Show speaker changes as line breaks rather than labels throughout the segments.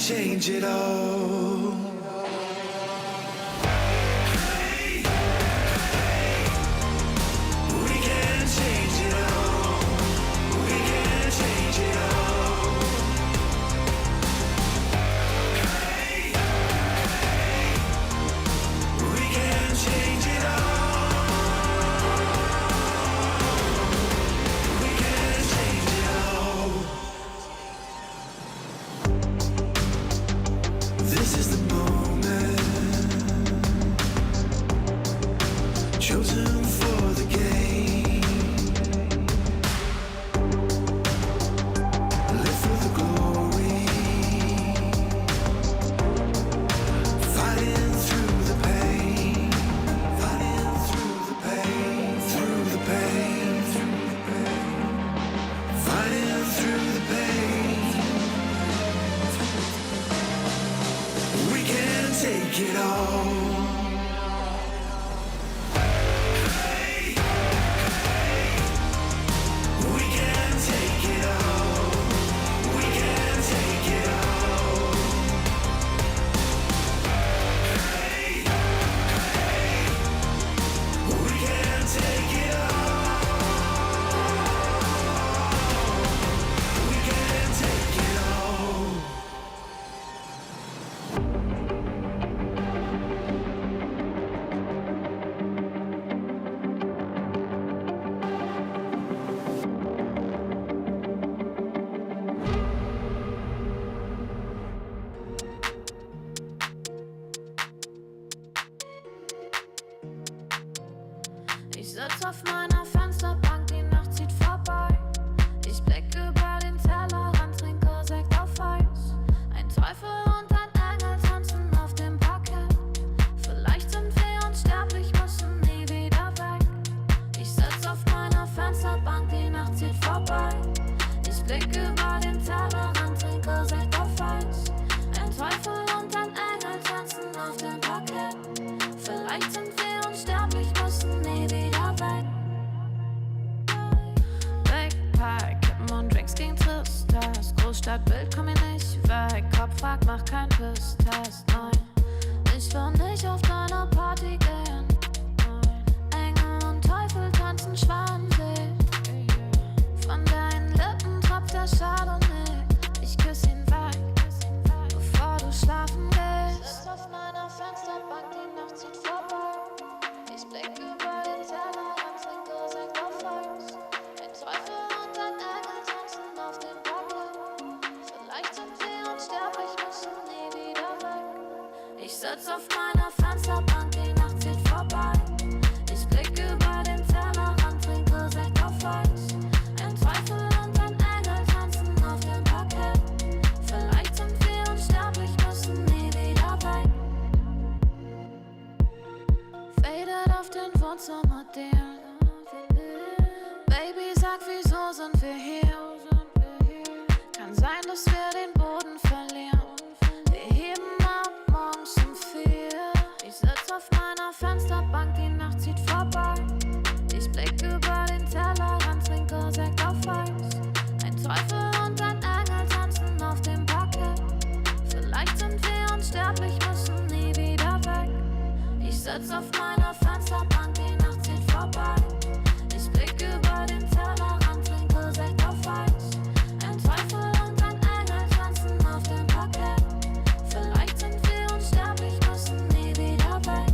change it all. This is the moment. We can take it all. We can take it all. Hey, we can take it all. We can take it all.
Ich sitz auf meiner Fensterbank, die Nacht zieht vorbei. Ich blick über den Tellerrand, trinke Sekt auf Eis. Ein Teufel und ein Engel tanzen auf dem Parkett. Vielleicht sind wir unsterblich, müssen nie wieder weg. Ich sitz auf meiner Fensterbank, die Nacht zieht vorbei. Ich blick über den Tellerrand, trinke Sekt auf Eis. Ein Teufel und ein Engel tanzen auf dem Parkett. Vielleicht sind wir unsterblich, müssen nie wieder weg. Big Pie, Kippen und Drinks gegen Tristess. Großstadtbild, komm mir nicht weg. Kopf fragt, mach kein Pisstest. Nein, ich will nicht auf deine Party gehen. Nein, Engel und Teufel tanzen schwanzig. Von deinen Lippen tropft der Chardonnay. Ich küss ihn weg, bevor du schlafen gehst. Ich sitz auf meiner Fensterbank, die Nacht zieht vorbei. Ich blick über den Tellerrand, trinke Sekt auf Eis. Ein Teufel und ein Engel tanzen auf dem Parkett. Vielleicht sind wir unsterblich, müssen nie wieder weg. Ich sitz auf meiner Fensterbank, die Nacht zieht vorbei. Ich blick über den Tellerrand, trinke Sekt auf Eis. Ein Teufel und ein Engel tanzen auf dem Parkett. Vielleicht sind wir unsterblich, müssen nie wieder weg. Faded auf den Wohnzimmerdielen. Baby, sag, wieso sind wir hier? Kann sein, dass wir den Boden verlieren. Wir heben ab morgens um 4. Ich sitz auf meiner Fensterbank, die Nacht zieht vorbei. Ich blick über den Tellerrand, trinke Sekt auf Eis. Ein Teufel und ein Engel tanzen auf dem Parkett. Vielleicht sind wir unsterblich, müssen nie wieder weg. Ich sitz auf meiner Fensterbank, die Nacht zieht vorbei. Ich blick über den Tellerrand, trinke Sekt auf Eis. Ein Teufel und ein Engel tanzen auf dem Parkett. Vielleicht sind wir unsterblich, müssen nie wieder weg.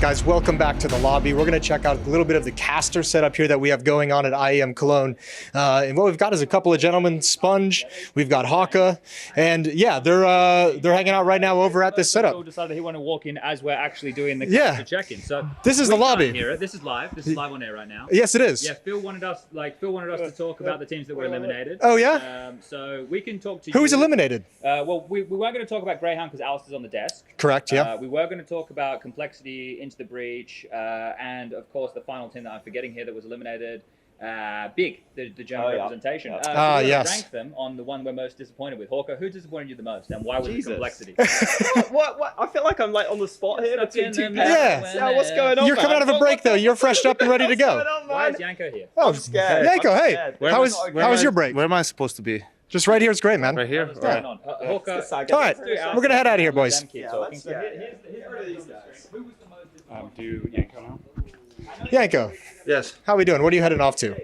Guys, welcome back to the lobby. We're going to check out a little bit of the caster setup here that we have going on at IEM Cologne. And what we've got is a couple of gentlemen, Sponge, we've got Hawka, and yeah, they're hanging out right now over at this setup.
So decided he wanted to walk in as we're actually doing the caster check-in. So
this is the lobby.
Hear it. This is live. This is live on air right now.
Yes, it is.
Yeah, Phil wanted us to talk about the teams that were eliminated.
Oh yeah.
So we can talk to
Who
you.
was eliminated?
Well, we weren't going to talk about Greyhound because Alistair's on the desk.
Correct. Yeah.
We were going to talk about Complexity, Into the Breach, and of course the final team that I'm forgetting here that was eliminated. Big, the German representation. So we're gonna
yes.
rank them on the one we're most disappointed with. Hawker, who disappointed you the most, and why was it Complexity?
What? I feel like I'm like on the spot here between two pairs.
Yeah.
What's going on?
You're coming out of a break though. You're freshed up and ready to go.
Why is Yanko here?
Oh,
I'm scared.
Yanko,
I'm
hey,
scared.
how was your break?
Where am I supposed to be?
Just right here. It's great, man.
Right here?
What's going on? Hawker,
All right, we're gonna head out of here, boys.
Do Yanko now?
Yanko,
Yes.
how we doing? What are you heading off to?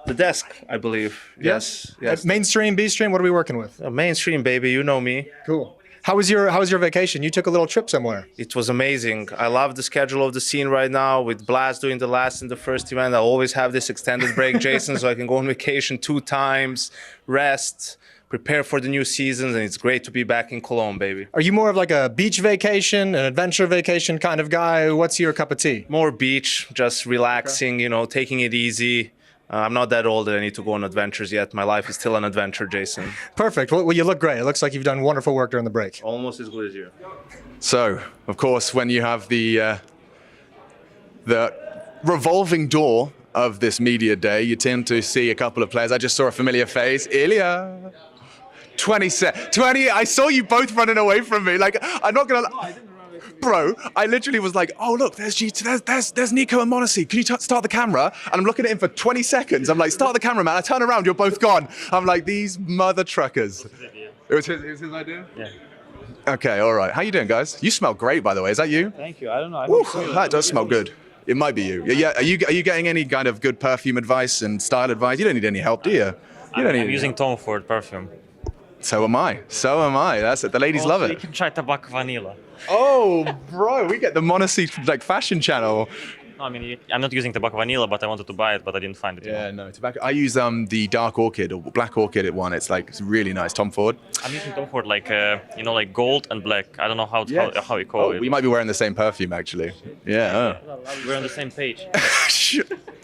The desk, I believe. Yes. Yes.
Mainstream, B stream. What are we working with?
Mainstream, baby. You know me.
Cool. How was your vacation? You took a little trip somewhere.
It was amazing. I love the schedule of the scene right now with Blast doing the last and the first event. I always have this extended break, Jason, so I can go on vacation 2 times, rest, prepare for the new seasons, and it's great to be back in Cologne, baby.
Are you more of like a beach vacation, an adventure vacation kind of guy? What's your cup of tea?
More beach, just relaxing, you know, taking it easy. I'm not that old that I need to go on adventures yet. My life is still an adventure, Jason.
Perfect. Well, you look great. It looks like you've done wonderful work during the break.
Almost as good as you.
So, of course, when you have the revolving door of this media day, you tend to see a couple of players. I just saw a familiar face, Ilya. 20. I saw you both running away from me. Like, I'm not gonna. Bro, I literally was like, oh look, there's Nico and Monacy. Can you start the camera? And I'm looking at him for 20 seconds. I'm like, start the camera, man. I turn around, you're both gone. I'm like, these mother truckers. It was his idea?
Yeah.
Okay, all right. How you doing, guys? You smell great, by the way. Is that you?
Thank you. I don't know.
Woo, that does smell good. It might be you. Yeah. Are you getting any kind of good perfume advice and style advice? You don't need any help, do you?
I'm using Tom Ford perfume.
So am I. That's it. The ladies love
You
it.
can try Tobacco Vanilla.
Oh, bro, we get the Monacy like fashion channel.
No, I mean, I'm not using Tobacco Vanilla, but I wanted to buy it, but I didn't find it.
Yeah, no, tobacco. I use the dark orchid or black orchid one. It's really nice. Tom Ford.
I'm using Tom Ford like like gold and black. I don't know how you call
Oh,
it.
we might be wearing the same perfume actually. Yeah.
We're on the same page.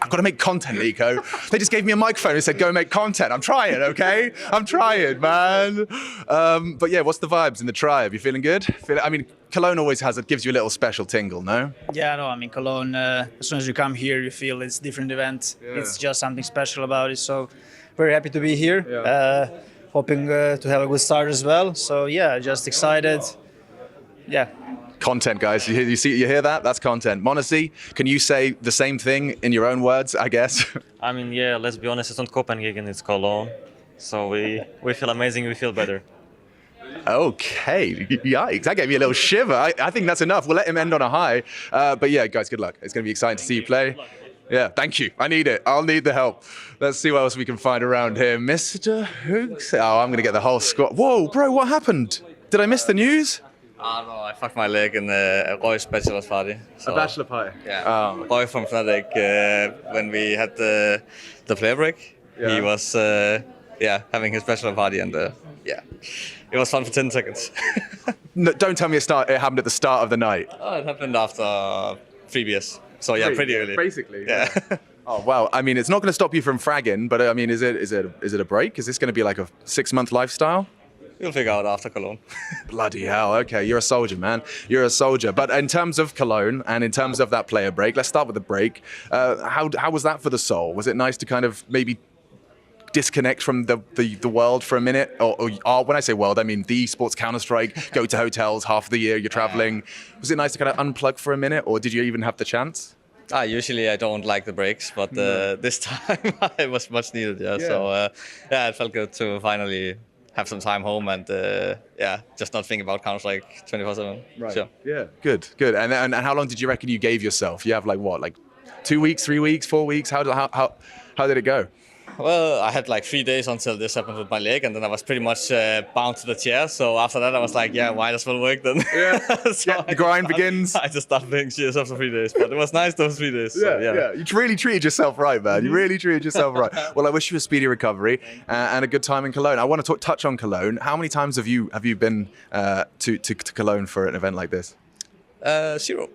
I've got to make content, Nico. They just gave me a microphone and said, go make content. I'm trying, okay? I'm trying, man. But yeah, what's the vibes in the tribe? You feeling good? I mean, Cologne always gives you a little special tingle, no?
Yeah, no, I mean, Cologne, as soon as you come here, you feel it's a different event.
Yeah.
It's just something special about it. So very happy to be here.
Yeah.
Hoping to have a good start as well. So yeah, just excited. Yeah.
Content, guys. You hear that? That's content. Monacy, can you say the same thing in your own words, I guess?
I mean, yeah, let's be honest, it's not Copenhagen, it's Cologne. So we feel amazing, we feel better.
Okay, yikes, that gave me a little shiver. I think that's enough. We'll let him end on a high. But yeah, guys, good luck. It's going to be exciting to see you play. Yeah, thank you. I need it. I'll need the help. Let's see what else we can find around here. Mr. Hooks. Oh, I'm going to get the whole squad. Whoa, bro, what happened? Did I miss the news?
No, I fucked my leg in Roy's bachelor party. So,
A bachelor party?
Yeah.
Oh.
Roy from Fnatic, when we had the player break, he was having his bachelor party and it was fun for 10 seconds.
No, don't tell me it happened at the start of the night.
It happened after 3 beers. So yeah, pretty early.
Basically.
Yeah.
Oh well, I mean, it's not going to stop you from fragging, but I mean, is it a break? Is this going to be like a 6-month lifestyle?
We'll figure out after Cologne.
Bloody hell. Okay, you're a soldier, man. You're a soldier. But in terms of Cologne and in terms of that player break, let's start with the break. How was that for the soul? Was it nice to kind of maybe disconnect from the world for a minute? Or when I say world, I mean the esports Counter-Strike, go to hotels half of the year, you're traveling. Was it nice to kind of unplug for a minute, or did you even have the chance?
Usually I don't like the breaks, but this time it was much needed. Yeah. So it felt good to finally have some time home and just not think about Counter-Strike 24/7.
Right.
Sure.
Yeah. Good. And how long did you reckon you gave yourself? You have like 2 weeks, 3 weeks, 4 weeks? How did it go?
Well, I had like 3 days until this happened with my leg, and then I was pretty much bound to the chair. So after that, I was like, might as well work then. Yeah,
so the grind begins.
I just started playing CS after 3 days, but it was nice those 3 days.
Yeah. You really treated yourself right, man. You really treated yourself right. Well, I wish you a speedy recovery and a good time in Cologne. I want to touch on Cologne. How many times have you been to Cologne for an event like this?
0.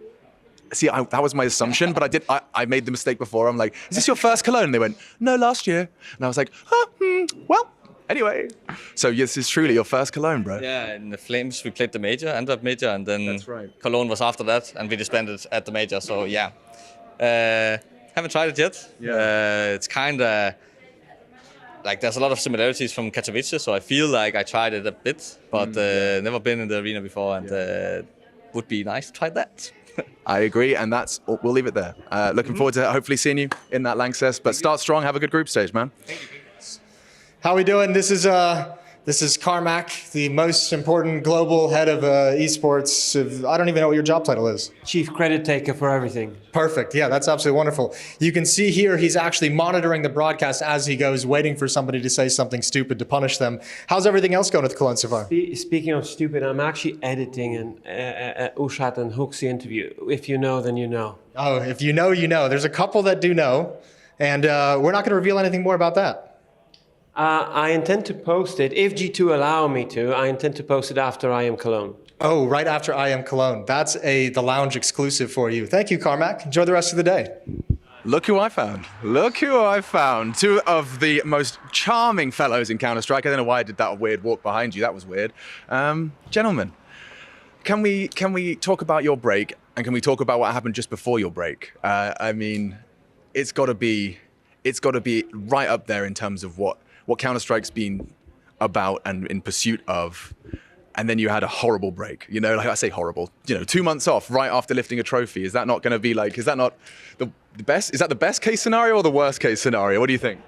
See, that was my assumption, but I made the mistake before. I'm like, is this your first Cologne? And they went, no, last year. And I was like, well, anyway. So yes, it's truly your first Cologne, bro.
Yeah, in the Flames, we played the major, Antwerp major, and then
That's right.
Cologne was after that, and we disbanded at the major. So yeah, haven't tried it yet.
Yeah.
It's kind of like there's a lot of similarities from Katowice, so I feel like I tried it a bit, but never been in the arena before, and would be nice to try that.
I agree, and we'll leave it there. Looking forward to hopefully seeing you in that Lanxess. But start strong, have a good group stage, man.
How we doing? This is This is Carmack, the most important global head of esports. I don't even know what your job title is.
Chief credit taker for everything.
Perfect. Yeah, that's absolutely wonderful. You can see here he's actually monitoring the broadcast as he goes, waiting for somebody to say something stupid to punish them. How's everything else going at Cologne so far?
Speaking of stupid, I'm actually editing an Ushat and Huxi interview. If you know, then you know.
Oh, if you know, you know. There's a couple that do know, and we're not going to reveal anything more about that.
I intend to post it, if G2 allow me to, I intend to post it after IEM Cologne.
Oh, right after IEM Cologne. That's the lounge exclusive for you. Thank you, Carmack. Enjoy the rest of the day.
Look who I found. Look who I found. Two of the most charming fellows in Counter-Strike. I don't know why I did that weird walk behind you. That was weird. Gentlemen, can we talk about your break, and can we talk about what happened just before your break? I mean, it's got to be right up there in terms of what Counter-Strike's been about and in pursuit of. And then you had a horrible break, you know, like I say horrible, 2 months off right after lifting a trophy. Is that not going to be like, is that not the best? Is that the best case scenario or the worst case scenario? What do you think?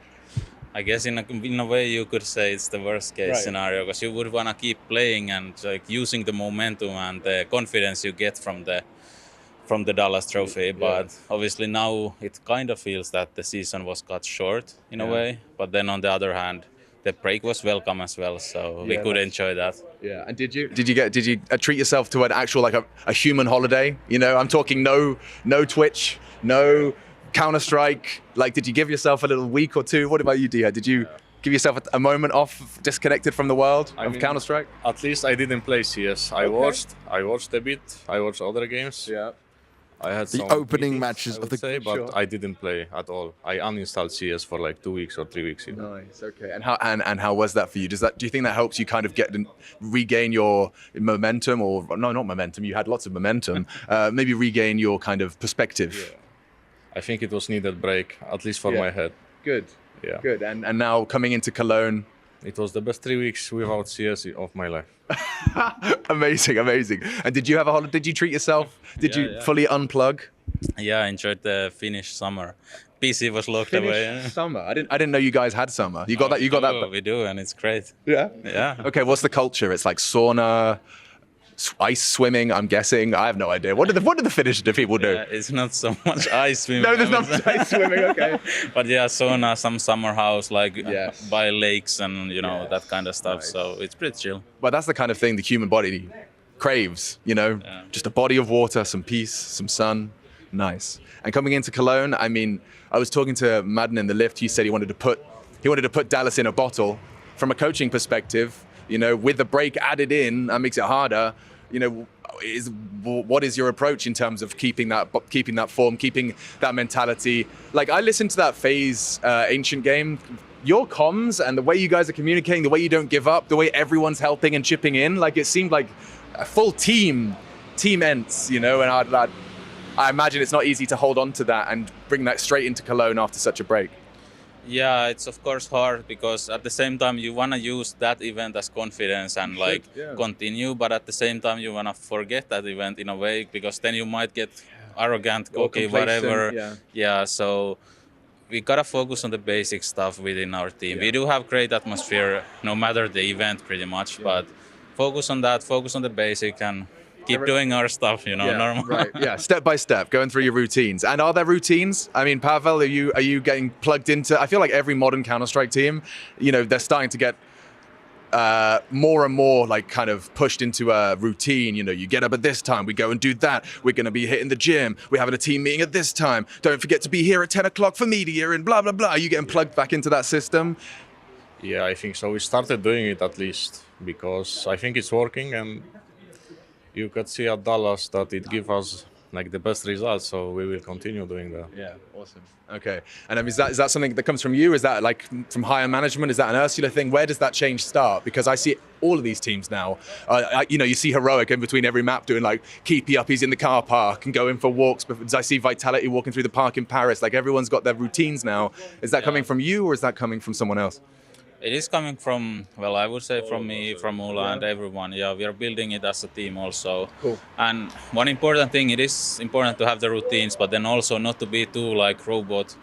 I guess in a way you could say it's the worst case scenario, because you would want to keep playing and like using the momentum and the confidence you get from the Dallas trophy. But obviously now it kind of feels that the season was cut short in a way. But then on the other hand, the break was welcome as well, so we could enjoy that.
Yeah, and did you treat yourself to an actual like a human holiday? I'm talking no Twitch, no Counter-Strike. Like, did you give yourself a little week or two? What about you, Dia? Did you give yourself a moment off, disconnected from the world of Counter-Strike?
At least I didn't play CS. I watched a bit. I watched other games.
Yeah.
I had
the
some
opening
meetings,
matches of the
say, but I didn't play at all. I uninstalled CS for like 2 weeks or 3 weeks.
Nice. Okay. And how was that for you? Do you think that helps you kind of regain your momentum, or no, not momentum? You had lots of momentum. Maybe regain your kind of perspective.
Yeah. I think it was needed break, at least for my head.
Good.
Yeah.
Good. And now coming into Cologne.
It was the best 3 weeks without CS of my life.
Amazing. And did you have a holiday? Did you treat yourself? Did you fully unplug?
Yeah, I enjoyed the Finnish summer. PC was locked away.
Summer. I didn't know you guys had summer. You got that. You got that.
We do, and it's great.
Yeah.
Yeah.
Okay. What's the culture? It's like sauna, ice swimming. I'm guessing. I have no idea. What do the Finnish people do?
Yeah, it's not so much ice swimming.
No, there's not ice swimming. Okay.
But yeah, sauna, some summer house, like by lakes and that kind of stuff. Nice. So it's pretty chill.
But that's the kind of thing the human body craves. Just a body of water, some peace, some sun. Nice. And coming into Cologne, I mean, I was talking to Madden in the lift. He said he wanted to put Dallas in a bottle. From a coaching perspective, with the break added in, that makes it harder. What is your approach in terms of keeping that form, keeping that mentality? Like, I listened to that FaZe Ancient game. Your comms and the way you guys are communicating, the way you don't give up, the way everyone's helping and chipping in, like it seemed like a full team ends, and I imagine it's not easy to hold on to that and bring that straight into Cologne after such a break.
Yeah, it's of course hard, because at the same time you want to use that event as confidence and continue, but at the same time you want to forget that event in a way, because then you might get arrogant, cocky, whatever. Yeah, so we gotta focus on the basic stuff within our team. We do have great atmosphere no matter the event pretty much, but focus on that, focus on the basic, and keep doing our stuff, normal.
Right. Yeah, step by step, going through your routines. And are there routines? I mean, Pavel, are you getting plugged into? I feel like every modern Counter-Strike team, they're starting to get more and more like kind of pushed into a routine. You get up at this time, we go and do that. We're going to be hitting the gym. We're having a team meeting at this time. Don't forget to be here at 10 o'clock for media and blah, blah, blah. Are you getting plugged back into that system?
Yeah, I think so. We started doing it at least because I think it's working, and you could see at Dallas that it gives us like the best results, so we will continue doing that.
Yeah, awesome. Okay, and is that something that comes from you? Is that like from higher management? Is that an Ursula thing? Where does that change start? Because I see all of these teams now. You see Heroic in between every map doing like keepy up. He's in the car park and going for walks. I see Vitality walking through the park in Paris. Like everyone's got their routines now. Is that coming from you, or is that coming from someone else?
It is coming from, well, I would say from me, from Ula and everyone. Yeah, we are building it as a team also.
Cool.
And one important thing, it is important to have the routines, but then also not to be too like robot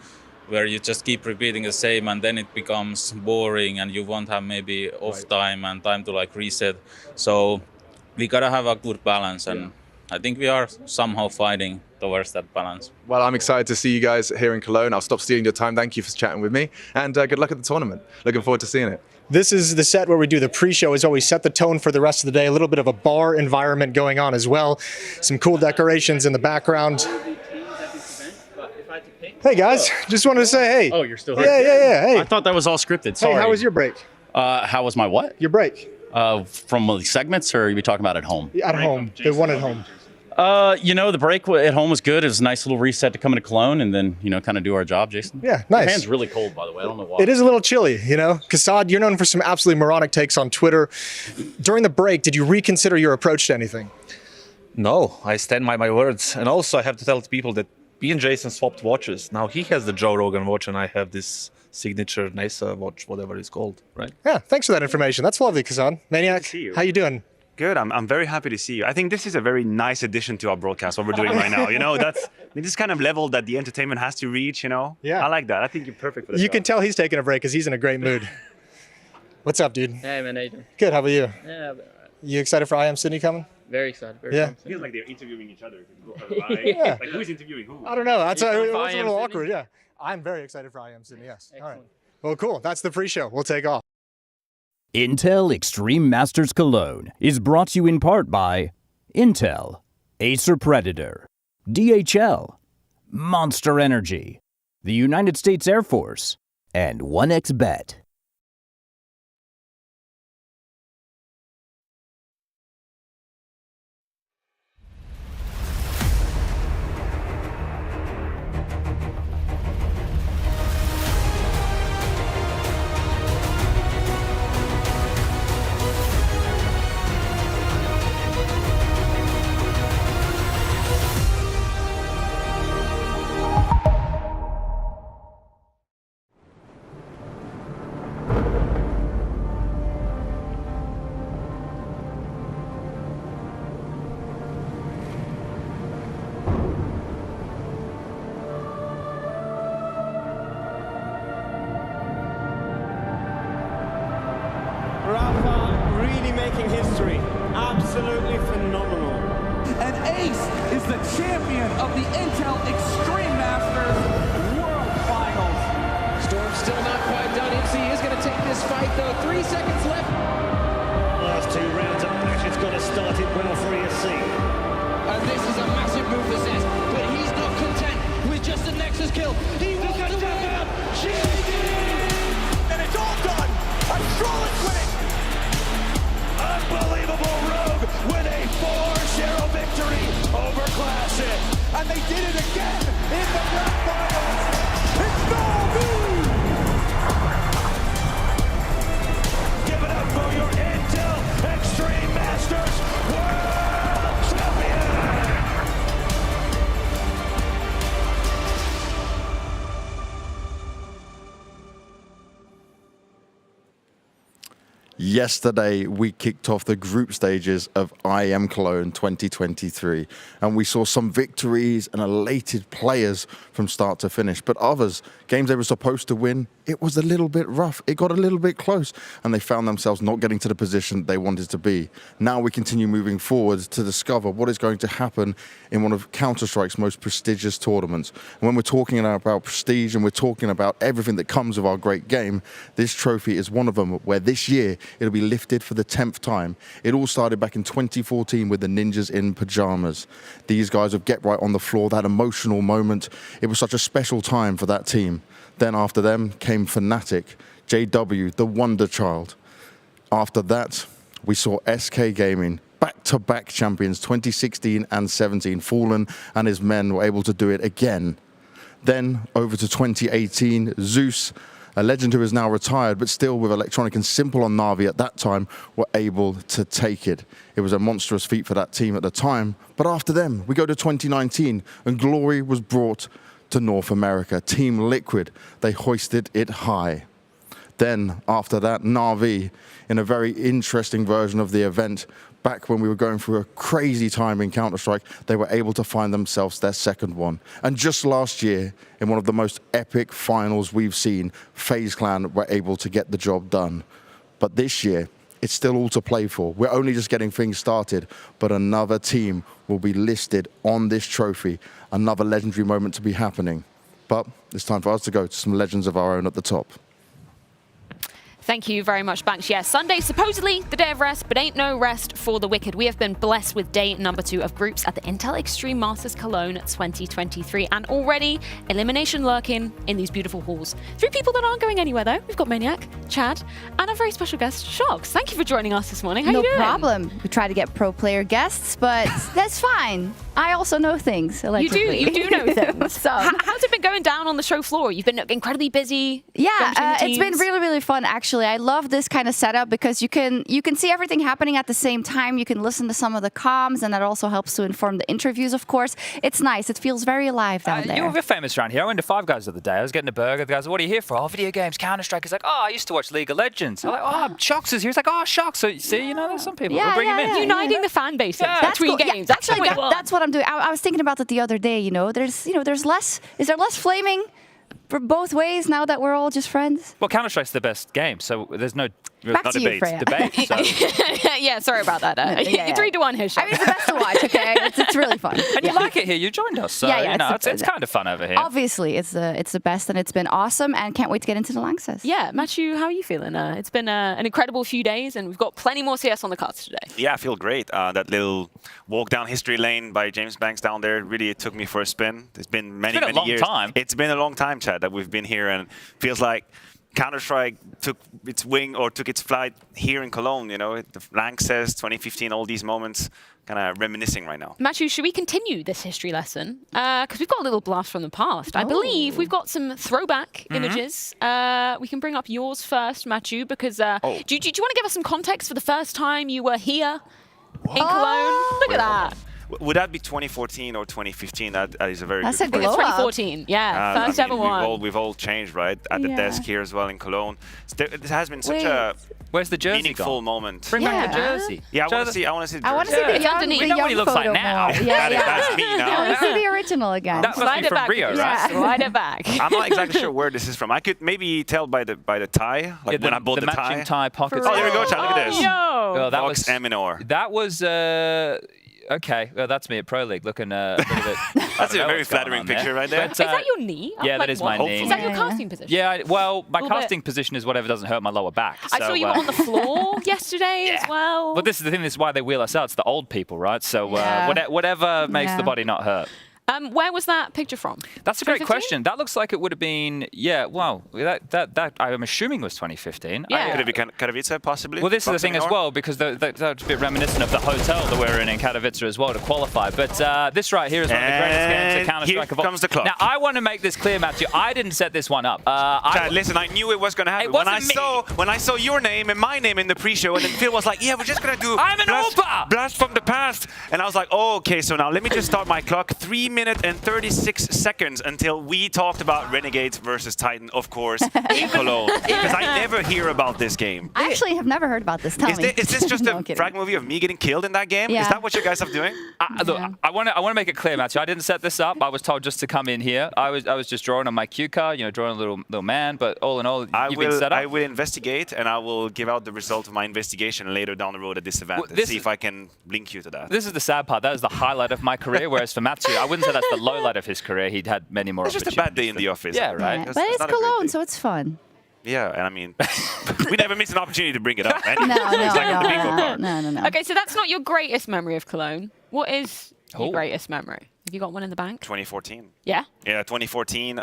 where you just keep repeating the same, and then it becomes boring, and you won't have maybe off time and time to like reset. So we gotta have a good balance, and I think we are somehow fighting towards that balance.
Well, I'm excited to see you guys here in Cologne. I'll stop stealing your time. Thank you for chatting with me, and good luck at the tournament. Looking forward to seeing it.
This is the set where we do the pre-show. As always, set the tone for the rest of the day. A little bit of a bar environment going on as well. Some cool decorations in the background. Hey guys, just wanted to say hey.
Oh, you're still here?
Yeah. Hey.
I thought that was all scripted. Sorry.
Hey, how was your break?
How was my what?
Your break.
From the segments, or are you talking about at home?
At home. The one at home.
The break at home was good. It was a nice little reset to come into Cologne and then, kind of do our job, Jason.
Yeah, nice.
Your hand's really cold, by the way. I don't know why.
It is a little chilly, Kassad, you're known for some absolutely moronic takes on Twitter. During the break, did you reconsider your approach to anything?
No, I stand by my words. And also, I have to tell the people that me and Jason swapped watches. Now he has the Joe Rogan watch and I have this signature NASA watch, whatever it's called, right?
Yeah, thanks for that information. That's lovely, Kassad. Maniac, how you doing?
Good. I'm very happy to see you. I think this is a very nice addition to our broadcast, what we're doing right now. This kind of level that the entertainment has to reach, Yeah. I like that. I think you're perfect for this.
You can tell he's taking a break because he's in a great mood. What's up, dude?
Hey, man, how you doing?
Good, how about you?
Yeah, all right.
You excited for IEM Sydney coming?
Very excited. Very
Yeah.
pumped.
It feels like they're interviewing each other.
Yeah.
Like, who's interviewing who?
I don't know. That's a little
IEM
awkward, yeah. I'm very excited for IEM Sydney, yes. All right. Well, cool. That's the pre-show. We'll take off.
Intel Extreme Masters Cologne is brought to you in part by Intel, Acer Predator, DHL, Monster Energy, the United States Air Force, and 1xBet.
Rafa really making history. Absolutely phenomenal.
And Ace is the champion of the Intel Extreme Masters World Finals. Storm's still not quite done. MC is going to take this fight, though. 3 seconds left.
Last 2 rounds of action's got to start it well for ESC.
And this is a massive move for Zez, but he's not content with just the Nexus kill. He wants to win.
And it's all done. A flawless win. Unbelievable Rogue with a 4-0 victory over Classic. And they did it again in the grand finals. It's Norby! Give it up for your Intel Extreme Masters World Champion!
Yesterday, we kicked off the group stages of IEM Cologne 2023, and we saw some victories and elated players from start to finish. But others, games they were supposed to win, it was a little bit rough. It got a little bit close, and they found themselves not getting to the position they wanted to be. Now we continue moving forward to discover what is going to happen in one of Counter-Strike's most prestigious tournaments. And when we're talking about prestige and we're talking about everything that comes with our great game, this trophy is one of them, where this year it'll be lifted for the 10th time. It all started back in 2014 with the Ninjas in Pajamas. These guys would get right on the floor, that emotional moment. It was such a special time for that team. Then after them came Fnatic, JW, the Wonder Child. After that, we saw SK Gaming, back-to-back champions, 2016 and 17. Fallen and his men were able to do it again. Then over to 2018, Zeus, a legend who is now retired, but still with Electronic and Simple on Na'Vi at that time, were able to take it. It was a monstrous feat for that team at the time. But after them, we go to 2019, and glory was brought to North America. Team Liquid, they hoisted it high. Then, after that, Na'Vi, in a very interesting version of the event, back when we were going through a crazy time in Counter-Strike, they were able to find themselves their second one. And just last year, in one of the most epic finals we've seen, FaZe Clan were able to get the job done. But this year, it's still all to play for. We're only just getting things started, but another team will be listed on this trophy, another legendary moment to be happening. But it's time for us to go to some legends of our own at the top.
Thank you very much, Banks. Yeah, Sunday, supposedly the day of rest, but ain't no rest for the wicked. We have been blessed with day number 2 of groups at the Intel Extreme Masters Cologne 2023, and already elimination lurking in these beautiful halls. 3 people that aren't going anywhere, though. We've got Maniac, Chad, and a very special guest, Shox. Thank you for joining us this morning. How you doing?
No problem. We try to get pro player guests, but that's fine. I also know things.
You do know things. So, how's it been going down on the show floor? You've been incredibly busy.
Yeah, it's been really, really fun, actually. I love this kind of setup because you can see everything happening at the same time. You can listen to some of the comms, and that also helps to inform the interviews, of course. It's nice. It feels very alive down there.
You're famous around here. I went to Five Guys the other day. I was getting a burger. The guys, what are you here for? Oh, video games, Counter-Strike. He's like, oh, I used to watch League of Legends. I'm like, oh, Shox is here. He's like, oh, Shox. So, see, you know, there's some people. We'll bring him in.
Uniting the fan base between games.
Yeah, actually, that's what I'm doing. I was thinking about it the other day. There's less. Is there less flaming for both ways now that we're all just friends?
Well, Counter-Strike's the best game, so there's no
Back
not
to you,
debate. So.
Yeah, sorry about that. 3-1 here, Shox.
I mean, it's the best to watch, okay? It's really fun.
And you like it here. You joined us. So, you know, it's kind of fun over here.
Obviously, it's the best, and it's been awesome, and can't wait to get into the Lanxess.
Yeah, Matthew, how are you feeling? It's been an incredible few days, and we've got plenty more CS on the cards today.
Yeah, I feel great. That little walk down history lane by James Banks down there really took me for a spin. It's been many years. It's been a long time, Chad, that we've been here, and feels like Counter-Strike took its wing or took its flight here in Cologne, you know, the Lanxess, 2015, all these moments, kind of reminiscing right now.
Matthew, should we continue this history lesson? Because we've got a little blast from the past. I believe we've got some throwback images. We can bring up yours first, Matthew, because do you want to give us some context for the first time you were here in Cologne? Look at that.
Would that be 2014 or 2015? That is a very good
question. It's 2014. Yeah, first ever one.
We've all changed, right? At the desk here as well in Cologne. It has been such a
Where's the jersey
meaningful moment.
Bring back the jersey.
Yeah, I want to see. I want to see the jersey.
I want to see the young,
you know what he looks like now.
That's me now.
I want to see the original again.
That must be from Rio, right?
Slide it back.
I'm not exactly sure where this is from. I could maybe tell by the tie, like when I bought the tie.
matching tie pockets.
Oh, there we go, Chad. Look at this.
Well, that
Fox Eminor.
That was. Okay, well, that's me at Pro League looking a little bit.
That's a very flattering picture right there.
Is that your knee?
Yeah, that is my knee.
Is that your casting position?
Yeah, well, my casting position is whatever doesn't hurt my lower back.
I saw you were on the floor yesterday as well.
But this is the thing, this is why they wheel us out. It's the old people, right? So whatever makes the body not hurt.
Where was that picture from?
That's a great question. That looks like it would have been, that I'm assuming was 2015.
Could it be Katowice, possibly?
Well, this is the thing as well, because that's a bit reminiscent of the hotel that we were in Katowice as well to qualify. But this right here is one of the greatest games of Counter-Strike of all.
Here comes the clock.
Now, I want to make this clear, Matthew. I didn't set this one up.
Listen, I knew it was going to happen. When I saw your name and my name in the pre-show, and then Phil was like, yeah, we're just going to do Blast from the Past. And I was like, oh, okay, so now let me just start my clock. 3 minutes and 36 seconds until we talked about Renegades versus Titan, of course, in Cologne. Because I never hear about this game.
I actually have never heard about this. Tell me.
Is this just a frag movie of me getting killed in that game?
Yeah.
Is that what you guys are doing?
Look, I want to make it clear, Matthew. I didn't set this up. I was told just to come in here. I was just drawing on my cue card, drawing a little man. But all in all, you've been set up.
I will investigate, and I will give out the result of my investigation later down the road at this event and see if I can link you to that.
This is the sad part. That is the highlight of my career. Whereas for Matthew, I wouldn't say that's the lowlight of his career. He'd had many more opportunities.
It's just a bad day in the office.
Yeah, right.
Yeah. But it's Cologne, so it's fun.
Yeah, and I mean, we never miss an opportunity to bring it up. Anyway.
No.
Okay, so that's not your greatest memory of Cologne. What is your greatest memory? Have you got one in the bank?
2014.
Yeah?
Yeah, 2014,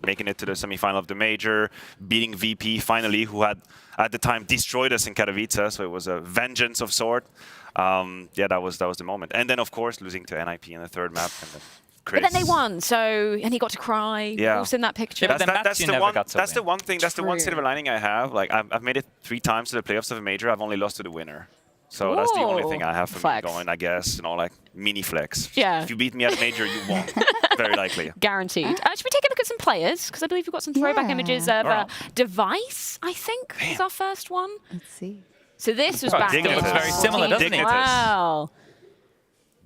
making it to the semifinal of the major, beating VP finally, who had, at the time, destroyed us in Katowice, so it was a vengeance of sort. That was the moment. And then, of course, losing to NIP in the third map. And then Chris.
But then they won, and he got to cry.
Yeah.
Also in that picture.
That's the one thing, that's the one silver lining I have. Like, I've made it 3 times to the playoffs of a major. I've only lost to the winner. So that's the only thing I have for me going, I guess. Like mini flex.
Yeah.
If you beat me at a major, you won. Very likely.
Guaranteed. Should we take a look
at some players, because I believe we've got some throwback images of Device, I think, was our first one.
Let's see.
So this was back in
Dignitas. Looks very similar, doesn't he?
Wow.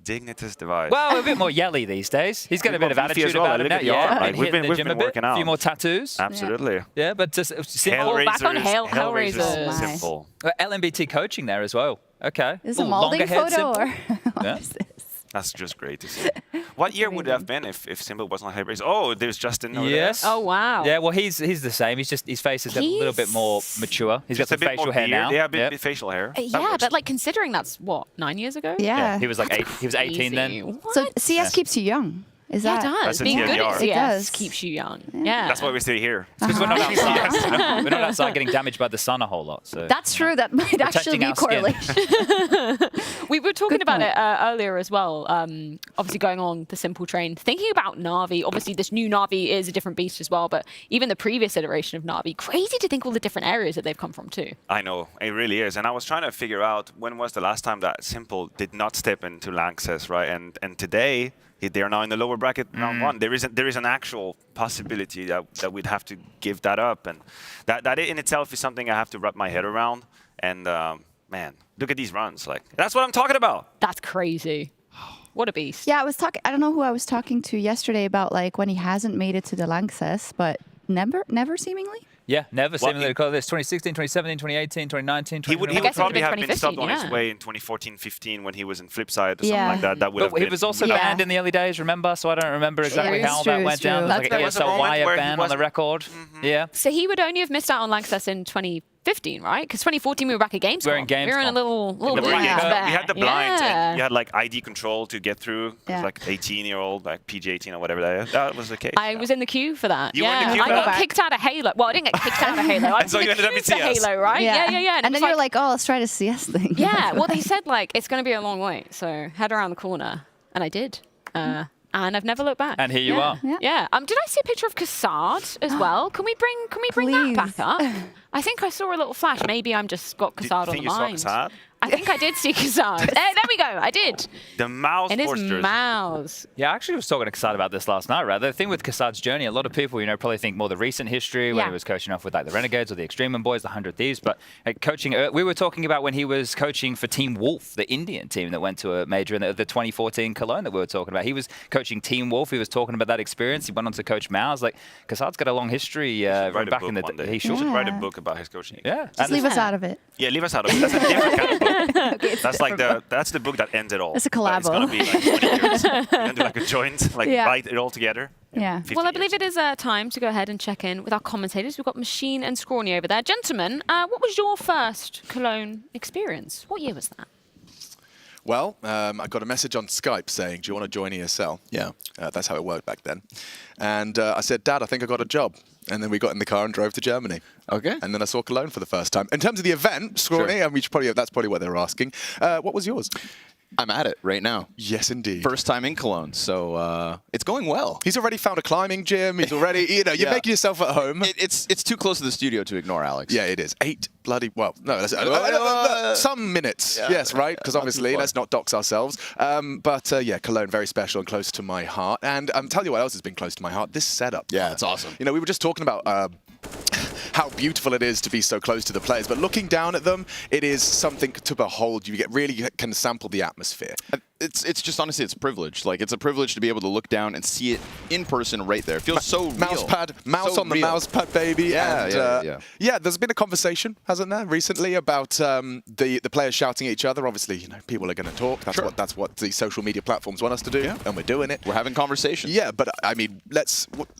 Dignitas Device.
Well, a bit more yelly these days. He's got a bit of attitude about him now.
Yeah, we've been working out.
A few more tattoos.
Absolutely.
Yeah, but just simple.
Back on Hellraisers.
Simple.
LMBT coaching there as well. Okay.
Is it a molding photo or what is this?
That's just great to see. What year would it have been if Simba wasn't on Hellraiser? Oh, there's Justin over
Yes.
Oh wow.
Yeah, well, he's the same. He's just his face is a little bit more mature. He's got
Just a
some
bit
facial
more
hair
beard.
now.
Yeah, a bit facial hair.
Yeah, but like considering that's what, 9 years ago?
Yeah.
He was like he was 18 then.
So CS keeps you young. Is
Yeah,
that?
it does.
That's a
Being good at
TLDR.
CS
It does.
keeps you young. Yeah.
That's why we're still here.
Because we're not outside. We're not outside getting damaged by the sun a whole lot. So
That's true. That might actually
Protecting
be
our skin.
correlation.
We were talking about it earlier as well. Obviously going on the simple train, thinking about Na'Vi. Obviously this new Na'Vi is a different beast as well, but even the previous iteration of Na'Vi, crazy to think all the different areas that they've come from too.
I know, it really is. And I was trying to figure out when was the last time that Simple did not step into Lanxess, right? And today, they're now in the lower bracket round one. There is an actual possibility that we'd have to give that up. And that in itself is something I have to wrap my head around. And man, look at these runs. Like, that's what I'm talking about.
That's crazy. What a beast.
Yeah, I don't know who I was talking to yesterday about like when he hasn't made it to the Lanxess, but never seemingly.
yeah, never seemingly call this 2016, 2017, 2018, 2019,
He would
2021.
probably have been
2015,
stopped on his
yeah.
way in 2014-15 when he was in Flipside or
Yeah.
something like that. That would have
But
been.
he was also banned in the early days, remember? So I don't remember exactly
It's
how
true,
that went
it's true.
down. There's like
There
an
was a moment
ESL
where
wire
he
ban on the
wasn't-
record. Yeah.
So he would only have missed out on Lanxess in 2015, right? Because 2014 we were back at Gamescom.
We're in
We were in a
Gamescom.
little
We
blind
had the blind,
Yeah.
and you had like ID control to get through.
Yeah.
Like 18-year-old, like PG-18 or whatever that is. That was the case.
I was in the queue for that.
You were in the
yeah.
queue for
I got
that?
kicked out of Halo. Well, I didn't get kicked out of Halo. I was
so
in
you
the
ended up
queue
in
for
CS.
Halo, right? Yeah.
And
it
then
was
you're like, oh, let's try the CS thing.
yeah. Well, they said like it's going to be a long wait, so head around the corner, and I did. And I've never looked back.
And here you are.
Yeah. Did I see a picture of Cassard as well? Can we bring that back up? I think I saw a little flash. Maybe I'm just got Cassard on the mind.
Saw
I think I did see Cassard. There we go. I did.
the mouse
In his
Force jersey.
mouths.
Yeah, I actually was talking to Cassard about this last night, rather. The thing with Cassad's journey, a lot of people, probably think more the recent history when
Yeah.
he was coaching off with like the Renegades or the Extreme Boys, the 100 Thieves, but coaching, we were talking about when he was coaching for Team Wolf, the Indian team that went to a major in the 2014 Cologne that we were talking about. He was coaching Team Wolf. He was talking about that experience. He went on to coach Mao's. Like, Cassad's got a long history
Write
back
a book
in the
one day.
day. He
He
should.
should write a book about his coaching.
Yeah.
Just leave us out of it.
Yeah, leave us out of it. That's a different kind of book.
Okay, it's
That's like
different.
that's the book that ends it all.
It's a
But It's gonna
collabo.
be like 20 years. We're gonna do like a joint, like
Yeah.
write it all together.
Yeah.
50
Well, I
years.
believe it is time to go ahead and check in with our commentators. We've got Machine and Scrawny over there. Gentlemen, what was your first Cologne experience? What year was that?
Well, I got a message on Skype saying, do you want to join ESL? Yeah. That's how it worked back then. And I said, Dad, I think I got a job. And then we got in the car and drove to Germany. Okay. And then I saw Cologne for the first time. In terms of the event, Scrawny, and that's probably what they were asking. What was yours?
I'm at it right now.
Yes, indeed.
First time in Cologne, so it's going well.
He's already found a climbing gym. He's already, you're
Yeah.
making yourself at home.
It's too close to the studio to ignore, Alex.
Yeah, it is. 8 bloody, well, no, some minutes.
Yeah.
Yes, right? Because
Not too
obviously,
far.
let's not dox ourselves. But yeah, Cologne, very special and close to my heart. And tell you what else has been close to my heart, this setup.
Yeah, it's awesome.
You know, we were just talking about how beautiful it is to be so close to the players, but looking down at them, it is something to behold. You can sample the atmosphere.
It's just honestly, it's a privilege. Like, it's a privilege to be able to look down and see it in person right there. It feels so real.
Mouse
So
on the
real.
mouse pad, baby.
Yeah,
And, yeah, there's been a conversation, hasn't there, recently about the players shouting at each other. Obviously, you know, people are going to talk. That's what the social media platforms want us to do, and we're doing it.
We're having conversations.
Yeah, but I mean,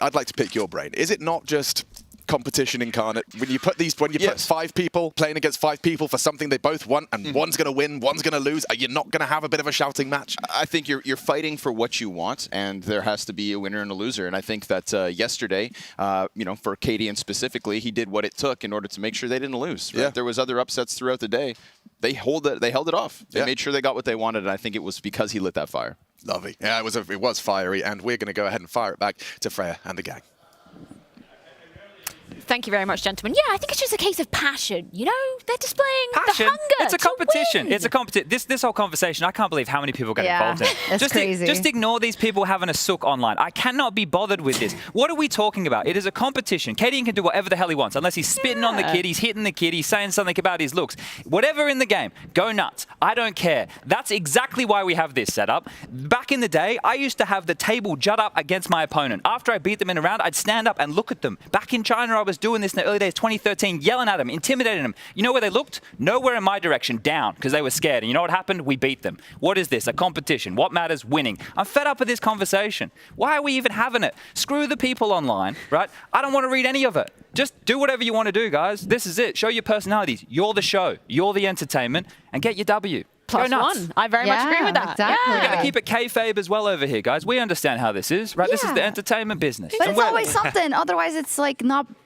I'd like to pick your brain. Is it not just competition incarnate when you put put 5 people playing against 5 people for something they both want, and one's going to win, one's going to lose? Are you not going to have a bit of a shouting match?
I think you're fighting for what you want, and there has to be a winner and a loser. And I think that yesterday, for Cadian specifically, he did what it took in order to make sure they didn't lose. Right?
Yeah.
There was other upsets throughout the day. They held it off. They made sure they got what they wanted, and I think it was because he lit that fire.
Lovely. Yeah, it was fiery, and we're going to go ahead and fire it back to Freya and the gang.
Thank you very much, gentlemen. Yeah, I think it's just a case of passion. You know, they're displaying
Passion.
the hunger.
It's a competition. It's a competition. This whole conversation, I can't believe how many people get involved in it.
That's crazy.
Just ignore these people having a sook online. I cannot be bothered with this. What are we talking about? It is a competition. Katie can do whatever the hell he wants, unless he's spitting on the kid, he's hitting the kid, he's saying something about his looks. Whatever in the game, go nuts. I don't care. That's exactly why we have this set up. Back in the day, I used to have the table jut up against my opponent. After I beat them in a round, I'd stand up and look at them. Back in China, I was doing this in the early days, 2013, yelling at them, intimidating them. You know where they looked? Nowhere in my direction, down, because they were scared. And you know what happened? We beat them. What is this? A competition. What matters? Winning. I'm fed up with this conversation. Why are we even having it? Screw the people online, right? I don't want to read any of it. Just do whatever you want to do, guys. This is it. Show your personalities. You're the show. You're the entertainment. And get your W.
+1. I very much agree with that.
Exactly.
We got to keep it kayfabe as well over here, guys. We understand how this is, right? This is the entertainment business.
But it's always something. Otherwise, it's like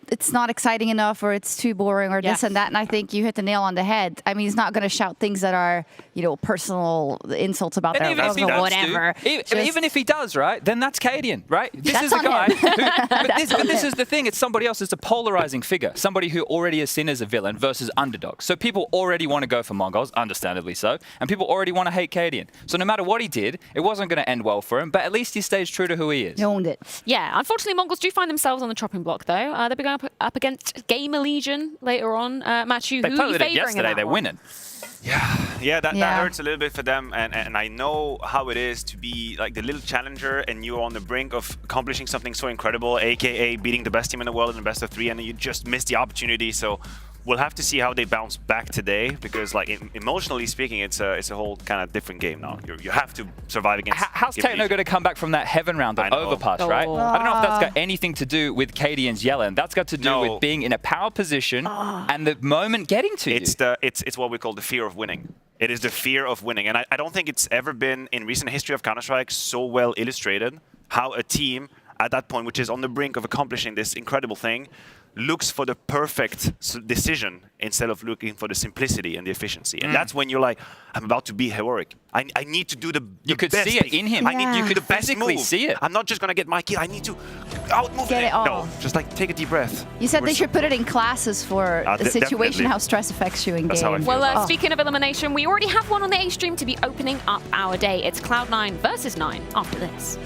it's not exciting enough, or it's too boring, or this and that. And I think you hit the nail on the head. I mean, he's not going to shout things that are, personal insults about their or whatever.
Even if he does, right? Then that's Cadian, right? This
That's
is a
on
guy.
him.
But this is the thing. It's somebody else. It's a polarizing figure. Somebody who already is seen as a villain versus underdog. So people already want to go for Mongols, understandably so, and people already want to hate Cadian. So no matter what he did, it wasn't going to end well for him. But at least he stays true to who he is.
He owned it.
Yeah, unfortunately, Mongols do find themselves on the chopping block, though. They'll be going up against Gamer Legion later on. Matthew,
They
who are you
played it
favouring in
yesterday.
that
They're
one?
winning.
Yeah, that hurts a little bit for them, and I know how it is to be like the little challenger and you're on the brink of accomplishing something so incredible, aka beating the best team in the world in the best of 3, and you just miss the opportunity. So we'll have to see how they bounce back today, because like emotionally speaking, it's a whole kind of different game now. You have to survive against.
How's Techno going to come back from that heaven round of overpass, right? I don't know if that's got anything to do with Cadian's yelling. That's got to do with being in a power position and the moment getting to you.
It's what we call the fear of winning. It is the fear of winning, and I don't think it's ever been in recent history of Counter-Strike so well illustrated how a team at that point, which is on the brink of accomplishing this incredible thing, looks for the perfect decision instead of looking for the simplicity and the efficiency. And that's when you're like, I'm about to be heroic. I need to do the
You could
best
see it
thing.
in him.
I need
You
to do
could
the best
physically
move.
see it.
I'm not just going to get my kill. I need to outmove
Get it all.
No, just like take a deep breath.
You said they should put it in classes for the situation,
definitely.
how stress affects you in
That's how I
game.
feel.
Well, speaking of elimination, we already have one on the A stream to be opening up our day. It's Cloud9 versus 9 after this.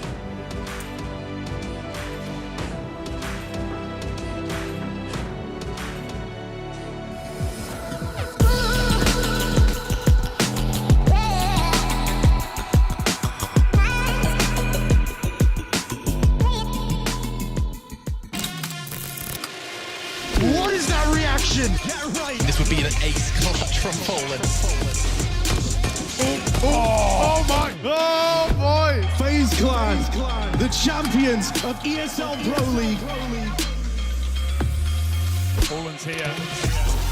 What is that reaction?
This would be an ace clutch from Poland.
Oh my! Oh boy! FaZe Clan, the champions of ESL Pro League.
Poland's here.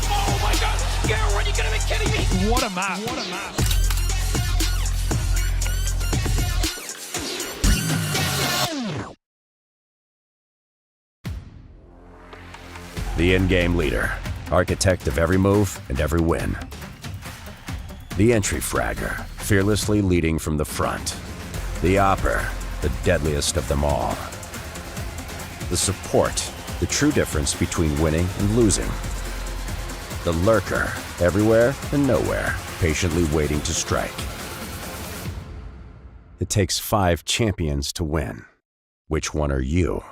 Oh my god! Gare, are you gonna be kidding me? What a map! What a map!
The in-game leader, architect of every move and every win. The entry fragger, fearlessly leading from the front. The opper, the deadliest of them all. The support, the true difference between winning and losing. The lurker, everywhere and nowhere, patiently waiting to strike. It takes 5 champions to win. Which one are you?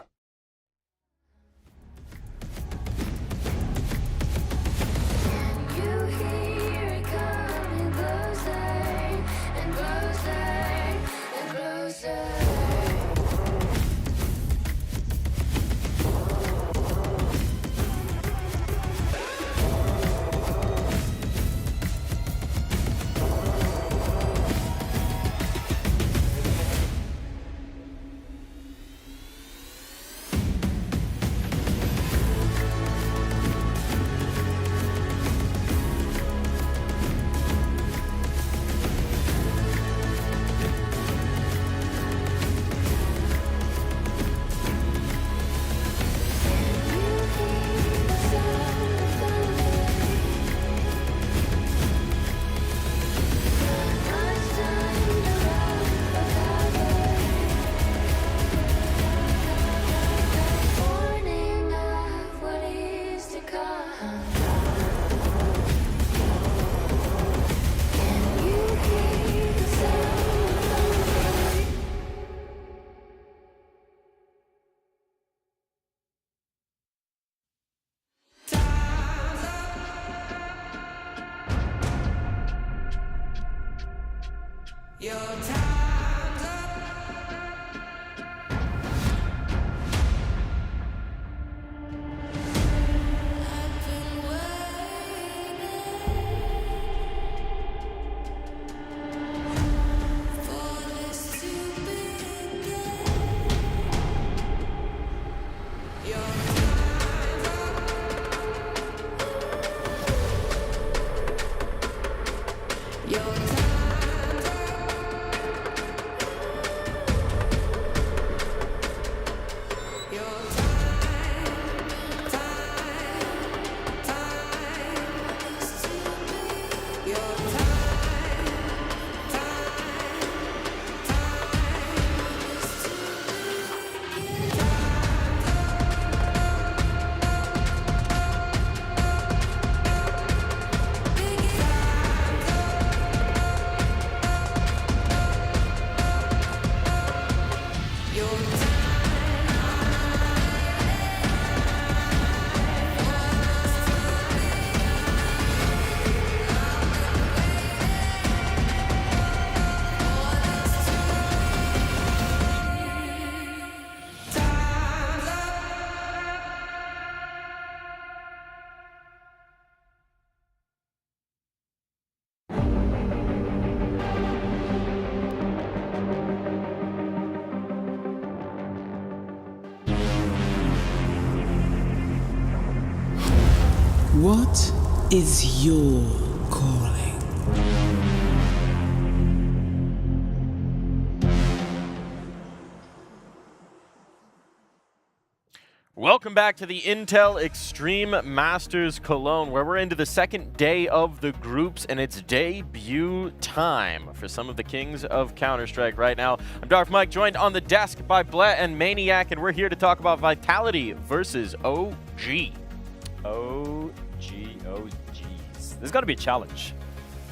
What is your calling?
Welcome back to the Intel Extreme Masters Cologne, where we're into the second day of the groups, and it's debut time for some of the kings of Counter-Strike right now. I'm Darth Mike, joined on the desk by Blett and Maniac, and we're here to talk about Vitality versus OG.
OGs. There's got to be a challenge.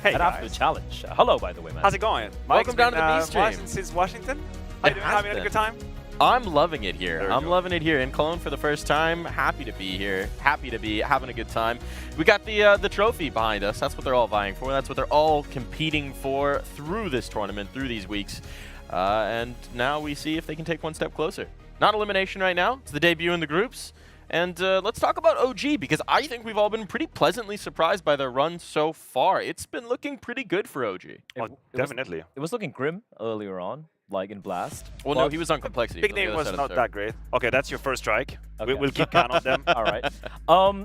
Hey,
an absolute challenge. Hello, by the way, man.
How's it going?
Welcome down to the B stream.
Since Washington? How you doing? Having a good time?
I'm loving it here. I'm loving it here in Cologne for the first time. Happy to be here. Happy to be having a good time. We got the trophy behind us. That's what they're all vying for. That's what they're all competing for through this tournament, through these weeks. And now we see if they can take one step closer. Not elimination right now. It's the debut in the groups. And let's talk about OG, because I think we've all been pretty pleasantly surprised by their run so far. It's been looking pretty good for OG.
Definitely.
It was looking grim earlier on, like in Blast.
Well, no, he was on Complexity.
Big name was not that great. Okay, that's your first strike. Okay. We'll keep count on them.
All right.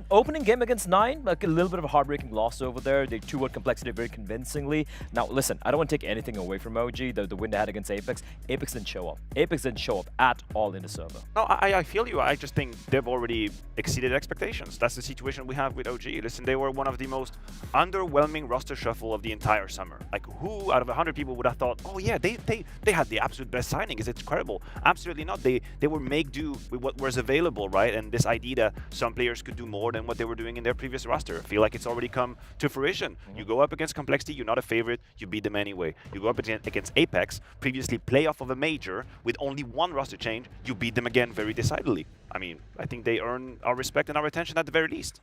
Opening game against 9, like a little bit of a heartbreaking loss over there. They 2-1 Complexity very convincingly. Now, listen, I don't want to take anything away from OG, the win they had against Apex. Apex didn't show up. Apex didn't show up at all in the server.
No, I feel you. I just think they've already exceeded expectations. That's the situation we have with OG. Listen, they were one of the most underwhelming roster shuffle of the entire summer. Like, who out of 100 people would have thought, oh yeah, they had the absolute best signing? It's incredible. Absolutely not. They were make do with what was available, right? And this idea that some players could do more than what they were doing in their previous roster. I feel like it's already come to fruition. You go up against Complexity, you're not a favorite, you beat them anyway. You go up against Apex, previously playoff of a major, with only one roster change, you beat them again very decidedly. I mean, I think they earn our respect and our attention at the very least.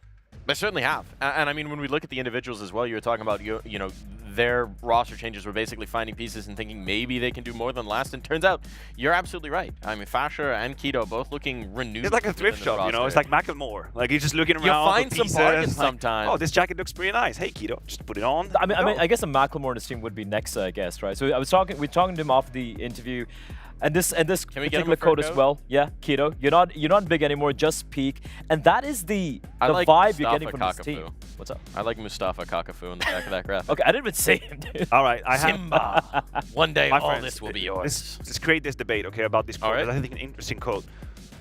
They certainly have. And I mean, when we look at the individuals as well, you were talking about, you know, their roster changes were basically finding pieces and thinking maybe they can do more than last. And turns out, you're absolutely right. I mean, Fasher and Keto both looking renewed.
It's like a thrift shop, you know? It's like Macklemore. Like, he's just looking around.
You find some bargains sometimes.
Oh, this jacket looks pretty nice. Hey, Keto, just put it on.
I mean, I guess a Macklemore in this team would be Nexa, I guess, right? So we're talking to him after the interview. And this particular code as well. Yeah, Keto, you're not big anymore, just peak. And that is the
like
vibe you're
Mustafa
getting from
Kakafu.
this team. What's up?
I like Mustafa Kakafu in the back of that graphic.
Okay, I didn't even say him, dude.
All right,
Simba. One day all
friends,
this will be yours.
Let's create this debate, okay, about this code.
Right.
I think an interesting code.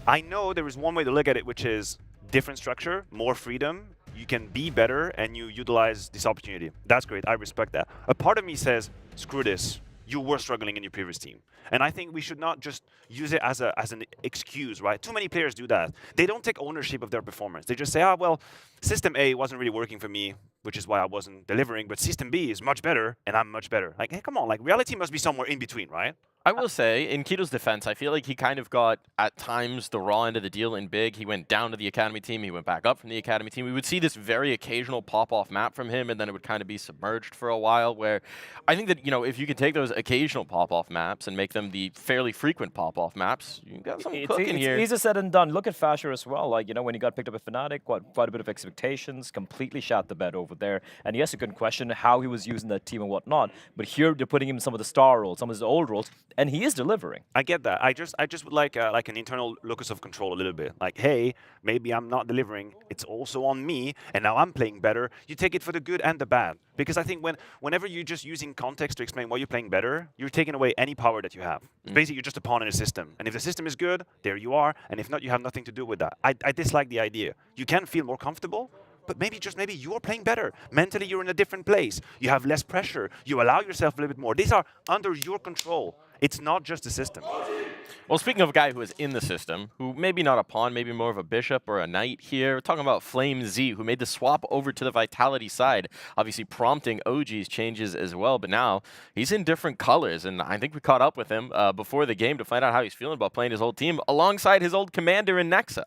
I know there is one way to look at it, which is different structure, more freedom. You can be better, and you utilize this opportunity. That's great. I respect that. A part of me says, screw this. You were struggling in your previous team. And I think we should not just use it as an excuse, right? Too many players do that. They don't take ownership of their performance. They just say, well, System A wasn't really working for me. which is why I wasn't delivering. But System B is much better, and I'm much better. Like, hey, come on, like reality must be somewhere in between, right?
I will say, in Kito's defense, I feel like he kind of got, at times, the raw end of the deal in big. He went down to the Academy team. He went back up from the Academy team. We would see this very occasional pop-off map from him, and then it would kind of be submerged for a while, where I think that, you know, if you can take those occasional pop-off maps and make them the fairly frequent pop-off maps, you got something cooking here.
It's easier said than done. Look at Fasher as well. Like, you know, when he got picked up at Fnatic, quite a bit of expectations, completely shot the bed over there. And yes, you can question how he was using that team and whatnot, but here they're putting him in some of the star roles, some of his old roles, and he is delivering.
I get that. I just would like an internal locus of control a little bit. Like, hey, maybe I'm not delivering. It's also on me, and now I'm playing better. You take it for the good and the bad, because I think whenever you're just using context to explain why you're playing better, you're taking away any power that you have. Basically, you're just a pawn in a system, and if the system is good, there you are, and if not, you have nothing to do with that. I dislike the idea. You can feel more comfortable, but maybe you're playing better. Mentally, you're in a different place. You have less pressure. You allow yourself a little bit more. These are under your control. It's not just the system.
Well, speaking of a guy who is in the system, who maybe not a pawn, maybe more of a bishop or a knight here, we're talking about Flame Z, who made the swap over to the Vitality side, obviously prompting OG's changes as well. But now he's in different colors, and I think we caught up with him before the game to find out how he's feeling about playing his old team alongside his old commander in Nexa.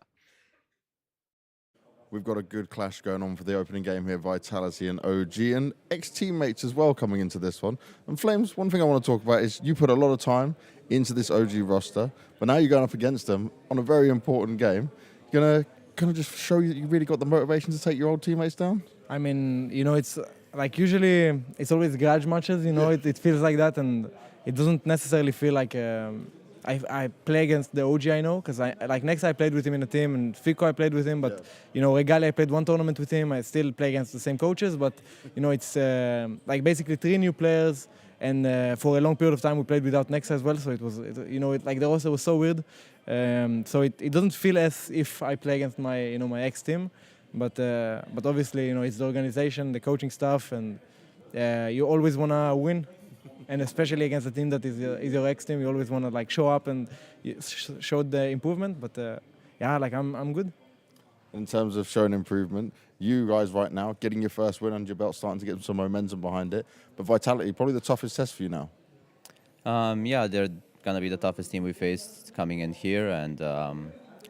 We've got a good clash going on for the opening game here, Vitality and OG, and ex-teammates as well coming into this one. And Flames, one thing I want to talk about is you put a lot of time into this OG roster, but now you're going up against them on a very important game. You're going to kind of just show you that you really got the motivation to take your old teammates down?
I mean, you know, it's like usually it's always grudge matches, you know, it feels like that, and it doesn't necessarily feel like I play against the OG I know, because like Nexa I played with him in a team, and Fico I played with him, but you know, Regali I played one tournament with him. I still play against the same coaches, but you know, it's like basically 3 new players, and for a long period of time we played without Nexa as well, so it was, you know, like the roster was so weird, so it doesn't feel as if I play against my, you know, my ex team, but obviously, you know, it's the organization, the coaching staff, and you always wanna win. And especially against a team that is your ex team, you always want to like show up and show the improvement. But yeah, like I'm good.
In terms of showing improvement, you guys right now getting your first win under your belt, starting to get some momentum behind it. But Vitality, probably the toughest test for you now.
Yeah, they're gonna be the toughest team we faced coming in here, and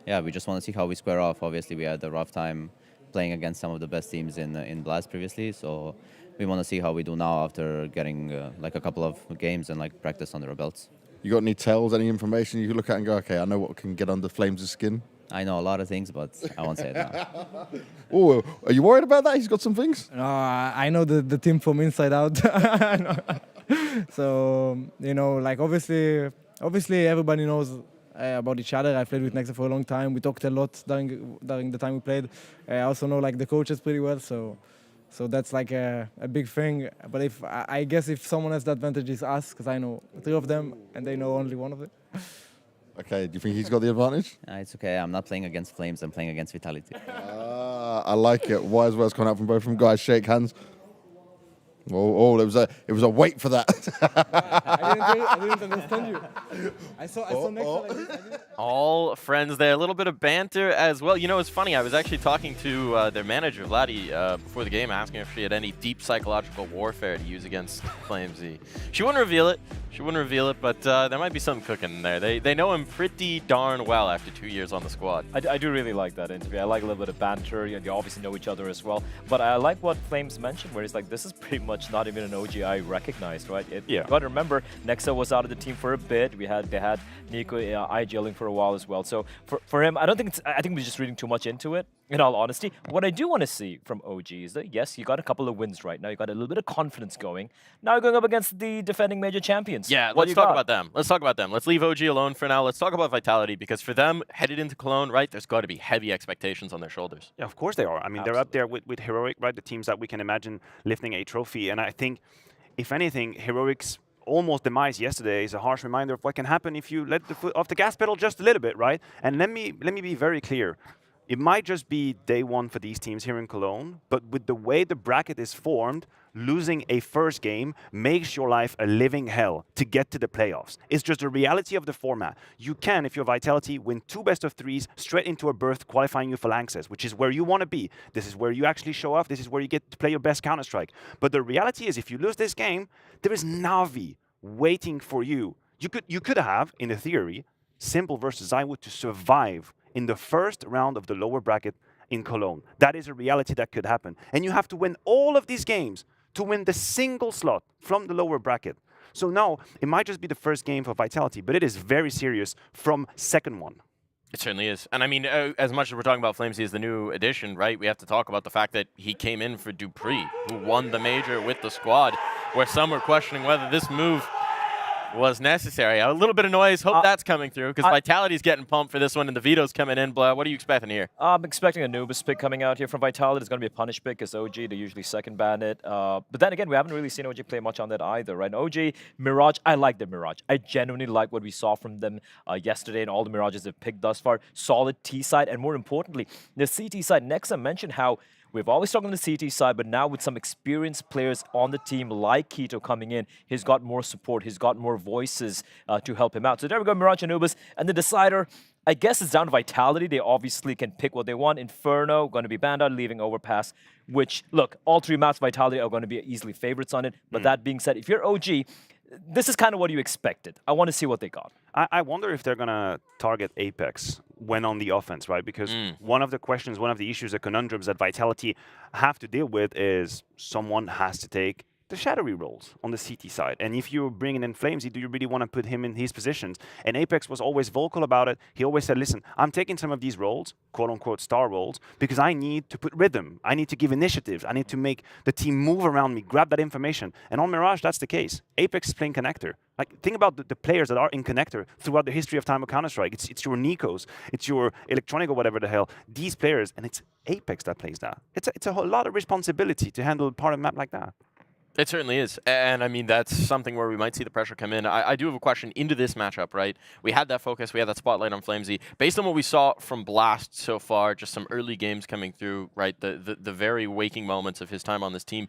yeah, we just want to see how we square off. Obviously, we had a rough time playing against some of the best teams in Blast previously, so we want to see how we do now after getting like a couple of games and like practice under our belts.
You got any tells, any information you can look at and go, okay, I know what can get under Flames' skin?
I know a lot of things, but I won't say it now.
Oh, are you worried about that? He's got some things?
I know the team from inside out. So, you know, like obviously everybody knows about each other. I played with Nexa for a long time. We talked a lot during the time we played. I also know like the coaches pretty well, so that's like a big thing. But if I guess if someone has the advantage is us, because I know 3 of them and they know only 1 of it.
Okay, do you think he's got the advantage?
It's okay. I'm not playing against Flames. I'm playing against Vitality.
I like it. Wise words coming out from both of them. Guys, shake hands. Oh, it was a wait for that.
I didn't understand you. I saw Nexa like this.
All friends there. A little bit of banter as well. You know, it's funny. I was actually talking to their manager, Vladi, before the game, asking if she had any deep psychological warfare to use against FlameZ. She wouldn't reveal it. But there might be something cooking there. They know him pretty darn well after 2 years on the squad.
I do really like that interview. I like a little bit of banter. You know, they obviously know each other as well. But I like what Flames mentioned, where he's like, this is pretty much not even an OG I recognized, right? You got to remember, Nexa was out of the team for a bit. They had Nico IGLing for a while as well. So for him, I think we're just reading too much into it, in all honesty. What I do want to see from OG is that, yes, you got a couple of wins right now. You got a little bit of confidence going. Now you're going up against the defending major champions.
Yeah, let's talk about them. Let's leave OG alone for now. Let's talk about Vitality, because for them, headed into Cologne, right, there's got to be heavy expectations on their shoulders.
Yeah, of course they are. I mean, they're up there with Heroic, right? The teams that we can imagine lifting a trophy. And I think, if anything, Heroic's almost demise yesterday is a harsh reminder of what can happen if you let the foot off the gas pedal just a little bit, right? And let me be very clear. It might just be day 1 for these teams here in Cologne, but with the way the bracket is formed, losing a first game makes your life a living hell to get to the playoffs. It's just the reality of the format. You can, if you're Vitality, win 2 best-of-3s straight into a berth qualifying you for Lanxess, which is where you want to be. This is where you actually show off. This is where you get to play your best Counter-Strike. But the reality is, if you lose this game, there is Na'Vi waiting for you. You could have, in the theory, Simple versus Zywood to survive in the first round of the lower bracket in Cologne. That is a reality that could happen. And you have to win all of these games to win the single slot from the lower bracket. So now, it might just be the first game for Vitality, but it is very serious from second one.
It certainly is. And I mean, as much as we're talking about Flamesy as the new addition, right, we have to talk about the fact that he came in for dupreeh, who won the major with the squad, where some were questioning whether this move was necessary. A little bit of noise. Hope that's coming through, because Vitality's getting pumped for this one, and the veto's coming in. What are you expecting here?
I'm expecting a Anubis pick coming out here from Vitality. It's going to be a punish pick, because OG, they usually second ban it. But then again, we haven't really seen OG play much on that either, right? OG, Mirage, I like the Mirage. I genuinely like what we saw from them yesterday and all the Mirages they've picked thus far. Solid T side, and more importantly, the CT side. Nexa mentioned how we've always talked on the CT side, but now with some experienced players on the team like Keto coming in, he's got more support, he's got more voices to help him out. So there we go, Mirage Anubis. And the decider, I guess it's down to Vitality. They obviously can pick what they want. Inferno, going to be banned out, leaving Overpass, which, look, all 3 maps Vitality are going to be easily favorites on it. But that being said, if you're OG, this is kind of what you expected. I want to see what they got.
I wonder if they're going to target Apex when on the offense, right? Because one of the questions, one of the issues, the conundrums that Vitality have to deal with is someone has to take the shadowy roles on the CT side. And if you're bringing in Flamesy, do you really want to put him in his positions? And Apex was always vocal about it. He always said, listen, I'm taking some of these roles, quote-unquote star roles, because I need to put rhythm. I need to give initiatives. I need to make the team move around me, grab that information. And on Mirage, that's the case. Apex is playing Connector. Like, think about the players that are in Connector throughout the history of time of Counter-Strike. It's your Nikos, it's your Electronic or whatever the hell. These players, and it's Apex that plays that. It's a whole lot of responsibility to handle part of a map like that.
It certainly is. And I mean, that's something where we might see the pressure come in. I do have a question into this matchup, right? We had that focus, we had that spotlight on Flamesy. Based on what we saw from Blast so far, just some early games coming through, right? The very waking moments of his time on this team.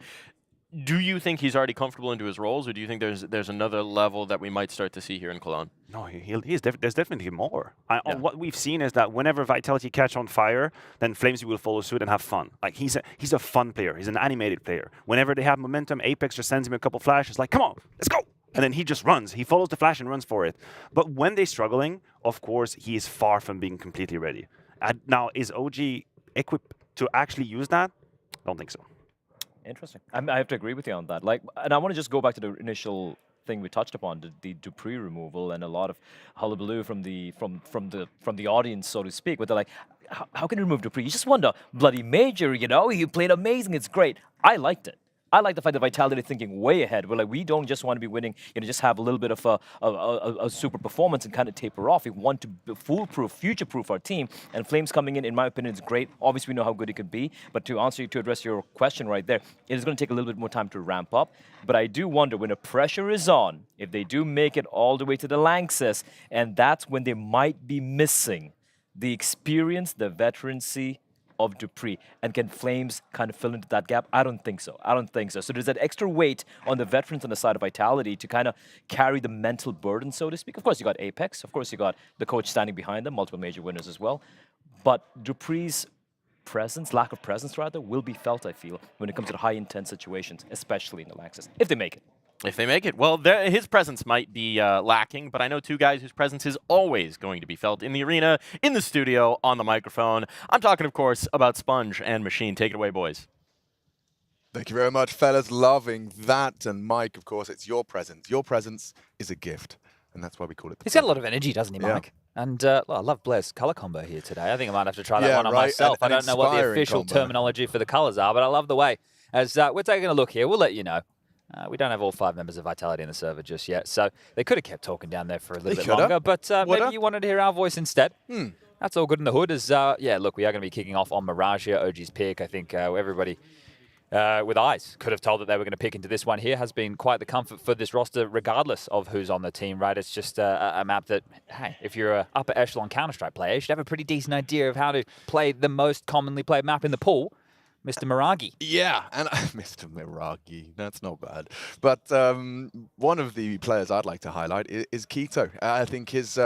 Do you think he's already comfortable into his roles, or do you think there's another level that we might start to see here in Cologne?
No, there's definitely more. What we've seen is that whenever Vitality catch on fire, then Flamesy will follow suit and have fun. Like, he's a fun player. He's an animated player. Whenever they have momentum, Apex just sends him a couple flashes, like, come on, let's go. And then he just runs. He follows the flash and runs for it. But when they're struggling, of course, he is far from being completely ready. Now, is OG equipped to actually use that? Don't think so.
Interesting. I have to agree with you on that. Like, and I want to just go back to the initial thing we touched upon, the dupreeh removal, and a lot of hullabaloo from the audience, so to speak. Where they're like, how can you remove dupreeh? You just wonder, bloody major, you know, you played amazing. It's great. I liked it. I like the fact that Vitality thinking way ahead. We're like, we don't just want to be winning, you know, just have a little bit of a super performance and kind of taper off. We want to foolproof, future-proof our team. And Flames coming in my opinion, is great. Obviously, we know how good he could be. But to address your question right there, it is going to take a little bit more time to ramp up. But I do wonder, when the pressure is on, if they do make it all the way to the Lanxess, and that's when they might be missing the experience, the veterancy of dupreeh. And can Flames kind of fill into that gap? I don't think so. So there's that extra weight on the veterans on the side of Vitality to kind of carry the mental burden, so to speak. Of course, you got Apex. Of course, you got the coach standing behind them, multiple major winners as well. But dupreeh's presence, lack of presence rather, will be felt, I feel, when it comes to the high-intense situations, especially in the Lanxess, if they make it.
If they make it. Well, his presence might be lacking, but I know 2 guys whose presence is always going to be felt in the arena, in the studio, on the microphone. I'm talking, of course, about Sponge and Machine. Take it away, boys.
Thank you very much, fellas. Loving that. And Mike, of course, it's your presence. Your presence is a gift, and that's why we call it the
He's got a lot of energy, doesn't he, Mike? Yeah. And well, I love Blair's colour combo here today. I think I might have to try that one on myself. I don't know what the official terminology for the colours are, but I love the way. As we're taking a look here, we'll let you know. We don't have all 5 members of Vitality in the server just yet, so they could have kept talking down there for a little bit longer, but maybe you wanted to hear our voice instead. That's all good in the hood. Yeah, look, we are going to be kicking off on Mirage here, OG's pick. I think everybody with eyes could have told that they were going to pick into this one here. Has been quite the comfort for this roster, regardless of who's on the team, right? It's just a map that, hey, if you're an upper echelon Counter-Strike player, you should have a pretty decent idea of how to play the most commonly played map in the pool.
Mr. Miragi.
Yeah, and Mr. Miragi, that's not bad. But one of the players I'd like to highlight is Keto. I think this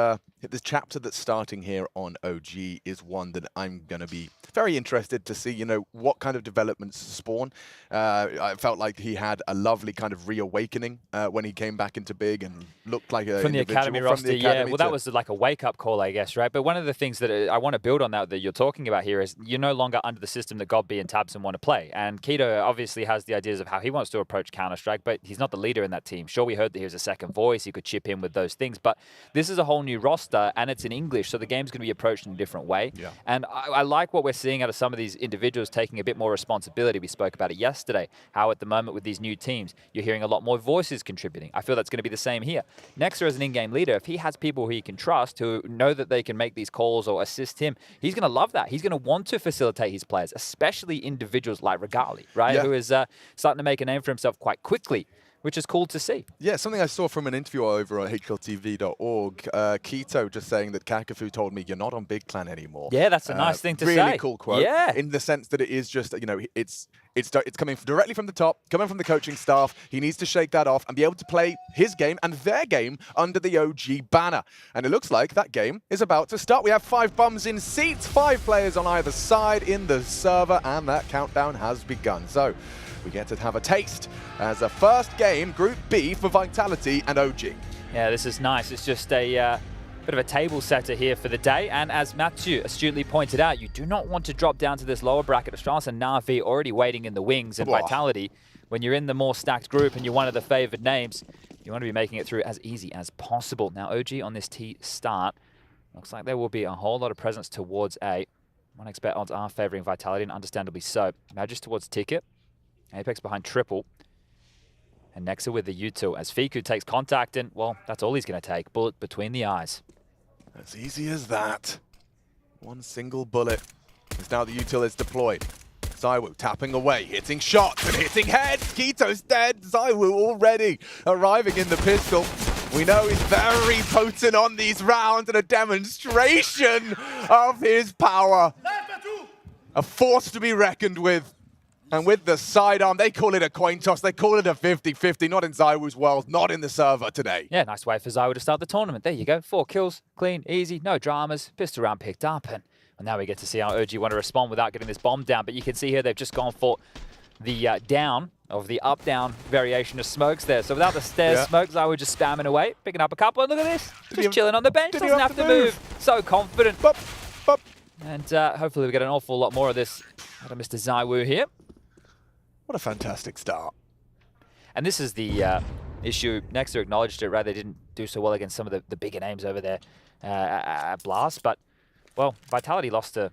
chapter that's starting here on OG is one that I'm going to be very interested to see, you know, what kind of developments spawn. I felt like he had a lovely kind of reawakening when he came back into Big and looked like a
from the academy roster. Yeah, well, that was like a wake-up call, I guess, right? But one of the things that I want to build on that you're talking about here is you're no longer under the system that Godby and Tabson want to play. And Keto obviously has the ideas of how he wants to approach Counter-Strike, but he's not the leader in that team. Sure, we heard that he was a second voice. He could chip in with those things, but this is a whole new roster, and it's in English, so the game's going to be approached in a different way.
Yeah.
And I like what we're seeing out of some of these individuals taking a bit more responsibility. We spoke about it yesterday, how at the moment with these new teams, you're hearing a lot more voices contributing. I feel that's going to be the same here. Nexa as an in-game leader, if he has people who he can trust, who know that they can make these calls or assist him, he's going to love that. He's going to want to facilitate his players, especially individuals like Regali, right?
Yeah.
Who is starting to make a name for himself quite quickly, which is cool to see.
Yeah, something I saw from an interview over on HLTV.org, Keto just saying that Kakafu told me, you're not on Big Clan anymore.
Yeah, that's a nice thing to say.
Really cool quote.
Yeah.
In the sense that it is just, you know, it's coming directly from the top, coming from the coaching staff. He needs to shake that off and be able to play his game and their game under the OG banner. And it looks like that game is about to start. We have 5 bums in seats, 5 players on either side in the server, and that countdown has begun. So we get to have a taste as a first game, Group B for Vitality and OG.
Yeah, this is nice. It's just a bit of a table setter here for the day. And as Mathieu astutely pointed out, you do not want to drop down to this lower bracket. Astralis and Na'Vi already waiting in the wings, and Vitality, when you're in the more stacked group and you're one of the favored names, you want to be making it through as easy as possible. Now, OG on this T start, looks like there will be a whole lot of presence towards A. 1xBet odds are favoring Vitality, and understandably so. Magic towards Ticket. Apex behind Triple. And Nexa with the util as Fiku takes contact, and, well, that's all he's going to take. Bullet between the eyes.
As easy as that. One single bullet. As now the util is deployed. Zywoo tapping away, hitting shots and hitting heads. Keto's dead. Zywoo already arriving in the pistol. We know he's very potent on these rounds, and a demonstration of his power. A force to be reckoned with. And with the sidearm, they call it a coin toss. They call it a 50-50, not in Zywoo's world, not in the server today.
Yeah, nice way for Zywoo to start the tournament. There you go. 4 kills, clean, easy, no dramas. Pistol round picked up, and well, now we get to see how OG want to respond without getting this bomb down. But you can see here they've just gone for the down of the up-down variation of smokes there. So without the stairs smoke, Zywoo just spamming away, picking up a couple, and look at this. Just chilling on the bench, doesn't have to move. So confident. And hopefully we get an awful lot more of this out of Mr. Zywoo here.
What a fantastic start.
And this is the issue. Nexa acknowledged it, right? They didn't do so well against some of the bigger names over there at Blast. But, well, Vitality lost to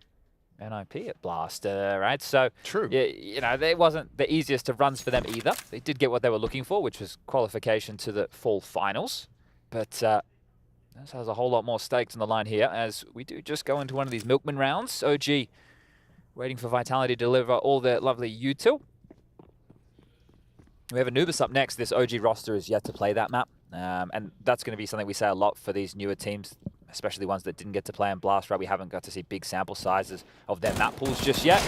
NIP at Blast, right? So,
true.
You know, it wasn't the easiest of runs for them either. They did get what they were looking for, which was qualification to the fall finals. But this has a whole lot more stakes on the line here as we do just go into one of these Milkman rounds. OG waiting for Vitality to deliver all their lovely util. We have Anubis up next. This OG roster is yet to play that map. And that's going to be something we say a lot for these newer teams, especially ones that didn't get to play in Blast, right? We haven't got to see big sample sizes of their map pools just yet.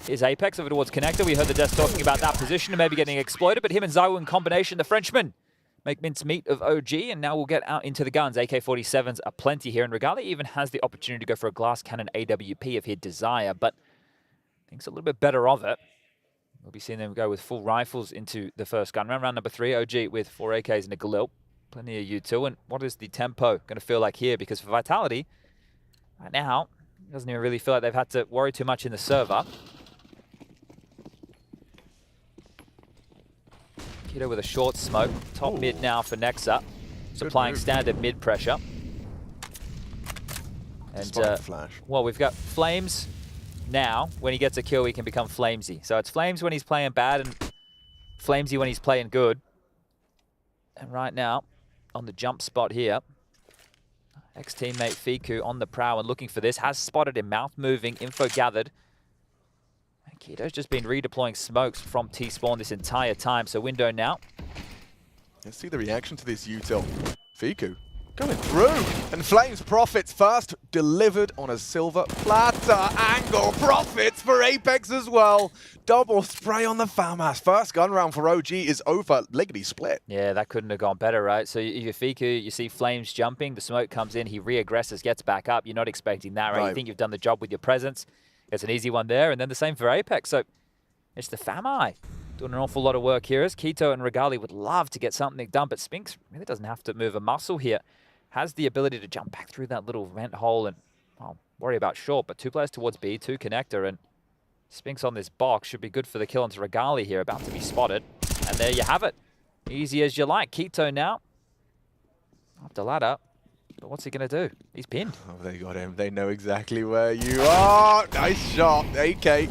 Here's Apex over towards Connector. We heard the Death talking about that position and maybe getting exploited, but him and Zywoo in combination, the Frenchman, make mincemeat of OG, and now we'll get out into the guns. AK-47s are plenty here, and Regali even has the opportunity to go for a glass cannon AWP if he'd desire, but thinks a little bit better of it. We'll be seeing them go with full rifles into the first gun round. Round number 3, OG with 4 AKs and a Galil. Plenty of util. And what is the tempo going to feel like here? Because for Vitality, right now, it doesn't even really feel like they've had to worry too much in the server. Keto with a short smoke. Top mid now for Nexa. Supplying standard mid pressure. And
flash.
Well, we've got Flames. Now, when he gets a kill, he can become Flamesy. So it's Flames when he's playing bad and Flamesy when he's playing good. And right now, on the jump spot here, ex-teammate Fiku on the prowl and looking for this. Has spotted him, mouth moving, info gathered. And Keto's just been redeploying smokes from T-spawn this entire time. So window now.
Let's see the reaction to this util. Fiku Going through. And Flames profits first, delivered on a silver platter. Angle profits for Apex as well. Double spray on the FAMAS. First gun round for OG is over. Liggity split.
Yeah, that couldn't have gone better, right? So you Fiku, you see Flames jumping, the smoke comes in, he re-aggresses, gets back up. You're not expecting that, right? You think you've done the job with your presence. It's an easy one there, and then the same for Apex. So it's the FAMI doing an awful lot of work here. As Quito and Regali would love to get something done, but Spinks really doesn't have to move a muscle here. Has the ability to jump back through that little vent hole and, well, worry about short, but 2 players towards B, 2 connector, and Spinks on this box should be good for the kill onto Regali here, about to be spotted. And there you have it. Easy as you like. Quito now up the ladder. But what's he going to do? He's pinned.
Oh, they got him. They know exactly where you are. Nice shot. AK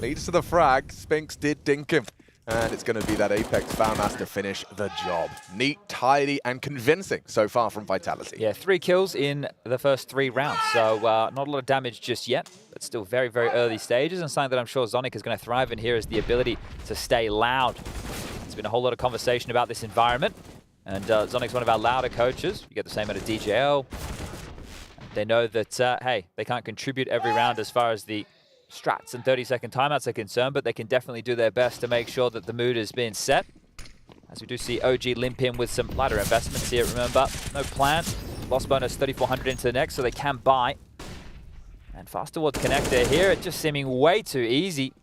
leads to the frag. Spinks did dink him. And it's going to be that Apex FAMAS to finish the job. Neat, tidy, and convincing so far from Vitality.
Yeah, 3 kills in the first 3 rounds. So not a lot of damage just yet, but still very, very early stages. And something that I'm sure Zonic is going to thrive in here is the ability to stay loud. There's been a whole lot of conversation about this environment. And Zonic's one of our louder coaches. You get the same out of DJL. They know that, hey, they can't contribute every round as far as the strats and 30-second timeouts are concerned, but they can definitely do their best to make sure that the mood is being set. As we do see OG limp in with some lighter investments here, remember, no plan. Loss bonus 3,400 into the next, so they can buy. And fast towards connector here, it's just seeming way too easy.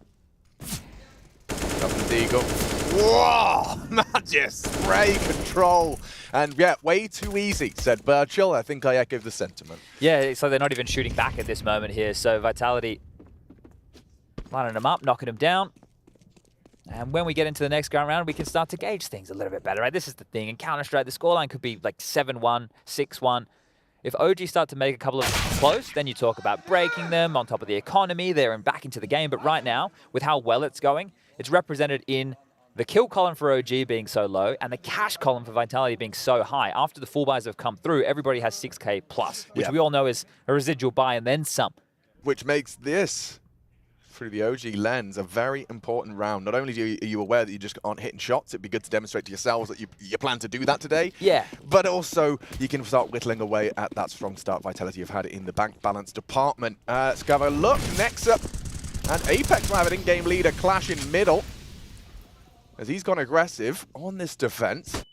Up the Eagle. Whoa! Magic spray control. And yeah, way too easy, said Birchall. I think I echo the sentiment.
Yeah, so they're not even shooting back at this moment here, so Vitality lining them up, knocking them down. And when we get into the next gun round, we can start to gauge things a little bit better, right? This is the thing. In Counter-Strike, the scoreline could be like 7-1, 6-1. If OG start to make a couple of close, then you talk about breaking them on top of the economy. They're back into the game. But right now, with how well it's going, it's represented in the kill column for OG being so low and the cash column for Vitality being so high. After the full buys have come through, everybody has 6K plus, which we all know is a residual buy and then some.
Which makes this, through the OG lens, a very important round. Not only are you aware that you just aren't hitting shots, it'd be good to demonstrate to yourselves that you plan to do that today.
Yeah.
But also, you can start whittling away at that strong start Vitality you've had in the bank balance department. Let's have a look. Next up, and Apex will have an in-game leader clash in middle, as he's gone aggressive on this defense.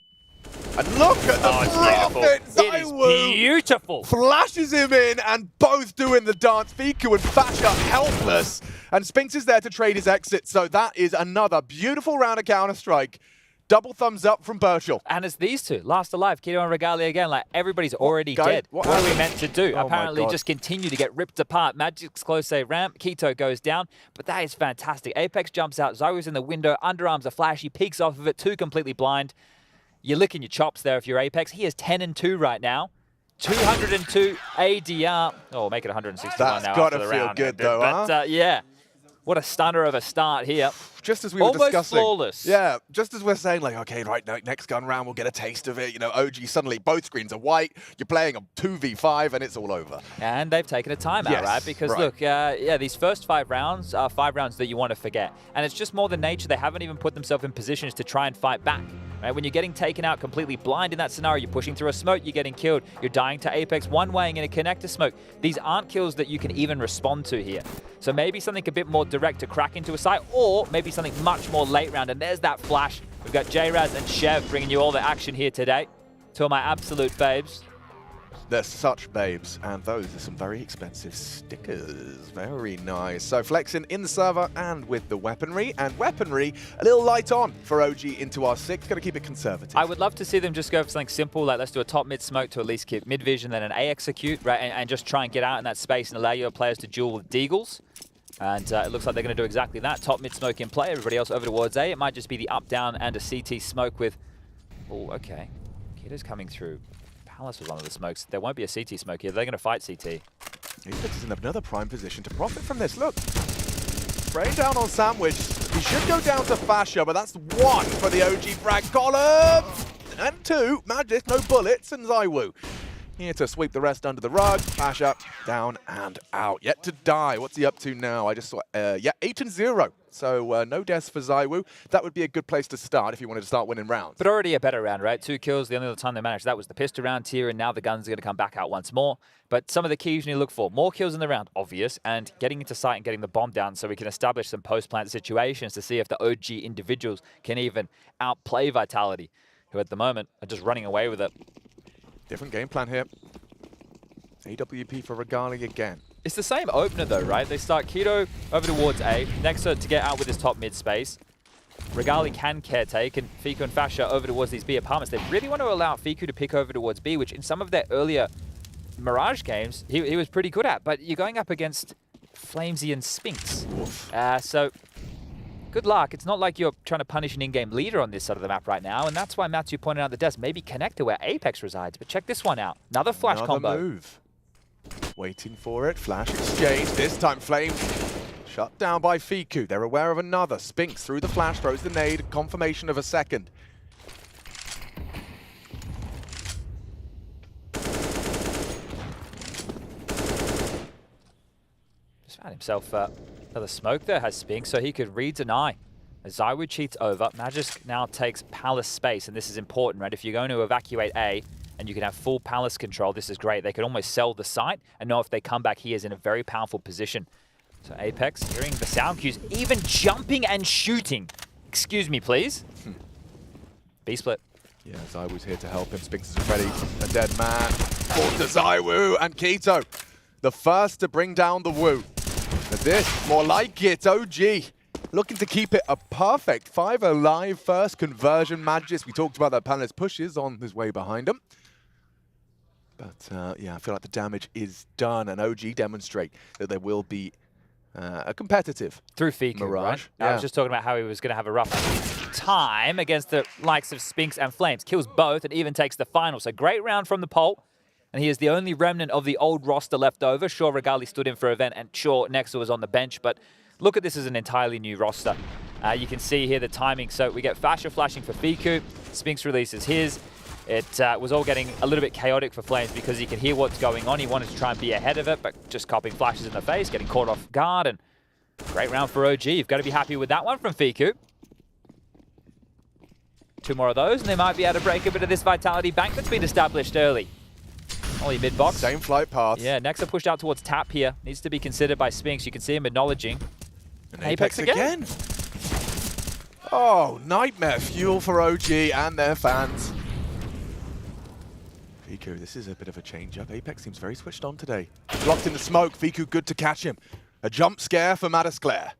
And look at the profit!
It is beautiful!
Flashes him in, and both doing the dance. Fiku and Fasha helpless. And Spinks is there to trade his exit, so that is another beautiful round of Counter-Strike. Double thumbs up from Birchall.
And it's these two, last alive, Quito and Regali again. Like, everybody's already dead. What are we meant to do?
Oh
Apparently just continue to get ripped apart. Magic's close save ramp, Quito goes down, but that is fantastic. Apex jumps out, Zywo's in the window, underarms are flashy, peeks off of it, 2 completely blind. You're licking your chops there if you're Apex. He is 10-2 right now. 202 ADR. Oh, make it 161 now.
That's got to feel good, though,
but, yeah. What a stunner of a start here.
Just as we were
Almost
discussing.
Flawless.
Yeah, just as we're saying, like, okay, right, next gun round, we'll get a taste of it. You know, OG, suddenly both screens are white. You're playing a 2v5, and it's all over.
And they've taken a timeout, right? Because, look, yeah, these first 5 rounds are 5 rounds that you want to forget. And it's just more than nature. They haven't even put themselves in positions to try and fight back. Right? When you're getting taken out completely blind in that scenario, you're pushing through a smoke, you're getting killed. You're dying to Apex one-waying in a connector smoke. These aren't kills that you can even respond to here. So maybe something a bit more direct to crack into a site, or maybe something much more late round. And there's that flash. We've got J-Raz and Chev bringing you all the action here today. 2 of my absolute faves.
They're such babes, and those are some very expensive stickers. Very nice. So flexing in the server and with the weaponry, and weaponry a little light on for OG into R6. Going to keep it conservative.
I would love to see them just go for something simple, like let's do a top mid smoke to at least keep mid vision, then an A execute, right, and just try and get out in that space and allow your players to duel with deagles. And it looks like they're going to do exactly that. Top mid smoke in play, everybody else over towards A. It might just be the up down and a CT smoke with. Oh, okay. Kiddo's coming through. Palace was one of the smokes. There won't be a CT smoke here. They're going to fight CT.
Apex is in another prime position to profit from this. Look, spraying down on Sandwich. He should go down to Fascia, but that's 1 for the OG frag column. And 2, Magic, no bullets, and Zywu Here to sweep the rest under the rug. Bash up, down and out. Yet to die. What's he up to now? I just saw, yeah, 8-0. So no deaths for ZywOo. That would be a good place to start if you wanted to start winning rounds.
But already a better round, right? 2 kills, the only other time they managed. That was the pistol round here, and now the guns are going to come back out once more. But some of the keys you need to look for. More kills in the round, obvious, and getting into sight and getting the bomb down so we can establish some post-plant situations to see if the OG individuals can even outplay Vitality, who at the moment are just running away with it.
Different game plan here. AWP for Regali again.
It's the same opener though, right? They start Keto over towards A, Nexa to get out with his top mid space. Regali can caretake, and Fiku and Fasha over towards these B apartments. They really want to allow Fiku to pick over towards B, which in some of their earlier Mirage games, he was pretty good at. But you're going up against Flamesy and Spinks. So good luck. It's not like you're trying to punish an in-game leader on this side of the map right now, and that's why Matthew pointed out the desk. Maybe connect to where Apex resides, but check this one out. Another flash combo.
Another move. Waiting for it. Flash exchange. This time Flame shut down by Fiku. They're aware of another. Spinks through the flash, throws the nade. Confirmation of a second.
Just found himself another smoke there. Has Spinks, so he could read deny. As ZywOo cheats over, Magisk now takes Palace space, and this is important, right? If you're going to evacuate A, and you can have full Palace control, this is great. They can almost sell the site and know if they come back, he is in a very powerful position. So Apex, hearing the sound cues, even jumping and shooting. Excuse me, please. B-split.
Yeah, ZywOo's here to help him. Spinks is already a dead man. Forward to ZywOo and Keto. The first to bring down the Woo. But this, more like it, OG. Looking to keep it a perfect 5 alive first conversion. Magisk, we talked about that panelist pushes on his way behind him. But yeah, I feel like the damage is done, and OG demonstrate that there will be a competitive
through Fiku,
Mirage.
Right?
Yeah.
I was just talking about how he was going to have a rough time against the likes of Spinks and Flames. Kills both and even takes the final. So great round from the Pole. And he is the only remnant of the old roster left over. Sure, Regali stood in for event, and sure, Nexa was on the bench, but look at this as an entirely new roster. You can see here the timing. So we get Fasha flashing for Fiku. Spinks releases his. It was all getting a little bit chaotic for Flames because he could hear what's going on. He wanted to try and be ahead of it, but just copying flashes in the face, getting caught off guard. And great round for OG. You've got to be happy with that one from Fiku. 2 more of those, and they might be able to break a bit of this Vitality bank that's been established early. Only mid-box.
Same flight path.
Yeah, Nexa pushed out towards Tap here. Needs to be considered by Spinks. You can see him acknowledging.
And Apex again. Oh, nightmare fuel for OG and their fans. Fiku, this is a bit of a change-up. Apex seems very switched on today. Blocked in the smoke. Fiku good to catch him. A jump scare for Mattisclair.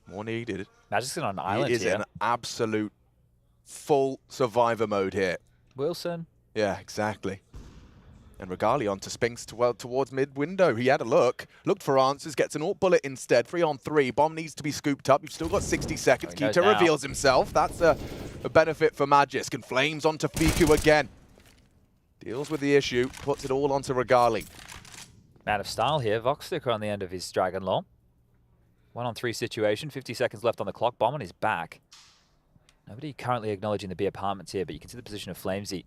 More needed.
Magisk's on an island
here. He is in absolute full survivor mode here.
Wilson.
Yeah, exactly. And Regali on to Spinks towards mid-window. He had a look, looked for answers, gets an alt bullet instead. 3-on-3. Bomb needs to be scooped up. You've still got 60 seconds. Keto reveals himself. That's a benefit for Magisk. And Flames onto Fiku again. Deals with the issue, puts it all onto Regali.
Man of style here. Voxsticker on the end of his Dragon Law. 1-on-3 situation. 50 seconds left on the clock. Bomb on his back. Nobody currently acknowledging the B apartments here, but you can see the position of Flamesy.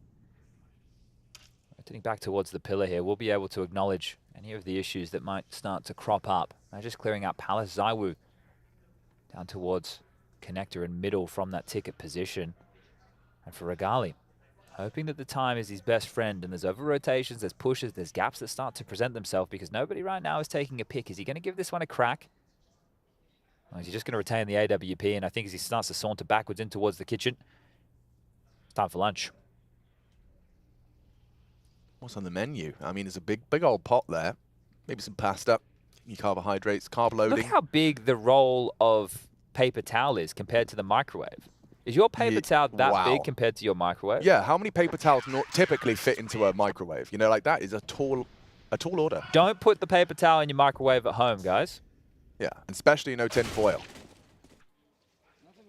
Rotating back towards the pillar here, we'll be able to acknowledge any of the issues that might start to crop up. Just clearing out Palace. ZywOo down towards connector and middle from that ticket position. And for Regali, hoping that the time is his best friend, and there's over-rotations, there's pushes, there's gaps that start to present themselves because nobody right now is taking a pick. Is he going to give this one a crack? Or is he just going to retain the AWP? And I think as he starts to saunter backwards in towards the kitchen, it's time for lunch.
What's on the menu? I mean, there's a big old pot there. Maybe some pasta, your carbohydrates, carb loading.
Look how big the roll of paper towel is compared to the microwave. Is your paper towel that big compared to your microwave?
Yeah, how many paper towels typically fit into a microwave? You know, like that is a tall order.
Don't put the paper towel in your microwave at home, guys.
Yeah, especially no tin foil.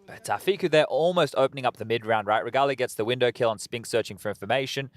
But Fiku, they're almost opening up the mid-round, right? Regali gets the window kill on Spinks searching for information.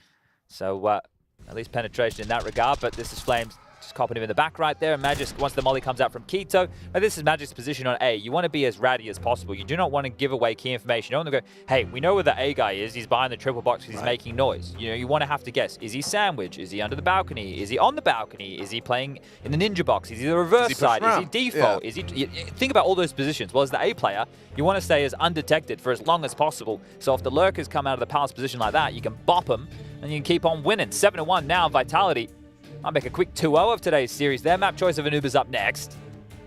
So at least penetration in that regard, but this is Flames Just copping him in the back right there. And Magisk, once the molly comes out from Quito, now this is Magisk's position on A. You want to be as ratty as possible. You do not want to give away key information. You don't want to go, hey, we know where the A guy is. He's behind the triple box because he's making noise. You know, you want to have to guess. Is he sandwich? Is he under the balcony? Is he on the balcony? Is he playing in the ninja box? Is he the reverse side? Is he default?
Yeah.
Is he? Think about all those positions. Well, as the A player, you want to stay as undetected for as long as possible. So if the lurkers come out of the palace position like that, you can bop them and you can keep on winning. 7-1 now, Vitality. I'll make a quick 2-0 of today's series. Their map choice of Anubis up next.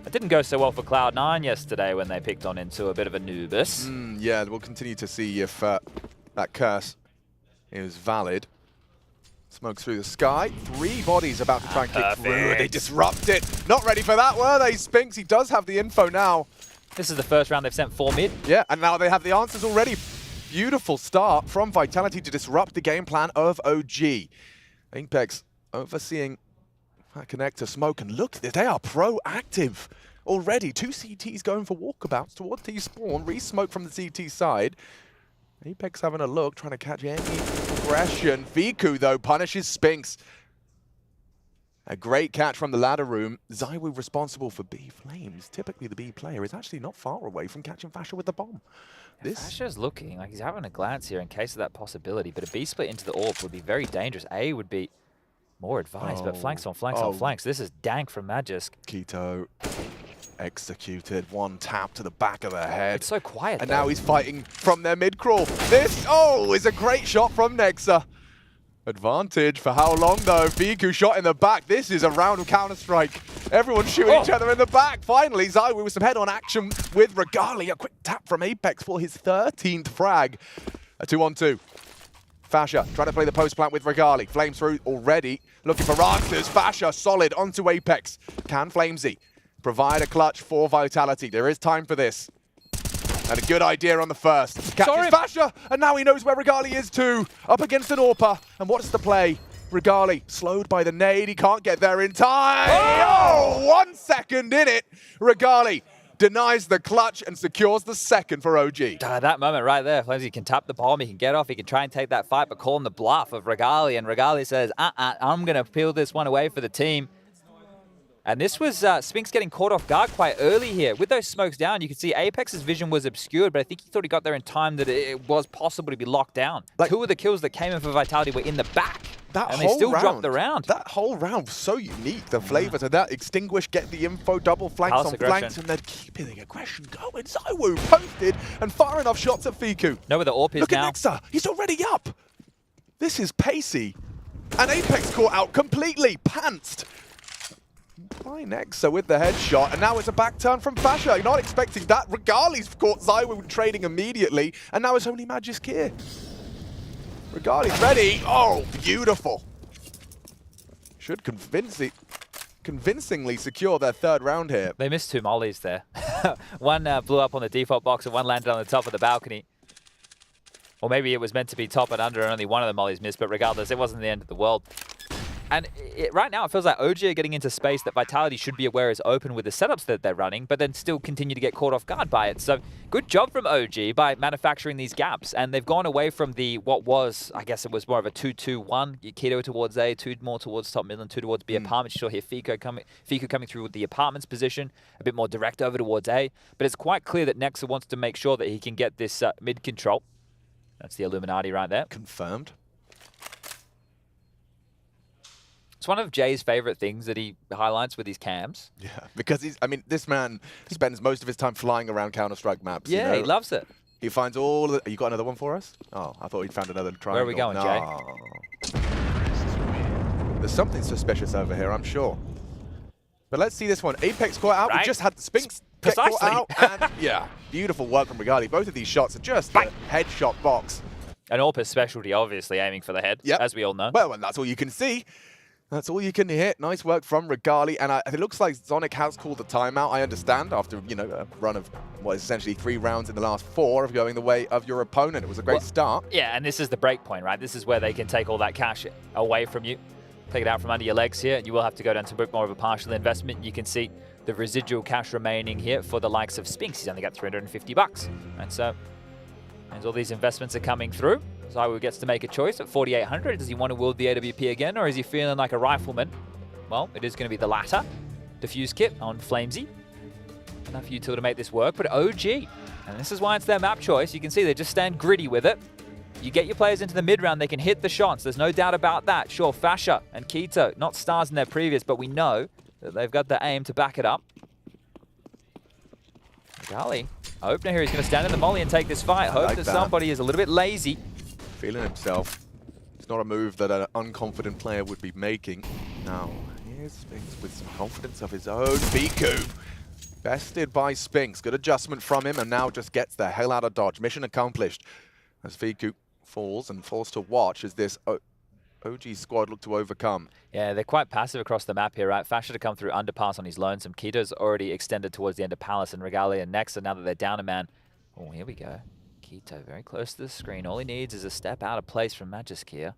It didn't go so well for Cloud9 yesterday when they picked on into a bit of Anubis.
Yeah, we'll continue to see if that curse is valid. Smoke through the sky. 3 bodies about to try and kick through. They disrupt it. Not ready for that, were they? Spinks, he does have the info now.
This is the first round they've sent 4 mid.
Yeah, and now they have the answers already. Beautiful start from Vitality to disrupt the game plan of OG. Apex overseeing that connector smoke, and look, they are proactive already. 2 CTs going for walkabouts towards T-spawn. Re-smoke from the CT side. Apex having a look, trying to catch any progression. Fiku, though, punishes Spinks. A great catch from the ladder room. Zywoo responsible for B Flames. Typically, the B player is actually not far away from catching Fasher with the bomb.
Fasher's looking like he's having a glance here in case of that possibility, but a B split into the AWP would be very dangerous. A would be more advised, but flanks on flanks on flanks. This is dank from Magisk.
Quito executed. 1 tap to the back of the head.
It's so quiet,
And now he's fighting from their mid-crawl. This, is a great shot from Nexa. Advantage for how long, though? Fiku shot in the back. This is a round of Counter-Strike. Everyone's shooting each other in the back. Finally, Zywoo with some head-on action with Regali. A quick tap from Apex for his 13th frag. A 2-on-2. Fasher trying to play the post plant with Regali. Flames through already. Looking for answers. Fasher solid onto Apex. Can Flamesy provide a clutch for Vitality? There is time for this. And a good idea on the first. Catches Fasher, and now he knows where Regali is too. Up against an AWPer. And what's the play? Regali slowed by the nade. He can't get there in time. Oh, 1 second in it. Regali denies the clutch and secures the second for OG.
That moment right there, Flamesy can tap the bomb, he can get off, he can try and take that fight, but calling the bluff of Regali, and Regali says, I'm going to peel this one away for the team. And this was Spinks getting caught off guard quite early here. With those smokes down, you can see Apex's vision was obscured, but I think he thought he got there in time that it was possible to be locked down. Like, 2 of the kills that came in for Vitality were in the back. And they still dropped the round.
That whole round was so unique. The flavors of that. Extinguish, get the info, double flanks on flanks, and then keeping the aggression going. Zywoo posted and firing off shots at Fiku.
Know where the AWP is
now. Look at Nexa. He's already up. This is pacey. And Apex caught out completely. Pantsed. By Nexa with the headshot, and now it's a back turn from Fasher. You're not expecting that. Regali's caught Zywoo trading immediately, and now it's only Magisk here. Regali's ready. Oh, beautiful. Should convincingly secure their 3rd round here.
They missed 2 mollies there. One blew up on the default box, and one landed on the top of the balcony. Or maybe it was meant to be top and under, and only one of the mollies missed, but regardless, it wasn't the end of the world. And right now, it feels like OG are getting into space that Vitality should be aware is open with the setups that they're running, but then still continue to get caught off guard by it. So good job from OG by manufacturing these gaps. And they've gone away from what was, I guess it was more of a 2-2-1. Quito towards A, 2 more towards top middle, and 2 towards B apartments. You saw here Fiku coming through with the apartments position, a bit more direct over towards A. But it's quite clear that Nexa wants to make sure that he can get this mid control. That's the Illuminati right there.
Confirmed.
It's one of Jay's favorite things that he highlights with his cams.
Yeah, because this man spends most of his time flying around Counter-Strike maps.
Yeah, he loves it.
He finds all the... You got another one for us? Oh, I thought he'd found another triangle.
Where are we going, Jay?
There's something suspicious over here, I'm sure. But let's see this one. Apex caught out. We just had the Spinks get caught out. And yeah, beautiful work from Regali. Both of these shots are just a headshot box.
An AWP's specialty, obviously, aiming for the head, as we all know.
Well, and that's all you can see. That's all you can hit. Nice work from Regali. And it looks like Zonic has called a timeout, I understand, after, a run of what is essentially 3 rounds in the last 4 of going the way of your opponent. It was a great start.
Yeah, and this is the break point, right? This is where they can take all that cash away from you. Take it out from under your legs here. You will have to go down to a bit more of a partial investment. You can see the residual cash remaining here for the likes of Spinks. He's only got $350. And so, as all these investments are coming through, Zywoo gets to make a choice at 4,800. Does he want to wield the AWP again, or is he feeling like a rifleman Well, it is going to be the latter. Diffuse kit on Flamesy. Enough util to make this work, but OG. And this is why it's their map choice. You can see they just stand gritty with it. You get your players into the mid-round, they can hit the shots. There's no doubt about that. Sure, Fasha and Keto, not stars in their previous, but we know that they've got the aim to back it up. Golly, opener here, he's going to stand in the molly and take this fight. Hope that somebody is a little bit lazy.
Feeling himself. It's not a move that an unconfident player would be making. Now, here's Spinks with some confidence of his own. Fiku, bested by Spinks. Good adjustment from him, and now just gets the hell out of dodge. Mission accomplished. As Fiku falls and falls to watch as this OG squad look to overcome.
Yeah, they're quite passive across the map here, right? Fasha to come through underpass on his lonesome. Keto's already extended towards the end of Palace, and Regalia next, and now that they're down a man. Oh, here we go. Keto very close to the screen. All he needs is a step out of place from Magisk here.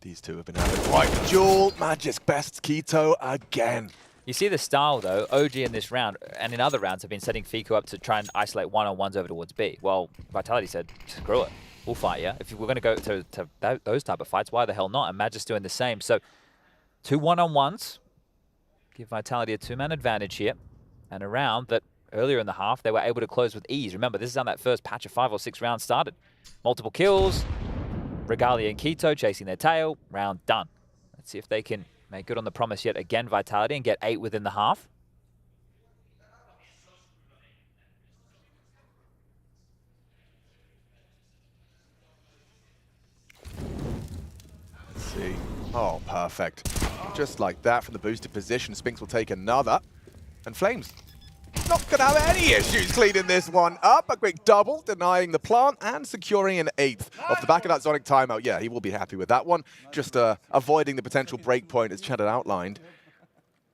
These two have been having quite a duel. Magisk bests Keto again.
You see the style, though. OG in this round, and in other rounds, have been setting Fiku up to try and isolate one-on-ones over towards B. Well, Vitality said, screw it. We'll fight, yeah? If we're going to go to those type of fights, why the hell not? And Magisk doing the same. So, 2 one-on-ones. Give Vitality a 2-man advantage here. And a round that earlier in the half, they were able to close with ease. Remember, this is how that first patch of 5 or 6 rounds started. Multiple kills. Regalia and Keto chasing their tail. Round done. Let's see if they can make good on the promise yet again, Vitality, and get 8 within the half.
Let's see. Oh, perfect. Just like that from the boosted position, Spinks will take another. And Flames not going to have any issues cleaning this one up. A quick double, denying the plant and securing an 8th. Off the back of that Zonic timeout, yeah, he will be happy with that one. Just avoiding the potential break point as Chad had outlined.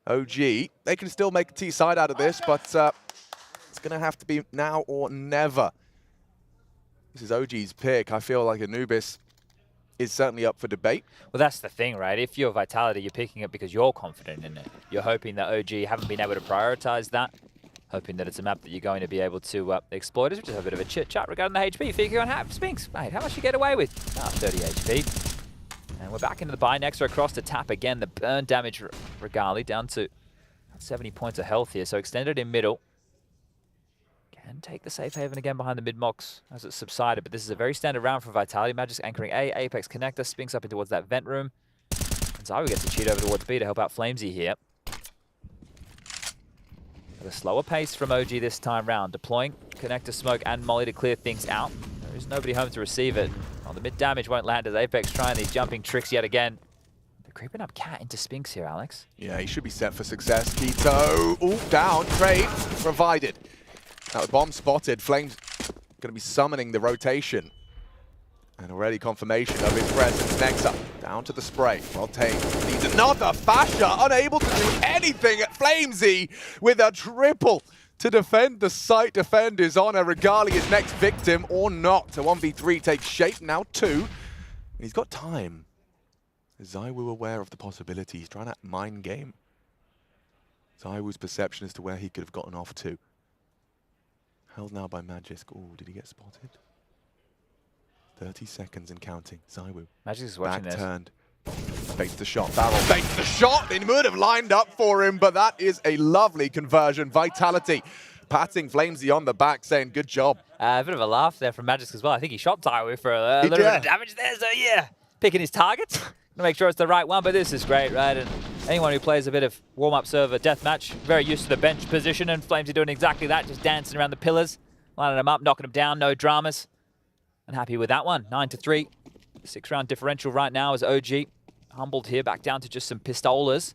OG, they can still make a T-side out of this, but it's going to have to be now or never. This is OG's pick. I feel like Anubis is certainly up for debate.
Well, that's the thing, right? If you're Vitality, you're picking it because you're confident in it. You're hoping that OG haven't been able to prioritize that. Hoping that it's a map that you're going to be able to exploit. We just have a bit of a chit-chat regarding the HP. Figure on half Spinks. Mate, how much you get away with? 30 HP. And we're back into the buy next. We're across to tap again. The burn damage Regali down to 70 points of health here. So extended in middle. Can take the safe haven again behind the mid-mox as it subsided. But this is a very standard round for Vitality. Magisk anchoring A. Apex connector. Spinks up in towards that vent room. And Zywo gets to cheat over towards B to help out Flamesy here. At a slower pace from OG this time round, deploying connector smoke and molly to clear things out. There is nobody home to receive it. Oh, the mid damage won't land as Apex trying these jumping tricks yet again. They're creeping up Cat into Spinks here, Alex.
Yeah, he should be set for success. Keto, ooh, down, trade provided. Now the bomb spotted. Flames going to be summoning the rotation. And already confirmation of his presence. Next up, down to the spray. Well tamed. Needs another Fasha, unable to do anything at Flamesy with a triple to defend the site, defend his honor. Regalia's next victim or not. A 1v3 takes shape, now 2. And he's got time. Is Zywo aware of the possibility? He's trying to mind game Zywo's perception as to where he could have gotten off to. Held now by Magisk. Oh, did he get spotted? 30 seconds and counting. Zywo.
Magisk is watching this.
Turned. Baits the shot. Barrel baits the shot. It would have lined up for him, but that is a lovely conversion. Vitality patting Flamesy on the back, saying good job.
A bit of a laugh there from Magisk as well. I think he shot Zywo for a little bit of damage there, so yeah. Picking his targets to make sure it's the right one, but this is great, right? And anyone who plays a bit of warm-up server deathmatch, very used to the bench position, and Flamesy doing exactly that, just dancing around the pillars, lining them up, knocking them down, no dramas. And happy with that one, 9-3. 6-round differential right now as OG humbled here, back down to just some pistolas.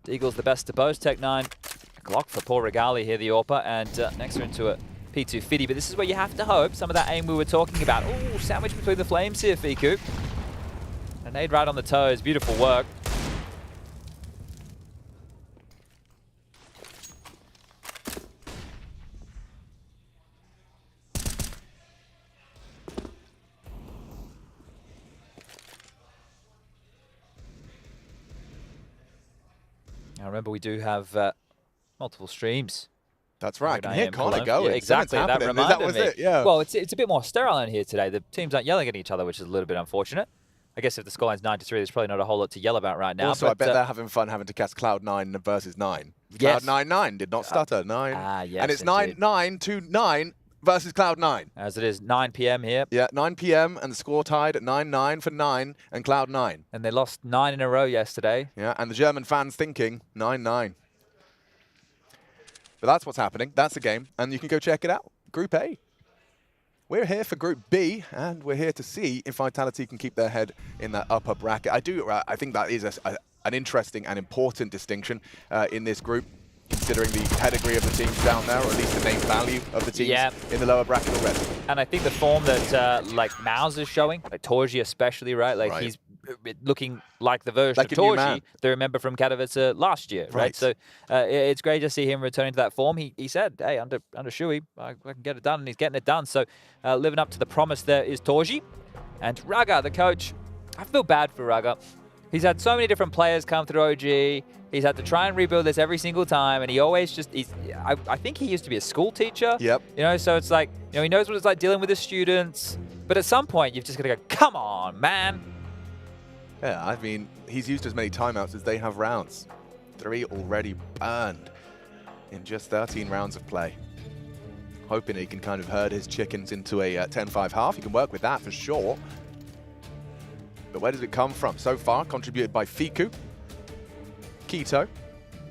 Deagle's the best to boast, Tech9. A Glock for poor Regali here, the AWPer, and next we're into a P2 Fiddy, but this is where you have to hope some of that aim we were talking about. Ooh, sandwich between the flames here, Fiku. A nade right on the toes, beautiful work. Now remember, we do have multiple streams.
That's right. I can hear Connor going.
Yeah, exactly. That reminded me.
It? Yeah.
Well, it's a bit more sterile in here today. The teams aren't yelling at each other, which is a little bit unfortunate. I guess if the scoreline's 9-3, there's probably not a whole lot to yell about right now.
Also, I bet they're having fun having to cast Cloud9 versus 9.
Yes.
Cloud9 did not stutter. 9.
Yes,
and it's
indeed.
9 to 9 versus Cloud9.
As it is 9 p.m. here.
Yeah, 9 p.m. and the score tied at 9-9 for 9 and Cloud9.
And they lost 9 in a row yesterday.
Yeah, and the German fans thinking 9-9. But that's what's happening. That's the game, and you can go check it out. Group A. We're here for Group B, and we're here to see if Vitality can keep their head in that upper bracket. I think that is an interesting and important distinction in this group, considering the pedigree of the teams down there, or at least the name value of the teams in the lower bracket already.
And I think the form that like Maus is showing, like Torji especially, right? Like he's looking like the version
Like
of
a new
Torji
man.
they remember from Katowice last year, right? So it's great to see him returning to that form. He said, hey, under Shui, I can get it done, and he's getting it done. So living up to the promise there is Torji. And Raga, the coach, I feel bad for Raga. He's had so many different players come through OG. He's had to try and rebuild this every single time, and he always just, I think he used to be a school teacher.
Yep.
You know, so it's like, you know, he knows what it's like dealing with his students, but at some point you've just got to go, come on, man.
Yeah, I mean, he's used as many timeouts as they have rounds. 3 already burned in just 13 rounds of play. Hoping he can kind of herd his chickens into a 10-5 half. He can work with that for sure. But where does it come from? So far, contributed by Fiku, Keto.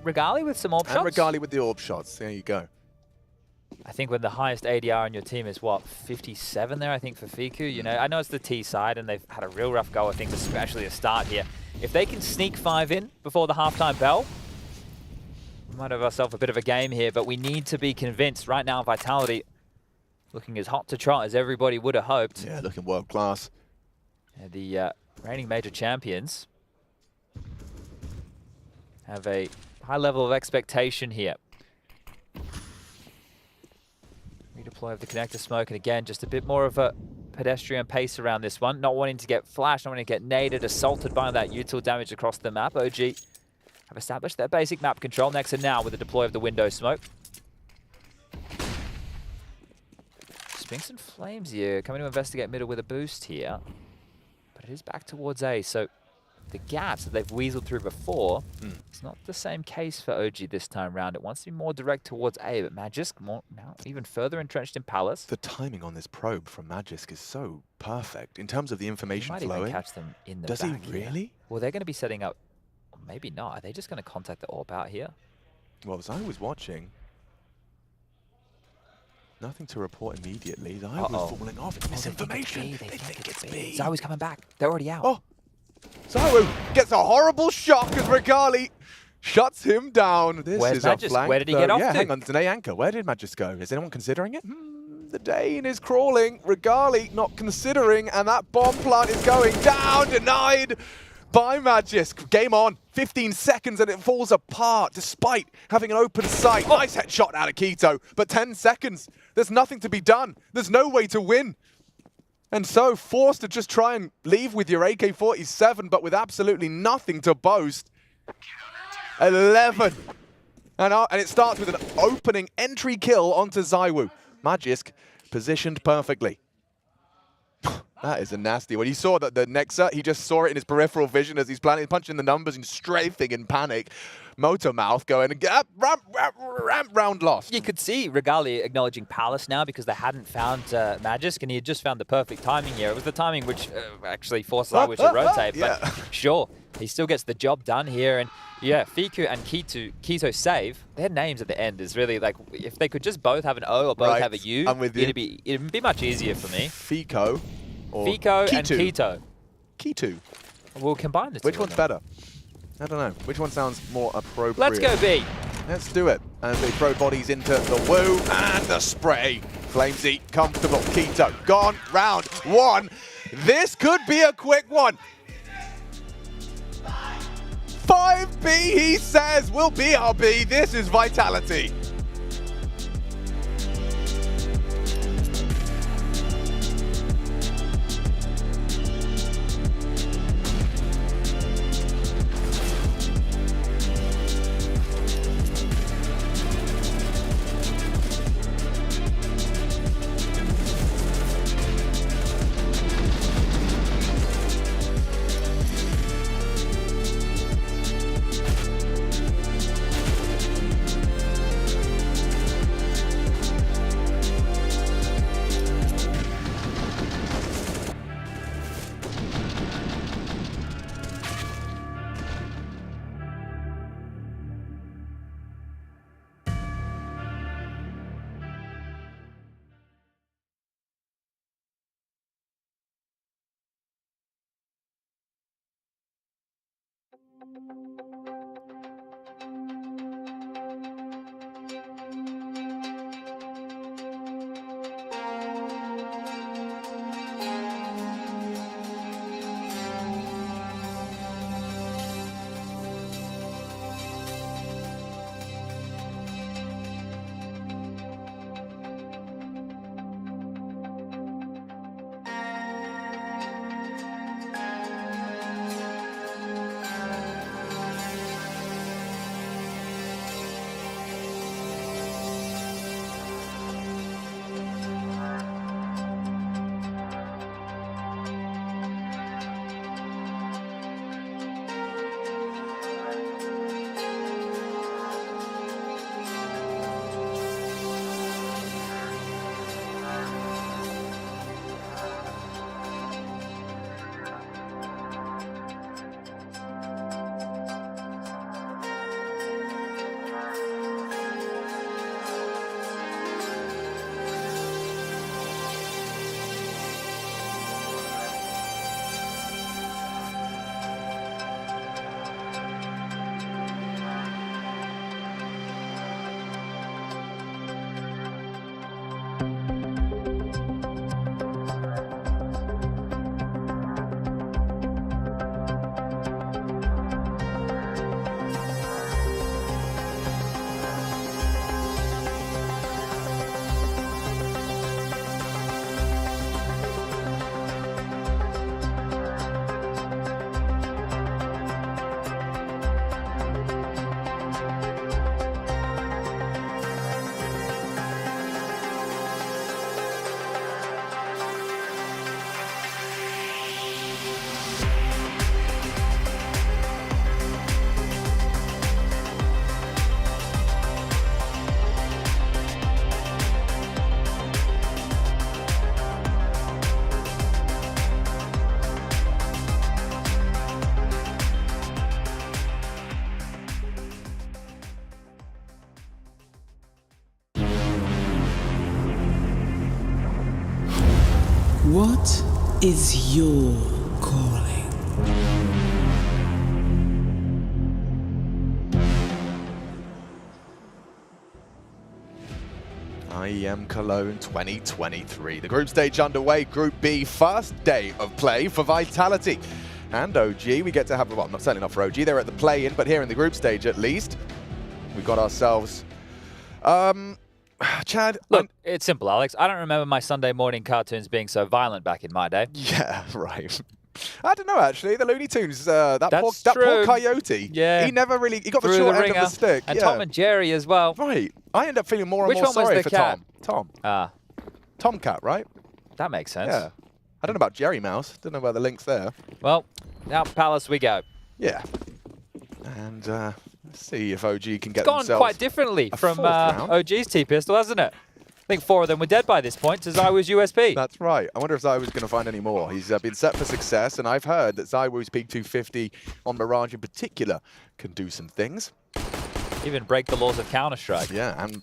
Regali with some orb shots?
And Regali with the orb shots. There you go.
I think when the highest ADR on your team is, what, 57 there, I think, for Fiku. You know, I know it's the T side, and they've had a real rough go, I think, especially to start here. If they can sneak 5 in before the halftime bell, we might have ourselves a bit of a game here, but we need to be convinced. Right now, Vitality looking as hot to trot as everybody would have hoped.
Yeah, looking world class.
The reigning major champions have a high level of expectation here. Redeploy of the connector smoke, and again, just a bit more of a pedestrian pace around this one. Not wanting to get flashed, not wanting to get naded, assaulted by that util damage across the map. OG have established their basic map control. Next and now with the deploy of the window smoke. Spinks and Flames here, coming to investigate middle with a boost here. But it is back towards A, so the gaps that they've weaseled through before, it's not the same case for OG this time round. It wants to be more direct towards A, but Magisk now even further entrenched in Palace.
The timing on this probe from Magisk is so perfect in terms of the information
might
flowing.
Even catch them in the
Does
back
he really?
Here. Well, they're going to be setting up, or maybe not. Are they just going to contact the orb out here?
Well, as I was watching, nothing to report immediately. I was falling off. It's misinformation. They think it's B.
Zoe's coming back. They're already out.
Oh, Zawu gets a horrible shock as Regali shuts him down. This
Where's
is
Magisk?
a flank.
Where did he get off
Yeah,
to?
hang on. Danae Anchor. Where did Magisk go? Is anyone considering it? The Dane is crawling. Regali not considering, and that bomb plant is going down. Denied by Magisk. Game on. 15 seconds and it falls apart despite having an open sight. Nice headshot out of Keto, but 10 seconds. There's nothing to be done. There's no way to win. And so forced to just try and leave with your AK-47, but with absolutely nothing to boast. 11. And it starts with an opening entry kill onto Zaiwu. Magisk positioned perfectly. That is a nasty one. He saw that the Nexa, he just saw it in his peripheral vision as he's planning, punching the numbers and strafing in panic. Motor mouth going, ramp round lost.
You could see Regali acknowledging Palace now because they hadn't found Magisk, and he had just found the perfect timing here. It was the timing which actually forced Zaiwu to rotate, but sure, he still gets the job done here. And yeah, Fiku and Keto save, their names at the end is really like, if they could just both have an O or both have a U,
I'm with you.
it'd be much easier for me.
Fico or
Fico
Keto.
and Keto.
Keto.
We'll combine the two.
Which one's better? I don't know. Which one sounds more appropriate?
Let's go B.
Let's do it. As they throw bodies into the woo and the spray. Flamesy, comfortable. Keto, gone. Round 1. This could be a quick one. 5B, he says, will be our B. This is Vitality.
What is your calling?
IEM Cologne 2023. The group stage underway. Group B, first day of play for Vitality. And OG, we get to have, well, certainly not for OG, they're at the play-in, but here in the group stage at least, we've got ourselves... Chad,
look, it's simple, Alex. I don't remember my Sunday morning cartoons being so violent back in my day.
Yeah, right. I don't know, actually. The Looney Tunes, that poor coyote,
yeah.
he never really, he got the short end of the stick.
And Tom and Jerry as well.
Right. I end up feeling more and more sorry for
cat?
Tom.
Ah.
Tomcat, right?
That makes sense.
Yeah. I don't know about Jerry Mouse. Don't know about the links there.
Well, out Palace we go.
Yeah. And let's see if OG can get
themselves. It's gone quite differently from OG's T-Pistol, hasn't it? I think 4 of them were dead by this point to Zywoo's USP.
That's right. I wonder if Zywoo's going to find any more. He's been set for success, and I've heard that Zywoo's Peak 250 on Mirage in particular can do some things.
Even break the laws of Counter-Strike.
Yeah, and...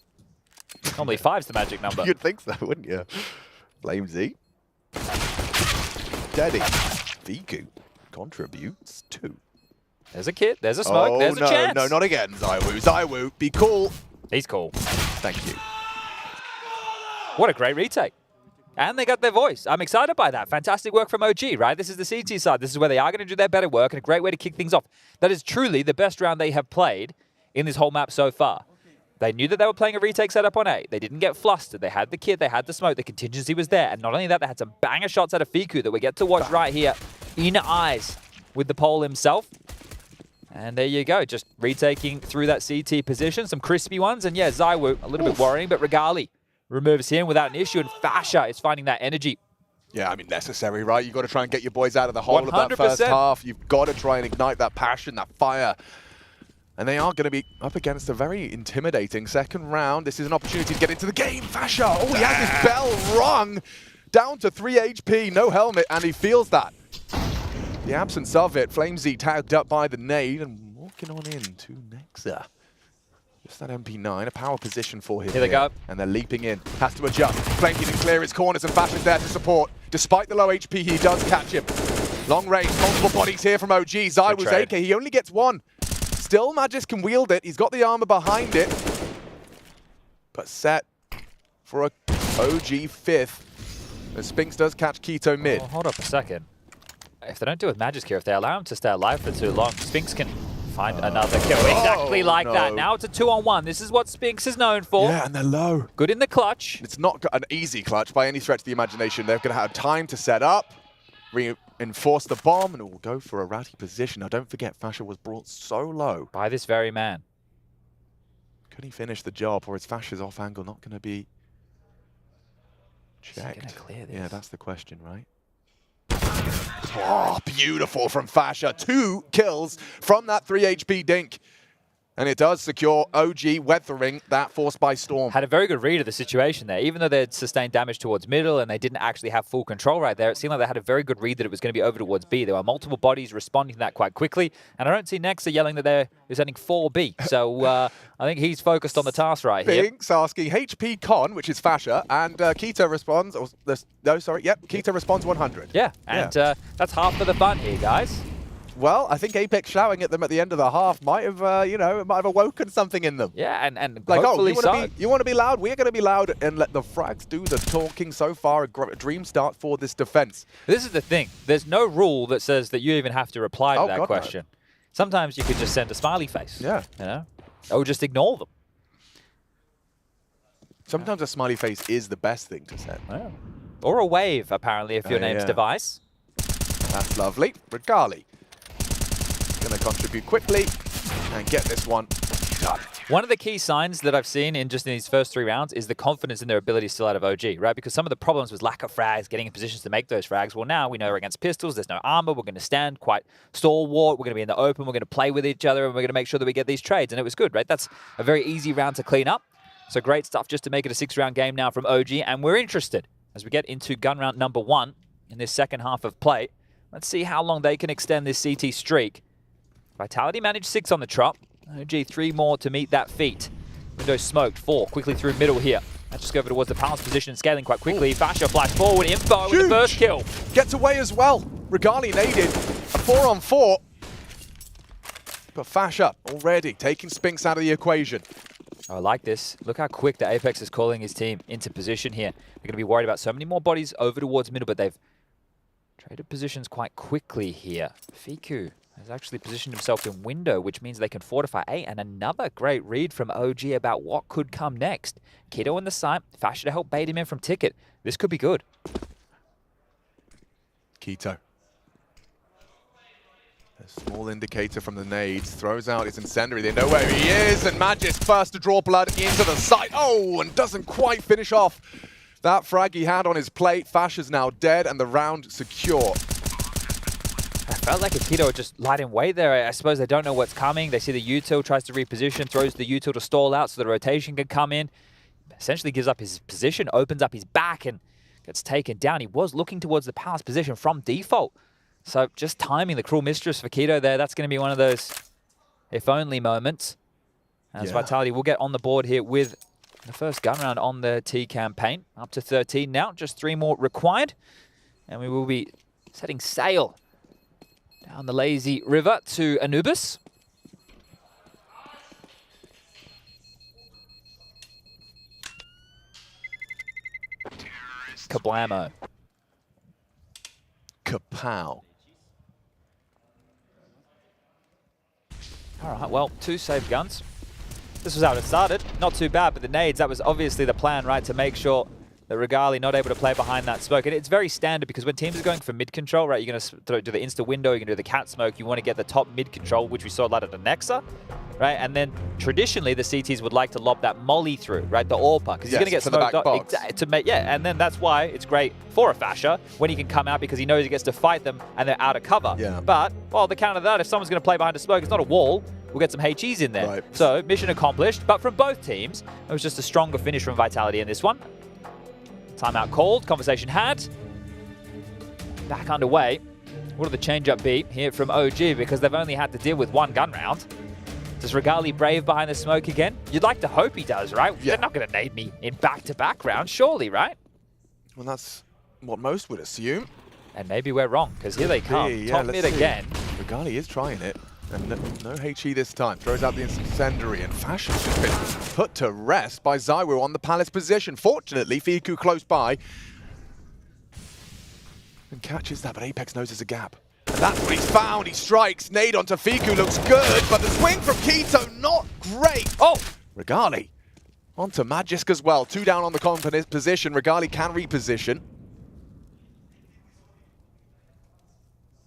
Normally 5's the magic number.
You'd think so, wouldn't you? Flamesy. Daddy. Viku contributes 2.
There's a kid, there's a smoke, there's a chance.
No, not again, Zywoo. Zywoo, be cool.
He's cool.
Thank you.
What a great retake. And they got their voice. I'm excited by that. Fantastic work from OG, right? This is the CT side. This is where they are going to do their better work and a great way to kick things off. That is truly the best round they have played in this whole map so far. They knew that they were playing a retake setup on A. They didn't get flustered. They had the kid, they had the smoke, the contingency was there. And not only that, they had some banger shots out of Fiku that we get to watch right here in eyes with the pole himself. And there you go, just retaking through that CT position. Some crispy ones. And yeah, Zywoo, a little bit worrying, but Regali removes him without an issue. And Fasha is finding that energy.
Yeah, I mean, necessary, right? You've got to try and get your boys out of the hole
100%.
of that first half. You've got to try and ignite that passion, that fire. And they are going to be up against a very intimidating second round. This is an opportunity to get into the game. Fasha, oh, he has his bell rung. Down to 3 HP, no helmet, and he feels that. The absence of it, Flamesy tagged up by the nade and walking on in to Nexa. Just that MP9, a power position for him.
Here they go.
And they're leaping in. Has to adjust. Flamesy can clear his corners and Fasha's there to support. Despite the low HP, he does catch him. Long range, multiple bodies here from OG. Zywoo's AK, he only gets one. Still, Magis can wield it. He's got the armor behind it. But set for a OG 5th. The Spinks does catch Keto mid.
Oh, hold up a second. If they don't do with Magis here, if they allow him to stay alive for too long, Spinks can find another kill. Exactly like that. Now it's a 2-on-1. This is what Spinks is known for.
Yeah, and they're low.
Good in the clutch.
It's not an easy clutch by any stretch of the imagination. They're going to have time to set up, reinforce the bomb, and it will go for a ratty position. Now, don't forget, Fasha was brought so low.
By this very man.
Could he finish the job, or is Fasha's off angle not going to be checked?
Is he gonna clear this?
Yeah, that's the question, right? Oh, beautiful from Fasha. 2 kills from that 3 HP dink. And it does secure OG weathering that force by storm.
Had a very good read of the situation there. Even though they'd sustained damage towards middle and they didn't actually have full control right there, it seemed like they had a very good read that it was going to be over towards B. There were multiple bodies responding to that quite quickly. And I don't see Nexa yelling that they're sending 4B. So I think he's focused on the task right here.
Binks asking HP con, which is Fasha, and Keto responds, Keto responds 100.
Yeah, and that's half of the fun here, guys.
Well, I think Apex shouting at them at the end of the half might have, it might have awoken something in them.
Yeah, and
like,
hopefully
you want to be loud? We're going to be loud and let the frags do the talking. So far, a dream start for this defense.
This is the thing. There's no rule that says that you even have to reply to that question. No. Sometimes you could just send a smiley face.
Yeah.
You know? Or just ignore them.
Sometimes a smiley face is the best thing to send.
Yeah. Or a wave, apparently, if your name's Device.
That's lovely. Regali going to contribute quickly and get this one done.
One of the key signs that I've seen in these first 3 rounds is the confidence in their ability still out of OG, right? Because some of the problems was lack of frags, getting in positions to make those frags. Well, now we know we're against pistols, there's no armor, we're going to stand quite stalwart, we're going to be in the open, we're going to play with each other, and we're going to make sure that we get these trades. And it was good, right? That's a very easy round to clean up. So great stuff just to make it a 6-round game now from OG. And we're interested as we get into gun round number 1 in this second half of play. Let's see how long they can extend this CT streak. Vitality managed 6 on the trot. OG 3 more to meet that feat. Window smoked, 4 quickly through middle here. Let's just go over towards the Palace position, scaling quite quickly. Fasha flash forward, info with the first kill.
Gets away as well. Regali naded a 4-on-4. But Fasha already taking Spinks out of the equation.
I like this. Look how quick the Apex is calling his team into position here. They're going to be worried about so many more bodies over towards middle, but they've traded positions quite quickly here. Fiku has actually positioned himself in window, which means they can fortify A. And another great read from OG about what could come next. Kiddo in the site, Fasha to help bait him in from Ticket. This could be good.
Keto. A small indicator from the nades, throws out his incendiary. They know where he is, and Magis first to draw blood into the site. Oh, and doesn't quite finish off that frag he had on his plate. Fasha's now dead, and the round secure.
I felt like Akito just lied in wait there. I suppose they don't know what's coming. They see the util, tries to reposition, throws the util to stall out so the rotation can come in. Essentially gives up his position, opens up his back, and gets taken down. He was looking towards the Palace position from default. So just timing the Cruel Mistress for Keto there, that's going to be one of those if-only moments. As Vitality will get on the board here with the first gun round on the T campaign. Up to 13 now, just 3 more required. And we will be setting sail down the lazy river to Anubis. Kablamo.
Kapow.
All right, well, 2 saved guns. This was how it started. Not too bad, but the nades, that was obviously the plan, right? To make sure that Regali not able to play behind that smoke. And it's very standard because when teams are going for mid control, right, you're going to do the insta window, you're going to do the cat smoke, you want to get the top mid control, which we saw a lot of the Nexa, right? And then traditionally the CTs would like to lob that molly through, right? The AWPer, because he's going to get smoked up. And then that's why it's great for a Fasha when he can come out because he knows he gets to fight them and they're out of cover.
Yeah.
But, well, the counter to that, if someone's going to play behind a smoke, it's not a wall. We'll get some HEs in there.
Right.
So, mission accomplished. But from both teams, it was just a stronger finish from Vitality in this one. Timeout called, conversation had. Back underway. What will the change-up be here from OG? Because they've only had to deal with 1 gun round. Does Regali brave behind the smoke again? You'd like to hope he does, right? Yeah. They're not going to nade me in back-to-back rounds, surely, right?
Well, that's what most would assume.
And maybe we're wrong, because here they come. Top mid again.
Regali is trying it. And no HE this time. Throws out the incendiary, and Fashion's just been put to rest by Zywu on the Palace position. Fortunately, Fiku close by. And catches that, but Apex knows there's a gap. And that's what he's found. He strikes. Nade onto Fiku looks good, but the swing from Keto, not great.
Oh!
Regali onto Magisk as well. 2 down on the confidence position. Regali can reposition.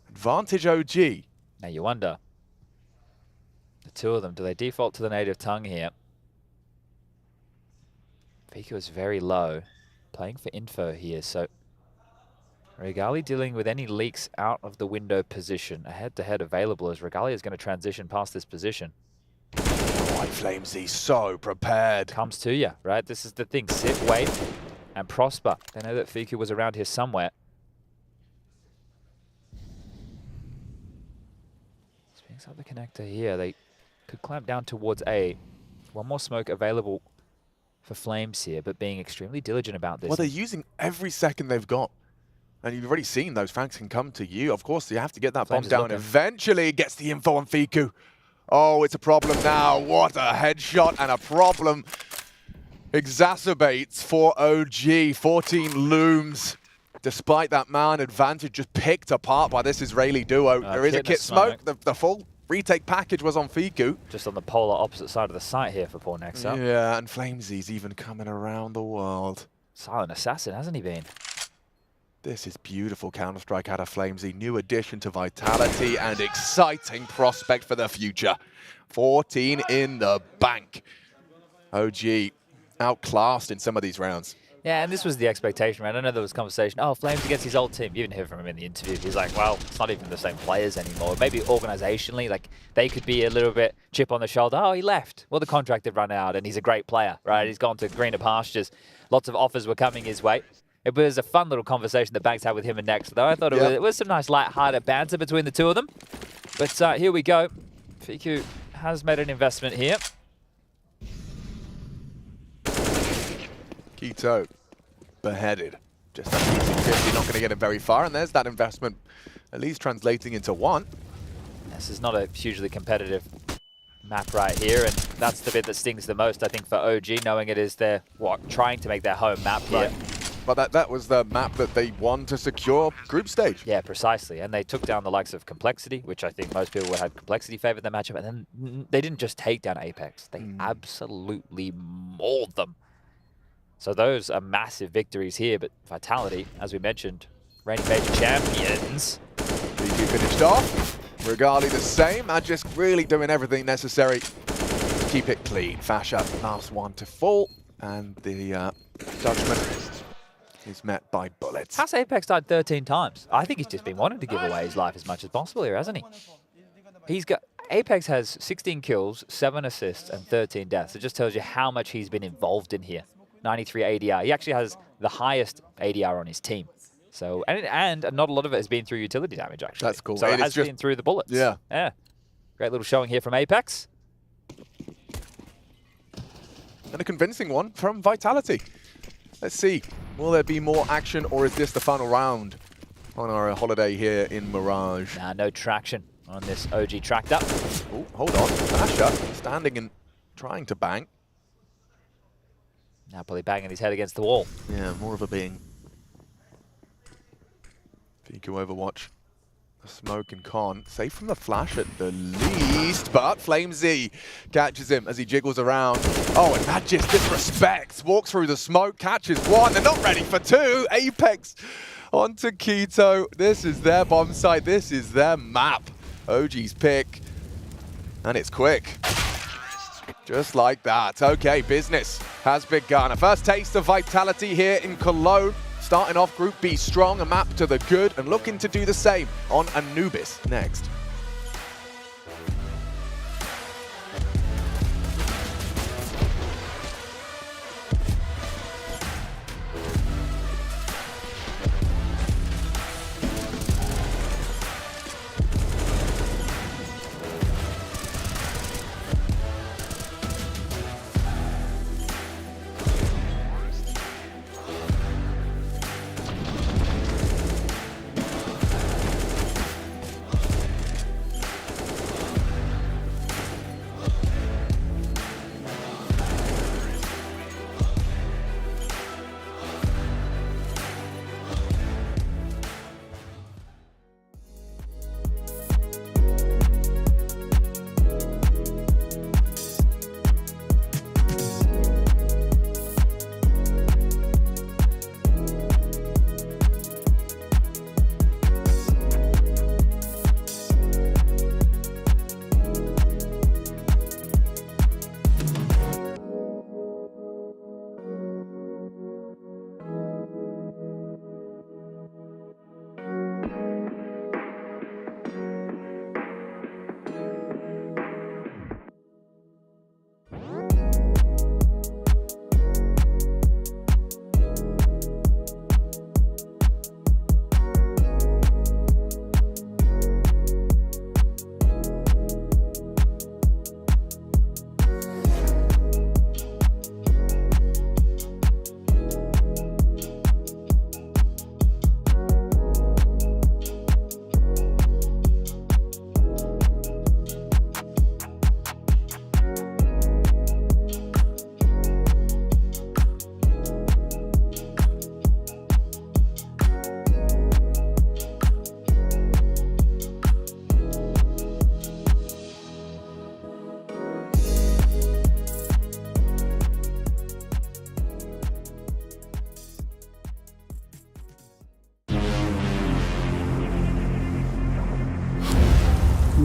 Advantage OG.
Now you wonder, the two of them, do they default to the native tongue here? Fiku is very low, playing for info here, so Regali dealing with any leaks out of the window position. A head-to-head available as Regali is going to transition past this position.
White Flamesy so prepared.
Comes to you, right? This is the thing. Sit, wait, and prosper. They know that Fiku was around here somewhere. Swings up the connector here. They could clamp down towards A. One more smoke available for Flames here, but being extremely diligent about this.
Well, they're using every second they've got. And you've already seen those Franks can come to you. Of course, you have to get that bomb down. Eventually gets the info on Fiku. Oh, it's a problem now. What a headshot, and a problem exacerbates for OG. 14 looms. Despite that man advantage just picked apart by this Israeli duo. There is a kit smoke. The full retake package was on Fiku.
Just on the polar opposite side of the site here for poor Nexa.
Yeah, and Flamesy's even coming around the world.
Silent assassin, hasn't he been?
This is beautiful Counter-Strike out of Flamesy. New addition to Vitality and exciting prospect for the future. 14 in the bank. OG outclassed in some of these rounds.
Yeah, and this was the expectation, right? I know there was conversation, oh, Flames against his old team. You even hear from him in the interview. He's like, well, it's not even the same players anymore. Maybe organizationally, like, they could be a little bit chip on the shoulder. Oh, he left. Well, the contract had run out, and he's a great player, right? He's gone to greener pastures. Lots of offers were coming his way. It was a fun little conversation that Banks had with him and Next, though. I thought it was some nice light-hearted banter between the two of them. But here we go. Fiku has made an investment here.
Keto beheaded. Just that easy 50, not going to get him very far. And there's that investment, at least translating into one.
This is not a hugely competitive map right here, and that's the bit that stings the most, I think, for OG, knowing it is their, trying to make their home map here.
Right. But that was the map that they won to secure group stage.
Yeah, precisely. And they took down the likes of Complexity, which I think most people would have Complexity favored the matchup. And then they didn't just take down Apex. They absolutely mauled them. So those are massive victories here. But Vitality, as we mentioned, reigning major champions.
BG finished off. Regali the same. Magisk really doing everything necessary to keep it clean. Fasha, last one to fall. And the judgment is met by bullets.
Has Apex died 13 times? I think he's just been wanting to give away his life as much as possible here, hasn't he? He's got Apex has 16 kills, 7 assists, and 13 deaths. It just tells you how much he's been involved in here. 93 ADR. He actually has the highest ADR on his team. So and not a lot of it has been through utility damage, actually.
That's cool.
So it has been through the bullets.
Yeah.
Yeah. Great little showing here from Apex.
And a convincing one from Vitality. Let's see, will there be more action, or is this the final round on our holiday here in Mirage?
Nah, no traction on this OG tracked up.
Oh, hold on, Fasha standing and trying to bang.
Now probably banging his head against the wall.
Yeah, more of a bing. Fiku Overwatch. The smoke and con. Safe from the flash at the least, but Flamesy catches him as he jiggles around. Oh, and that just disrespects. Walks through the smoke, catches one. They're not ready for two. Apex onto Keto. This is their bomb site. This is their map. OG's pick. And it's quick. Just like that. Okay, business has begun. A first taste of Vitality here in Cologne. Starting off Group B strong, a map to the good, and looking to do the same on Anubis next.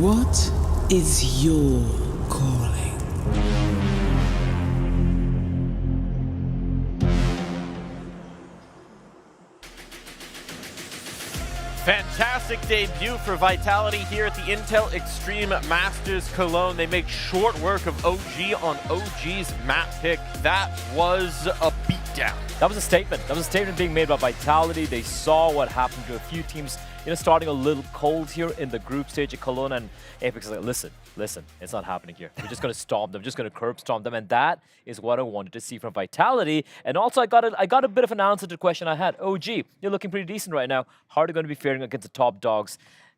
What is your calling?
Fantastic debut for Vitality here at the Intel Extreme Masters Cologne. They make short work of OG on OG's map pick. That was a beatdown.
That was a statement. That was a statement being made by Vitality. They saw what happened to a few teams, starting a little cold here in the group stage at Cologne, and Apex is like, listen, it's not happening here. We're just going to stomp them, just going to curb stomp them, and that is what I wanted to see from Vitality. And also, I got a bit of an answer to the question I had. OG, you're looking pretty decent right now. How are you going to be faring against the top dogs?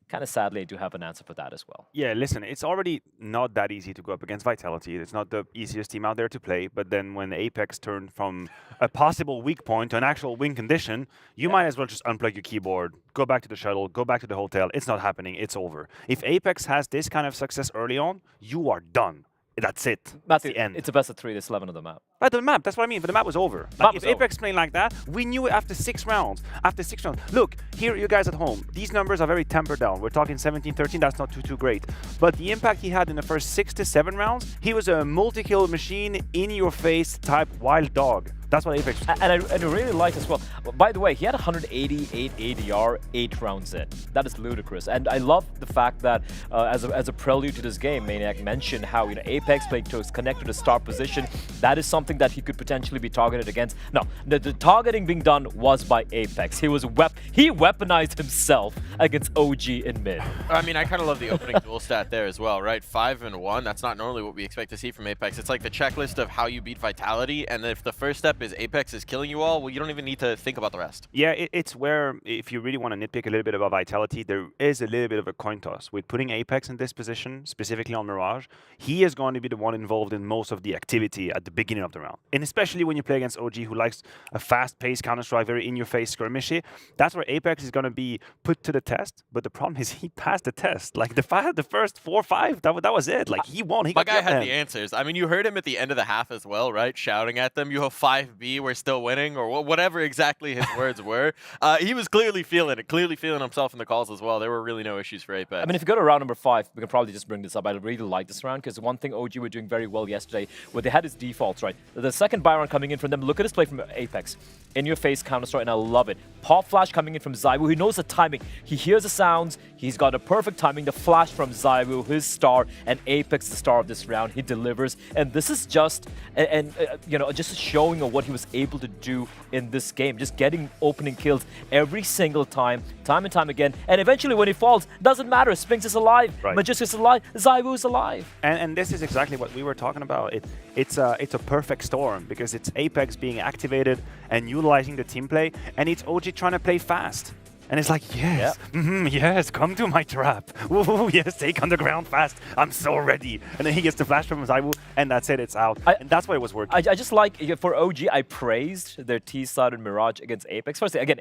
Kind of sadly, I do have an answer for that as well.
Yeah, listen, it's already not that easy to go up against Vitality. It's not the easiest team out there to play, but then when Apex turned from a possible weak point to an actual win condition, you might as well just unplug your keyboard, go back to the shuttle, go back to the hotel. It's not happening. It's over. If Apex has this kind of success early on, you are done. That's it. That's the end.
It's a best of 3. There's 11 of the map.
Right, the map. That's what I mean. But the map was over. Like, if Apex playing like that, we knew it after 6 rounds. After 6 rounds. Look, here, you guys at home. These numbers are very tempered down. We're talking 17-13. That's not too great. But the impact he had in the first 6 to 7 rounds, he was a multi-kill machine, in-your-face type wild dog. That's what Apex was.
And I really like as well. By the way, he had 188 ADR 8 rounds in. That is ludicrous. And I love the fact that as a prelude to this game, Maniac mentioned how Apex played to connect to the start position. That is something that he could potentially be targeted against. No, the targeting being done was by Apex. He weaponized himself against OG in mid.
I mean, I kind of love the opening duel stat there as well, right? 5-1. That's not normally what we expect to see from Apex. It's like the checklist of how you beat Vitality, and if the first step is Apex is killing you all, well, you don't even need to think about the rest.
Yeah, it's where, if you really want to nitpick a little bit about Vitality, there is a little bit of a coin toss. With putting Apex in this position, specifically on Mirage, he is going to be the one involved in most of the activity at the beginning of the round. And especially when you play against OG, who likes a fast-paced Counter-Strike, very in-your-face skirmishy, that's where Apex is going to be put to the test. But the problem is he passed the test. Like, the first 4 or 5, that was it. Like, he won.
My guy had the answers. I mean, you heard him at the end of the half as well, right? Shouting at them, you have 5B, we're still winning, or whatever exactly his words were. He was clearly feeling it, clearly feeling himself in the calls as well. There were really no issues for Apex.
I mean, if you go to round number 5, we can probably just bring this up. I really like this round because one thing OG were doing very well yesterday, where they had his defaults, right? The second buy round coming in from them, look at his play from Apex. In your face Counter-Strike, and I love it. Pop flash coming in from Zywoo. He knows the timing. He hears the sounds. He's got a perfect timing. The flash from Zywoo, his star, and Apex, the star of this round. He delivers, and this is just, just showing of what he was able to do in this game. Just getting opening kills every single time and time again. And eventually, when he falls, doesn't matter. Spinks is alive.
Right.
Magiscus is alive. Zywoo is alive.
And this is exactly what we were talking about. It's a perfect storm because it's Apex being activated and utilizing the team play, and it's OG trying to play fast. And it's like, yes, yes, come to my trap. Ooh, yes, take on the ground fast. I'm so ready. And then he gets the flash from Zywoo, and that's it, it's out. And that's why it was working.
I just like, for OG, I praised their T-side and Mirage against Apex. Firstly, again,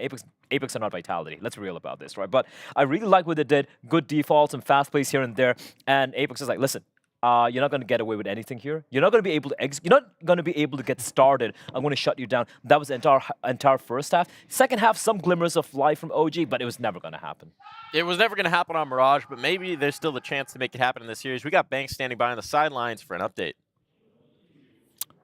Apex are not Vitality. Let's be real about this, right? But I really like what they did. Good defaults and fast plays here and there. And Apex is like, listen, you're not going to get away with anything here. You're not going to be able to You're not going to be able to get started. I'm going to shut you down. That was the entire first half. Second half, some glimmers of life from OG, but it was never going to happen.
It was never going to happen on Mirage, but maybe there's still a chance to make it happen in this series. We got Banks standing by on the sidelines for an update.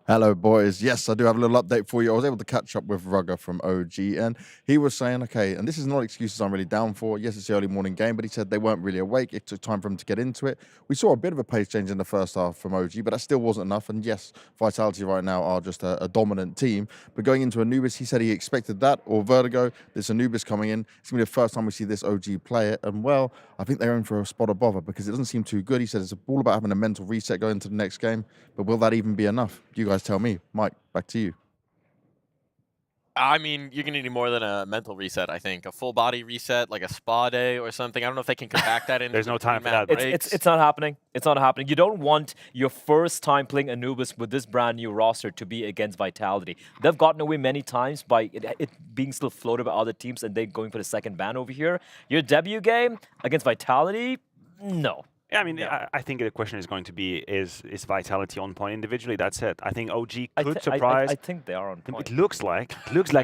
Hello, boys. Yes, I do have a little update for you. I was able to catch up with Rugger from OG, and he was saying, okay, and this is not excuses I'm really down for. Yes, it's the early morning game, but he said they weren't really awake. It took time for them to get into it. We saw a bit of a pace change in the first half from OG, but that still wasn't enough. And yes, Vitality right now are just a dominant team. But going into Anubis, he said he expected that, or Vertigo. There's Anubis coming in. It's going to be the first time we see this OG play it. And well, I think they're in for a spot of bother because it doesn't seem too good. He said it's all about having a mental reset going into the next game. But will that even be enough? You guys tell me. Mike, back to you.
I mean, you're going to need more than a mental reset, I think. A full body reset, like a spa day or something. I don't know if they can come back that in.
There's no time for that.
It's not happening. It's not happening. You don't want your first time playing Anubis with this brand new roster to be against Vitality. They've gotten away many times by it being still floated by other teams and they going for the second ban over here. Your debut game against Vitality, no.
Yeah, I mean, I think the question is going to be, is Vitality on point individually? That's it. I think OG could surprise.
I think they are on point.
It looks like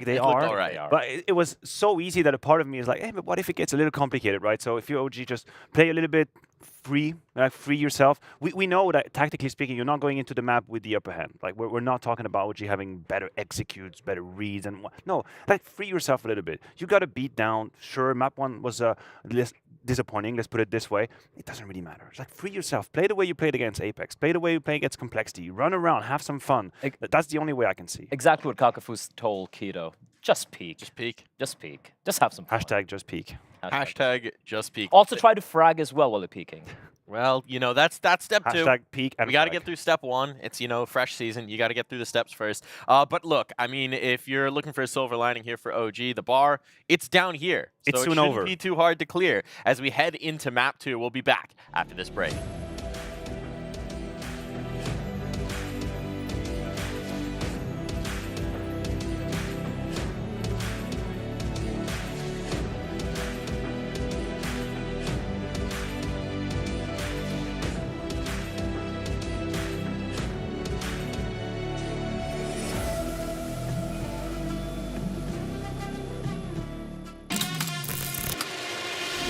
they are.
All right.
But it was so easy that a part of me is like, hey, but what if it gets a little complicated, right? So if you OG, just play a little bit free yourself. We know that tactically speaking, you're not going into the map with the upper hand. Like we're not talking about OG having better executes, better reads, and no, like free yourself a little bit. You got to beat down. Sure, map 1 was disappointing. Let's put it this way. It doesn't really matter. It's like free yourself. Play the way you played against Apex. Play the way you play against Complexity. Run around, have some fun. That's the only way I can see.
Exactly what Kakafus told Keto. Just peek.
Just peek.
Just peek. Just have some fun.
Hashtag just peek.
Hashtag just peek.
Also try to frag as well while you're peeking.
Well, you know, that's step 2.
Hashtag peek and
we got to get through step 1. It's, you know, fresh season. You got to get through the steps first. But look, I mean, if you're looking for a silver lining here for OG, the bar, it's down here. So
it's soon
it shouldn't
over.
be too hard to clear. As we head into map 2, we'll be back after this break.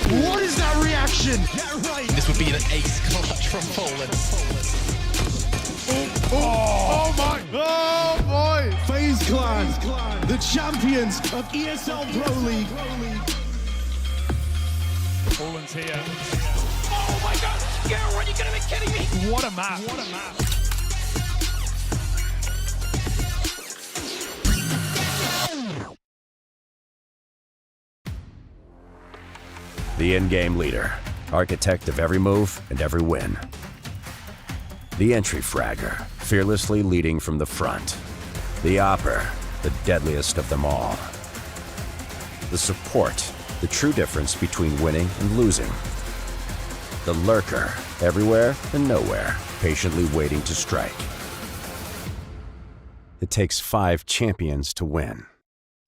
What is that reaction?
This would be an ace clutch from Poland.
Oh my! Oh boy! FaZe Clan, the champions of ESL Pro League.
Poland's here.
Oh my God! Garrett, are you gonna be kidding me?
What a map. What a map.
The in-game leader, architect of every move and every win. The entry fragger, fearlessly leading from the front. The opper, the deadliest of them all. The support, the true difference between winning and losing. The lurker, everywhere and nowhere, patiently waiting to strike. It takes 5 champions to win.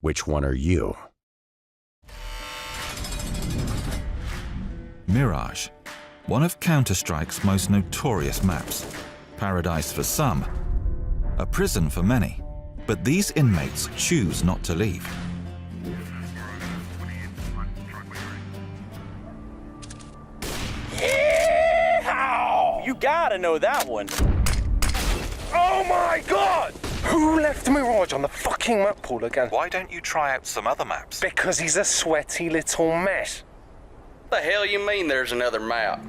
Which one are you?
Mirage, one of Counter-Strike's most notorious maps. Paradise for some, a prison for many. But these inmates choose not to leave.
Yeehaw! You gotta know that one. Oh my God! Who left Mirage on the fucking map pool again?
Why don't you try out some other maps?
Because he's a sweaty little mess.
The hell you mean there's another map?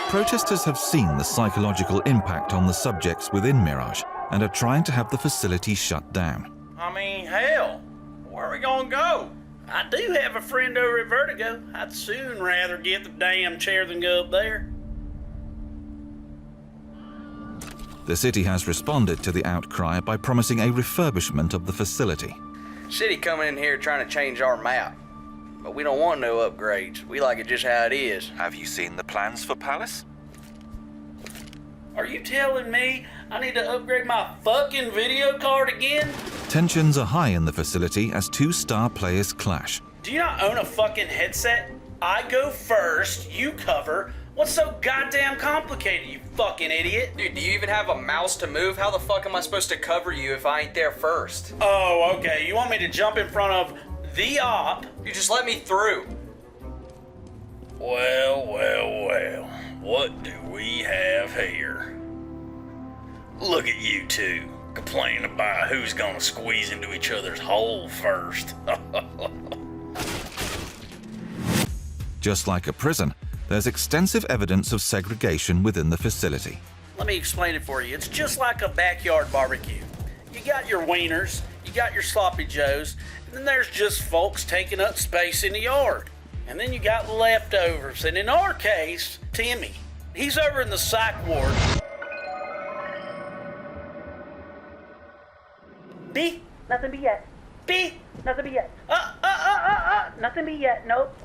Protesters have seen the psychological impact on the subjects within Mirage and are trying to have the facility shut down.
I mean, hell, where are we gonna go? I do have a friend over at Vertigo. I'd soon rather get the damn chair than go up there.
The city has responded to the outcry by promising a refurbishment of the facility.
City coming in here trying to change our map. But we don't want no upgrades. We like it just how it is.
Have you seen the plans for Palace?
Are you telling me I need to upgrade my fucking video card again?
Tensions are high in the facility as 2 star players clash.
Do you not own a fucking headset? I go first, you cover. What's so goddamn complicated, you fucking idiot?
Dude, do you even have a mouse to move? How the fuck am I supposed to cover you if I ain't there first?
Oh, okay. You want me to jump in front of the op?
You just let me through.
Well, well, well. What do we have here? Look at you two, complaining about who's gonna squeeze into each other's hole first.
Just like a prison, there's extensive evidence of segregation within the facility.
Let me explain it for you. It's just like a backyard barbecue. You got your wieners, you got your sloppy joes, and then there's just folks taking up space in the yard. And then you got leftovers, and in our case, Timmy. He's over in the psych ward. B, nothing B yet. B, nothing B yet. Nothing B yet. Nope,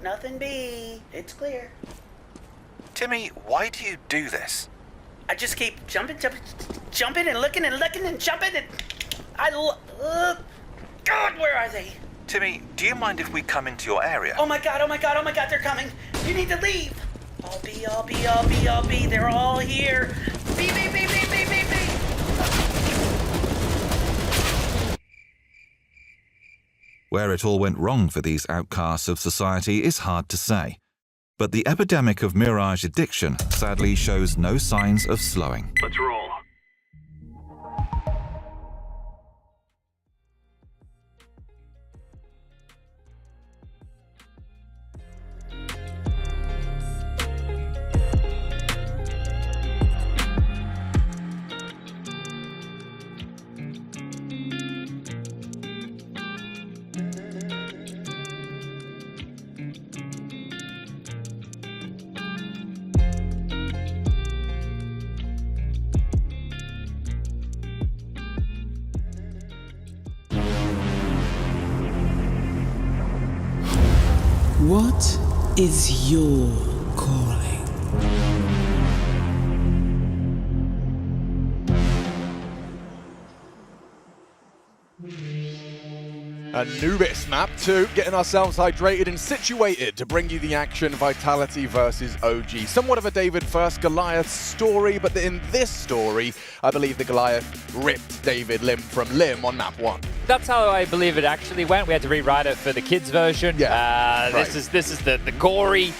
nothing B. It's clear.
Timmy, why do you do this?
I just keep jumping and looking and jumping and God, where are they?
Timmy, do you mind if we come into your area?
Oh my god, oh my god, oh my god, they're coming. You need to leave. I'll be. They're all here. Be.
Where it all went wrong for these outcasts of society is hard to say. But the epidemic of Mirage addiction sadly shows no signs of slowing.
Let's roll.
What is your calling?
Anubis, map 2, getting ourselves hydrated and situated to bring you the action. Vitality versus OG. Somewhat of a David versus Goliath story, but in this story, I believe the Goliath ripped David limb from limb on map 1.
That's how I believe it actually went. We had to rewrite it for the kids version.
Yeah, right.
This is the gory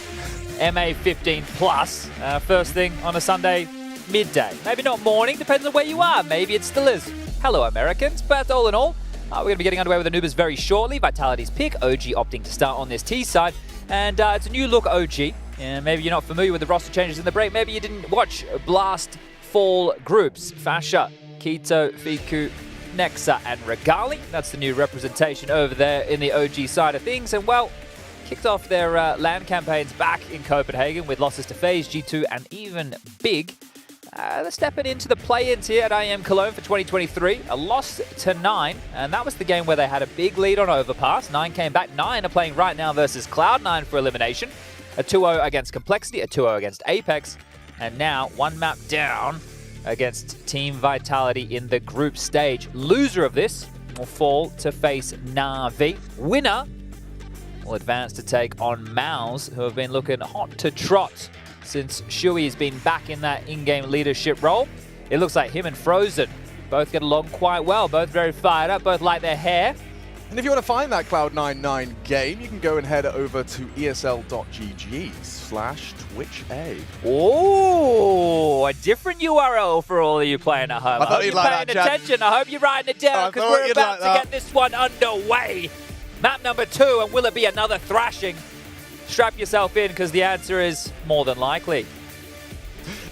MA15 plus. First thing on a Sunday midday. Maybe not morning, depends on where you are. Maybe it still is. Hello, Americans. But all in all, we're going to be getting underway with Anubis very shortly. Vitality's pick, OG opting to start on this T side. And it's a new look OG. And maybe you're not familiar with the roster changes in the break. Maybe you didn't watch Blast Fall groups. Fasha, Keto, Fiku, Nexa, and Regali. That's the new representation over there in the OG side of things. And well, kicked off their LAN campaigns back in Copenhagen with losses to FaZe, G2, and even Big. They're stepping into the play-ins here at IEM Cologne for 2023. A loss to 9, and that was the game where they had a big lead on Overpass. 9 came back. 9 are playing right now versus Cloud9 for elimination. A 2-0 against Complexity, a 2-0 against Apex, and now one map down against Team Vitality in the group stage. Loser of this will fall to face Na'Vi. Winner will advance to take on Mouse, who have been looking hot to trot since Shui has been back in that in-game leadership role. It looks like him and Frozen both get along quite well, both very fired up, both like their hair.
And if you want to find that Cloud99 game, you can go and head over to esl.gg/twitcha.
Oh, a different URL for all of you playing at home. I hope you're paying attention. I hope you're writing it down, because we're about to get this one underway. Map number 2, and will it be another thrashing? Strap yourself in, because the answer is more than likely.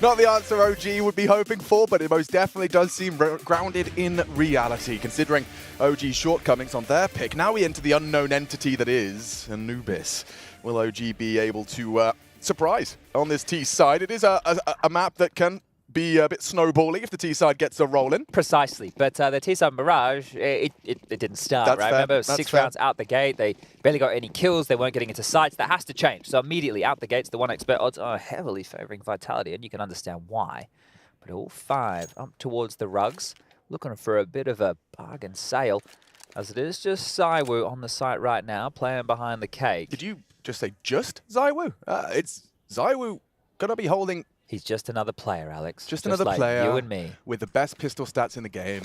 Not the answer OG would be hoping for, but it most definitely does seem grounded in reality, considering OG's shortcomings on their pick. Now we enter the unknown entity that is Anubis. Will OG be able to surprise on this T side? It is a map that can be a bit snowbally if the T side gets a rolling.
Precisely, but the T side Mirage, it didn't start,
That's
right?
fair.
Remember,
That's
6
fair.
rounds out the gate, they barely got any kills, they weren't getting into sites. That has to change. So immediately out the gates, the 1xBet odds are heavily favoring Vitality, and you can understand why. But all 5 up towards the rugs, looking for a bit of a bargain sale, as it is just Zywoo on the site right now, playing behind the cake.
Did you just say just Zywoo? It's Zywoo gonna be holding...
He's just another player, Alex.
Just another
like
player
you and me.
With the best pistol stats in the game.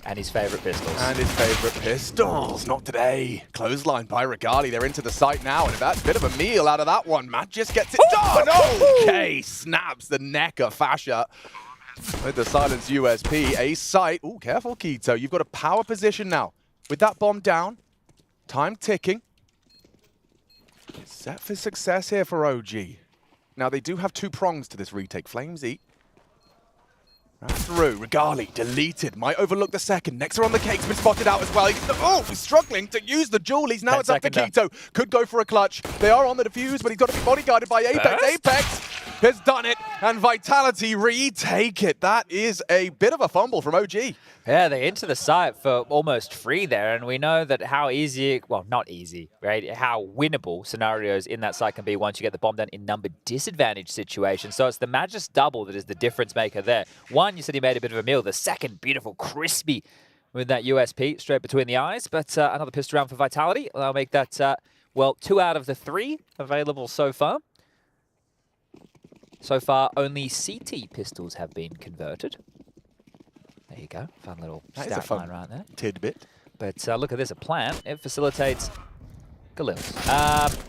And his favorite pistols.
And his favorite pistols. Not today. Clothesline by Regali. They're into the site now. And that's a bit of a meal out of that one. Matt just gets it done. Okay. Snaps the neck of Fasha with the silence USP. A site. Oh, careful, Keto. You've got a power position now. With that bomb down. Time ticking. Set for success here for OG. Now, they do have 2 prongs to this retake. Flames eat. Right through. Regali deleted. Might overlook the second. Nexa on the cake's been spotted out as well. He's struggling to use the dualies. Now it's up to Keto. Could go for a clutch. They are on the defuse, but he's got to be bodyguarded by Apex. Apex has done it, and Vitality retake it. That is a bit of a fumble from OG.
Yeah, they enter the site for almost free there, and we know that how easy, well, not easy, right? How winnable scenarios in that site can be once you get the bomb down in number disadvantage situations. So it's the Magus double that is the difference maker there. One, you said he made a bit of a meal. The second, beautiful, crispy with that USP straight between the eyes. But another pistol round for Vitality. I'll make that, well, 2 out of the 3 available so far. So far, only CT pistols have been converted. There you go. Fun little stat line right there.
Tidbit.
But look at this, a plant. It facilitates Galils.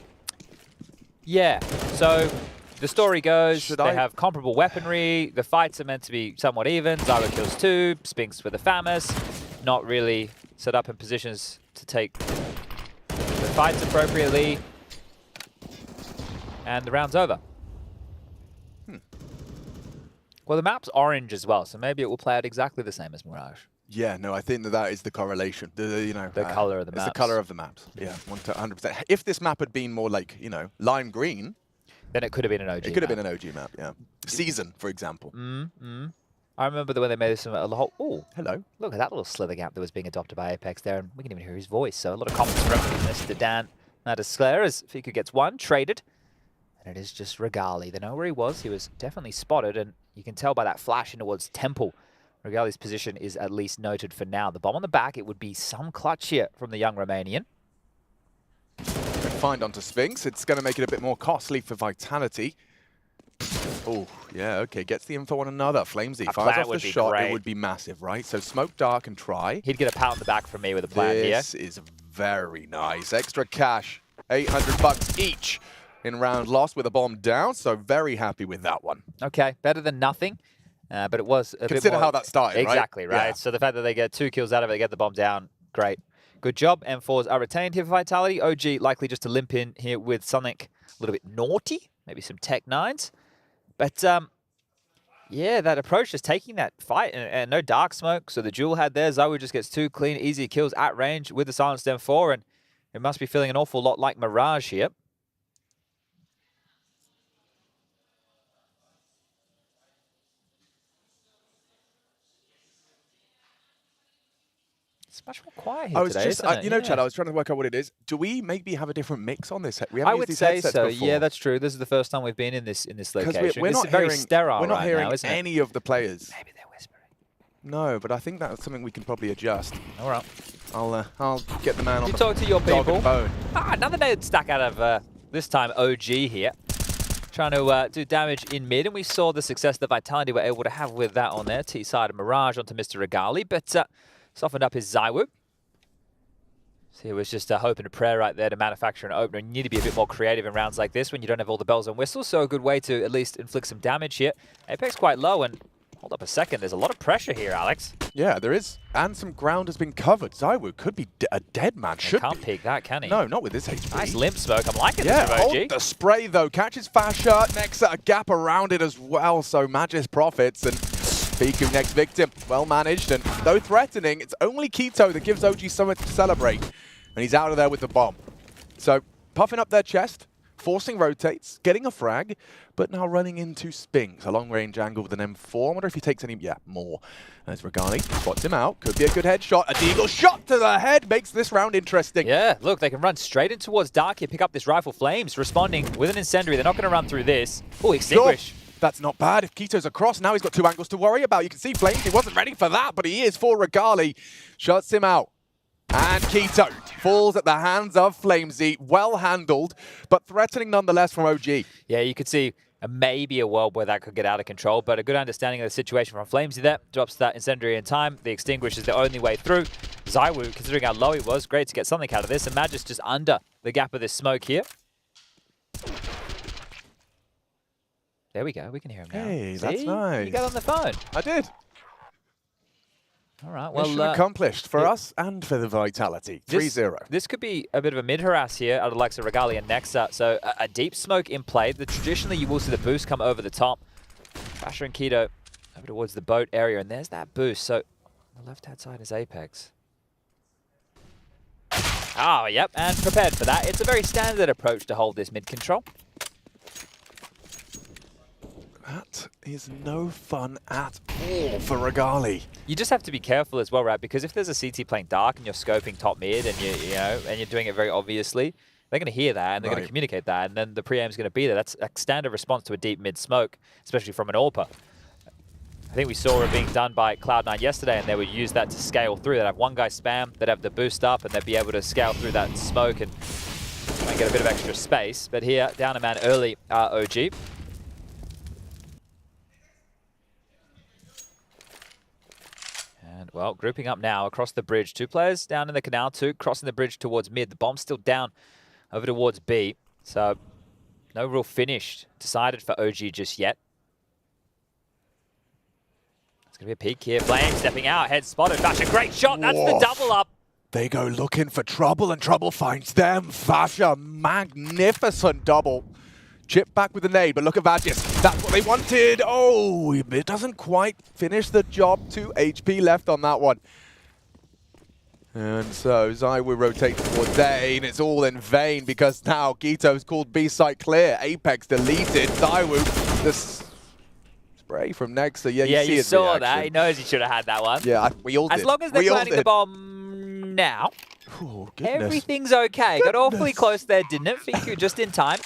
Yeah, so the story goes they have comparable weaponry. The fights are meant to be somewhat even. Zyro kills 2, Spinks with the FAMAS. Not really set up in positions to take the fights appropriately. And the round's over. Well, the map's orange as well, so maybe it will play out exactly the same as Mirage.
Yeah, no, I think that is the correlation. The
color of the maps.
It's the color of the maps. Yeah, 100%. If this map had been more like, lime green,
then it could have been an OG.
It could have been an OG map. Yeah, Season, for example.
I remember when they made this a whole. Oh,
hello!
Look at that little slither gap that was being adopted by Apex there, and we can even hear his voice. So a lot of comments from Mr. Dan Nadesclair as Fiku gets one traded, and it is just Regali. They know where he was. He was definitely spotted, and you can tell by that flash in towards Temple. Regali's position is at least noted for now. The bomb on the back, it would be some clutch here from the young Romanian.
Good find onto Spinks. It's going to make it a bit more costly for Vitality. Oh, yeah, okay. Gets the info on another. Flamesy fires off the shot. Great. It would be massive, right? So smoke dark and try.
He'd get a pat on the back from me with a plan here.
This is very nice. Extra cash. 800 bucks each in round loss with a bomb down. So very happy with that one.
Okay, better than nothing. But it was a bit more...
Consider how that started, right?
Exactly, right? Yeah. So the fact that they get 2 kills out of it, they get the bomb down, great. Good job. M4s are retained here for Vitality. OG likely just to limp in here with something a little bit naughty, maybe some Tech 9s. But, yeah, that approach is taking that fight and no dark smoke. So the duel had there. Zawu just gets 2 clean, easy kills at range with the silenced M4, and it must be feeling an awful lot like Mirage here. It's much more quiet here today, isn't it?
Chad, I was trying to work out what it is. Do we maybe have a different mix on this?
I would say so. Before. Yeah, that's true. This is the first time we've been in this location.
We're not
very sterile.
We're not hearing
now, isn't
any of the players.
Maybe they're whispering.
No, but I think that's something we can probably adjust.
All right.
I'll get the man on.
You talk to your people.
Phone.
Another nade stack out of this time OG here, trying to do damage in mid, and we saw the success that Vitality were able to have with that on there. T-side of Mirage onto Mr. Regali, but softened up his Zywu. So it was just a hope and a prayer right there to manufacture an opener. You need to be a bit more creative in rounds like this when you don't have all the bells and whistles, so a good way to at least inflict some damage here. Apex quite low, and hold up a second, there's a lot of pressure here, Alex.
Yeah, there is, and some ground has been covered. Zywu could be a dead man,
Can't peek that, can he?
No, not with this HP.
Nice limp smoke, I'm liking
this
from OG.
Hold the spray though, catches fast shot, next a gap around it as well, so Magis profits, and Fiku next victim, well managed, and though threatening, it's only Quito that gives OG something to celebrate. And he's out of there with the bomb. So, puffing up their chest, forcing rotates, getting a frag, but now running into Spinks. A long-range angle with an M4. I wonder if he takes any... Yeah, more. As Regali spots him out. Could be a good headshot. A deagle shot to the head makes this round interesting.
Yeah, look, they can run straight in towards Dark here, pick up this rifle. Flames responding with an incendiary. They're not going to run through this. Oh, extinguish.
Sure. That's not bad. If Quito's across, now he's got 2 angles to worry about. You can see Flames, he wasn't ready for that, but he is for Regali. Shuts him out. And Quito falls at the hands of Flamesy. Well handled, but threatening nonetheless from OG.
Yeah, you could see maybe a world where that could get out of control, but a good understanding of the situation from Flamesy there. Drops that incendiary in time. The extinguish is the only way through. Zywu, considering how low he was, great to get something out of this. And Magis just under the gap of this smoke here. There we go. We can hear him now.
Hey, that's nice.
You got on the phone.
I did.
All right, well,
mission accomplished for us and for the Vitality. 3-0.
This could be a bit of a mid-harass here out of the likes of Regali and Nexa. So a deep smoke in play. Traditionally, you will see the boost come over the top. Basher and Quito over towards the boat area, and there's that boost. So on the left-hand side is Apex. Oh, yep, and prepared for that. It's a very standard approach to hold this mid-control.
That is no fun at all for Regali.
You just have to be careful as well, right? Because if there's a CT playing dark and you're scoping top mid and you're doing it very obviously, they're going to hear that and they're going to communicate that, and then the pre-aim's going to be there. That's a standard response to a deep mid smoke, especially from an AWPer. I think we saw it being done by Cloud9 yesterday, and they would use that to scale through. They'd have one guy spam, they'd have the boost up, and they'd be able to scale through that smoke and try and get a bit of extra space. But here, down a man early, OG. And, well, grouping up now across the bridge. 2 players down in the canal, 2 crossing the bridge towards mid. The bomb's still down over towards B. So, no real finish decided for OG just yet. It's going to be a peek here. Flame stepping out, head spotted. Fasha, great shot. That's the double up.
They go looking for trouble, and trouble finds them. Fasha, magnificent double. Chip back with the nade, but look at Vagis. That's what they wanted. Oh, it doesn't quite finish the job. 2 HP left on that one. And so ZywOo rotates towards A, and it's all in vain because now Gito's called B site clear. Apex deleted. ZywOo, the spray from Nexa. Yeah,
you saw that. He knows he should have had that one.
Yeah, we all did.
As long as they're planting the bomb now, everything's okay. Got awfully close there, didn't it? Fiku just in time.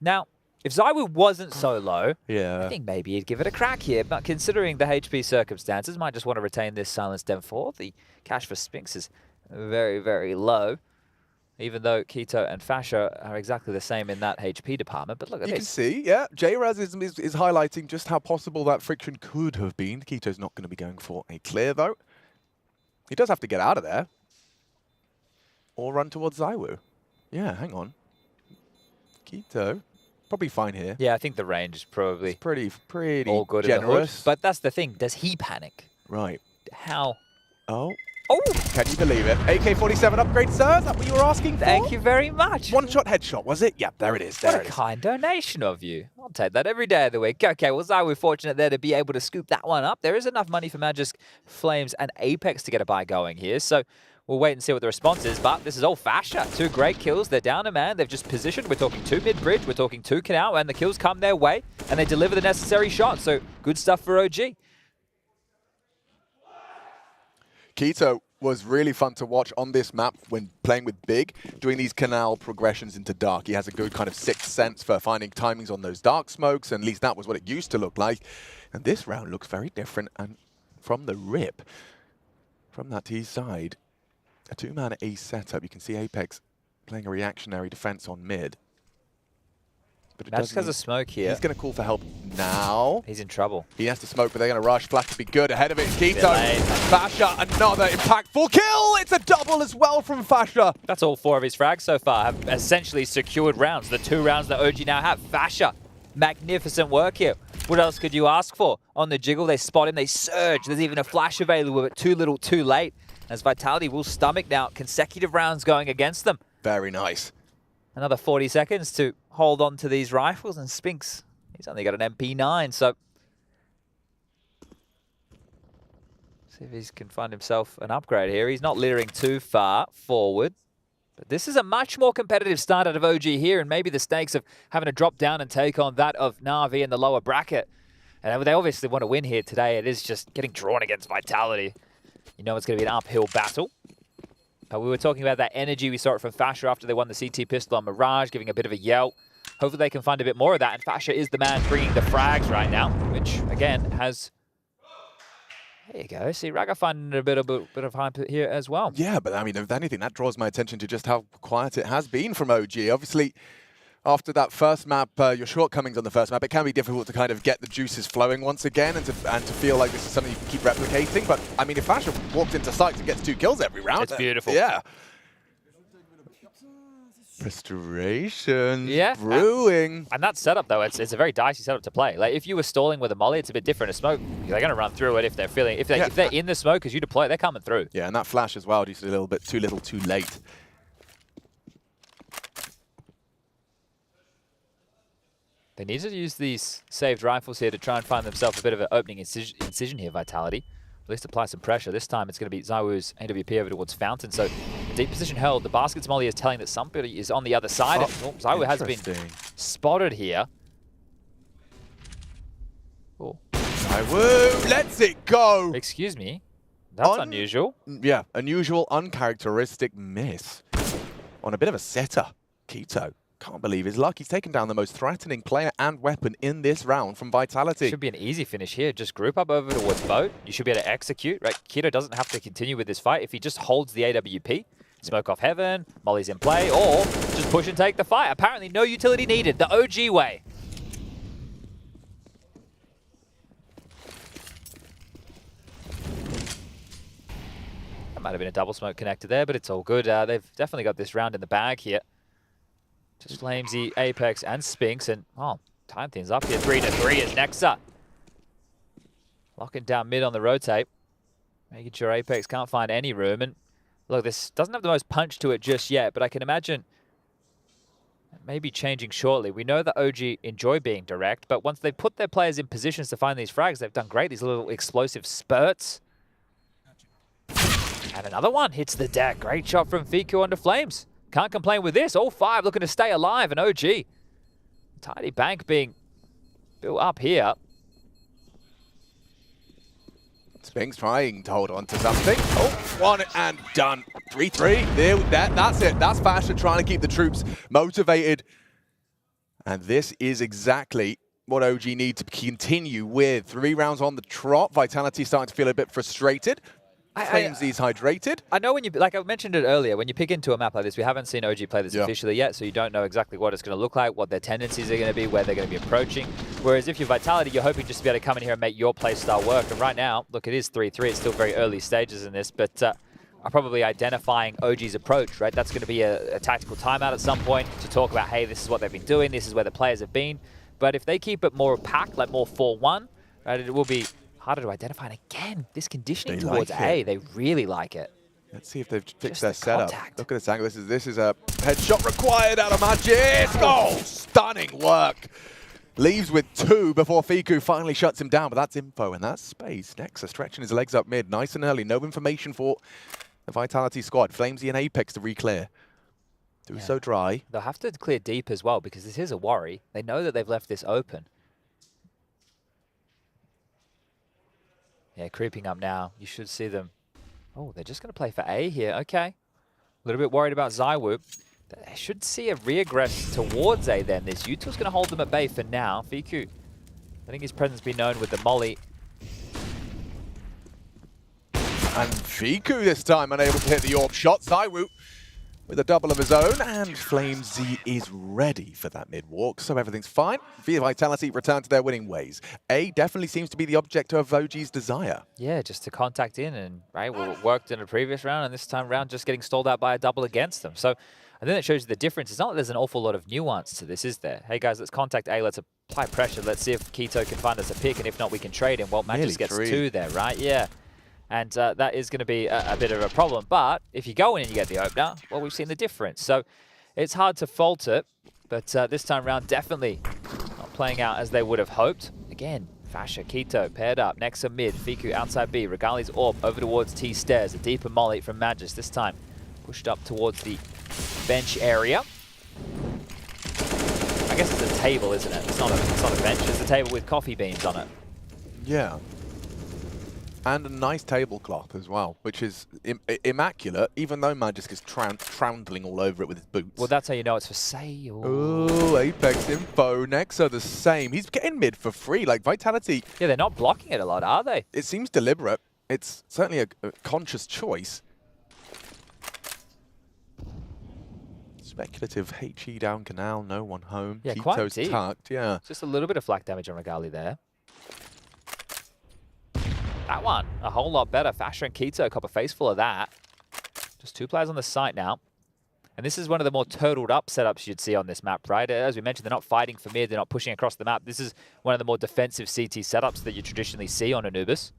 Now, if ZywOo wasn't so low, I think maybe he'd give it a crack here. But considering the HP circumstances, might just want to retain this silenced M4. The cash for Spinx is very, very low. Even though Quito and Fasha are exactly the same in that HP department. But look at this.
You can see, yeah, J-Raz is highlighting just how possible that friction could have been. Quito's not going to be going for a clear, though. He does have to get out of there. Or run towards ZywOo. Yeah, hang on. Quito, probably fine here.
Yeah, I think the range is probably
pretty
all good
generous.
In the hood. But that's the thing. Does he panic?
Right.
How?
Oh.
Oh!
Can you believe it? AK-47 upgrade, sir? Is that what you were asking for?
Thank you very much.
One-shot headshot, was it? Yeah, there it is. There
what a kind donation of you. I'll take that every day of the week. Okay, well, ZywOo fortunate there to be able to scoop that one up. There is enough money for Magisk, Flames, and Apex to get a buy going here. So we'll wait and see what the response is. But this is all Fasha. 2 great kills. They're down a man. They've just positioned. We're talking 2 mid-bridge. We're talking 2 canal. And the kills come their way. And they deliver the necessary shots. So good stuff for OG.
Quito was really fun to watch on this map when playing with Big, doing these canal progressions into dark. He has a good kind of sixth sense for finding timings on those dark smokes, and at least that was what it used to look like. And this round looks very different, and from the rip, from that T side, a 2-man A setup. You can see Apex playing a reactionary defense on mid.
Magisk has a smoke here.
He's going to call for help now.
He's in trouble.
He has to smoke, but they're going to rush. Flash to be good. Ahead of it, Quito. Fasha, another impactful kill. It's a double as well from Fasha.
That's all 4 of his frags so far. Have essentially secured rounds. The 2 rounds that OG now have. Fasha, magnificent work here. What else could you ask for? On the jiggle, they spot him. They surge. There's even a flash available, but too little, too late. As Vitality will stomach now consecutive rounds going against them.
Very nice.
Another 40 seconds to hold on to these rifles, and Spinx, he's only got an MP9, so see if he can find himself an upgrade here. He's not littering too far forward, but this is a much more competitive start out of OG here, and maybe the stakes of having to drop down and take on that of Na'Vi in the lower bracket. And they obviously want to win here today. It is just getting drawn against Vitality. You know it's going to be an uphill battle. We were talking about that energy. We saw it from Fasha after they won the CT pistol on Mirage, giving a bit of a yell. Hopefully they can find a bit more of that. And Fasha is the man bringing the frags right now, which, again, has... There you go. See, Raga finding a bit of hype here as well.
Yeah, but I mean, if anything, that draws my attention to just how quiet it has been from OG. Obviously, after that first map, your shortcomings on the first map, it can be difficult to kind of get the juices flowing once again and to feel like this is something you can keep replicating. But, I mean, if Fasha walks into sight and gets 2 kills every round...
It's beautiful.
Yeah. Restoration. Brewing.
And that setup, though, it's a very dicey setup to play. Like, if you were stalling with a molly, it's a bit different. A smoke, they're going to run through it if they're feeling... If they're in the smoke as you deploy it, they're coming through.
Yeah, and that flash as well, just a little bit too little, too late.
They need to use these saved rifles here to try and find themselves a bit of an opening incision here, Vitality. At least apply some pressure. This time it's going to be ZywOo's AWP over towards Fountain. So deep position held. The basket's molly is telling that somebody is on the other side. ZywOo has been spotted here. Oh.
ZywOo lets it go.
Excuse me. That's unusual.
Yeah, unusual, uncharacteristic miss on a bit of a setter. Quito. Can't believe his luck. He's taken down the most threatening player and weapon in this round from Vitality.
Should be an easy finish here. Just group up over towards boat. You should be able to execute, right? Keto doesn't have to continue with this fight. If he just holds the AWP, smoke off heaven, Molly's in play, or just push and take the fight. Apparently no utility needed. The OG way. That might have been a double smoke connector there, but it's all good. They've definitely got this round in the bag here. Just Flamesy, Apex, and Spinks, and time things up here. 3-3 is Nexa. Locking down mid on the rotate. Making sure Apex can't find any room. And look, this doesn't have the most punch to it just yet, but I can imagine maybe changing shortly. We know that OG enjoy being direct, but once they put their players in positions to find these frags, they've done great. These little explosive spurts. And another one hits the deck. Great shot from Fiku onto Flames. Can't complain with this. All 5 looking to stay alive, and OG. Tidy bank being built up here.
Spinks trying to hold on to something. Oh, one and done. 3-3. There, that's it. That's Fasher trying to keep the troops motivated. And this is exactly what OG need to continue with. 3 rounds on the trot. Vitality starting to feel a bit frustrated. Flamesy's hydrated.
I know when you, like I mentioned it earlier, when you pick into a map like this, we haven't seen OG play this officially yet, so you don't know exactly what it's going to look like, what their tendencies are going to be, where they're going to be approaching. Whereas if you're Vitality, you're hoping just to be able to come in here and make your play style work. And right now, look, it is 3-3. It's still very early stages in this, but are probably identifying OG's approach, right? That's going to be a tactical timeout at some point to talk about, hey, this is what they've been doing, this is where the players have been. But if they keep it more packed, like more 4-1, right, it will be harder to identify. And again, this conditioning towards A, they really like it.
Let's see if they've fixed their setup. Look at this angle. This is a headshot required out of Magic. Oh, stunning work. Leaves with 2 before Fiku finally shuts him down, but that's info and that's space. Nexa stretching his legs up mid, nice and early. No information for the Vitality squad. Flamesy and Apex to re-clear. So dry.
They'll have to clear deep as well because this is a worry. They know that they've left this open. Yeah, creeping up now. You should see them. Oh, they're just going to play for A here. Okay. A little bit worried about Zywhoop. They should see a re-aggress towards A then. This Util's going to hold them at bay for now. Fiku, I think his presence be known with the molly.
And Fiku this time unable to hit the AWP shot. Zywhoop with a double of his own, and Flamesy is ready for that mid-walk, so everything's fine. Vitality return to their winning ways. A definitely seems to be the object of OG's desire.
Yeah, just to contact in, and right, we worked in a previous round, and this time round just getting stalled out by a double against them. So I think that shows you the difference. It's not that there's an awful lot of nuance to this, is there? Hey guys, let's contact A, let's apply pressure, let's see if Keto can find us a pick, and if not, we can trade him. Well, Matt just gets 2 there, right? Yeah. And that is going to be a bit of a problem. But if you go in and you get the opener, well, we've seen the difference. So it's hard to fault it. But this time around, definitely not playing out as they would have hoped. Again, Fasher, Keto paired up. Nexa mid, Fiku outside B. Regali's AWP over towards T stairs. A deeper molly from Magis this time. Pushed up towards the bench area. I guess it's a table, isn't it? It's not a bench. It's a table with coffee beans on it.
Yeah. And a nice tablecloth as well, which is immaculate, even though Magisk is troundling all over it with his boots.
Well, that's how you know it's for sale.
Oh, Apex info. Nexa the same. He's getting mid for free. Like, Vitality...
Yeah, they're not blocking it a lot, are they?
It seems deliberate. It's certainly a conscious choice. Speculative HE down canal, no one home.
Yeah,
Keto's
quite deep.
tucked, yeah.
Just a little bit of flak damage on Regali there. That one, a whole lot better. Fasher and Keto cop a face full of that. Just 2 players on the site now. And this is one of the more turtled up setups you'd see on this map, right? As we mentioned, they're not fighting for mid, they're not pushing across the map. This is one of the more defensive CT setups that you traditionally see on Anubis.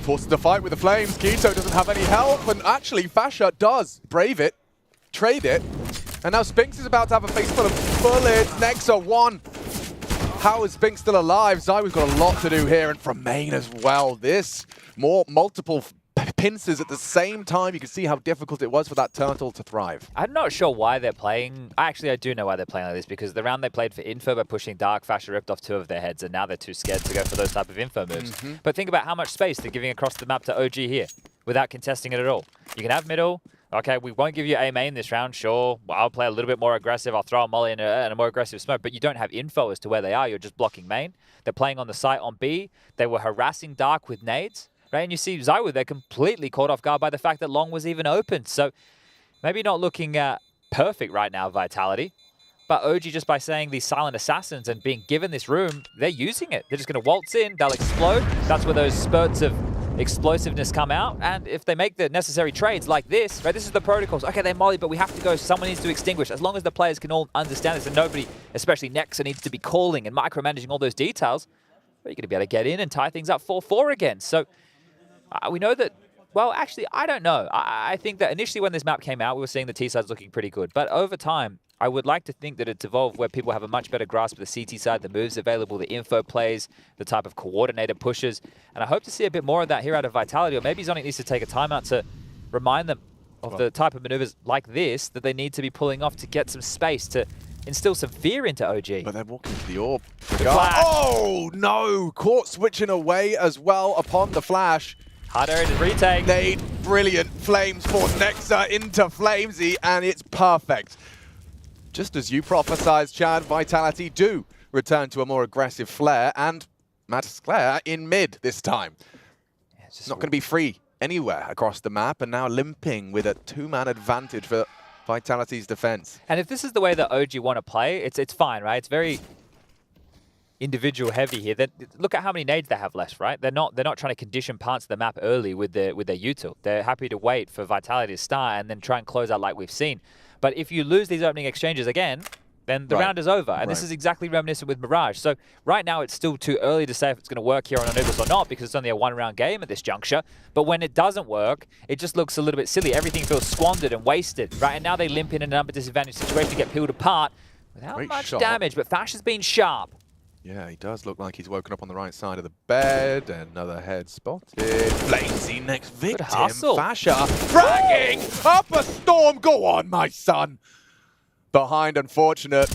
Forces the fight with the Flames. Keto doesn't have any help, and actually Fasher does brave it, trade it. And now Spinks is about to have a face full of bullets. Nexa 1. How is Spinks still alive? Zyw's got a lot to do here, and from main as well. This, multiple pincers at the same time. You can see how difficult it was for that turtle to thrive.
I'm not sure why they're playing. Actually, I do know why they're playing like this, because the round they played for info by pushing Dark, Fasher ripped off 2 of their heads, and now they're too scared to go for those type of info moves. But think about how much space they're giving across the map to OG here without contesting it at all. You can have middle, Okay, we won't give you A main this round, sure. I'll play a little bit more aggressive. I'll throw a molly and a more aggressive smoke, but you don't have info as to where they are. You're just blocking main. They're playing on the site on B. They were harassing Dark with nades, right? And you see ZywOo, they're completely caught off guard by the fact that Long was even open. So maybe not looking perfect right now, Vitality. But OG, just by saying these silent assassins and being given this room, they're using it. They're just going to waltz in. They'll explode. That's where those spurts of explosiveness come out, and if they make the necessary trades like this, right, this is the protocols. Okay, they molly, but we have to go. Someone needs to extinguish. As long as the players can all understand this, and nobody, especially Nexa, needs to be calling and micromanaging all those details, well, you're going to be able to get in and tie things up 4-4 again. So we know that, well, actually, I don't know. I think that initially when this map came out, we were seeing the T-sides looking pretty good, but over time, I would like to think that it's evolved where people have a much better grasp of the CT side, the moves available, the info plays, the type of coordinated pushes. And I hope to see a bit more of that here out of Vitality, or maybe Zonic needs to take a timeout to remind them of the type of maneuvers like this that they need to be pulling off to get some space, to instill some fear into OG.
But they're walking to the orb. Oh, no! Caught switching away as well upon the flash.
Hard area to retake.
Nade, brilliant. Flames for Nexa into Flamesy, and it's perfect. Just as you prophesized, Chad, Vitality do return to a more aggressive flare, and Matskler in mid this time. Yeah, it's not going to be free anywhere across the map, and now limping with a 2-man advantage for Vitality's defense.
And if this is the way that OG want to play, it's fine, right? It's very individual heavy here. Look at how many nades they have left, right? They're not trying to condition parts of the map early with their util. They're happy to wait for Vitality to start and then try and close out like we've seen. But if you lose these opening exchanges again, then the round is over. And this is exactly reminiscent with Mirage. So right now it's still too early to say if it's going to work here on Anubis or not, because it's only a 1-round game at this juncture. But when it doesn't work, it just looks a little bit silly. Everything feels squandered and wasted, right? And now they limp in a number disadvantage situation to get peeled apart without much damage. But Fash has been sharp.
Yeah, he does look like he's woken up on the right side of the bed. Another head spotted. Flamesy next victim. Fasha fragging up a storm. Go on, my son. Behind, unfortunate,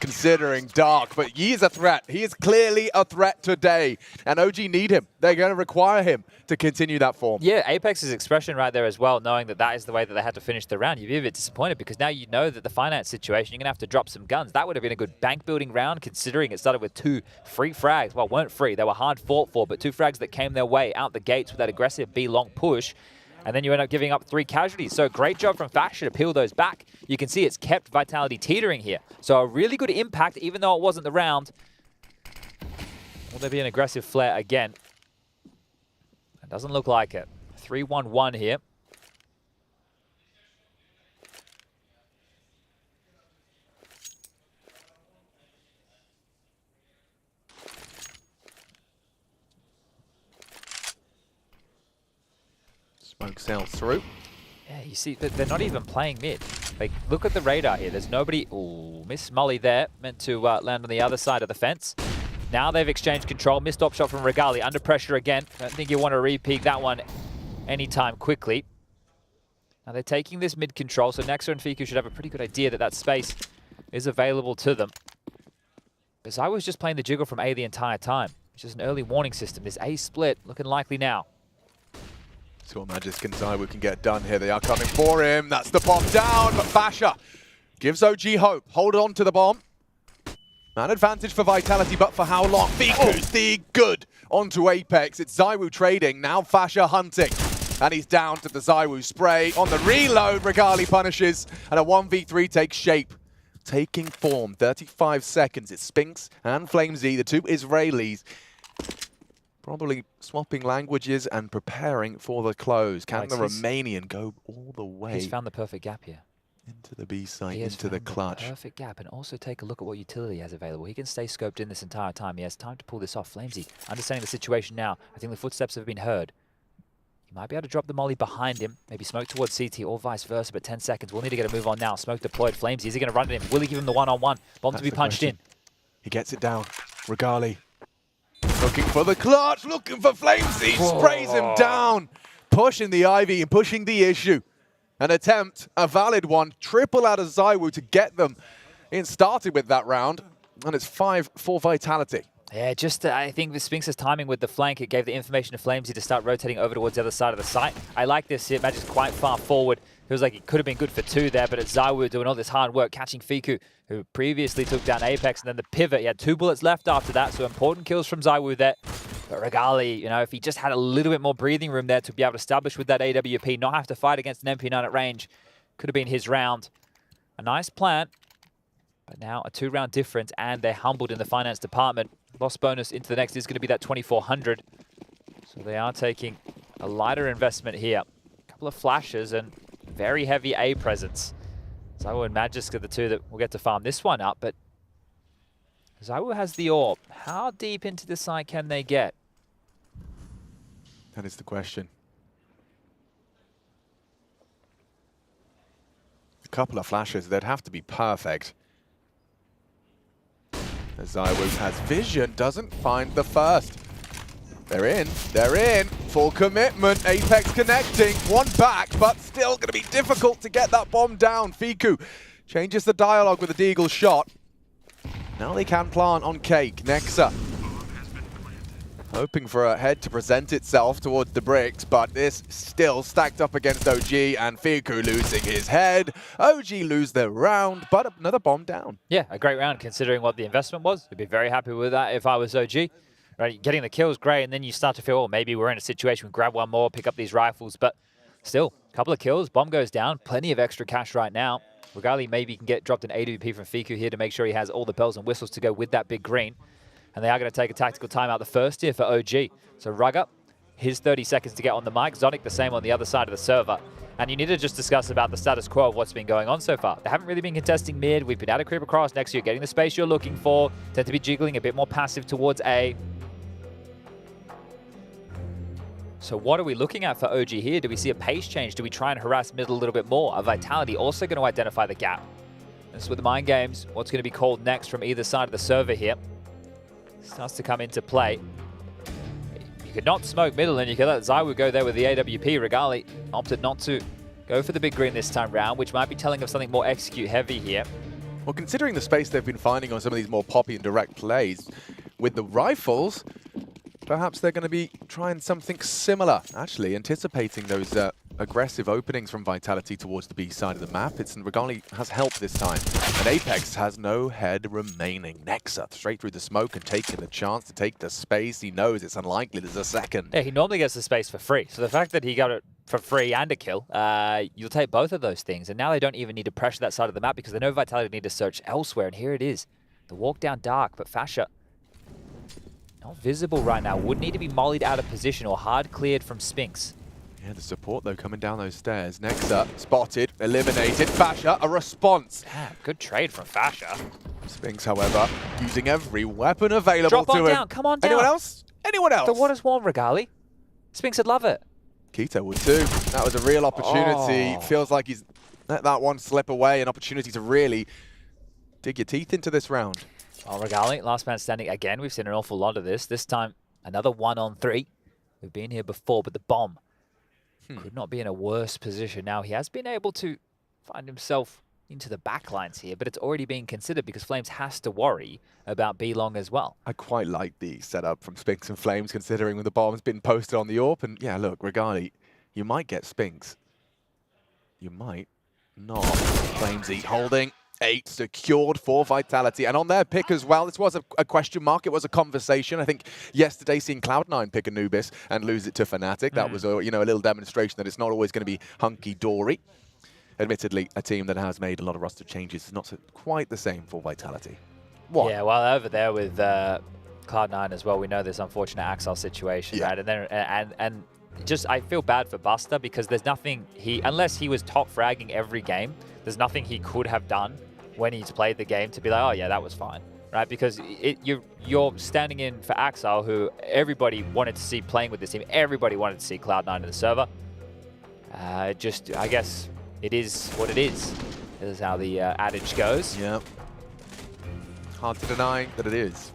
considering Dark. But he is a threat. He is clearly a threat today. And OG need him. They're going to require him to continue that form.
Yeah, Apex's expression right there as well, knowing that that is the way that they had to finish the round. You'd be a bit disappointed because now you know that the finance situation, you're going to have to drop some guns. That would have been a good bank building round, considering it started with 2 free frags. Well, weren't free. They were hard fought for, but 2 frags that came their way out the gates with that aggressive B long push. And then you end up giving up 3 casualties. So great job from Fasher to peel those back. You can see it's kept Vitality teetering here. So a really good impact, even though it wasn't the round. Will there be an aggressive flare again? It doesn't look like it. 3-1-1 here.
Smoke sails through.
Yeah, you see, they're not even playing mid. Like, look at the radar here. There's nobody. Ooh, Miss Molly there. Meant to land on the other side of the fence. Now they've exchanged control. Missed op shot from Regali. Under pressure again. Don't think you want to repeat that one anytime quickly. Now they're taking this mid control, so Nexa and Fiku should have a pretty good idea that that space is available to them. Because I was just playing the jiggle from A the entire time. It's just an early warning system. This A split looking likely now.
See what Magisk and ZywOo can get done here. They are coming for him. That's the bomb down, but Fasher gives OG hope. Hold on to the bomb. Man advantage for Vitality, but for how long? Fiku's the good onto Apex. It's ZywOo trading, now Fasher hunting. And he's down to the ZywOo spray. On the reload, Regali punishes, and a 1v3 takes shape. Taking form, 35 seconds. It's Spinks and Flamesy, the 2 Israelis. Probably swapping languages and preparing for the close. Can the Romanian go all the way?
He's found the perfect gap here.
Into the B site, into the clutch.
Perfect gap, and also take a look at what utility he has available. He can stay scoped in this entire time. He has time to pull this off. Flamesy, understanding the situation now. I think the footsteps have been heard. He might be able to drop the molly behind him. Maybe smoke towards CT or vice versa, but 10 seconds. We'll need to get a move on now. Smoke deployed. Flamesy, is he going to run at him? Will he give him the one-on-one? Bomb to be punched in.
He gets it down. Regali. Looking for the clutch, looking for Flamesy. Sprays him down. Pushing the Ivy and pushing the issue. An attempt, a valid one, triple out of ZywOo to get them in started with that round, and it's 5 for Vitality.
Yeah, just I think the Spinks' timing with the flank, it gave the information to Flamesy to start rotating over towards the other side of the site. I like this here. Magic's quite far forward. Feels like it could have been good for 2 there, but it's ZywOo doing all this hard work, catching Fiku, who previously took down Apex, and then the pivot. He had 2 bullets left after that, so important kills from ZywOo there. But Regali, you know, if he just had a little bit more breathing room there to be able to establish with that AWP, not have to fight against an MP9 at range, could have been his round. A nice plant, but now a 2-round difference, and they're humbled in the finance department. Loss bonus into the next is going to be that 2,400. So they are taking a lighter investment here. A couple of flashes and very heavy A presence. ZywOo and Magisk are the 2 that will get to farm this one up, but ZywOo has the AWP. How deep into the site can they get?
That is the question. A couple of flashes, they'd have to be perfect. As ZywOo has vision, doesn't find the first. They're in, full commitment, Apex connecting, 1 back, but still gonna be difficult to get that bomb down. Fiku changes the dialogue with a Deagle shot. Now they can plant on Cake. Nexa hoping for a head to present itself towards the bricks, but this still stacked up against OG, and Fiku losing his head. OG lose their round, but another bomb down.
Yeah, a great round considering what the investment was. I'd be very happy with that if I was OG. Right, getting the kills, great, and then you start to feel, oh, maybe we're in a situation we grab one more, pick up these rifles, but still, a couple of kills, bomb goes down, plenty of extra cash right now. Regali maybe can get dropped an AWP from Fiku here to make sure he has all the bells and whistles to go with that big green. And they are going to take a tactical timeout the first here for OG. So Rugger, his 30 seconds to get on the mic. Zonic the same on the other side of the server. And you need to just discuss about the status quo of what's been going on so far. They haven't really been contesting mid. We've been able to creep across next to you, getting the space you're looking for. Tend to be jiggling a bit more passive towards A. So what are we looking at for OG here? Do we see a pace change? Do we try and harass middle a little bit more? Are Vitality also going to identify the gap? This is with the mind games. What's going to be called next from either side of the server here? Starts to come into play. You could not smoke middle, and you could let ZywOo go there with the AWP. Regali opted not to go for the big green this time round, which might be telling of something more execute heavy here.
Well, considering the space they've been finding on some of these more poppy and direct plays, with the rifles, perhaps they're going to be trying something similar, actually, anticipating those aggressive openings from Vitality towards the B side of the map. Regali has helped this time, and Apex has no head remaining. Nexa straight through the smoke and taking the chance to take the space. He knows it's unlikely there's a second.
Yeah, he normally gets the space for free, so the fact that he got it for free and a kill, you'll take both of those things, and now they don't even need to pressure that side of the map because they know Vitality need to search elsewhere, and here it is. The walk down dark, but Fasha not visible right now. Would need to be mollied out of position or hard cleared from Spinks.
Yeah, the support, though, coming down those stairs. Nexa spotted, eliminated. Fasha, a response.
Yeah, good trade from Fasha.
Spinks, however, using every weapon available
Drop
to
on
him.
down, come on down.
Anyone else? Anyone else?
The water's warm, Regali. Spinks would love it.
Keto would too. That was a real opportunity.
Oh.
Feels like he's let that one slip away. An opportunity to really dig your teeth into this round.
Well, Regali, last man standing again. We've seen an awful lot of this. This time, another 1-on-3. We've been here before, but the bomb could not be in a worse position. Now, he has been able to find himself into the backlines here, but it's already being considered because Flames has to worry about B-Long as well.
I quite like the setup from Spinks and Flames, considering when the bomb's been posted on the AWP. And yeah, look, Regali, you might get Spinks. You might not. Flamesy holding 8 secured for Vitality, and on their pick as well. This was a question mark. It was a conversation. I think yesterday seeing Cloud9 pick Anubis and lose it to Fnatic, that was a little demonstration that it's not always going to be hunky-dory. Admittedly, a team that has made a lot of roster changes is not quite the same for Vitality. What?
Yeah, well, over there with Cloud9 as well, we know this unfortunate Axel situation, right? And then and just I feel bad for Buster because there's nothing unless he was top fragging every game, there's nothing he could have done when he's played the game to be like, oh yeah, that was fine, right? Because you're standing in for Axel, who everybody wanted to see playing with this team. Everybody wanted to see Cloud9 in the server. I guess it is what it is. This is how the adage goes.
Yeah. Hard to deny that it is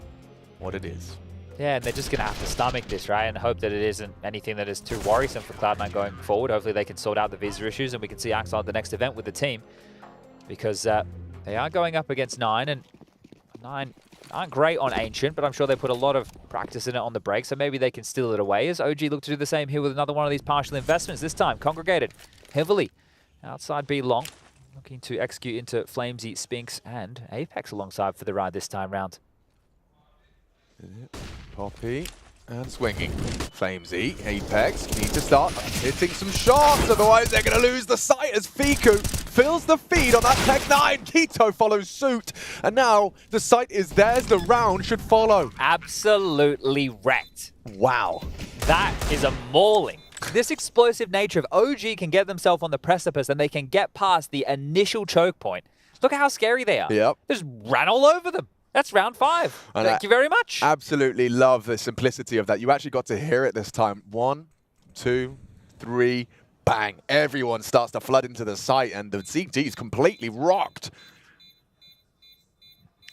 what it is.
Yeah, and they're just going to have to stomach this, right? And hope that it isn't anything that is too worrisome for Cloud9 going forward. Hopefully they can sort out the visa issues and we can see Axel at the next event with the team. Because they are going up against 9, and 9 aren't great on Ancient, but I'm sure they put a lot of practice in it on the break, so maybe they can steal it away as OG look to do the same here with another one of these partial investments. This time, congregated heavily Outside B long. Looking to execute into Flamesy, Spinks, and Apex alongside for the ride this time round.
Poppy and swinging. Flamesy, Apex need to start hitting some shots, otherwise they're going to lose the sight as Fiku fills the feed on that Tech-9. Keto follows suit, and now the sight is theirs. The round should follow.
Absolutely wrecked.
Wow.
That is a mauling. This explosive nature of OG can get themselves on the precipice and they can get past the initial choke point. Look at how scary they are.
Yep.
Just ran all over them. That's round 5.
And
Thank you very much.
Absolutely love the simplicity of that. You actually got to hear it this time. 1, 2, 3, bang. Everyone starts to flood into the site and the CT is completely rocked.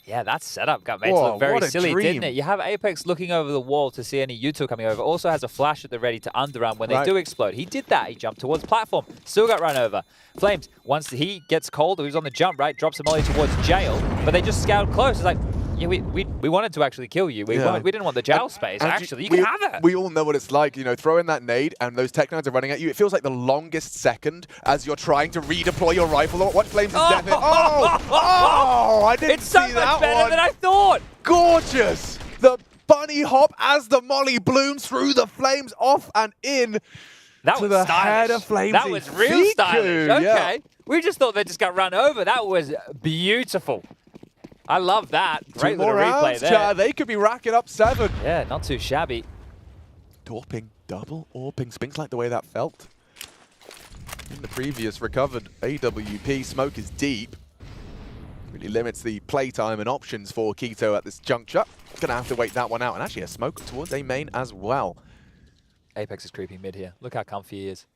Yeah, that setup got made to look very silly, didn't it? You have Apex looking over the wall to see any util coming over. Also has a flash at the ready to underrun when they do explode. He did that. He jumped towards platform. Still got run over. Flames, once he gets cold, he was on the jump, right? Drops a molly towards jail, but they just scaled close. It's like, yeah, we wanted to actually kill you. We didn't want the jail space, actually. You can have it.
We all know what it's like, you know, throwing that nade and those Tech-9s are running at you. It feels like the longest second as you're trying to redeploy your rifle. Watch Flames' death hit. Oh, I didn't see that one.
It's so much better than I thought.
Gorgeous. The bunny hop as the molly blooms through the flames, off and in.
That was stylish. That was real stylish. Okay.
Yeah.
We just thought they just got run over. That was beautiful. I love that. Great little replay there.
They could be racking up 7.
Yeah, not too shabby.
Torping, double AWPing. Spinks like the way that felt. In the previous recovered AWP, smoke is deep. Really limits the playtime and options for Keto at this juncture. Gonna have to wait that one out. And actually a smoke towards A main as well.
Apex is creeping mid here. Look how comfy he is.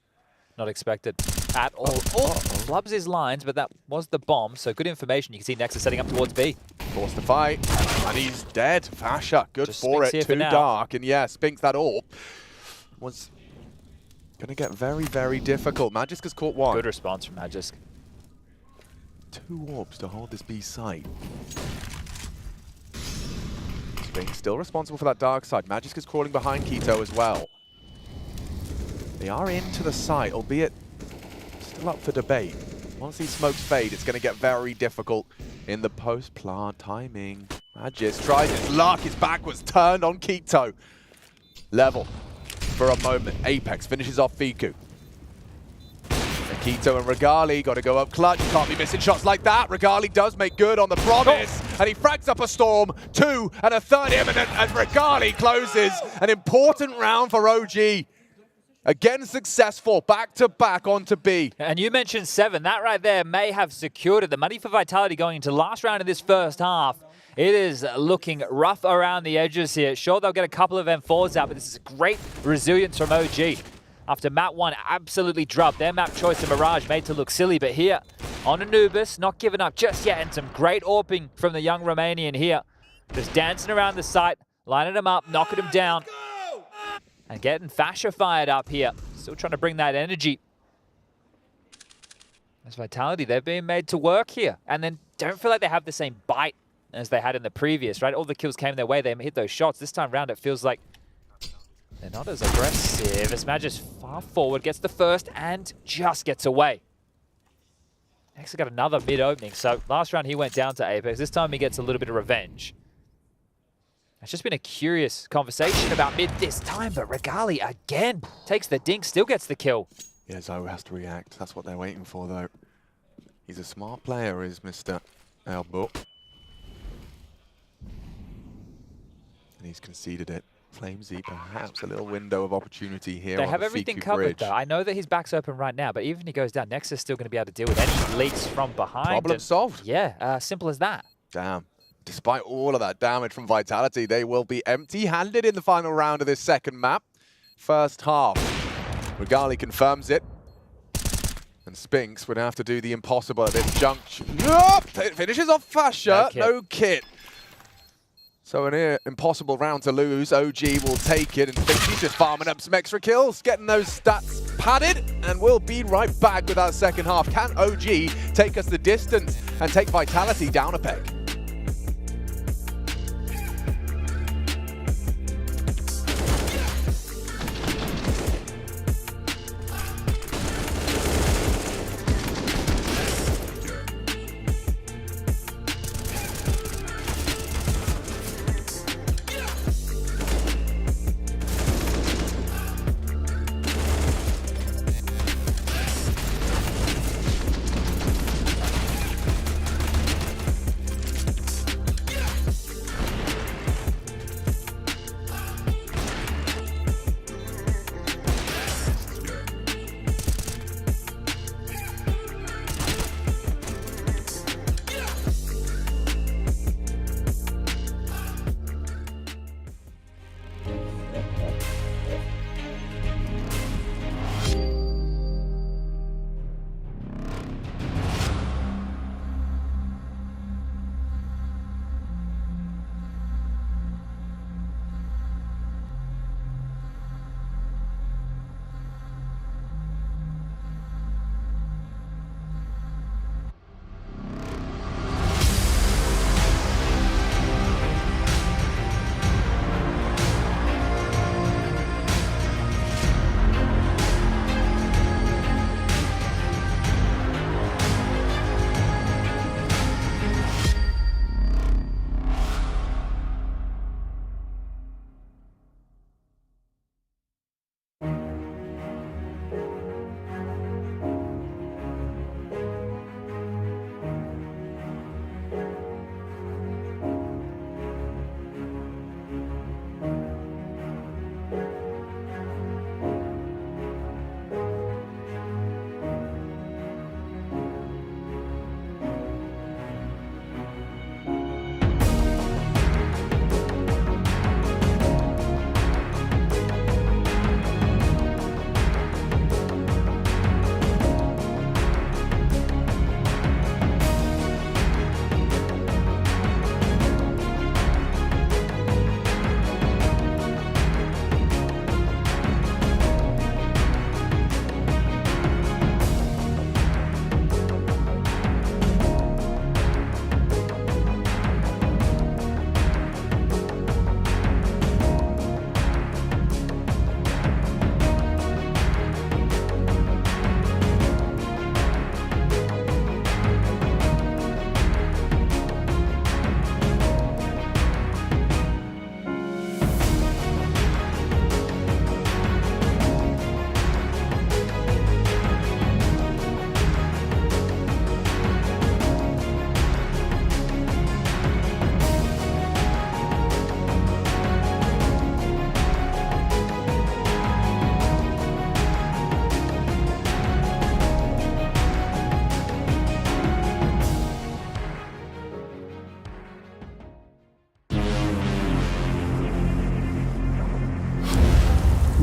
Not expected at all. Flubs his lines, but that was the bomb. So good information. You can see Nexus setting up towards B.
Forced to fight, and he's dead. Fasha, good
Just
for
Spinks
it.
here
Too
for
dark, and yeah, Spinks that AWP was gonna get very, very difficult. Magisk has caught 1.
Good response from Magisk.
2 AWPs to hold this B site. Spinks still responsible for that dark side. Magisk is crawling behind Keto as well. They are into the site, albeit still up for debate. Once these smokes fade, it's going to get very difficult in the post-plant timing. Magisk tries his luck. His back was turned on Keto. Level for a moment. Apex finishes off Fiku. And Keto and Regali got to go up clutch. You can't be missing shots like that. Regali does make good on the promise. And he frags up a Storm. 2 and a third imminent as Regali closes. An important round for OG. Again, successful, back-to-back onto B.
And you mentioned 7. That right there may have secured it. The money for Vitality going into last round of this first half. It is looking rough around the edges here. Sure, they'll get a couple of M4s out, but this is great resilience from OG. After map 1 absolutely dropped, their map choice of Mirage made to look silly, but here on Anubis, not giving up just yet, and some great AWPing from the young Romanian here. Just dancing around the site, lining them up, knocking them down. And getting Fasha fired up here. Still trying to bring that energy. As Vitality, they're being made to work here. And then don't feel like they have the same bite as they had in the previous, right? All the kills came their way. They hit those shots. This time around, it feels like they're not as aggressive. As Magis far forward, gets the first and just gets away. Next, got another mid-opening. So last round, he went down to Apex. This time, he gets a little bit of revenge. It's just been a curious conversation about mid this time, but Regali again takes the dink, still gets the kill.
Yeah, Zoe has to react. That's what they're waiting for, though. He's a smart player, is Mr. Elbow. And he's conceded it. Flamesy, perhaps a little window of opportunity here.
They have everything covered, though. I know that his back's open right now, but even if he goes down, Nexus is still going to be able to deal with any leaks from behind.
Problem solved.
Yeah, simple as that.
Damn. Despite all of that damage from Vitality, they will be empty-handed in the final round of this second map. First half. Regali confirms it. And Spinks would have to do the impossible at this junction. Nope! It finishes off Fasha. No kit. So an impossible round to lose. OG will take it, and Spinks just farming up some extra kills, getting those stats padded, and we'll be right back with our second half. Can OG take us the distance and take Vitality down a peg?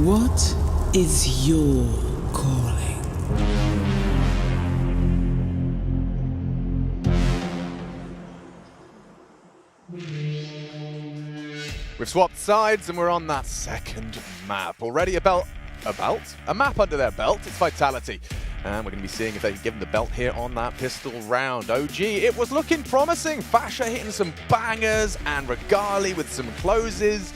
What is your calling?
We've swapped sides and we're on that second map. Already a map under their belt. It's Vitality. And we're going to be seeing if they can give them the belt here on that pistol round. OG, it was looking promising. Fasher hitting some bangers and Regali with some closes.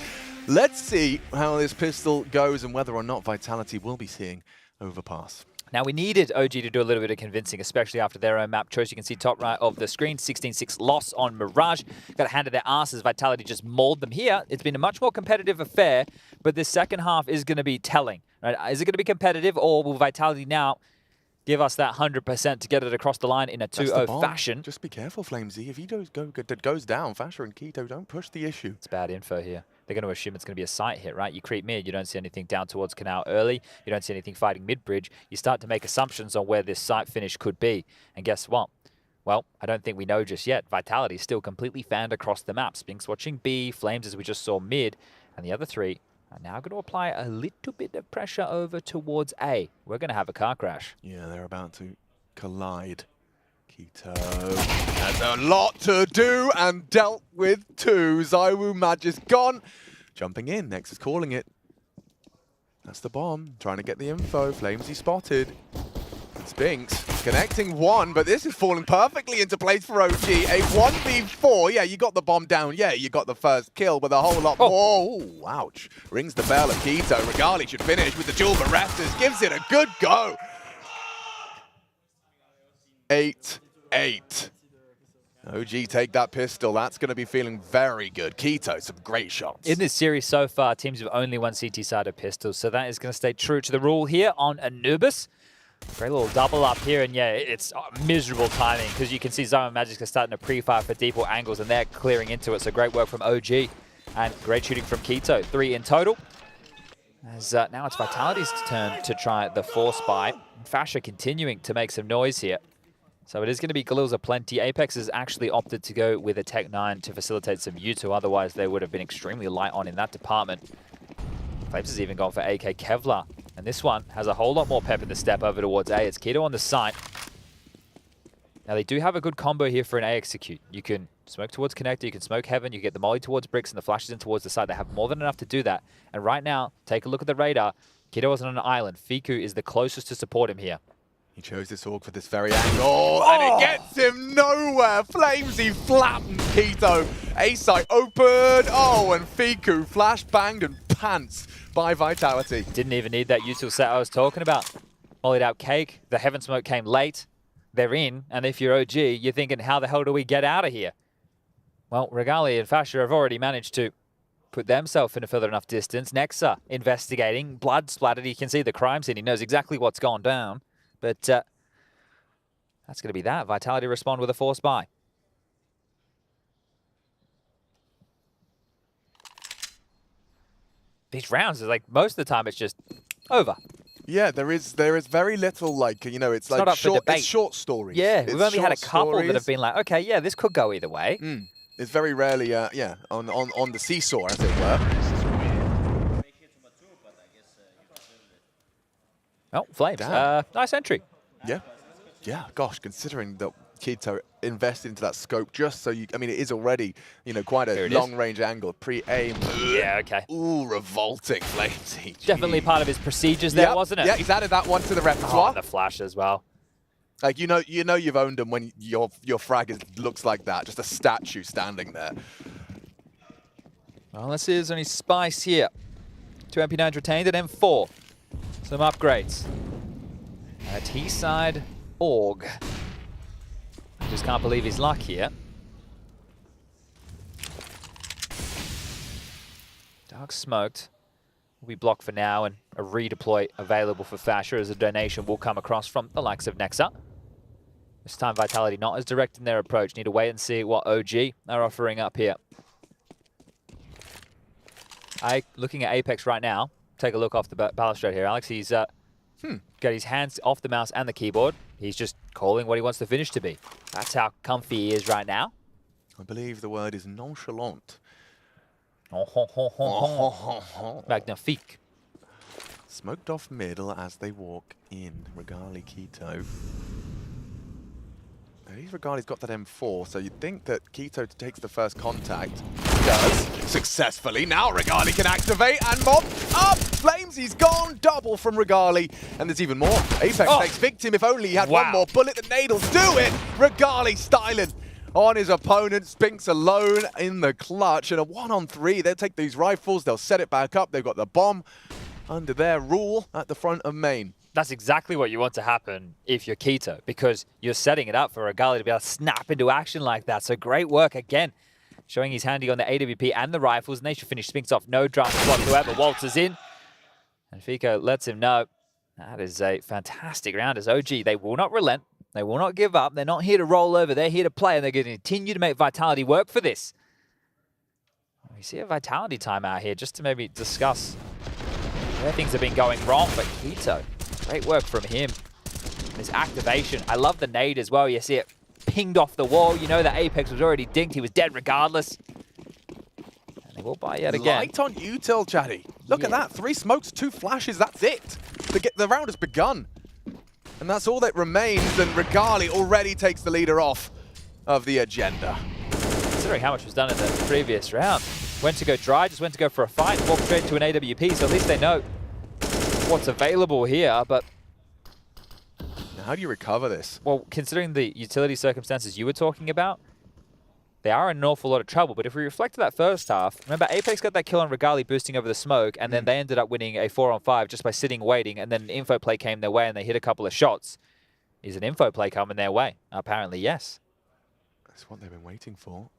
Let's see how this pistol goes and whether or not Vitality will be seeing overpass.
Now, we needed OG to do a little bit of convincing, especially after their own map choice. You can see top right of the screen, 16-6 loss on Mirage. Got a hand of their asses. Vitality just mauled them here. It's been a much more competitive affair, but this second half is going to be telling. Right? Is it going to be competitive, or will Vitality now give us that 100% to get it across the line in a 2-0 fashion?
Just be careful, Flamesy. If he goes down, Fasher and Keto don't push the issue.
It's bad info here. They're going to assume it's going to be a sight hit, right? You creep mid, you don't see anything down towards Canal early, you don't see anything fighting mid-bridge, you start to make assumptions on where this sight finish could be. And guess what? Well, I don't think we know just yet. Vitality is still completely fanned across the map. Spinks watching B, Flames as we just saw mid, and the other three are now going to apply a little bit of pressure over towards A. We're going to have a car crash.
Yeah, they're about to collide. Keto has a lot to do and dealt with two. Zywoo Mad is gone. Jumping in, Nex is calling it. That's the bomb, trying to get the info. Flamesy spotted. Spinks connecting one, but this is falling perfectly into place for OG. A 1v4, yeah, you got the bomb down. Yeah, you got the first kill with a whole lot more. Oh, ouch. Rings the bell at Keto. Regali should finish with the dual Berettas. Gives it a good go. 8-8. OG take that pistol. That's going to be feeling very good. Keto, some great shots.
In this series so far, teams have only won CT-sided pistols, so that is going to stay true to the rule here on Anubis. Great little double up here, and yeah, it's miserable timing because you can see Zywoo Magic is starting to pre-fire for deeper angles, and they're clearing into it, so great work from OG. And great shooting from Keto. 3 in total. As now it's Vitality's turn to try the force buy. Fasher continuing to make some noise here. So it is going to be Galil's aplenty. Apex has actually opted to go with a Tech 9 to facilitate some U2. Otherwise, they would have been extremely light on in that department. Flames has even gone for AK Kevlar. And this one has a whole lot more pep in the step over towards A. It's Keto on the site. Now, they do have a good combo here for an A execute. You can smoke towards Connector, you can smoke Heaven, you get the molly towards Bricks, and the flashes in towards the side. They have more than enough to do that. And right now, take a look at the radar. Keto is on an island. Fiku is the closest to support him here.
He chose this org for this very angle, and it gets him nowhere. Flamesy flattened Keto. A-site open. Oh, and Fiku flash banged and pants by Vitality.
Didn't even need that util set I was talking about. Mollied out Cake. The Heaven Smoke came late. They're in, and if you're OG, you're thinking, how the hell do we get out of here? Well, Regali and Fasher have already managed to put themselves in a further enough distance. Nexa investigating. Blood splattered. You can see the crime scene. He knows exactly what's gone down. But that's going to be that. Vitality respond with a force buy. These rounds is like most of the time it's just over.
Yeah, there is very little like it's like short stories.
Yeah, we've only had a couple that have been like, okay, yeah, this could go either way.
It's very rarely on the seesaw, as it were.
Oh, Flames. Nice entry.
Yeah, gosh, considering that Keto invested into that scope just so you, I mean, it is already, quite a long-range angle, pre-aim.
Yeah, okay.
Ooh, revolting, Flamesy.
Definitely part of his procedures there, wasn't it?
Yeah, he's added that one to the repertoire.
Oh, the flash as well.
Like, you know you've owned him when your frag looks like that, just a statue standing there.
Well, let's see, there's only Spice here. 2 MP9s retained and M4. Some upgrades. And a T-side AUG. Just can't believe his luck here. Dark smoked. Will be blocked for now, and a redeploy available for Fasher as a donation will come across from the likes of Nexa. This time Vitality not as direct in their approach. Need to wait and see what OG are offering up here. Looking at Apex right now. Take a look off the balustrade here, Alex. He's got his hands off the mouse and the keyboard. He's just calling what he wants the finish to be. That's how comfy he is right now.
I believe the word is nonchalant.
Magnifique.
Smoked off middle as they walk in. Regali, Keto. At least Regali's got that M4, so you'd think that Keto takes the first contact. He does, successfully. Now Regali can activate and mob up! Flames, he's gone! Double from Regali. And there's even more. Apex takes victim. If only he had one more bullet, the nade'll do it! Regali styling on his opponent. Spinks alone in the clutch. And a 1-on-3. They'll take these rifles, they'll set it back up. They've got the bomb under their rule at the front of main.
That's exactly what you want to happen if you're Keto, because you're setting it up for Regali to be able to snap into action like that. So great work again, showing he's handy on the AWP and the rifles, and they should finish Spinks off. No dramas whatsoever. Walters in, and Fico lets him know that is a fantastic round as OG. They will not relent. They will not give up. They're not here to roll over. They're here to play, and they're going to continue to make Vitality work for this. We see a Vitality timeout here just to maybe discuss where things have been going wrong, but Keto, great work from him. His activation, I love the nade as well. You see it pinged off the wall. You know that Apex was already dinked. He was dead regardless. And they will buy yet again.
Light on util, Chatty. Look at that. 3 smokes, 2 flashes. That's it. The round has begun. And that's all that remains. And Regali already takes the leader off of the agenda.
Considering how much was done in the previous round. Went to go dry, just went to go for a fight, walked straight to an AWP, so at least they know what's available here, but...
Now, how do you recover this?
Well, considering the utility circumstances you were talking about, they are in an awful lot of trouble, but if we reflect to that first half, remember Apex got that kill on Regali boosting over the smoke, and then they ended up winning a 4-on-5 just by sitting waiting, and then an info play came their way and they hit a couple of shots. Is an info play coming their way? Apparently, yes.
That's what they've been waiting for.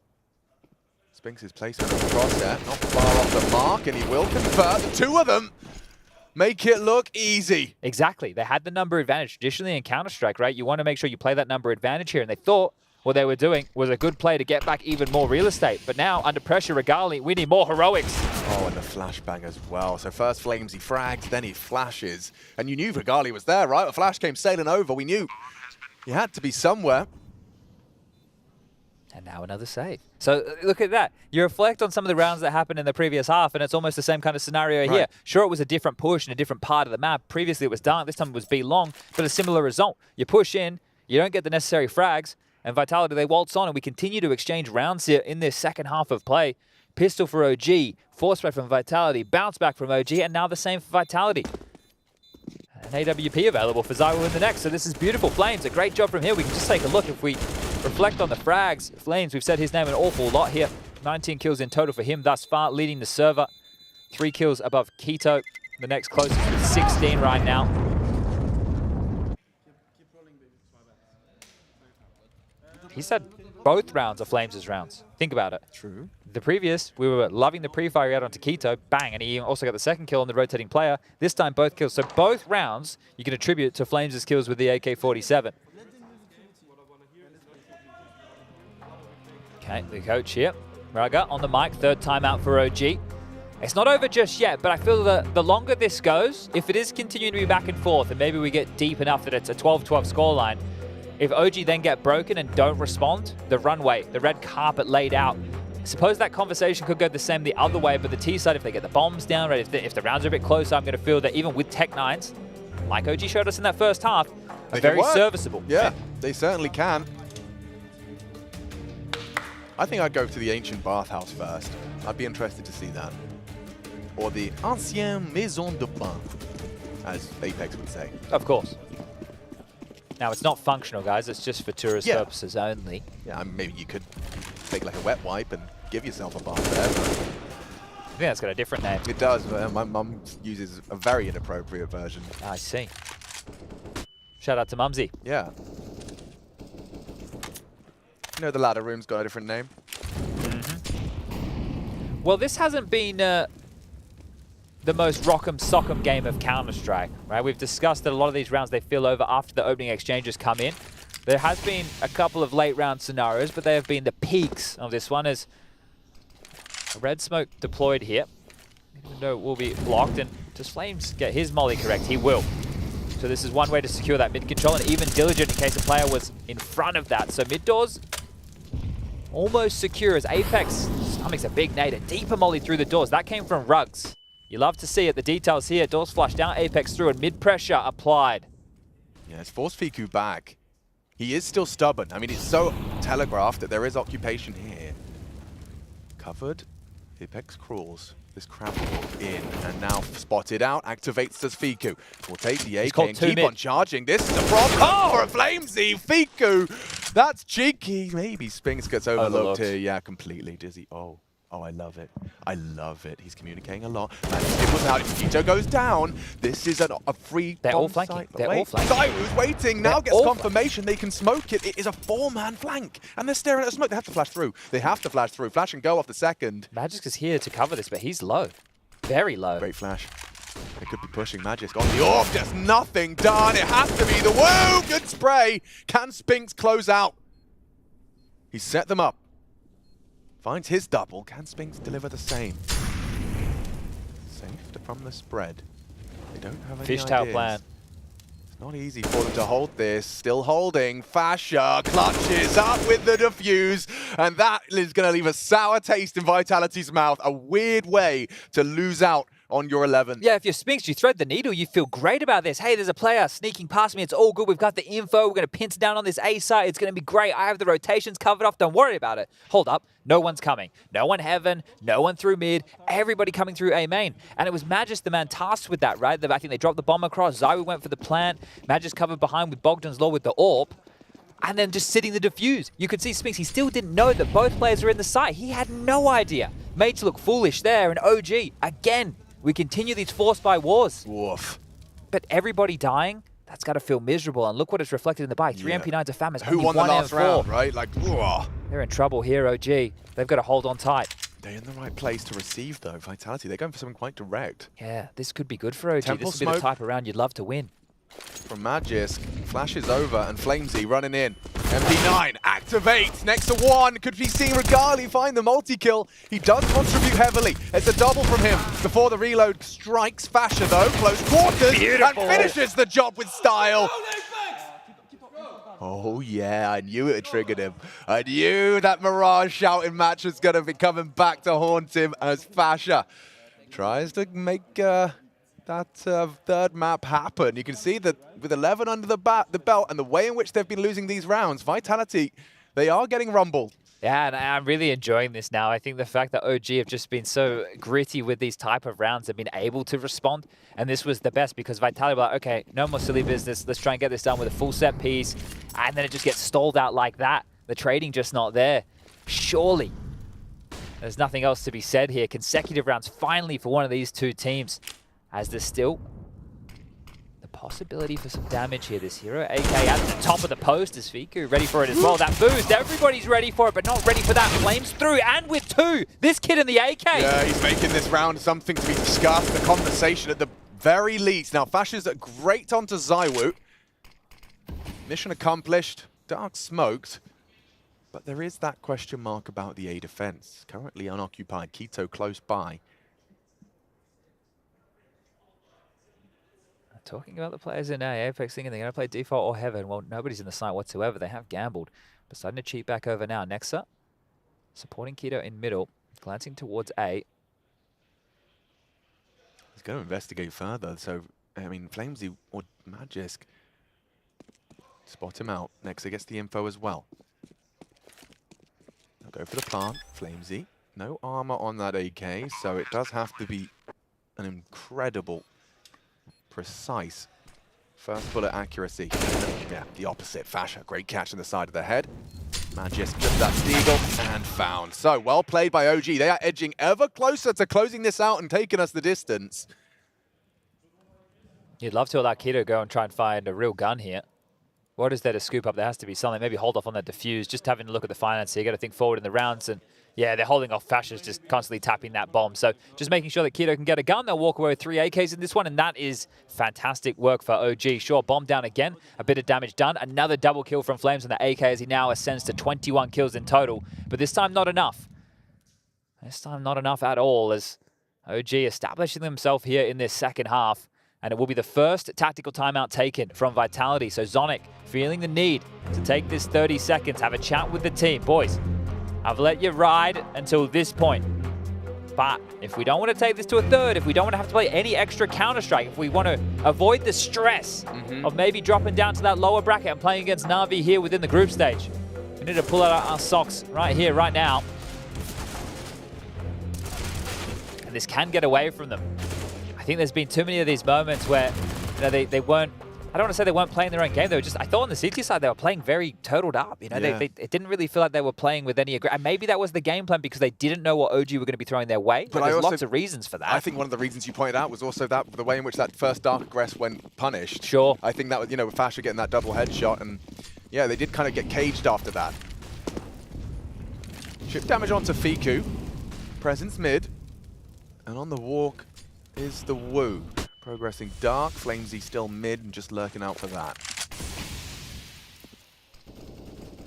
Spinks' placement of the crosshair, not far off the mark, and he will convert. The 2 of them make it look easy.
Exactly. They had the number advantage. Traditionally in Counter-Strike, right, you want to make sure you play that number advantage here, and they thought what they were doing was a good play to get back even more real estate. But now, under pressure, Regali, we need more heroics.
Oh, and the flashbang as well. So first Flames, he frags, then he flashes. And you knew Regali was there, right? The flash came sailing over. We knew he had to be somewhere.
And now another save. So look at that. You reflect on some of the rounds that happened in the previous half, and it's almost the same kind of scenario here. Sure, it was a different push in a different part of the map. Previously, it was dark. This time it was B long, but a similar result. You push in, you don't get the necessary frags, and Vitality, they waltz on, and we continue to exchange rounds here in this second half of play. Pistol for OG, force spray from Vitality, bounce back from OG, and now the same for Vitality. An AWP available for Zywo in the next, so this is beautiful. Flames, a great job from here. We can just take a look if we reflect on the frags. Flames, we've said his name an awful lot here. 19 kills in total for him thus far, leading the server. 3 kills above Keto. The next closest with 16 right now. He said both rounds are Flames' rounds. Think about it.
True.
The previous, we were loving the pre-fire he had onto Keto, bang, and he also got the second kill on the rotating player. This time, both kills. So both rounds you can attribute to Flames' kills with the AK-47. Okay, the coach here. Raga on the mic, 3rd timeout for OG. It's not over just yet, but I feel that the longer this goes, if it is continuing to be back and forth, and maybe we get deep enough that it's a 12-12 scoreline, if OG then get broken and don't respond, the runway, the red carpet laid out, suppose that conversation could go the same the other way, but the T side, if they get the bombs down, right, if the rounds are a bit closer, I'm going to feel that even with Tech 9s, like OG showed us in that first half, are very serviceable.
Yeah, they certainly can. I think I'd go to the ancient bathhouse first. I'd be interested to see that. Or the ancienne maison de bain, as Apex would say.
Of course. Now, it's not functional, guys. It's just for tourist purposes only.
Yeah, maybe you could take like a wet wipe and give yourself a bath there.
I think that's got a different name.
It does. My mum uses a very inappropriate version.
I see. Shout out to Mumsy.
Yeah. You know, the ladder room's got a different name.
Well, this hasn't been the most rock'em sock'em game of Counter-Strike, right? We've discussed that a lot of these rounds, they fill over after the opening exchanges come in. There has been a couple of late round scenarios, but they have been the peaks of this one as a red smoke deployed here. Even though it will be blocked, and does Flames get his molly correct? He will. So this is one way to secure that mid control, and even diligent in case the player was in front of that. So mid doors almost secure as Apex stomachs a big nade, a deeper molly through the doors. That came from Rugs. You love to see it. The details here. Doors flushed out, Apex through, and mid-pressure applied.
Yeah, it's forced Fiku back. He is still stubborn. I mean, it's so telegraphed that there is occupation here. Covered. Apex crawls. This crab walk in and now spotted out. Activates as Fiku. Will take the AK and keep on charging. This is a problem for a Flamesy. Fiku, that's cheeky. Maybe Spinks gets overlooked here. Yeah, completely. Dizzy. Oh, I love it. I love it. He's communicating a lot. It was out. If Kito goes down, this is a free
They're all flanking. They're all flanking.
Zaiwu's waiting. Now gets confirmation they can smoke it. It is a 4-man flank. And they're staring at the smoke. They have to flash through. They have to flash through. Flash and go off the second.
Magisk is here to cover this, but he's low. Very low.
Great flash. They could be pushing Magisk on the orb. Just nothing done. It has to be the woo. Good spray. Can Spinks close out? He set them up. Finds his double. Can Spinks deliver the same? Saved from the spread. They don't have any
Fishtail
ideas.
plan.
It's not easy for them to hold this. Still holding. Fasher clutches up with the defuse. And that is going to leave a sour taste in Vitality's mouth. A weird way to lose out on your 11.
Yeah, if you're Spinks, you thread the needle, you feel great about this. Hey, there's a player sneaking past me. It's all good. We've got the info. We're going to pinch down on this A site. It's going to be great. I have the rotations covered off. Don't worry about it. Hold up. No one's coming. No one heaven. No one through mid. Everybody coming through A main. And it was Magisk, the man tasked with that, right? I think they dropped the bomb across. Zaiwu went for the plant. Magisk covered behind with Bogdan's Law with the AWP. And then just sitting the defuse. You could see Spinks, he still didn't know that both players were in the site. He had no idea. Made to look foolish there. And OG, again, we continue these forced by wars.
Woof.
But everybody dying, that's got to feel miserable. And look what it's reflected in the buy. 3 MP9 to Famous.
Who won the last round, right? Like, whoa.
They're in trouble here, OG. They've got to hold on tight.
They're in the right place to receive, though. Vitality, they're going for something quite direct.
Yeah, this could be good for OG.
Temple
this would be the type of round you'd love to win.
From Magisk, flashes over and Flamesy running in. MP9 activates next to one. Could be seeing Regali find the multi-kill. He does contribute heavily. It's a double from him before the reload strikes Fasher though. Close quarters. Beautiful. And finishes the job with style. Oh yeah, I knew it had triggered him. I knew that Mirage shouting match was going to be coming back to haunt him as Fasher tries to make that third map happen. You can see that with 11 under the belt and the way in which they've been losing these rounds, Vitality, they are getting rumbled.
Yeah, and I'm really enjoying this now. I think the fact that OG have just been so gritty with these type of rounds have been able to respond. And this was the best because Vitality were like, okay, no more silly business. Let's try and get this done with a full set piece. And then it just gets stalled out like that. The trading just not there. Surely. There's nothing else to be said here. Consecutive rounds finally for one of these two teams. As there's still the possibility for some damage here. This hero AK at the top of the post is Fiku ready for it as well. That boost, everybody's ready for it, but not ready for that. Flames through and with two. This kid in the AK.
Yeah, he's making this round something to be discussed. The conversation at the very least. Now, Fasher's great onto Zaiwu. Mission accomplished. Dark smoked. But there is that question mark about the A defense. Currently unoccupied. Kito close by.
Talking about the players in A, Apex thinking they're going to play default or heaven. Well, nobody's in the site whatsoever. They have gambled. But starting to cheat back over now. Nexa supporting Kito in middle, glancing towards A.
He's going to investigate further. So, I mean, Flamesy or Magisk spot him out. Nexa gets the info as well. They'll go for the plant. Flamesy. No armor on that AK, so it does have to be an incredible precise first bullet accuracy. Yeah, the opposite. Fasher, great catch in the side of the head. Magisk just that Deagle and found. So well played by OG. They are edging ever closer to closing this out and taking us the distance.
You'd love to allow Kito go and try and find a real gun here. What is there to scoop up? There has to be something. Maybe hold off on that defuse. Just having a look at the finance here. You got to think forward in the rounds. And yeah, they're holding off Fasher's just constantly tapping that bomb. So just making sure that Kito can get a gun. They'll walk away with 3 AKs in this one. And that is fantastic work for OG. Sure, bomb down again. A bit of damage done. Another double kill from Flames on the AK as he now ascends to 21 kills in total. But this time not enough. This time not enough at all as OG establishing himself here in this second half. And it will be the first tactical timeout taken from Vitality. So Zonic feeling the need to take this 30 seconds, have a chat with the team. Boys, I've let you ride until this point. But if we don't want to take this to a third, if we don't want to have to play any extra Counter-Strike, if we want to avoid the stress of maybe dropping down to that lower bracket and playing against Na'Vi here within the group stage, we need to pull out our socks right here, right now. And this can get away from them. I think there's been too many of these moments where they weren't, I don't want to say they weren't playing their own game. They were just, I thought on the CT side, they were playing very turtled up. You know, it didn't really feel like they were playing with any aggression. And maybe that was the game plan because they didn't know what OG were going to be throwing their way. But there's lots of reasons for that.
I think one of the reasons you pointed out was also that the way in which that first Dark Aggress went punished.
Sure.
I think that was, with Fasher getting that double headshot, and yeah, they did kind of get caged after that. Chip damage onto Fiku. Presence mid. And on the walk is the Woo. Progressing dark, Flamesy still mid and just lurking out for that.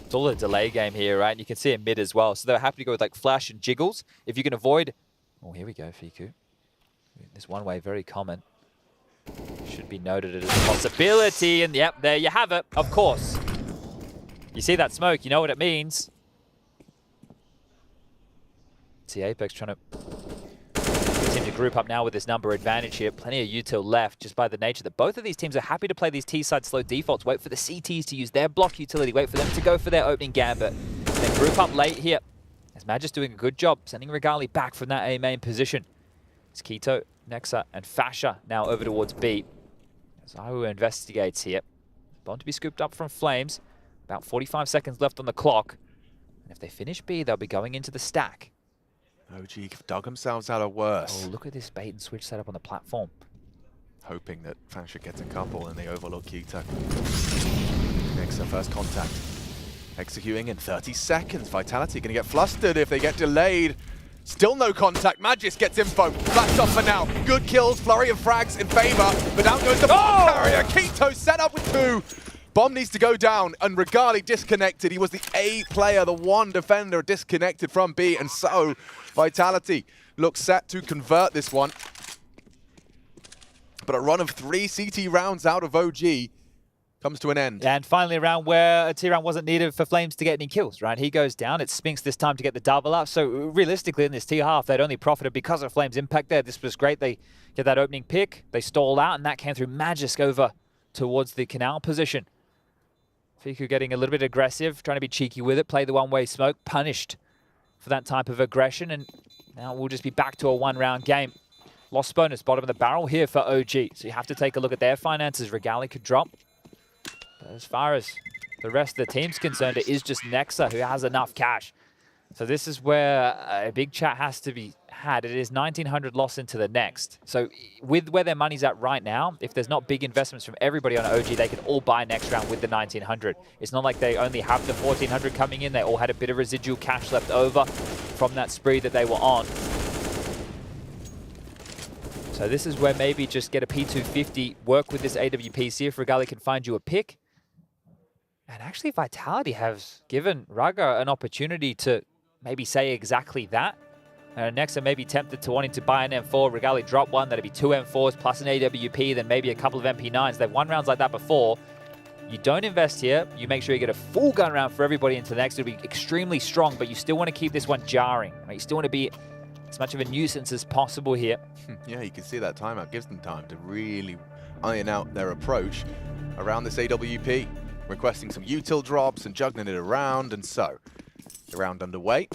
It's all a delay game here, right? And you can see it mid as well. So they're happy to go with like flash and jiggles. If you can avoid... Oh, here we go, Fiku. This one way, very common. Should be noted as a possibility. And yep, there you have it, of course. You see that smoke, you know what it means. See Apex trying to... Team to group up now with this number advantage here. Plenty of util left, just by the nature that both of these teams are happy to play these T-side slow defaults, wait for the CTs to use their block utility, wait for them to go for their opening gambit, and then group up late here. As Magis doing a good job, sending Regali back from that A main position. It's Keto, Nexa, and Fasher now over towards B. As Iwu investigates here. Bomb to be scooped up from Flames. About 45 seconds left on the clock. And if they finish B, they'll be going into the stack.
OG dug themselves out of worse.
Oh, look at this bait and switch setup on the platform.
Hoping that Fasher gets a couple and they overlook Keto. Next, their first contact. Executing in 30 seconds. Vitality going to get flustered if they get delayed. Still no contact. Magis gets info. Flash off for now. Good kills. Flurry of frags in favor. But down goes the bomb carrier. Keto set up with 2. Bomb needs to go down, and Regali disconnected. He was the A player, the one defender disconnected from B, and so Vitality looks set to convert this one. But a run of 3 CT rounds out of OG comes to an end.
And finally a round where a T-round wasn't needed for Flames to get any kills, right? He goes down. It's Spinks this time to get the double up. So realistically in this T-half, they'd only profited because of Flames' impact there. This was great. They get that opening pick. They stalled out, and that came through Magisk over towards the canal position. Fiku getting a little bit aggressive, trying to be cheeky with it, play the one-way smoke, punished for that type of aggression, and now we'll just be back to a one-round game. Lost bonus, bottom of the barrel here for OG, so you have to take a look at their finances. Regali could drop. But as far as the rest of the team's concerned, it is just Nexa who has enough cash. So this is where a big chat has to be had. It is 1,900 lost into the next. So with where their money's at right now, if there's not big investments from everybody on OG, they can all buy next round with the 1,900. It's not like they only have the 1,400 coming in. They all had a bit of residual cash left over from that spree that they were on. So this is where maybe just get a P250, work with this AWP, see if Regali can find you a pick. And actually Vitality has given Raga an opportunity to maybe say exactly that. Next, I may be tempted to wanting to buy an M4. Regali drop one. That'd be 2 M4s plus an AWP, then maybe a couple of MP9s. They've won rounds like that before. You don't invest here. You make sure you get a full gun round for everybody into the next. It'll be extremely strong, but you still want to keep this one jarring. Right? You still want to be as much of a nuisance as possible here.
Yeah, you can see that timeout gives them time to really iron out their approach around this AWP. Requesting some util drops and juggling it around, and so the round underway.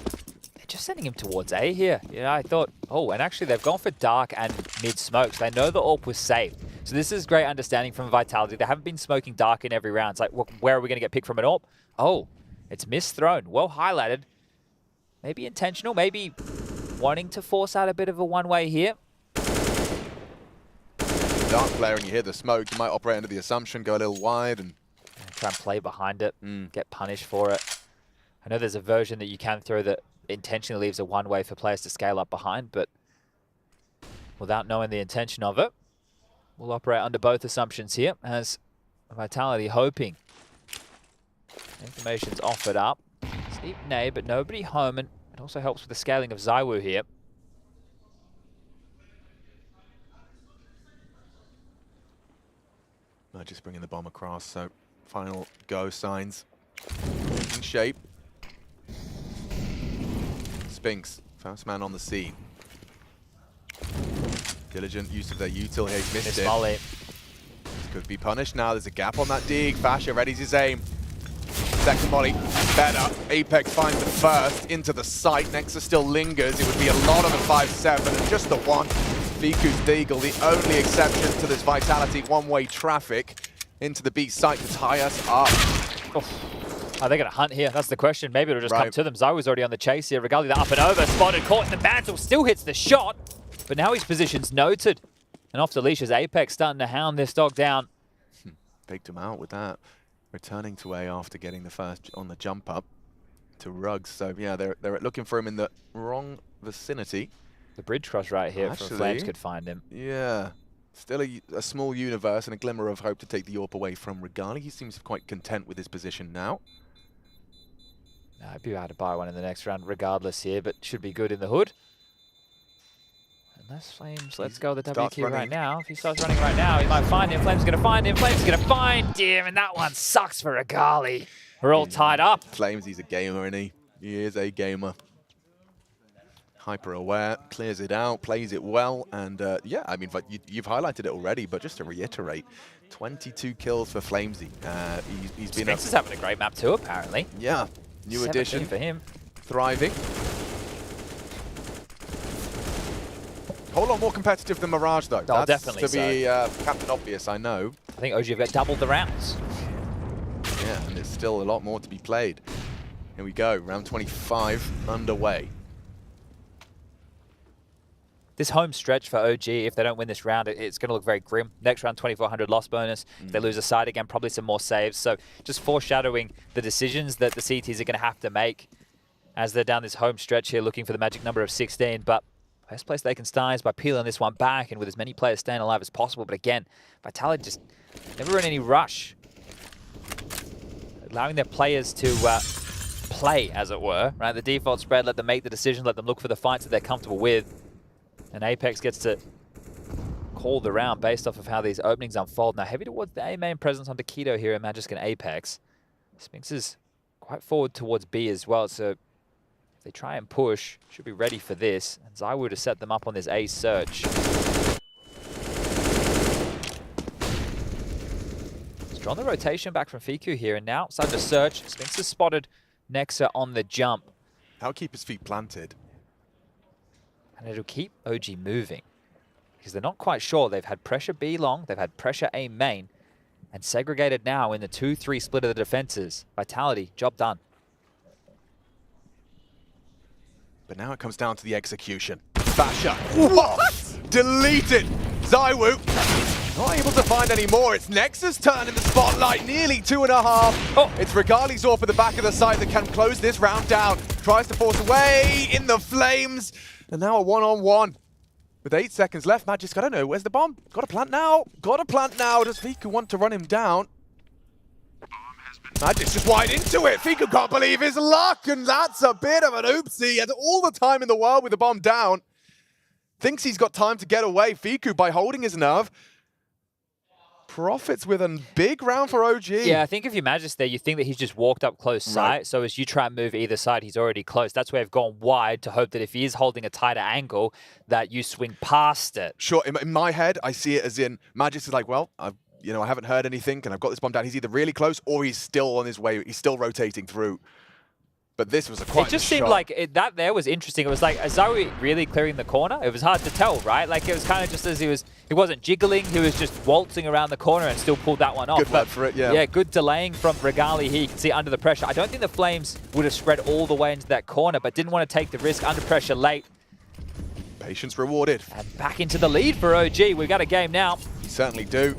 They're just sending him towards A here. Yeah, I thought, oh, and actually they've gone for dark and mid smokes. They know the AWP was safe. So this is great understanding from Vitality. They haven't been smoking dark in every round. It's like, well, where are we going to get picked from an AWP? Oh, it's misthrown. Well highlighted. Maybe intentional, maybe wanting to force out a bit of a one-way here.
Dark player and you hear the smoke, you might operate under the assumption, go a little wide and
try and play behind it, get punished for it. I know there's a version that you can throw that intentionally leaves a one-way for players to scale up behind, but without knowing the intention of it, we'll operate under both assumptions here as Vitality hoping. Information's offered up. Steep nade, but nobody home, and it also helps with the scaling of Zywoo here.
Just bringing the bomb across, so final go signs. Taking shape. Spinks, first man on the scene. Diligent use of their util here. He's missed it.
Molly.
Could be punished now. There's a gap on that dig. Fasher readies his aim. Second molly, better. Apex finds the first into the site. Nexus still lingers. It would be a lot on a 5-7 and just the one. Viku's Deagle, the only exception to this Vitality one-way traffic into the B site to tie us up.
Are they going to hunt here? That's the question. Maybe it'll just come to them. Zywoo's already on the chase here. Regali, the up and over, spotted, caught in the mantle, still hits the shot, but now his position's noted. And off to leash as Apex starting to hound this dog down.
Baked him out with that. Returning to A after getting the first on the jump up to Ruggs. So yeah, they're looking for him in the wrong vicinity.
The bridge cross right here for Flames could find him.
Yeah. Still a small universe and a glimmer of hope to take the AWP away from Regali. He seems quite content with his position now.
I'd be able to buy one in the next round regardless here, but should be good in the hood. Unless Flames lets go of the WQ right now. If he starts running right now, he might find him. Flames going to find him. Flames going to find him. And that one sucks for Regali. We're all tied up.
Flames, he's a gamer, isn't he? He is a gamer. Hyper aware, clears it out, plays it well, and yeah, I mean, you've highlighted it already, but just to reiterate, 22 kills for Flamesy. He's been
Sphinx is having a great map too, apparently.
Yeah, new addition
for him.
Thriving. Whole lot more competitive than Mirage, though.
Oh,
That's
definitely
to be Captain Obvious, I know.
I think OG have got doubled the rounds.
Yeah, and there's still a lot more to be played. Here we go, round 25 underway.
This home stretch for OG, if they don't win this round, it's going to look very grim. Next round, 2,400 loss bonus. If they lose a side again, probably some more saves. So just foreshadowing the decisions that the CTs are going to have to make as they're down this home stretch here looking for the magic number of 16. But best place they can start is by peeling this one back and with as many players staying alive as possible. But again, Vitality just never in any rush. Allowing their players to play, as it were. Right, the default spread, let them make the decision, let them look for the fights that they're comfortable with. And Apex gets to call the round based off of how these openings unfold. Now, heavy towards the A main presence on Taquito here in Magisk and Apex. Sphinx is quite forward towards B as well, so if they try and push, should be ready for this. And Zywoo to set them up on this A search. He's drawn the rotation back from Fiku here, and now starting to search. Sphinx has spotted Nexa on the jump.
That'll keep his feet planted.
And it'll keep OG moving because they're not quite sure. They've had pressure B long, they've had pressure A main, and segregated now in the 2-3 split of the defenses. Vitality, job done.
But now it comes down to the execution. Basher. What? Deleted. Zywoo. Not able to find any more. It's Nexus' turn in the spotlight. Nearly 2.5.
Oh.
It's Regali's AWP at the back of the site that can close this round down. Tries to force away in the flames. And now a one-on-one. With 8 seconds left, Magisk, I don't know, where's the bomb? Got to plant now. Got to plant now. Does Fiku want to run him down? Magisk just wide into it. Fiku can't believe his luck, and that's a bit of an oopsie. He has all the time in the world with the bomb down. Thinks he's got time to get away. Fiku, by holding his nerve, profits with a big round for OG.
Yeah, I think if you're Magisk there, you think that he's just walked up close sight. So as you try and move either side, he's already close. That's where they've gone wide to hope that if he is holding a tighter angle, that you swing past it.
Sure, in my head, I see it as in Magisk is like, well, I haven't heard anything, and I've got this bomb down. He's either really close or he's still on his way. He's still rotating through. But this was
It just seemed like that there was interesting. It was like, is Zoe really clearing the corner? It was hard to tell, right? Like it was kind of just as he wasn't jiggling, he was just waltzing around the corner and still pulled that one off.
Good for it, yeah.
Yeah, good delaying from Regali here. You can see under the pressure. I don't think the Flames would have spread all the way into that corner, but didn't want to take the risk under pressure late.
Patience rewarded.
And back into the lead for OG. We've got a game now.
You certainly do.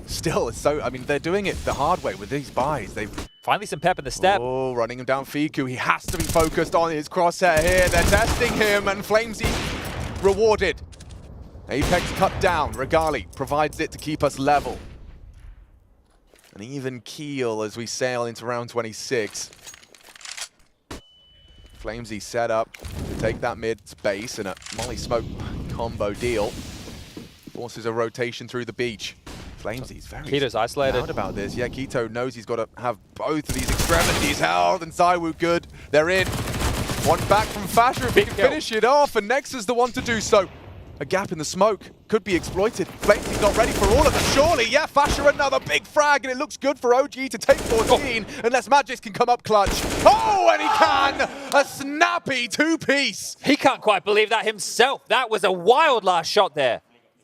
Still, it's so, I mean, they're doing it the hard way with these buys. They've
finally some pep in the step.
Oh, running him down Fiku. He has to be focused on his crosshair here. They're testing him, and Flamesy rewarded. Apex cut down. Regali provides it to keep us level. An even keel as we sail into round 26. Flamesy set up to take that mid space, and a Molly Smoke combo deal forces a rotation through the beach. Flamesy's very
Keto's isolated.
loud about this. Yeah, Keto knows he's got to have both of these extremities held, and Zywoo good. They're in. One back from Fasher if he can finish it off, and Nexus the one to do so. A gap in the smoke could be exploited. Flamesy's not ready for all of them, surely. Yeah, Fasher another big frag, and it looks good for OG to take 14, unless Magis can come up clutch. Oh, and he can! A snappy two-piece.
He can't quite believe that himself. That was a wild last shot there.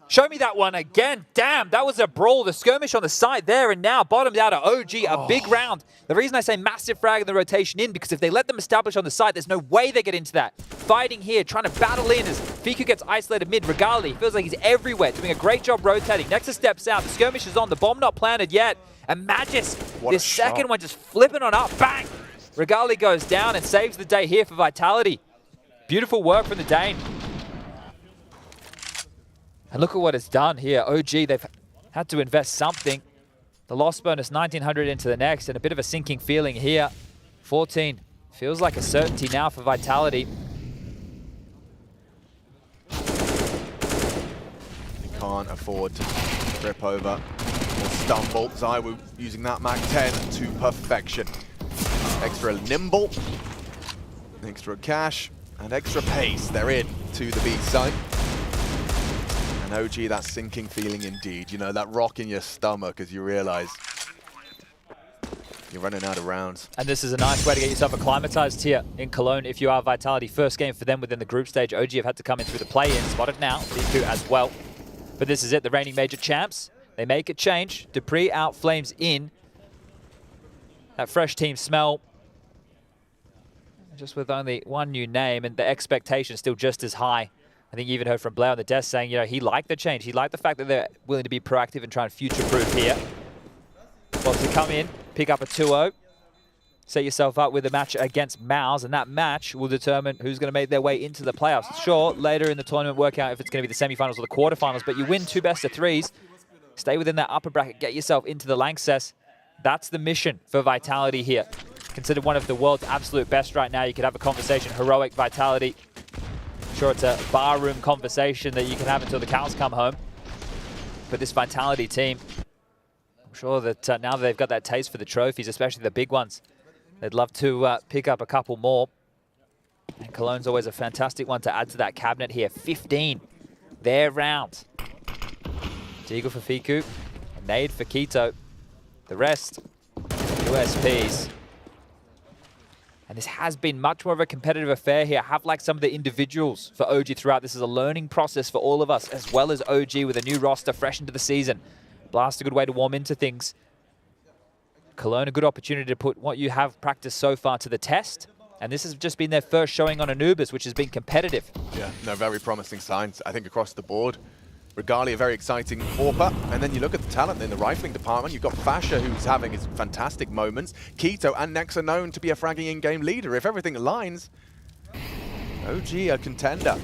Show me that one again. Damn, that was a brawl. The skirmish on the side there and now bottomed out of OG, a big round. The reason I say massive frag in the rotation in, because if they let them establish on the side, there's no way they get into that. Fighting here, trying to battle in as Fiku gets isolated mid. Regali feels like he's everywhere, doing a great job rotating. Nexus steps out, the skirmish is on, the bomb not planted yet. And Magis, this second one just flipping on up, bang! Regali goes down and saves the day here for Vitality. Beautiful work from the Dane. And look at what it's done here. OG, they've had to invest something. The loss bonus, 1900 into the next, and a bit of a sinking feeling here. 14 feels like a certainty now for Vitality.
They can't afford to trip over or stumble. ZywOo using that Mag 10 to perfection. Extra nimble, extra cash, and extra pace. They're in to the B side. OG, that sinking feeling indeed. You know, that rock in your stomach as you realize you're running out of rounds.
And this is a nice way to get yourself acclimatized here in Cologne if you are Vitality. First game for them within the group stage. OG have had to come in through the play-in. Spotted now, Fiku as well. But this is it, the reigning major champs. They make a change. Dupree out, Flames in. That fresh team smell. Just with only one new name, and the expectation still just as high. I think you even heard from Blair on the desk saying, you know, he liked the change. He liked the fact that they're willing to be proactive and try and future-proof here. Well, to come in, pick up a 2-0, set yourself up with a match against Mouse, and that match will determine who's going to make their way into the playoffs. Sure, later in the tournament, work out if it's going to be the semifinals or the quarterfinals, but you win 2 best-of-3s, stay within that upper bracket, get yourself into the Lanxess. That's the mission for Vitality here. Considered one of the world's absolute best right now. You could have a conversation, heroic Vitality. Sure, it's a barroom conversation that you can have until the cows come home. But this Vitality team, I'm sure that now that they've got that taste for the trophies, especially the big ones, they'd love to pick up a couple more. And Cologne's always a fantastic one to add to that cabinet here. 15, their round. Deagle for Fiku, a nade for Quito. The rest, USPs. And this has been much more of a competitive affair here. Have like some of the individuals for OG throughout. This is a learning process for all of us, as well as OG with a new roster fresh into the season. Blast, a good way to warm into things. Cologne, a good opportunity to put what you have practiced so far to the test. And this has just been their first showing on Anubis, which has been competitive.
Yeah, no, very promising signs, I think, across the board. Regali, a very exciting AWPer. And then you look at the talent in the rifling department. You've got Fasher, who's having his fantastic moments. Quito and Nex are known to be a fragging in-game leader. If everything aligns, OG a contender.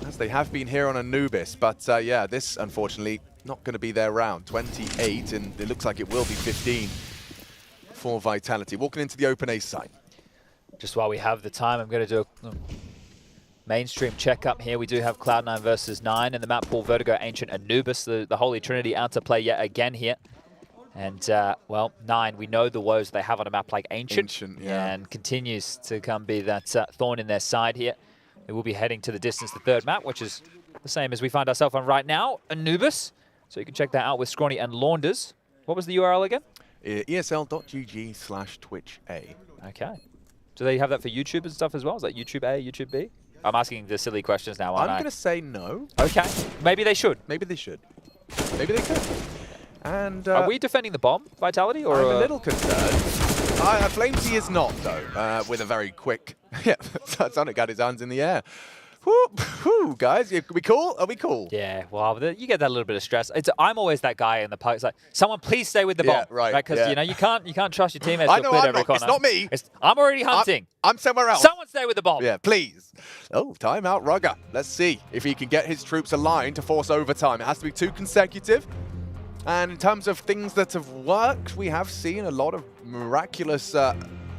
As they have been here on Anubis. But yeah, this, unfortunately, not going to be their round. 28, and it looks like it will be 15 for Vitality. Walking into the open A side.
Just while we have the time, I'm going to do a mainstream checkup here. We do have Cloud9 versus 9 in the map pool. Vertigo, Ancient, Anubis, the Holy Trinity out to play yet again here. And, well, 9, we know the woes they have on a map like Ancient
yeah.
And continues to come be that thorn in their side here. They will be heading to the distance, the third map, which is the same as we find ourselves on right now, Anubis. So you can check that out with Scrawny and Launders. What was the URL again?
ESL.gg/TwitchA.
Okay. Do they have that for YouTube and stuff as well? Is that YouTube A, YouTube B? I'm asking the silly questions now, aren't I?
I'm going to say no.
Okay. Maybe they should.
Maybe they should. Maybe they could. And
are we defending the bomb, Vitality? Or
I'm a little concerned. Flamesy is not, though, with a very quick... yeah, Sonic got his hands in the air. Whoo, guys, are we cool? Are we cool?
Yeah, well, you get that little bit of stress. I'm always that guy in the post, like, someone please stay with the bomb.
Right.
Because, you know, you can't trust your teammates
I
to
know
clear
I'm
every
not.
corner.
It's not me.
I'm already hunting.
I'm somewhere else.
Someone stay with the bomb.
Yeah, please. Oh, timeout, Rugger. Let's see if he can get his troops aligned to force overtime. It has to be 2 consecutive. And in terms of things that have worked, we have seen a lot of miraculous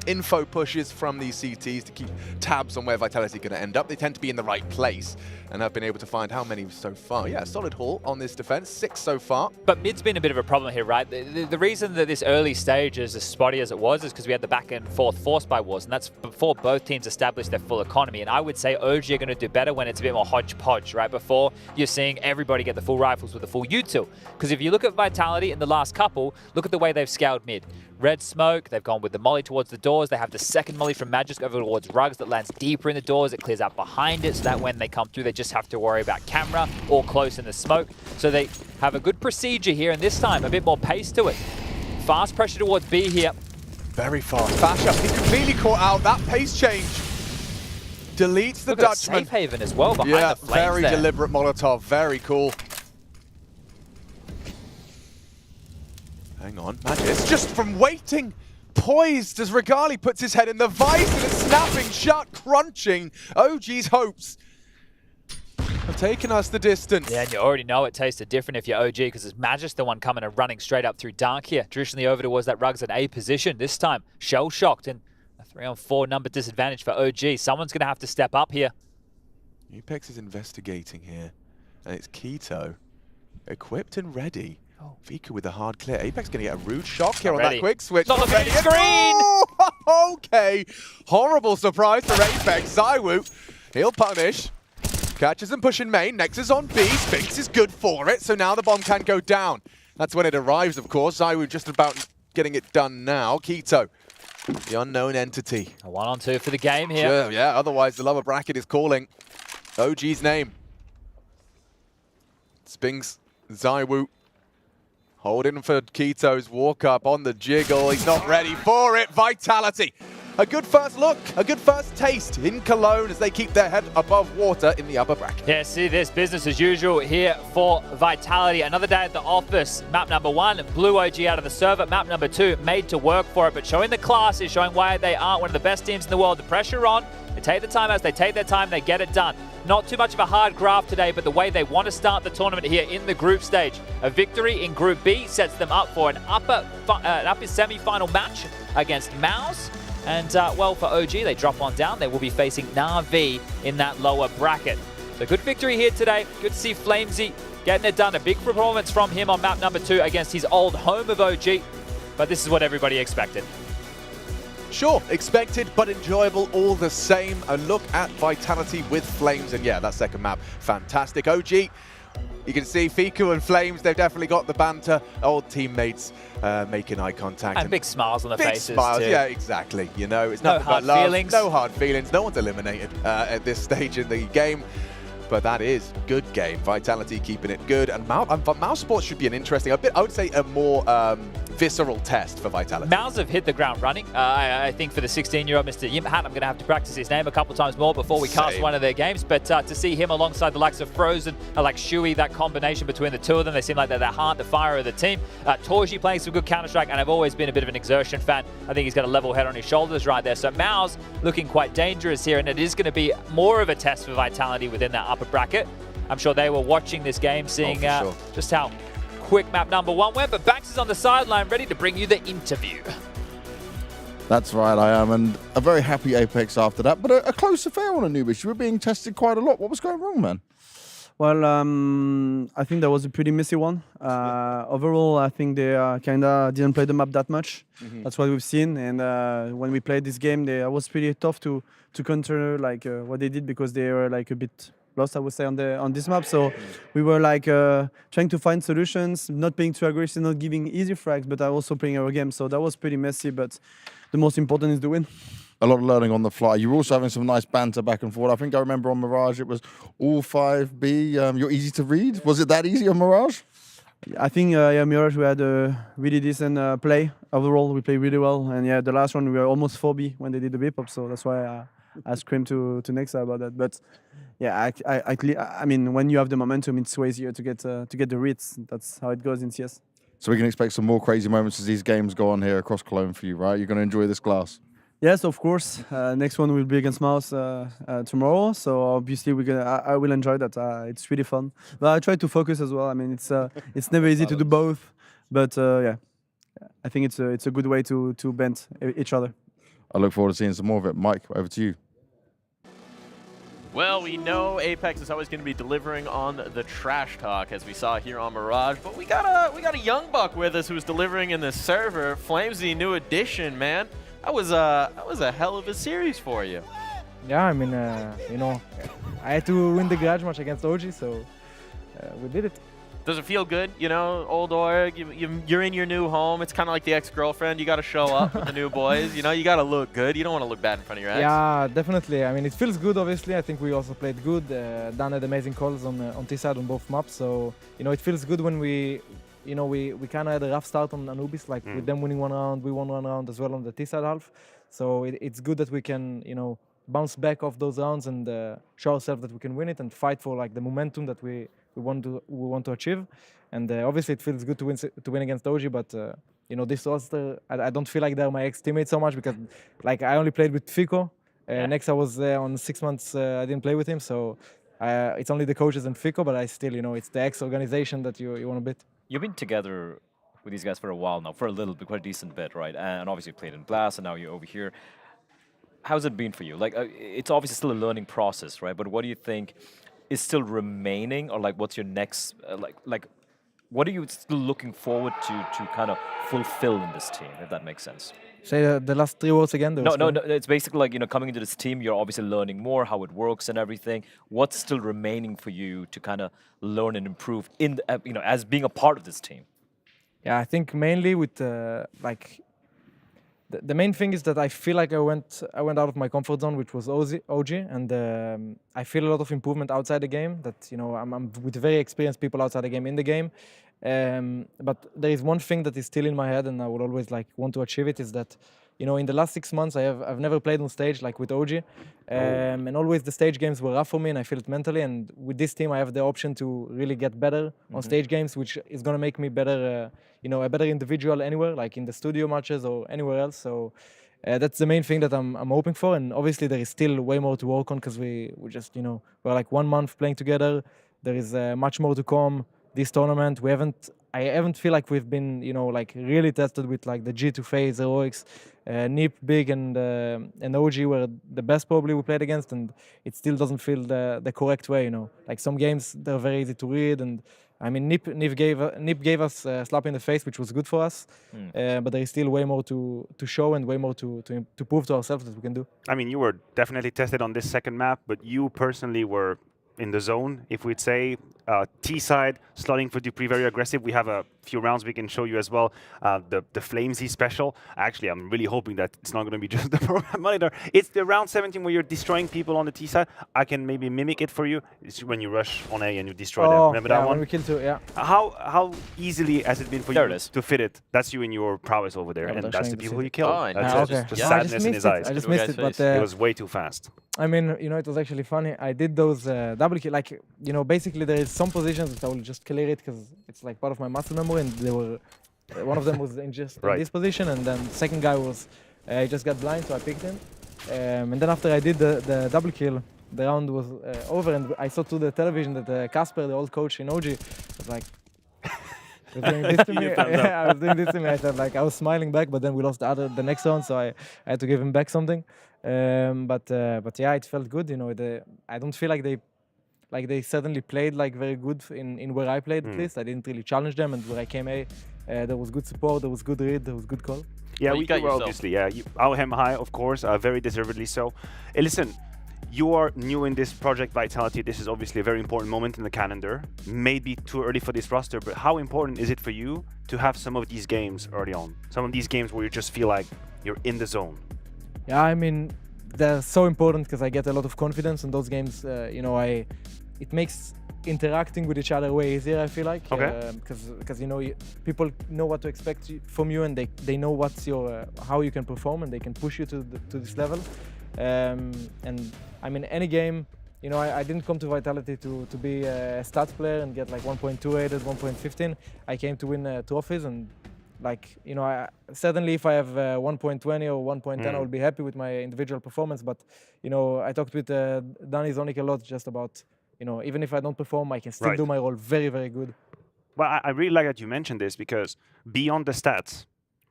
info pushes from these CTs to keep tabs on where Vitality are going to end up. They tend to be in the right place, and I've been able to find how many so far. Yeah, solid haul on this defense, 6 so far.
But mid's been a bit of a problem here, right? The reason that this early stage is as spotty as it was is because we had the back and forth force by wars, and that's before both teams established their full economy. And I would say OG are going to do better when it's a bit more hodgepodge, right? Before you're seeing everybody get the full rifles with the full util. Because if you look at Vitality in the last couple, look at the way they've scaled mid. Red smoke, they've gone with the molly towards the doors. They have the second molly from Magisk over towards Rugs that lands deeper in the doors. It clears out behind it so that when they come through, they just have to worry about camera or close in the smoke. So they have a good procedure here, and this time a bit more pace to it. Fast pressure towards B here.
Very fast. Fasha, he's completely caught out. That pace change deletes the Dutchman.
Safe haven as well behind the flames
very
there.
deliberate Molotov. Very cool. Hang on, Magis just from waiting, poised as Regali puts his head in the vice and it's snapping shut, crunching. OG's hopes have taken us the distance.
Yeah, and you already know it tasted different if you're OG because it's Magis the one coming and running straight up through Dark here. Traditionally over towards that Rugs at A position. This time, shell-shocked and a 3-on-4 number disadvantage for OG. Someone's going to have to step up here.
Apex is investigating here, and it's Keto, equipped and ready. Vika with the hard clear. Apex going to get a rude shock here on that quick switch.
Not looking at the screen!
Oh, okay. Horrible surprise for Apex. Zywoo, he'll punish. Catches them pushing main. Nex is on B. Sphinx is good for it, so now the bomb can go down. That's when it arrives, of course. Zywoo just about getting it done now. Keto, the unknown entity.
A 1-on-2 for the game here.
Sure, yeah, otherwise the lower bracket is calling OG's name. Sphinx, Zywoo. Holding for Keto's walk up on the jiggle. He's not ready for it. Vitality. A good first look, a good first taste in Cologne as they keep their head above water in the upper bracket.
Yeah, see this business as usual here for Vitality. Another day at the office. Map number 1, blew OG out of the server. Map number 2, made to work for it, but showing the classes, showing why they aren't one of the best teams in the world. The pressure on. They take the time as they take their time, they get it done. Not too much of a hard graph today, but the way they want to start the tournament here in the group stage. A victory in Group B sets them up for an upper semi-final match against Mouse. And, well, for OG, they drop on down. They will be facing Na'Vi in that lower bracket. So good victory here today. Good to see Flamesy getting it done. A big performance from him on map number 2 against his old home of OG. But this is what everybody expected.
Sure, expected, but enjoyable all the same. A look at Vitality with Flames, and yeah, that second map, fantastic. OG, you can see Fiku and Flames, they've definitely got the banter. Old teammates making eye contact.
And big smiles on their
big
faces
smiles,
too.
yeah, exactly. You know, it's
no
nothing
hard
but love.
feelings.
No hard feelings. No one's eliminated at this stage in the game. But that is good game. Vitality keeping it good. And Mouse Sports should be an interesting, I would say a more visceral test for Vitality.
Mouse have hit the ground running. I think for the 16-year-old Mr. Yimhat, I'm going to have to practice his name a couple times more before we cast one of their games. But to see him alongside the likes of Frozen, like Shui, that combination between the two of them, they seem like they're the heart, the fire of the team. Torji playing some good Counter-Strike, and I've always been a bit of an exertion fan. I think he's got a level head on his shoulders right there. So Mouse looking quite dangerous here, and it is going to be more of a test for Vitality within that upper bracket. I'm sure they were watching this game, seeing just how quick map number 1 went, but Banks is on the sideline ready to bring you the interview.
That's right, I am, and a very happy Apex after that, but a close affair on Anubis. You were being tested quite a lot. What was going wrong, man?
Well, I think that was a pretty messy one. Overall, I think they kind of didn't play the map that much. That's what we've seen, and when we played this game, it was pretty tough to counter like what they did because they were like a bit lost, I would say, on this map. So we were like trying to find solutions, not being too aggressive, not giving easy frags, but also playing our game. So that was pretty messy, but the most important is the win.
A lot of learning on the fly. You were also having some nice banter back and forth. I think I remember on Mirage it was all 5B. You're easy to read. Was it that easy on Mirage?
I think, yeah, Mirage, we had a really decent play. Overall, we played really well. And yeah, the last one, we were almost 4B when they did the whip-up. So that's why I screamed to Nexa about that. But yeah, I mean, when you have the momentum, it's way easier to get the reads. That's how it goes in CS.
So we can expect some more crazy moments as these games go on here across Cologne for you, right? You're going to enjoy this class.
Yes, of course. Next one will be against Mouse tomorrow. So obviously I will enjoy that. It's really fun. But I try to focus as well. I mean, it's never easy to do both. But yeah, I think it's a good way to bend each other.
I look forward to seeing some more of it. Mike, over to you.
Well, we know Apex is always going to be delivering on the trash talk, as we saw here on Mirage, but we got a young buck with us who's delivering in this server. Flamesy, new addition, man. That was a hell of a series for you.
Yeah, I mean, you know, I had to win the garage match against OG, so we did it.
Does it feel good? You know, old org, you're in your new home. It's kind of like the ex-girlfriend. You got to show up with the new boys. You know, you got to look good. You don't want to look bad in front of your ex.
Yeah, definitely. I mean, it feels good, obviously. I think we also played good. Dan had amazing calls on T-side on both maps. So, you know, it feels good when we kind of had a rough start on Anubis, like with them winning one round, we won one round as well on the T-side half. So it's good that we can, you know, bounce back off those rounds and show ourselves that we can win it and fight for like the momentum that we want to achieve. And obviously it feels good to win against OG, but you know, this roster, I don't feel like they're my ex-teammates so much because like I only played with Fico. Next I was on 6 months, I didn't play with him, so it's only the coaches and Fico, but I still, you know, it's the ex-organization that you want to beat.
You've been together with these guys for a while now, for a little bit, quite a decent bit, right? And obviously you played in Blast, and now you're over here. How's it been for you? Like, it's obviously still a learning process, right? But what do you think is still remaining, or like, what's your next, like, what are you still looking forward to kind of fulfill in this team, if that makes sense?
Say the last 3 words again.
No, it's basically like, you know, coming into this team, you're obviously learning more, how it works and everything. What's still remaining for you to kind of learn and improve in, you know, as being a part of this team?
Yeah, I think mainly with like the main thing is that I feel like I went out of my comfort zone, which was OG, and I feel a lot of improvement outside the game. That, you know, I'm with very experienced people outside the game, in the game. But there is one thing that is still in my head, and I would always like want to achieve it. Is that, you know, in the last 6 months, I've never played on stage like with OG, and always the stage games were rough for me, and I feel it mentally. And with this team, I have the option to really get better on stage games, which is gonna make me better, you know, a better individual anywhere, like in the studio matches or anywhere else. So that's the main thing that I'm hoping for. And obviously, there is still way more to work on because we just, you know, we're like 1 month playing together. There is much more to come. This tournament, I haven't feel like we've been, you know, like really tested with like the G2 phase, heroics, Nip, Big, and OG were the best probably we played against, and it still doesn't feel the correct way, you know. Like some games, they're very easy to read, and I mean, Nip gave us a slap in the face, which was good for us, but there is still way more to show and way more to prove to ourselves that we can do.
I mean, you were definitely tested on this second map, but you personally were in the zone, if we'd say. T-side, slotting for Dupree, very aggressive. We have a few rounds we can show you as well. The Flamesy special. Actually, I'm really hoping that it's not going to be just the program monitor. It's the round 17 where you're destroying people on the T-side. I can maybe mimic it for you. It's when you rush on A and you destroy them. Remember that one?
When we kill 2, yeah.
How easily has it been for you to fit it? That's you in your prowess over there, and that's the people you killed. That's just sadness in his eyes.
I just missed it, but
it was way too fast.
I mean, you know, it was actually funny. I did those double kill, like, you know, basically there is some positions that I will just clear it because it's like part of my muscle memory, and they were, one of them was in just in this position, and then the second guy was, he just got blind, so I picked him. And then after I did the double kill, the round was over, and I saw to the television that Casper, the old coach in OG, was like, was doing this to me. Yeah, I was doing this to me. I said, like, I was smiling back, but then we lost the next round, so I had to give him back something. But yeah, it felt good. You know, I don't feel like they suddenly played like very good in where I played at least. I didn't really challenge them, and where I came there was good support, there was good read, there was good call.
Yeah, we were obviously, Alhem high, of course, very deservedly so. Hey, listen, you are new in this Project Vitality. This is obviously a very important moment in the calendar. Maybe too early for this roster, but how important is it for you to have some of these games early on? Some of these games where you just feel like you're in the zone?
Yeah, I mean, they're so important because I get a lot of confidence in those games. You know, it makes interacting with each other way easier, I feel like.
Okay.
Because you know, people know what to expect from you, and they know what's your how you can perform, and they can push you to this level. And I mean, any game, you know, I didn't come to Vitality to be a stats player and get like 1.2 rated, 1.15. I came to win trophies, and like, you know, certainly if I have 1.20 or 1.10, I will be happy with my individual performance. But, you know, I talked with Danny Zonik a lot just about, you know, even if I don't perform, I can still do my role very, very good.
Well, I really like that you mentioned this, because beyond the stats,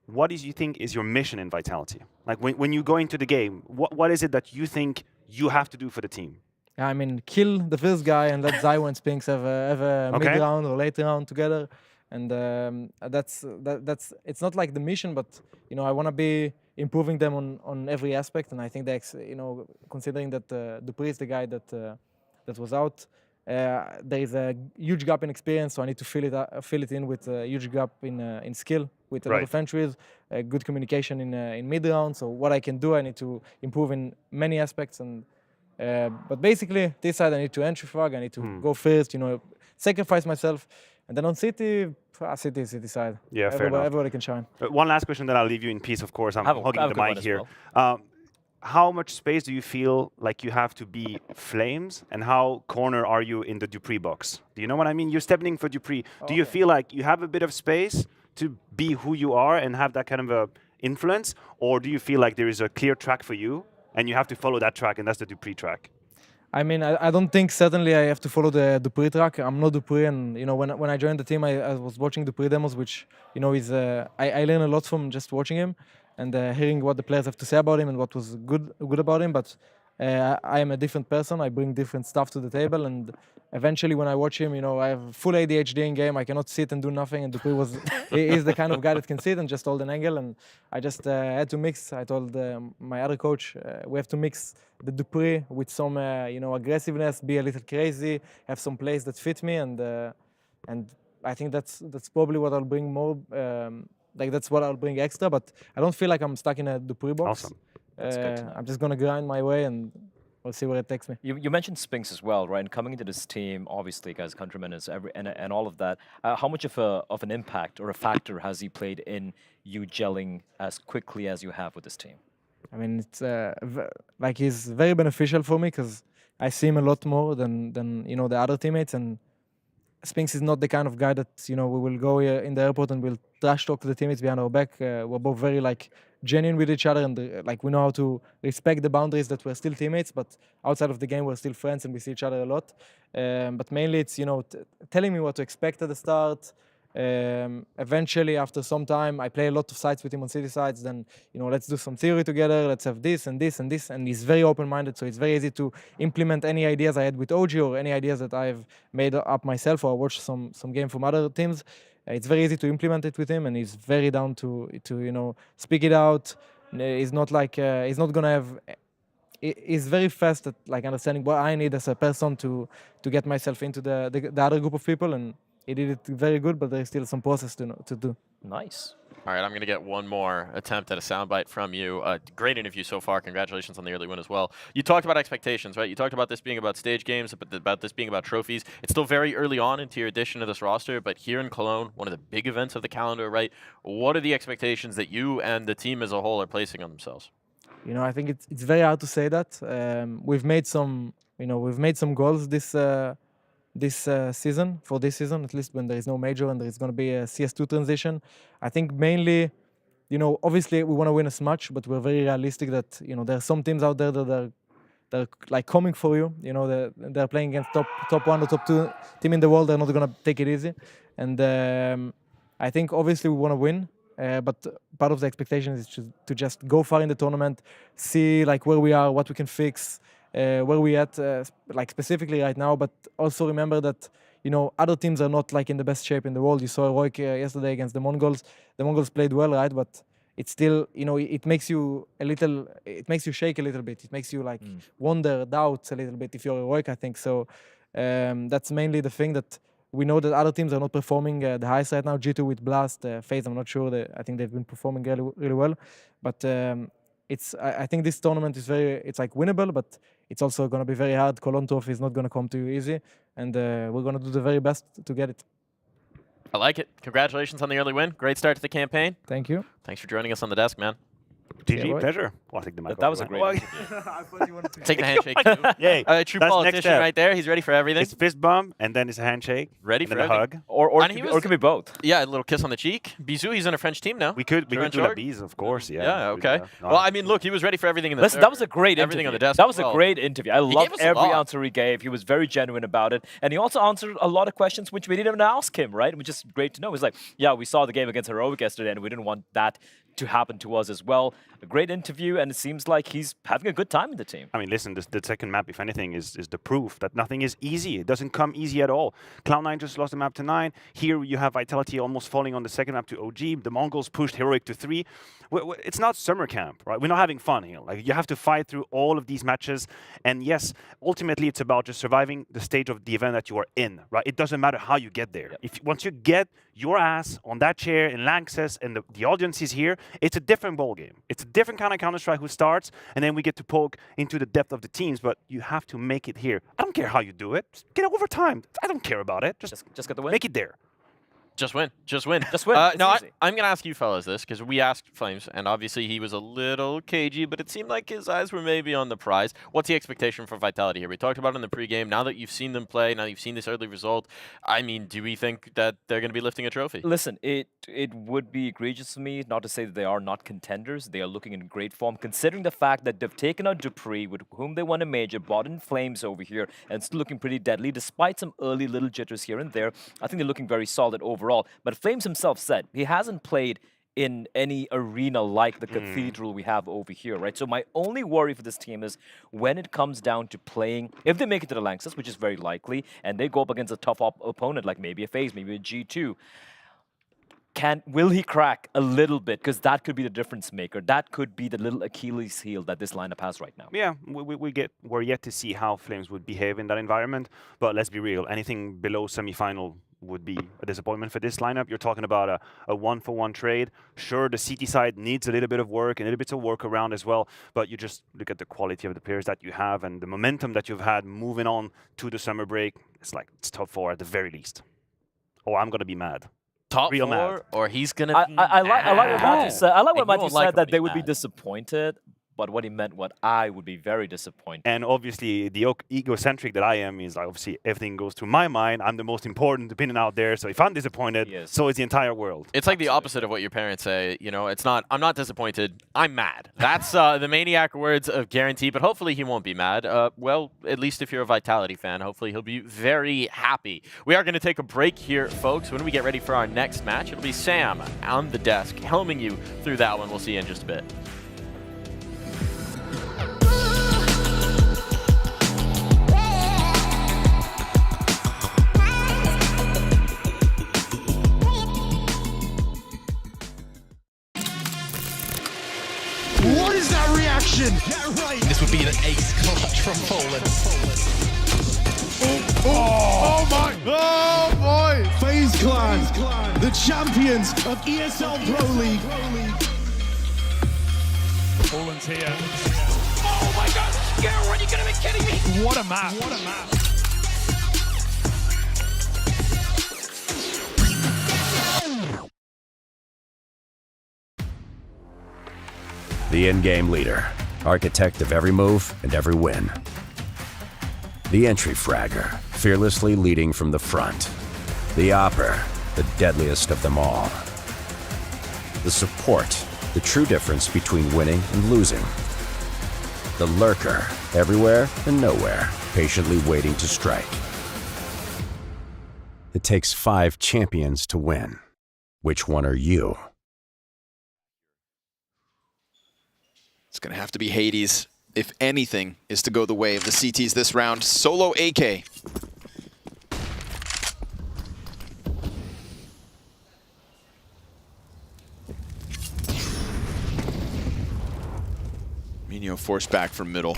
what do you think is your mission in Vitality? Like when you go into the game, what is it that you think you have to do for the team?
I mean, kill the first guy and let Zywo and Spinks have a
Okay.
mid-round or late round together. And that's it's not like the mission, but I want to be improving them on every aspect. And I think that considering that Dupree is the guy that was out, there is a huge gap in experience, so I need to fill it in with a huge gap in skill, with a lot of entries, good communication in mid-round. So what I can do, I need to improve in many aspects. And but basically, this side I need to entry frag, I need to go first, sacrifice myself. And then on City side.
Yeah, fair enough.
Everybody can shine.
One last question, then I'll leave you in peace, of course. I'm hogging the mic here. Well. How much space do you feel like you have to be Flames, and how corner are you in the Dupree box? Do you know what I mean? You're stepping in for Dupree. Do you feel like you have a bit of space to be who you are and have that kind of a influence, or do you feel like there is a clear track for you and you have to follow that track, and that's the Dupree track?
I mean, I don't think certainly I have to follow the Dupree track. I'm not Dupree, and when I joined the team, I was watching Dupree demos, which is I learned a lot from just watching him and hearing what the players have to say about him and what was good about him. But I am a different person. I bring different stuff to the table, and eventually when I watch him, I have full ADHD in game. I cannot sit and do nothing, and Dupree is the kind of guy that can sit and just hold an angle. And I just had to mix. I told my other coach, we have to mix the Dupree with some aggressiveness, be a little crazy, have some plays that fit me, and I think that's probably what I'll bring more. That's what I'll bring extra, but I don't feel like I'm stuck in a Dupree box.
Awesome.
That's good to know.
I'm just gonna grind my way, and we'll see where it takes me.
You mentioned Spinks as well, right? And coming into this team, obviously, guys, countrymen is and all of that. How much of an impact or a factor has he played in you gelling as quickly as you have with this team? I
mean, it's he's very beneficial for me because I see him a lot more than the other teammates, and Spinks is not the kind of guy that we will go in the airport and we'll trash talk to the teammates behind our back. We're both very genuine with each other, and we know how to respect the boundaries that we're still teammates, but outside of the game we're still friends and we see each other a lot. But mainly it's telling me what to expect at the start. Eventually, after some time, I play a lot of sites with him on city sites. Then let's do some theory together. Let's have this and this and this. And he's very open-minded, so it's very easy to implement any ideas I had with OG or any ideas that I've made up myself or watched some game from other teams. It's very easy to implement it with him, and he's very down to speak it out. He's not he's not gonna have. He's very fast at understanding what I need as a person to get myself into the other group of people, and he did it very good, but there's still some process to do.
Nice.
All right, I'm going to get one more attempt at a soundbite from you. Great interview so far. Congratulations on the early win as well. You talked about expectations, right? You talked about this being about stage games, about this being about trophies. It's still very early on into your addition to this roster, but here in Cologne, one of the big events of the calendar, right? What are the expectations that you and the team as a whole are placing on themselves?
I think it's very hard to say that. We've made some goals this season, at least when there is no major and there is going to be a CS2 transition. I think mainly, obviously we want to win as much, but we're very realistic that, there are some teams out there that are coming for you. They're playing against top 1 or top 2 team in the world. They're not going to take it easy. And I think obviously we want to win, but part of the expectation is to just go far in the tournament, see where we are, what we can fix, where we at, specifically right now, but also remember that other teams are not in the best shape in the world. You saw Heroic yesterday against the Mongols. The Mongols played well, right? But it's still, it makes you shake a little bit. It makes you wonder, doubt a little bit if you're Heroic, I think. So that's mainly the thing, that we know that other teams are not performing the highest right now. G2 with Blast, FaZe, I'm not sure. I think they've been performing really, really well. But I think this tournament is it's winnable, but it's also going to be very hard. Cologne Trophy is not going to come to you easy, and we're going to do the very best to get it.
I like it. Congratulations on the early win. Great start to the campaign.
Thank you.
Thanks for joining us on the desk, man.
GG, pleasure. Well, I think the mic
that was a great
Take the handshake.
Yay.
A true politician right there. He's ready for everything.
It's a fist bump, and then it's a handshake.
Ready
and
for
then a hug.
Or it could be both.
Yeah, a little kiss on the cheek. Bisou, he's on a French team now.
We could do la bise, of course. Yeah.
Yeah, okay. Well, I mean, look, he was ready for everything in the
Listen, that was a great
everything
interview.
on the desk.
That was a great interview. I loved
gave us a
every
lot.
answer he gave. He was very genuine about it. And he also answered a lot of questions which we didn't even ask him, right? Which is great to know. He's like, yeah, we saw the game against Heroic yesterday, and we didn't want that to happen to us as well. A great interview, and it seems like he's having a good time in the team.
I mean, listen, the second map, if anything, is the proof that nothing is easy. It doesn't come easy at all. Cloud9 just lost the map to 9. Here you have Vitality almost falling on the second map to OG. The Mongols pushed Heroic to 3. It's not summer camp, right? We're not having fun here. Like, you have to fight through all of these matches. And yes, ultimately, it's about just surviving the stage of the event that you are in, right? It doesn't matter how you get there. Yep. Once you get your ass on that chair in Lanxess and the audience is here, it's a different ballgame. It's a different kind of Counter-Strike who starts, and then we get to poke into the depth of the teams, but you have to make it here. I don't care how you do it. Just get it over time. I don't care about it. Just
get the win.
Make it there.
Just win. Just win.
Just win.
No, I'm going to ask you fellas this, because we asked Flames, and obviously he was a little cagey, but it seemed like his eyes were maybe on the prize. What's the expectation for Vitality here? We talked about it in the pregame. Now that you've seen them play, now you've seen this early result, I mean, do we think that they're going to be lifting a trophy?
Listen, it would be egregious for me not to say that they are not contenders. They are looking in great form, considering the fact that they've taken out Dupree, with whom they won a major, brought in Flames over here, and still looking pretty deadly, despite some early little jitters here and there. I think they're looking very solid overall. But Flames himself said he hasn't played in any arena like the cathedral we have over here, right? So my only worry for this team is when it comes down to playing, if they make it to the Lanxess, which is very likely, and they go up against a tough opponent like maybe a FaZe, maybe a G2, will he crack a little bit? Because that could be the difference maker. That could be the little Achilles heel that this lineup has right now.
Yeah, we're yet to see how Flames would behave in that environment. But let's be real, anything below semi-final would be a disappointment for this lineup. You're talking about a one-for-one trade. Sure, the CT side needs a little bit of work, and a little bit of work around as well. But you just look at the quality of the players that you have and the momentum that you've had moving on to the summer break. It's top 4 at the very least. Oh, I'm going to be mad.
Top
Real
4,
mad.
or he's going to be
I like what Matthew said. I like what
And you
Matthew
won't like
said, that
him
they
being
would be
mad.
disappointed. But what he meant, what I would be very disappointed.
And obviously, the egocentric that I am is like, obviously everything goes through my mind. I'm the most important opinion out there. So if I'm disappointed, so is the entire world.
It's like the opposite of what your parents say. You know, it's not, I'm not disappointed, I'm mad. That's the maniac words of Guarantee, but hopefully he won't be mad. Well, at least if you're a Vitality fan, hopefully he'll be very happy. We are going to take a break here, folks. When we get ready for our next match, it'll be Sam on the desk, helming you through that one. We'll see you in just a bit.
What is that reaction? Yeah, right. This would be an ace clutch from Poland. Oh my! Oh boy! FaZe Clan, the champions of ESL Pro League.
Poland's here. Oh my God! Scarrow, are you gonna be kidding me? What a map! What a map!
The in-game leader, architect of every move and every win. The entry fragger, fearlessly leading from the front. The opper, the deadliest of them all. The support, the true difference between winning and losing. The lurker, everywhere and nowhere, patiently waiting to strike. It takes 5 champions to win. Which one are you?
It's going to have to be Hades, if anything is to go the way of the CTs this round. Solo AK. Minio forced back from middle.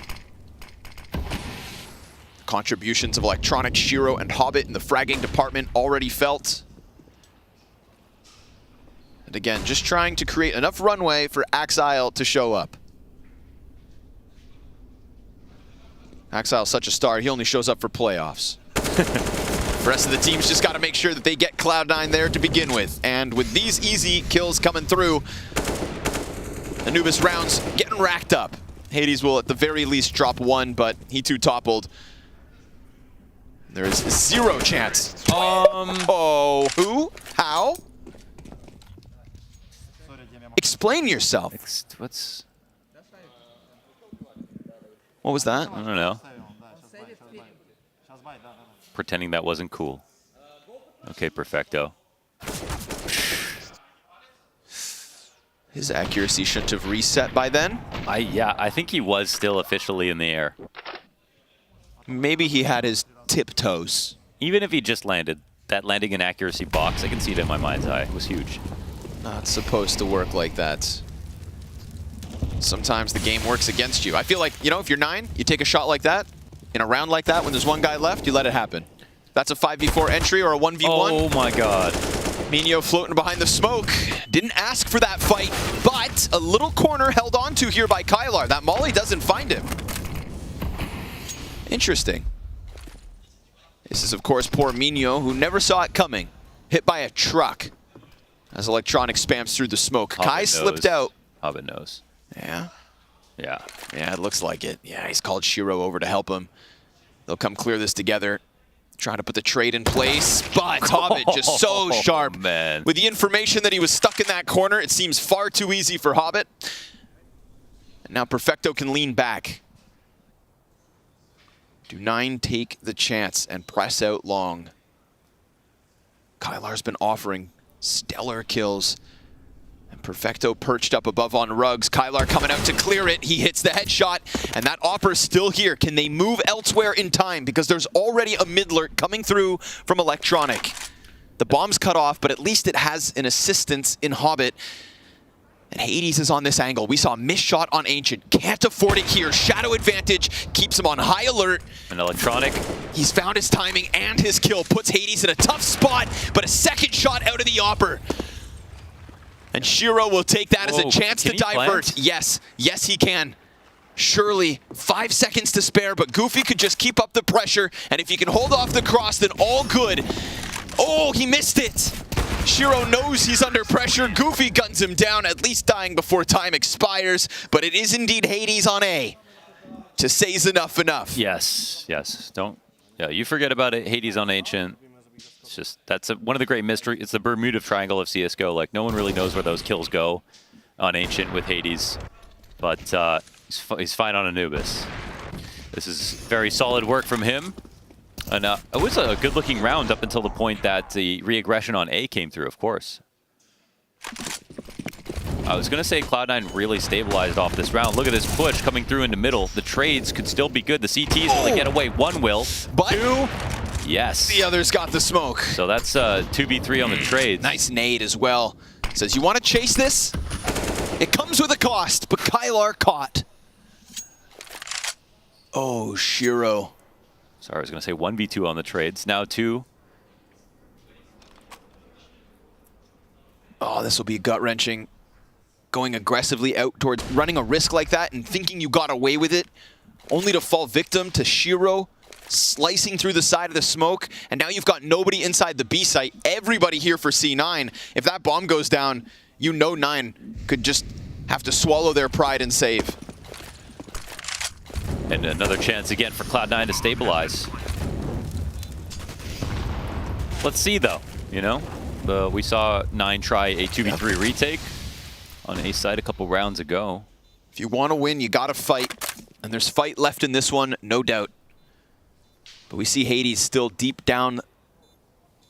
Contributions of Electronic, Shiro, and Hobbit in the fragging department already felt. And again, just trying to create enough runway for Axile to show up. Axile's such a star, he only shows up for playoffs. The rest of the team's just got to make sure that they get Cloud9 there to begin with. And with these easy kills coming through, Anubis rounds getting racked up. Hades will at the very least drop one, but he too toppled. There is 0 chance. Oh, who? How? Explain yourself. What was that?
I don't know. Pretending that wasn't cool. Okay, perfecto.
His accuracy shouldn't have reset by then.
Yeah, I think he was still officially in the air.
Maybe he had his tiptoes.
Even if he just landed, that landing in accuracy box, I can see it in my mind's eye. It was huge.
Not supposed to work like that. Sometimes the game works against you. I feel like, you know, if you're 9, you take a shot like that, in a round like that, when there's one guy left, you let it happen. That's a 5v4 entry or a 1v1.
Oh my god.
Minio floating behind the smoke. Didn't ask for that fight, but a little corner held on to here by Kylar. That molly doesn't find him. Interesting. This is, of course, poor Minio, who never saw it coming. Hit by a truck as Electronic spams through the smoke. Kai slipped out.
Hobbit knows.
Yeah?
Yeah.
Yeah, it looks like it. Yeah, he's called Shiro over to help him. They'll come clear this together. Trying to put the trade in place, but Hobbit just so sharp.
Man.
With the information that he was stuck in that corner, it seems far too easy for Hobbit. And now Perfecto can lean back. Do 9 take the chance and press out long? Kylar's been offering stellar kills. And Perfecto perched up above on Ruggs. Kylar coming out to clear it. He hits the headshot, and that offer's still here. Can they move elsewhere in time? Because there's already a mid-lurk coming through from Electronic. The bomb's cut off, but at least it has an assistance in Hobbit. And Hades is on this angle. We saw a missed shot on Ancient. Can't afford it here. Shadow advantage keeps him on high alert.
And Electronic.
He's found his timing and his kill. Puts Hades in a tough spot, but a second shot out of the Opper. And Shiro will take that as a chance to divert. Yes, yes he can. Surely 5 seconds to spare, but Goofy could just keep up the pressure, and if he can hold off the cross, then all good. Oh, he missed it. Shiro knows he's under pressure. Goofy guns him down, at least dying before time expires, but it is indeed Hades on A. To say's enough.
Yes, yes. Don't. Yeah, you forget about it. Hades on Ancient. It's just, that's one of the great mysteries. It's the Bermuda Triangle of CSGO. Like, no one really knows where those kills go on Ancient with Hades. But he's fine on Anubis. This is very solid work from him. And it was a good-looking round up until the point that the re-aggression on A came through, of course. I was going to say Cloud9 really stabilized off this round. Look at this push coming through into middle. The trades could still be good. The CTs will get away. One will.
But
2. Yes.
The others got the smoke.
So that's 2v3 on the trades.
Nice nade as well. Says, you want to chase this? It comes with a cost, but Kylar caught. Oh, Shiro.
Sorry, I was going to say 1v2 on the trades. Now 2.
Oh, this will be gut-wrenching. Going aggressively out towards running a risk like that and thinking you got away with it, only to fall victim to Shiro slicing through the side of the smoke, and now you've got nobody inside the B site. Everybody here for C9. If that bomb goes down, you know 9 could just have to swallow their pride and save.
And another chance again for Cloud9 to stabilize. Let's see though, you know? We saw 9 try a 2v3 retake on A side a couple rounds ago.
If you want to win, you gotta fight. And there's fight left in this one, no doubt. But we see Hades still deep down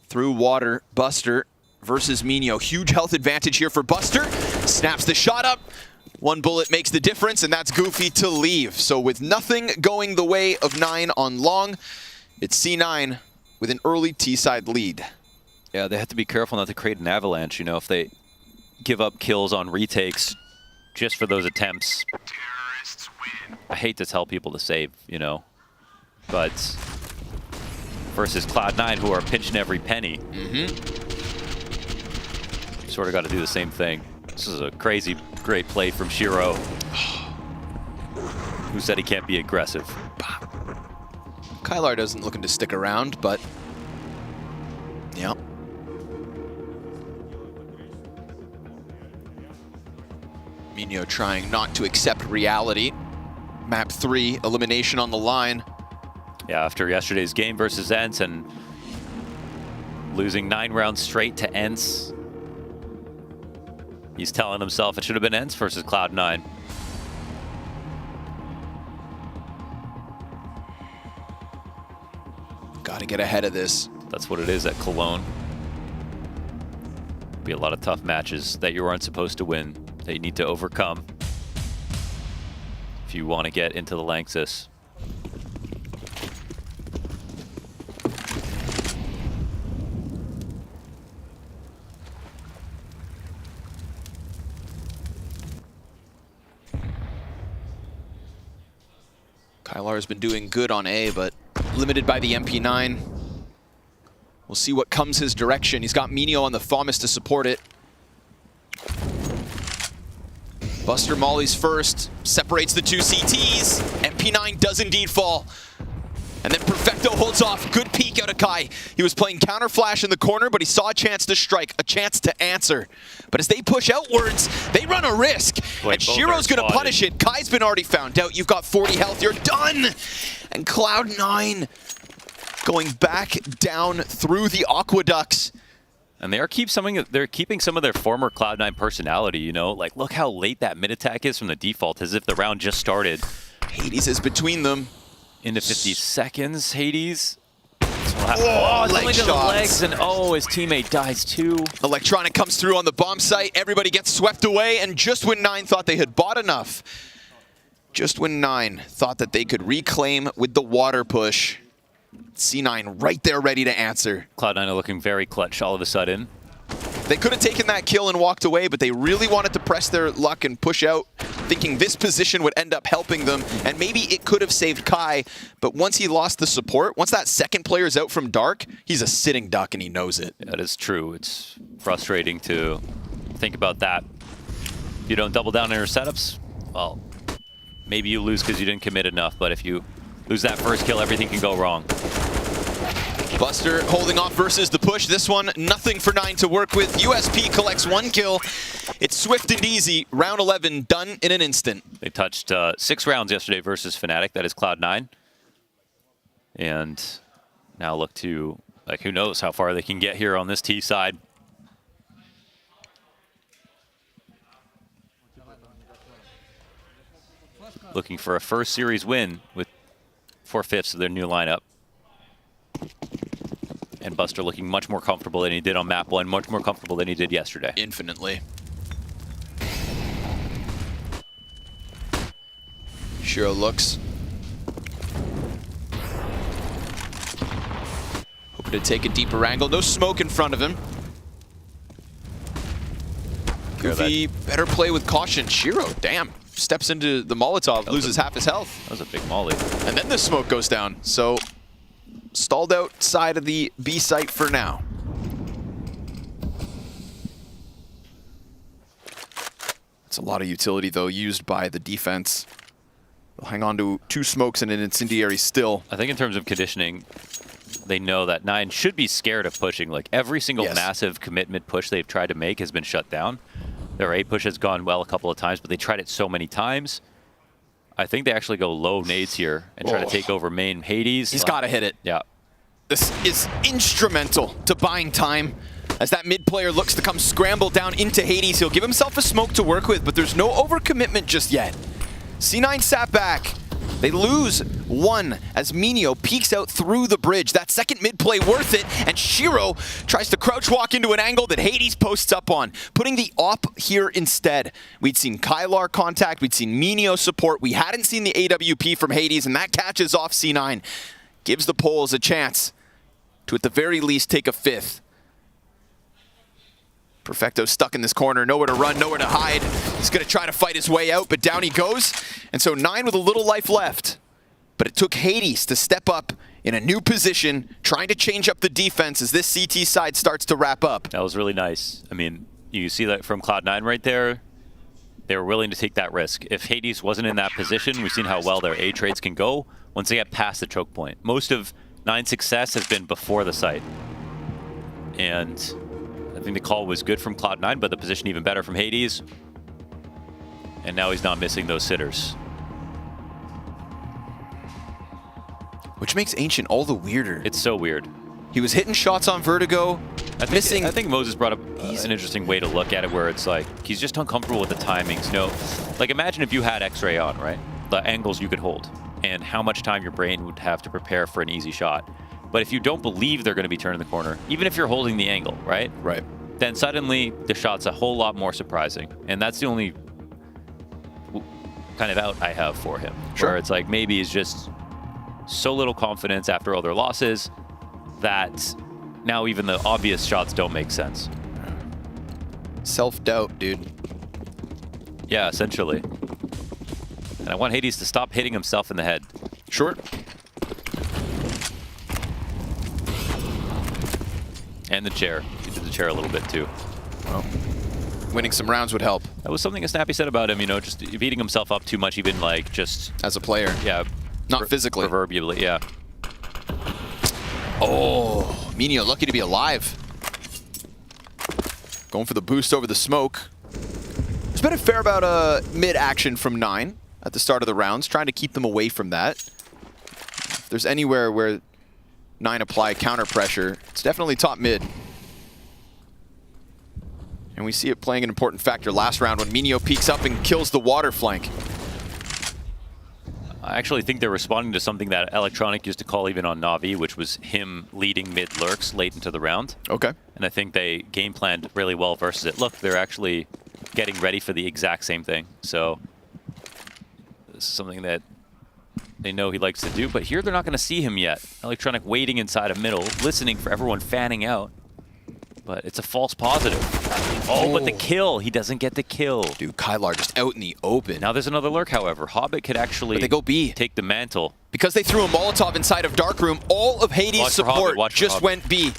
through water. Buster versus Minio. Huge health advantage here for Buster. Snaps the shot up. One bullet makes the difference, and that's Goofy to leave. So with nothing going the way of 9 on long, it's C9 with an early T-side lead.
Yeah, they have to be careful not to create an avalanche, you know, if they give up kills on retakes just for those attempts. I hate to tell people to save, you know, but versus Cloud9, who are pinching every penny. Sort of got to do the same thing. This is a crazy, great play from Shiro. Who said he can't be aggressive?
Kylar doesn't looking to stick around, but yeah. Minio trying not to accept reality. Map 3, elimination on the line.
Yeah, after yesterday's game versus ENCE and losing 9 rounds straight to ENCE, he's telling himself it should have been ENCE versus Cloud9.
Got to get ahead of this.
That's what it is at Cologne. Be a lot of tough matches that you aren't supposed to win, that you need to overcome if you want to get into the Lanxess.
Kylar has been doing good on A, but limited by the MP9. We'll see what comes his direction. He's got Minio on the Thomas to support it. Buster mollies first, separates the 2 CTs. MP9 does indeed fall. And then Perfecto holds off. Good peek out of Kai. He was playing counter flash in the corner, but he saw a chance to strike, a chance to answer. But as they push outwards, they run a risk. And Shiro's going to punish it. Kai's been already found out. You've got 40 health. You're done. And Cloud9 going back down through the aqueducts.
And they're keeping some of their former Cloud9 personality, you know? Like, look how late that mid attack is from the default, as if the round just started.
Hades is between them.
Into 50 seconds, Hades.
Oh,
it's
leg
only to the
shots.
legs, and oh, his teammate dies too.
Electronic comes through on the bomb site. Everybody gets swept away, and just when 9 thought they had bought enough, just when 9 thought that they could reclaim with the water push, C9 right there ready to answer.
Cloud9 are looking very clutch all of a sudden.
They could have taken that kill and walked away, but they really wanted to press their luck and push out, thinking this position would end up helping them, and maybe it could have saved Kai, but once he lost the support, once that second player is out from Dark, he's a sitting duck and he knows it.
That is true. It's frustrating to think about that. If you don't double down on your setups, well, maybe you lose because you didn't commit enough, but if you lose that first kill, everything can go wrong.
Buster holding off versus the push. This one, nothing for 9 to work with. USP collects 1 kill. It's swift and easy. Round 11 done in an instant.
They touched 6 rounds yesterday versus Fnatic. That is Cloud9. And now look to, like, who knows how far they can get here on this T side. Looking for a first series win with 4/5 of their new lineup. And Buster looking much more comfortable than he did on map 1, much more comfortable than he did yesterday.
Infinitely. Shiro looks. Hoping to take a deeper angle. No smoke in front of him. Goofy, better play with caution. Shiro, damn. Steps into the Molotov, loses half his health.
That was a big molly.
And then the smoke goes down. So stalled outside of the B site for now. It's a lot of utility, though, used by the defense. They'll hang on to 2 smokes and an incendiary still.
I think in terms of conditioning, they know that 9 should be scared of pushing. Like, every single massive commitment push they've tried to make has been shut down. Their A push has gone well a couple of times, but they tried it so many times. I think they actually go low nades here and try to take over main. Hades.
He's got to hit it.
Yeah.
This is instrumental to buying time. As that mid player looks to come scramble down into Hades, he'll give himself a smoke to work with, but there's no overcommitment just yet. C9 sat back. They lose 1 as Minio peeks out through the bridge. That second mid play worth it, and Shiro tries to crouch walk into an angle that Hades posts up on, putting the op here instead. We'd seen Kylar contact, we'd seen Minio support, we hadn't seen the AWP from Hades, and that catches off C9. Gives the Poles a chance to at the very least take a 5th. Perfecto stuck in this corner, nowhere to run, nowhere to hide. He's going to try to fight his way out, but down he goes. And so 9 with a little life left. But it took Hades to step up in a new position, trying to change up the defense as this CT side starts to wrap up.
That was really nice. I mean, you see that from Cloud9 right there. They were willing to take that risk. If Hades wasn't in that position, we've seen how well their A trades can go once they get past the choke point. Most of 9's success has been before the site. And I think the call was good from Cloud9, but the position even better from Hades. And now he's not missing those sitters.
Which makes Ancient all the weirder.
It's so weird.
He was hitting shots on Vertigo, missing.
I think Moses brought up an interesting way to look at it, where it's like he's just uncomfortable with the timings. No, like imagine if you had X-ray on, right? The angles you could hold, and how much time your brain would have to prepare for an easy shot. But if you don't believe they're going to be turning the corner, even if you're holding the angle, right?
Right.
Then suddenly the shot's a whole lot more surprising, and that's the only kind of out I have for him.
Sure.
Where it's like maybe he's just so little confidence after all their losses that now even the obvious shots don't make sense.
Self-doubt, dude.
Yeah, essentially. And I want Hades to stop hitting himself in the head.
Sure.
And the chair. He did the chair a little bit too.
Well, winning some rounds would help.
That was something Snappy said about him, you know, just beating himself up too much, even like just...
As a player.
Yeah.
Not physically.
Proverbially, yeah.
Oh, Minio lucky to be alive. Going for the boost over the smoke. There's been a fair amount of mid-action from 9 at the start of the rounds, trying to keep them away from that. If there's anywhere where 9 apply counter pressure, it's definitely top mid. And we see it playing an important factor last round when Minio peeks up and kills the water flank.
I actually think they're responding to something that Electronic used to call even on Na'Vi, which was him leading mid lurks late into the round.
Okay.
And I think they game planned really well versus it. Look, they're actually getting ready for the exact same thing. So this is something that they know he likes to do. But here they're not going to see him yet. Electronic waiting inside of middle, listening for everyone fanning out. But it's a false positive. Oh, but the kill. He doesn't get the kill.
Dude, Kylar just out in the open.
Now there's another lurk, however. Hobbit could actually
they go B.
Take the mantle.
Because they threw a Molotov inside of Darkroom, all of Hades' support just went B.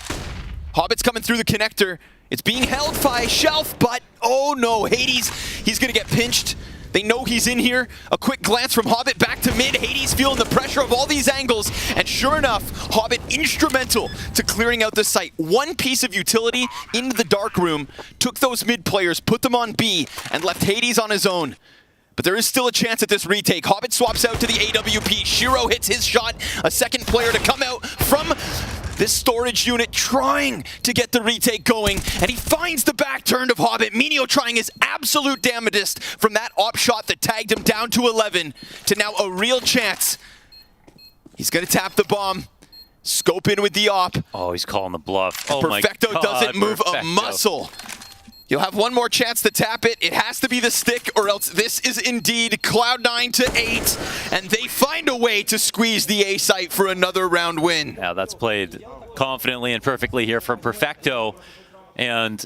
Hobbit's coming through the connector. It's being held by Shelf, but oh no, Hades, he's going to get pinched. They know he's in here. A quick glance from Hobbit back to mid. Hades feeling the pressure of all these angles. And sure enough, Hobbit instrumental to clearing out the site. One piece of utility into the dark room, took those mid players, put them on B, and left Hades on his own. But there is still a chance at this retake. Hobbit swaps out to the AWP. Shiro hits his shot. A second player to come out from this storage unit trying to get the retake going. And he finds the back turn of Hobbit. Minio trying his absolute damnedest from that op shot that tagged him down to 11 to now a real chance. He's going to tap the bomb. Scope in with the op.
Oh, he's calling the bluff. Oh
Perfecto
my God,
doesn't move a muscle. You'll have one more chance to tap it. It has to be the stick, or else this is indeed Cloud9 to 8, and they find a way to squeeze the A site for another round win.
Yeah, that's played confidently and perfectly here from Perfecto, and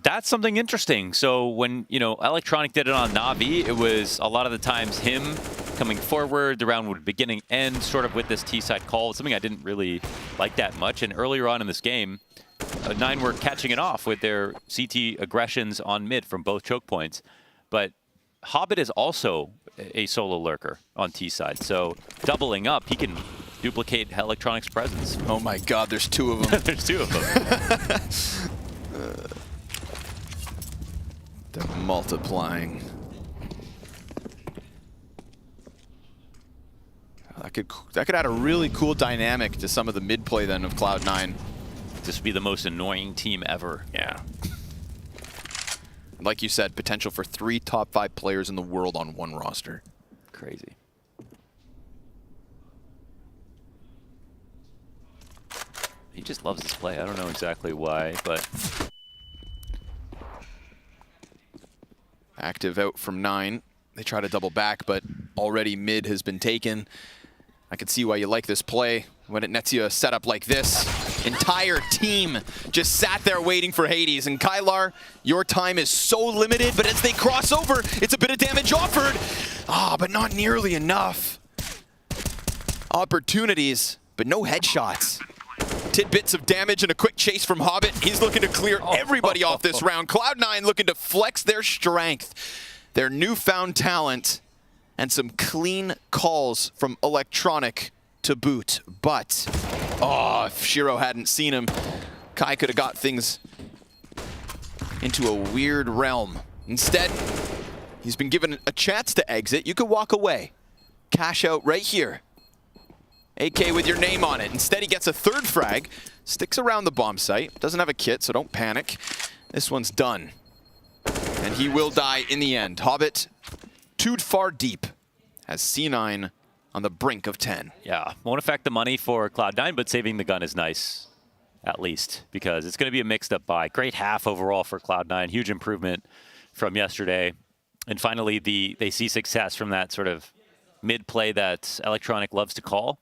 that's something interesting. So when, you know, Electronic did it on Na'Vi, it was a lot of the times him coming forward, the round would beginning end sort of with this T-side call, something I didn't really like that much, and earlier on in this game, 9 were catching it off with their CT aggressions on mid from both choke points. But Hobbit is also a solo lurker on T side, so doubling up, he can duplicate Electronic's presence.
Oh my God, there's 2 of them.
There's 2 of them.
They're multiplying. That could add a really cool dynamic to some of the mid play then of Cloud9.
This would be the most annoying team ever.
Yeah. Like you said, potential for 3 top 5 players in the world on one roster.
Crazy. He just loves this play. I don't know exactly why, but...
Active out from 9. They try to double back, but already mid has been taken. I can see why you like this play. When it nets you a setup like this, entire team just sat there waiting for Hades. And Kylar, your time is so limited, but as they cross over, it's a bit of damage offered. But not nearly enough. Opportunities, but no headshots. Tidbits of damage and a quick chase from Hobbit. He's looking to clear everybody off this round. Cloud9 looking to flex their strength, their newfound talent, and some clean calls from Electronic to boot. But, if Shiro hadn't seen him, Kai could have got things into a weird realm. Instead, He's been given a chance to exit. You could walk away. Cash out right here. AK with your name on it. Instead, he gets a third frag. Sticks around the bomb site. Doesn't have a kit, so don't panic. This one's done. And he will die in the end. Hobbit, too far deep. Has C9 on the brink of 10.
Yeah, won't affect the money for Cloud9, but saving the gun is nice, at least, because it's going to be a mixed-up buy. Great half overall for Cloud9. Huge improvement from yesterday. And finally, they see success from that sort of mid-play that Electronic loves to call.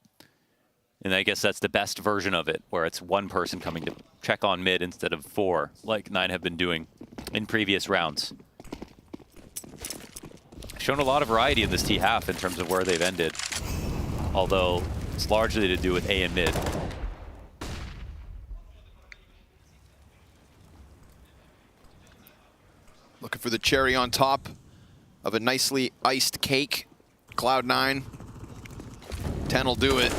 And I guess that's the best version of it, where it's one person coming to check on mid instead of 4, like 9 have been doing in previous rounds. Shown a lot of variety in this T half in terms of where they've ended, although it's largely to do with A and mid.
Looking for the cherry on top of a nicely iced cake. Cloud9. 10 will do it.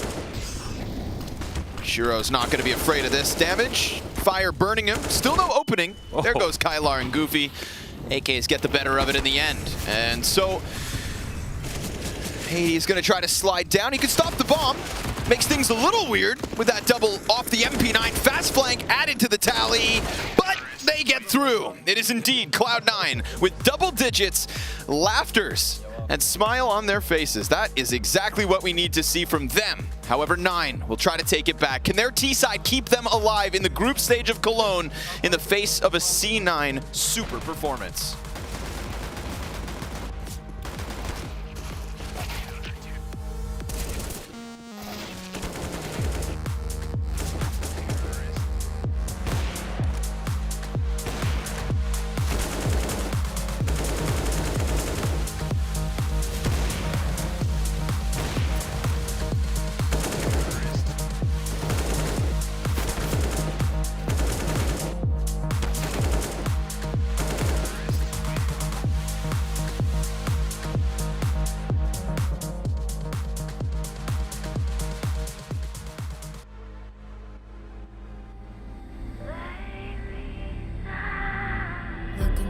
Shiro's not going to be afraid of this damage. Fire burning him. Still no opening. Oh. There goes Kylar and Goofy. AKs get the better of it in the end. And so Hades going to try to slide down. He could stop the bomb. Makes things a little weird with that double off the MP9. Fast flank added to the tally, but they get through. It is indeed Cloud9 with double digits, laughters, and smile on their faces. That is exactly what we need to see from them. However, 9 will try to take it back. Can their T-side keep them alive in the group stage of Cologne in the face of a C9 super performance?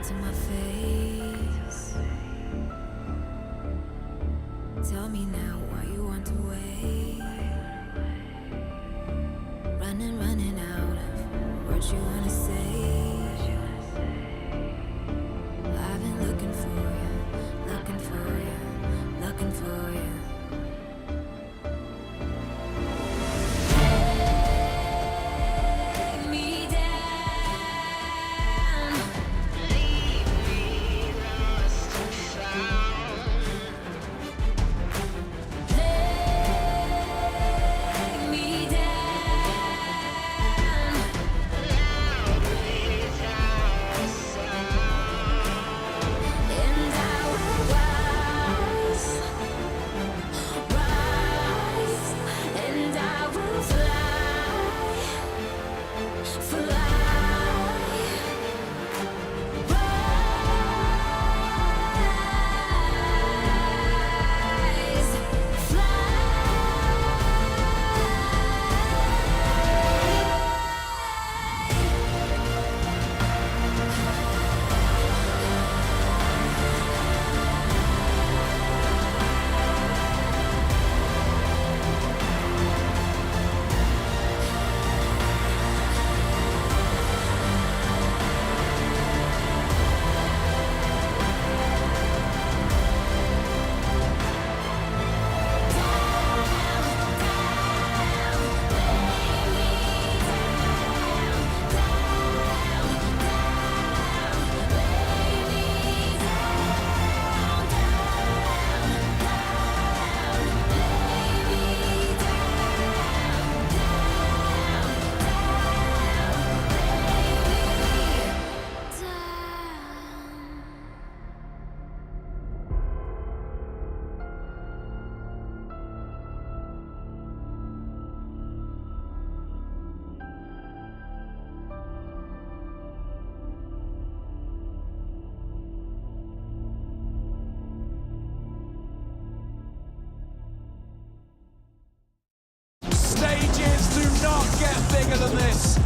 To my face, tell me now why you want to wait. Running out of words you want to say. I've been looking for you, looking for you, looking for you.
Stages do not get bigger than this.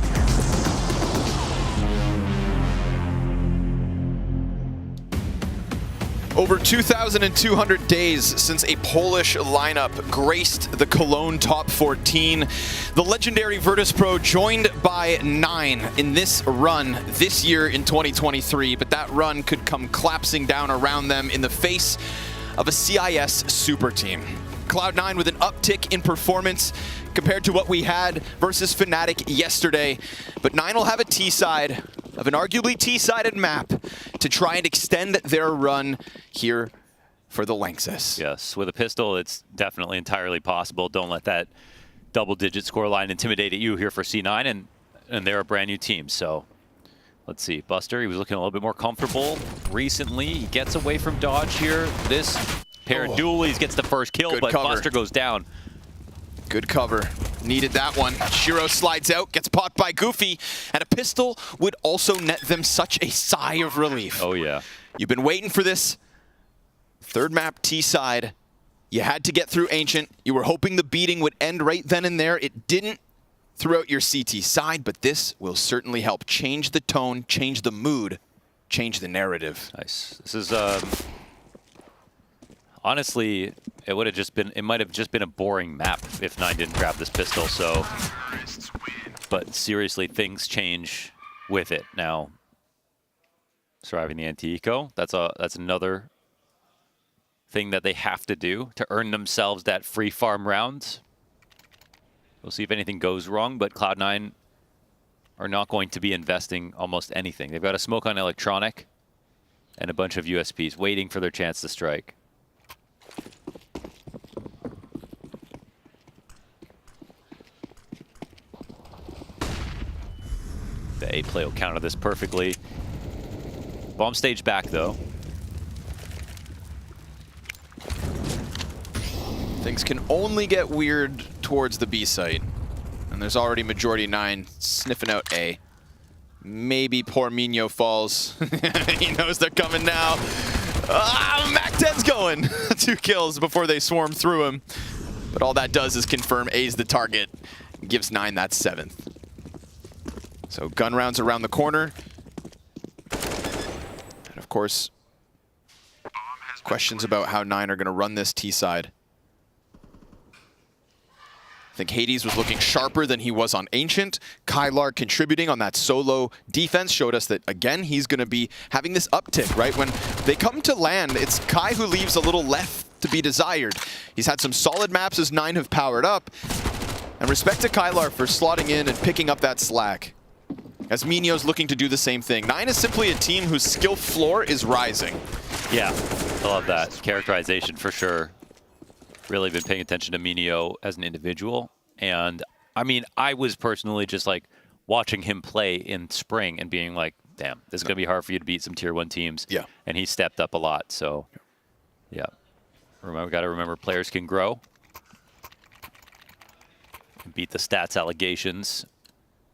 Over 2,200 days since a Polish lineup graced the Cologne top 14. The legendary Virtus Pro joined by 9 in this run this year in 2023, but that run could come collapsing down around them in the face of a CIS super team. Cloud9 with an uptick in performance compared to what we had versus Fnatic yesterday, but 9 will have a T-side of an arguably T-sided map to try and extend their run here for the Lanxess.
Yes, with a pistol, it's definitely entirely possible. Don't let that double-digit scoreline intimidate at you here for C9, and they're a brand new team. So let's see, Buster, he was looking a little bit more comfortable recently. He gets away from dodge here. This pair of dualies gets the first kill,
Good
but
cover.
Buster goes down.
Good cover. Needed that one. Shiro slides out, gets popped by Goofy, and a pistol would also net them such a sigh of relief.
Oh, yeah.
You've been waiting for this. Third map T-side. You had to get through Ancient. You were hoping the beating would end right then and there. It didn't throughout your CT side, but this will certainly help change the tone, change the mood, change the narrative.
Nice. This is, honestly, it would have just been, it might have just been a boring map if 9 didn't grab this pistol, so. But seriously, things change with it. Now, surviving the anti-eco, that's another thing that they have to do to earn themselves that free farm round. We'll see if anything goes wrong, but Cloud9 are not going to be investing almost anything. They've got a smoke on electronic and a bunch of USPs waiting for their chance to strike. The A play will counter this perfectly. Bomb stage back though.
Things can only get weird towards the B site. And there's already majority 9 sniffing out A. Maybe poor Mino falls. He knows they're coming now. Mac-10's going. 2 kills before they swarm through him. But all that does is confirm A's the target. Gives 9 that 7th. So gun rounds around the corner. And of course, questions about how 9 are going to run this T side. I think Hades was looking sharper than he was on Ancient. Kylar contributing on that solo defense showed us that, again, he's going to be having this uptick, right? When they come to land, it's Kai who leaves a little left to be desired. He's had some solid maps as 9 have powered up. And respect to Kylar for slotting in and picking up that slack. As Minio's looking to do the same thing. 9 is simply a team whose skill floor is rising.
Yeah, I love that. Characterization for sure. Really been paying attention to Minio as an individual. And I mean, I was personally just like watching him play in spring and being like, damn, this is going to be hard for you to beat some tier 1 teams.
Yeah.
And he stepped up a lot. So, yeah. We got to remember players can grow. And beat the stats allegations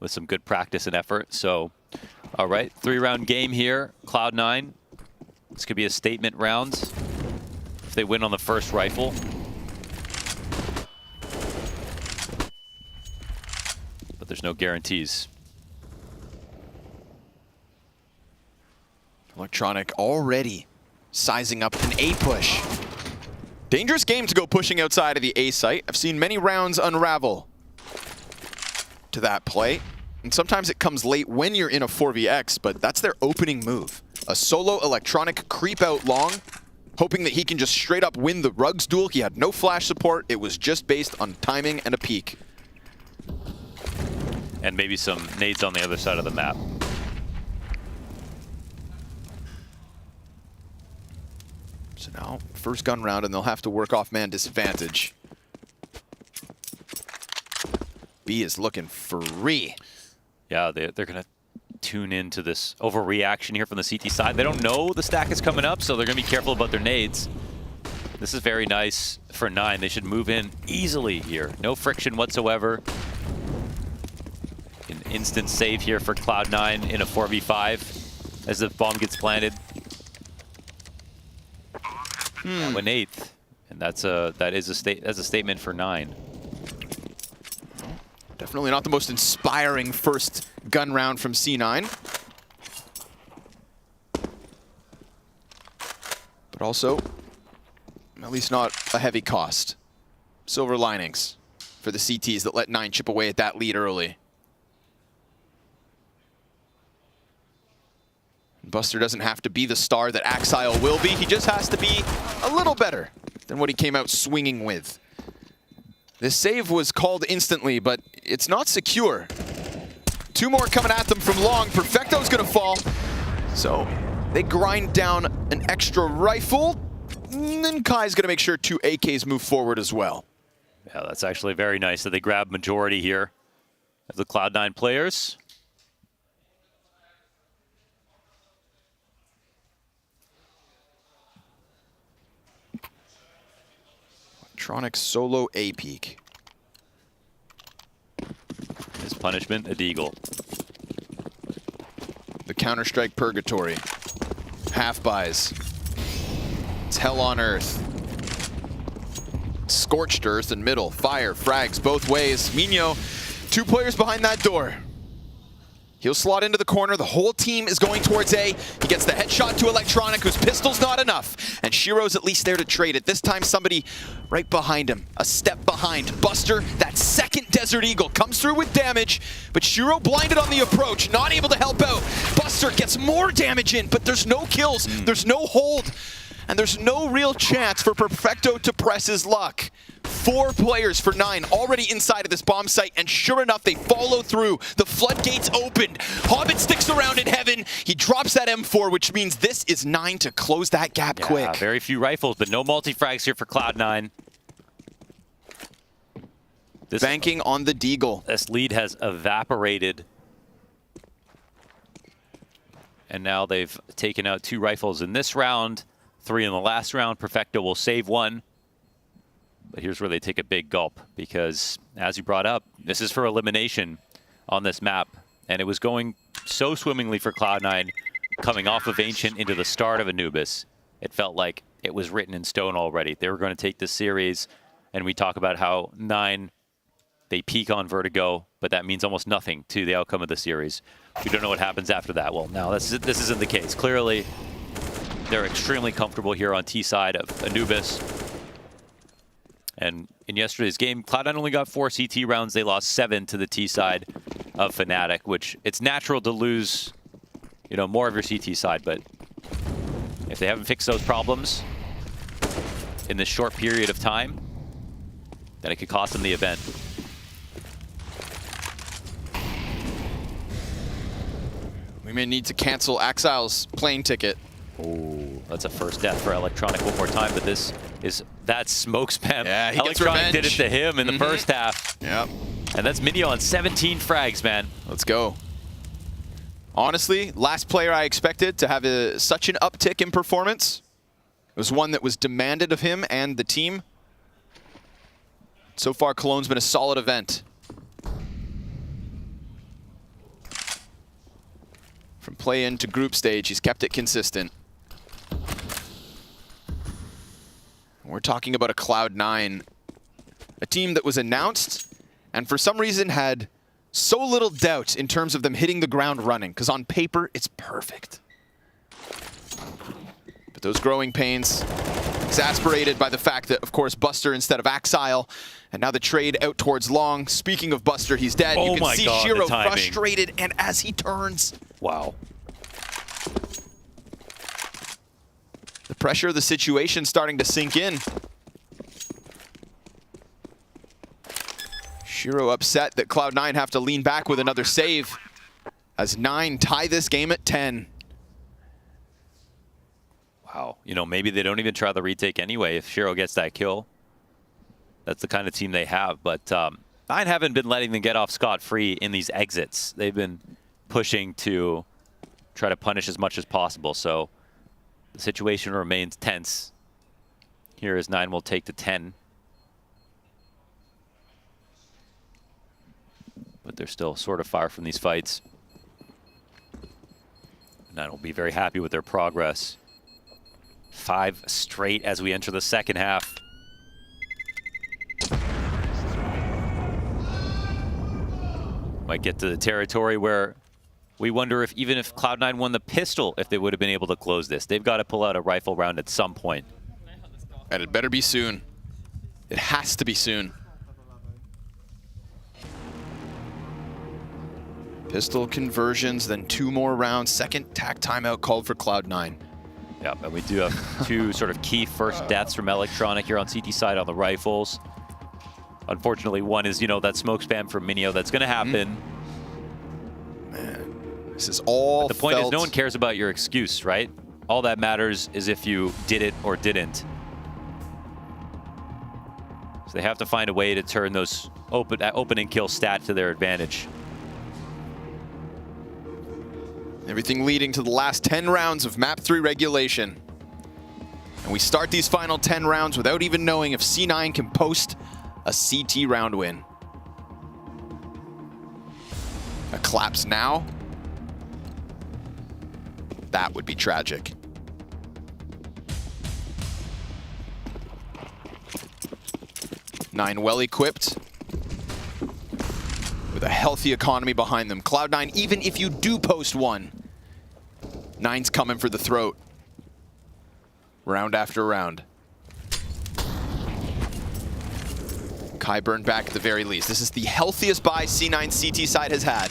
with some good practice and effort. So, all right, 3-round game here. Cloud9. This could be a statement round if they win on the first rifle. But there's no guarantees.
Electronic already sizing up an A push. Dangerous game to go pushing outside of the A site. I've seen many rounds unravel to that play. And sometimes it comes late when you're in a 4vx, but that's their opening move. A solo Electronic creep out long, hoping that he can just straight up win the Rugs duel. He had no flash support. It was just based on timing and a peek.
And maybe some nades on the other side of the map.
So now, first gun round, and they'll have to work off man disadvantage. B is looking free.
Yeah, they're going to tune into this overreaction here from the CT side. They don't know the stack is coming up, so they're going to be careful about their nades. This is very nice for 9. They should move in easily here. No friction whatsoever. An instant save here for Cloud9 in a 4v5 as the bomb gets planted. That went 8th, and that's a statement for 9.
Definitely not the most inspiring first gun round from C9. But but also at least not a heavy cost. Silver linings for the CTs that let 9 chip away at that lead early. Buster doesn't have to be the star that Axile will be. He just has to be a little better than what he came out swinging with. This save was called instantly, but it's not secure. 2 more coming at them from long. Perfecto's gonna fall. So they grind down an extra rifle. And then Kai's gonna make sure 2 AKs move forward as well.
Yeah, that's actually very nice that they grab majority here of the Cloud9 players.
Electronic solo A peak.
His punishment, a deagle.
The Counter-Strike purgatory. Half buys. It's hell on earth. Scorched earth in middle. Fire, frags both ways. Minho, 2 players behind that door. He'll slot into the corner. The whole team is going towards A. He gets the headshot to Electronic, whose pistol's not enough. And Shiro's at least there to trade it. This time somebody right behind him. A step behind. Buster, that second Desert Eagle, comes through with damage. But Shiro blinded on the approach, not able to help out. Buster gets more damage in, but there's no kills. There's no hold. And there's no real chance for Perfecto to press his luck. 4 players for 9 already inside of this bomb site, and sure enough, they follow through. The floodgates opened. Hobbit sticks around in heaven. He drops that M4, which means this is 9 to close that gap quick.
Very few rifles, but no multi-frags here for Cloud9.
Banking on the deagle.
This lead has evaporated. And now they've taken out 2 rifles in this round. 3 in the last round. Perfecto will save 1. But here's where they take a big gulp, because as you brought up, this is for elimination on this map. And it was going so swimmingly for Cloud9 coming off of Ancient into the start of Anubis. It felt like it was written in stone already. They were going to take this series, and we talk about how 9, they peak on Vertigo, but that means almost nothing to the outcome of the series. We don't know what happens after that. Well, now this isn't the case. Clearly, they're extremely comfortable here on T side of Anubis. And in yesterday's game, Cloud9 only got 4 CT rounds. They lost 7 to the T side of Fnatic, which it's natural to lose, you know, more of your CT side. But if they haven't fixed those problems in this short period of time, then it could cost them the event.
We may need to cancel Axile's plane ticket.
Oh, that's a first death for Electronic one more time, but this is that smoke spam.
Yeah, he
Electronic
gets revenge.
did it to him in the first half.
Yep.
And that's Minio on 17 frags, man.
Let's go. Honestly, last player I expected to have such an uptick in performance. It was one that was demanded of him and the team. So far, Cologne's been a solid event. From play-in to group stage, he's kept it consistent. We're talking about a Cloud9, a team that was announced and for some reason had so little doubt in terms of them hitting the ground running, because on paper, it's perfect. But those growing pains, exasperated by the fact that, of course, Buster instead of Axile, and now the trade out towards Long. Speaking of Buster, he's dead.
Oh
you can see
God,
Shiro frustrated, and as he turns.
Wow.
The pressure of the situation starting to sink in. Shiro upset that Cloud9 have to lean back with another save as 9 tie this game at 10.
Wow. You know, maybe they don't even try the retake anyway if Shiro gets that kill. That's the kind of team they have. But 9 haven't been letting them get off scot-free in these exits. They've been pushing to try to punish as much as possible. So the situation remains tense. Here as 9 will take the 10. But they're still sort of far from these fights. 9 will be very happy with their progress. 5 straight as we enter the second half. Might get to the territory where We wonder if even if Cloud9 won the pistol, if they would have been able to close this. They've got to pull out a rifle round at some point.
And it better be soon. It has to be soon. Pistol conversions, then 2 more rounds. Second tack timeout called for Cloud9.
Yeah, and we do have 2 sort of key first deaths from Electronic here on CT side on the rifles. Unfortunately, one is, you know, that smoke spam from Minio. That's going to happen.
Man, this is all
but the point is, no one cares about your excuse, right? All that matters is if you did it or didn't. So they have to find a way to turn those open and kill stat to their advantage.
Everything leading to the last 10 rounds of Map 3 regulation. And we start these final 10 rounds without even knowing if C9 can post a CT round win. A collapse now? That would be tragic. Nine well equipped, with a healthy economy behind them. Cloud9, even if you do post one, Nine's coming for the throat. Round after round. Kai burned back at the very least. This is the healthiest buy C9 CT side has had.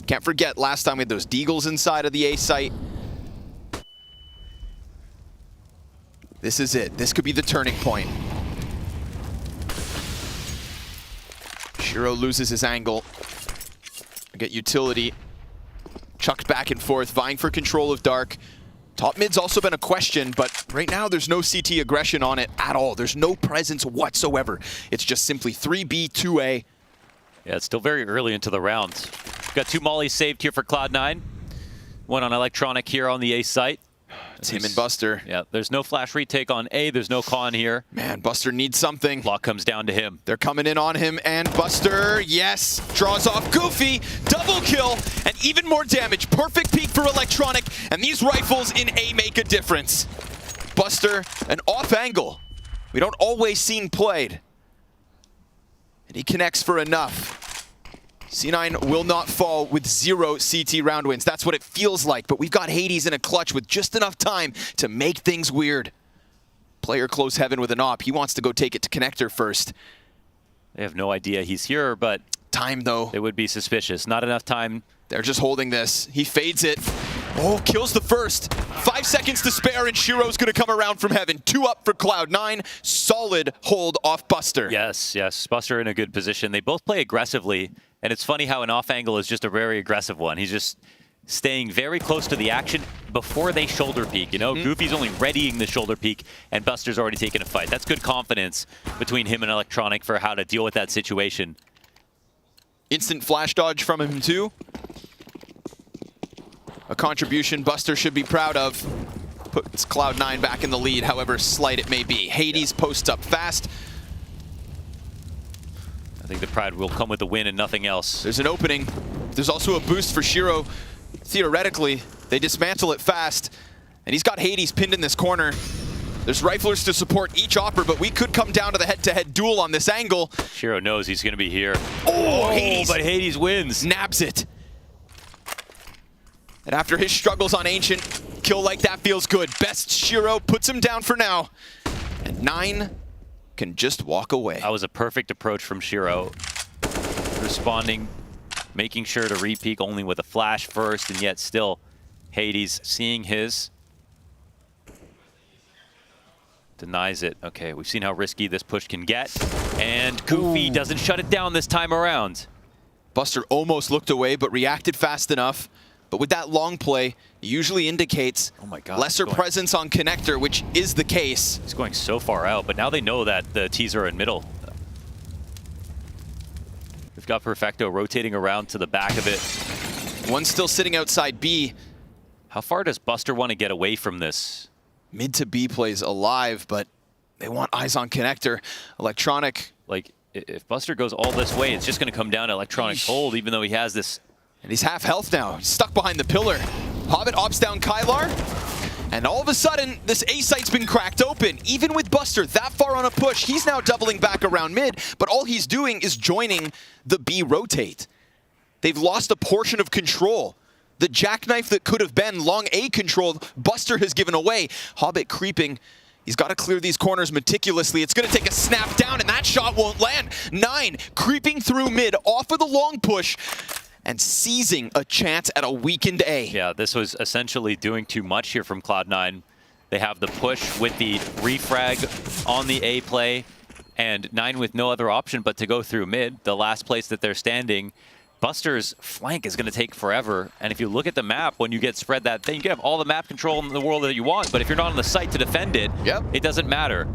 Can't forget, last time we had those Deagles inside of the A site. This is it. This could be the turning point. Shiro loses his angle. Get utility. Chucked back and forth, vying for control of Dark. Top mid's also been a question, but right now there's no CT aggression on it at all. There's no presence whatsoever. It's just simply 3B, 2A.
Yeah, it's still very early into the round. We've got 2 mollies saved here for Cloud9. One on Electronic here on the A site.
It's him and Buster.
Yeah, there's no flash retake on A. There's no con here.
Man, Buster needs something.
Clock comes down to him.
They're coming in on him, and Buster, yes, draws off Goofy. Double kill, and even more damage. Perfect peak for Electronic, and these rifles in A make a difference. Buster, an off angle. We don't always see played. And he connects for enough. C9 will not fall with 0 CT round wins. That's what it feels like, but we've got Hades in a clutch with just enough time to make things weird. Player close heaven with an op. He wants to go take it to connector first.
They have no idea he's here, but
time though.
It would be suspicious. Not enough time.
They're just holding this. He fades it. Oh, kills the first. 5 seconds to spare, and Shiro's gonna come around from heaven. 2 up for Cloud9. Solid hold off Buster.
Yes, yes. Buster in a good position. They both play aggressively. And it's funny how an off angle is just a very aggressive one. He's just staying very close to the action before they shoulder peek. You know, Goofy's only readying the shoulder peek, and Buster's already taken a fight. That's good confidence between him and Electronic for how to deal with that situation.
Instant flash dodge from him too. A contribution Buster should be proud of. Puts Cloud9 back in the lead, however slight it may be. Hades posts up fast.
I think the pride will come with the win and nothing else.
There's an opening. There's also a boost for Shiro. Theoretically, they dismantle it fast, and he's got Hades pinned in this corner. There's riflers to support each opper, but we could come down to the head-to-head duel on this angle.
Shiro knows he's going to be here.
Oh, Hades!
But Hades wins.
Nabs it. And after his struggles on Ancient, kill like that feels good. Best Shiro puts him down for now. And 9 can just walk away.
That was a perfect approach from Shiro. Responding, making sure to re-peek only with a flash first, and yet still Hades seeing his. Denies it. Okay, we've seen how risky this push can get. And Goofy doesn't shut it down this time around.
Buster almost looked away, but reacted fast enough. But with that long play, it usually indicates lesser presence on connector, which is the case.
He's going so far out, but now they know that the T's are in middle. We've got Perfecto rotating around to the back of it.
One's still sitting outside B.
How far does Buster want to get away from this?
Mid to B plays alive, but they want eyes on connector. Electronic.
Like, if Buster goes all this way, it's just going to come down to Electronic's hold, even though he has this.
And he's half health now. He's stuck behind the pillar. Hobbit ops down Kylar. And all of a sudden, this A site's been cracked open. Even with Buster that far on a push, he's now doubling back around mid, but all he's doing is joining the B rotate. They've lost a portion of control. The jackknife that could have been long A control, Buster has given away. Hobbit creeping. He's got to clear these corners meticulously. It's going to take a snap down, and that shot won't land. 9 creeping through mid, off of the long push, and seizing a chance at a weakened A.
Yeah, this was essentially doing too much here from Cloud9. They have the push with the refrag on the A play, and 9 with no other option but to go through mid, the last place that they're standing. Buster's flank is going to take forever, and if you look at the map, when you get spread that thing, you can have all the map control in the world that you want, but if you're not on the site to defend it, it doesn't matter.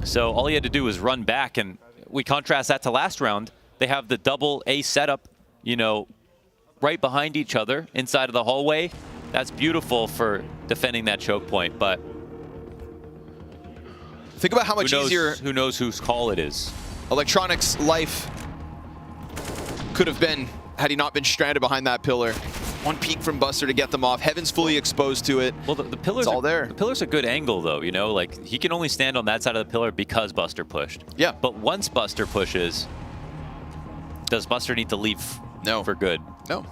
So all he had to do was run back, and we contrast that to last round. They have the double A setup, you know, right behind each other inside of the hallway. That's beautiful for defending that choke point, but
think about how much easier.
Who knows whose call it is?
Electronics' life could have been had he not been stranded behind that pillar. One peek from Buster to get them off. Heaven's fully exposed to it.
Well, the pillar's
all there.
The pillar's a good angle, though. You know, like he can only stand on that side of the pillar because Buster pushed.
Yeah.
But once Buster pushes, does Buster need to leave?
No.
For good?
No.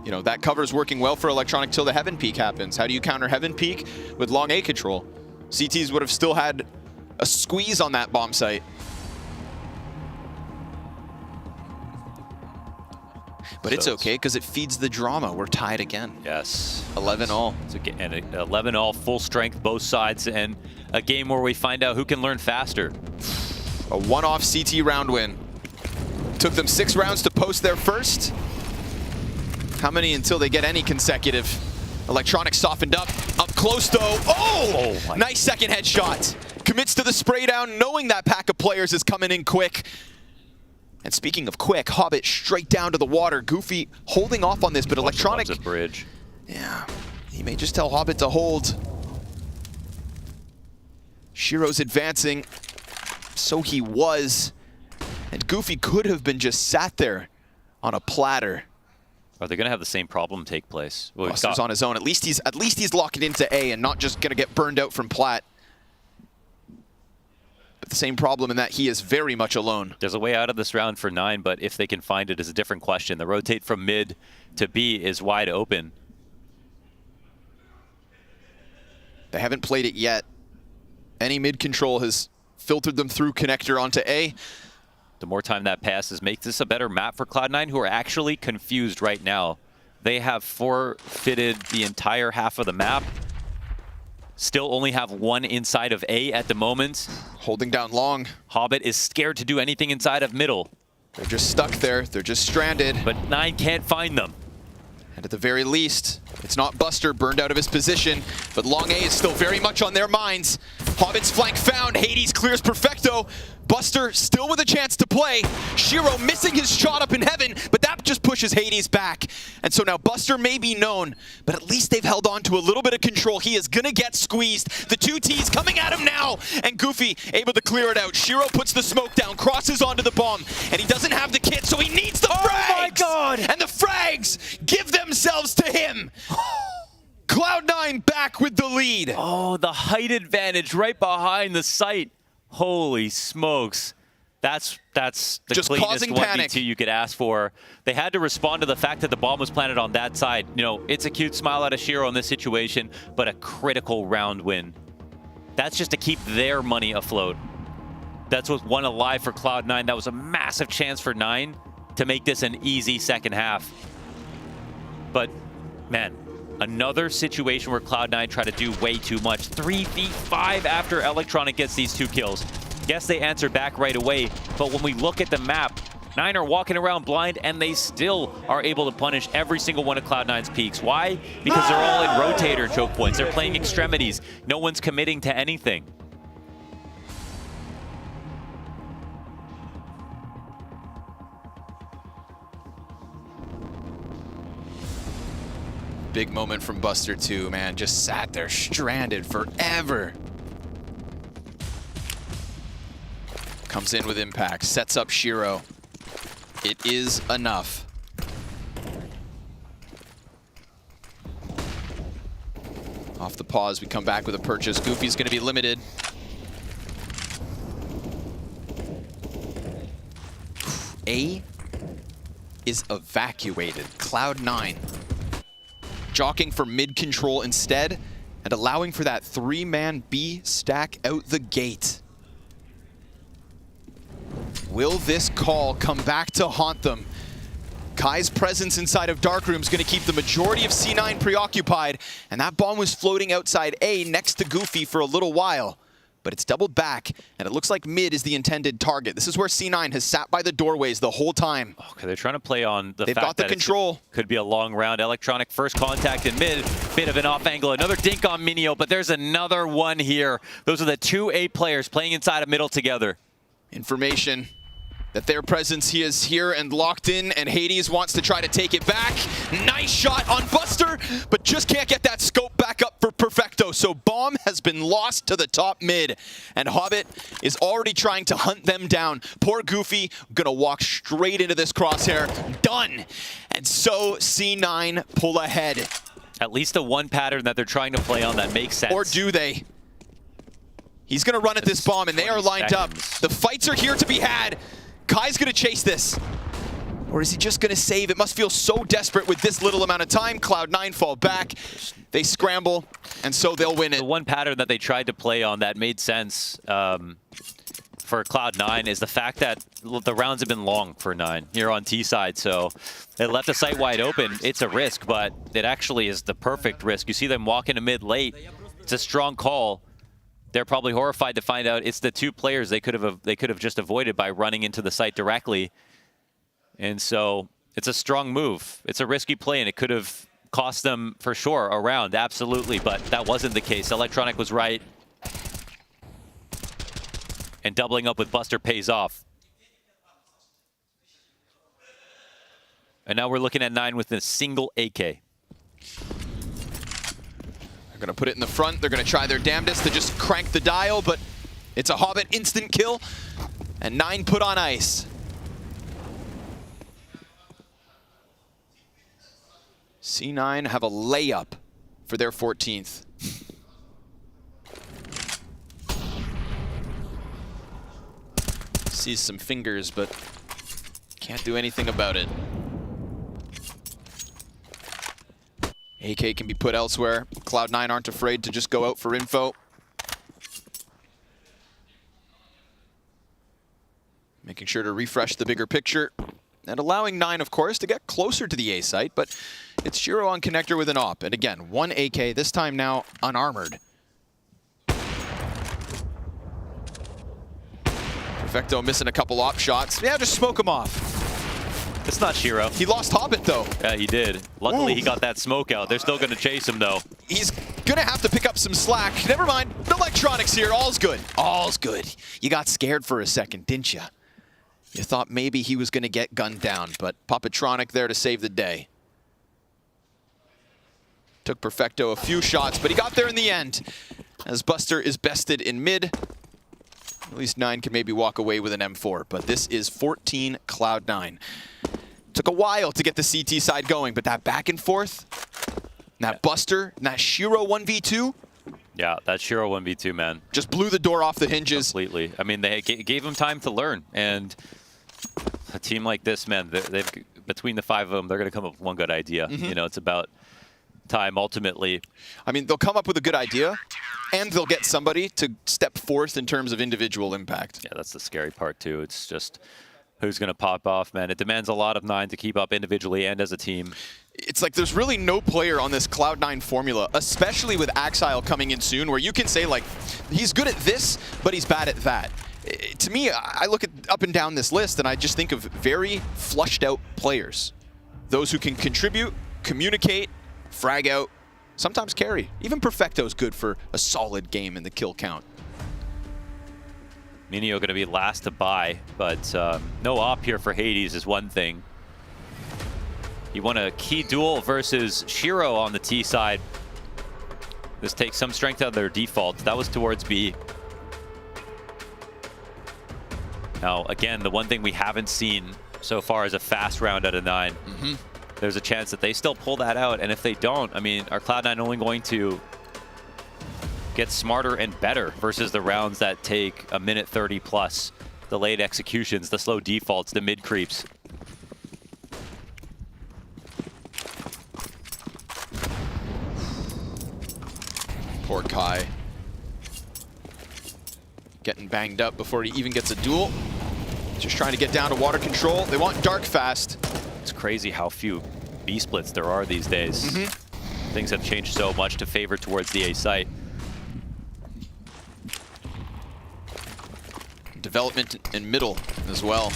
You know, that cover's working well for Electronic till the Heaven peek happens. How do you counter Heaven peek? With long A control. CTs would have still had a squeeze on that bomb site. But it's okay, because it feeds the drama. We're tied again.
Yes.
11-all.
And 11-all, full strength, both sides, and a game where we find out who can learn faster.
A one-off CT round win. Took them 6 rounds to post their first. How many until they get any consecutive? Electronic softened up close though. Oh nice second headshot. Commits to the spray down, knowing that pack of players is coming in quick. And speaking of quick, Hobbit straight down to the water. Goofy holding off on this, but Electronic...
Loves a bridge.
Yeah, he may just tell Hobbit to hold. Shiro's advancing. So he was. And Goofy could have been just sat there on a platter.
Are they going to have the same problem take place? Well,
Buster's on his own. At least he's locking into A and not just going to get burned out from plat. But the same problem in that he is very much alone.
There's a way out of this round for 9, but if they can find it is a different question. The rotate from mid to B is wide open.
They haven't played it yet. Any mid control has filtered them through connector onto A.
The more time that passes makes this a better map for Cloud9, who are actually confused right now. They have forfeited the entire half of the map. Still only have 1 inside of A at the moment.
Holding down long.
Hobbit is scared to do anything inside of middle.
They're just stuck there. They're just stranded.
But 9 can't find them.
And at the very least, it's not Buster burned out of his position, but long A is still very much on their minds. Hobbit's flank found. Hades clears perfecto. Buster still with a chance to play. Shiro missing his shot up in Heaven, but that just pushes Hades back. And so now Buster may be known, but at least they've held on to a little bit of control. He is gonna get squeezed. The 2 Ts coming at him now, and Goofy able to clear it out. Shiro puts the smoke down, crosses onto the bomb, and he doesn't have the kit, so he needs the frags!
Oh my God!
And the frags give themselves to him. Cloud9 back with the lead.
Oh, the height advantage right behind the site. Holy smokes. That's the
just
cleanest
causing
1v2
panic.
you could ask for. They had to respond to the fact that the bomb was planted on that side. You know, it's a cute smile out of Shiro in this situation, but a critical round win. That's just to keep their money afloat. That's what won alive for Cloud9. That was a massive chance for 9 to make this an easy second half. But, man, another situation where Cloud9 try to do way too much. 3v5 after Electronic gets these 2 kills. Yes, they answer back right away, but when we look at the map, 9 are walking around blind, and they still are able to punish every single one of Cloud9's peaks. Why? Because they're all in rotator choke points. They're playing extremities. No one's committing to anything.
Big moment from Buster too, man. Just sat there stranded forever. Comes in with impact, sets up Shiro. It is enough. Off the pause, we come back with a purchase. Goofy's gonna be limited. A is evacuated. Cloud9 jockeying for mid control instead and allowing for that 3-man B stack out the gate. Will this call come back to haunt them? Kai's presence inside of Darkroom is going to keep the majority of C9 preoccupied, and that bomb was floating outside A next to Goofy for a little while. But it's doubled back, and it looks like mid is the intended target. This is where C9 has sat by the doorways the whole time.
Okay, they're trying to play on the
They've
fact
got the
that
control.
Could be a long round. Electronic first contact in mid. Bit of an off angle. Another dink on Minio, but there's another one here. Those are the 2 A players playing inside of middle together.
Information that their presence is here and locked in, and Hades wants to try to take it back. Nice shot on Buster, but just can't get that scope back up for Perfecto. So bomb has been lost to the top mid, and Hobbit is already trying to hunt them down. Poor Goofy gonna walk straight into this crosshair. Done. And so C9 pull ahead.
At least the one pattern that they're trying to play on that makes sense.
Or do they? He's gonna run at this bomb, and they are lined up. The fights are here to be had. Kai's gonna chase this. Or is he just gonna save? It must feel so desperate with this little amount of time. Cloud9 fall back. They scramble, and so they'll win it.
The one pattern that they tried to play on that made sense for Cloud9 is the fact that the rounds have been long for 9 here on T side. So they left the site wide open. It's a risk, but it actually is the perfect risk. You see them walk into mid late. It's a strong call. They're probably horrified to find out it's the 2 players they could have just avoided by running into the site directly. And so it's a strong move. It's a risky play, and it could have cost them for sure a round, absolutely, but that wasn't the case. Electronic was right. And doubling up with Buster pays off. And now we're looking at 9 with a single AK.
They're gonna put it in the front. They're gonna try their damnedest to just crank the dial, but it's a Hobbit instant kill, and 9 put on ice. C9 have a layup for their 14th. Sees some fingers, but can't do anything about it. AK can be put elsewhere. Cloud9 aren't afraid to just go out for info. Making sure to refresh the bigger picture. And allowing 9, of course, to get closer to the A site, but it's Shiro on connector with an op. And again, 1 AK, this time now unarmored. Perfecto missing a couple op shots. Yeah, just smoke him off.
It's not Shiro.
He lost Hobbit, though.
Yeah, he did. Luckily, he got that smoke out. They're still going to chase him, though.
He's going to have to pick up some slack. Never mind. The electronics here. All's good. All's good. You got scared for a second, didn't you? You thought maybe he was going to get gunned down, but Papatronic there to save the day. Took Perfecto a few shots, but he got there in the end. As Buster is bested in mid. At least 9 can maybe walk away with an M4, but this is 14 Cloud9. Took a while to get the CT side going, but that back and forth, that Buster, and that Shiro 1v2.
Yeah, that Shiro 1v2, man.
Just blew the door off the hinges.
Completely. I mean, they gave him time to learn, and a team like this, man, they've between the 5 of them, they're going to come up with one good idea. You know, it's about time ultimately.
I mean, they'll come up with a good idea, and they'll get somebody to step forth in terms of individual impact.
Yeah, that's the scary part, too. It's just who's going to pop off, man. It demands a lot of 9 to keep up individually and as a team.
It's like there's really no player on this Cloud9 formula, especially with Axile coming in soon, where you can say, like, he's good at this, but he's bad at that. To me, I look at up and down this list, and I just think of very flushed out players. Those who can contribute, communicate, frag out, sometimes carry. Even Perfecto's good for a solid game in the kill count.
Minio going to be last to buy, but no op here for Hades is one thing. He won a key duel versus Shiro on the T side. This takes some strength out of their default. That was towards B. Now, again, the one thing we haven't seen so far is a fast round out of 9. There's a chance that they still pull that out, and if they don't, I mean, are Cloud9 only going to get smarter and better versus the rounds that take a minute 30 plus, the late executions, the slow defaults, the mid creeps?
Poor Kai. Getting banged up before he even gets a duel. Just trying to get down to water control. They want Dark fast.
It's crazy how few B splits there are these days. Things have changed so much to favor towards the A site.
Development in middle as well.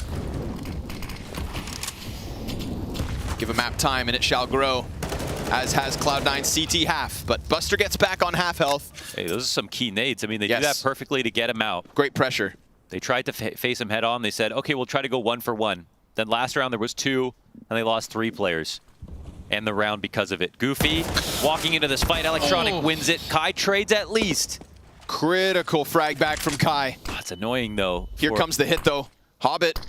Give a map time and it shall grow, as has Cloud9 CT half, but Buster gets back on half health.
Hey, those are some key nades. I mean, they do that perfectly to get him out.
Great pressure.
They tried to face him head on. They said, okay, we'll try to go 1 for 1. Then last round there was 2, and they lost 3 players. And the round because of it. Goofy walking into this fight. Electronic wins it. Kai trades at least.
Critical frag back from Kai.
That's annoying though.
Here comes the hit though. Hobbit,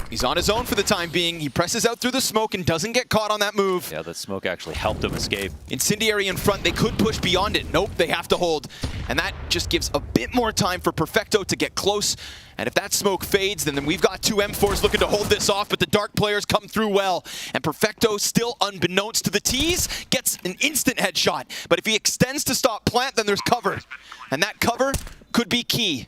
he's on his own for the time being. He presses out through the smoke and doesn't get caught on that move.
Yeah, the smoke actually helped him escape.
Incendiary in front, they could push beyond it. Nope, they have to hold. And that just gives a bit more time for Perfecto to get close. And if that smoke fades, then we've got 2 M4s looking to hold this off, but the Dark players come through well. And Perfecto, still unbeknownst to the T's, gets an instant headshot. But if he extends to stop plant, then there's cover. And that cover could be key.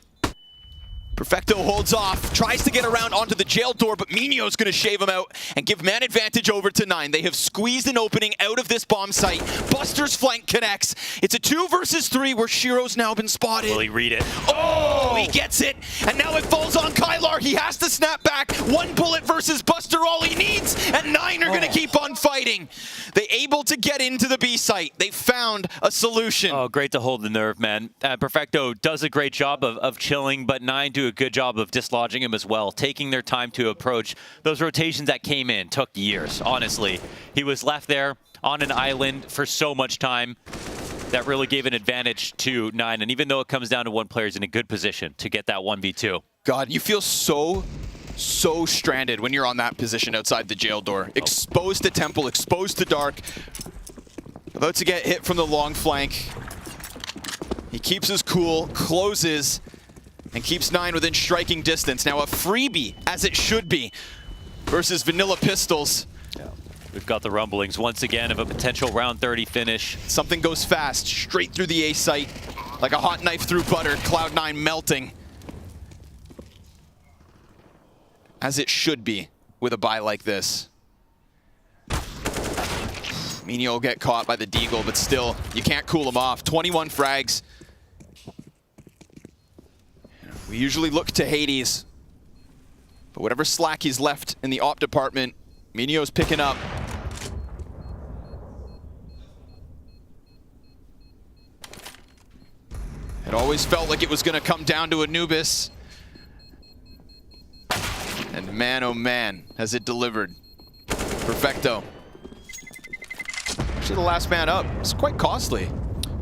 Perfecto holds off, tries to get around onto the jail door, but Minio's going to shave him out and give man advantage over to 9. They have squeezed an opening out of this bomb site. Buster's flank connects. It's a 2 versus 3 where Shiro's now been spotted.
Will he read it?
Oh, he gets it. And now it falls on Kylar. He has to snap back. 1 bullet versus Buster, all he needs. And 9 are going to keep on fighting. They able to get into the B site. They found a solution.
Oh, great to hold the nerve, man. Perfecto does a great job of chilling, but 9 do a good job of dislodging him as well, taking their time to approach. Those rotations that came in took years, honestly. He was left there on an island for so much time. That really gave an advantage to 9, and even though it comes down to 1 player, he's in a good position to get that 1v2.
God, you feel so stranded when you're on that position outside the jail door. Exposed to Temple, exposed to Dark. About to get hit from the long flank. He keeps his cool, closes, and keeps 9 within striking distance. Now a freebie, as it should be, versus Vanilla Pistols.
Yeah. We've got the rumblings once again of a potential round 30 finish.
Something goes fast, straight through the A site, like a hot knife through butter, Cloud9 melting. As it should be with a buy like this. Minio will get caught by the Deagle, but still, you can't cool him off. 21 frags. We usually look to Hades, but whatever slack he's left in the op department, Minio's picking up. It always felt like it was going to come down to Anubis. And man, oh man, has it delivered. Perfecto. Actually, the last man up. It's quite costly.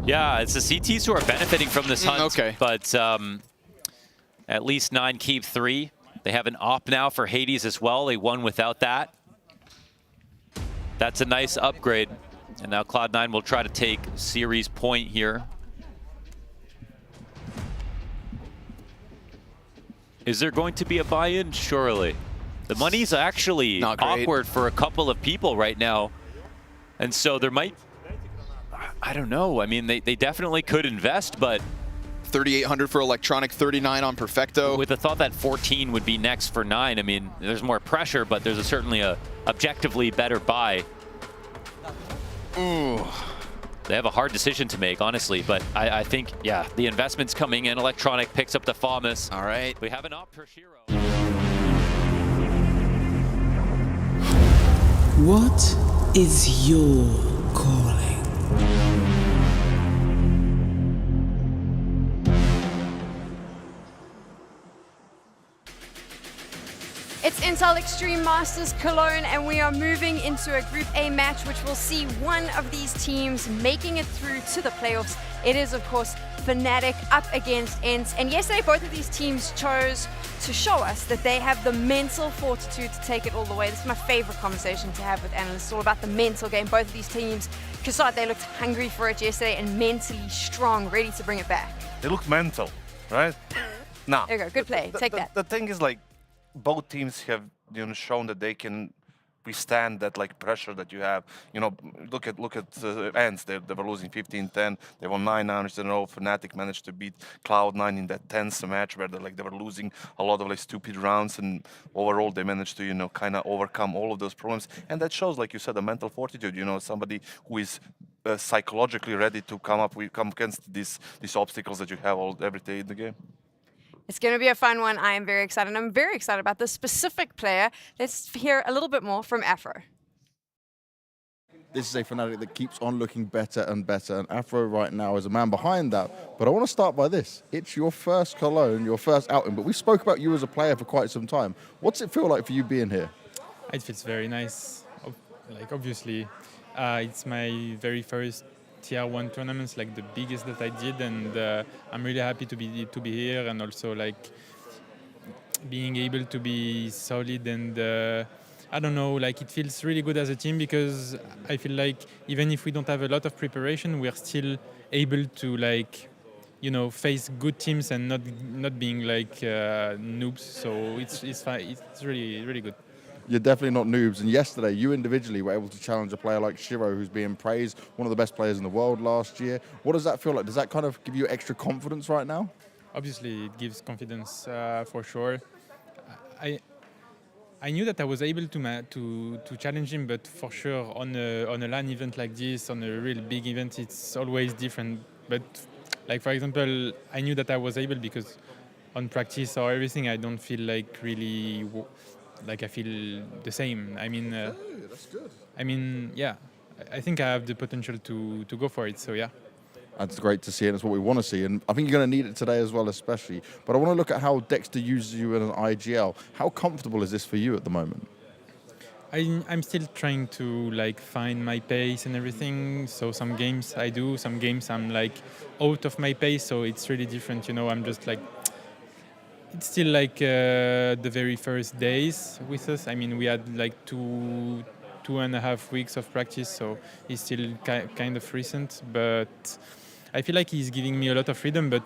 Yeah, it's the CTs who are benefiting from this hunt.
Okay.
But at least 9 keep 3. They have an op now for Hades as well. They won without that. That's a nice upgrade. And now Cloud9 will try to take series point here. Is there going to be a buy-in? Surely. The money's actually awkward for a couple of people right now. And so there might, I don't know. I mean, they definitely could invest, but
3,800 for Electronic, 39 on Perfecto.
With the thought that 14 would be next for 9, I mean, there's more pressure, but there's certainly a objectively better buy.
Ooh.
They have a hard decision to make, honestly, but I think, yeah, the investment's coming in. Electronic picks up the FAMAS.
All right.
We have an op for Shiro.
What is your calling?
It's Intel Extreme Masters Cologne, and we are moving into a Group A match, which will see one of these teams making it through to the playoffs. It is, of course, Fnatic up against ENCE. And yesterday, both of these teams chose to show us that they have the mental fortitude to take it all the way. This is my favorite conversation to have with analysts. It's all about the mental game. Both of these teams, Kasat, they looked hungry for it yesterday and mentally strong, ready to bring it back.
They look mental, right?
There you go. Good play. Take that.
The thing is, like, both teams have shown that they can
withstand that like pressure that you have. You know, look at Ants. They were losing 15-10. They won 9 rounds in a row. Fnatic managed to beat Cloud9 in that tense match where they were losing a lot of like stupid rounds, and overall they managed to kind of overcome all of those problems. And that shows, like you said, the mental fortitude. Somebody who is psychologically ready to come against these obstacles that you have every day in the game.
It's going to be a fun one. I am very excited. I'm very excited about this specific player. Let's hear a little bit more from Afro.
This is a Fnatic that keeps on looking better and better, and Afro right now is a man behind that. But I want to start by this. It's your first Cologne, your first outing, but we spoke about you as a player for quite some time. What's it feel like for you being here?
It feels very nice. Obviously, it's my very first Tier 1 tournaments, like the biggest that I did, and I'm really happy to be here, and also like being able to be solid, and I don't know, like it feels really good as a team, because I feel like even if we don't have a lot of preparation, we're still able to like face good teams and not being like noobs. So it's really good.
You're definitely not noobs, and yesterday you individually were able to challenge a player like Shiro, who's being praised, one of the best players in the world last year. What does that feel like? Does that kind of give you extra confidence right now?
Obviously, it gives confidence for sure. I knew that I was able to challenge him, but for sure on a LAN event like this, on a real big event, it's always different. But like for example, I knew that I was able because on practice or everything, I don't feel like really like I feel the same. I mean,
that's good.
I mean, yeah, I think I have the potential to go for it. So yeah.
That's great to see, and it's what we want to see. And I think you're going to need it today as well, especially. But I want to look at how Dexter uses you in an IGL. How comfortable is this for you at the moment?
I'm still trying to like find my pace and everything. So some games I do, some games I'm like out of my pace. So it's really different. I'm just like, it's still like the very first days with us. I mean, we had like 2.5 weeks of practice, so it's still kind of recent. But I feel like he's giving me a lot of freedom. But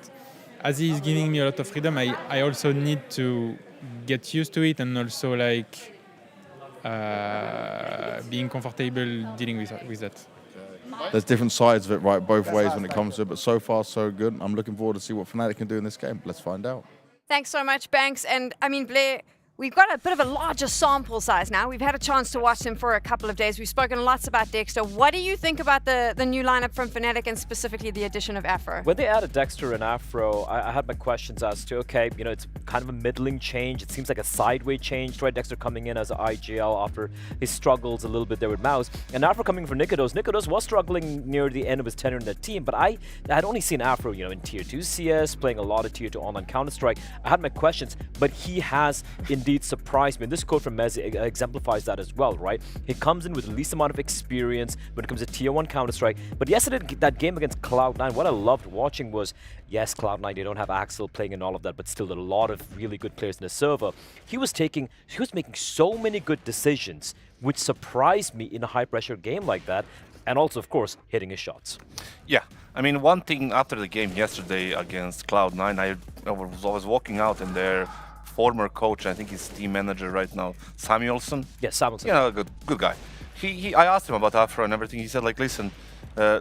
as he's giving me a lot of freedom, I also need to get used to it, and also like being comfortable dealing with that.
There's different sides of it, right? Both ways when it comes to it. But so far, so good. I'm looking forward to see what Fnatic can do in this game. Let's find out.
Thanks so much, Banks. And I mean, Blair, we've got a bit of a larger sample size now. We've had a chance to watch him for a couple of days. We've spoken lots about Dexter. What do you think about the new lineup from Fnatic, and specifically the addition of Afro?
When they added Dexter and Afro, I had my questions as to, okay, it's kind of a middling change. It seems like a sideways change, right? Dexter coming in as an IGL after his struggles a little bit there with Mouse. And Afro coming from Nikodos. Nikodos was struggling near the end of his tenure in that team, but I had only seen Afro, in Tier 2 CS, playing a lot of Tier 2 online Counter-Strike. I had my questions, but he has indeed surprised me. And this quote from Mezzi exemplifies that as well, right? He comes in with the least amount of experience when it comes to Tier 1 Counter-Strike. But yesterday, that game against Cloud9, what I loved watching was, yes, Cloud9, they don't have Axel playing and all of that, but still a lot of really good players in the server. He was making so many good decisions, which surprised me in a high-pressure game like that. And also, of course, hitting his shots.
Yeah, I mean, one thing after the game yesterday against Cloud9, I was walking out and their former coach, I think he's team manager right now, Samuelson.
Yes, Samuelson.
Good guy. I asked him about Afro and everything. He said, like, listen,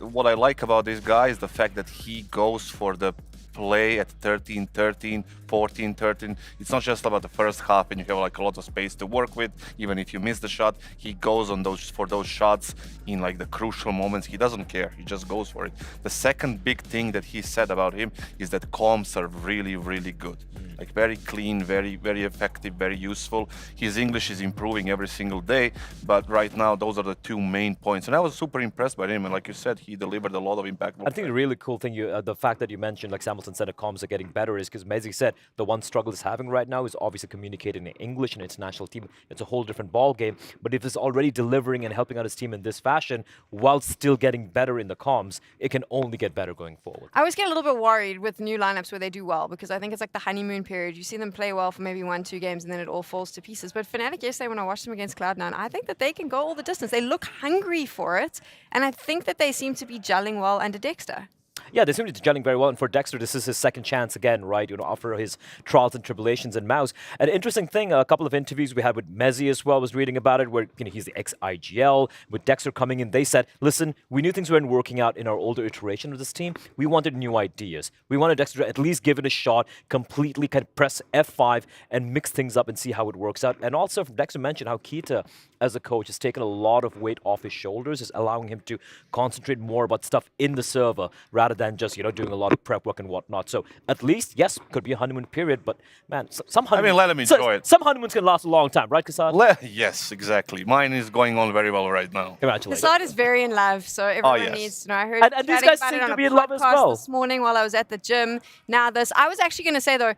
what I like about this guy is the fact that he goes for the play at 13-13, 14-13. It's not just about the first half and you have like a lot of space to work with. Even if you miss the shot, he goes on for those shots in like the crucial moments. He doesn't care. He just goes for it. The second big thing that he said about him is that comms are really, really good. Like very clean, very, very effective, very useful. His English is improving every single day, but right now those are the two main points. And I was super impressed by him. And like you said, he delivered a lot of impact.
I think the really cool thing, the fact that you mentioned, like Samuelson said, the comms are getting better, is because Mezzi said the one struggle he's having right now is obviously communicating in English in an international team. It's a whole different ball game. But if it's already delivering and helping out his team in this fashion, while still getting better in the comms, it can only get better going forward.
I always get a little bit worried with new lineups where they do well, because I think it's like the honeymoon period. You see them play well for maybe 1-2 games and then it all falls to pieces. But Fnatic yesterday, when I watched them against Cloud9, I think that they can go all the distance. They look hungry for it, and I think that they seem to be gelling well under Dexter.
yeah, they seem to be gelling very well. And for Dexter, this is his second chance again, right? After his trials and tribulations in Mouse. An interesting thing, a couple of interviews we had with Mezzi as well, was reading about it, where he's the ex-IGL. With Dexter coming in, they said, listen, we knew things weren't working out in our older iteration of this team. We wanted new ideas. We wanted Dexter to at least give it a shot, completely kind of press F5 and mix things up and see how it works out. And also, Dexter mentioned how Kita, as a coach, has taken a lot of weight off his shoulders, is allowing him to concentrate more about stuff in the server rather than just, doing a lot of prep work and whatnot. So at least, yes, could be a honeymoon period, but man, some honeymoon...
let him enjoy it.
Some honeymoons can last a long time, right, Kassad?
Yes, exactly. Mine is going on very well right now.
Congratulations.
Kassad is very in love, so everyone needs to know. I heard
and these guys seem to be in love as well.
This morning while I was at the gym. Now this, I was actually going to say though,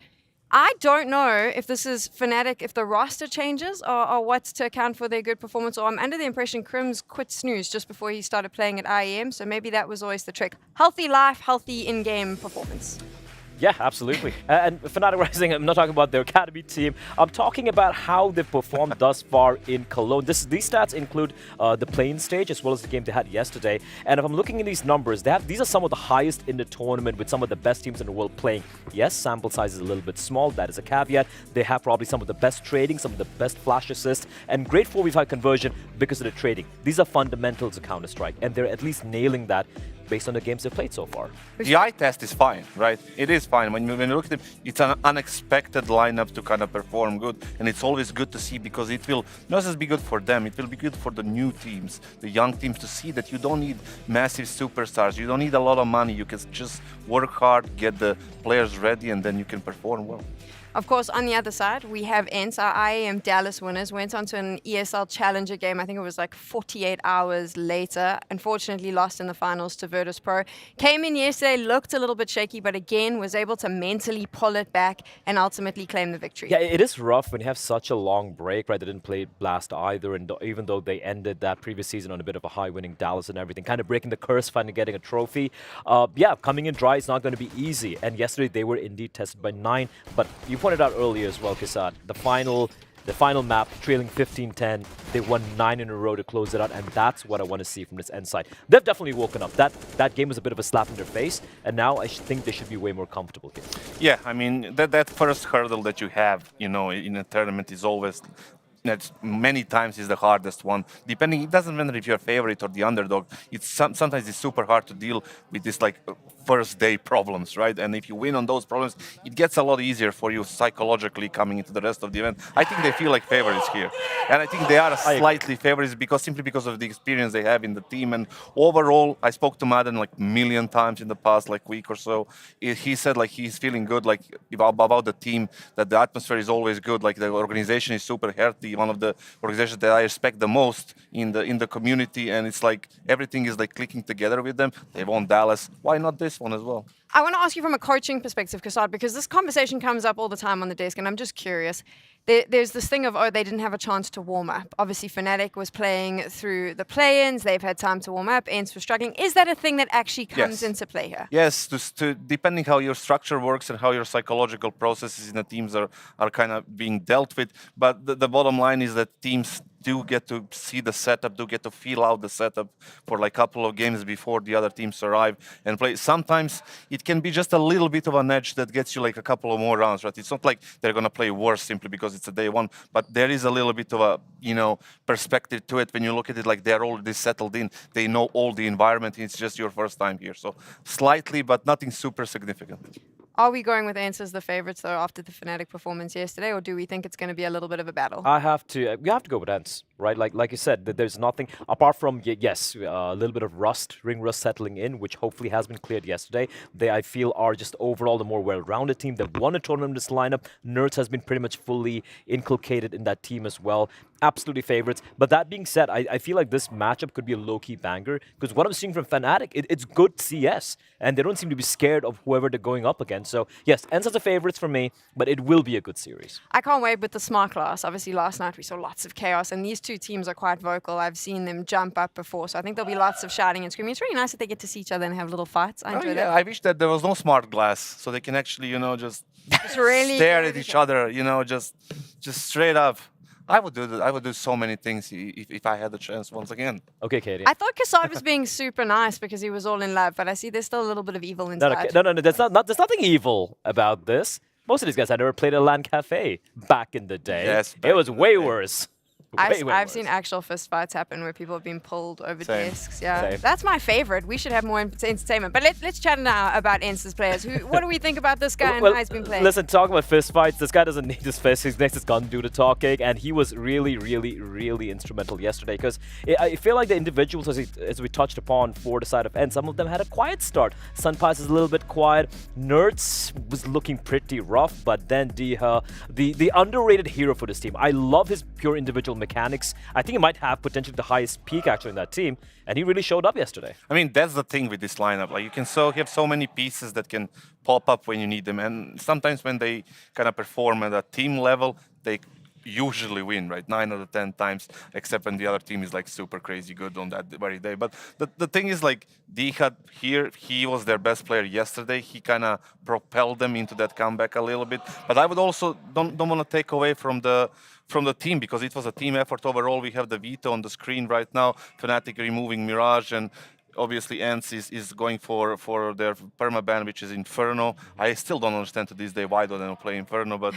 I don't know if this is Fnatic, if the roster changes or what's to account for their good performance, or I'm under the impression Crims quit snooze just before he started playing at IEM, so maybe that was always the trick. Healthy life, healthy in-game performance.
Yeah, absolutely. And Fnatic Rising, I'm not talking about their academy team. I'm talking about how they've performed thus far in Cologne. These stats include the playing stage as well as the game they had yesterday. And if I'm looking at these numbers, these are some of the highest in the tournament with some of the best teams in the world playing. Yes, sample size is a little bit small. That is a caveat. They have probably some of the best trading, some of the best flash assists, and great 4v5 conversion because of the trading. These are fundamentals of Counter-Strike, and they're at least nailing that based on the games they've played so far.
The eye test is fine, right? It is fine. When you look at it, it's an unexpected lineup to kind of perform good, and it's always good to see because it will not just be good for them, it will be good for the new teams, the young teams, to see that you don't need massive superstars, you don't need a lot of money, you can just work hard, get the players ready, and then you can perform well.
Of course, on the other side, we have ENCE, our IEM Dallas winners, went on to an ESL Challenger game. I think it was like 48 hours later. Unfortunately, lost in the finals to Virtus.pro. Came in yesterday, looked a little bit shaky, but again, was able to mentally pull it back and ultimately claim the victory.
Yeah, it is rough when you have such a long break, right? They didn't play Blast either, and even though they ended that previous season on a bit of a high winning Dallas and everything, kind of breaking the curse, finally getting a trophy. Yeah, coming in dry is not going to be easy. And yesterday, they were indeed tested by 9, but you pointed out earlier as well, Kassad, the final map, trailing 15-10, they won 9 in a row to close it out, and that's what I want to see from this ENCE side. They've definitely woken up. That game was a bit of a slap in their face, and now I think they should be way more comfortable here.
Yeah, I mean, that first hurdle that you have, in a tournament is always... that many times is the hardest one. Depending, it doesn't matter if you're a favorite or the underdog. Sometimes it's super hard to deal with this first day problems, right? And if you win on those problems, it gets a lot easier for you psychologically coming into the rest of the event. I think they feel like favorites here, and I think they are slightly favorites simply because of the experience they have in the team. And overall, I spoke to Madden like a million times in the past week or so. He said he's feeling good about the team, that the atmosphere is always good, the organization is super healthy. One of the organizations that I respect the most in the community, and it's everything is clicking together with them. They won Dallas. Why not this one as well?
I want to ask you from a coaching perspective, Kassad, because this conversation comes up all the time on the desk, and I'm just curious. There's this thing of, they didn't have a chance to warm up. Obviously, Fnatic was playing through the play-ins. They've had time to warm up. ENCE was struggling. Is that a thing that actually comes into play here?
Yes, depending how your structure works and how your psychological processes in the teams are kind of being dealt with. But the bottom line is that teams do get to see the setup, do get to feel out the setup for a couple of games before the other teams arrive and play. Sometimes it can be just a little bit of an edge that gets you a couple of more rounds, right? It's not like they're going to play worse simply because it's a day one, but there is a little bit of a, perspective to it when you look at it they're already settled in. They know all the environment. It's just your first time here. So slightly, but nothing super significant.
Are we going with ENCE as the favorites, though, after the Fnatic performance yesterday, or do we think it's going to be a little bit of a battle?
We have to go with ENCE, right? Like you said, there's nothing, apart from, yes, a little bit of ring rust settling in, which hopefully has been cleared yesterday. They, I feel, are just overall the more well-rounded team. They've won a tournament in this lineup. Nerds has been pretty much fully inculcated in that team as well. Absolutely favorites. But that being said, I feel like this matchup could be a low-key banger, because what I'm seeing from Fnatic, it's good CS, and they don't seem to be scared of whoever they're going up against. So yes, ENCE are the favorites for me, but it will be a good series.
I can't wait with the smart class. Obviously, last night we saw lots of chaos, and these two teams are quite vocal. I've seen them jump up before, so I think there'll be lots of shouting and screaming. It's really nice that they get to see each other and have little fights. I enjoy that.
I wish that there was no smart glass, so they can actually, just
really
stare at each other, just straight up. I would do so many things if I had the chance once again.
Okay, Katie.
I thought Kassad was being super nice because he was all in love, but I see there's still a little bit of evil inside.
No. There's nothing evil about this. Most of these guys had never played a LAN cafe back in the day.
Yes,
it was way worse.
I've seen actual fist fights happen where people have been pulled over desks. Yeah, that's my favorite. We should have more entertainment. But let's chat now about Ence's players. What do we think about this guy and how he's been playing?
Listen, talk about fist fights. This guy doesn't need his fist. He needs his gun to do the talking, and he was really instrumental yesterday. Because I feel like the individuals, as we touched upon for the side of Ence, some of them had a quiet start. Sunpass is a little bit quiet. Nerds was looking pretty rough, but then Diha, the underrated hero for this team. I love his pure individual mechanics. I think he might have potentially the highest peak actually in that team, and he really showed up yesterday.
I mean, that's the thing with this lineup. Like, you can have so many pieces that can pop up when you need them, and sometimes when they kind of perform at a team level, they usually win, right? 9 out of 10 times, except when the other team is like super crazy good on that very day. But the thing is, like, Dihad here, he was their best player yesterday. He kind of propelled them into that comeback a little bit. But I would also don't want to take away from the team, because it was a team effort overall. We have the veto on the screen right now. Fnatic removing Mirage, and obviously Ence is going for their permaban, which is Inferno. I still don't understand to this day why don't they play Inferno, but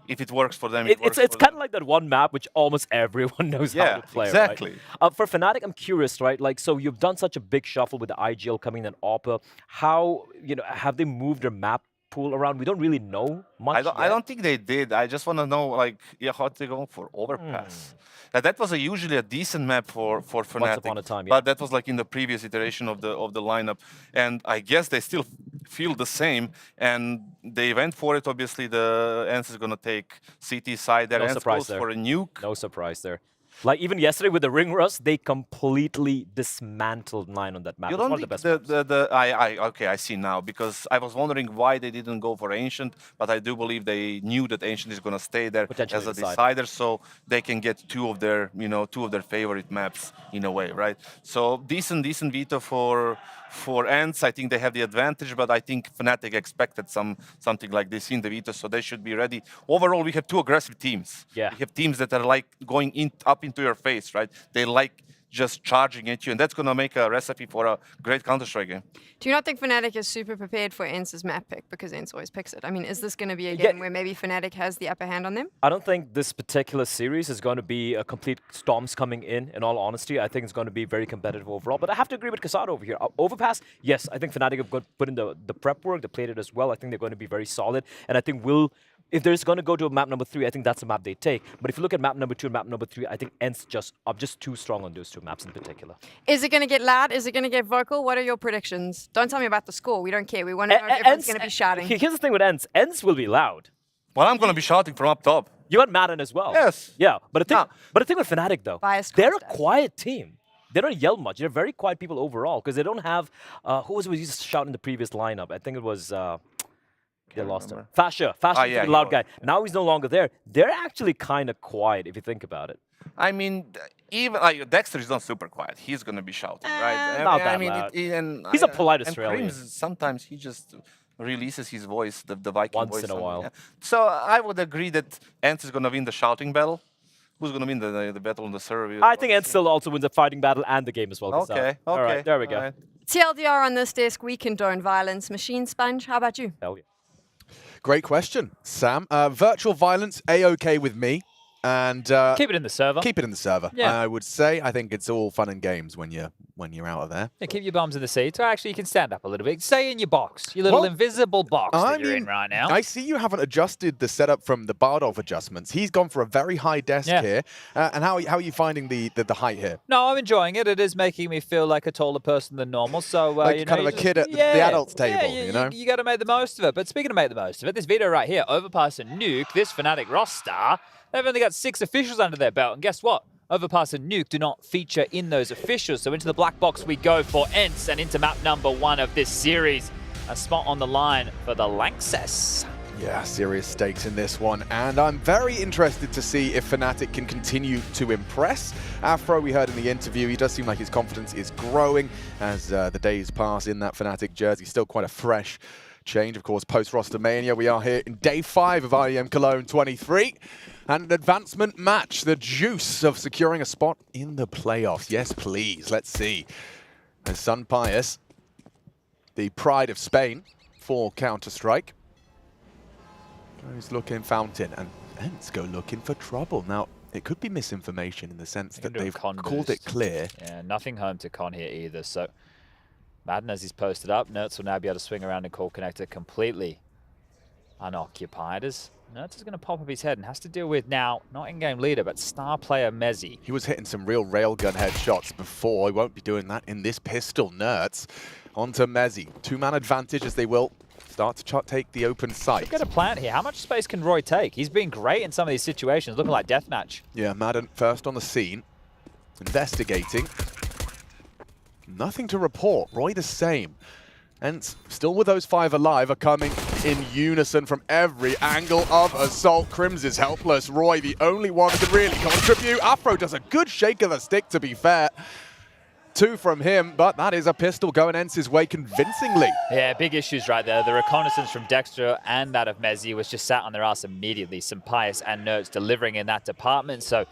if it works for them,
it's kind of like that one map which almost everyone knows how to play.
Exactly.
Right? For Fnatic, I'm curious, right? Like, so you've done such a big shuffle with the IGL coming in AWPA. How, have they moved their map pool around? We don't really know much.
I don't think they did. I just want to know, like, how they go for Overpass. That was usually a decent map for Fnatic.
Once upon a time,
but that was like in the previous iteration of the lineup, and I guess they still feel the same, and they went for it. Obviously, the Ence is gonna take CT side there.
No
Ence
surprise
goes
there.
for a nuke.
No surprise there. Like, even yesterday with the Ring Rust, they completely dismantled 9 on that map.
You
It's
don't
one of
think
the best maps.
okay, I see now, because I was wondering why they didn't go for Ancient, but I do believe they knew that Ancient is going to stay there as a decider, so they can get two of their favorite maps in a way, right? So decent veto for Ence. I think they have the advantage, but I think Fnatic expected something like this in the veto, so they should be ready. Overall, we have two aggressive teams.
Yeah.
We have teams that are like going up into your face, right? They like just charging at you, and that's going to make a recipe for a great Counter-Strike game.
Do you not think Fnatic is super prepared for Ence's map pick, because Ence always picks it? I mean, is this going to be a game where maybe Fnatic has the upper hand on them?
I don't think this particular series is going to be a complete storms coming in all honesty. I think it's going to be very competitive overall. But I have to agree with Kassad over here. Overpass, yes, I think Fnatic have put in the prep work. They played it as well. I think they're going to be very solid. And I think if there's going to go to a map number 3, I think that's the map they take. But if you look at map number 2 and map number 3, I think Ence are just too strong on those two maps in particular.
Is it going to get loud? Is it going to get vocal? What are your predictions? Don't tell me about the score. We don't care. We want to know if everyone's going to be shouting.
Here's the thing with Ence. Ence will be loud.
Well, I'm going to be shouting from up top.
You want Madden as well.
Yes.
Yeah, but the thing with Fnatic, though, they're a quiet team. They don't yell much. They're very quiet people overall, because they don't have... who was we used to shout in the previous lineup? I think it was... They lost him. Fasha. Fasha was the loud guy. Now he's no longer there. They're actually kind of quiet if you think about it.
I mean, even Dexter is not super quiet. He's going to be shouting, right?
Not that loud. He's a polite Australian.
Sometimes he just releases his voice, the Viking voice.
Once in a while.
Yeah. So I would agree that Ence is going to win the shouting battle. Who's going to win the battle on the server?
I think Ence still also wins the fighting battle and the game as well.
Okay.
All right, there we go.
Right.
TLDR on this desk, we condone violence. Machine Sponge, how about you?
Hell yeah.
Great question, Sam. Virtual violence, A-OK with me. And
keep it in the server.
Keep it in the server.
Yeah.
I would say. I think it's all fun and games when you're out of there.
Yeah, keep your bums in the seat. Or actually, you can stand up a little bit. Stay in your box, your little invisible box that you're in right now.
I see you haven't adjusted the setup from the Bardolph adjustments. He's gone for a very high desk here. And how are you finding the height here?
No, I'm enjoying it. It is making me feel like a taller person than normal. So
like kind of a kid at the adults table, you know?
You got to make the most of it. But speaking of make the most of it, this video right here, Overpass and Nuke, this Fnatic roster, they've only got 6 officials under their belt. And guess what? Overpass and Nuke do not feature in those officials. So into the black box we go for Ence and into map number 1 of this series. A spot on the line for the Lanxess.
Yeah, serious stakes in this one. And I'm very interested to see if Fnatic can continue to impress. Afro, we heard in the interview, he does seem like his confidence is growing as the days pass in that Fnatic jersey. Still quite a fresh change, of course, post-roster mania. We are here in day 5 of IEM Cologne 23. And an advancement match, the juice of securing a spot in the playoffs. Yes, please. Let's see. As Sun Pius, the pride of Spain for Counter-Strike, goes looking Fountain, and Ents go looking for trouble. Now, it could be misinformation in the sense that they've called it clear.
Yeah, nothing home to Con here either. So Madden, as he's posted up, Nertz will now be able to swing around and call connector completely unoccupied. As Nertz is going to pop up his head and has to deal with now, not in-game leader, but star player Mezzi.
He was hitting some real railgun headshots before. He won't be doing that in this pistol. Nertz onto Mezzi. 2-man advantage as they will start to take the open site.
Look at a plant here. How much space can Roy take? He's been great in some of these situations, looking like deathmatch.
Yeah, Madden first on the scene, investigating. Nothing to report. Roy the same. And still with those 5 alive are coming in unison from every angle of assault. Crims is helpless. Roy, the only one who can really contribute. Afro does a good shake of the stick, to be fair. 2 from him, but that is a pistol going Ents' way convincingly.
Yeah, big issues right there. The reconnaissance from Dexter and that of Mezzi was just sat on their ass immediately. Some Pius and Nertz delivering in that department. So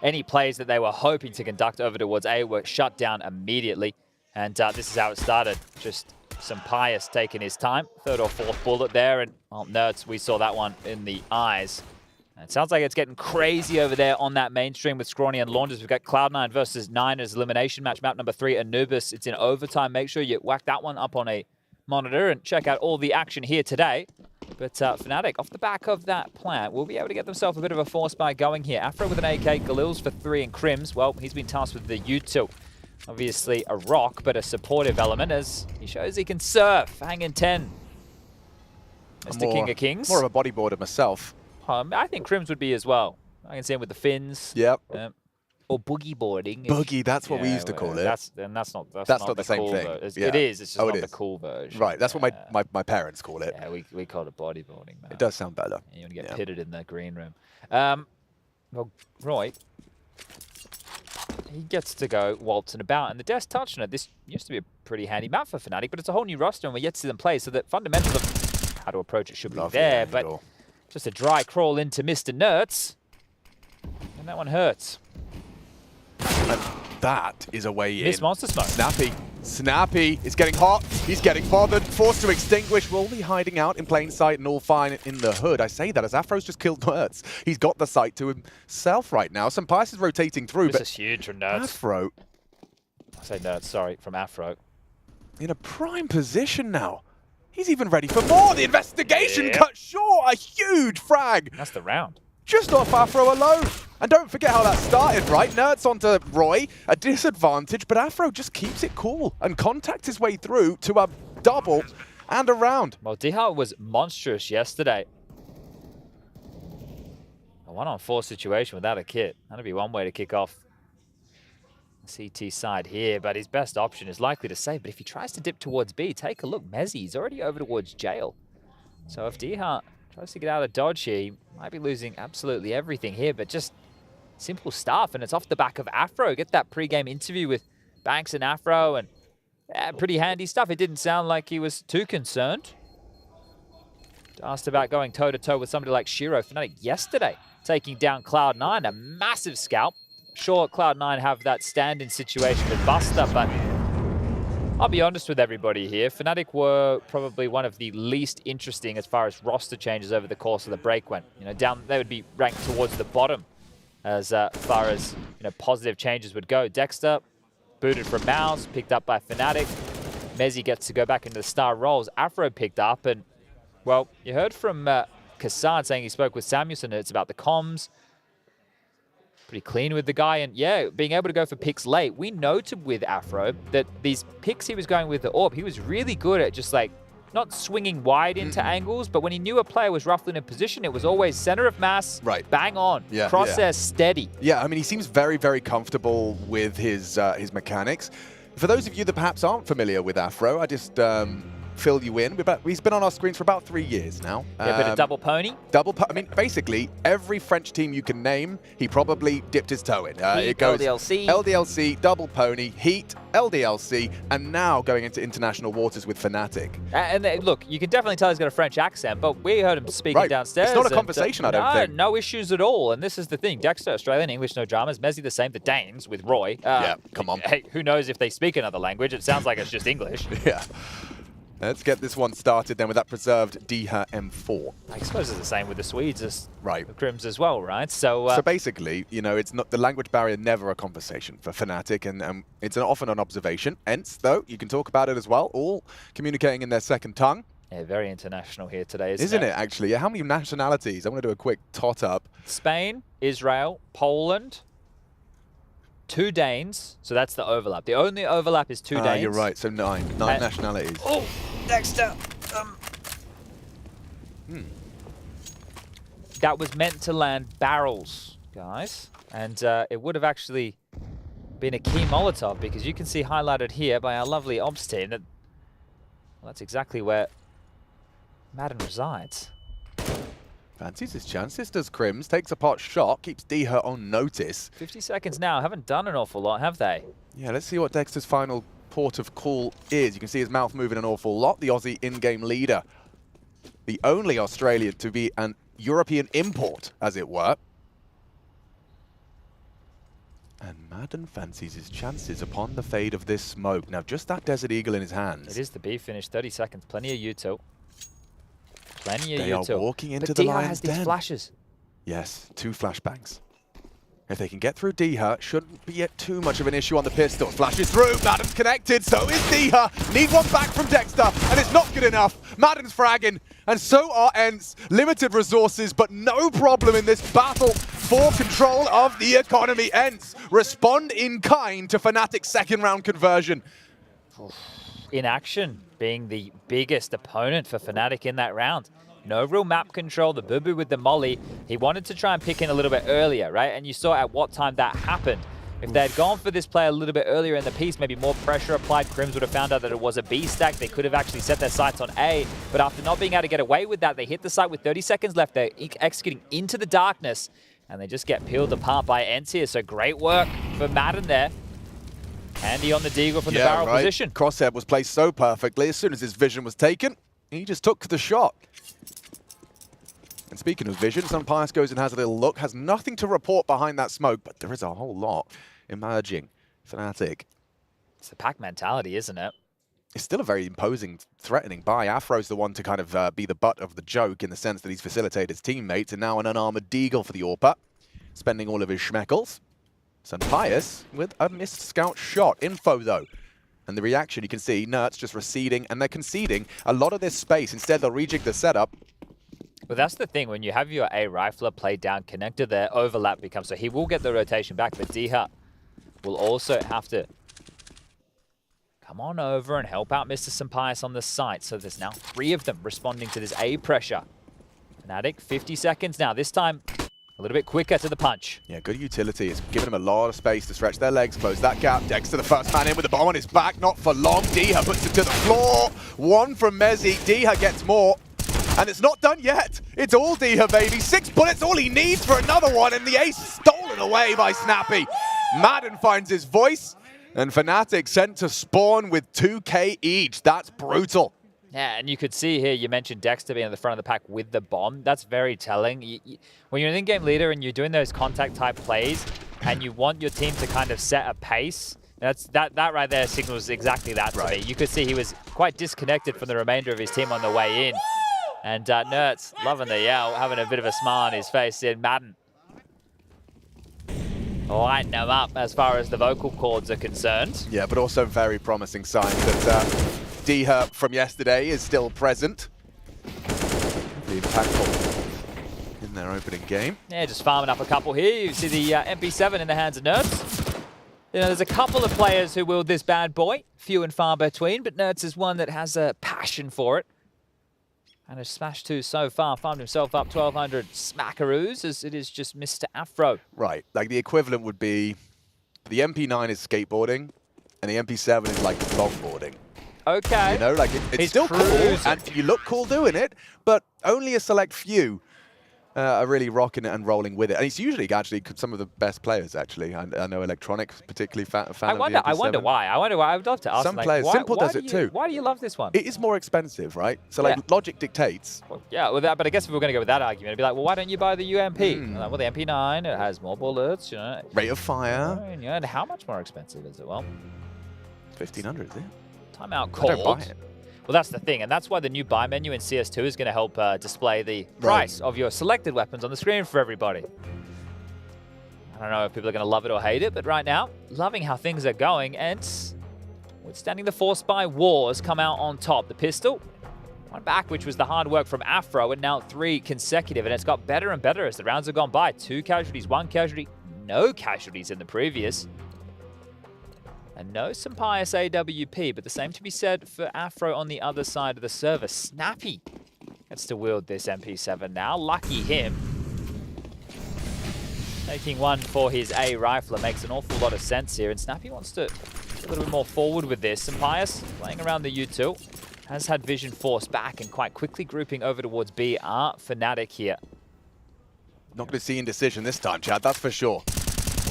any plays that they were hoping to conduct over towards A were shut down immediately. And this is how it started. Just some Pius taking his time. 3rd or 4th bullet there. And well, Nertz, we saw that one in the eyes. It sounds like it's getting crazy over there on that mainstream with Scrawny and Launders. We've got Cloud9 versus 9 as elimination match. Map number 3, Anubis. It's in overtime. Make sure you whack that one up on a monitor and check out all the action here today. But Fnatic, off the back of that plant, will be able to get themselves a bit of a force buy going here. Afro with an AK, Galil's for 3, and Crims, well, he's been tasked with the util. Obviously a rock, but a supportive element as he shows he can surf. Hanging 10. Mr. King of Kings.
More of a bodyboarder myself.
I think Crims would be as well. I can see him with the fins.
Yep.
Or boogie boarding.
Boogie, that's what we used to call it.
That's not
the same
cool
thing.
Yeah. It is. It's just not the cool version.
Right. That's what my parents call it.
Yeah, we call it bodyboarding. Man.
It does sound better.
You want to get pitted in the green room. Well, Roy, he gets to go waltzing about, and the Death touched on it. This used to be a pretty handy map for Fnatic, but it's a whole new roster, and we're yet to see them play, so the fundamentals of how to approach it should be there, but just a dry crawl into Mr. Nertz, and that one hurts.
And that is a way in.
Miss Monster Smoke.
Snappy is getting hot. He's getting bothered, forced to extinguish. Will be hiding out in plain sight and all fine in the hood. I say that as Afro's just killed Nertz. He's got the sight to himself right now. Some Pius is rotating through,
this is huge from Nertz.
Afro.
I say Nertz, sorry, from Afro.
In a prime position now. He's even ready for more. The investigation cut short. A huge frag.
That's the round.
Just off Afro alone. And don't forget how that started, right? Nertz onto Roy, a disadvantage, but Afro just keeps it cool and contacts his way through to a double and a round.
Well, Dihar was monstrous yesterday. A 1-on-4 situation without a kit. That'd be one way to kick off the CT side here, but his best option is likely to save. But if he tries to dip towards B, take a look. Mezzi, he's already over towards jail. So if Dihar tries to get out of dodge here, he might be losing absolutely everything here, but just simple stuff, and it's off the back of Afro. Get that pre-game interview with Banks and Afro, and pretty handy stuff. It didn't sound like he was too concerned. Asked about going toe-to-toe with somebody like Shiro Fnatic yesterday, taking down Cloud9, a massive scalp. Sure, Cloud9 have that stand-in situation with Buster, but I'll be honest with everybody here. Fnatic were probably one of the least interesting as far as roster changes over the course of the break went. You know, they would be ranked towards the bottom as far as positive changes would go. Dexter booted from Mouse, picked up by Fnatic. Mezzi gets to go back into the star roles. Afro picked up, and well, you heard from Kassad saying he spoke with Samuelson. It's about the comms. Pretty clean with the guy, and yeah, being able to go for picks late. We noted with Afro that these picks he was going with the AWP, he was really good at just like not swinging wide into angles, but when he knew a player was roughly in a position, it was always center of mass, bang on, crosshair steady.
Yeah, I mean, he seems very, very comfortable with his mechanics. For those of you that perhaps aren't familiar with Afro, I just fill you in. He's been on our screens for about 3 years now.
Yeah, but a double pony?
I mean, basically, every French team you can name, he probably dipped his toe in. It goes
LDLC.
LDLC, double pony, Heat, LDLC, and now going into international waters with Fnatic.
And look, you can definitely tell he's got a French accent, but we heard him speaking downstairs.
It's not a conversation, I don't think.
No issues at all. And this is the thing. Dexter, Australian, English, no dramas. Messi the same. The Danes with Roy.
Yeah, come on.
Hey, who knows if they speak another language? It sounds like it's just English.
Yeah. Let's get this one started then with that preserved Diha M4.
I suppose it's the same with the Swedes as
the
Crims as well, right? So
basically, you know, it's not the language barrier, never a conversation for Fnatic, and it's often an observation. Hence, though, you can talk about it as well, all communicating in their second tongue.
Yeah, very international here today, isn't it?
Isn't it, actually? Yeah, how many nationalities? I want to do a quick tot up.
Spain, Israel, Poland, 2 Danes, so that's the overlap. The only overlap is 2 Danes.
You're right, so 9 nationalities.
Oh, Dexter. That was meant to land barrels, guys, and it would have actually been a key Molotov, because you can see highlighted here by our lovely ops team that that's exactly where Madden resides.
Fancies his chances, does Crims, takes a pot shot, keeps Diha on notice.
50 seconds now, haven't done an awful lot, have they?
Yeah, let's see what Dexter's final port of call is. You can see his mouth moving an awful lot. The Aussie in-game leader. The only Australian to be an European import, as it were. And Madden fancies his chances upon the fade of this smoke. Now, just that Desert Eagle in his hands.
It is the B finish, 30 seconds, plenty of util. Plenty of
They
util.
are walking into
but
the
Diha
lion's
has these
den.
flashes.
Yes, 2 flashbangs. If they can get through Diha, shouldn't be yet too much of an issue on the pistol. Flashes through, Madden's connected, so is Diha. Need one back from Dexter, and it's not good enough. Madden's fragging, and so are Ents. Limited resources, but no problem in this battle for control of the economy. Ents respond in kind to Fnatic's second round conversion.
In action, being the biggest opponent for Fnatic in that round. No real map control, the Boo-Boo with the molly. He wanted to try and pick in a little bit earlier, right? And you saw at what time that happened. If they had gone for this play a little bit earlier in the piece, maybe more pressure applied, Crims would have found out that it was a B stack. They could have actually set their sights on A, but after not being able to get away with that, they hit the site with 30 seconds left. They're executing into the darkness, and they just get peeled apart by Ents here. So great work for Madden there. Handy on the deagle from the barrel position.
Crosshair was placed so perfectly. As soon as his vision was taken, he just took the shot. And speaking of vision, Sunpius goes and has a little look. Has nothing to report behind that smoke, but there is a whole lot emerging. Fnatic.
It's the pack mentality, isn't it?
It's still a very imposing, threatening buy. Afro's the one to kind of be the butt of the joke in the sense that he's facilitated his teammates, and now an unarmored deagle for the AWPer, spending all of his schmeckles. Sunpius with a missed scout shot. Info, though. And the reaction, you can see, Nerds just receding, and they're conceding a lot of this space. Instead, they'll rejig the setup.
Well, that's the thing. When you have your A rifler play down connector, their overlap becomes... So he will get the rotation back, but Diha will also have to come on over and help out Mr. Sunpius on the site. So there's now 3 of them responding to this A pressure. Fnatic, 50 seconds now. This time, a little bit quicker to the punch.
Yeah, good utility. It's giving them a lot of space to stretch their legs, close that gap. Dexter, the first man in with the bomb on his back. Not for long. Diha puts it to the floor. 1 from Mezzi. Diha gets more. And it's not done yet. It's all Diha, baby. 6 bullets, all he needs for another one. And the ace stolen away by Snappy. Madden finds his voice. And Fnatic sent to spawn with 2K each. That's brutal.
Yeah, and you could see here, you mentioned Dexter being at the front of the pack with the bomb. That's very telling. When you're an in-game leader and you're doing those contact-type plays, and you want your team to kind of set a pace, that right there signals exactly that to me. You could see he was quite disconnected from the remainder of his team on the way in. And Nerds loving the yell, having a bit of a smile on his face in Madden. Lighten them up as far as the vocal cords are concerned.
Yeah, but also very promising signs that Diha from yesterday is still present. Be impactful in their opening game.
Yeah, just farming up a couple here. You see the MP7 in the hands of Nerds. You know, there's a couple of players who wield this bad boy, few and far between, but Nerds is one that has a passion for it. And has smashed 2 so far, farmed himself up 1,200 smackaroos, as it is just Mr. Afro.
Right, like the equivalent would be, the MP9 is skateboarding, and the MP7 is like longboarding.
Okay.
You know, like it's still cool, and you look cool doing it, but only a select few are really rocking it and rolling with it. And it's usually actually some of the best players, actually. I know Electronic, particularly fan of the MP7.
I wonder why. I would love to ask
Some
them,
players,
why,
Simple
why
does
do
it
you,
too.
Why do you love this one?
It is more expensive, right? So like logic dictates.
Well, yeah, but I guess if we're going to go with that argument, it'd be like, well, why don't you buy the UMP? Like, well, the MP9, it has more bullets, you know.
Rate of fire.
And how much more expensive is it? Well,
1,500, is it?
Timeout
I don't buy
called.
it.
Well, that's the thing, and that's why the new buy menu in CS2 is going to help display the price of your selected weapons on the screen for everybody. I don't know if people are going to love it or hate it, but right now, loving how things are going, and withstanding the Force by Wars come out on top. The pistol, one back, which was the hard work from Afro, and now 3 consecutive, and it's got better and better as the rounds have gone by. 2 casualties, 1 casualty, no casualties in the previous. And no Sampaius AWP, but the same to be said for Afro on the other side of the server. Snappy gets to wield this MP7 now. Lucky him. Taking one for his A rifler makes an awful lot of sense here, and Snappy wants to get a little bit more forward with this. Sampaius playing around the U2. Has had vision forced back and quite quickly grouping over towards B are Fnatic here.
Not going to see indecision this time, Chad, that's for sure.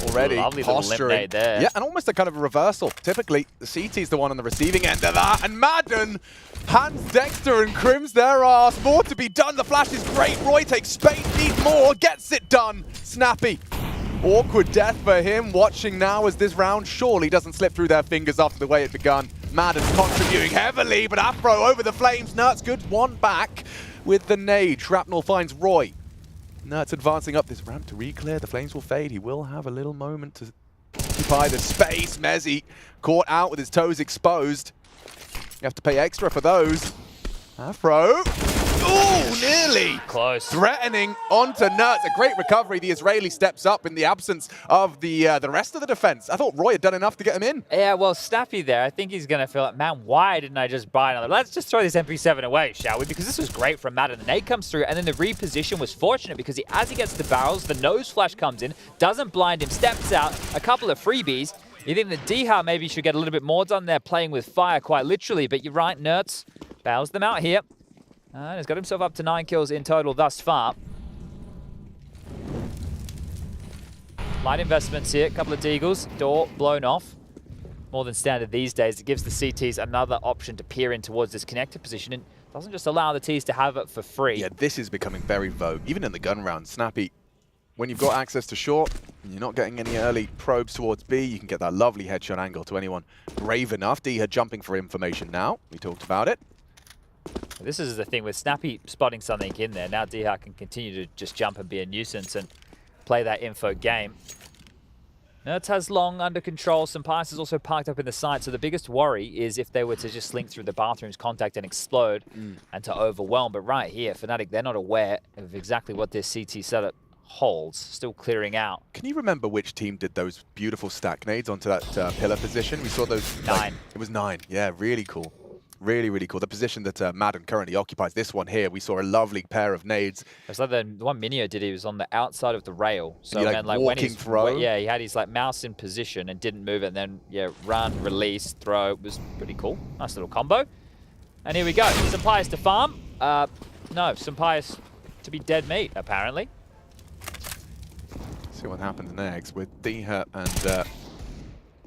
Already
lovely little eliminate there.
Yeah, and almost a kind of a reversal. Typically, the CT's the one on the receiving end of that, and Madden hands Dexter and crims their ass. More to be done. The flash is great. Roy takes space, needs more, gets it done. Snappy. Awkward death for him. Watching now as this round surely doesn't slip through their fingers after the way it begun. Madden's contributing heavily, but Afro over the flames. Nert's good. One back with the nade. Shrapnel finds Roy. Nert's advancing up this ramp to re-clear. The flames will fade. He will have a little moment to occupy the space. Mezzi caught out with his toes exposed. You have to pay extra for those. Afro. Ooh, nearly.
Close.
Threatening onto Nert's. A great recovery. The Israeli steps up in the absence of the rest of the defense. I thought Roy had done enough to get him in.
Yeah, well, Snappy there, I think he's going to feel like, man, why didn't I just buy another? Let's just throw this MP7 away, shall we? Because this was great from Madden. The nade comes through, and then the reposition was fortunate because as he gets the barrels, the nose flash comes in, doesn't blind him, steps out, a couple of freebies. You think that Diha maybe should get a little bit more done there, playing with fire quite literally, but you're right, Nertz bails them out here. And he's got himself up to 9 kills in total thus far. Light investments here, a couple of deagles, door blown off. More than standard these days. It gives the CTs another option to peer in towards this connector position and doesn't just allow the Ts to have it for free.
Yeah, this is becoming very vogue. Even in the gun round, Snappy, when you've got access to short and you're not getting any early probes towards B, you can get that lovely headshot angle to anyone brave enough. Diha jumping for information now. We talked about it.
This is the thing with Snappy spotting something in there. Now Diha can continue to just jump and be a nuisance and play that info game. Nertz has long under control. Sampaius is also parked up in the side, so the biggest worry is if they were to just slink through the bathroom's contact and explode and to overwhelm. But right here, Fnatic, they're not aware of exactly what this CT setup holds. Still clearing out.
Can you remember which team did those beautiful stack nades onto that pillar position? We saw those.
9.
It was 9. Yeah, really cool. Really, really cool. The position that Madden currently occupies. This one here, we saw a lovely pair of nades.
It's like the one Minio did, he was on the outside of the rail. So
he,
then, like
walking
when he's
throw?
yeah, he had his like mouse in position and didn't move it, and then yeah, run, release, throw. It was pretty cool. Nice little combo. And here we go. Sampaius to farm. No, Sampaius to be dead meat, apparently.
See what happens next with Diha and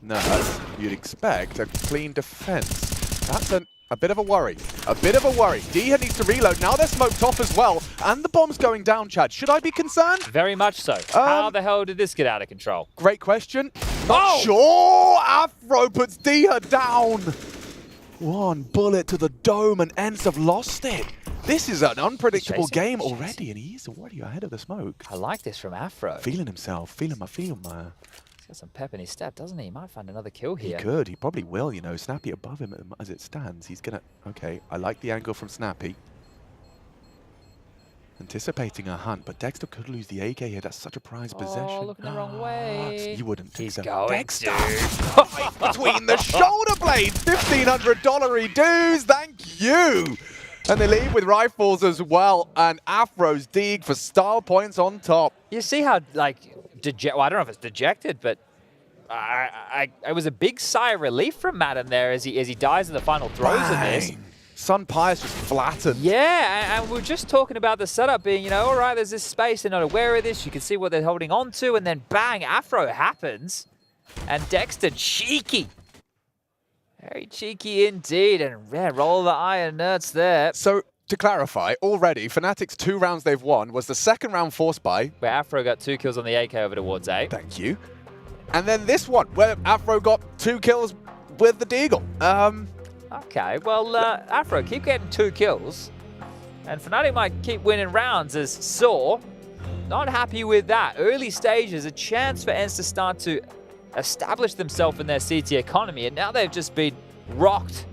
Nertz. You'd expect a clean defense. That's a bit of a worry. A bit of a worry. Diha needs to reload. Now they're smoked off as well. And the bomb's going down, Chad. Should I be concerned?
Very much so. How the hell did this get out of control?
Great question. Not sure. Afro puts Diha down. One bullet to the dome and Ents have lost it. This is an unpredictable game already, and he's already ahead of the smoke.
I like this from Afro.
Feeling himself. Feeling my
Got some pep in his step, doesn't he? He might find another kill here.
He could. He probably will, you know. Snappy above him as it stands. He's going to... Okay, I like the angle from Snappy. Anticipating a hunt, but Dexter could lose the AK here. That's such a prized possession.
Looking the wrong way.
You wouldn't think so.
Going
Dexter! Right between the shoulder blades! $1,500 dues! Thank you! And they leave with rifles as well. And Afro's dig for style points on top.
You see how, like... well, I don't know if it's dejected, but it was a big sigh of relief from Madden there as he dies in the final throws of this.
Sun Pius just flattened.
Yeah, and we're just talking about the setup being, you know, all right, there's this space, they're not aware of this, you can see what they're holding on to, and then bang, Afro happens. And Dexter, cheeky. Very cheeky indeed, and yeah, roll the iron nerds there.
So, to clarify, already, Fnatic's 2 rounds they've won was the second round forced by...
Where Afro got 2 kills on the AK over towards A.
Thank you. And then this one, where Afro got 2 kills with the Deagle.
Okay, well, Afro, keep getting 2 kills. And Fnatic might keep winning rounds as Saw. Not happy with that. Early stages, a chance for ENCE to start to establish themselves in their CT economy, and now they've just been rocked.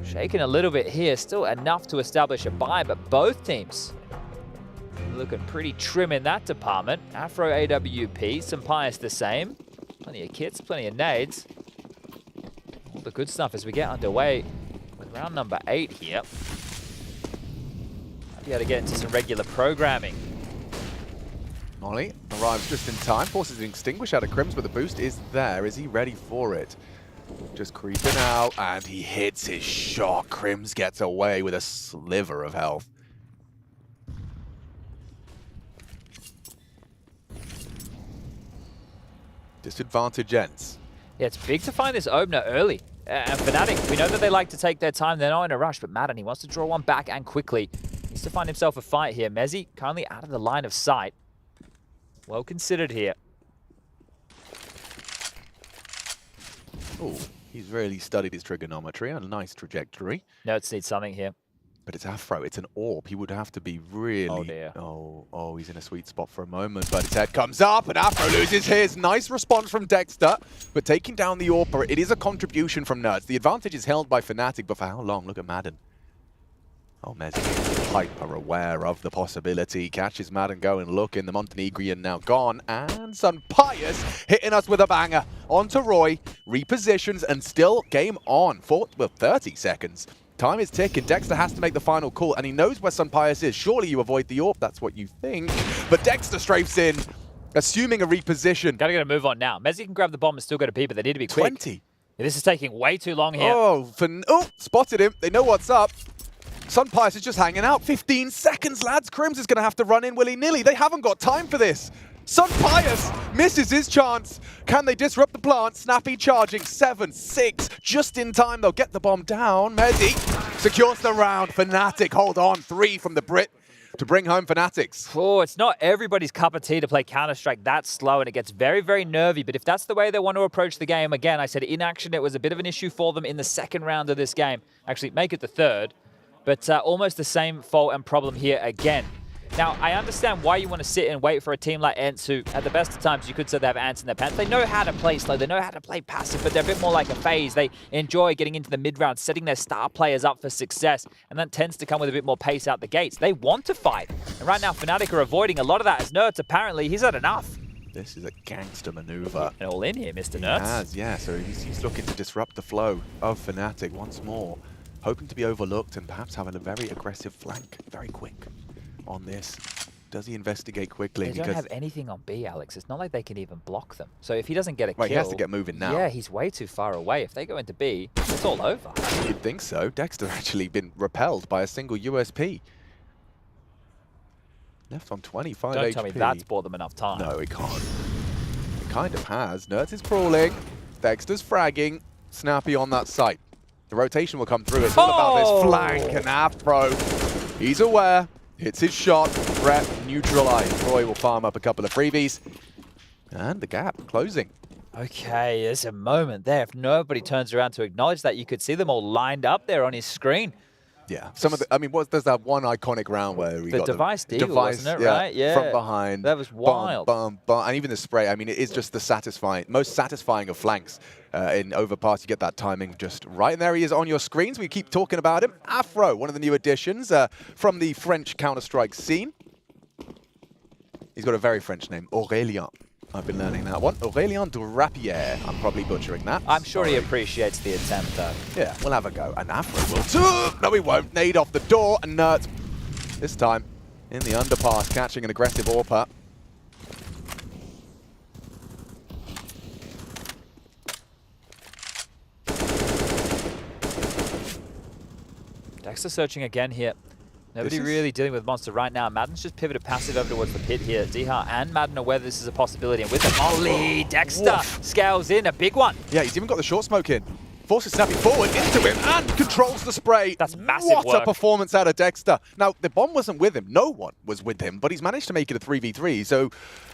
Shaking a little bit here, still enough to establish a buy, but both teams looking pretty trim in that department. Afro AWP, some Pius the same. Plenty of kits, plenty of nades. All the good stuff as we get underway with round number 8 here. Might be able to get into some regular programming.
Molly arrives just in time, forces an extinguish out of Crims, but the boost is there. Is he ready for it? Just creeping out, and he hits his shot. Crims gets away with a sliver of health. Disadvantage ENCE.
Yeah, it's big to find this opener early. And Fnatic, we know that they like to take their time. They're not in a rush, but Madden, he wants to draw one back and quickly. Needs to find himself a fight here. Mezzi currently out of the line of sight. Well considered here.
Oh, he's really studied his trigonometry. A nice trajectory.
Nerds need something here.
But it's Afro. It's an AWP. He would have to be really...
Oh, dear.
Oh, he's in a sweet spot for a moment. But his head comes up, and Afro loses his. Nice response from Dexter. But taking down the AWP, it is a contribution from Nerds. The advantage is held by Fnatic, but for how long? Look at Madden. Oh, Mezzi is hyper aware of the possibility. Catches Madden going, looking. The Montenegrin now gone. And Sun Pius hitting us with a banger. On to Roy. Repositions, and still game on. 30 seconds. Time is ticking. Dexter has to make the final call, and he knows where Sun Pius is. Surely you avoid the AWP. That's what you think. But Dexter strafes in, assuming a reposition.
Gotta get a move on now. Mezzi can grab the bomb and still go to B, but they need to be quick.
20.
Yeah, this is taking way too long here.
Oh, spotted him. They know what's up. Sun Pius is just hanging out. 15 seconds, lads. Crims is going to have to run in willy-nilly. They haven't got time for this. Sun Pius misses his chance. Can they disrupt the plant? Snappy charging. 7, 6. Just in time, they'll get the bomb down. Mezzi secures the round. Fnatic hold on. 3 from the Brit to bring home Fnatics.
Oh, it's not everybody's cup of tea to play Counter-Strike that slow, and it gets very, very nervy. But if that's the way they want to approach the game, again, I said in action, it was a bit of an issue for them in the second round of this game. Actually, make it the third. But almost the same fault and problem here again. Now, I understand why you want to sit and wait for a team like ENCE, who, at the best of times, you could say they have ants in their pants. They know how to play slow, they know how to play passive, but they're a bit more like a phase. They enjoy getting into the mid-round, setting their star players up for success, and that tends to come with a bit more pace out the gates. They want to fight, and right now, Fnatic are avoiding a lot of that as Nerds, apparently, he's had enough.
This is a gangster maneuver.
And all in here, Mr. Nerds.
He has, yeah, so he's looking to disrupt the flow of Fnatic once more. Hoping to be overlooked and perhaps having a very aggressive flank, very quick on this. Does he investigate quickly?
They don't have anything on B, Alex. It's not like they can even block them. So if he doesn't get a kill...
He has to get moving now.
Yeah, he's way too far away. If they go into B, it's all over.
You'd think so. Dexter actually been repelled by a single USP. Left on 25
Don't
HP.
tell me that's bought them enough time.
No, it can't. It kind of has. Nerds is crawling. Dexter's fragging. Snappy on that site. The rotation will come through. It's all about this flank, and Afro, he's aware, hits his shot, threat neutralized. Roy will farm up a couple of freebies, and the gap closing.
Okay, there's a moment there. If nobody turns around to acknowledge that, you could see them all lined up there on his screen.
Yeah, some of the, I mean, there's that one iconic round where we got
device deal, wasn't it, right? Yeah.
From behind.
That was wild.
Bum, bum, bum. And even the spray, I mean, it is just the most satisfying of flanks. In overpass, you get that timing just right. And there he is on your screens. We keep talking about him. Afro, one of the new additions from the French Counter-Strike scene. He's got a very French name, Aurélien. I've been learning that one. Aurélien de Rapier. I'm probably butchering that.
I'm sure he appreciates the attempt, though.
Yeah, we'll have a go. And Afro will too. No, he won't. Nade off the door, and Nerds, this time in the underpass, catching an aggressive AWPer.
Dexter searching again here. Nobody really dealing with Monster right now. Madden's just pivoted passive over towards the pit here. Diha and Madden are aware this is a possibility. And with the molly, Dexter scales in a big one.
Yeah, he's even got the short smoke in. Forces Snappy forward into him and controls the spray.
That's massive
What a performance out of Dexter. Now, the bomb wasn't with him. No one was with him, but he's managed to make it a 3v3. So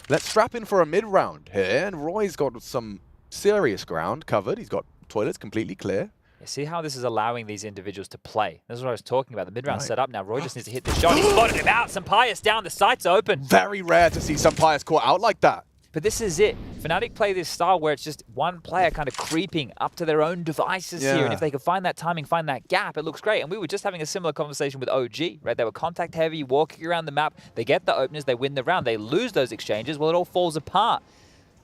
let's strap in for a mid-round here. And Roy's got some serious ground covered. He's got toilets completely clear.
You see how this is allowing these individuals to play. This is what I was talking about. The mid-round set up now. Roy just needs to hit the shot. He spotted him out. Sampaius down. The sight's open.
Very rare to see Sampaius caught out like that.
But this is it. Fnatic play this style where it's just one player kind of creeping up to their own devices here. And if they can find that timing, find that gap, it looks great. And we were just having a similar conversation with OG, right? They were contact heavy, walking around the map. They get the openers, they win the round. They lose those exchanges, well, it all falls apart.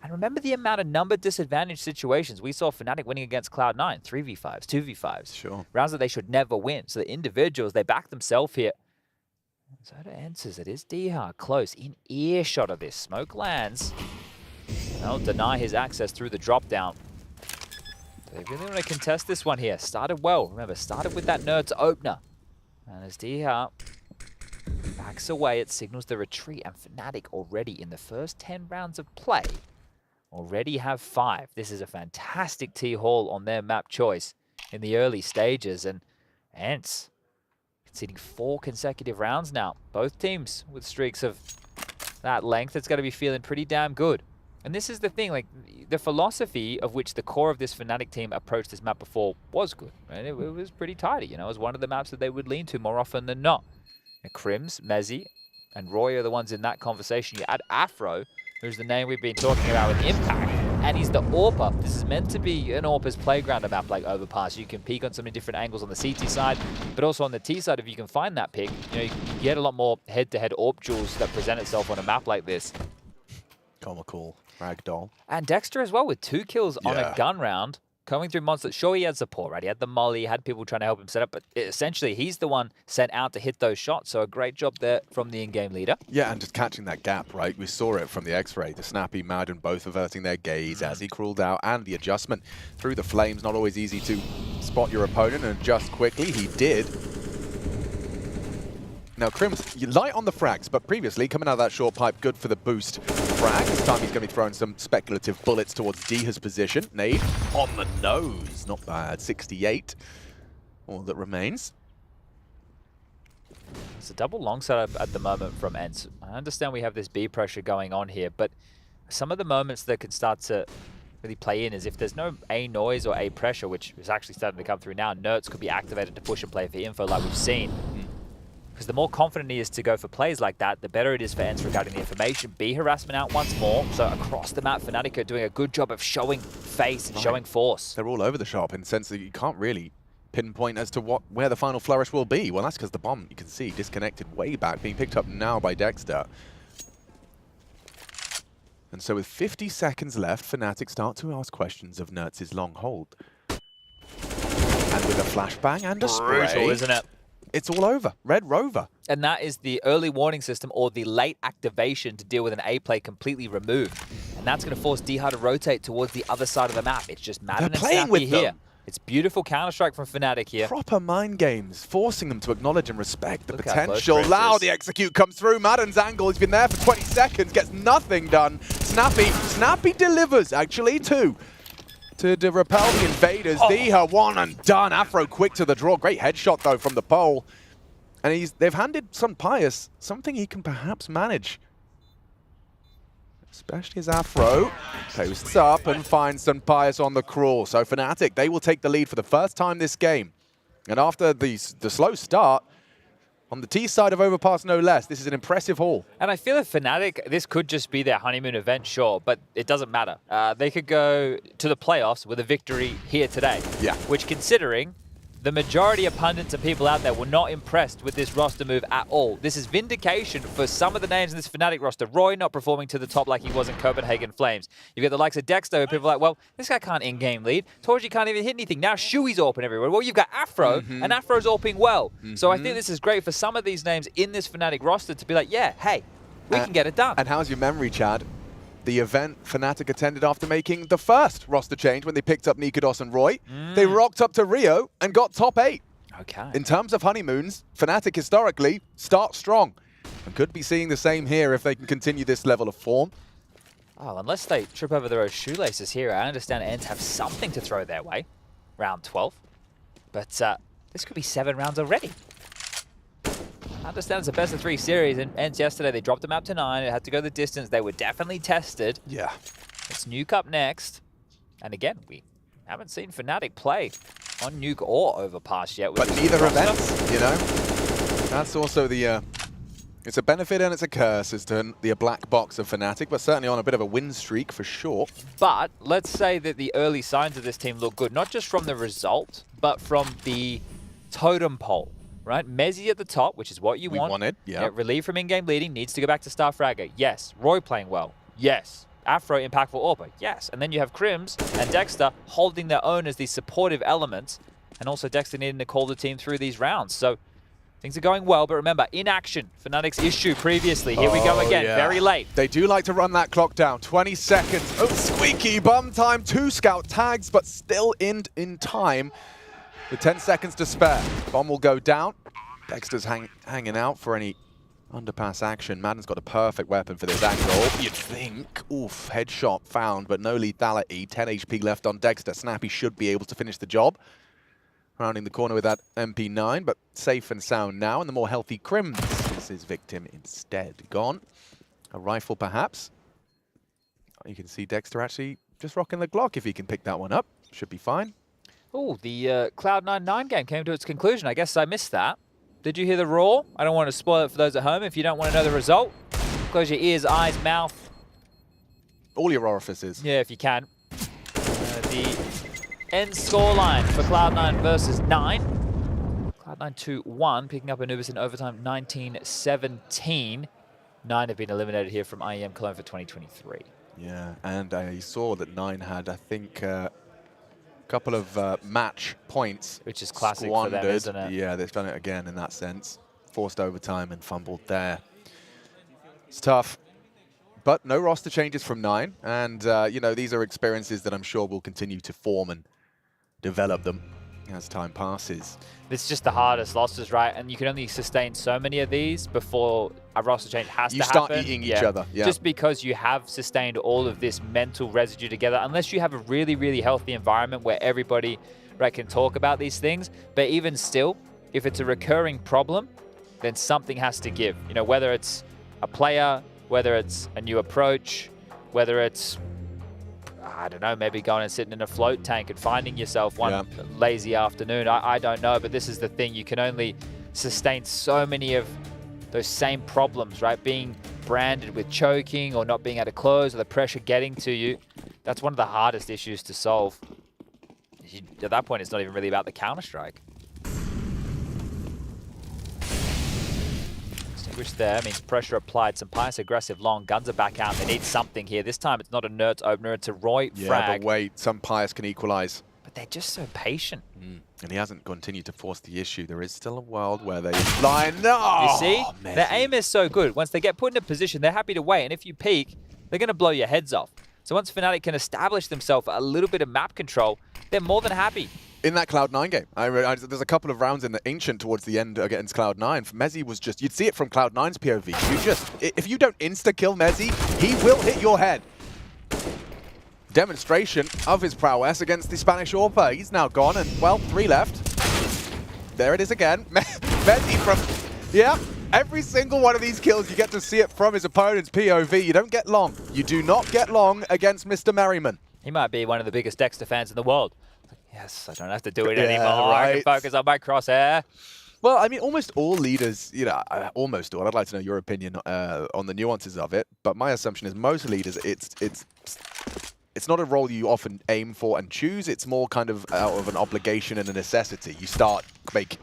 And remember the amount of number disadvantage situations. We saw Fnatic winning against Cloud9, 3v5s, 2v5s.
Sure.
Rounds that they should never win. So the individuals, they back themselves here. Zoda answers, it is Diha close, in earshot of this. Smoke lands. They'll deny his access through the drop down. They really want to contest this one here. Started well. Remember, started with that Nerds opener. And as Diha backs away, it signals the retreat. And Fnatic already in the first 10 rounds of play already have 5. This is a fantastic T-Hall on their map choice in the early stages. And Ants conceding 4 consecutive rounds now. Both teams with streaks of that length. It's going to be feeling pretty damn good. And this is the thing, like, the philosophy of which the core of this Fnatic team approached this map before was good. Right? It was pretty tidy, you know. It was one of the maps that they would lean to more often than not. And Crims, Mezzy, and Roy are the ones in that conversation. You add Afro, who's the name we've been talking about with Impact, and he's the AWPer. This is meant to be an AWPer's playground, a map like Overpass. You can peek on so many different angles on the CT side, but also on the T side, if you can find that pick, you know, you can get a lot more head-to-head AWP duels that present itself on a map like this.
Comical. Ragdoll.
And Dexter as well with 2 kills on a gun round. Coming through Monster. Sure, he had support, right? He had the molly, had people trying to help him set up, but essentially he's the one sent out to hit those shots. So a great job there from the in-game leader.
Yeah, and just catching that gap, right? We saw it from the X-ray. The Snappy, Madden both averting their gaze as he crawled out, and the adjustment through the flames. Not always easy to spot your opponent and adjust quickly. He did. Now, Crims, you're light on the frags, but previously, coming out of that short pipe, good for the boost frag. This time he's going to be throwing some speculative bullets towards Diha's position. Nade on the nose. Not bad. 68. All that remains.
It's a double long setup at the moment from Ents. I understand we have this B pressure going on here, but some of the moments that can start to really play in is if there's no A noise or A pressure, which is actually starting to come through now, Nerds could be activated to push and play for info like we've seen. Because the more confident he is to go for plays like that, the better it is for Ents regarding the information. B harassment out once more. So across the map, Fnatic are doing a good job of showing face and showing force.
They're all over the shop in the sense that you can't really pinpoint as to where the final flourish will be. Well, that's because the bomb, you can see, disconnected way back, being picked up now by Dexter. And so with 50 seconds left, Fnatic start to ask questions of Nertz's long hold. And with a flashbang and a spray.
Brutal, isn't it?
It's all over. Red Rover.
And that is the early warning system or the late activation to deal with an A play completely removed. And that's going to force Diha to rotate towards the other side of the map. It's just Madden and Snappy here. It's beautiful Counter-Strike from Fnatic here.
Proper mind games, forcing them to acknowledge and respect the potential. Now the execute comes through. Madden's angle, he's been there for 20 seconds, gets nothing done. Snappy delivers, actually, too. To repel the invaders. Diha, one and done. Afro quick to the draw. Great headshot, though, from the pole. And they've handed Sampaius something he can perhaps manage. Especially as Afro posts up and finds Sampaius on the crawl. So Fnatic, they will take the lead for the first time this game. And after the slow start, on the T side of Overpass, no less. This is an impressive haul.
And I feel that Fnatic, this could just be their honeymoon event, sure, but it doesn't matter. They could go to the playoffs with a victory here today.
Yeah.
Which, considering the majority of pundits and people out there were not impressed with this roster move at all. This is vindication for some of the names in this Fnatic roster. Roy not performing to the top like he was in Copenhagen Flames. You've got the likes of Dexter, who people are like, well, this guy can't in-game lead. Torji can't even hit anything. Now Shui's AWPing everywhere. Well, you've got Afro, and Afro's AWPing well. So I think this is great for some of these names in this Fnatic roster to be like, yeah, hey, we can get it done.
And how's your memory, Chad? The event Fnatic attended after making the first roster change when they picked up Nikodos and Roy. They rocked up to Rio and got top 8.
Okay.
In terms of honeymoons, Fnatic historically start strong and could be seeing the same here if they can continue this level of form.
Oh, unless they trip over their own shoelaces here, I understand Ents have something to throw their way. Round 12. But this could be 7 rounds already. I understand it's a best of 3 series, and Ents yesterday, they dropped the map to 9. It had to go the distance. They were definitely tested.
Yeah.
It's Nuke up next. And again, we haven't seen Fnatic play on Nuke or Overpass yet.
But neither events, you know? That's also the... it's a benefit and it's a curse as to the black box of Fnatic, but certainly on a bit of a win streak for sure.
But let's say that the early signs of this team look good, not just from the result, but from the totem pole, right? Mezzi at the top, which is what you want.
Wanted, yeah.
Relieved from in-game leading, needs to go back to Star Fragger. Yes. Roy playing well. Yes. Afro, impactful AWPer. Yes. And then you have Crims and Dexter holding their own as these supportive elements, and also Dexter needing to call the team through these rounds. So things are going well, but remember, inaction, Fnatic's issue previously. Here we go again, very late.
They do like to run that clock down. 20 seconds. Oh, squeaky bum time. 2 scout tags, but still in time with 10 seconds to spare. Bomb will go down. Dexter's hanging out for any underpass action. Madden's got a perfect weapon for this angle, you'd think. Oof, headshot found, but no lethality. 10 HP left on Dexter. Snappy should be able to finish the job. Rounding the corner with that MP9, but safe and sound now. And the more healthy Crims is his victim instead. Gone. A rifle, perhaps. You can see Dexter actually just rocking the Glock if he can pick that one up. Should be fine.
Oh, the Cloud9 9 game came to its conclusion. I guess I missed that. Did you hear the roar? I don't want to spoil it for those at home. If you don't want to know the result, close your ears, eyes, mouth.
All your orifices.
Yeah, if you can. The end scoreline for Cloud9 versus 9. Cloud9 2-1, picking up Anubis in overtime 19-17. 9 have been eliminated here from IEM Cologne for 2023.
Yeah, and I saw that 9 had, I think, a couple of match points.
Which is classic
squandered.
for them, isn't it?
Yeah, they've done it again in that sense. Forced overtime and fumbled there. It's tough. But no roster changes from 9. And, you know, these are experiences that I'm sure will continue to form and develop them as time passes.
It's just the hardest losses, right? And you can only sustain so many of these before a roster change has to happen.
You start eating each other, yeah.
Just because you have sustained all of this mental residue together, unless you have a really, really healthy environment where everybody, right, can talk about these things. But even still, if it's a recurring problem, then something has to give. You know, whether it's a player, whether it's a new approach, whether it's, I don't know, maybe going and sitting in a float tank and finding yourself one lazy afternoon. I don't know, but this is the thing. You can only sustain so many of those same problems, right? Being branded with choking or not being able to close or the pressure getting to you. That's one of the hardest issues to solve. At that point, it's not even really about the Counter-Strike. There means pressure applied, some pious aggressive long guns are back out. They need something here. This time it's not a Nerds opener, it's a Roy frag.
Yeah, but wait, some pious can equalize.
But they're just so patient.
And he hasn't continued to force the issue. There is still a world where they line. No!
You see? Their aim is so good. Once they get put in a position, they're happy to wait. And if you peek, they're going to blow your heads off. So once Fnatic can establish themselves a little bit of map control, they're more than happy.
In that Cloud9 game, there's a couple of rounds in the Ancient towards the end against Cloud9. Mezzi was just, you'd see it from Cloud9's POV. You just, if you don't insta-kill Mezzi, he will hit your head. Demonstration of his prowess against the Spanish AWPer. He's now gone, and, well, 3 left. There it is again. Mezzi from, yeah, every single one of these kills, you get to see it from his opponent's POV. You don't get long. You do not get long against Mr. Merriman.
He might be one of the biggest Dexter fans in the world. Yes, I don't have to do it anymore. Right. I can focus on my crosshair.
Well, I mean, almost all leaders, you know, almost all. I'd like to know your opinion on the nuances of it. But my assumption is most leaders, it's not a role you often aim for and choose. It's more kind of out of an obligation and a necessity. You start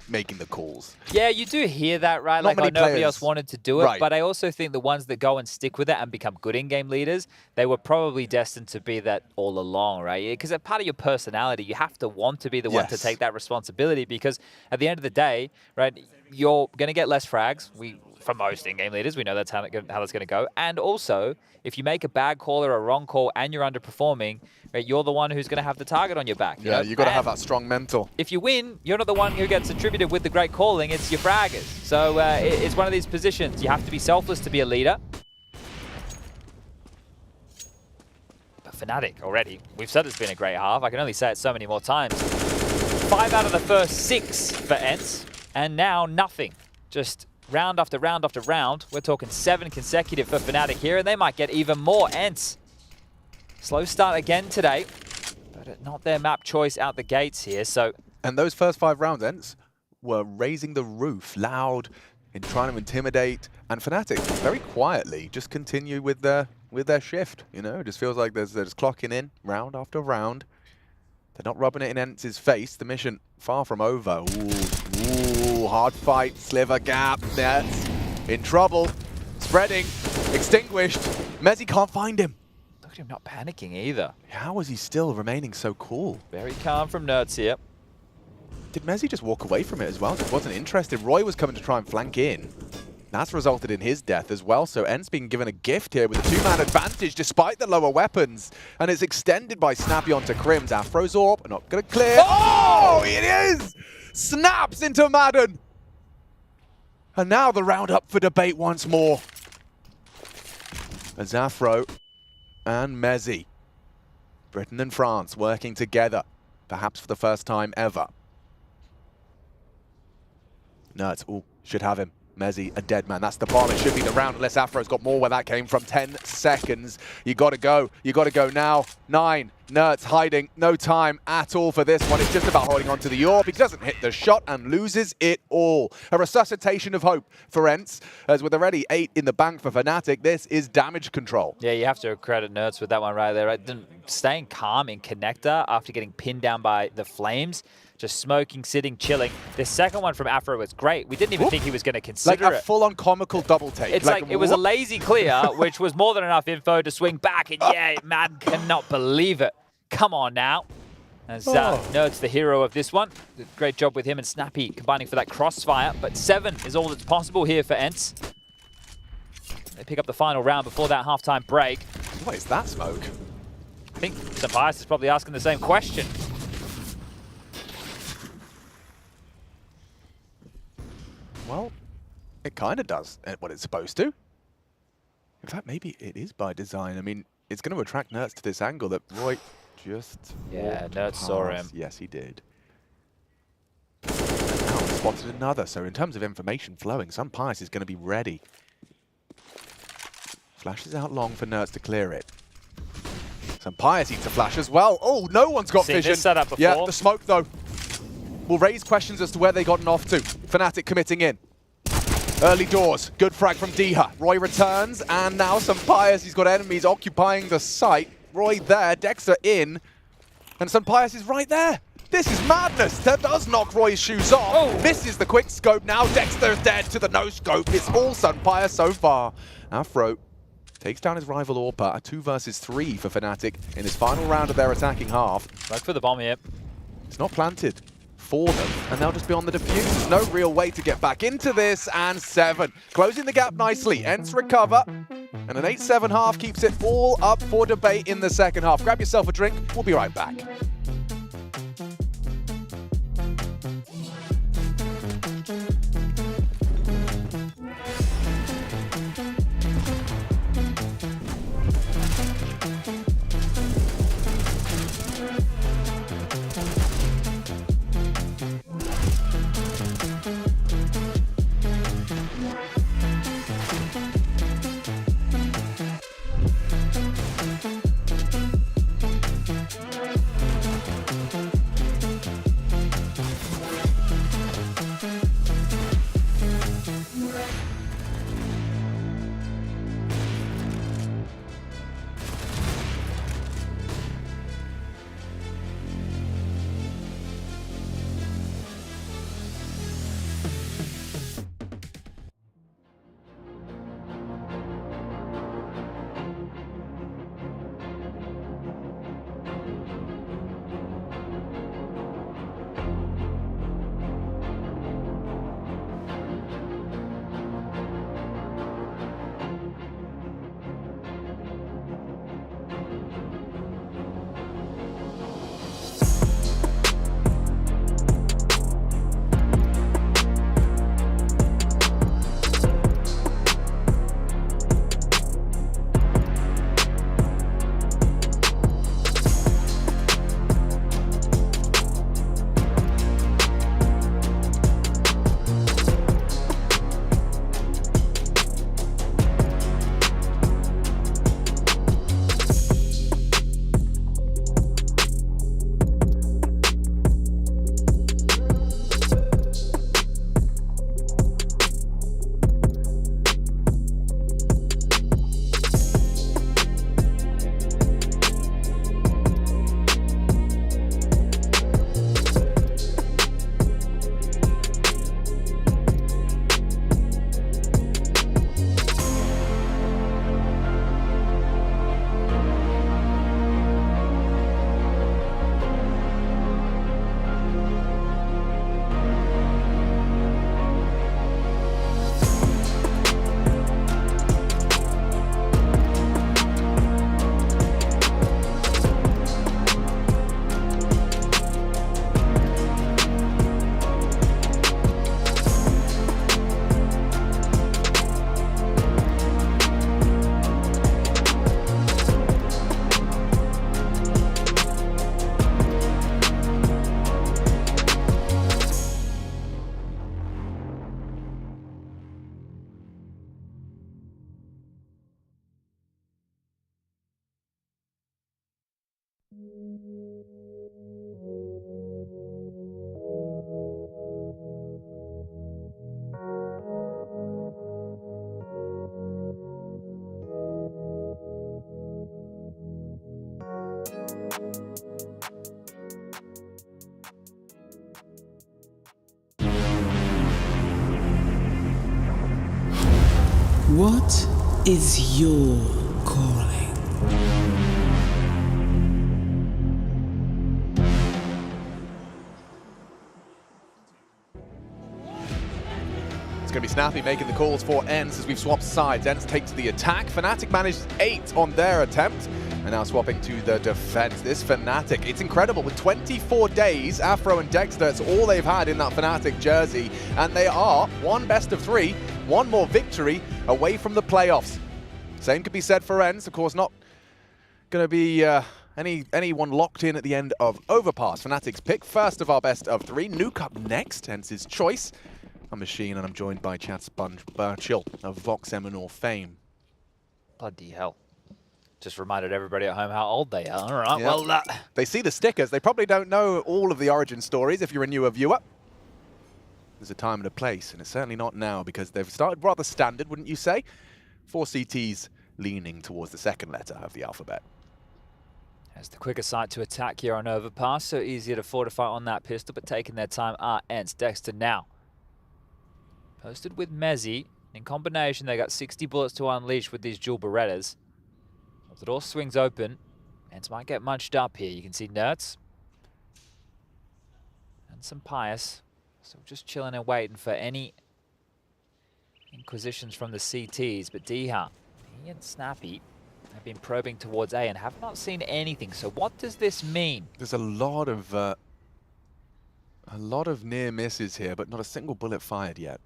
making the calls.
Yeah, you do hear that, right?
Not
like,
many
nobody else wanted to do it.
Right.
But I also think the ones that go and stick with it and become good in-game leaders, they were probably destined to be that all along, right? Because as part of your personality, you have to want to be the one to take that responsibility. Because at the end of the day, right, you're going to get less frags. for most in-game leaders. We know that's how that's going to go. And also, if you make a bad call or a wrong call and you're underperforming, right, you're the one who's going to have the target on your back.
Yeah, you got to have that strong mental.
If you win, you're not the one who gets attributed with the great calling. It's your fraggers. So it's one of these positions. You have to be selfless to be a leader. But Fnatic already, we've said it's been a great half. I can only say it so many more times. 5 out of the first 6 for ENCE, and now nothing. Just round after round after round. We're talking 7 consecutive for Fnatic here, and they might get even more. ENCE, slow start again today, but not their map choice out the gates here. So,
and those first 5 rounds, ENCE were raising the roof loud in trying to intimidate, and Fnatic very quietly just continue with their shift. You know, it just feels like they're just clocking in round after round. They're not rubbing it in ENCE's face. The mission far from over. Ooh, hard fight. Sliver gap. Nets in trouble. Spreading. Extinguished. Mezzi can't find him.
Look at him not panicking either.
How is he still remaining so cool?
Very calm from Nerds here.
Did Mezzi just walk away from it as well? Just wasn't interested. Roy was coming to try and flank in. That's resulted in his death as well, so ENCE being given a gift here with a 2-man advantage despite the lower weapons. And it's extended by Snappy onto Crims. Afrozorb, not going to clear. Oh, it is! Snaps into Madden! And now the round up for debate once more. As Afro and Mezzi, Britain and France working together, perhaps for the first time ever. Nerds, ooh, should have him. Mezzi, a dead man. That's the bomb. It should be the round unless Afro's got more where that came from. 10 seconds. You got to go. You got to go now. 9. Nerds hiding. No time at all for this one. It's just about holding on to the orb. He doesn't hit the shot and loses it all. A resuscitation of hope for ENCE, as with already 8 in the bank for Fnatic. This is damage control.
Yeah, you have to credit Nerds with that one right there. Right? Staying calm in connector after getting pinned down by the Flames. Just smoking, sitting, chilling. The second one from Afro was great. We didn't even think he was going to consider it.
Like a full-on comical double take.
It's like it was a lazy clear, which was more than enough info to swing back. And yeah, man cannot believe it. Come on now. As Nerds the hero of this one. Great job with him and Snappy combining for that crossfire. But 7 is all that's possible here for ENCE. They pick up the final round before that halftime break.
What is that smoke?
I think Sampaias is probably asking the same question.
Well, it kind of does what it's supposed to. In fact, maybe it is by design. I mean, it's going to attract Nerds to this angle that Roy just
Nerds saw him.
Yes, he did. And now he spotted another. So in terms of information flowing, Sampaias is going to be ready. Flashes out long for Nerds to clear it. Sampaias eats a flash as well. Oh, no one's got vision.
This setup before.
Yeah, the smoke though will raise questions as to where they gotten off to. Fnatic committing in. Early doors, good frag from Diha. Roy returns, and now Sampaias, he's got enemies occupying the site. Roy there, Dexter in, and Sampaias is right there. This is madness. That does knock Roy's shoes off. Oh. Misses the quick scope. Now Dexter's dead to the no scope. It's all Sampaias so far. Afro takes down his rival Orpa, a 2 versus 3 for Fnatic in this final round of their attacking half.
Look for the bomb here.
It's not planted for them, and they'll just be on the defuse. There's no real way to get back into this, and 7. Closing the gap nicely. ENCE recover, and an 8-7 half keeps it all up for debate in the second half. Grab yourself a drink. We'll be right back.
What is your calling?
It's going to be Snappy making the calls for ENCE as we've swapped sides. ENCE takes the attack. Fnatic managed 8 on their attempt. And now swapping to the defense. This Fnatic, it's incredible. With 24 days, Afro and Dexter, it's all they've had in that Fnatic jersey. And they are one best of 3, one more victory away from the playoffs. Same could be said for ENCE. Of course, not going to be anyone locked in at the end of Overpass. Fnatic's pick, first of our best of 3. Nuke up next, ENCE's choice. I'm Machine, and I'm joined by Chad Sponge Birchill of Vox Eminor fame.
Bloody hell. Just reminded everybody at home how old they are. All right,
Yep.
well...
They see the stickers. They probably don't know all of the origin stories if you're a newer viewer. There's a time and a place, and it's certainly not now because they've started rather standard, wouldn't you say? 4 CTs leaning towards the second letter of the alphabet.
As the quicker site to attack here on Overpass, so easier to fortify on that pistol, but taking their time are ENCE. Dexter now. Posted with Mezzi. In combination, they got 60 bullets to unleash with these dual Berettas. If the door swings open, ENCE might get munched up here. You can see Nerds. And some Pius. So just chilling and waiting for any inquisitions from the CTs. But Diha, he and Snappy have been probing towards A and have not seen anything. So what does this mean?
There's a lot of near misses here, but not a single bullet fired yet.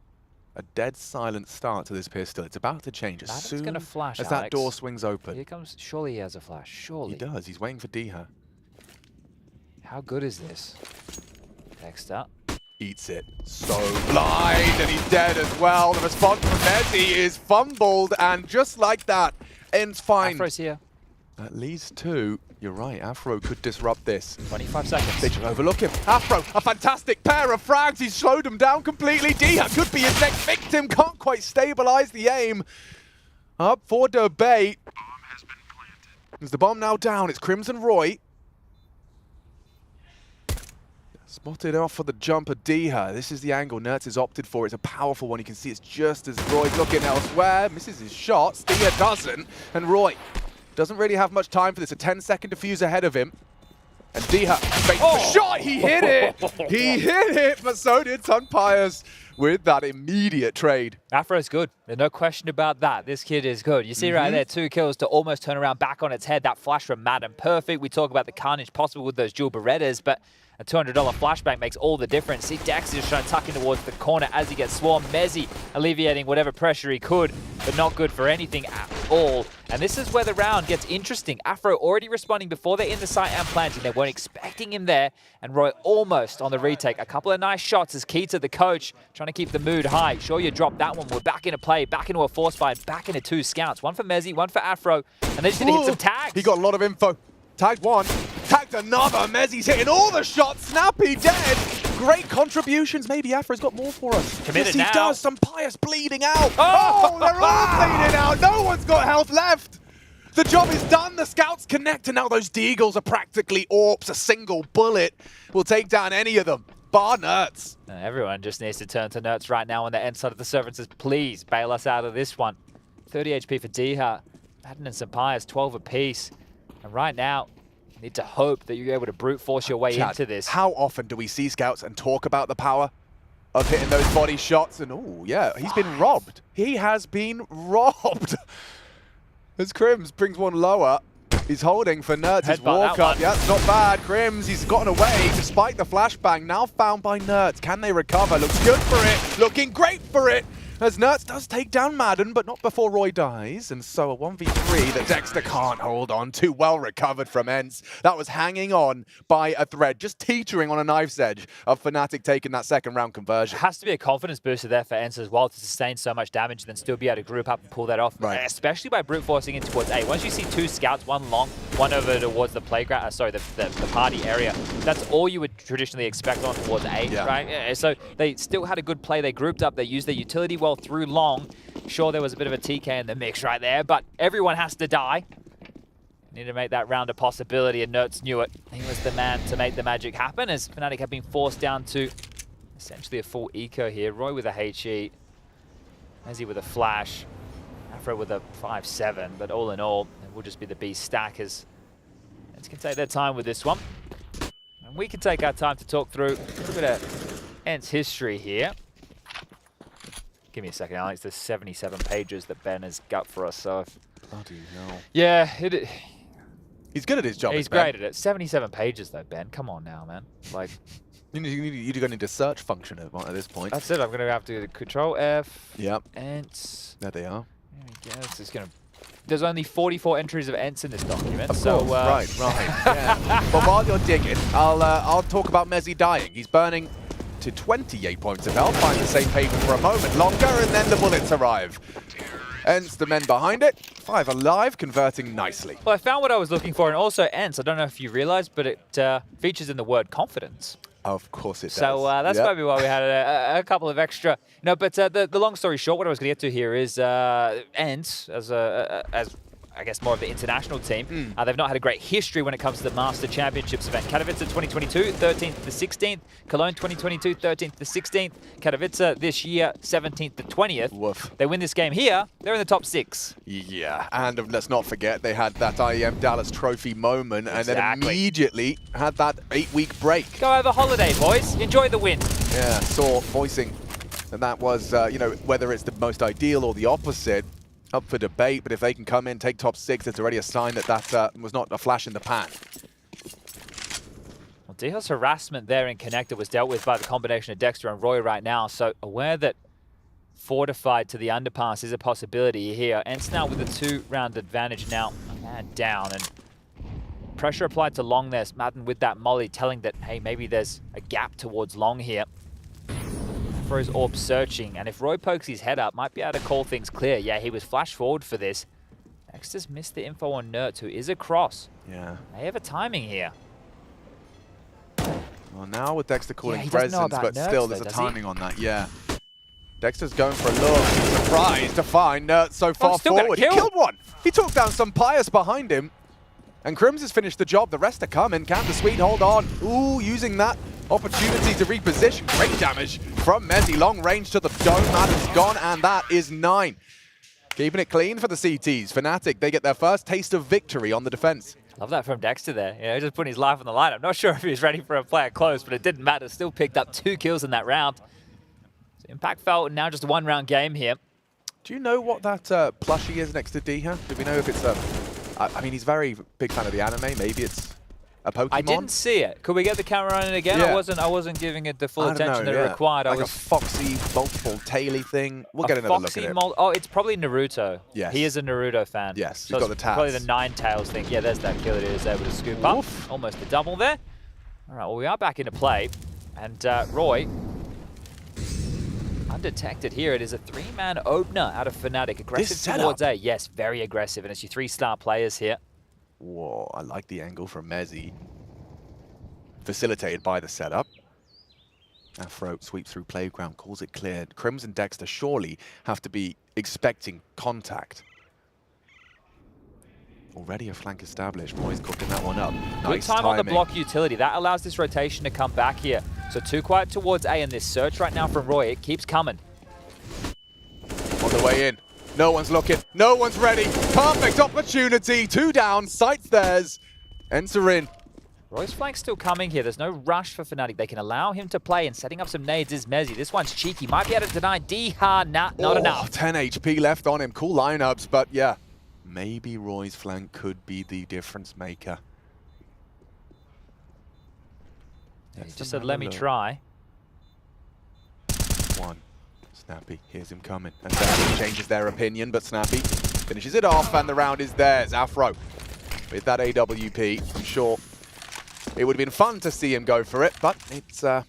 A dead silent start to this pistol. It's about to change as soon
gonna flash,
as
Alex.
that door swings open.
Here comes, surely he has a flash, surely.
He does, he's waiting for Diha.
How good is this? Dexter.
Eats it. So blind, and he's dead as well. The response from Mezzi is fumbled, and just like that, ENCE finds
Afro's here.
at least 2. You're right, Afro could disrupt this.
25 seconds.
They should overlook him. Afro, a fantastic pair of frags. He's slowed him down completely. Diha could be his next victim. Can't quite stabilize the aim. Up for debate. Is the bomb now down? It's Crimson Roy. Spotted off for the jumper, Diha. This is the angle Nerds has opted for. It's a powerful one. You can see it's just as Roy's looking elsewhere. Misses his shots. Diha doesn't. And Roy doesn't really have much time for this. A 10-second defuse ahead of him. And Diha fakes the shot. He hit it. He hit it, but so did Sunpires with that immediate trade.
Afro's good. There's no question about that. This kid is good. You see right there, 2 kills to almost turn around back on its head. That flash from Madden, perfect. We talk about the carnage possible with those dual Berettas, but a $200 flashbang makes all the difference. See Dex is trying to tuck in towards the corner as he gets swarmed. Mezzi alleviating whatever pressure he could, but not good for anything at all. And this is where the round gets interesting. Afro already responding before they're in the site and planting. They weren't expecting him there. And Roy almost on the retake. A couple of nice shots as Keita, the coach, trying to keep the mood high. Sure, you dropped that one. We're back into play, back into a force fight, back into 2 scouts. One for Mezzi, one for Afro. And they're just going to hit some tags.
He got a lot of info. Tagged one, tagged another. Mezzi's hitting all the shots. Snappy dead. Great contributions. Maybe Afro's got more for us.
Committed
yes, he
now.
does. Some Pius bleeding out. Oh, they're all bleeding out. No one's got health left. The job is done. The scouts connect, and now those Deagles are practically AWPs. A single bullet will take down any of them. Bar Nerds.
Everyone just needs to turn to Nerds right now on the end side of the server and says, please bail us out of this one. 30 HP for Diha. Madden and Sampires, 12 apiece. And right now, you need to hope that you're able to brute force your way
Chad,
into this.
How often do we see scouts and talk about the power of hitting those body shots? And oh, yeah, he's been robbed. He has been robbed. As Crims brings one lower, he's holding for Nerds' his walk up. Yeah, it's not bad. Crims, he's gotten away despite the flashbang. Now found by Nerds. Can they recover? Looks good for it. Looking great for it. As Nerds does take down Madden, but not before Roy dies. And so a 1v3 that Dexter can't hold on to. Well recovered from ENCE. That was hanging on by a thread, just teetering on a knife's edge of Fnatic taking that second round conversion.
It has to be a confidence booster there for ENCE as well to sustain so much damage and then still be able to group up and pull that off. Right. Especially by brute forcing in towards A. Once you see 2 scouts, one long, one over towards the playground, the party area, that's all you would traditionally expect on towards A, right? Yeah, so they still had a good play. They grouped up, they used their utility well through long. Sure, there was a bit of a TK in the mix right there, but everyone has to die. Need to make that round a possibility, and Nerds knew it. He was the man to make the magic happen, as Fnatic have been forced down to essentially a full eco here. Roy with a HE, Mezzi with a flash. Afro with a 5-7, but all in all, it will just be the B stack as Ents can take their time with this one. And we can take our time to talk through a little bit of Ents history here. Give me a second, Alex. There's 77 pages that Ben has got for us, so...
Bloody hell.
Yeah,
he's good at his job.
He's great at it. 77 pages, though, Ben. Come on now, man. Like...
You're going to need a search function at this point.
That's it. I'm going to have to do the Control F.
Yep.
Ents.
There they are.
There we go. This is going to... There's only 44 entries of Ents in this document.
Of
so,
course. Right. Yeah. But while you're digging, I'll talk about Mezzi dying. He's burning to 28 points of health. Find the same pavement for a moment longer, and then the bullets arrive. Ents, the men behind it, 5 alive, converting nicely.
Well, I found what I was looking for, and also Ents, I don't know if you realized, but it features in the word confidence.
Of course it does.
So that's maybe why we had a couple of extra. No, but the long story short, what I was going to get to here is Ents, as I guess more of the international team, they've not had a great history when it comes to the Master Championships event. Katowice 2022, 13th to 16th. Cologne 2022, 13th to 16th. Katowice this year, 17th to 20th.
Woof.
They win this game here, they're in the top 6.
Yeah, and let's not forget they had that IEM Dallas Trophy moment, and then immediately had that 8-week break.
Go have a holiday, boys. Enjoy the win.
Yeah, saw voicing, and that was, you know, whether it's the most ideal or the opposite, up for debate, but if they can come in, take top 6, it's already a sign that that was not a flash in the pan.
Well, Diho's harassment there in Connector was dealt with by the combination of Dexter and Roy right now, so aware that fortified to the underpass is a possibility here. Ents now with a 2-round advantage now, and down, and pressure applied to Long there. Madden with that molly telling that, hey, maybe there's a gap towards Long here. For his orb searching, and if Roy pokes his head up, might be able to call things clear. Yeah, he was flash forward for this. Dexter's missed the info on Nert, who is across.
Yeah.
They have a timing here.
Well, now with Dexter calling
he doesn't know
presence,
about
but
Nert
still
though,
there's a
does
timing on that, yeah. Dexter's going for a look. Surprised to find Nert so far forward. He killed one! He took down some Pius behind him. And Crims has finished the job. The rest are coming. Can the Sweet hold on? Ooh, using that opportunity to reposition. Great damage from Mezzi. Long range to the dome. Madden's gone, and that is 9. Keeping it clean for the CTs. Fnatic, they get their first taste of victory on the defense.
Love that from Dexter there. You know, just putting his life on the line. I'm not sure if he was ready for a player close, but it didn't matter. Still picked up 2 kills in that round. So Impact felt now just a 1-round game here.
Do you know what that plushie is next to Diha? Do we know if it's a... I mean, he's very big fan of the anime. Maybe it's a Pokemon.
I didn't see it. Could we get the camera on it again?
Yeah.
I wasn't giving it the full attention that it required.
Like a foxy, multiple taily thing. We'll get another look at it.
Oh, it's probably Naruto.
Yes.
He is a Naruto fan.
Yes,
so
he's got the tats.
Probably the 9 tails thing. Yeah, there's that kill that he was able to scoop up. Almost a double there. All right, well, we are back into play. And Roy, undetected here. It is a 3-man opener out of Fnatic. Aggressive towards A. Yes, very aggressive. And it's your 3-star players here.
Whoa, I like the angle from Mezzi. Facilitated by the setup. Afro sweeps through playground, calls it cleared. Crims and Dexter surely have to be expecting contact. Already a flank established. Roy's cooking that one up.
Good time on the block utility. That allows this rotation to come back here. So 2 quiet towards A, and this search right now from Roy, it keeps coming.
On the way in. No one's looking. No one's ready. Perfect opportunity. 2 down. Sights theirs. Enter in.
Roy's flank's still coming here. There's no rush for Fnatic. They can allow him to play, and setting up some nades is Mezzi. This one's cheeky. Might be able to deny Diha. Not enough.
10 HP left on him. Cool lineups, but yeah. Maybe Roy's flank could be the difference maker.
Yeah, he just said, let me try.
1. Snappy, here's him coming. And Snappy changes their opinion, but Snappy finishes it off, and the round is theirs. Afro with that AWP. I'm sure it would have been fun to see him go for it, but it's a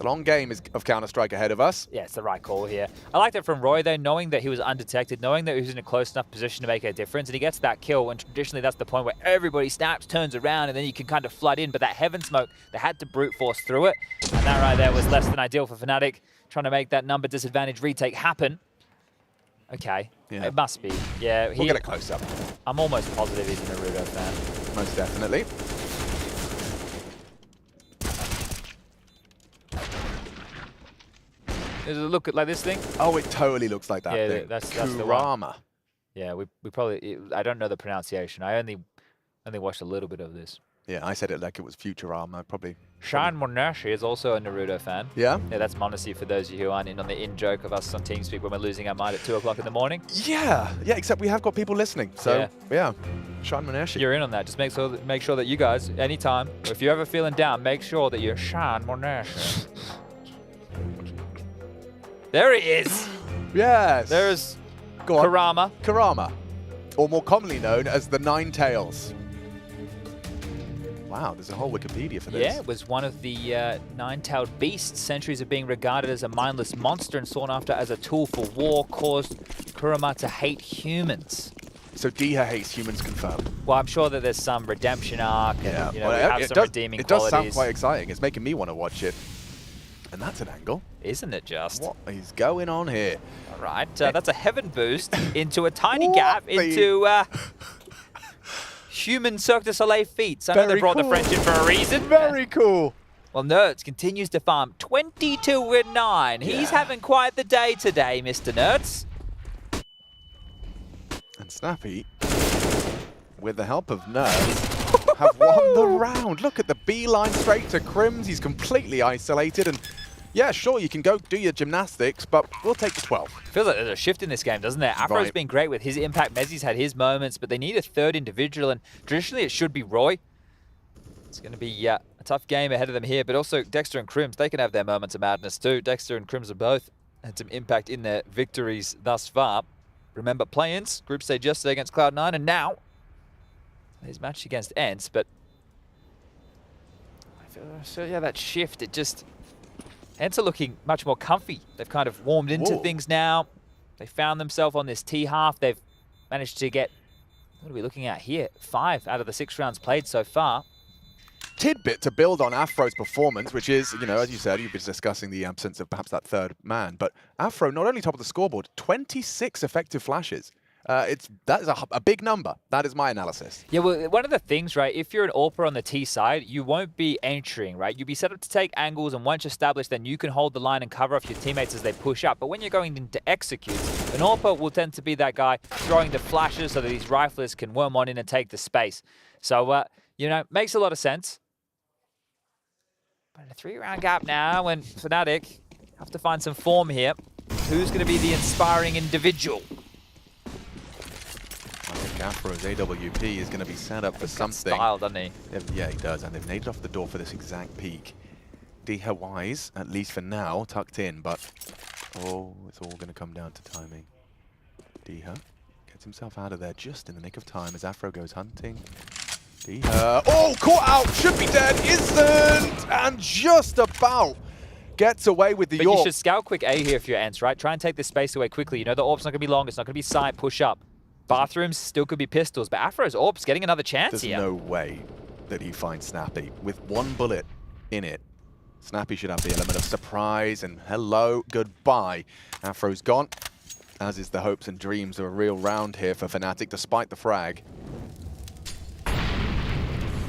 long game of Counter-Strike ahead of us.
Yeah, it's the right call here. I liked it from Roy, though, knowing that he was undetected, knowing that he was in a close enough position to make a difference, and he gets that kill, and traditionally that's the point where everybody snaps, turns around, and then you can kind of flood in, but that Heaven Smoke, they had to brute force through it, and that right there was less than ideal for Fnatic, trying to make that number disadvantage retake happen. Okay,
yeah.
It must be. Yeah,
we'll get a close-up.
I'm almost positive he's a Naruto fan.
Most definitely.
Does it look like this thing?
Oh, it totally looks like that thing.
That's the
one.
Yeah, we probably. I don't know the pronunciation. I only watched a little bit of this.
Yeah, I said it like it was Future Arm. I probably.
Shan Monashi is also a Naruto fan.
Yeah?
Yeah, that's Monasi for those of you who aren't in on the in-joke of us on TeamSpeak when we're losing our mind at 2 o'clock in the morning.
Yeah, except we have got people listening. So, yeah. Shan Monashi.
You're in on that. Just make sure that you guys, anytime, if you're ever feeling down, make sure that you're Shan Monashi. There he is!
Yes!
There's
Go on.
Kurama.
Kurama, or more commonly known as the Nine Tails. Wow, there's a whole Wikipedia for this.
Yeah, it was one of the nine-tailed beasts. Centuries of being regarded as a mindless monster and sought after as a tool for war caused Kurama to hate humans.
So Diha hates humans confirmed.
Well, I'm sure that there's some redemption arc and we have some redeeming
it does
qualities.
sound quite exciting. It's making me want to watch it. And that's an angle.
Isn't it just?
What is going on here?
All right, that's a heaven boost into a tiny gap into human Cirque du Soleil feats. I know they brought the French in for a reason.
Very cool.
Well, Nerds continues to farm 22-9. He's having quite the day today, Mr. Nerds.
And Snappy, with the help of Nerds, have won the round. Look at the beeline straight to Crims. He's completely isolated. And yeah, sure, you can go do your gymnastics, but we'll take the 12.
Feels like there's a shift in this game, doesn't there? Afro's been great with his impact. Mezzi's had his moments, but they need a third individual, and traditionally it should be Roy. It's going to be a tough game ahead of them here, but also Dexter and Crims, they can have their moments of madness too. Dexter and Crims have both had some impact in their victories thus far. Remember play-ins, group stage yesterday against Cloud9, and now his match against Ents, but I feel so yeah, that shift, it just... Ents are looking much more comfy. They've kind of warmed into things now. They found themselves on this T-half. They've managed to get, what are we looking at here? 5 out of the 6 rounds played so far.
Tidbit to build on Afro's performance, which is, as you said, you've been discussing the absence of perhaps that third man, but Afro not only top of the scoreboard, 26 effective flashes. That is a big number. That is my analysis.
Yeah, well, one of the things, right, if you're an AWPer on the T side, you won't be entering, right? You'll be set up to take angles, and once you're established, then you can hold the line and cover off your teammates as they push up. But when you're going into execute, an AWPer will tend to be that guy throwing the flashes so that these riflers can worm on in and take the space. So, makes a lot of sense. But a 3-round gap now, and Fnatic have to find some form here. Who's going to be the inspiring individual?
I think Afro's AWP is going to be set up for something.
Style, doesn't he?
Yeah, he does, and they've naded off the door for this exact peak. Diha wise, at least for now, tucked in, but it's all going to come down to timing. Diha gets himself out of there just in the nick of time as Afro goes hunting. Diha, caught out, should be dead, isn't, and just about gets away with the
But
York.
you should scout quick A here if you're Ents, right? Try and take this space away quickly. You know the AWP's not going to be long, it's not going to be side, push up. Bathrooms still could be pistols, but Afro's AWP's getting another chance here.
There's no way that he finds Snappy. With one bullet in it, Snappy should have the element of surprise and hello, goodbye. Afro's gone, as is the hopes and dreams of a real round here for Fnatic, despite the frag.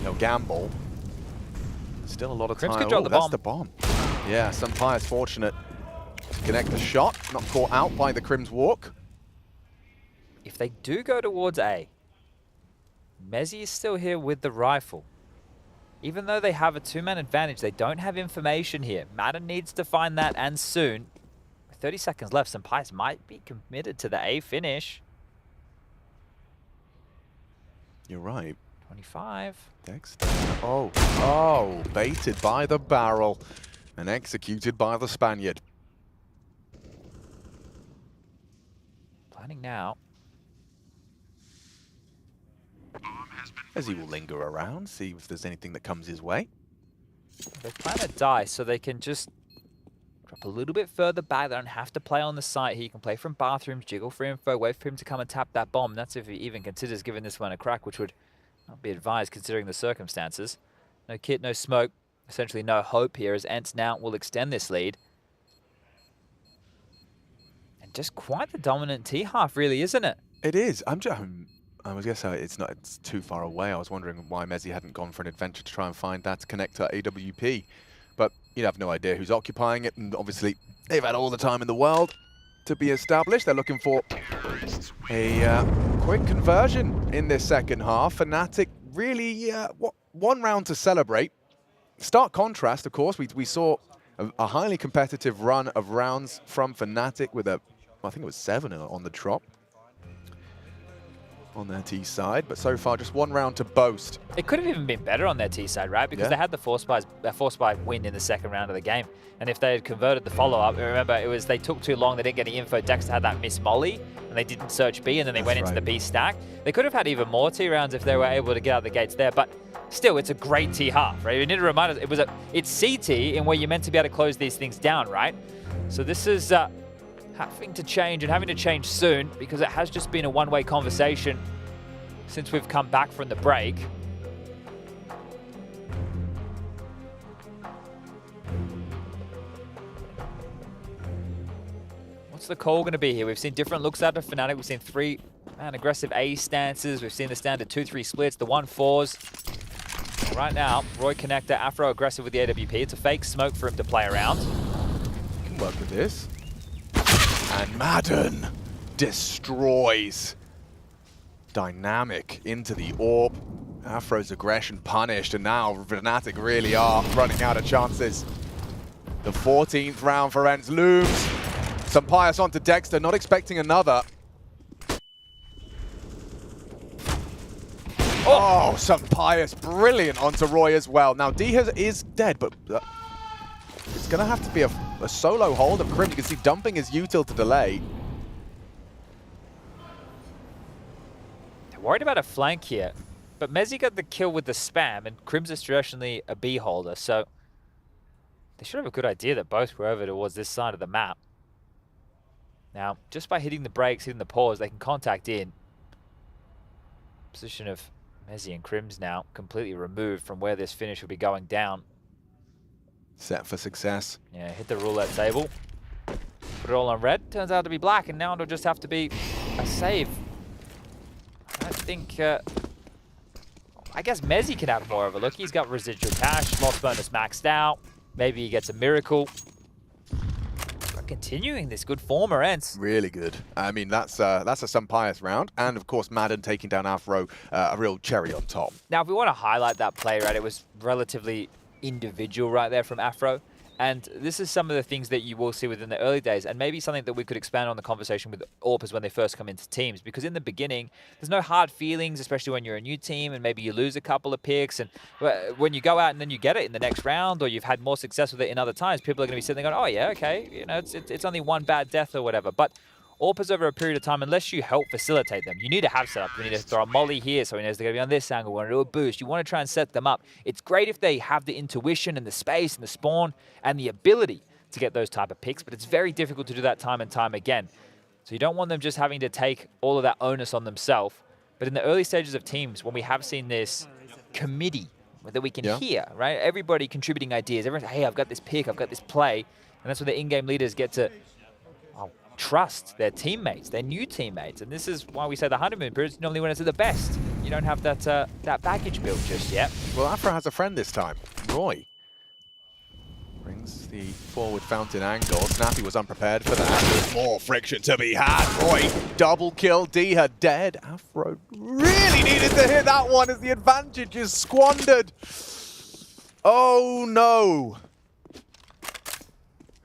No gamble. Still a lot of time.
Crims could drop the
that's
bomb.
the bomb. Yeah, Sunfire's fortunate to connect the shot. Not caught out by the Crims walk.
If they do go towards A, Mezzi is still here with the rifle. Even though they have a 2-man advantage, they don't have information here. Madden needs to find that, and soon. With 30 seconds left, Senpais might be committed to the A finish.
You're right.
25.
Dexter. Oh, baited by the barrel and executed by the Spaniard.
Planning now.
As he will linger around, see if there's anything that comes his way.
They plan a dice so they can just drop a little bit further back. They don't have to play on the site here. You can play from bathrooms, jiggle for info, wait for him to come and tap that bomb. That's if he even considers giving this one a crack, which would not be advised considering the circumstances. No kit, no smoke, essentially no hope here as Ents now will extend this lead. And just quite the dominant T-half really, isn't it?
It is. I guess it's too far away. I was wondering why Mezzi hadn't gone for an adventure to try and find that to connect to AWP. But you have no idea who's occupying it, and obviously they've had all the time in the world. to be established. They're looking for a quick conversion in this second half. Fnatic really one round to celebrate. Stark contrast, of course. We saw a highly competitive run of rounds from Fnatic with I think it was 7 on the drop on their T side, but so far just one round to boast.
It could have even been better on their T side, right? Because they had the force buy win in the second round of the game, and if they had converted the follow-up, remember it was they took too long, they didn't get any info. Dexter had that miss molly, and they didn't search B, and then they went into the B stack. They could have had even more T rounds if they were able to get out the gates there, but still, it's a great T half, right? We need to remind us, it's CT in where you're meant to be able to close these things down, right? So this is having to change, and having to change soon, because it has just been a one-way conversation since we've come back from the break. What's the call going to be here? We've seen different looks out of Fnatic. We've seen 3-man aggressive A stances. We've seen the standard 2-3 splits, the 1-4s. Right now, Roy Connector, Afro aggressive with the AWP. It's a fake smoke for him to play around.
Can work with this. And Madden destroys Dynamic into the AWP. Afro's aggression punished, and now Fnatic really are running out of chances. The 14th round for Ents looms. Some pious onto Dexter, not expecting another. Oh, some pious, brilliant onto Roy as well. Now D is dead, but it's gonna have to be a solo hold of Crim. You can see dumping his util to delay.
They're worried about a flank here, but Mezzi got the kill with the spam, and Crim's is traditionally a B holder, so they should have a good idea that both were over towards this side of the map. Now, just by hitting the brakes, hitting the pause, they can contact in. Position of Mezzi and Crim's now completely removed from where this finish will be going down.
Set for success.
Yeah, hit the roulette table. Put it all on red. Turns out to be black, and now it'll just have to be a save. I think, I guess Mezzi can have more of a look. He's got residual cash, loss bonus maxed out. Maybe he gets a miracle. But continuing this good form, Ents.
Really good. I mean, that's a some pious round, and of course Madden taking down Afro, a real cherry on top.
Now, if we want to highlight that play, right, it was relatively individual right there from Afro. And this is some of the things that you will see within the early days, and maybe something that we could expand on the conversation with AWPers when they first come into teams, because in the beginning, there's no hard feelings, especially when you're a new team and maybe you lose a couple of picks, and when you go out and then you get it in the next round, or you've had more success with it in other times, people are going to be sitting there going, oh yeah, okay, you know, it's only one bad death or whatever. But AWPers over a period of time, unless you help facilitate them, you need to have setup. You need to throw a molly here so he knows they're going to be on this angle. We want to do a boost. You want to try and set them up. It's great if they have the intuition and the space and the spawn and the ability to get those type of picks, but it's very difficult to do that time and time again. So you don't want them just having to take all of that onus on themselves. But in the early stages of teams, when we have seen this committee that we can hear, right? Everybody contributing ideas. Everyone's, hey, I've got this pick, I've got this play. And that's where the in-game leaders get to trust their teammates, their new teammates. And this is why we say the honeymoon period is normally when it's at the best. You don't have that that baggage built just yet.
Well, Afro has a friend this time. Roy brings the forward fountain angle. Snappy was unprepared for that. There's more friction to be had. Roy, double kill. D her dead. Afro really needed to hit that one as the advantage is squandered. Oh no.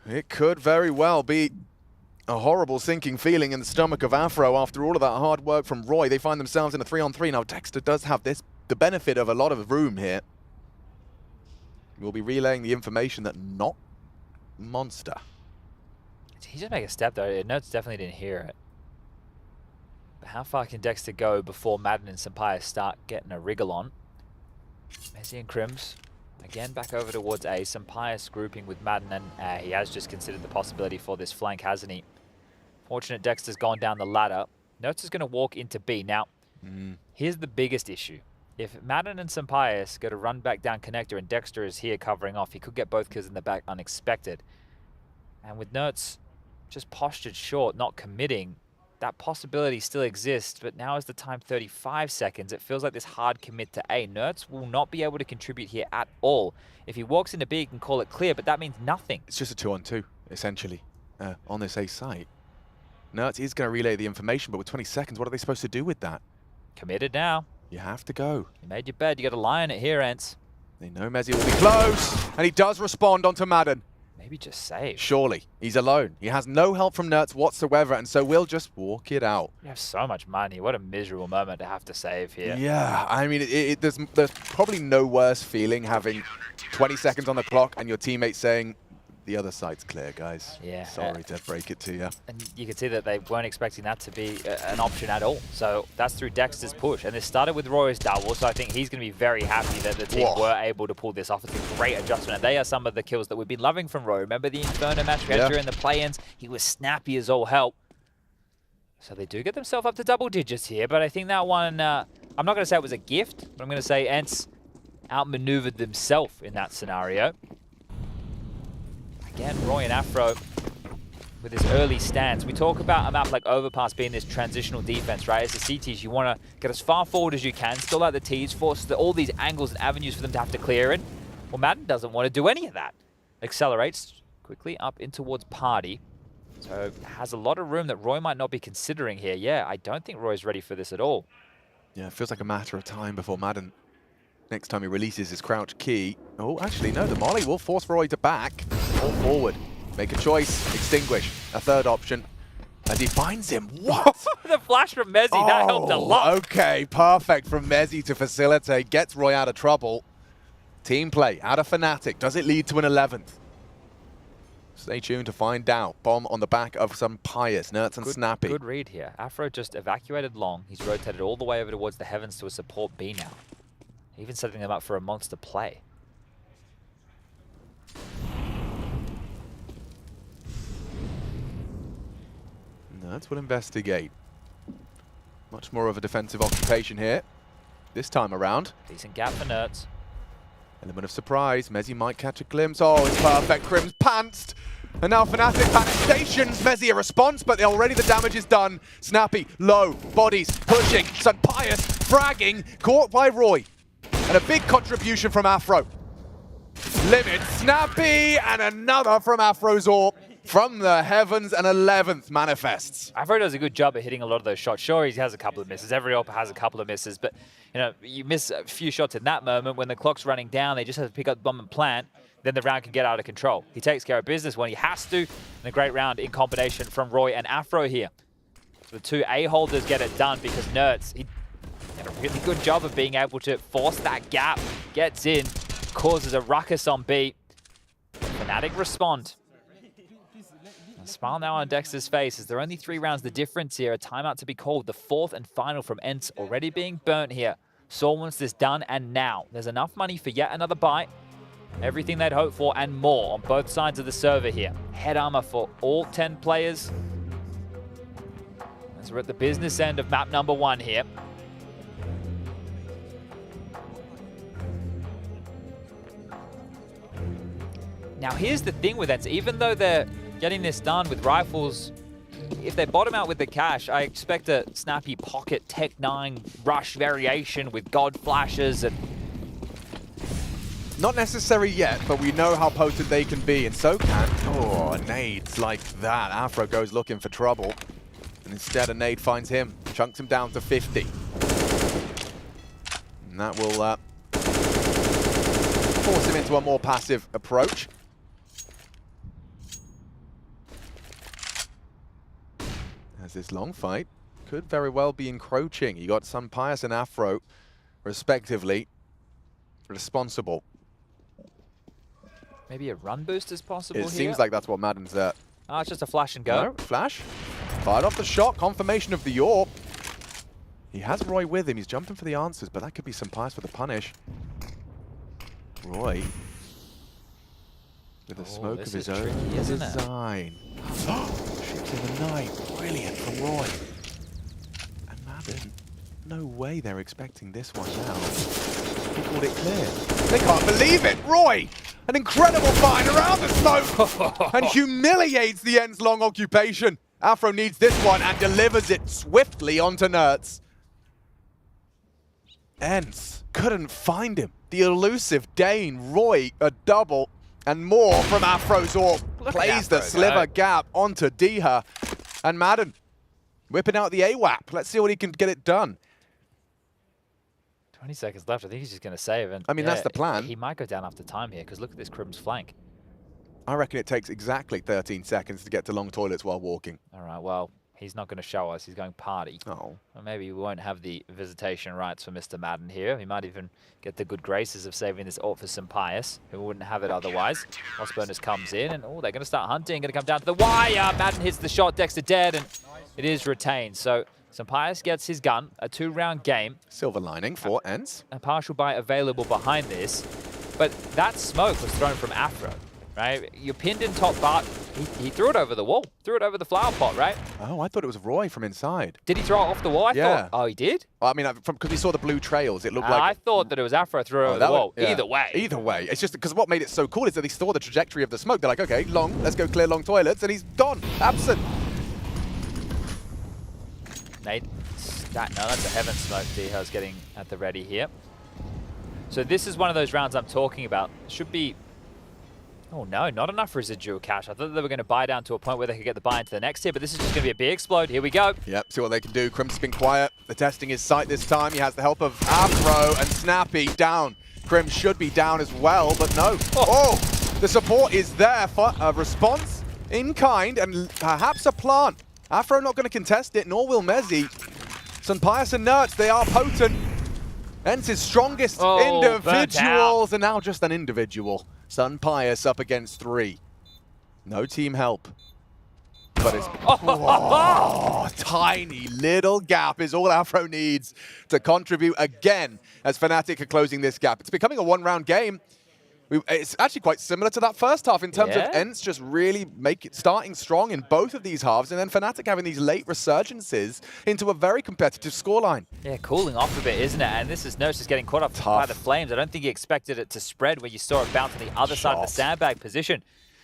It could very well be a horrible sinking feeling in the stomach of Afro after all of that hard work from Roy. They find themselves in a 3-on-3. Now, Dexter does have the benefit of a lot of room here. We'll be relaying the information that not Monster.
He just made a step, though. Notes definitely didn't hear it. But how far can Dexter go before Madden and Sampaya start getting a wriggle on? Mezzi and Crims. Again, back over towards A. Sampaya grouping with Madden, and he has just considered the possibility for this flank, hasn't he? Fortunate Dexter's gone down the ladder. Notes is going to walk into B. Now, here's the biggest issue. If Madden and Sampayas go to run back down connector and Dexter is here covering off, he could get both kills in the back unexpected. And with Nertz just postured short, not committing, that possibility still exists, but now is the time 35 seconds. It feels like this hard commit to A. Nertz will not be able to contribute here at all. If he walks into B, he can call it clear, but that means nothing.
It's just a 2-on-2, essentially, on this A site. Nertz is going to relay the information, but with 20 seconds, what are they supposed to do with that?
Committed now.
You have to go.
You made your bed. You got to lie on it here, Ents.
They know Mezzi will be close, and he does respond onto Madden.
Maybe just save.
Surely. He's alone. He has no help from Nertz whatsoever, and so we'll just walk it out.
You have so much money. What a miserable moment to have to save here.
Yeah, I mean, there's probably no worse feeling having 20 seconds on the clock and your teammates saying, the other side's clear, guys.
Yeah.
Sorry to break it to you.
And you can see that they weren't expecting that to be an option at all. So that's through Dexter's push. And this started with Roy's double, so I think he's going to be very happy that the team were able to pull this off. It's a great adjustment. And they are some of the kills that we've been loving from Roy. Remember the Inferno match we had during the play-ins? He was snappy as all hell. So they do get themselves up to double digits here, but I think that one, I'm not going to say it was a gift, but I'm going to say Ents outmaneuvered themselves in that scenario. Again, Roy and Afro with his early stance. We talk about a map like Overpass being this transitional defense, right? As the CTs, you want to get as far forward as you can, still out the Ts, force all these angles and avenues for them to have to clear in. Well, Madden doesn't want to do any of that. Accelerates quickly up in towards Party. So has a lot of room that Roy might not be considering here. Yeah, I don't think Roy's ready for this at all.
Yeah, it feels like a matter of time before Madden, next time he releases his crouch key. Oh, actually, no, the molly will force Roy to back. All forward. Make a choice. Extinguish. A third option. As he finds him. What?
The flash from Mezzi, that helped a lot.
Okay, perfect from Mezzi to facilitate. Gets Roy out of trouble. Team play out of Fnatic. Does it lead to an 11th? Stay tuned to find out. Bomb on the back of some Pious. Nertz and Snappy.
Good read here. Afro just evacuated long. He's rotated all the way over towards the heavens to a support B now. Even setting them up for a monster play.
Nertz will investigate. Much more of a defensive occupation here. This time around.
Decent gap for Nertz.
Element of surprise. Mezzi might catch a glimpse. Oh, it's perfect. Crim's pantsed. And now Fnatic panic stations. Mezzi a response, but already the damage is done. Snappy, low, bodies, pushing. Sun Pious, fragging, caught by Roy. And a big contribution from Afro. Limit, Snappy, and another from Afro's AWP. From the heavens, an 11th manifests.
Afro does a good job at hitting a lot of those shots. Sure, he has a couple of misses. Every AWP has a couple of misses, but you miss a few shots in that moment when the clock's running down. They just have to pick up the bomb and plant. Then the round can get out of control. He takes care of business when he has to. And a great round in combination from Roy and Afro here. So the two A holders get it done because Nertz, he did a really good job of being able to force that gap. Gets in, causes a ruckus on B. Fnatic respond. A smile now on Dexter's face as there are only 3 rounds. The difference here, a timeout to be called. The 4th and final from Ents already being burnt here. Saul wants this done and now. There's enough money for yet another bite. Everything they'd hoped for and more on both sides of the server here. Head armor for all 10 players. As we're at the business end of map number 1 here. Now here's the thing with Ents, even though they're getting this done with rifles, if they bottom out with the cash, I expect a snappy pocket Tech 9 rush variation with God flashes and...
Not necessary yet, but we know how potent they can be, and so can... nades like that. Afro goes looking for trouble, and instead a nade finds him, chunks him down to 50. And that will force him into a more passive approach. As this long fight could very well be encroaching. You got Sun Pious and Afro, respectively, responsible.
Maybe a run boost is possible here?
It seems like that's what Madden's at.
Oh, it's just a flash and go.
No, flash. Fired off the shot. Confirmation of the AWP. He has Roy with him. He's jumping for the answers, but that could be Sun Pious for the punish. Roy. With a smoke of his own design. Ships in the night. Brilliant from Roy. And Madden. No way they're expecting this one now. He called it clear. They can't believe it! Roy! An incredible find around the smoke! And humiliates the Ents long occupation. Afro needs this one and delivers it swiftly onto Nertz. Ents couldn't find him. The elusive Dane, Roy, a double, and more from Afro's AWP. Plays the sliver gap onto Diha. And Madden whipping out the AWAP. Let's see what he can get it done.
20 seconds left. I think he's just going to save. And
I mean, that's the plan.
He might go down after time here, because look at this Crim's flank.
I reckon it takes exactly 13 seconds to get to long toilets while walking.
All right, well, he's not going to show us. He's going party.
Oh.
Or maybe we won't have the visitation rights for Mr. Madden here. He might even get the good graces of saving this ult for Sampaius, who wouldn't have it otherwise. Lost bonus comes in, and they're going to start hunting. Going to come down to the wire. Madden hits the shot. Dexter dead, and it is retained. So Sampaius gets his gun. A 2-round game.
Silver lining for ENCE.
A partial buy available behind this. But that smoke was thrown from Afro. Right? You're pinned in top bar. He threw it over the wall. Threw it over the flower pot, right?
Oh, I thought it was Roy from inside.
Did he throw it off the wall? I thought. Oh, he did?
Well, I mean, because we saw the blue trails, it looked like...
I thought that it was Afro threw it over the wall.
Yeah.
Either way.
Either way. It's just because what made it so cool is that they saw the trajectory of the smoke. They're like, okay, long, let's go clear long toilets, and he's gone. Absent.
Nate, no, that's a heaven smoke Diho's getting at the ready here. So this is one of those rounds I'm talking about. Should be... Oh no, not enough residual cash. I thought they were going to buy down to a point where they could get the buy into the next tier, but this is just going to be a big explode. Here we go.
Yep, see what they can do. Crim's been quiet. They're testing his sight this time. He has the help of Afro and Snappy down. Crim should be down as well, but no. Oh, the support is there for a response in kind and perhaps a plant. Afro not going to contest it, nor will Mezzi. Sampaius and Nerds, they are potent. ENCE's strongest individuals, and now just an individual. Sampaius up against 3. No team help. But it's tiny little gap is all Afro needs to contribute again as Fnatic are closing this gap. It's becoming a 1-round game. It's actually quite similar to that first half in terms of ENCE just really starting strong in both of these halves, and then Fnatic having these late resurgences into a very competitive scoreline.
Yeah, cooling off a bit, isn't it? And this is Nerds just getting caught up by the flames. I don't think he expected it to spread where you saw it bounce on the other side of the sandbag position.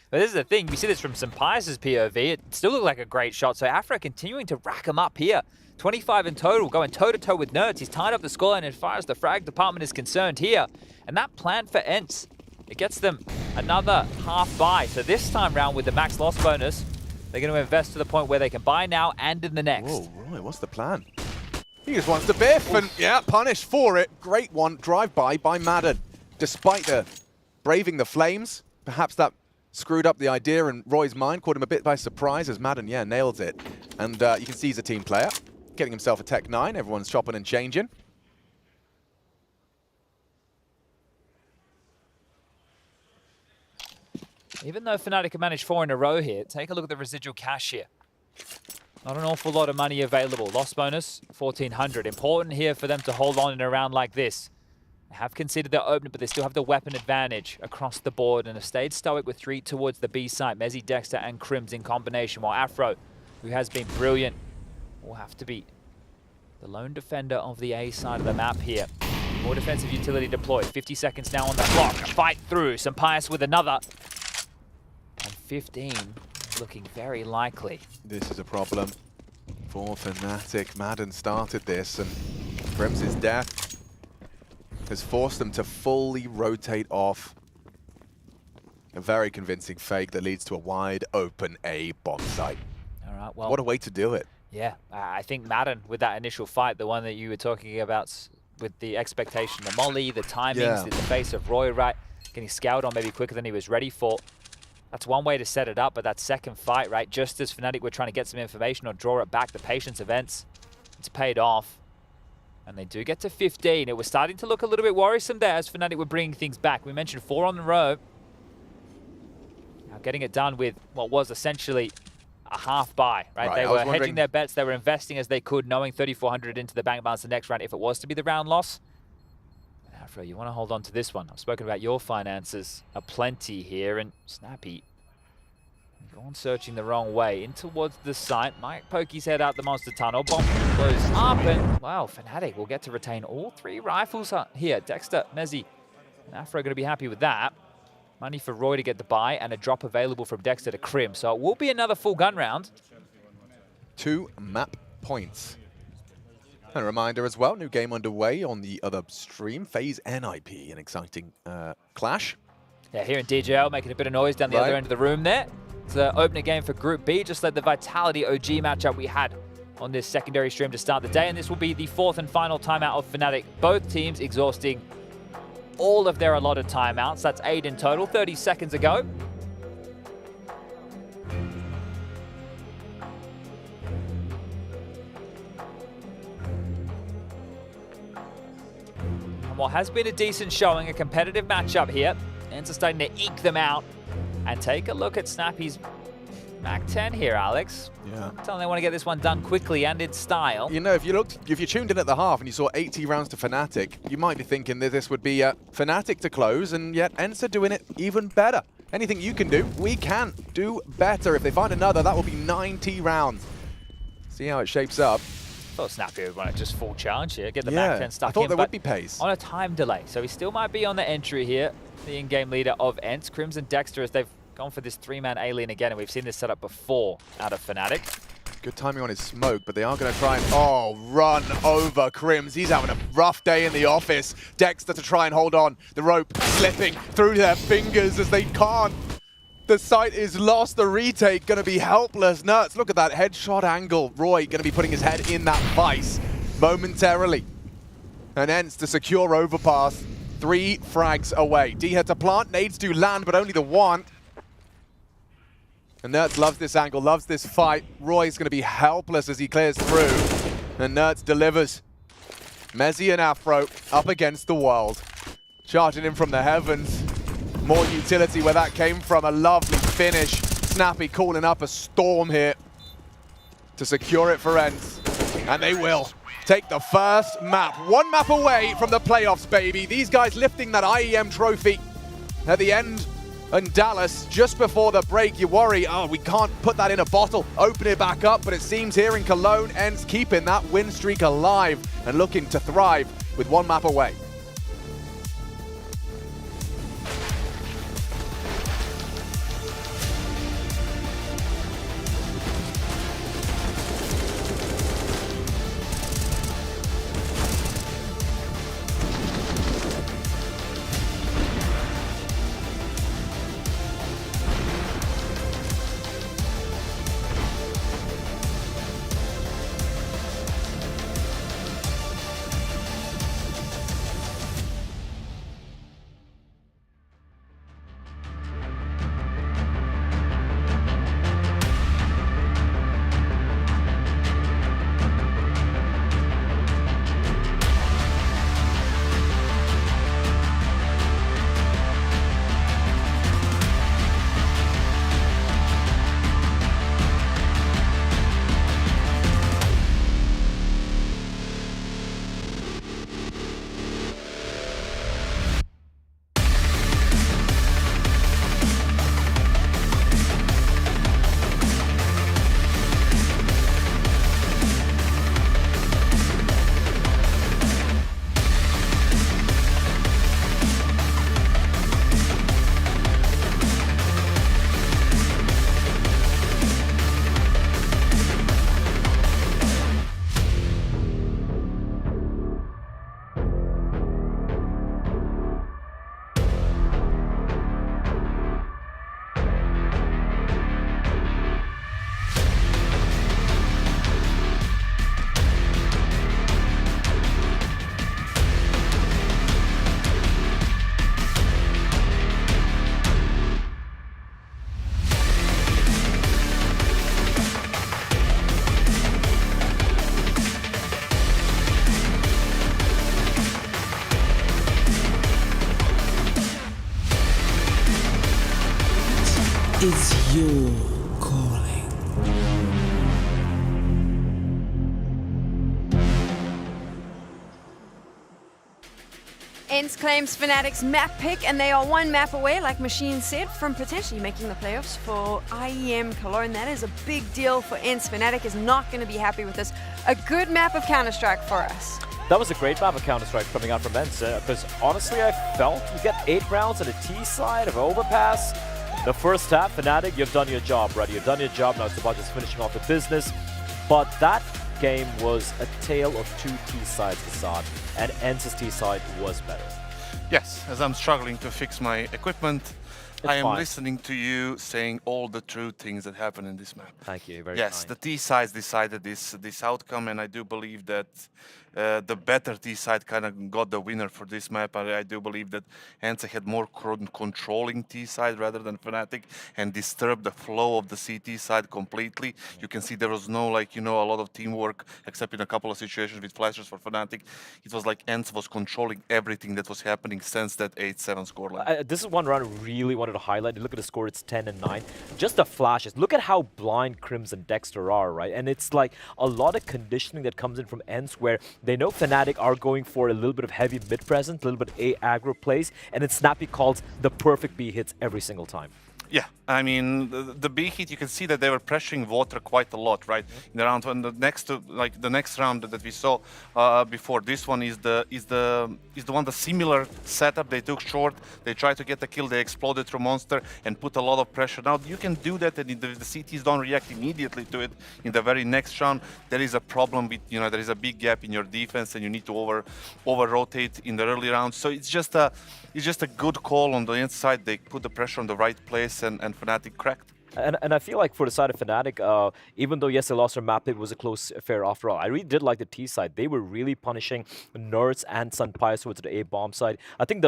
But this is the thing, we see this from Sampaius' POV. It still looked like a great shot, so Afro continuing to rack him up here. 25 in total, going toe-to-toe with Nerds. He's tied up the scoreline as far as the frag department is concerned here. And that plan for ENCE, it gets them another half buy. So this time round with the max loss bonus, they're going to invest to the point where they can buy now and in the next.
Whoa, right, what's the plan? He just wants to biff and, yeah, punished for it. Great one, drive-by by Madden. Despite the braving the flames, perhaps that screwed up the idea in Roy's mind, caught him a bit by surprise as Madden, nails it. And you can see he's a team player, getting himself a Tech 9. Everyone's chopping and changing.
Even though Fnatic have managed 4 in a row here, take a look at the residual cash here. Not an awful lot of money available. Loss bonus, 1,400. Important here for them to hold on in a round like this. They have conceded their opener, but they still have the weapon advantage across the board and have stayed stoic with 3 towards the B side. Mezzi, Dexter, and Crims in combination, while Afro, who has been brilliant, will have to be the lone defender of the A side of the map here. More defensive utility deployed. 50 seconds now on the clock. Fight through. Sampaius with another. And 15 looking very likely.
This is a problem for Fnatic. Madden started this, and Crims' death has forced them to fully rotate off. A very convincing fake that leads to a wide open A bomb site.
All right, well,
what a way to do it.
Yeah, I think Madden with that initial fight, the one that you were talking about with the expectation, the molly, the timings, the face of Roy, right, getting scoured on maybe quicker than he was ready for. That's one way to set it up, but that second fight, right, just as Fnatic were trying to get some information or draw it back, the patience of ENCE, it's paid off. And they do get to 15. It was starting to look a little bit worrisome there as Fnatic were bringing things back. We mentioned 4 on the row. Now getting it done with what was essentially a half buy, right? They were hedging their bets. They were investing as they could, knowing 3,400 into the bank balance the next round if it was to be the round loss. Afro, you want to hold on to this one. I've spoken about your finances aplenty here, and Snappy gone searching the wrong way in towards the site. Might poke his head out the monster tunnel. Bomb blows up, and wow, Fnatic will get to retain all 3 rifles here. Dexter, Mezzi, and Afro are going to be happy with that. Money for Roy to get the buy, and a drop available from Dexter to Crim. So it will be another full gun round.
2 map points. And a reminder as well, new game underway on the other stream. FaZe NIP, an exciting clash.
Yeah, here in DJL, making a bit of noise down the other end of the room there. It's the opening game for Group B, just like the Vitality OG matchup we had on this secondary stream to start the day. And this will be the 4th and final timeout of Fnatic. Both teams exhausting all of their allotted timeouts. That's 8 in total, 30 seconds ago. And what has been a decent showing, a competitive matchup here. Ents are starting to eke them out. And take a look at Snappy's Mac 10 here, Alex.
Yeah.
Telling they want to get this one done quickly and in style.
You know, if you tuned in at the half and you saw 80 rounds to Fnatic, you might be thinking that this would be Fnatic to close, and yet Ents are doing it even better. Anything you can do, we can do better. If they find another, that will be 90 rounds. See how it shapes up.
I thought Snappy would want to just full challenge here, get the
Yeah,
Mac 10 stuck
I thought
in,
there
but
would be pace.
on a time delay. So he still might be on the entry here, the in-game leader of Ents. Crimson Dexter, as they've gone for this 3-man alien again, and we've seen this setup before out of Fnatic.
Good timing on his smoke, but they are going to try and, run over Crims. He's having a rough day in the office. Dexter to try and hold on. The rope slipping through their fingers as they can't. The sight is lost. The retake going to be helpless. Nerds, look at that headshot angle. Roy going to be putting his head in that vice momentarily. And Ents to secure overpass. 3 frags away. D had to plant, nades do land, but only the one. And Nerds loves this angle, loves this fight. Roy's going to be helpless as he clears through. And Nerds delivers. Mezzy and Afro up against the world. Charging in from the heavens. More utility where that came from. A lovely finish. Snappy calling up a storm here to secure it for Ents. And they will take the first map. 1 map away from the playoffs, baby. These guys lifting that IEM trophy at the end. And Dallas, just before the break, you worry, oh, we can't put that in a bottle, open it back up, but it seems here in Cologne, Ents keeping that win streak alive and looking to thrive with 1 map away.
Is your calling.
Ents claims Fnatic's map pick, and they are 1 map away, like Machine said, from potentially making the playoffs for IEM Cologne. That is a big deal for Ents. Fnatic is not going to be happy with this. A good map of Counter-Strike for us.
That was a great map of Counter-Strike coming out from Ents, because honestly, I felt you get 8 rounds on the T side of Overpass. The first half, Fnatic, you've done your job, right? You've done your job, now it's about just finishing off the business. But that game was a tale of 2 T sides, Assad, and Ents' T side was better.
Yes, as I'm struggling to fix my equipment, I am listening to you saying all the true things that happen in this map.
Thank you. Very
yes,
kind.
the T sides decided this outcome, and I do believe that the better T side kind of got the winner for this map. I do believe that Ense had more controlling T side rather than Fnatic, and disturbed the flow of the CT side completely. You can see there was no a lot of teamwork, except in a couple of situations with flashes for Fnatic. It was like Ense was controlling everything that was happening since that 8-7 scoreline.
This is one round I really wanted to highlight. Look at the score, it's 10-9. Just the flashes. Look at how blind Crims and Dexter are, right? And it's like a lot of conditioning that comes in from Ense where they know Fnatic are going for a little bit of heavy mid presence, a little bit A aggro plays, and then Snappy calls the perfect B hits every single time.
Yeah, I mean the B hit. You can see that they were pressuring Water quite a lot, right? In the round when the next round that we saw before this one is the one the similar setup. They took short, they tried to get a kill, they exploded through monster and put a lot of pressure. Now you can do that, and if the CTs don't react immediately to it in the very next round, there is a problem with there is a big gap in your defense, and you need to over rotate in the early rounds. So it's just a good call on the inside. They put the pressure on the right place, and Fnatic cracked.
And I feel like for the side of Fnatic, even though yes they lost their map, it was a close affair after all. I really did like the T side. They were really punishing Nerds and Sunpire towards the A bomb side. I think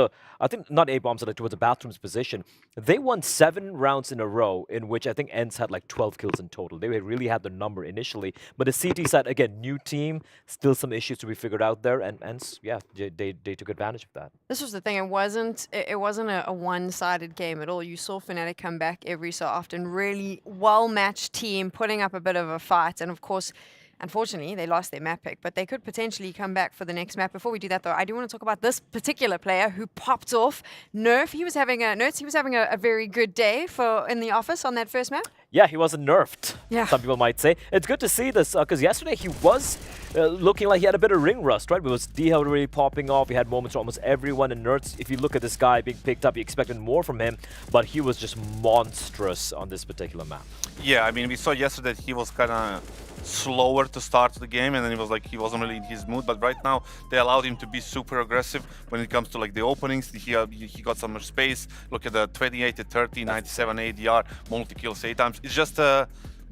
not A bomb side, like towards the Bathroom's position. They won 7 rounds in a row in which I think Ense had like 12 kills in total. They really had the number initially, but the CT side again, new team, still some issues to be figured out there, and Ense, yeah, they took advantage of that.
This was the thing. It wasn't a one-sided game at all. You saw Fnatic come back every so often. Really well-matched team, putting up a bit of a fight, and of course, unfortunately, they lost their map pick, but they could potentially come back for the next map. Before we do that, though, I do want to talk about this particular player who popped off. Nerf, he was having a very good day in the office on that first map.
Yeah, he wasn't nerfed,
yeah.
Some people might say. It's good to see this, because yesterday he was looking like he had a bit of ring rust, right? It was DL really popping off. He had moments for almost everyone, and Nerds, if you look at this guy being picked up, you expected more from him, but he was just monstrous on this particular map.
Yeah, I mean, we saw yesterday that he was kind of slower to start the game, and then it was like he wasn't really in his mood, but right now they allowed him to be super aggressive when it comes to like the openings. He got some more space. Look at the 28-30, 97 ADR, multi-kills 8 times. It's just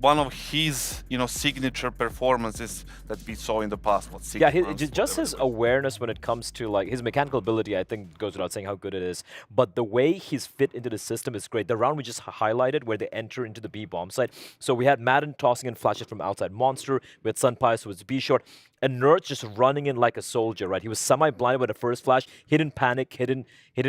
one of his signature performances that we saw in the past.
Just his awareness when it comes to like his mechanical ability, I think goes without saying how good it is, but the way he's fit into the system is great. The round we just highlighted where they enter into the B bomb site, so we had Madden tossing in flashes from outside Monster, we had Sunpie, so it's B short, and Nerds just running in like a soldier, right? He was semi-blinded by the first flash. He didn't panic, he didn't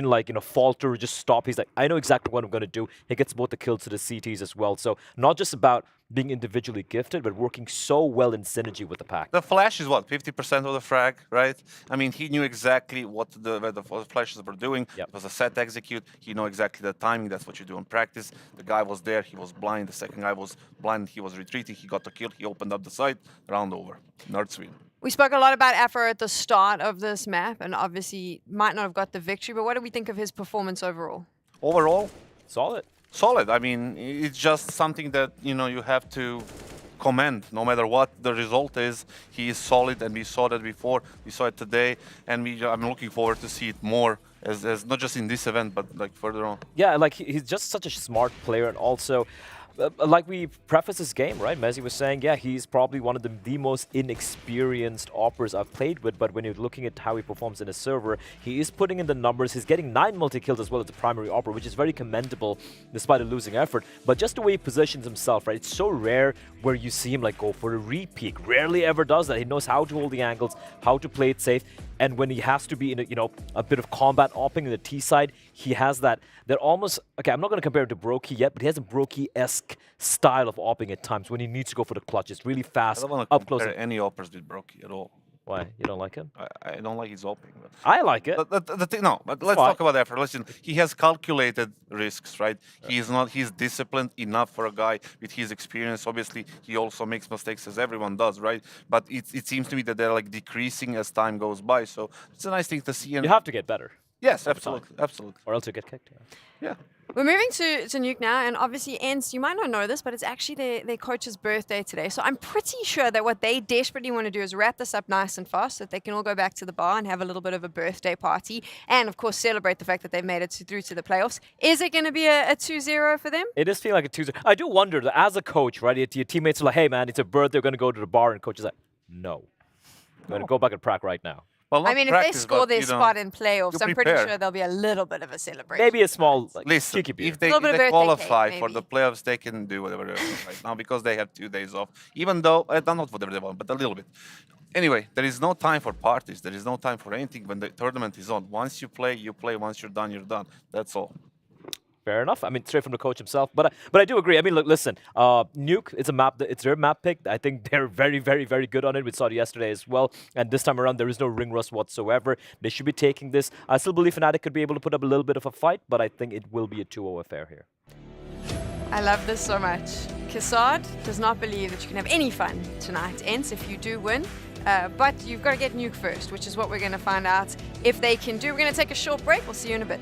like falter, just stop. He's like, I know exactly what I'm going to do. He gets both the kills to the CTs as well. So not just about being individually gifted, but working so well in synergy with the pack.
The flash is what, 50% of the frag, right? I mean, he knew exactly what the flashes were doing. Yep. It was a set execute. He knew exactly the timing. That's what you do in practice. The guy was there. He was blind. The second guy was blind. He was retreating. He got the kill. He opened up the site. Round over. Nerds win.
We spoke a lot about Afro at the start of this map, and obviously might not have got the victory, but what do we think of his performance overall?
Overall?
Solid.
Solid. I mean, it's just something that, you have to commend. No matter what the result is, he is solid, and we saw that before. We saw it today, and I'm looking forward to see it more, as not just in this event, but like further on.
Yeah, like he's just such a smart player, and also like we prefaced this game, right? Messi was saying, yeah, he's probably one of the most inexperienced operators I've played with, but when you're looking at how he performs in a server, he is putting in the numbers. He's getting 9 multi-kills as well as the primary operator, which is very commendable despite a losing effort. But just the way he positions himself, right? It's so rare where you see him like go for a re-peek. Rarely ever does that. He knows how to hold the angles, how to play it safe. And when he has to be in a bit of combat opping in the T side, he has that almost, okay, I'm not going to compare it to Brokey yet, but he has a Brokey-esque style of opping at times when he needs to go for the clutch. It's really fast,
I don't want to compare any oppers with Brokey at all.
Why? You don't like him?
I don't like his opening.
I like it.
No, but let's talk about effort. Listen, he has calculated risks, right? He's disciplined enough for a guy with his experience. Obviously, he also makes mistakes, as everyone does, right? But it seems to me that they're like decreasing as time goes by. So it's a nice thing to see. And
you have to get better.
Yes, absolutely, absolutely.
Or else you get kicked.
Yeah.
We're moving to Nuke now, and obviously, Ents, you might not know this, but it's actually their coach's birthday today. So I'm pretty sure that what they desperately want to do is wrap this up nice and fast so that they can all go back to the bar and have a little bit of a birthday party. And, of course, celebrate the fact that they've made it through to the playoffs. Is it going to be a 2-0 for them?
It is feeling like a 2-0. I do wonder, that as a coach, right, your teammates are like, hey, man, it's a birthday, we're going to go to the bar. And coach is like, no. I'm going to go back and prac right now.
Well,
I mean, if they score their spot in playoffs, I'm pretty sure there'll be a little bit of a celebration.
Maybe a small, like,
listen,
beer.
if they qualify for the playoffs, they can do whatever they want right now because they have 2 days off. Even though, not whatever they want, but a little bit. Anyway, there is no time for parties. There is no time for anything when the tournament is on. Once you play, you play. Once you're done, you're done. That's all.
Fair enough. I mean, straight from the coach himself. But I do agree. I mean, look, listen. Nuke, it's a map. It's their map pick. I think they're very, very, very good on it. We saw it yesterday as well. And this time around, there is no ring rust whatsoever. They should be taking this. I still believe Fnatic could be able to put up a little bit of a fight, but I think it will be a 2-0 affair here.
I love this so much. Kassad does not believe that you can have any fun tonight, Ents, if you do win. But you've got to get Nuke first, which is what we're going to find out if they can do. We're going to take a short break. We'll see you in a bit.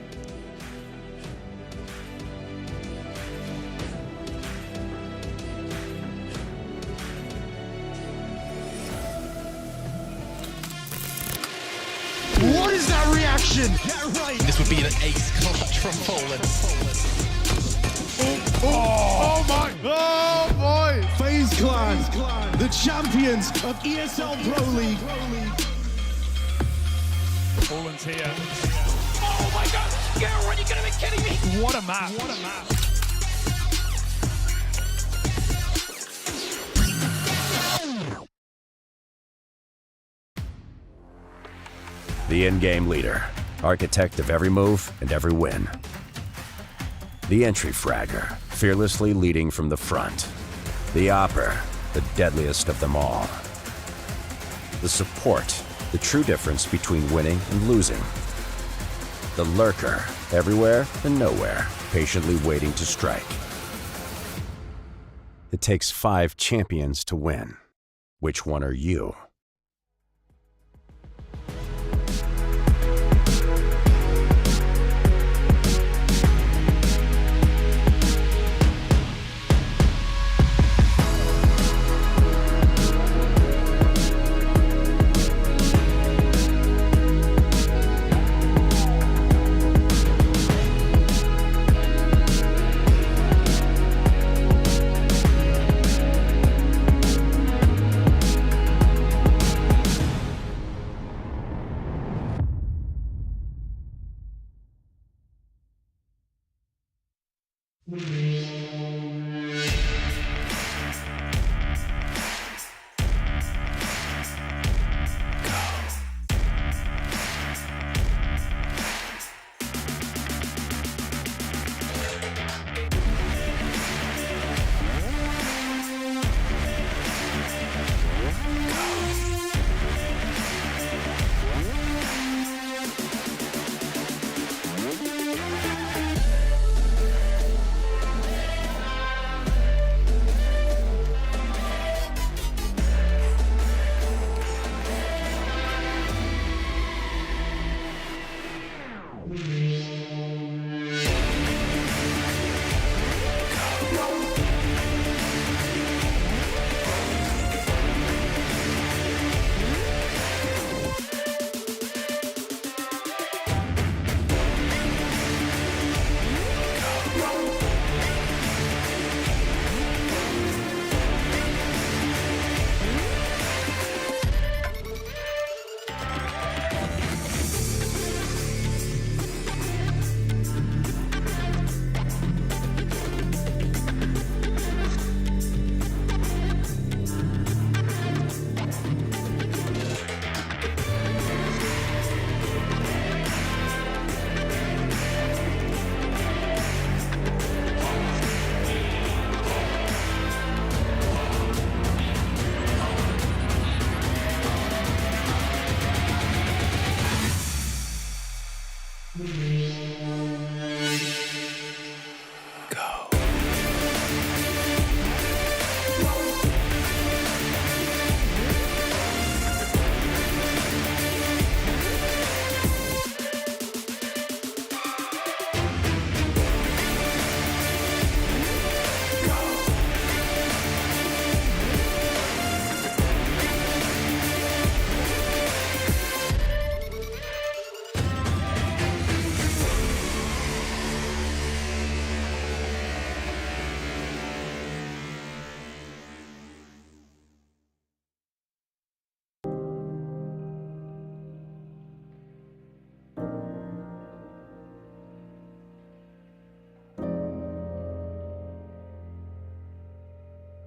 What is that reaction? Yeah, right.
This would be an ace clutch from Poland.
Oh my! Oh boy! FaZe Clan, the champions of ESL Pro League.
Poland's here.
Oh my God! Garen, are you gonna be kidding me?
What a map! What a map!
The in-game leader, architect of every move and every win. The entry fragger, fearlessly leading from the front. The opper, the deadliest of them all. The support, the true difference between winning and losing. The lurker, everywhere and nowhere, patiently waiting to strike. It takes 5 champions to win. Which one are you?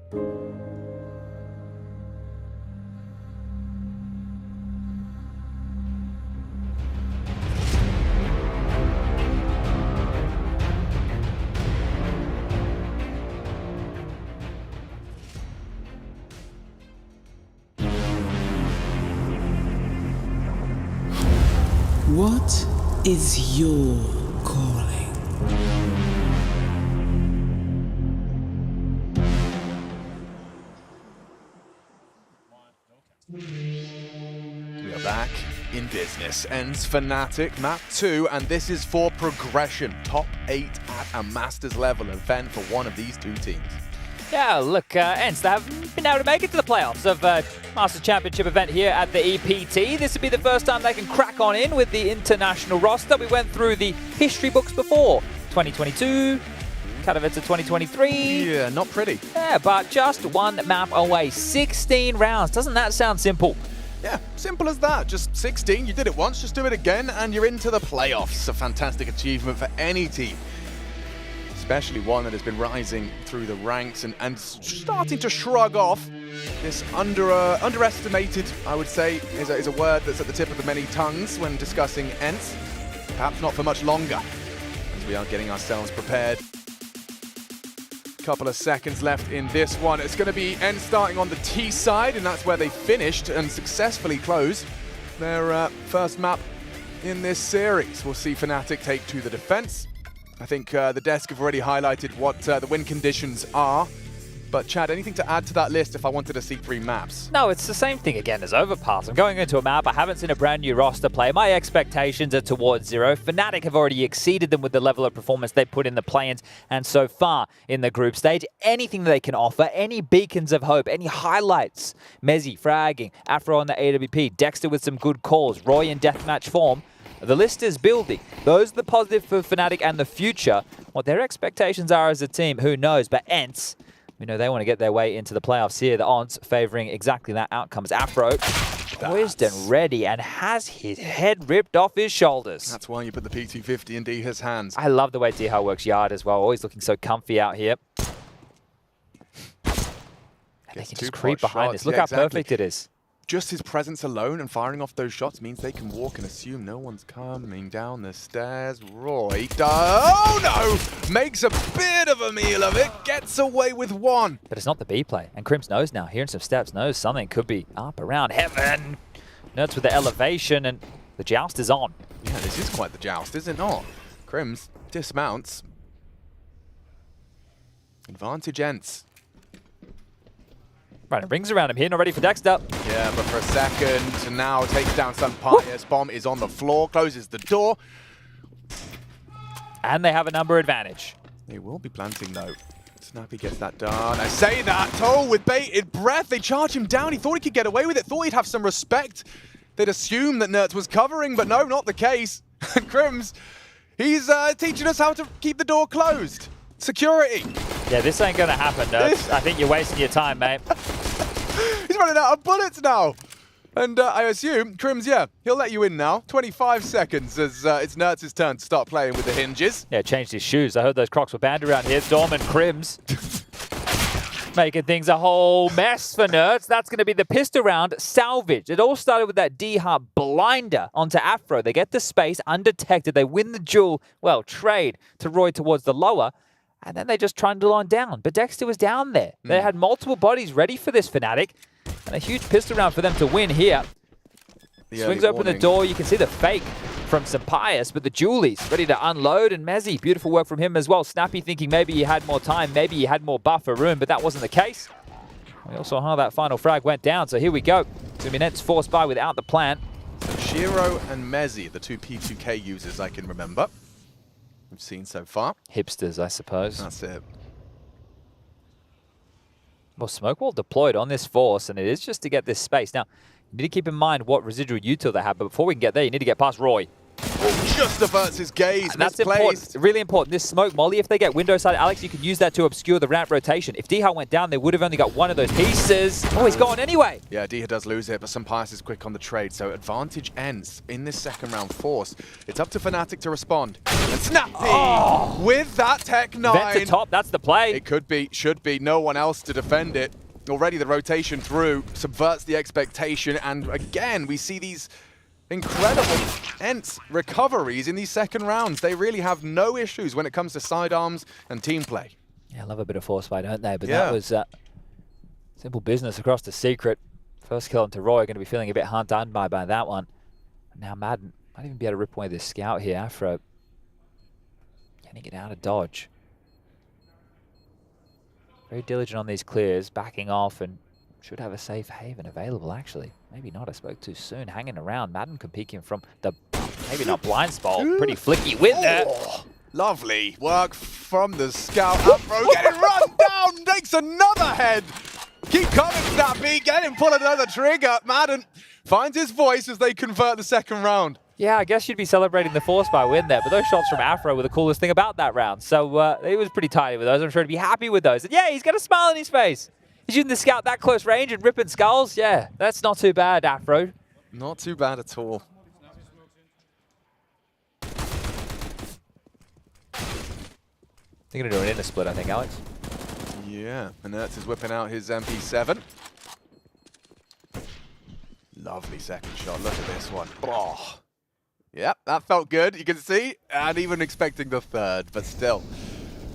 What is your calling?
We are back in business. Ends Fnatic, map 2, and this is for progression. Top 8 at a Masters level event for one of these two teams.
Yeah, look, Ents, they haven't been able to make it to the playoffs of Masters Championship event here at the EPT. This would be the first time they can crack on in with the international roster. We went through the history books before. 2022, Katowice 2023.
Yeah, not pretty.
Yeah, but just one map away. 16 rounds. Doesn't that sound simple?
Yeah, simple as that. Just 16, you did it once, just do it again, and you're into the playoffs. A fantastic achievement for any team. Especially one that has been rising through the ranks and starting to shrug off. This underestimated, I would say, is a word that's at the tip of the many tongues when discussing Ents. Perhaps not for much longer, as we are getting ourselves prepared. Couple of seconds left in this one. It's going to be Ents starting on the T side, and that's where they finished and successfully closed their first map in this series. We'll see Fnatic take to the defense. I think the desk have already highlighted what the win conditions are. But Chad, anything to add to that list if I wanted to see 3 maps?
No, it's the same thing again as Overpass. I'm going into a map, I haven't seen a brand new roster play. My expectations are towards 0. Fnatic have already exceeded them with the level of performance they put in the play-ins and so far in the group stage. Anything they can offer, any beacons of hope, any highlights. Mezzy fragging, Afro on the AWP, Dexter with some good calls, Roy in deathmatch form. The list is building. Those are the positive for Fnatic and the future. What their expectations are as a team, who knows? But Ents, we know they want to get their way into the playoffs here. The odds favoring exactly that outcome. Afro poised and ready and has his head ripped off his shoulders.
That's why you put the P250 in Diha's hands.
I love the way Diha works yard as well. Always looking so comfy out here. And they can just creep behind this. Look how perfect it is.
Just his presence alone and firing off those shots means they can walk and assume no one's coming down the stairs. Roy oh no! Makes a bit of a meal of it, gets away with 1.
But it's not the B play. And Crims knows now, hearing some steps, knows something could be up around heaven. Nerds with the elevation and the joust is on.
Yeah, this is quite the joust, is it not? Crims dismounts. Advantage Ents.
Right, it rings around him here, not ready for Dexter.
Yeah, but for a second, now takes down some Pious. Bomb is on the floor, closes the door.
And they have a number advantage.
They will be planting though. Snappy gets that done. I say that, Toll with bated breath. They charge him down. He thought he could get away with it, thought he'd have some respect. They'd assume that Nerds was covering, but no, not the case. Crims, he's teaching us how to keep the door closed. Security.
Yeah, this ain't gonna happen, Nerds. I think you're wasting your time, mate.
He's running out of bullets now. And I assume, Crims, yeah, he'll let you in now. 25 seconds as it's Nerds' turn to start playing with the hinges.
Yeah, changed his shoes. I heard those Crocs were banned around here. Dorm and Crims. Making things a whole mess for Nerds. That's going to be the pistol round salvage. It all started with that D-Hub blinder onto Afro. They get the space undetected. They win the duel. Well, trade to Roy towards the lower. And then they just trundle on down. But Dexter was down there. They had multiple bodies ready for this Fnatic. And a huge pistol round for them to win here. Swings open the door. You can see the fake from Pious, but the Julies ready to unload. And Mezzy, beautiful work from him as well. Snappy thinking maybe he had more time, maybe he had more buffer room, but that wasn't the case. We also saw how that final frag went down, so here we go. Ents forced by without the plant.
Shiro and Mezzy, the 2 P2K users I can remember. We've seen so far.
Hipsters, I suppose.
That's it.
Well, smoke wall deployed on this force, and it is just to get this space. Now, you need to keep in mind what residual util they have, but before we can get there, you need to get past Roy.
Just averts his gaze.
That's important. Really important. This smoke molly, if they get window side, Alex, you can use that to obscure the ramp rotation. If Diha went down, they would have only got one of those pieces. Oh, he's gone anyway.
Yeah, Diha does lose it, but Sampaius is quick on the trade, so advantage ends in this second round force. It's up to Fnatic to respond. And Snappy with that Tech 9.
Vent to top, that's the play.
It could be, should be, no one else to defend it. Already the rotation through subverts the expectation, and again, we see these incredible Ents recoveries in these second rounds. They really have no issues when it comes to sidearms and team play.
Yeah, I love a bit of force fight, don't they? But that was simple business across the secret. First kill onto Roy, going to be feeling a bit hard done by that one. Now Madden might even be able to rip away this scout here. Afro, can he get out of dodge? Very diligent on these clears, backing off, and should have a safe haven available, actually. Maybe not, I spoke too soon. Hanging around. Madden can peek him from the, maybe not blind spot, pretty flicky with it.
Lovely work from the scout. Afro getting run down, takes another head. Keep coming, Snappy, get him, pull another trigger. Madden finds his voice as they convert the second round.
Yeah, I guess you'd be celebrating the force by win there, but those shots from Afro were the coolest thing about that round. So he was pretty tidy with those. I'm sure he'd be happy with those. And yeah, he's got a smile on his face. He's using the scout that close range and ripping skulls. Yeah, that's not too bad, Afro.
Not too bad at all.
They're going to do an inner split, I think, Alex.
Yeah, Inerts is whipping out his MP7. Lovely second shot. Look at this one. Oh. Yep, that felt good, you can see. And even expecting the third, but still.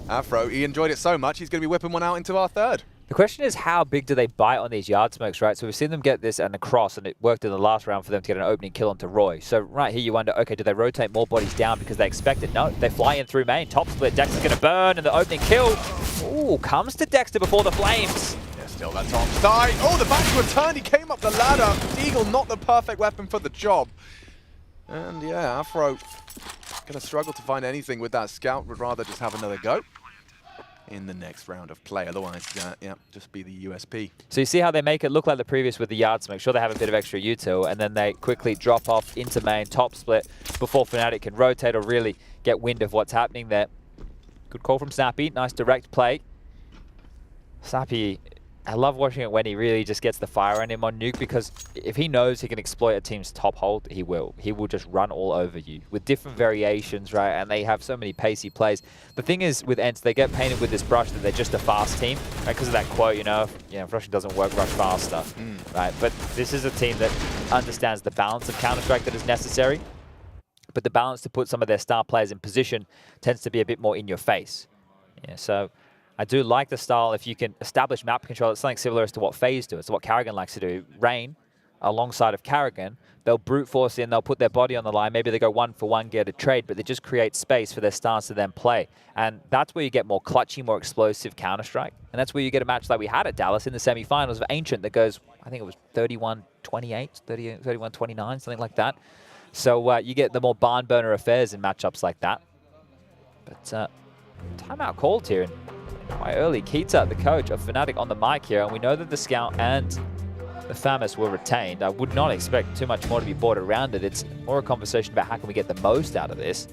Afro, he enjoyed it so much, he's going to be whipping one out into our third.
The question is, how big do they bite on these yard smokes, right? So we've seen them get this and across, and it worked in the last round for them to get an opening kill onto Roy. So right here you wonder, okay, do they rotate more bodies down because they expect it? No, they fly in through main. Top split, Dexter's going to burn, and the opening kill, ooh, comes to Dexter before the flames.
Yeah, still that top side. Oh, the backward turn, he came up the ladder. Eagle, not the perfect weapon for the job. And yeah, Afro going to struggle to find anything with that scout, would rather just have another go in the next round of play. Otherwise, yeah, just be the USP.
So you see how they make it look like the previous with the yard smoke. Sure, they have a bit of extra util, and then they quickly drop off into main, top split, before Fnatic can rotate or really get wind of what's happening there. Good call from Snappy. Nice direct play. Snappy, I love watching it when he really just gets the fire on him on Nuke, because if he knows he can exploit a team's top hold, he will. He will just run all over you with different variations, right? And they have so many pacey plays. The thing is with Ents, they get painted with this brush that they're just a fast team, right? Because of that quote, you know, if rushing doesn't work, rush faster, right? But this is a team that understands the balance of Counter-Strike that is necessary, but the balance to put some of their star players in position tends to be a bit more in your face. Yeah, so I do like the style if you can establish map control. It's something similar as to what FaZe do. It's what Karrigan likes to do. Rain, alongside of Karrigan, they'll brute force in, they'll put their body on the line. Maybe they go 1-for-1, get a trade, but they just create space for their stars to then play. And that's where you get more clutchy, more explosive Counter-Strike. And that's where you get a match like we had at Dallas in the semifinals of Ancient that goes, I think it was 31-28, 31-29, something like that. So you get the more barn burner affairs in matchups like that. But timeout called here. Quite early. Kita, the coach of Fnatic, on the mic here, and we know that the Scout and the FAMAS were retained. I would not expect too much more to be brought around it. It's more a conversation about how can we get the most out of this.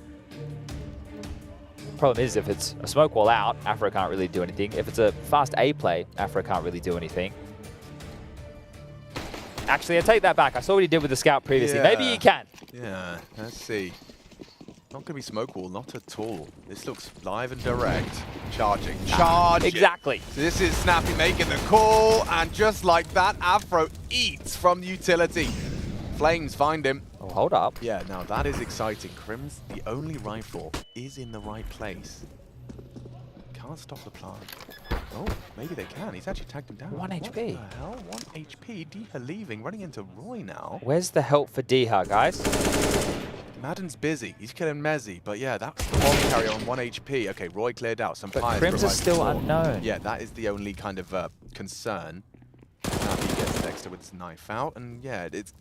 Problem is, if it's a smoke wall out, Afro can't really do anything. If it's a fast A play, Afro can't really do anything. Actually, I take that back. I saw what he did with the Scout previously.
Yeah.
Maybe he can.
Yeah, let's see. Not going to be smoke wall, not at all. This looks live and direct. Charging. Charging.
Exactly.
So this is Snappy making the call, and just like that, Afro eats from utility. Flames find him.
Oh, hold up.
Yeah, now that is exciting. Crim's, the only rifle, is in the right place. Can't stop the plant. Oh, maybe they can. He's actually tagged him down.
1 HP.
What the hell? 1 HP. Diha leaving, running into Roy now.
Where's the help for Diha, guys?
Madden's busy. He's killing Mezzi. But yeah, that's the volley carrier on 1 HP. Okay, Roy cleared out. Some
but Crims are still unknown.
Yeah, that is the only kind of concern. Now he gets Dexter with his knife out. And yeah, it's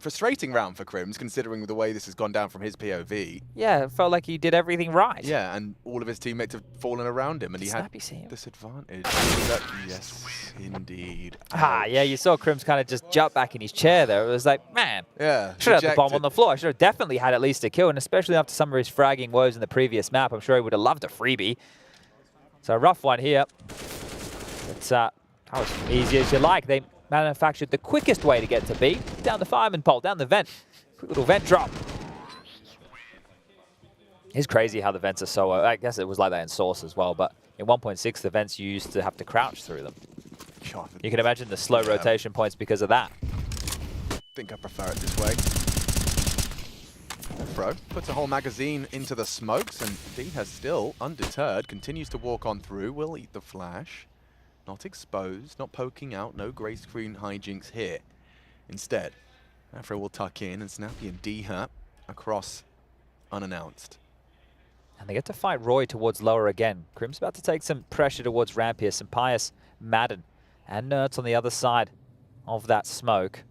frustrating round for Crims, considering the way this has gone down from his POV.
Yeah, it felt like he did everything right.
Yeah, and all of his teammates have fallen around him, and he had this advantage. Yes, indeed.
Yeah, you saw Crims kind of just jump back in his chair there. It was like, man,
yeah,
should have had the bomb on the floor. I should have definitely had at least a kill, and especially after some of his fragging woes in the previous map, I'm sure he would have loved a freebie. So a rough one here. But that was easy as you like. They manufactured the quickest way to get to B, down the fireman pole, down the vent. Quick little vent drop. It's crazy how the vents are so, I guess it was like that in Source as well, but in 1.6 the vents you used to have to crouch through them.
God,
you can imagine the slow rotation points because of that.
I think I prefer it this way. Fro puts a whole magazine into the smokes, and D has still, undeterred, continues to walk on through, will eat the flash. Not exposed, not poking out, no grey screen hijinks here. Instead, Afro will tuck in, and Snappy and D-Hurt across unannounced.
And they get to fight Roy towards lower again. Crim's about to take some pressure towards Rampier, some Pius, Madden, and Nerds on the other side of that smoke.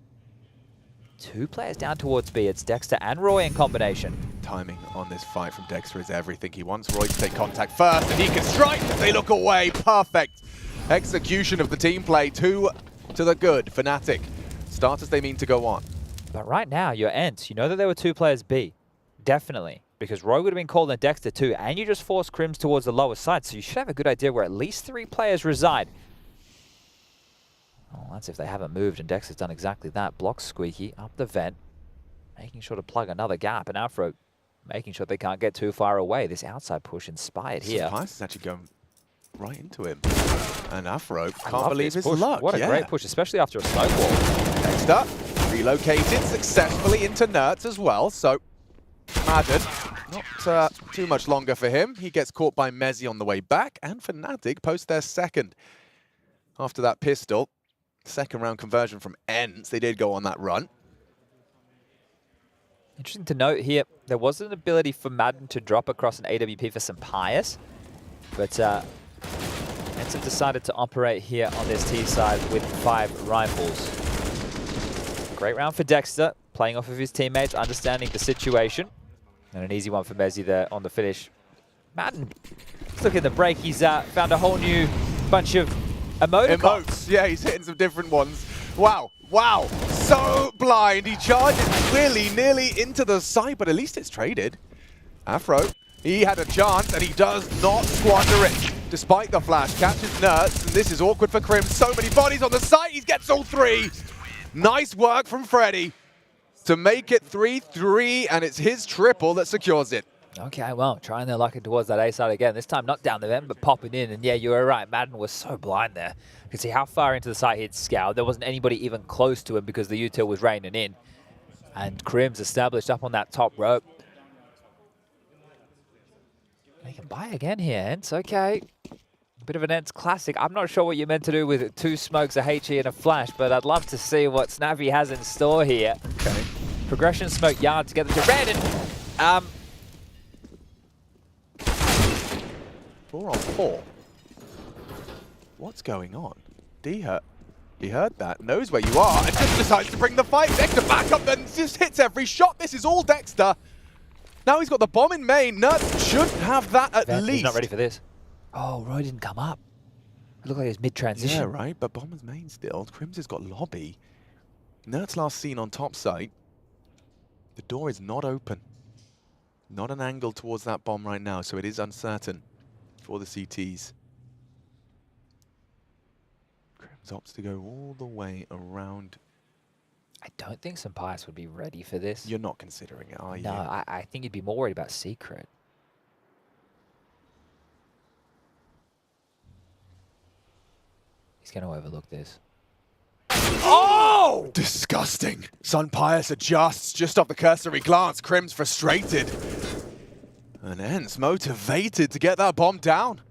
2 players down towards B. It's Dexter and Roy in combination.
Timing on this fight from Dexter is everything. He wants Roy to take contact first, and he can strike as they look away. Perfect execution of the team play. 2 to the good. Fnatic start as they mean to go on.
But right now, you're Ents. You know that there were 2 players B. Definitely. Because Roy would have been called in Dexter too, and you just forced Crims towards the lower side, so you should have a good idea where at least 3 players reside. Oh, that's if they haven't moved, and Dexter's done exactly that. Blocks Squeaky up the vent, making sure to plug another gap, and Afro making sure they can't get too far away. This outside push inspired here.
Pius is actually going right into him. And Afro can't believe his luck.
What a great push, especially after a smoke wall.
Dexter relocated successfully into Nerds as well, so Madden, not too much longer for him. He gets caught by Mezzi on the way back, and Fnatic post their second. After that pistol, second round conversion from Ents, they did go on that run.
Interesting to note here, there was an ability for Madden to drop across an AWP for some Pius, but Ents have decided to operate here on this T side with 5 rifles. Great round for Dexter, playing off of his teammates, understanding the situation. And an easy one for Mezzi there on the finish. Madden, look at the break. He's found a whole new bunch of emotes.
Yeah, he's hitting some different ones. Wow, wow, so blind. He charges nearly into the site, but at least it's traded. Afro, he had a chance, and he does not squander it. Despite the flash, catches Nerds, and this is awkward for Crim. So many bodies on the site, he gets all 3. Nice work from Freddy to make it 3-3, and it's his triple that secures it.
Okay, well, trying their luck towards that A side again. This time not down the vent, but popping in. And yeah, you were right. Madden was so blind there. You could see how far into the site he'd scoured. There wasn't anybody even close to him because the util was raining in. And Crim's established up on that top rope. They can buy again here, Ents. Okay. Bit of an Ents classic. I'm not sure what you're meant to do with 2 smokes, a HE, and a flash, but I'd love to see what Snappy has in store here.
Okay.
Progression smoke yard to get them to red, and
4 on 4. What's going on? D-Hurt, he heard that, knows where you are, and just decides to bring the fight. Dexter back up, then just hits every shot. This is all Dexter. Now he's got the bomb in main. Nerds should have that at least.
He's not ready for this. Oh, Roy didn't come up. It looked like he was mid-transition.
Yeah, right, but bomb is main still. Crims has got lobby. Nerds last seen on top site. The door is not open. Not an angle towards that bomb right now, so it is uncertain for the CTs. Crims opts to go all the way around.
I don't think Pius would be ready for this.
You're not considering it, are you?
No, I think you'd be more worried about Secret. He's going to overlook this.
Oh! Disgusting. Sun Pius adjusts just off the cursory glance. Crim's frustrated. And Ents motivated to get that bomb down.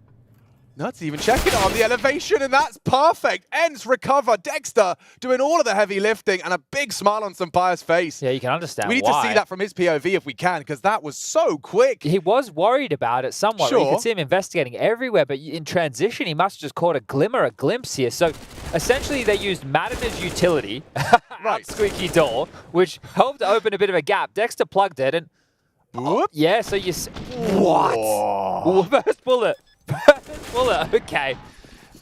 Nuts even checking it on the elevation, and that's perfect. Ents recover. Dexter doing all of the heavy lifting, and a big smile on Pius' face.
Yeah, you can understand
We need to see that from his POV if we can, because that was so quick.
He was worried about it somewhat.
Sure.
You could see him investigating everywhere, but in transition, he must have just caught a glimpse here. So essentially they used Maddener's utility, right. Squeaky door, which helped open a bit of a gap. Dexter plugged it and...
Whoop.
Yeah, so you... What? Ooh, first bullet. First bullet, okay.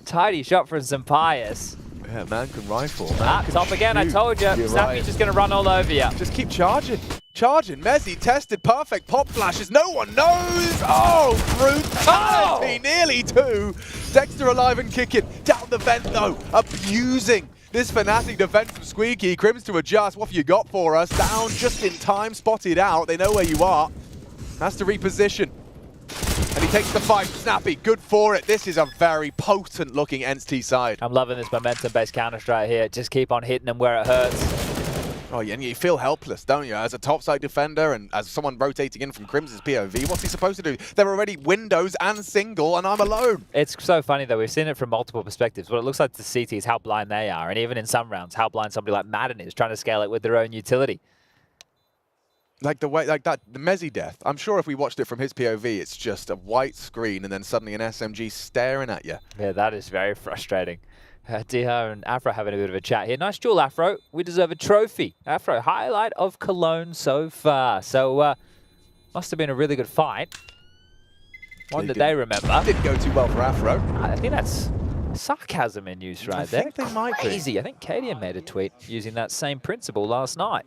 Tidy shot from Zampius.
Yeah, man can rifle.
Top again, I told you. Snappy's just going to run all over you.
Just keep charging. Charging. Messi tested perfect pop flashes. No one knows. Oh, brutality. Nearly 2. Dexter alive and kicking. Down the vent, though. Abusing this Fnatic defense from Squeaky. Crims to adjust. What have you got for us? Down just in time. Spotted out. They know where you are. Has to reposition. And he takes the fight. Snappy, good for it. This is a very potent looking entity side.
I'm loving this momentum-based Counter-Strike here. Just keep on hitting them where it hurts.
Oh, yeah, and you feel helpless, don't you? As a topside defender and as someone rotating in from Crimson's POV, what's he supposed to do? They're already windows and single, and I'm alone.
It's so funny, though. We've seen it from multiple perspectives. What it looks like to CT is how blind they are, and even in some rounds, how blind somebody like Madden is trying to scale it with their own utility.
Like the way, like that, the Mezzi death. I'm sure if we watched it from his POV, it's just a white screen and then suddenly an SMG staring at you.
Yeah, that is very frustrating. Diha and Afro having a bit of a chat here. Nice duel, Afro. We deserve a trophy. Afro, highlight of Cologne so far. So, must have been a really good fight. One that they remember.
Didn't go too well for Afro.
I think that's sarcasm in use right there.
I think they might be.
Crazy. I think Cadian made a tweet using that same principle last night.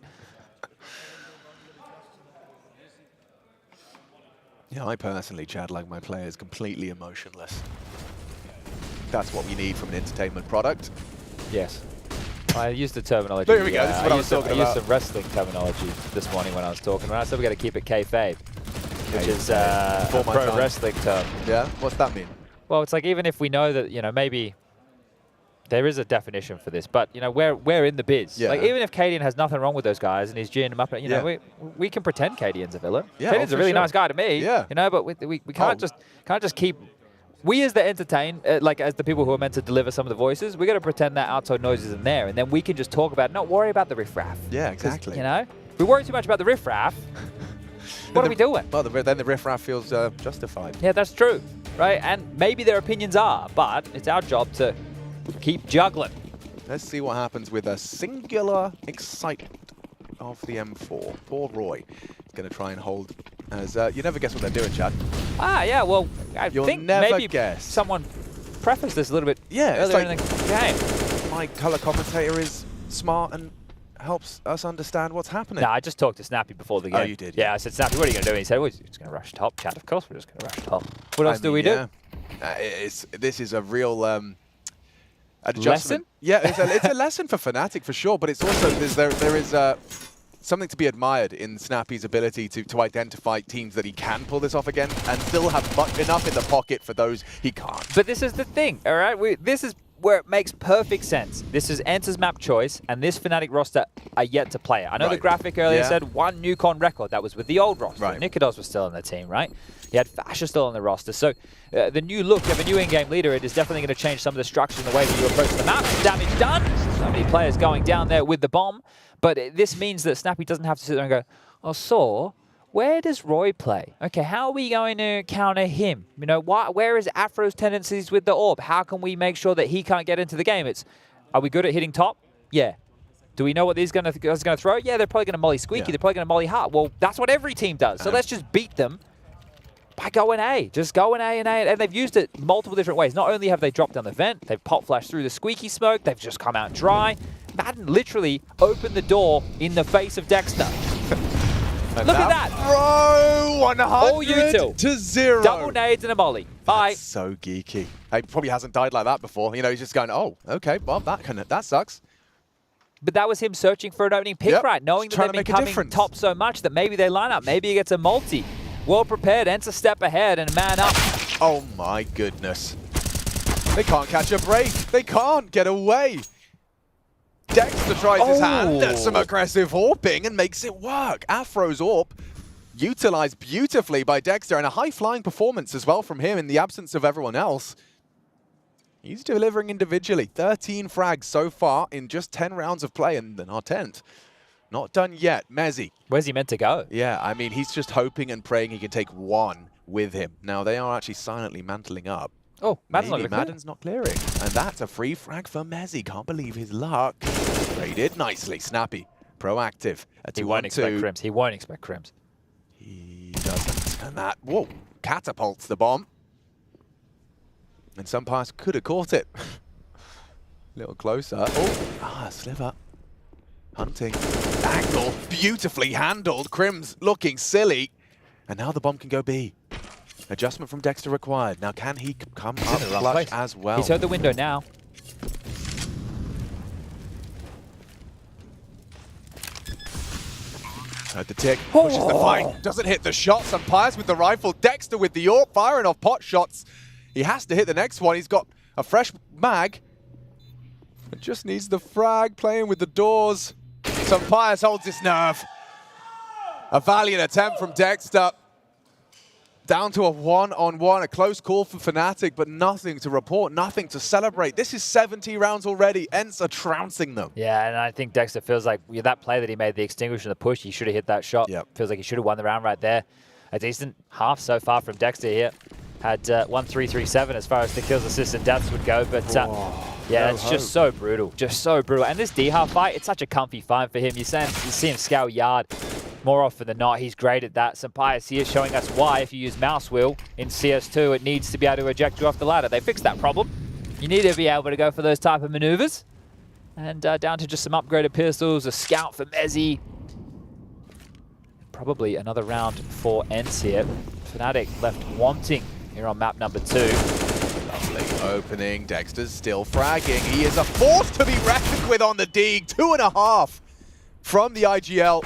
Yeah, I personally chat like my players completely emotionless. That's what we need from an entertainment product.
Yes. I used the terminology.
There we go. This is what I was talking about.
I used some wrestling terminology this morning when I was talking. When I said we got to keep it kayfabe, which is a pro wrestling term.
Yeah. What's that mean?
Well, it's like even if we know that maybe there is a definition for this, but we're in the biz.
Yeah.
Like even if Cadian has nothing wrong with those guys and he's geeing them up, we can pretend Cadian's a villain.
Yeah,
Cadian's a really nice guy to me.
Yeah.
But we can't just keep. We as the as the people who are meant to deliver some of the voices, we got to pretend that outside noise isn't there, and then we can just talk about it, not worry about the riffraff.
Yeah, exactly.
If we worry too much about the riffraff, what are we doing?
Well, then the riffraff feels justified.
Yeah, that's true, right? And maybe their opinions are, but it's our job to keep juggling.
Let's see what happens with a singular excitement of the M4. Poor Roy. He's going to try and hold as... you never guess what they're doing, Chad.
Yeah, well,
You'll
think
never
maybe
guess.
Someone prefaced this a little bit earlier in the game.
My color commentator is smart and helps us understand what's happening.
No, I just talked to Snappy before the game.
Oh, you did?
Yeah, I said, Snappy, what are you going to do? And he said, we're just going to rush top. Chad, of course we're just going to rush top. What else do we do?
This is a real... adjustment.
Lesson?
Yeah, it's a lesson for Fnatic for sure, but it's also there is something to be admired in Snappy's ability to identify teams that he can pull this off again and still have enough in the pocket for those he can't.
But this is the thing, all right? This is where it makes perfect sense. This is Enter's map choice, and this Fnatic roster are yet to play it. I know the graphic earlier said one Newcon record. That was with the old roster.
Right.
Nikodos was still on the team, right? He had Fasher still on the roster. So the new look of a new in-game leader, it is definitely going to change some of the structure and the way that you approach the map. Damage done. So many players going down there with the bomb. But this means that Snappy doesn't have to sit there and go, oh, so where does Roy play? Okay, how are we going to counter him? Where is Afro's tendencies with the orb? How can we make sure that he can't get into the game? Are we good at hitting top? Yeah. Do we know what these guys are going to throw? Yeah, they're probably going to molly Squeaky. They're probably going to molly Hart. Well, that's what every team does. So let's just beat them by going A. Just going A and A. And they've used it multiple different ways. Not only have they dropped down the vent, they've pop flashed through the Squeaky smoke. They've just come out dry. Madden literally opened the door in the face of Dexter. Look at that.
Bro, 100 to 0.
Double nades and a molly. Bye.
That's so geeky. He probably hasn't died like that before. He's just going, oh, okay, well, that sucks.
But that was him searching for an opening pick, right? Knowing that they've been coming top so much that maybe they line up. Maybe he gets a multi. Well prepared, Ents a step ahead and man up.
Oh my goodness. They can't catch a break. They can't get away. Dexter tries his hand at some aggressive AWPing and makes it work. Afro's AWP utilized beautifully by Dexter and a high-flying performance as well from him in the absence of everyone else. He's delivering individually. 13 frags so far in just 10 rounds of play and our 10th. Not done yet. Mezzi.
Where's he meant to go?
Yeah, I mean, he's just hoping and praying he can take one with him. Now, they are actually silently mantling up.
Oh, Madden's
Maybe
not clear.
Madden's not clearing. And that's a free frag for Mezzy. Can't believe his luck. Traded nicely. Snappy. Proactive.
He won't expect Crims. He won't expect Crims.
He doesn't. And that, whoa, catapults the bomb. And Sumpires could have caught it. A little closer. Oh, Sliver. Hunting. Angle. Beautifully handled. Crims looking silly. And now the bomb can go B. Adjustment from Dexter required. Now can he come up clutch as well?
He's heard the window now.
Heard the tick, pushes the fight, doesn't hit the shot. Sumpires with the rifle, Dexter with the AWP, firing off pot shots. He has to hit the next one. He's got a fresh mag. It just needs the frag, playing with the doors. Sumpires holds his nerve. A valiant attempt from Dexter. Down to a one-on-one, a close call for Fnatic, but nothing to report, nothing to celebrate. This is 70 rounds already. Ents are trouncing them.
Yeah, and I think Dexter feels like that play that he made, the extinguish and the push, he should have hit that shot.
Yep.
Feels like he should have won the round right there. A decent half so far from Dexter here. Had 1-3-3-7 as far as the kills, assists, and deaths would go, but yeah,
no
it's
hope.
just so brutal, just so brutal. And this D-half fight, it's such a comfy fight for him. You see him scour yard more often than not. He's great at that. Sumpires here showing us why, if you use mouse wheel in CS2, it needs to be able to eject you off the ladder. They fixed that problem. You need to be able to go for those type of maneuvers. And down to just some upgraded pistols, a scout for Mezzy. Probably another round for Ents here. Fnatic left wanting here on map number 2.
Lovely opening. Dexter's still fragging. He is a force to be reckoned with on the dig. 2.5 from the IGL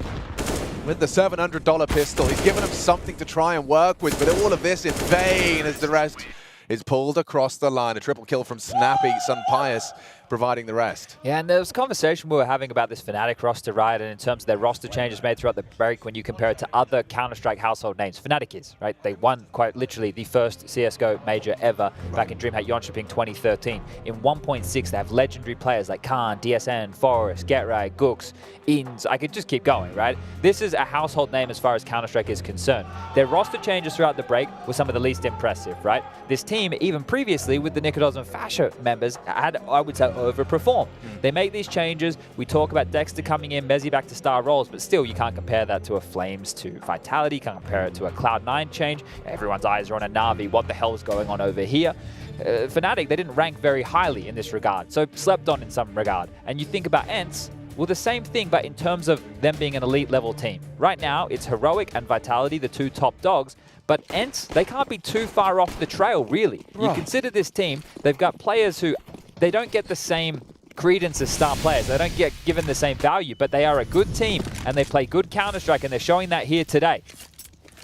with the $700 pistol. He's given him something to try and work with, but all of this in vain as the rest is pulled across the line. A triple kill from Snappy. Sumpires providing the rest.
Yeah, and there was a conversation we were having about this Fnatic roster, right? And in terms of their roster changes made throughout the break, when you compare it to other Counter-Strike household names, Fnatic is, right? They won quite literally the first CSGO major ever back in DreamHack Jönköping 2013. In 1.6, they have legendary players like Khan, DSN, Forrest, GetRight, Gooks, Ins. I could just keep going, right? This is a household name as far as Counter-Strike is concerned. Their roster changes throughout the break were some of the least impressive, right? This team, even previously with the Nikodos and Fasher members, had, I would say, overperformed. They make these changes. We talk about Dexter coming in, Mezzy back to star roles, but still you can't compare that to a Flames to Vitality, can't compare it to a Cloud9 change. Everyone's eyes are on a Na'Vi. What the hell is going on over here? Fnatic, they didn't rank very highly in this regard, so slept on in some regard. And you think about Ents, well, the same thing, but in terms of them being an elite level team. Right now, it's Heroic and Vitality, the two top dogs, but Ents, they can't be too far off the trail, really. You consider this team, they've got players who, they don't get the same credence as star players. They don't get given the same value, but they are a good team, and they play good Counter-Strike, and they're showing that here today.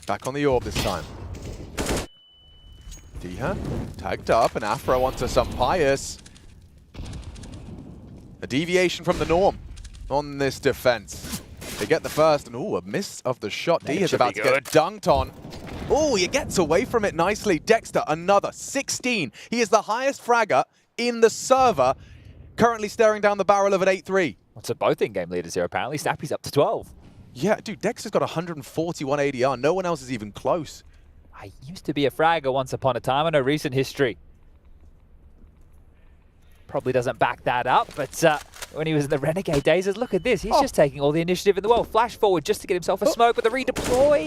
Back on the orb this time. Diha tagged up, and Afro onto Sumpires. A deviation from the norm on this defense. They get the first, and a miss of the shot. Diha's about to get dunked on. Oh, he gets away from it nicely. Dexter, another 16. He is the highest fragger in the server, currently staring down the barrel of an 8-3.
Well, so both in-game leaders here, apparently. Snappy's up to 12.
Yeah, dude, Dexter's got 141 ADR. No one else is even close.
I used to be a fragger once upon a time. I know recent history probably doesn't back that up, but when he was in the Renegade days, look at this. He's just taking all the initiative in the world. Flash forward just to get himself a smoke with a redeploy.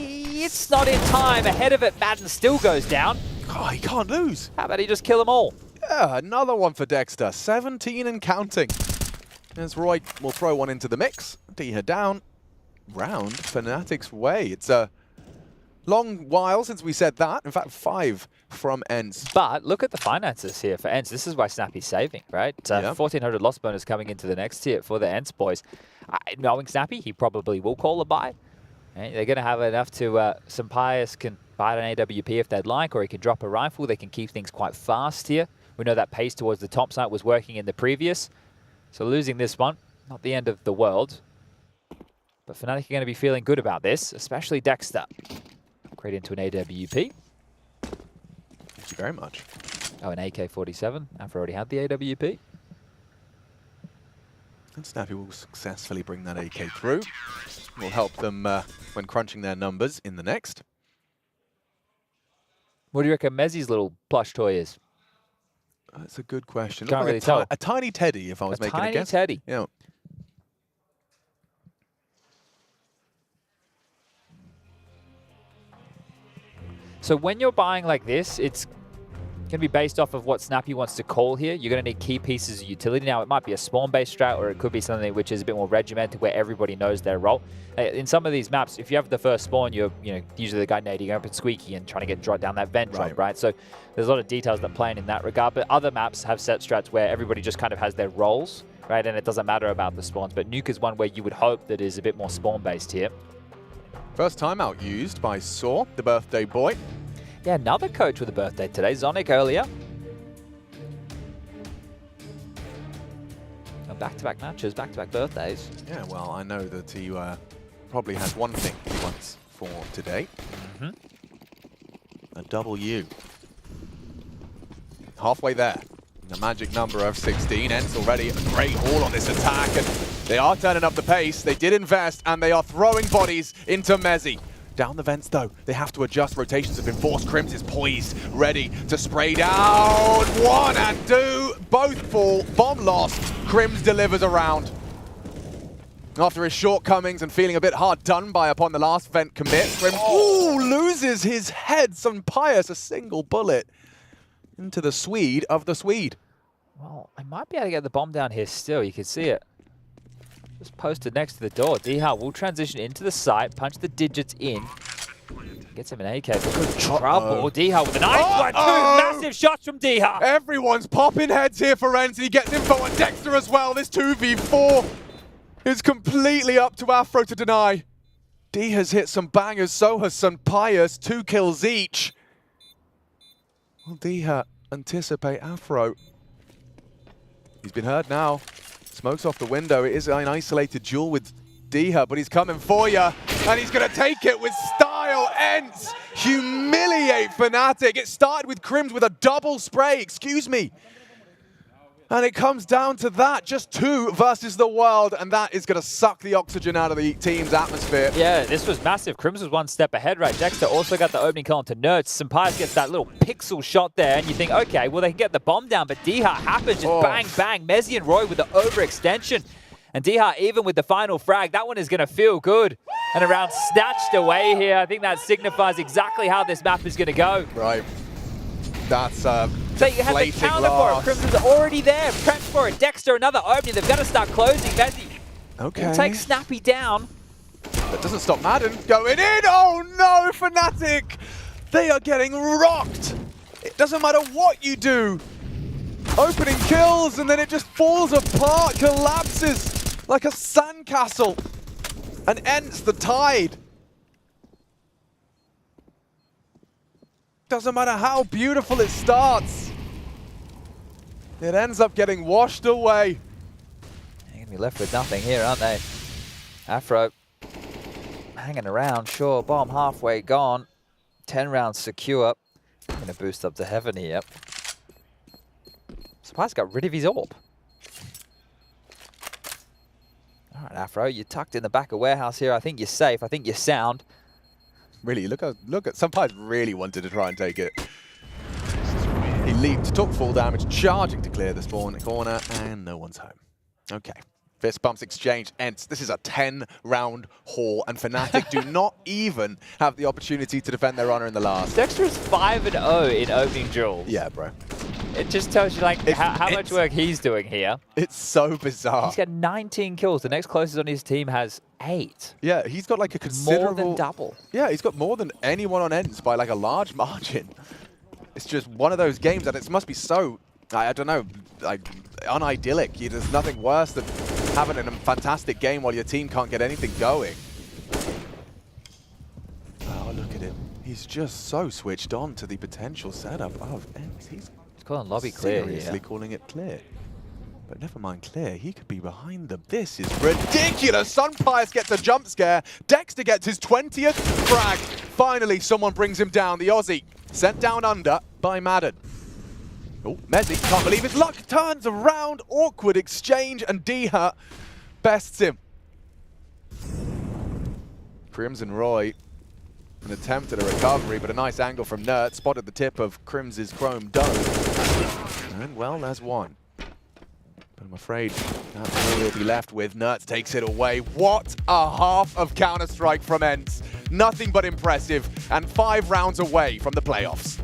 It's not in time. Ahead of it, Madden still goes down.
Oh, he can't lose.
How about he just kill them all?
Yeah, another one for Dexter. 17 and counting. As Roy will throw one into the mix. Diha down. Round Fnatic's way. It's a long while since we said that. In fact, 5 from Ents.
But look at the finances here for Ents. This is why Snappy's saving, right? 1,400 loss bonus coming into the next tier for the Ents boys. Knowing Snappy, he probably will call a buy. Right? They're going to have enough to... Sumpires can buy an AWP if they'd like, or he can drop a rifle. They can keep things quite fast here. We know that pace towards the top side was working in the previous. So losing this one, not the end of the world. But Fnatic are going to be feeling good about this, especially Dexter. Upgrade into an AWP.
Thank you very much.
Oh, an AK-47. I've already had the AWP.
And Snappy will successfully bring that AK through. Will help them when crunching their numbers in the next.
What do you reckon Mezzy's little plush toy is?
That's a good question.
Can't
Look
really
like
tell.
a tiny teddy, if I was making a guess.
Teddy.
Yeah.
So when you're buying like this, it's going to be based off of what Snappy wants to call here. You're going to need key pieces of utility. Now, it might be a spawn-based strat, or it could be something which is a bit more regimented, where everybody knows their role. In some of these maps, if you have the first spawn, you're usually the guy nading up and squeaky and trying to get down that vent drop, right? So there's a lot of details that play in that regard. But other maps have set strats where everybody just kind of has their roles, right? And it doesn't matter about the spawns. But Nuke is one where you would hope that is a bit more spawn-based here.
First timeout used by Saw, the birthday boy.
Yeah, another coach with a birthday today. Zonic earlier. Back-to-back matches, back-to-back birthdays.
Yeah, well, I know that he probably has one thing he wants for today. A W. Halfway there. The magic number of 16 ends already. A great haul on this attack, and they are turning up the pace. They did invest, and they are throwing bodies into Mezzi. Down the vents, though, they have to adjust. Rotations have been forced. Crims is poised, ready to spray down. 1 and 2, both fall. Bomb lost. Crims delivers around. After his shortcomings and feeling a bit hard done by upon the last vent commit, Crims loses his head. Some pious, a single bullet into the Swede of the Swede.
Well, I might be able to get the bomb down here still. You can see it. Just posted next to the door. Dihar will transition into the site, punch the digits in. Gets him an AK. Good trouble. Dihar with a nice one. 2 massive shots from Dihar.
Everyone's popping heads here for Renz. He gets info on Dexter as well. This 2v4 is completely up to Afro to deny. D has hit some bangers, so has Sun Pius. 2 kills each. Will Dihar anticipate Afro? He's been heard now. Smokes off the window. It is an isolated duel with Dihar, but he's coming for you. And he's going to take it with style. Ents humiliate Fnatic. It started with Crims with a double spray, excuse me. And it comes down to that. Just 2 versus the world. And that is going to suck the oxygen out of the team's atmosphere.
Yeah, this was massive. Crims was 1 step ahead, right? Dexter also got the opening call onto Nerds. Sampaias gets that little pixel shot there. And you think, okay, well, they can get the bomb down. But Dihar happens. Just bang, bang. Mezzi and Roy with the overextension. And Dihar, even with the final frag, that one is going to feel good. And a round snatched away here. I think that signifies exactly how this map is going to go.
Right. That's
so you have the counter for it. Crimson's already there. Prepped for it. Dexter, another opening. They've got to start closing. Mezzi will take Snappy down.
That doesn't stop Madden going in. Oh no, Fnatic! They are getting rocked. It doesn't matter what you do. Opening kills, and then it just falls apart, collapses like a sandcastle, and ends the tide. Doesn't matter how beautiful it starts. It ends up getting washed away.
They're going to be left with nothing here, aren't they? Afro hanging around, sure. Bomb halfway gone. 10 rounds secure. Going to boost up to heaven here. Surprised got rid of his AWP. All right, Afro, you're tucked in the back of warehouse here. I think you're safe. I think you're sound.
Really, look at Sampaias really wanted to try and take it. He leaped, took full damage, charging to clear the spawn corner, and no one's home. Okay. Fist bumps exchange ends. This is a 10-round haul, and Fnatic do not even have the opportunity to defend their honor in the last.
Dexter is 5-0 in opening duels.
Yeah, bro.
It just tells you like how much work he's doing here.
It's so bizarre.
He's got 19 kills. The next closest on his team has 8.
Yeah, he's got like a considerable...
More than double.
Yeah, he's got more than anyone on ends by like a large margin. It's just one of those games that it must be so, I don't know, like unidyllic. There's nothing worse than having a fantastic game while your team can't get anything going. Oh, look at him. He's just so switched on to the potential setup of ends. He's
calling lobby clear.
Seriously calling it clear. But never mind clear, he could be behind them. This is ridiculous. Sampaias gets a jump scare. Dexter gets his 20th frag. Finally, someone brings him down. The Aussie sent down under by Madden. Oh, Mezzi can't believe his luck. Turns around. Awkward exchange, and Dihar bests him. Crimson Roy, an attempt at a recovery, but a nice angle from Nert. Spotted the tip of Crims's chrome dome. And, well, there's one. But I'm afraid that's all he'll be left with. Nertz takes it away. What a half of Counter-Strike from ENCE. Nothing but impressive, and 5 rounds away from the playoffs.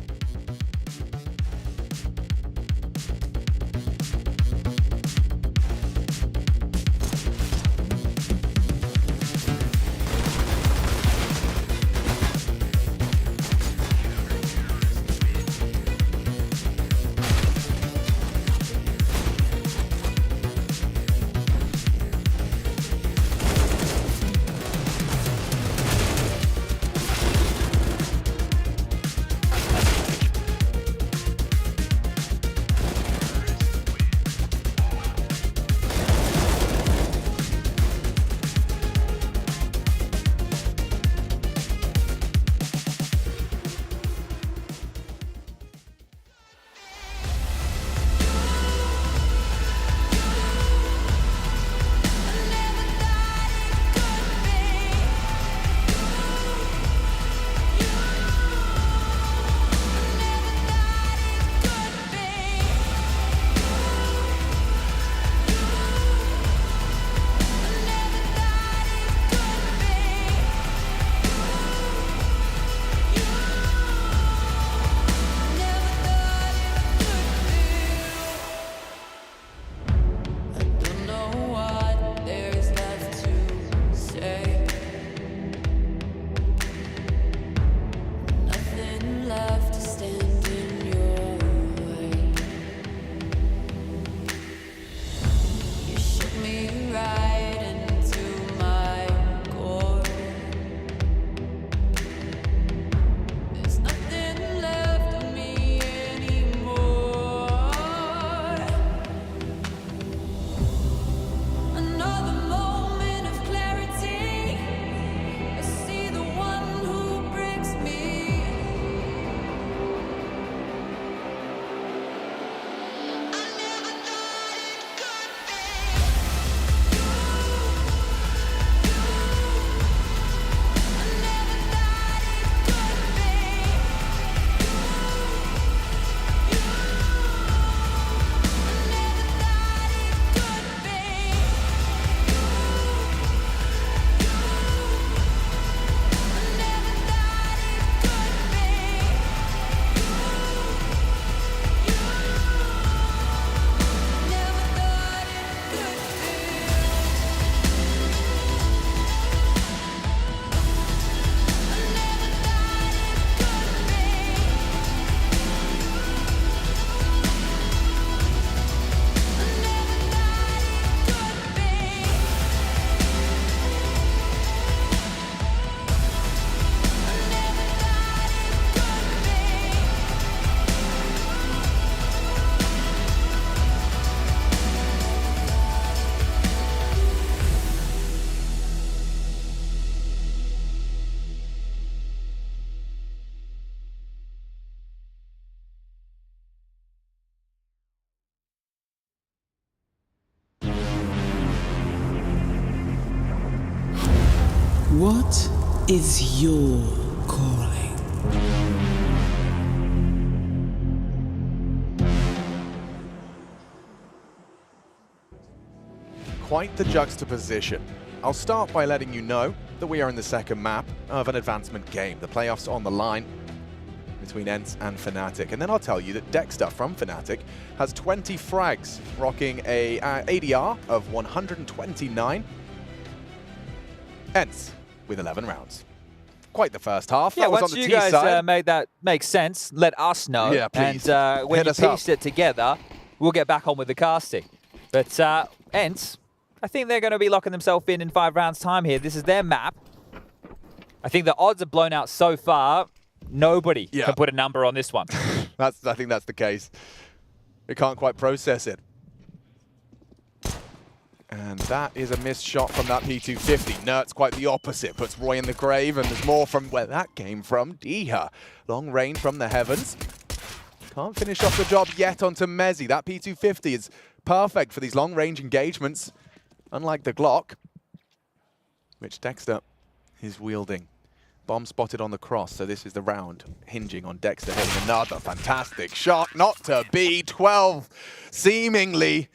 What is your calling?
Quite the juxtaposition. I'll start by letting you know that we are in the second map of an advancement game. The playoffs on the line between ENCE and Fnatic. And then I'll tell you that Dexter from Fnatic has 20 frags, rocking a ADR of 129. ENCE with 11 rounds. Quite the first half.
Yeah,
that was
once
on the
you
T
guys
side.
make that make sense, let us know.
Yeah, please.
And when
Hit
you
us up.
piece it together, we'll get back on with the casting. But ENCE, I think they're going to be locking themselves in 5 rounds' time here. This is their map. I think the odds are blown out so far. Nobody can put a number on this one.
I think that's the case. We can't quite process it. And that is a missed shot from that P250. Nertz quite the opposite, puts Roy in the grave, and there's more from where that came from. Diha, long range from the heavens. Can't finish off the job yet onto Mezzi. That P250 is perfect for these long-range Bomb spotted on the cross, so this is the round hinging on Dexter hitting another fantastic shot. Not to be. 12 seemingly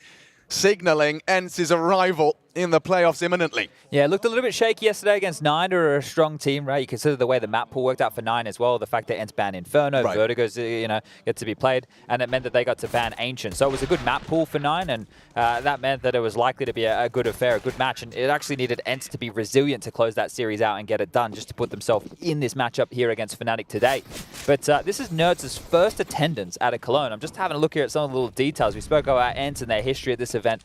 signaling ENCE's arrival in the playoffs imminently.
Yeah, it looked a little bit shaky yesterday against Nine, who are a strong team, right? You consider the way the map pool worked out for Nine as well, the fact that ENCE banned Inferno,
Right.
Vertigo's, get to be played, and it meant that they got to ban Ancient. So it was a good map pool for Nine, and that meant that it was likely to be a good affair, a good match, and it actually needed ENCE to be resilient to close that series out and get it done, just to put themselves in this matchup here against Fnatic today. But this is Nerds' first attendance at a Cologne. I'm just having a look here at some of the little details. We spoke about ENCE and their history at this event,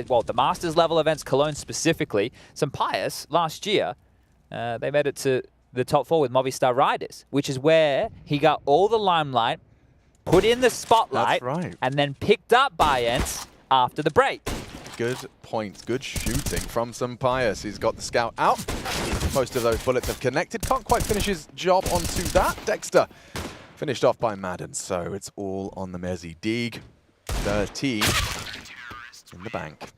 well, the Masters level events, Cologne specifically. Some Pius last year, they made it to the top 4 with Movistar Riders, which is where he got all the limelight, put in the spotlight, and then picked up by ENCE after the break.
Good points, good shooting from some Pius. He's got the scout out. Most of those bullets have connected. Can't quite finish his job onto that. Dexter finished off by Madden, so it's all on the Mezzy Deeg. 13 in the bank.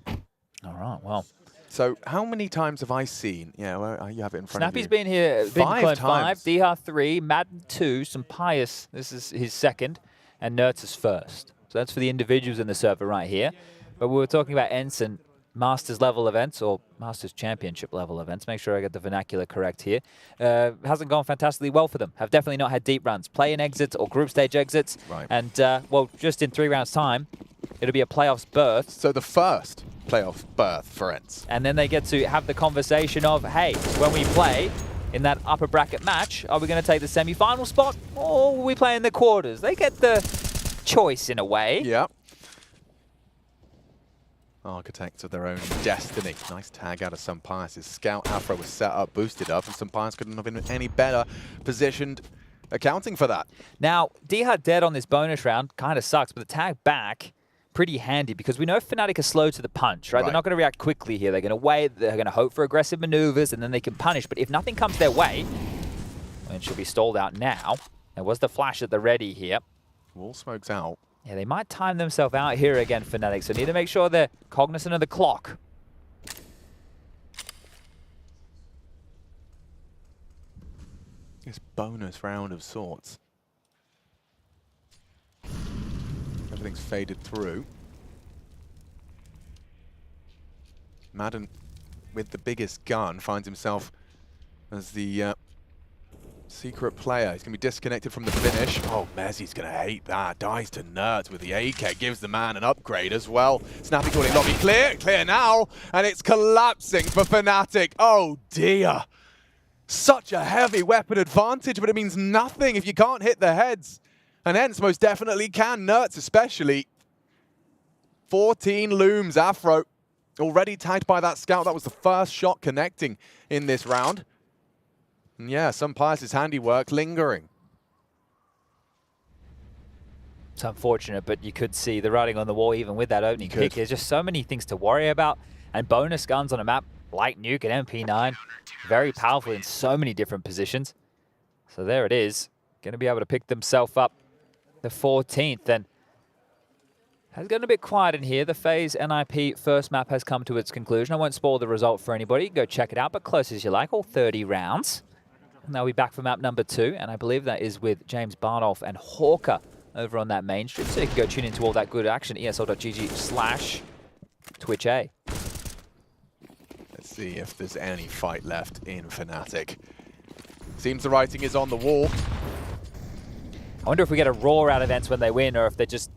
All right, well.
So how many times have I seen? Yeah, well, you have it in front of you.
Snappy's been here,
Five times.
5, Dihar 3, Madden 2, some Pius, this is his second, and Nerds' first. So that's for the individuals in the server right here. But we were talking about ENCE and Masters level events, or Masters Championship level events. Make sure I get the vernacular correct here. Hasn't gone fantastically well for them. Have definitely not had deep runs. Play-in exits or group stage exits.
Right.
And, well, just in 3 rounds' time, it'll be a playoffs berth.
So the first playoff berth for ENCE.
And then they get to have the conversation of, hey, when we play in that upper bracket match, are we going to take the semi-final spot or will we play in the quarters? They get the choice in a way.
Yeah. Architects of their own destiny. Nice tag out of Pius. His scout Afro was set up, boosted up, and Pius couldn't have been any better positioned accounting for that.
Now, Dihar dead on this bonus round kind of sucks, but the tag back, pretty handy because we know Fnatic are slow to the punch, right? They're not going to react quickly here. They're going to wait, they're going to hope for aggressive maneuvers, and then they can punish. But if nothing comes their way, and she'll be stalled out now. There was the flash at the ready here.
Wall smoke's out.
Yeah, they might time themselves out here again, Fnatic, so need to make sure they're cognizant of the clock.
This bonus round of sorts. Everything's faded through. Madden, with the biggest gun, finds himself as the secret player. He's going to be disconnected from the finish. Oh, Mezzy's going to hate that. Dies to Nerds with the AK. Gives the man an upgrade as well. Snappy calling lobby clear. Clear now. And it's collapsing for Fnatic. Oh, dear. Such a heavy weapon advantage, but it means nothing if you can't hit the heads. And ENCE most definitely can. Nerds especially. 14 looms. Afro already tagged by that scout. That was the first shot connecting in this round. And yeah, some Pius' handiwork lingering.
It's unfortunate, but you could see the writing on the wall even with that opening pick. There's just so many things to worry about. And bonus guns on a map like Nuke and MP9, very powerful in so many different positions. So there it is. Going to be able to pick themselves up the 14th. And has gotten a bit quiet in here. The FaZe NIP first map has come to its conclusion. I won't spoil the result for anybody. Go check it out, but close as you like, all 30 rounds. And they'll be back for map number 2, and I believe that is with James Barnolf and Hawker over on that main stream. So you can go tune into all that good action, esl.gg/TwitchA.
Let's see if there's any fight left in Fnatic. Seems the writing is on the wall.
I wonder if we get a roar out of ENCE when they win, or if they just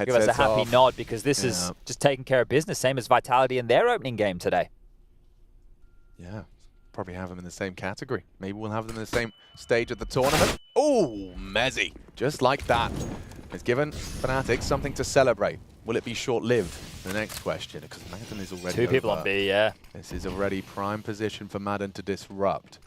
give us a happy nod, because this is just taking care of business, same as Vitality in their opening game today.
Yeah, probably have them in the same category. Maybe we'll have them in the same stage of the tournament. Oh, Mezzy, just like that. It's given Fnatic something to celebrate. Will it be short-lived? The next question, because Madden is already
2 people on B, yeah.
This is already prime position for Madden to disrupt.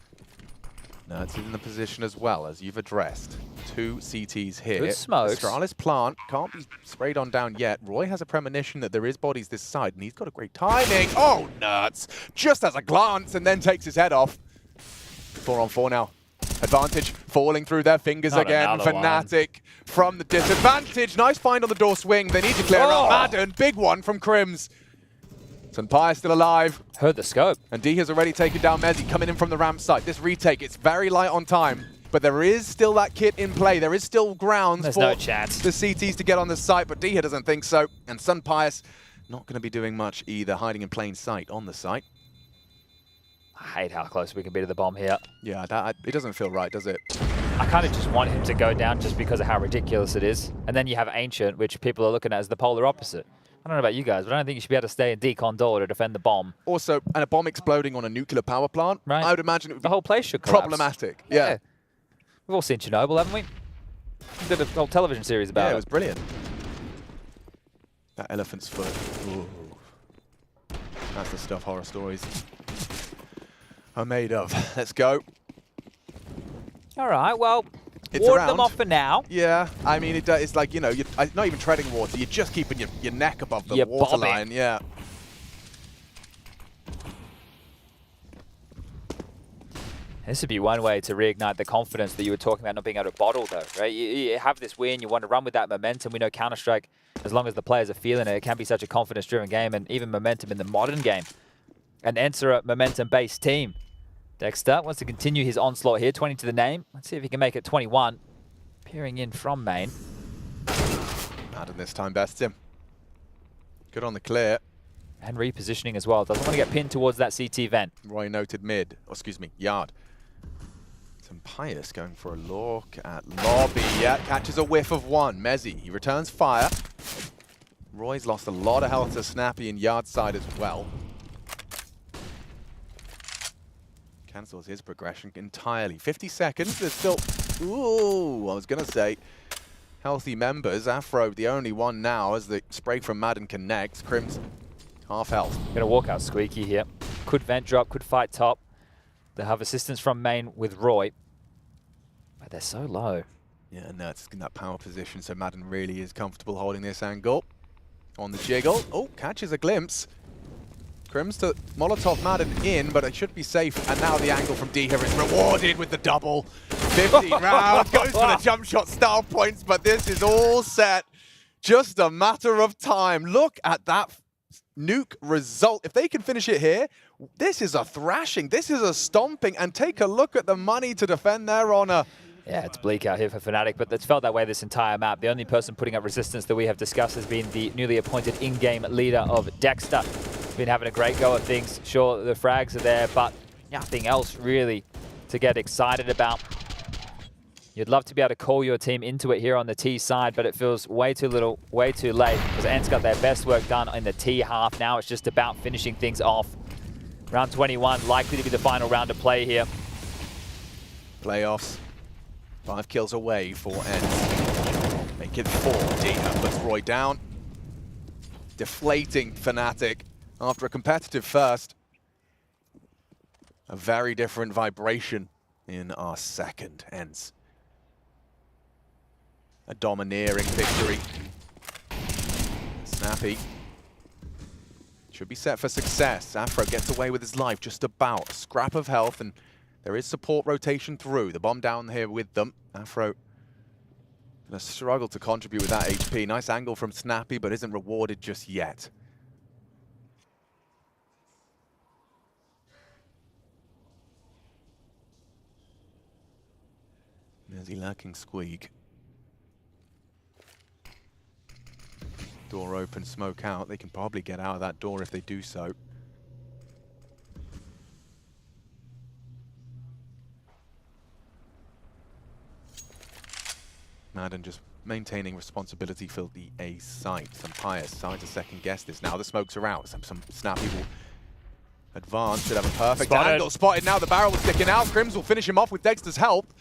Nerds is in the position as well, as you've addressed. 2 CTs here.
Good smokes.
Astralis plant can't be sprayed on down yet. Roy has a premonition that there is bodies this side, and he's got a great timing. Oh, Nerds! Just has a glance and then takes his head off. 4-on-4 now. Advantage falling through their fingers again. Fnatic from the disadvantage. Nice find on the door swing. They need to clear out Madden. Big one from Crims. Sunpire still alive.
Heard the scope.
And D has already taken down Mezzi, coming in from the ramp site. This retake, it's very light on time, but there is still that kit in play. There is still grounds
There's
for
no chance.
the CTs to get on the site, but D doesn't think so. And Sunpire not going to be doing much either, hiding in plain sight on the site.
I hate how close we can be to the bomb here.
Yeah, it doesn't feel right, does it?
I kind of just want him to go down just because of how ridiculous it is. And then you have Ancient, which people are looking at as the polar opposite. I don't know about you guys, but I don't think you should be able to stay in decon door to defend the bomb.
Also, and a bomb exploding on a nuclear power plant,
right.
I would imagine it would be
the whole place should collapse.
Problematic. Yeah.
We've all seen Chernobyl, haven't we? We did a whole television series about it.
Yeah, it was brilliant. That elephant's foot. Ooh. That's the stuff horror stories are made of. Let's go.
All right, well,
it's
ward
around.
them off for now.
Yeah, I mean, it's like, you know, you're not even treading water. You're just keeping your neck above the waterline. Yeah.
This would be one way to reignite the confidence that you were talking about not being able to bottle, though, right? You have this win, you want to run with that momentum. We know Counter-Strike, as long as the players are feeling it, it can be such a confidence-driven game, and even momentum in the modern game. And enter a momentum-based team. Dexter wants to continue his onslaught here, 20 to the name. Let's see if he can make it 21. Peering in from main.
Madden this time bests him. Good on the clear.
And repositioning as well. Doesn't want to get pinned towards that CT vent.
Roy noted mid, or excuse me, yard. Some Pius going for a look at lobby. Yeah, catches a whiff of one. Mezzi, he returns fire. Roy's lost a lot of health to Snappy and yard side as well. Cancels his progression entirely. 50 seconds, there's still, ooh, I was gonna say, healthy members. Afro, the only one now as the spray from Madden connects. Crim's half health.
Gonna walk out Squeaky here. Could vent drop, could fight top. They have assistance from main with Roy. But they're so low.
Yeah, no, it's in that power position, so Madden really is comfortable holding this angle. On the jiggle. Oh, catches a glimpse. Crims to Molotov Madden in, but it should be safe. And now the angle from D here is rewarded with the double. 15 rounds, goes for the jump shot style points, but this is all set. Just a matter of time. Look at that nuke result. If they can finish it here, this is a thrashing. This is a stomping. And take a look at the money to defend their honor.
Yeah, it's bleak out here for Fnatic, but it's felt that way this entire map. The only person putting up resistance that we have discussed has been the newly appointed in-game leader of Dexter. Been having a great go at things. Sure, the frags are there, but nothing else really to get excited about. You'd love to be able to call your team into it here on the T side, but it feels way too little, way too late, because Ant's got their best work done in the T half. Now it's just about finishing things off. Round 21, likely to be the final round of play here.
Playoffs. 5 kills away for Ant. Make it 4. Diha puts Roy down. Deflating Fnatic after a competitive first. A very different vibration in our second. Ends. A domineering victory. Snappy should be set for success. Afro gets away with his life, just about. A scrap of health, and there is support rotation through. The bomb down here with them. Afro gonna struggle to contribute with that HP. Nice angle from Snappy, but isn't rewarded just yet. There's he lurking Squeak. Door open, smoke out. They can probably get out of that door if they do so. Madden just maintaining responsibility for the A site. Some Pius starting to second guess this. Now the smokes are out. Some Snappy will advance. Should have a perfect angle. Spotted now. The barrel was sticking out. Crims will finish him off with Dexter's help.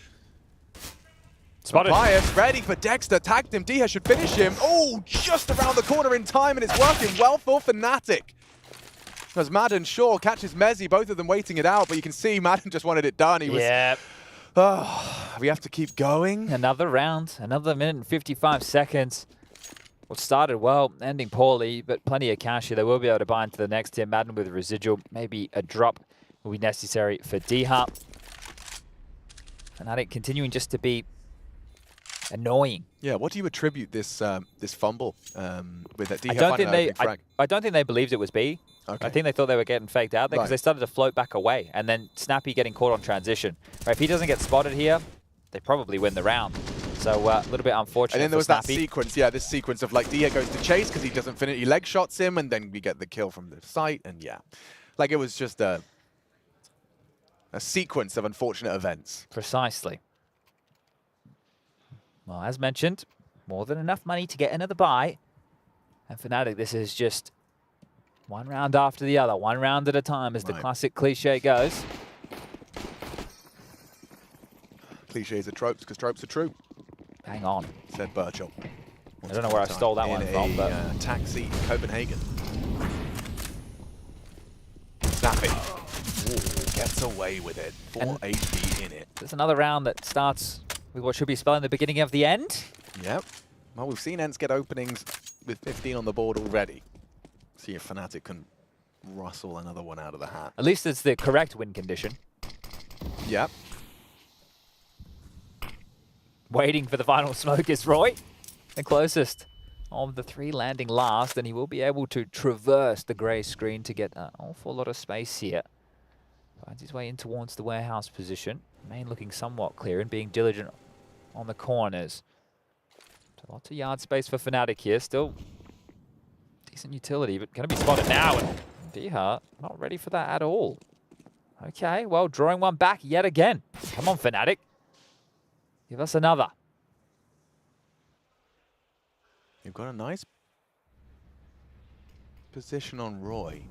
Spotted.
Pius ready for Dexter. Tagged him. Diha should finish him. Oh, just around the corner in time, and it's working well for Fnatic. As Madden, sure, catches Mezzi, both of them waiting it out, but you can see Madden just wanted it done. He was, we have to keep going.
Another round, another minute and 55 seconds. Well, started well, ending poorly, but plenty of cash here. They will be able to buy into the next tier. Madden with a residual, maybe a drop will be necessary for Diha. Fnatic continuing just to be annoying.
Yeah, what do you attribute this this fumble with that Diha?
I don't think they believed it was B. Okay. I think they thought they were getting faked out there because they started to float back away. And then Snappy getting caught on transition. Right, if he doesn't get spotted here, they probably win the round. So a little bit unfortunate.
And then there was
Snappy.
that sequence, this sequence of like Dia goes to chase because he doesn't finish, he leg shots him, and then we get the kill from the site, and like it was just a sequence of unfortunate events.
Precisely. Well, as mentioned, more than enough money to get another buy. And Fnatic, this is just one round after the other, one round at a time, as the classic cliche goes.
Cliches are tropes because tropes are true.
Hang on,
said Birchall.
I don't know where I stole that one from, but
taxi in Copenhagen. Snappy. Ooh, gets away with it. 4 HP in it.
There's another round that starts with what should be spelling the beginning of the end.
Yep. Well, we've seen Ents get openings with 15 on the board already. See if Fnatic can rustle another one out of the hat.
At least it's the correct win condition.
Yep.
Waiting for the final smoke is Roy, the closest of the three, landing last, and he will be able to traverse the grey screen to get an awful lot of space here. Finds his way in towards the warehouse position. Main looking somewhat clear and being diligent on the corners. So lots of yard space for Fnatic here. Still decent utility, but going to be spotted now. And Diha not ready for that at all. Okay, well, drawing one back yet again. Come on, Fnatic. Give us another.
You've got a nice position on Roy.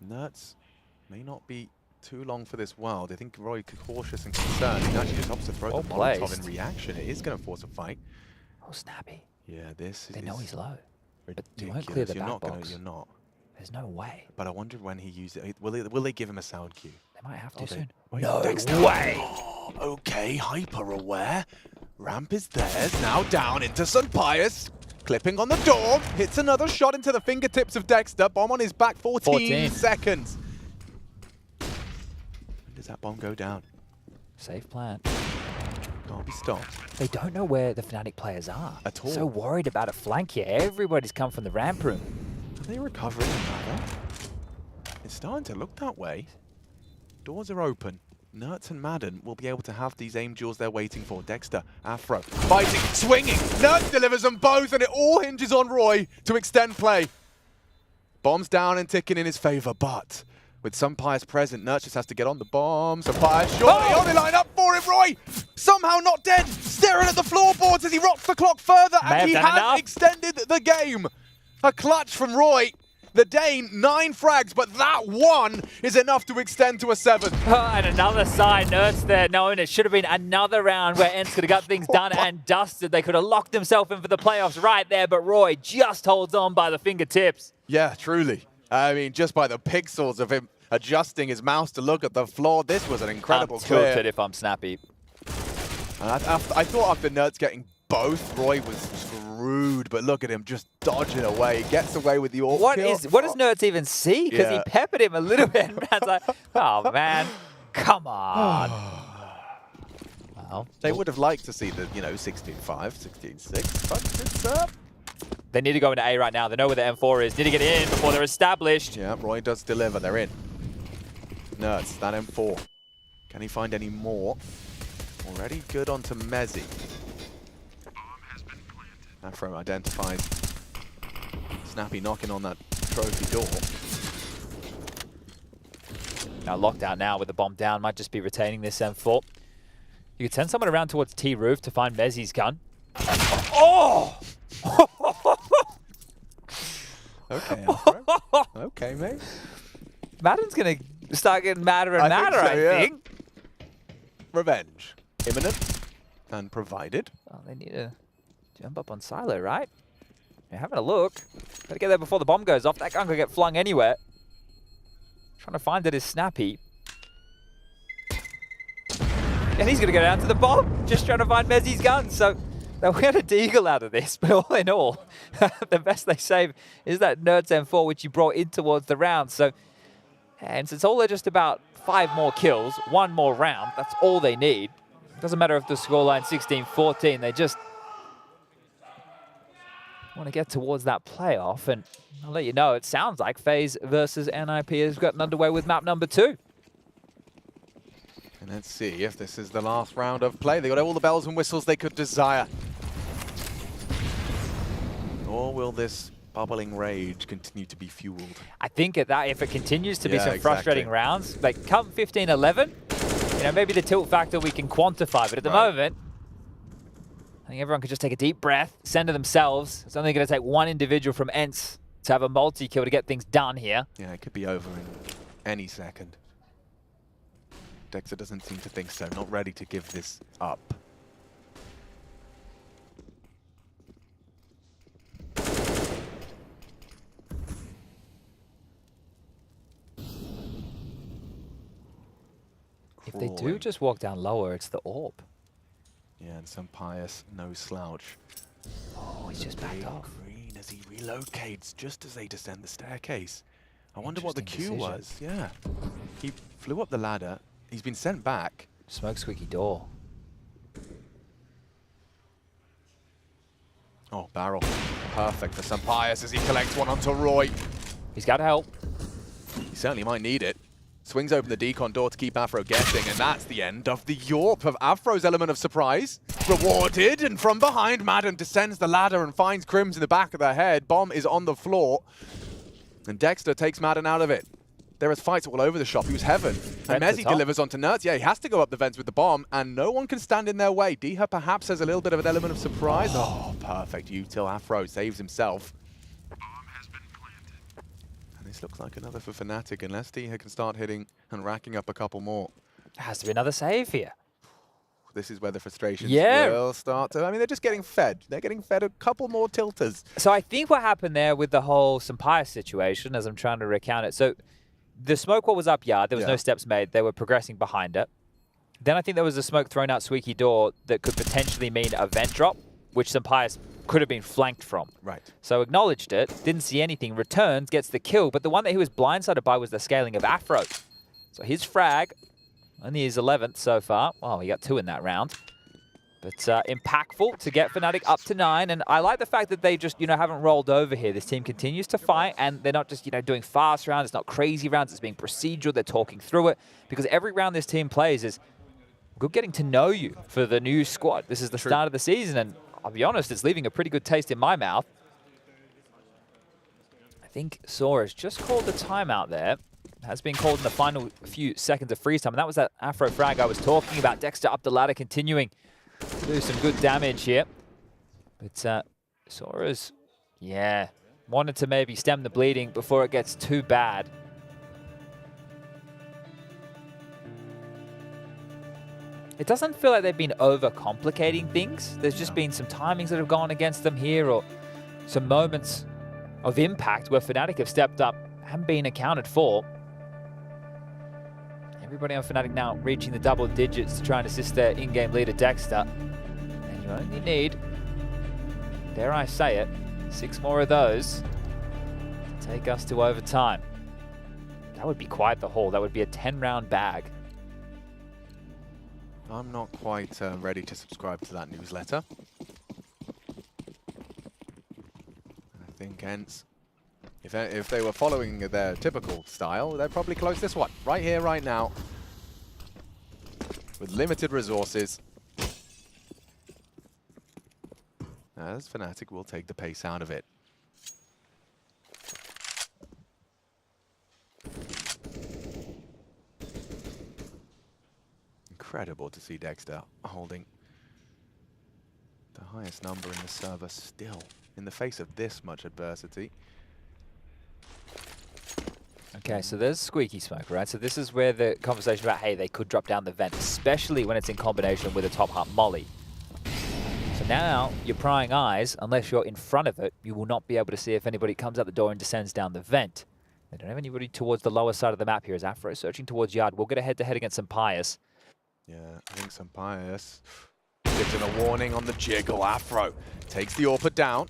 Nerds may not be too long for this world. I think Roy cautious and concerned. He actually just opts to throw the Molotov in reaction. It is going to force a fight.
Oh, Snappy.
Yeah, this
They know he's low.
Ridiculous.
But you won't clear the
You're
back
not
box.
gonna, you're not.
There's no way.
But I wonder when he uses it. Will they give him a sound cue?
They might have to soon.
No way. Okay, hyper aware. Ramp is theirs. Now down into Sun Pius. Clipping on the door. Hits another shot into the fingertips of Dexter. Bomb on his back. 14 seconds. When does that bomb go down?
Safe plan.
Can't be stopped.
They don't know where the Fnatic players are.
At all.
So worried about a flank here. Everybody's come from the ramp room.
Are they recovering another? It's starting to look that way. Doors are open. Nerds and Madden will be able to have these aim duels they're waiting for. Dexter, Afro, fighting, swinging. Nerds delivers them both, and it all hinges on Roy to extend play. Bombs down and ticking in his favor, but with Sunpius present, Nerds just has to get on the bomb. Sunpius surely on the line up for him. Roy somehow not dead, staring at the floorboards as he rocks the clock further, and he has extended the game. A clutch from Roy. The Dane, 9 frags, but that one is enough to extend to a 7.
And another side, Nerds there, knowing it should have been another round where Ents could have got things done and dusted. They could have locked himself in for the playoffs right there, but Roy just holds on by the fingertips.
Yeah, truly. I mean, just by the pixels of him adjusting his mouse to look at the floor, this was an incredible clear.
Tilted if I'm Snappy.
And I thought after Nerds getting both, Roy was screwed, but look at him just dodging away. Gets away with the AWP kill.
What does Nerds even see? Because he peppered him a little bit. And Brad's like, oh man, come on. Well,
they would have liked to see the 16-5, 16-6, but it's
they need to go into A right now. They know where the M4 is. Need to get in before they're established.
Yeah, Roy does deliver. They're in. Nerds, that M4. Can he find any more? Already good onto Mezzi. Afro identifies Snappy knocking on that trophy door.
Now locked out now with the bomb down. Might just be retaining this M4. You could send someone around towards T roof to find Mezzi's gun. Oh!
Okay, Afro. Okay, mate.
Madden's going to start getting madder and madder, I think.
Revenge. Imminent and provided.
Well, they need to jump up on Silo, right? You're having a look. Gotta get there before the bomb goes off. That gun could get flung anywhere. Trying to find it is Snappy. And he's gonna go down to the bomb. Just trying to find Mezzi's gun. So they'll get a deagle out of this. But all in all, the best they save is that Nerds M4, which you brought in towards the round. So, and it's all just about 5 more kills, 1 more round. That's all they need. Doesn't matter if the scoreline 16-14. They just want to get towards that playoff, and I'll let you know, it sounds like FaZe versus NIP has gotten underway with map number 2.
And let's see if this is the last round of play. They got all the bells and whistles they could desire. Or will this bubbling rage continue to be fueled?
I think if it continues to be some frustrating rounds, like come 15-11, you know, maybe the tilt factor we can quantify, but at the moment, I think everyone could just take a deep breath, center themselves. It's only going to take one individual from ENCE to have a multi-kill to get things done here.
Yeah, it could be over in any second. Dexter doesn't seem to think so, not ready to give this up.
If they do just walk down lower, it's the orb.
Yeah, and some pious, no slouch.
Oh, he's just backed off.
Green as he relocates just as they descend the staircase. I wonder what the cue was. Yeah. He flew up the ladder. He's been sent back.
Smoke squeaky door.
Oh, barrel. Perfect for some pious as he collects one onto Roy.
He's got to help.
He certainly might need it. Swings open the decon door to keep Afro guessing, and that's the end of the Yorp of Afro's element of surprise. Rewarded, and from behind, Madden descends the ladder and finds Crims in the back of the head. Bomb is on the floor, and Dexter takes Madden out of it. There is fights all over the shop. He was heaven. And Mezzi delivers onto Nerds. Yeah, he has to go up the vents with the bomb, and no one can stand in their way. Diha perhaps has a little bit of an element of surprise. Oh, perfect util. Afro saves himself. This looks like another for Fnatic, unless Diha can start hitting and racking up a couple more.
There has to be another save here.
This is where the frustrations will start to... I mean, they're just getting fed. They're getting fed a couple more tilters.
So I think what happened there with the whole Sampire situation, as I'm trying to recount it, so the smoke wall was up yard. There was no steps made. They were progressing behind it. Then I think there was a smoke thrown out Squeaky door that could potentially mean a vent drop, which Sampire could have been flanked from.
Right.
So acknowledged it, didn't see anything, returns, gets the kill, but the one that he was blindsided by was the scaling of Afro. So his frag, only his 11th so far. Well, he got 2 in that round. But impactful to get Fnatic up to 9, and I like the fact that they just, haven't rolled over here. This team continues to fight, and they're not just, doing fast rounds. It's not crazy rounds. It's being procedural. They're talking through it, because every round this team plays is good getting to know you for the new squad. This is the start of the season, and I'll be honest, it's leaving a pretty good taste in my mouth. I think Sora's just called the timeout there. Has been called in the final few seconds of freeze time, and that was that Afro frag I was talking about. Dexter up the ladder, continuing to do some good damage here. But Sora's, wanted to maybe stem the bleeding before it gets too bad. It doesn't feel like they've been overcomplicating things. There's just been some timings that have gone against them here, or some moments of impact where Fnatic have stepped up and been accounted for. Everybody on Fnatic now reaching the double digits to try and assist their in-game leader Dexter. And you only need, dare I say it, 6 more of those to take us to overtime. That would be quite the haul. That would be a 10-round bag.
I'm not quite ready to subscribe to that newsletter. I think ENCE, if they were following their typical style, they'd probably close this one right here, right now, with limited resources. As Fnatic will take the pace out of it. Incredible to see Dexter holding the highest number in the server still, in the face of this much adversity.
Okay, so there's Squeaky Smoke, right? So this is where the conversation about, hey, they could drop down the vent, especially when it's in combination with a top heart molly. So now, you're prying eyes, unless you're in front of it, you will not be able to see if anybody comes out the door and descends down the vent. They don't have anybody towards the lower side of the map here as Afro searching towards yard. We'll get a head-to-head against some Pious.
Yeah, I think some Pious gives him a warning on the jiggle. Afro takes the AWPer down.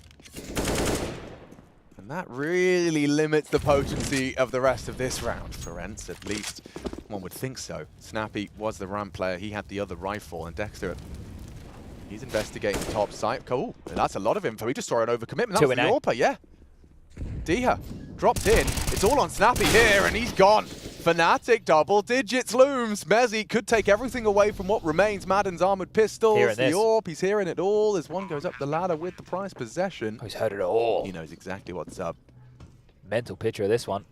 And that really limits the potency of the rest of this round for ENCE, at least one would think so. Snappy was the ramp player, he had the other rifle, and Dexter, he's investigating the top site. Cool, that's a lot of info. He just saw an overcommitment. That was the AWPer, yeah. Diha dropped in. It's all on Snappy here, and he's gone. Fnatic double digits looms. Mezzy could take everything away from what remains. Madden's armored pistols, the AWP, he's hearing it all as one goes up the ladder with the prize possession.
He's heard it all.
He knows exactly what's up.
Mental picture of this one.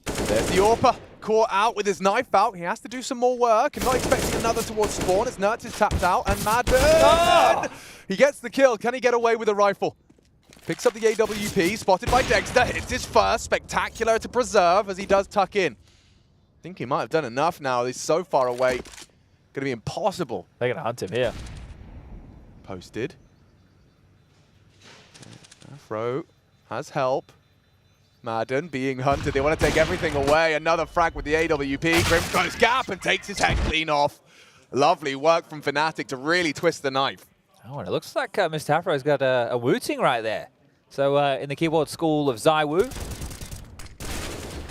There's the AWP, caught out with his knife out. He has to do some more work, and not expecting another towards spawn as Nertz is tapped out, and Madden! He gets the kill. Can he get away with a rifle? Picks up the AWP, spotted by Dexter, hits his first, spectacular to preserve as he does tuck in. I think he might have done enough now. He's so far away. Gonna be impossible.
They're gonna hunt him here.
Posted. Afro has help. Madden being hunted. They want to take everything away. Another frag with the AWP. Grim goes gap and takes his head clean off. Lovely work from Fnatic to really twist the knife.
Oh, and it looks like Mr. Afro's got a wooting right there. So in the keyboard school of ZywOo,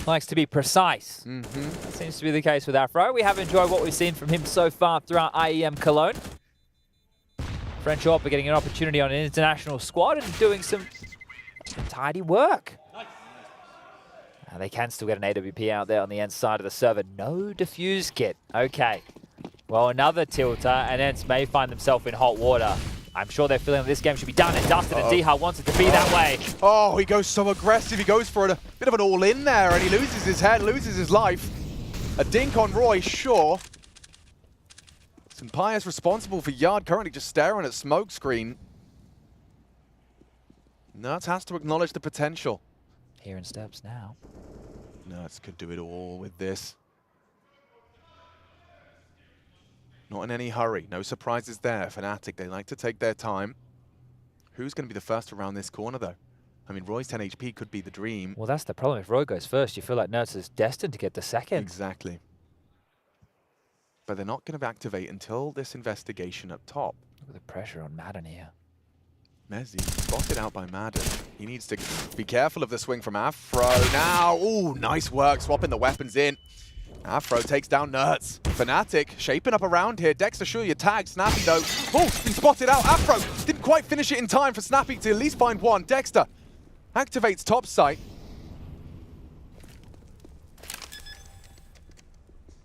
likes to be precise. That seems to be the case with Afro. We have enjoyed what we've seen from him so far throughout IEM Cologne. French AWP getting an opportunity on an international squad and doing some tidy work. They can still get an AWP out there on the end side of the server. No defuse kit. Okay. Well, another tilter, and Ents may find themselves in hot water. I'm sure they're feeling that this game should be done, and Dustin and Diha wants it to be that way.
Oh, he goes so aggressive. He goes for a bit of an all-in there, and he loses his head, loses his life. A dink on Roy, sure. Sampaio responsible for Yard, currently just staring at smoke screen. Nertz has to acknowledge the potential.
Here in steps now.
Nertz could do it all with this. Not in any hurry. No surprises there. Fnatic, they like to take their time. Who's going to be the first around this corner, though? I mean, Roy's 10 HP could be the dream.
Well, that's the problem. If Roy goes first, you feel like Nertz is destined to get the second.
Exactly. But they're not going to activate until this investigation up top.
Look at the pressure on Madden here.
Mezzy spotted out by Madden. He needs to be careful of the swing from Afro. Now, ooh, nice work, swapping the weapons in. Afro takes down Nertz. Fnatic shaping up around here. Dexter, sure you tag. Snappy though. Oh, he spotted out. Afro didn't quite finish it in time for Snappy to at least find one. Dexter activates top sight.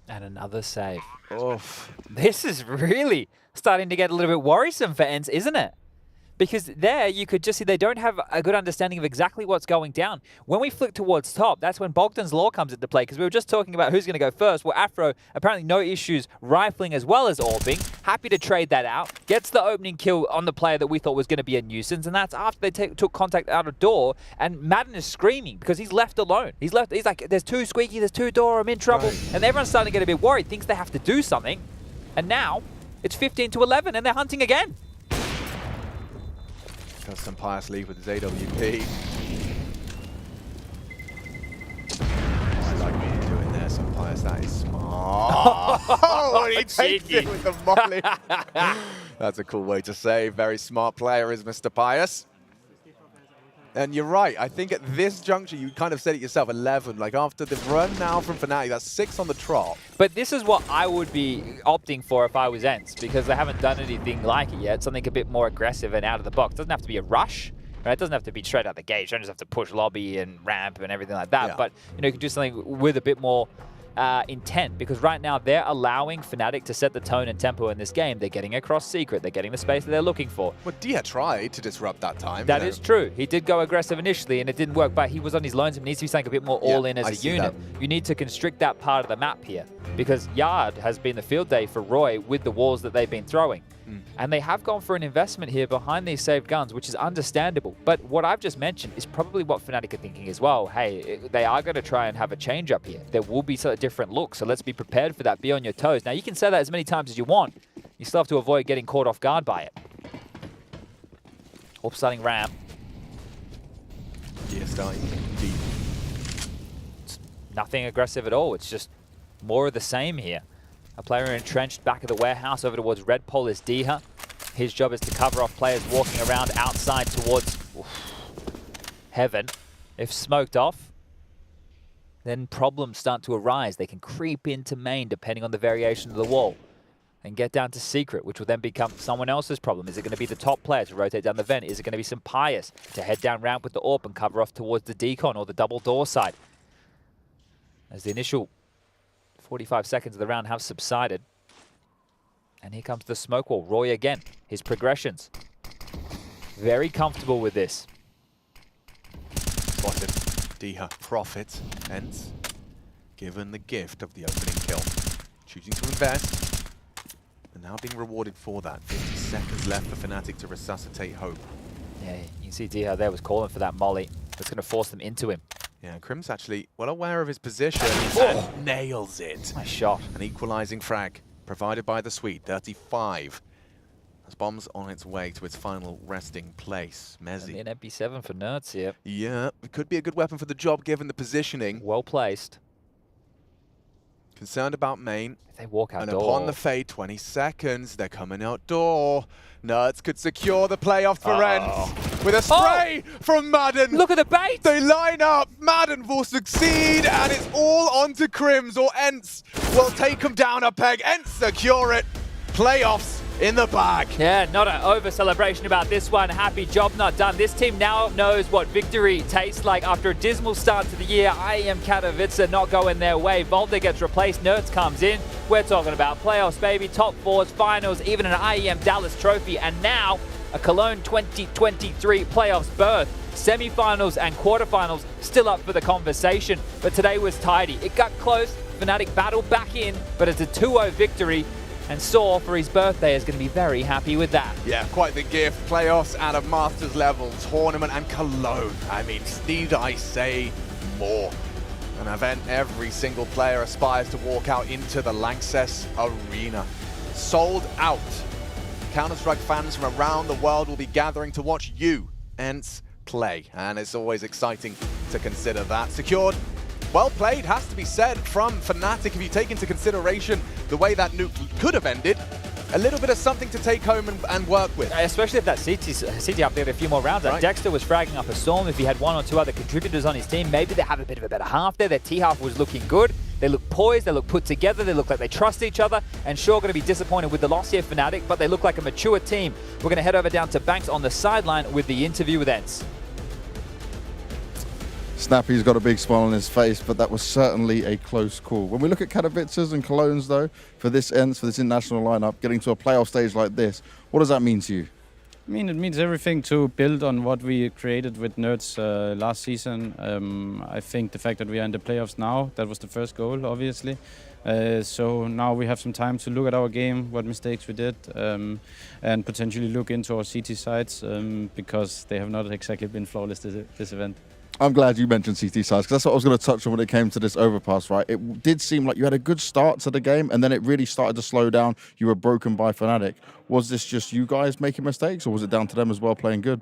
And another save.
Oof.
This is really starting to get a little bit worrisome for Ents, isn't it? Because there, you could just see they don't have a good understanding of exactly what's going down. When we flick towards top, that's when Bogdan's Law comes into play, because we were just talking about who's going to go first. Well, Afro, apparently no issues rifling as well as orbing. Happy to trade that out. Gets the opening kill on the player that we thought was going to be a nuisance, and that's after they took contact out of door, and Madden is screaming because he's left alone. He's like, there's two Squeaky, there's two door, I'm in trouble. Right. And everyone's starting to get a bit worried, thinks they have to do something. And now, it's 15-11, and they're hunting again.
Does Sampaio leave with his AWP. I like what you're doing there, Sampaio. That is smart. Oh, and he takes it with the molly. That's a cool way to say. Very smart player is Mr. Pius. And you're right. I think at this juncture, you kind of said it yourself, 11. Like after the run now from Fnatic, that's 6 on the trot.
But this is what I would be opting for if I was Ents, because they haven't done anything like it yet. Something a bit more aggressive and out of the box. It doesn't have to be a rush. Right? It doesn't have to be straight out the gate. You don't just have to push lobby and ramp and everything like that. Yeah. But you can do something with a bit more intent, because right now they're allowing Fnatic to set the tone and tempo in this game. They're getting across secret. They're getting the space that they're looking for.
Well, Dia tried to disrupt that time.
That is true. He did go aggressive initially and it didn't work, but he was on his lonesome. He needs to be saying a bit more all-in as a unit. You need to constrict that part of the map here, because Yard has been the field day for Roy with the walls that they've been throwing. And they have gone for an investment here behind these saved guns, which is understandable. But what I've just mentioned is probably what Fnatic are thinking as well. Hey, they are going to try and have a change up here. There will be sort of different looks, so let's be prepared for that. Be on your toes. Now, you can say that as many times as you want. You still have to avoid getting caught off guard by it. Orb starting ramp.
Yeah, starting deep.
It's nothing aggressive at all. It's just more of the same here. A player entrenched back of the warehouse over towards Red Pole is Diha. His job is to cover off players walking around outside towards heaven. If smoked off, then problems start to arise. They can creep into main depending on the variation of the wall. and get down to Secret, which will then become someone else's problem. Is it going to be the top player to rotate down the vent? Is it going to be some Pius to head down ramp with the AWP and cover off towards the decon or the double door side? As the initial 45 seconds of the round have subsided. And here comes the smoke wall. Roy again, his progressions. Very comfortable with this.
Spotted. Diha profits, hence given the gift of the opening kill. Choosing to invest. And now being rewarded for that. 50 seconds left for Fnatic to resuscitate hope.
Yeah, you can see Diha there was calling for that molly. That's going to force them into him.
Yeah, Crim's actually well aware of his position and nails it.
Nice shot.
An equalizing frag provided by the Swede, 35. As bomb's on its way to its final resting place. Mezzi.
An MP7 for Nerds here.
Yeah, it could be a good weapon for the job given the positioning.
Well placed.
Concerned about main.
If they walk out
and
door.
Upon the fade, 20 seconds. They're coming outdoor. Nerds could secure the playoff for Ents with a spray from Madden.
Look at the bait.
They line up. Madden will succeed, and it's all onto Crims, or Ents will take them down a peg. Ents secure it. Playoffs in the bag.
Yeah, not an over celebration about this one. Happy job not done. This team now knows what victory tastes like after a dismal start to the year. IEM Katowice not going their way. Volta gets replaced. Nerds comes in. We're talking about playoffs, baby. Top fours, finals, even an IEM Dallas trophy. And now a Cologne 2023 playoffs berth. Semi-finals and quarterfinals still up for the conversation. But today was tidy. It got close. Fnatic battled back in, but it's a 2-0 victory. And Saw, for his birthday, is going to be very happy with that.
Yeah, quite the gift. Playoffs at a Masters level, tournament and Cologne. I mean, need I say more? An event every single player aspires to walk out into the Lanxess Arena. Sold out. Counter-Strike fans from around the world will be gathering to watch you, Ents, play. And it's always exciting to consider that. Secured. Well played, has to be said, from Fnatic. If you take into consideration the way that nuke could have ended, a little bit of something to take home and work with.
Especially if that CT up there a few more rounds. Right. Dexter was fragging up a Storm. If he had one or two other contributors on his team, maybe they have a bit of a better half there. Their T-half was looking good. They look poised, they look put together, they look like they trust each other. And sure, going to be disappointed with the loss here, Fnatic, but they look like a mature team. We're going to head over down to Banks on the sideline with the interview with Ents.
Snappy's got a big smile on his face, but that was certainly a close call. When we look at Katowice's and Cologne's, though, for this international lineup, getting to a playoff stage like this, what does that mean to you?
I mean, it means everything to build on what we created with Nerds last season. I think the fact that we are in the playoffs now, that was the first goal, obviously. So now we have some time to look at our game, what mistakes we did, and potentially look into our CT sides, because they have not exactly been flawless this event.
I'm glad you mentioned CT sides, because that's what I was going to touch on when it came to this overpass, right? It did seem like you had a good start to the game, and then it really started to slow down. You were broken by Fnatic. Was this just you guys making mistakes, or was it down to them as well playing good?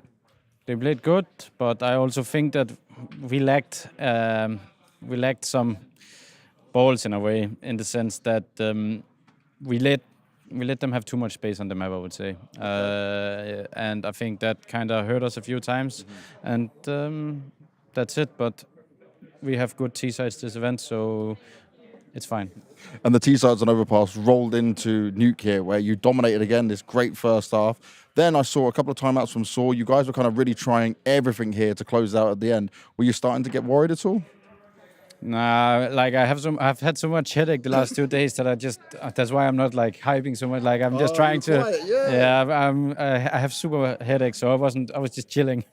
They played good, but I also think that we lacked some balls in a way, in the sense that we let them have too much space on the map, I would say. And I think that kind of hurt us a few times. And that's it, but we have good T-sides this event, so it's fine.
And the T-sides on overpass rolled into Nuke here, where you dominated again this great first half. Then I saw a couple of timeouts from Saw. You guys were kind of really trying everything here to close out at the end. Were you starting to get worried at all?
Nah, like I've had so much headache the last 2 days that that's why I'm not like hyping so much. Like I'm just trying to.
Quiet, yeah.
I have super headache, so I was just chilling.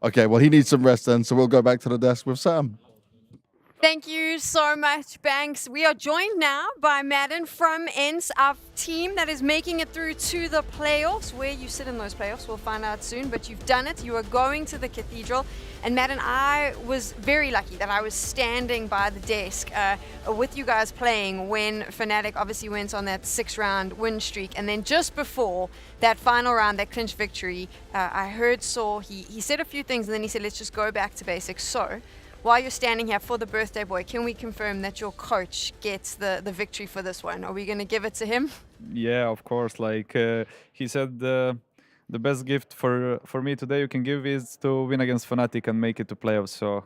Okay, well, he needs some rest then, so we'll go back to the desk with Sam.
Thank you so much, Banks. We are joined now by Madden from Ents, our team that is making it through to the playoffs. Where you sit in those playoffs, we'll find out soon, but you've done it. You are going to the Cathedral. And Madden, I was very lucky that I was standing by the desk with you guys playing when Fnatic obviously went on that 6-round win streak. And then just before that final round, that clinch victory, I heard Saw, he said a few things, and then he said, let's just go back to basics. So, while you're standing here for the birthday boy, can we confirm that your coach gets the victory for this one? Are we going to give it to him?
Yeah, of course. Like he said, the best gift for me today you can give is to win against Fnatic and make it to playoffs. So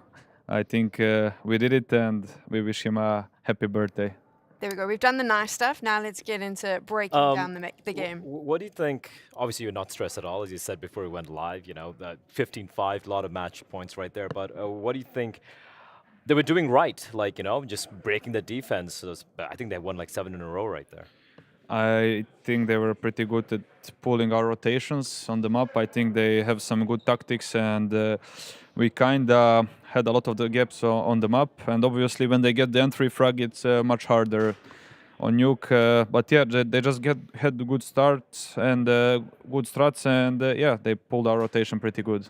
I think we did it, and we wish him a happy birthday.
There we go. We've done the nice stuff. Now let's get into breaking down the game.
What do you think? Obviously, you're not stressed at all, as you said before we went live. 15-5, a lot of match points right there. But what do you think they were doing right? Just breaking the defense. I think they won like 7 in a row right there.
I think they were pretty good at pulling our rotations on the map. I think they have some good tactics, and we kind of had a lot of the gaps on the map. And obviously, when they get the entry frag, it's much harder on Nuke. But yeah, they just had good starts and good strats, and yeah, they pulled our rotation pretty good.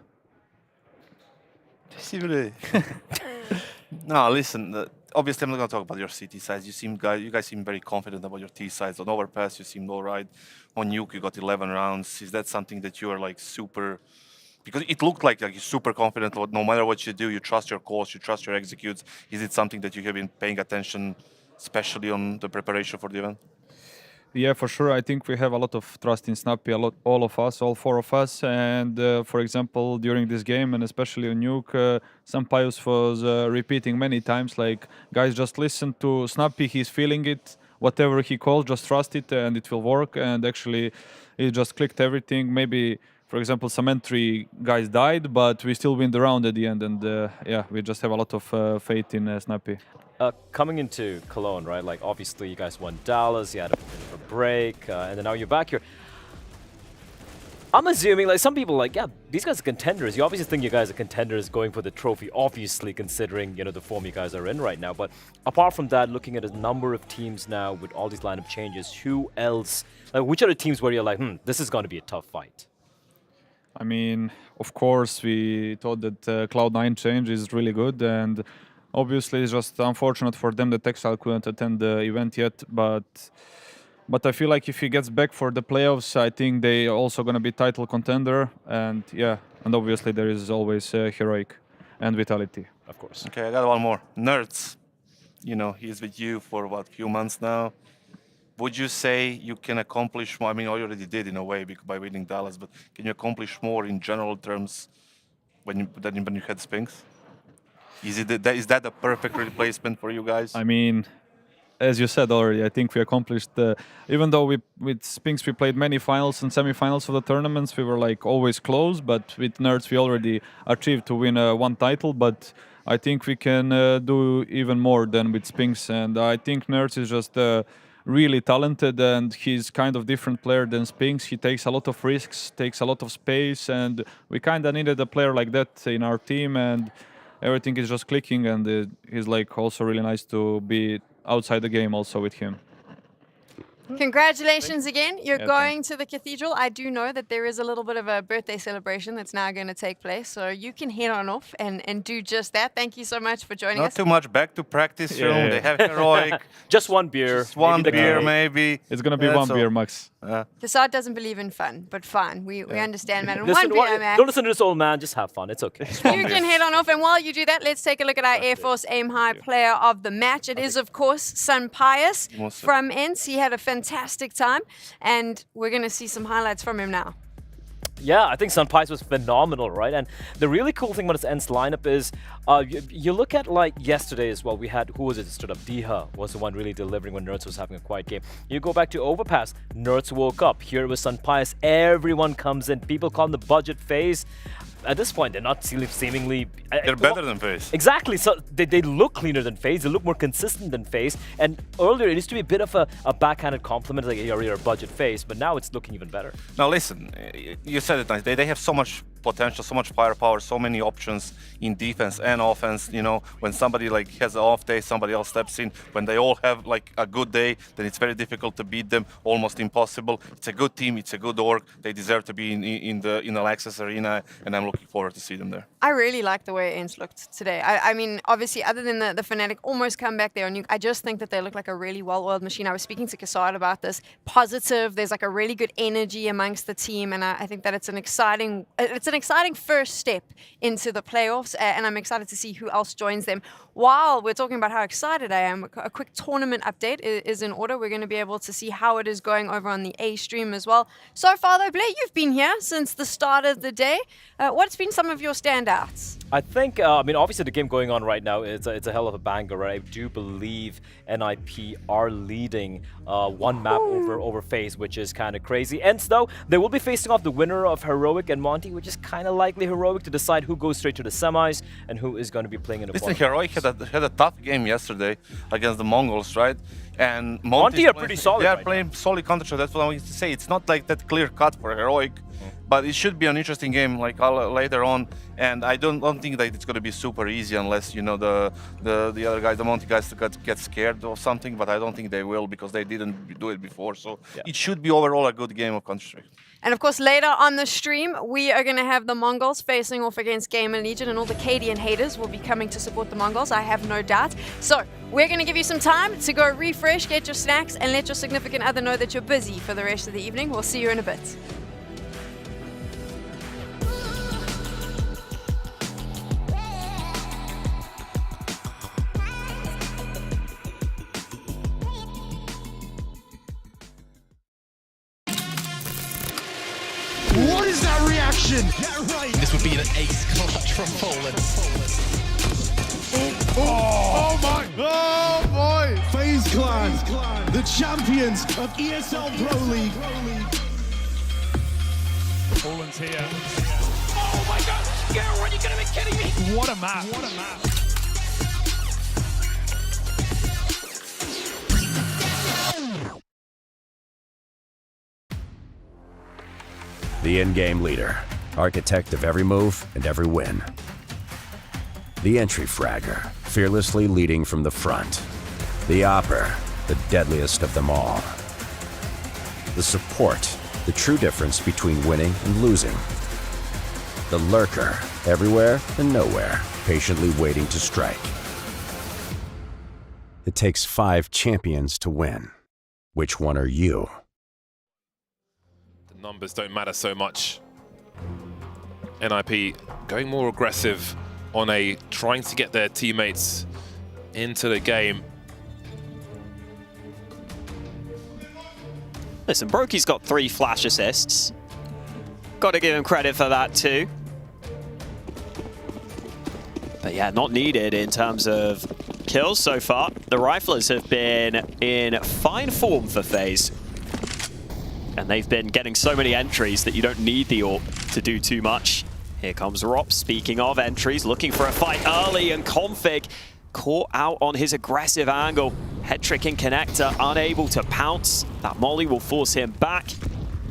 No, listen. Obviously, I'm not going to talk about your CT sides. You guys seem very confident about your T sides. On Overpass, you seemed all right. On Nuke, you got 11 rounds. Is that something that you are like super? Because it looked like you're super confident. No matter what you do, you trust your calls, you trust your executes. Is it something that you have been paying attention, especially on the preparation for the event?
Yeah, for sure. I think we have a lot of trust in Snappy, all of us, all 4 of us. And for example, during this game, and especially on Nuke, Sampaius was repeating many times, like, guys, just listen to Snappy, he's feeling it. Whatever he calls, just trust it and it will work. And actually, it just clicked everything. Maybe, for example, some entry guys died, but we still win the round at the end. And yeah, we just have a lot of faith in Snappy.
Coming into Cologne, right? Like, obviously, you guys won Dallas, you had a bit of a break, and then now you're back here. I'm assuming, like, some people like, yeah, these guys are contenders. You obviously think you guys are contenders going for the trophy, obviously, considering, the form you guys are in right now. But apart from that, looking at a number of teams now with all these lineup changes, who else, like, which are the teams where you're like, this is going to be a tough fight?
I mean, of course, we thought that Cloud9 change is really good, and obviously, it's just unfortunate for them that Texile couldn't attend the event yet, but I feel like if he gets back for the playoffs, I think they are also going to be title contender, and yeah, and obviously there is always Heroic and Vitality.
Of course.
Okay, I got one more. Nerds, he's with you for what, few months now. Would you say you can accomplish more? I mean, you already did in a way by winning Dallas, but can you accomplish more in general terms than when you had Spinks? Is that the perfect replacement for you guys?
I mean, as you said already, I think we accomplished, even though with Spinks we played many finals and semifinals of the tournaments, we were like always close, but with Nerds we already achieved to win 1 title, but I think we can do even more than with Spinks, and I think Nerds is just really talented, and he's kind of different player than Spinks. He takes a lot of risks, takes a lot of space, and we kind of needed a player like that in our team, and everything is just clicking, and it's like also really nice to be outside the game also with him.
Congratulations again. You're
Yeah,
going to the cathedral. I do know that there is a little bit of a birthday celebration that's now going to take place, so you can head on off and do just that. Thank you so much for joining us.
Not too much. Back to practice room.
Yeah.
They have Heroic.
Just 1 beer.
Just 1 beer, maybe.
It's going to be 1 beer max.
Facade doesn't believe in fun, but fine. We understand, man.
Listen,
1 beer, man.
don't listen to this old man. Just have fun. It's okay.
You can head on off, and while you do that, let's take a look at our Air Force Aim High player of the match. It is, of course, Sampaius from ENCE. He had a fantastic time, and we're going to see some highlights from him now.
Yeah, I think Sampaius was phenomenal, right? And the really cool thing about his ENCE lineup is, you look at like yesterday as well, we had, who was it that stood up? Diha was the one really delivering when Nerds was having a quiet game. You go back to Overpass, Nerds woke up. Here was Sampaius, everyone comes in. People call him the budget phase. At this point, they're not seemingly...
They're better than FaZe.
Exactly. So they look cleaner than FaZe. They look more consistent than FaZe. And earlier, it used to be a bit of a backhanded compliment, like you're a budget FaZe, but now it's looking even better.
Now listen, you said it nice. They have so much potential, so much firepower, so many options in defense and offense. When somebody like has an off day, somebody else steps in. When they all have like a good day, then it's very difficult to beat them, almost impossible. It's a good team, it's a good org. They deserve to be in the Access Arena, and I'm looking forward to see them there.
I really like the way ENCE looked today. I mean, obviously, other than the Fnatic almost comeback there on Nuke, I just think that they look like a really well-oiled machine. I was speaking to Kasad about this. Positive, there's like a really good energy amongst the team, and I think that it's an exciting an exciting first step into the playoffs, and I'm excited to see who else joins them. While we're talking about how excited I am, a quick tournament update is in order. We're going to be able to see how it is going over on the A stream as well. So far, though, Blair, you've been here since the start of the day. What's been some of your standouts?
I think, I mean, obviously the game going on right now, it's a hell of a banger, right? I do believe NIP are leading one map over FaZe, which is kind of crazy. And though, they will be facing off the winner of Heroic and Monty, which is kind of likely Heroic to decide who goes straight to the semis and who is going to be playing in the
Listen, Heroic had a tough game yesterday against the Mongols, right? And
Monty are pretty solid.
They are playing solid counter. That's what I wanted to say. It's not like that clear cut for Heroic, but it should be an interesting game like later on. And I don't think that it's going to be super easy unless the other guys, the Monty guys, get scared or something. But I don't think they will because they didn't do it before. So it should be overall a good game of Counter-Strike.
And of course, later on the stream, we are going to have the Mongols facing off against Gamer Legion, and all the Cadian haters will be coming to support the Mongols, I have no doubt. So we're going to give you some time to go refresh, get your snacks, and let your significant other know that you're busy for the rest of the evening. We'll see you in a bit.
What is that reaction? Yeah, right.
This would be an ace clutch from Poland.
Oh my! Oh boy! FaZe Clan, the champions of ESL Pro League.
Poland's here.
Oh my God! Garo, are you gonna be kidding me?
What a map! What a map!
The in-game leader, architect of every move and every win. The entry fragger, fearlessly leading from the front. The opper, the deadliest of them all. The support, the true difference between winning and losing. The lurker, everywhere and nowhere, patiently waiting to strike. It takes 5 champions to win. Which one are you?
Numbers don't matter so much. NIP going more aggressive on trying to get their teammates into the game.
Listen, Brokey's got 3 flash assists. Got to give him credit for that too. But yeah, not needed in terms of kills so far. The Riflers have been in fine form for FaZe. And they've been getting so many entries that you don't need the AWP to do too much. Here comes Rop, speaking of entries, looking for a fight early, and Config caught out on his aggressive angle. Head tricking connector, unable to pounce. That molly will force him back.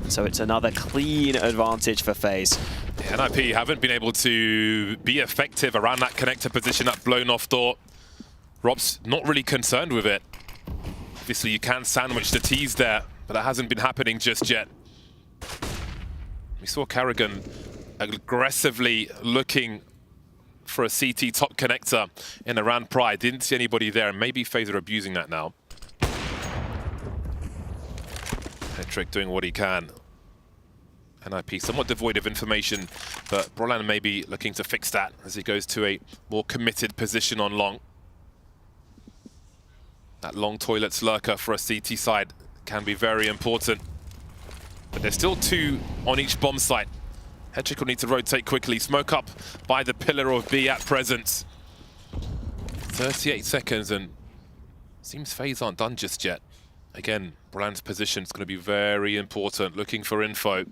So it's another clean advantage for FaZe.
Yeah, NIP haven't been able to be effective around that connector position, that blown off door. Rob's not really concerned with it. Obviously, you can sandwich the T's there, but that hasn't been happening just yet. We saw Karrigan aggressively looking for a CT top connector in around Pride. Didn't see anybody there, and maybe FaZe are abusing that now. Headtrick doing what he can. NIP somewhat devoid of information, but Brolan may be looking to fix that as he goes to a more committed position on long. That long toilets lurker for a CT side can be very important. But there's still 2 on each bomb site. Headtrick will need to rotate quickly. Smoke up by the pillar of B at present. 38 seconds, and seems FaZe aren't done just yet. Again, Brolan's position is going to be very important. Looking for info.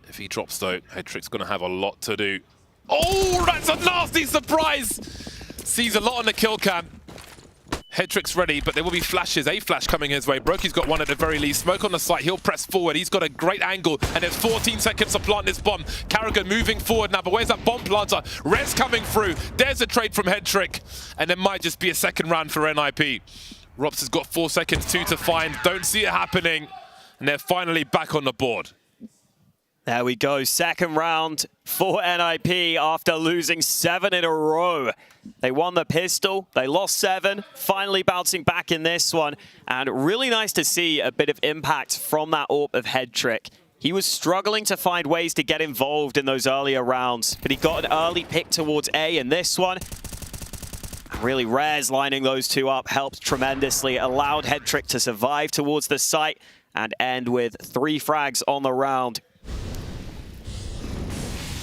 If he drops though, Headtrick's going to have a lot to do. Oh, that's a nasty surprise! Sees a lot on the kill cam. Headtrick's ready, but there will be flashes. A flash coming his way. Brokey's got one at the very least. Smoke on the site. He'll press forward. He's got a great angle, and there's 14 seconds to plant this bomb. Karrigan moving forward now, but where's that bomb planter? Rez coming through. There's a trade from Headtrick, and there might just be a second round for NIP. Robs has got 4 seconds, 2 to find. Don't see it happening, and they're finally back on the board.
There we go, second round for NIP after losing 7 in a row. They won the pistol, they lost 7, finally bouncing back in this one. And really nice to see a bit of impact from that AWP of Headtrick. He was struggling to find ways to get involved in those earlier rounds, but he got an early pick towards A in this one. Really, Rez lining those two up helped tremendously, allowed Headtrick to survive towards the site and end with 3 frags on the round.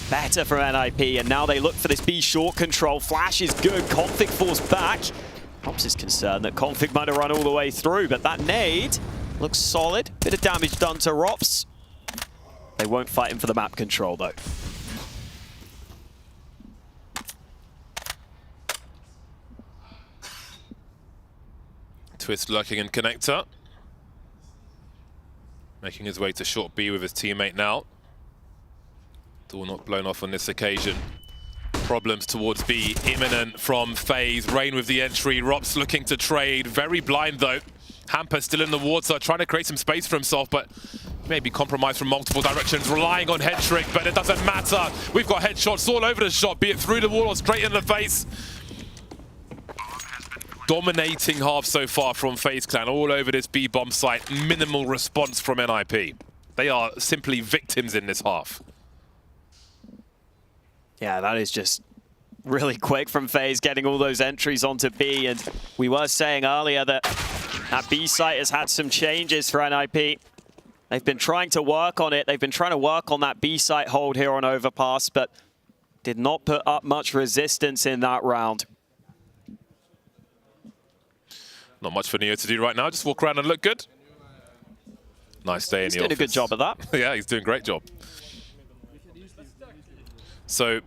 Better from NIP, and now they look for this B short control. Flash is good, Config falls back. Pops is concerned that Config might have run all the way through, but that nade looks solid. Bit of damage done to Rops. They won't fight him for the map control, though.
Twist lurking in connector. Making his way to short B with his teammate now. Door not blown off on this occasion. Problems towards B imminent from FaZe. Rain with the entry. Rops looking to trade. Very blind though. Hamper still in the water, trying to create some space for himself, but maybe compromised from multiple directions, relying on head trick, but it doesn't matter. We've got headshots all over the shot, be it through the wall or straight in the face. Dominating half so far from FaZe Clan, all over this B bomb site. Minimal response from NIP. They are simply victims in this half.
Yeah, that is just really quick from FaZe, getting all those entries onto B. And we were saying earlier that that B site has had some changes for NIP. They've been trying to work on it. They've been trying to work on that B site hold here on Overpass, but did not put up much resistance in that round.
Not much for Neo to do right now. Just walk around and look good. Nice day in the office.
He's doing a good job of that.
Yeah, he's doing a great job. So,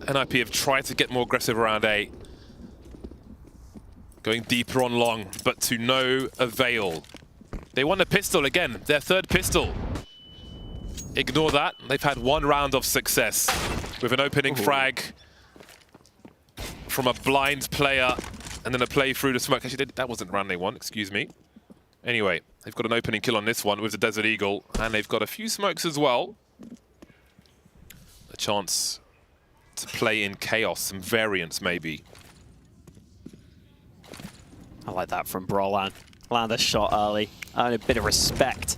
NIP have tried to get more aggressive around A. Going deeper on long, but to no avail. They won a pistol again, their 3rd pistol. Ignore that. They've had 1 round of success with an opening frag from a blind player and then a play through the smoke. Actually, that wasn't round they won, excuse me. Anyway, they've got an opening kill on this one with the Desert Eagle, and they've got a few smokes as well. A chance to play in chaos, some variance maybe.
I like that from Brolan. Land a shot early, and a bit of respect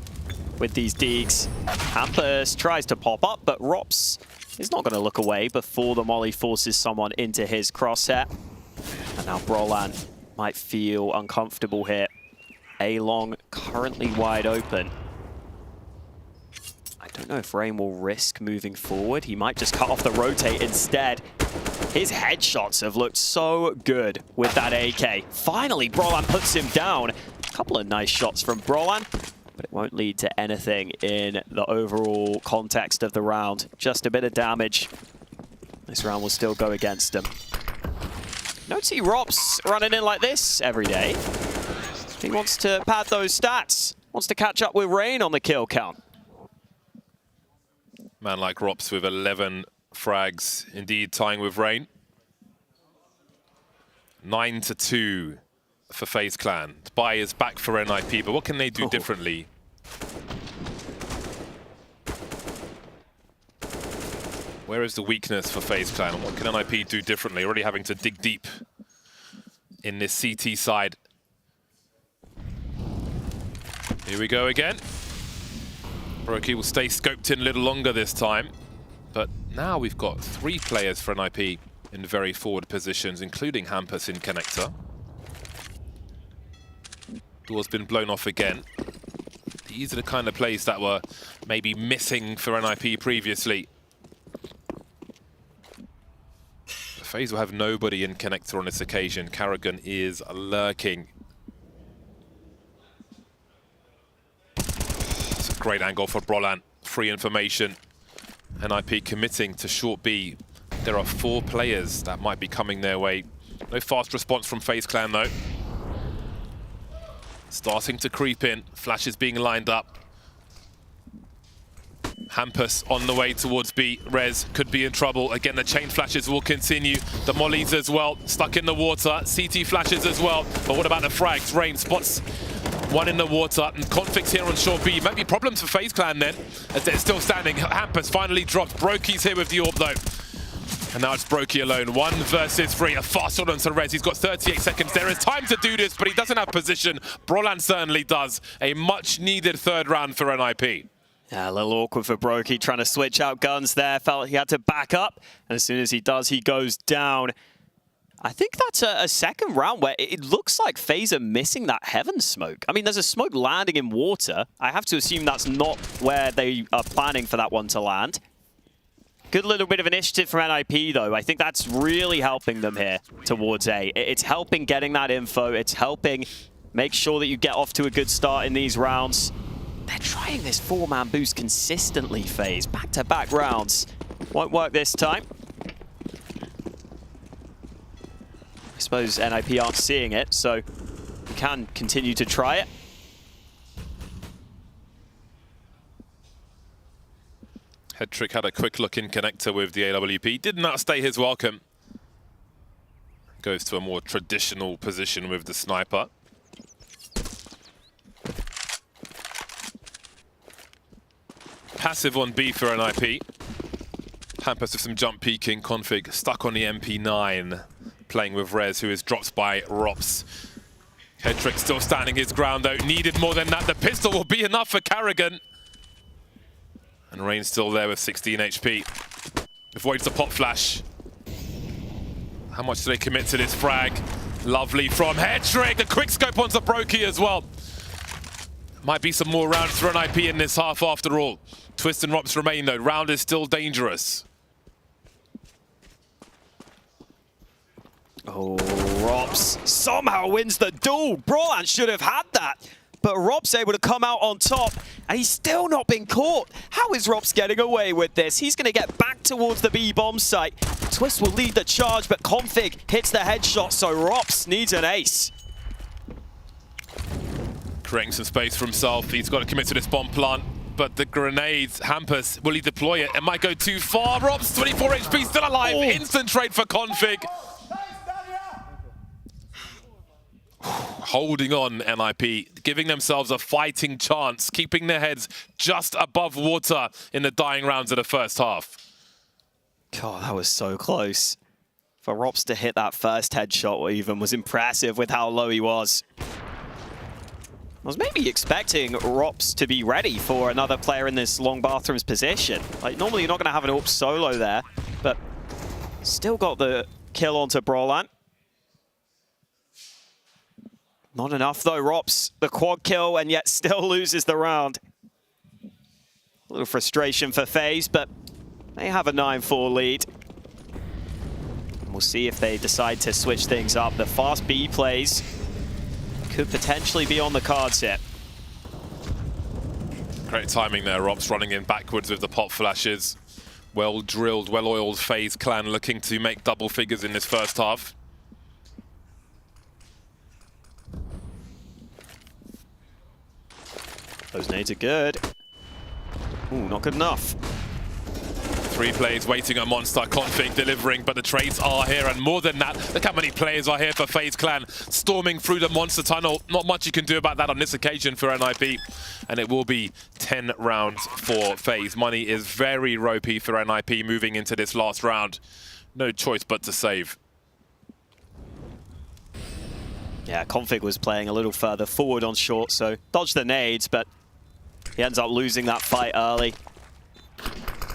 with these Deegs. Hampus tries to pop up, but Rops is not going to look away before the molly forces someone into his crosshair. And now Brolan might feel uncomfortable here. A-Long currently wide open. I don't know if Rain will risk moving forward. He might just cut off the rotate instead. His headshots have looked so good with that AK. Finally, Brolan puts him down. A couple of nice shots from Brolan, but it won't lead to anything in the overall context of the round. Just a bit of damage. This round will still go against him. Don't see Rops running in like this every day. He wants to pad those stats. Wants to catch up with Rain on the kill count.
Man like Rops with 11 frags, indeed tying with Rain. 9-2 for FaZe Clan. The buy is back for NIP, but what can they do differently? Where is the weakness for FaZe Clan? What can NIP do differently? Already having to dig deep in this CT side. Here we go again. Brokey will stay scoped in a little longer this time. But now we've got 3 players for NIP in very forward positions, including Hampus in connector. Door's been blown off again. These are the kind of plays that were maybe missing for NIP previously. FaZe will have nobody in connector on this occasion. Karrigan is lurking. It's a great angle for Brolan. Free information. NIP committing to short B. There are 4 players that might be coming their way. No fast response from FaZe Clan though. Starting to creep in. Flashes being lined up. Hampus on the way towards B. Rez could be in trouble. Again, the chain flashes will continue. The mollies as well, stuck in the water. CT flashes as well. But what about the frags? Rain spots one in the water. And Conflicts here on short B. Maybe problems for FaZe Clan then, as they're still standing. Hampus finally dropped. Brokey's here with the orb though. And now it's Brokey alone. 1 versus 3. A fast shot onto Rez. He's got 38 seconds. There is time to do this, but he doesn't have position. Brolan certainly does. A much-needed third round for NIP.
Yeah, a little awkward for Brokey trying to switch out guns there. Felt he had to back up. And as soon as he does, he goes down. I think that's a second round where it looks like FaZe are missing that Heaven smoke. I mean, there's a smoke landing in water. I have to assume that's not where they are planning for that one to land. Good little bit of initiative from NIP, though. I think that's really helping them here towards A. It's helping getting that info. It's helping make sure that you get off to a good start in these rounds. They're trying this 4-man boost consistently, FaZe. Back-to-back rounds. Won't work this time. I suppose NIP aren't seeing it, so you can continue to try it.
Headtrick had a quick look in connector with the AWP. Did not stay his welcome. Goes to a more traditional position with the sniper. Passive on B for NIP. Hampus with some jump peeking. Config stuck on the MP9. Playing with Rez, who is dropped by Rops. Headtrick still standing his ground, though. Needed more than that. The pistol will be enough for Carrigan. And Rain's still there with 16 HP. Avoids the pop flash. How much do they commit to this frag? Lovely from Headtrick. A quick scope onto Brokey as well. Might be some more rounds for NIP in this half after all. Twist and Rops remain, though. Round is still dangerous.
Oh, Rops somehow wins the duel. Brolan should have had that. But Rops able to come out on top, and he's still not been caught. How is Rops getting away with this? He's going to get back towards the B bomb site. Twist will lead the charge, but Config hits the headshot, so Rops needs an ace.
Creating some space for himself. He's got to commit to this bomb plant. But the grenades, Hampus, will he deploy it? It might go too far. Rops, 24 HP, still alive. Oh. Instant trade for Config. Holding on, NIP, giving themselves a fighting chance, keeping their heads just above water in the dying rounds of the first half.
God, that was so close. For Rops to hit that first headshot even was impressive with how low he was. I was maybe expecting Rops to be ready for another player in this long bathrooms position. Like, normally you're not going to have an AWP solo there, but still got the kill onto Brolan. Not enough though, Rops, the quad kill, and yet still loses the round. A little frustration for FaZe, but they have a 9-4 lead. And we'll see if they decide to switch things up. The fast B plays could potentially be on the cards here.
Great timing there, Rops running in backwards with the pop flashes. Well drilled, well oiled FaZe clan looking to make double figures in this first half.
Those nades are good. Ooh, not good enough.
3 plays waiting on Monster, Config delivering, but the trades are here, and more than that, look how many players are here for FaZe Clan, storming through the Monster tunnel. Not much you can do about that on this occasion for NIP, and it will be 10 rounds for FaZe. Money is very ropey for NIP moving into this last round. No choice but to save.
Yeah, Config was playing a little further forward on short, so dodged the nades, but he ends up losing that fight early.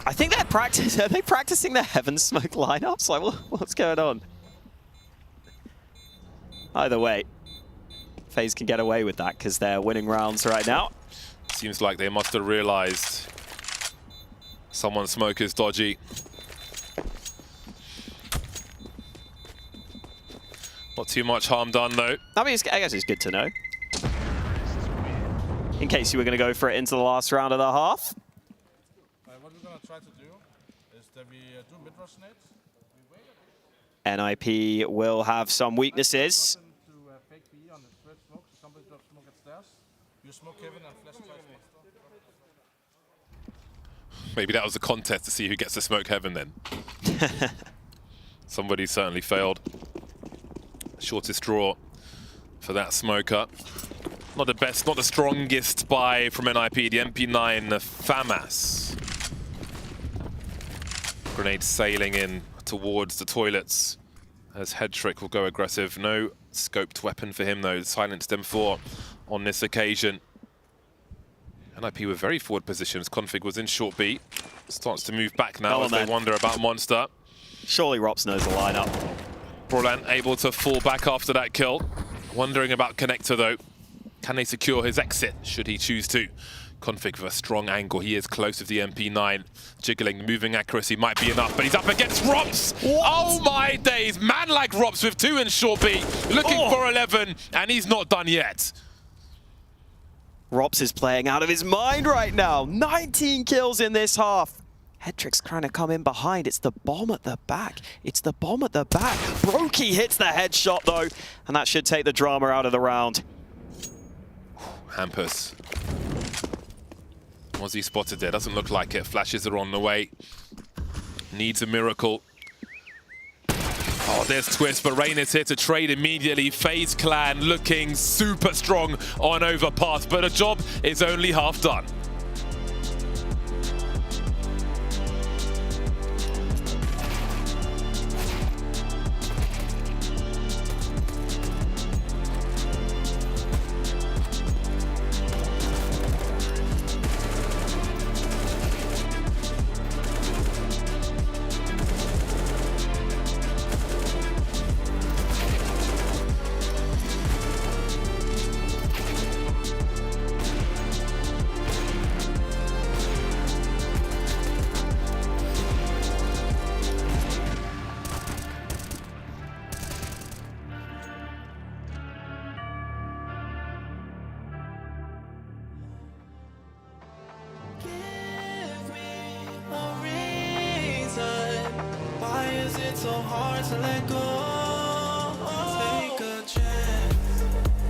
I think they're are they practicing their Heaven Smoke lineups? Like, what's going on? Either way, FaZe can get away with that because they're winning rounds right now.
Seems like they must have realized someone's smoke is dodgy. Not too much harm done, though.
I mean, I guess it's good to know. In case you were going to go for it into the last round of the half.
What we're going to try to do is that we do mid-rush nades.
NIP will have some weaknesses.
Maybe that was a contest to see who gets to smoke Heaven then. Somebody certainly failed. Shortest draw for that smoker. Not the best, not the strongest buy from NIP, the MP9 FAMAS. Grenade sailing in towards the toilets as Headtrick will go aggressive. No scoped weapon for him though. Silenced M4 on this occasion. NIP with very forward positions. Config was in short B. Starts to move back now as they wonder about Monster.
Surely Rops knows the lineup.
Brolan able to fall back after that kill. Wondering about Connector though. Can they secure his exit should he choose to? Config with a strong angle. He is close with the MP9. Jiggling, moving accuracy might be enough, but he's up against Rops. Oh my days. Man like Rops with 2 in short B. Looking for 11, and he's not done yet.
Rops is playing out of his mind right now. 19 kills in this half. Headtrick's trying to come in behind. It's the bomb at the back. It's the bomb at the back. Brokey hits the headshot though, and that should take the drama out of the round.
Hampus. Was he spotted there? Doesn't look like it. Flashes are on the way. Needs a miracle. Oh, there's Twist, but Rain is here to trade immediately. FaZe Clan looking super strong on Overpass, but the job is only half done.
So hard to let go. Take a chance,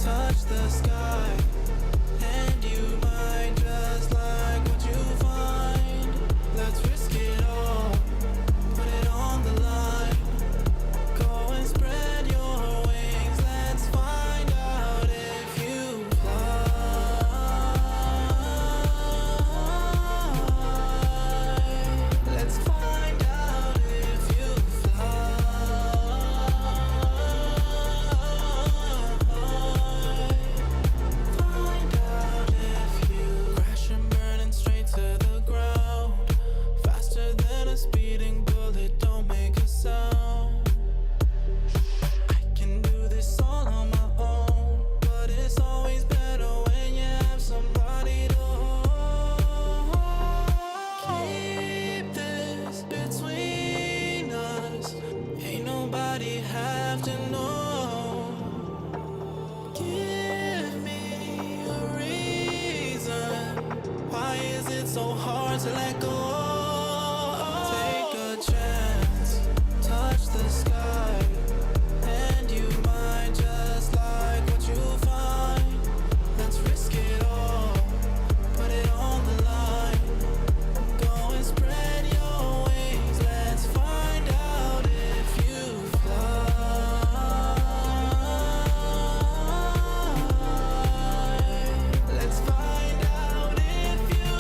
touch the sky, and you might just like what you find. Let's risk it all, put it on the line. Go and spread your wings. Let's find out if you fly. Let's find out if you have to know. Give me a reason. Why is it so hard to let go? Take a chance, touch the sky, and you might just like what you find. Let's risk it all, put it on the line. Go and spread your wings. Let's find out if you let's find out if you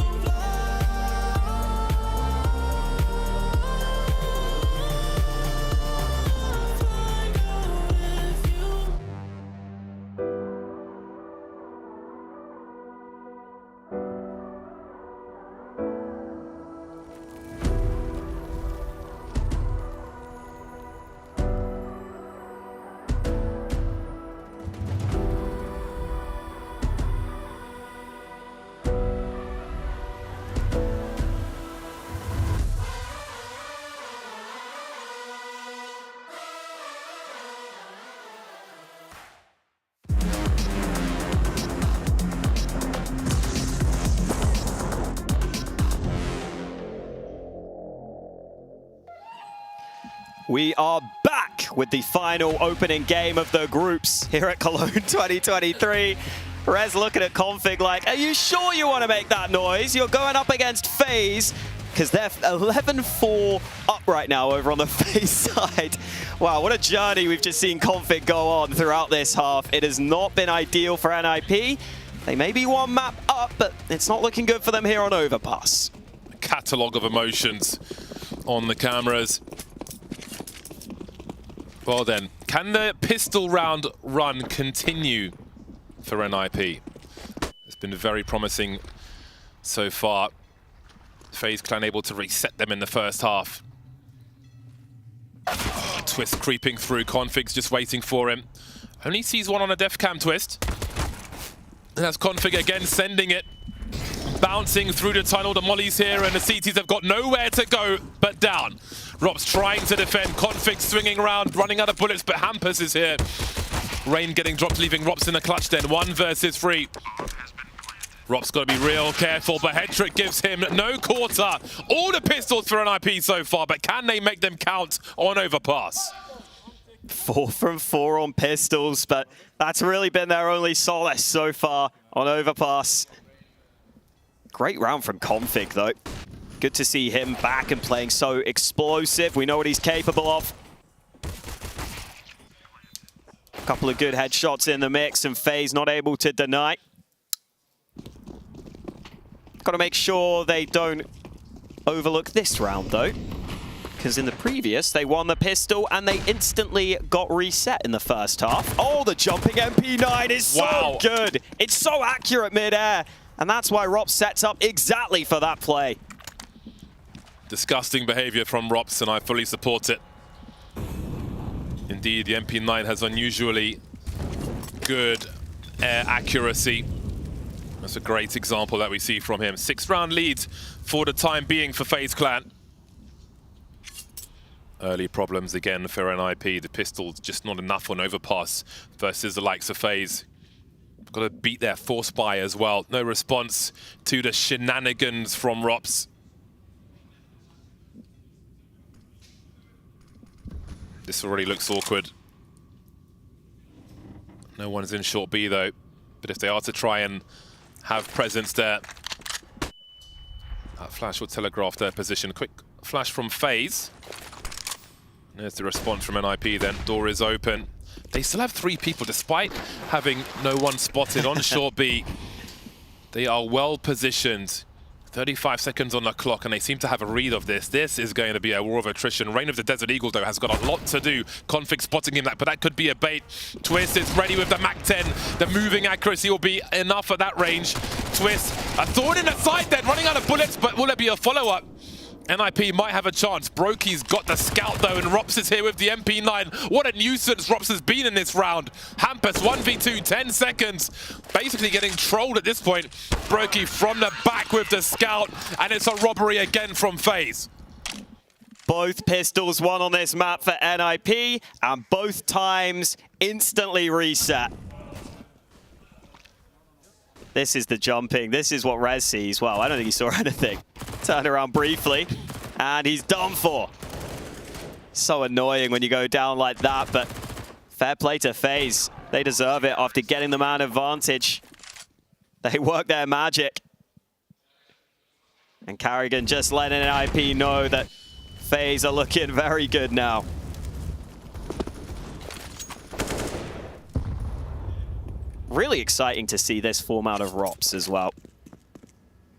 We are back with the final opening game of the groups here at Cologne 2023. Rez looking at Config like, are you sure you want to make that noise? You're going up against FaZe, because they're 11-4 up right now over on the FaZe side. Wow, what a journey we've just seen Config go on throughout this half. It has not been ideal for NIP. They may be one map up, but it's not looking good for them here on Overpass.
Catalogue of emotions on the cameras. Well then, can the pistol round run continue for NIP? It's been very promising so far. FaZe Clan able to reset them in the first half. Twist creeping through, Config's just waiting for him. Only sees one on a def cam, Twist. And that's Config again sending it. Bouncing through the tunnel, the mollies here, and the CTs have got nowhere to go but down. Rob's trying to defend, Config swinging around, running out of bullets, but Hampus is here. Rain getting dropped, leaving Robs in the clutch then, 1 versus 3. Rob's got to be real careful, but Headtrick gives him no quarter. All the pistols for NIP so far, but can they make them count on Overpass?
4 from 4 on pistols, but that's really been their only solace so far on Overpass. Great round from Config, though. Good to see him back and playing so explosive. We know what he's capable of. A couple of good headshots in the mix, and FaZe not able to deny. Got to make sure they don't overlook this round, though. Because in the previous, they won the pistol, and they instantly got reset in the first half. Oh, the jumping MP9 is so good. It's so accurate mid-air. And that's why Rops sets up exactly for that play.
Disgusting behavior from Rops, and I fully support it. Indeed, the MP9 has unusually good air accuracy. That's a great example that we see from him. 6-round lead for the time being for FaZe Clan. Early problems again for NIP. The pistol's just not enough on Overpass versus the likes of FaZe. Got to beat their force buy as well. No response to the shenanigans from Rops. This already looks awkward. No one's in short B though. But if they are to try and have presence there, that flash will telegraph their position. Quick flash from FaZe. There's the response from NIP then. Door is open. They still have 3 people, despite having no one spotted on short B. They are well positioned. 35 seconds on the clock, and they seem to have a read of this. This is going to be a war of attrition. Reign of the Desert Eagle, though, has got a lot to do. Config spotting him, but that could be a bait. Twist is ready with the MAC-10. The moving accuracy will be enough at that range. Twist, a thorn in the side then, running out of bullets, but will there be a follow-up? NIP might have a chance. Brokey's got the scout though, and Rops is here with the MP9. What a nuisance Rops has been in this round. Hampus 1v2, 10 seconds. Basically getting trolled at this point. Brokey from the back with the scout, and it's a robbery again from FaZe.
Both pistols won on this map for NIP, and both times instantly reset. This is the jumping. This is what Rez sees. Wow, I don't think he saw anything. Turned around briefly, and he's done for. So annoying when you go down like that, but fair play to FaZe. They deserve it after getting the man advantage. They work their magic. And Carrigan just letting NIP know that FaZe are looking very good now. Really exciting to see this form out of Rops as well.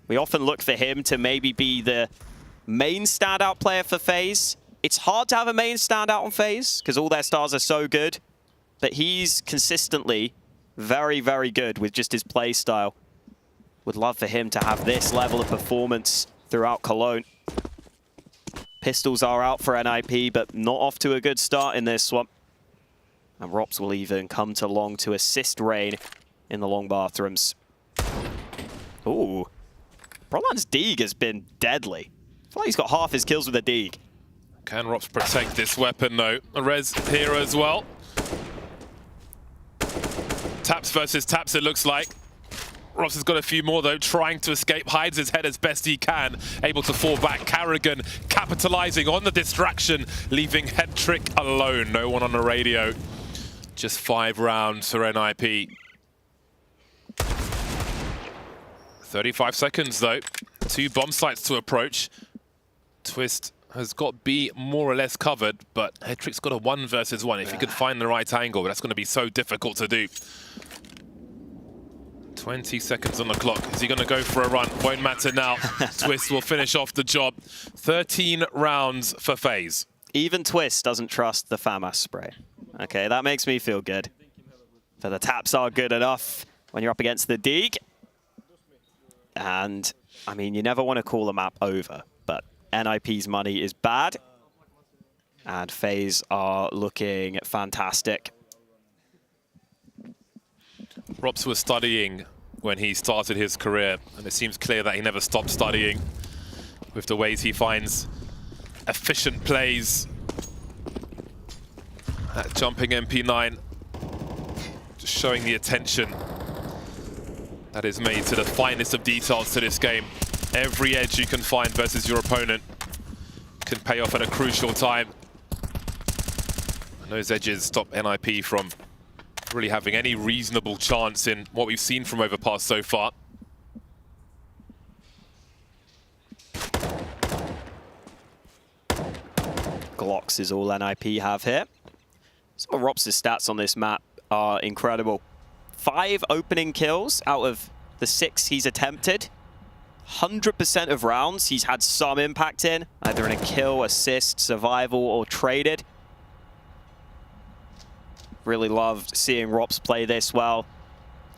We often look for him to maybe be the main standout player for FaZe. It's hard to have a main standout on FaZe because all their stars are so good, but he's consistently very, very good with just his play style. Would love for him to have this level of performance throughout Cologne. Pistols are out for NIP, but not off to a good start in this one. And Rops will even come to long to assist Rain in the long bathrooms. Ooh. Brolan's Deeg has been deadly. I feel like he's got half his kills with a Deeg.
Can Rops protect this weapon though? Rez here as well. Taps versus Taps it looks like. Rops has got a few more though, trying to escape, hides his head as best he can, able to fall back. Carrigan capitalizing on the distraction, leaving Headtrick alone. No one on the radio. Just 5 rounds for NIP. 35 seconds though. 2 bomb sites to approach. Twist has got B more or less covered, but Headtrick's got a 1 versus 1. If he could find the right angle, that's going to be so difficult to do. 20 seconds on the clock. Is he going to go for a run? Won't matter now. Twist will finish off the job. 13 rounds for FaZe.
Even Twist doesn't trust the FAMAS spray. Okay, that makes me feel good. So the taps are good enough when you're up against the Deeg. And, I mean, you never want to call the map over, but NIP's money is bad. And FaZe are looking fantastic.
Rops was studying when he started his career, and it seems clear that he never stopped studying with the ways he finds efficient plays. That jumping MP9, just showing the attention that is made to the finest of details to this game. Every edge you can find versus your opponent can pay off at a crucial time. And those edges stop NIP from really having any reasonable chance in what we've seen from Overpass so far.
Glocks is all NIP have here. Some of Rops' stats on this map are incredible. 5 opening kills out of the 6 he's attempted. 100% of rounds he's had some impact in, either in a kill, assist, survival, or traded. Really loved seeing Rops play this well.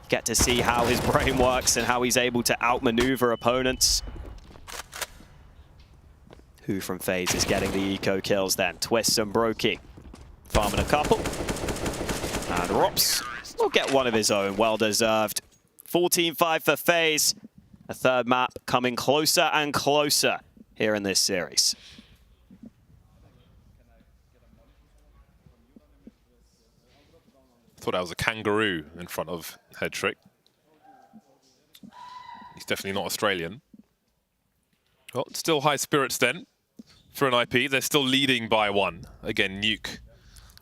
Get to see how his brain works and how he's able to outmaneuver opponents. Who from FaZe is getting the eco kills then? Twist and Brokey farming a couple. And Rops will get one of his own, well deserved. 14-5 for FaZe. A third map coming closer and closer here in this series.
Thought that was a kangaroo in front of Head Trick. He's definitely not Australian. Well, still high spirits then for NIP. They're still leading by 1. Again, Nuke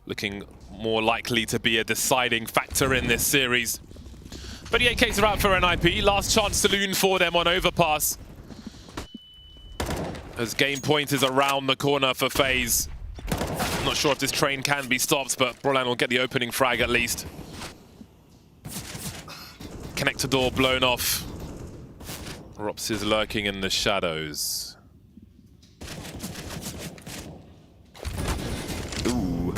looking more likely to be a deciding factor in this series. But the AKs are out for NIP. Last chance saloon for them on Overpass. As game point is around the corner for FaZe. I'm not sure if this train can be stopped, but Brolan will get the opening frag at least. Connector door blown off. Rops is lurking in the shadows.
Ooh.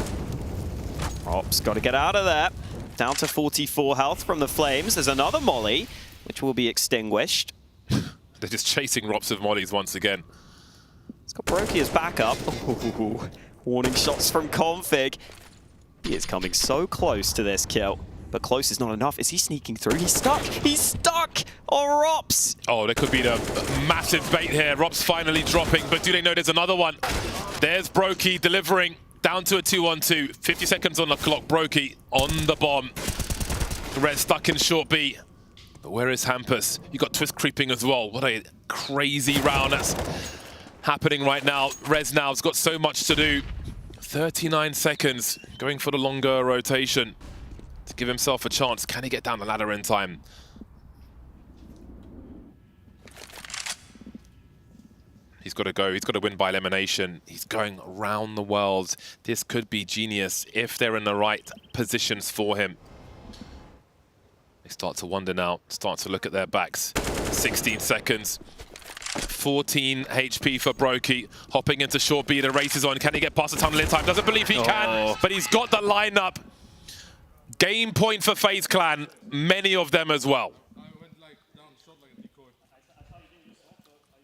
Rops got to get out of there. Down to 44 health from the flames. There's another molly, which will be extinguished.
They're just chasing Rops with mollies once again.
It's got Brokey as backup. Ooh. Warning shots from Config. He is coming so close to this kill, but close is not enough. Is he sneaking through? He's stuck! He's stuck! Oh, Rops!
Oh, there could be the massive bait here. Rops finally dropping, but do they know there's another one? There's Brokey delivering down to a 2-on-2. 50 seconds on the clock. Brokey on the bomb. Red stuck in short B. But where is Hampus? You got Twist creeping as well. What a crazy round that's happening right now. Rez now's got so much to do. 39 seconds, going for the longer rotation to give himself a chance. Can he get down the ladder in time? He's got to go. He's got to win by elimination. He's going around the world. This could be genius if they're in the right positions for him. They start to wonder now, start to look at their backs. 16 seconds. 14 HP for Brokey, hopping into short B, the race is on. Can he get past the tunnel in time? Doesn't believe he can, but he's got the lineup. Game point for FaZe Clan, many of them as well.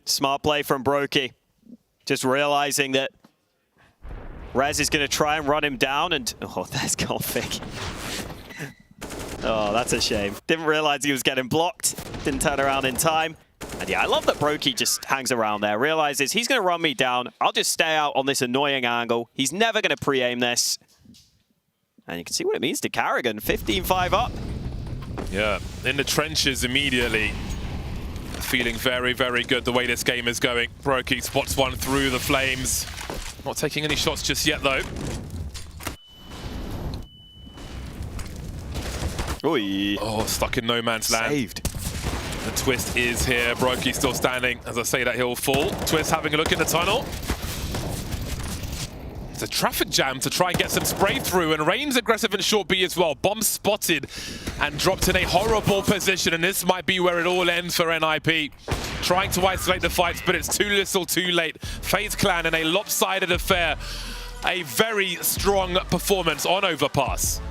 Smart play from Brokey. Just realizing that Raz is going to try and run him down, and oh, there's Config. Oh, that's a shame. Didn't realize he was getting blocked. Didn't turn around in time. And yeah, I love that Brokey just hangs around there. Realizes he's going to run me down. I'll just stay out on this annoying angle. He's never going to pre-aim this. And you can see what it means to Carrigan. 15-5 up.
Yeah, in the trenches immediately. Feeling very, very good the way this game is going. Brokey spots one through the flames. Not taking any shots just yet, though.
Oy.
Oh, stuck in no man's land.
Saved.
The Twist is here. Brokey still standing. As I say that, he'll fall. Twist having a look in the tunnel. It's a traffic jam to try and get some spray through, and Rain's aggressive in short B as well. Bomb spotted and dropped in a horrible position, and this might be where it all ends for NIP. Trying to isolate the fights, but it's too little too late. FaZe Clan in a lopsided affair. a very strong performance on Overpass.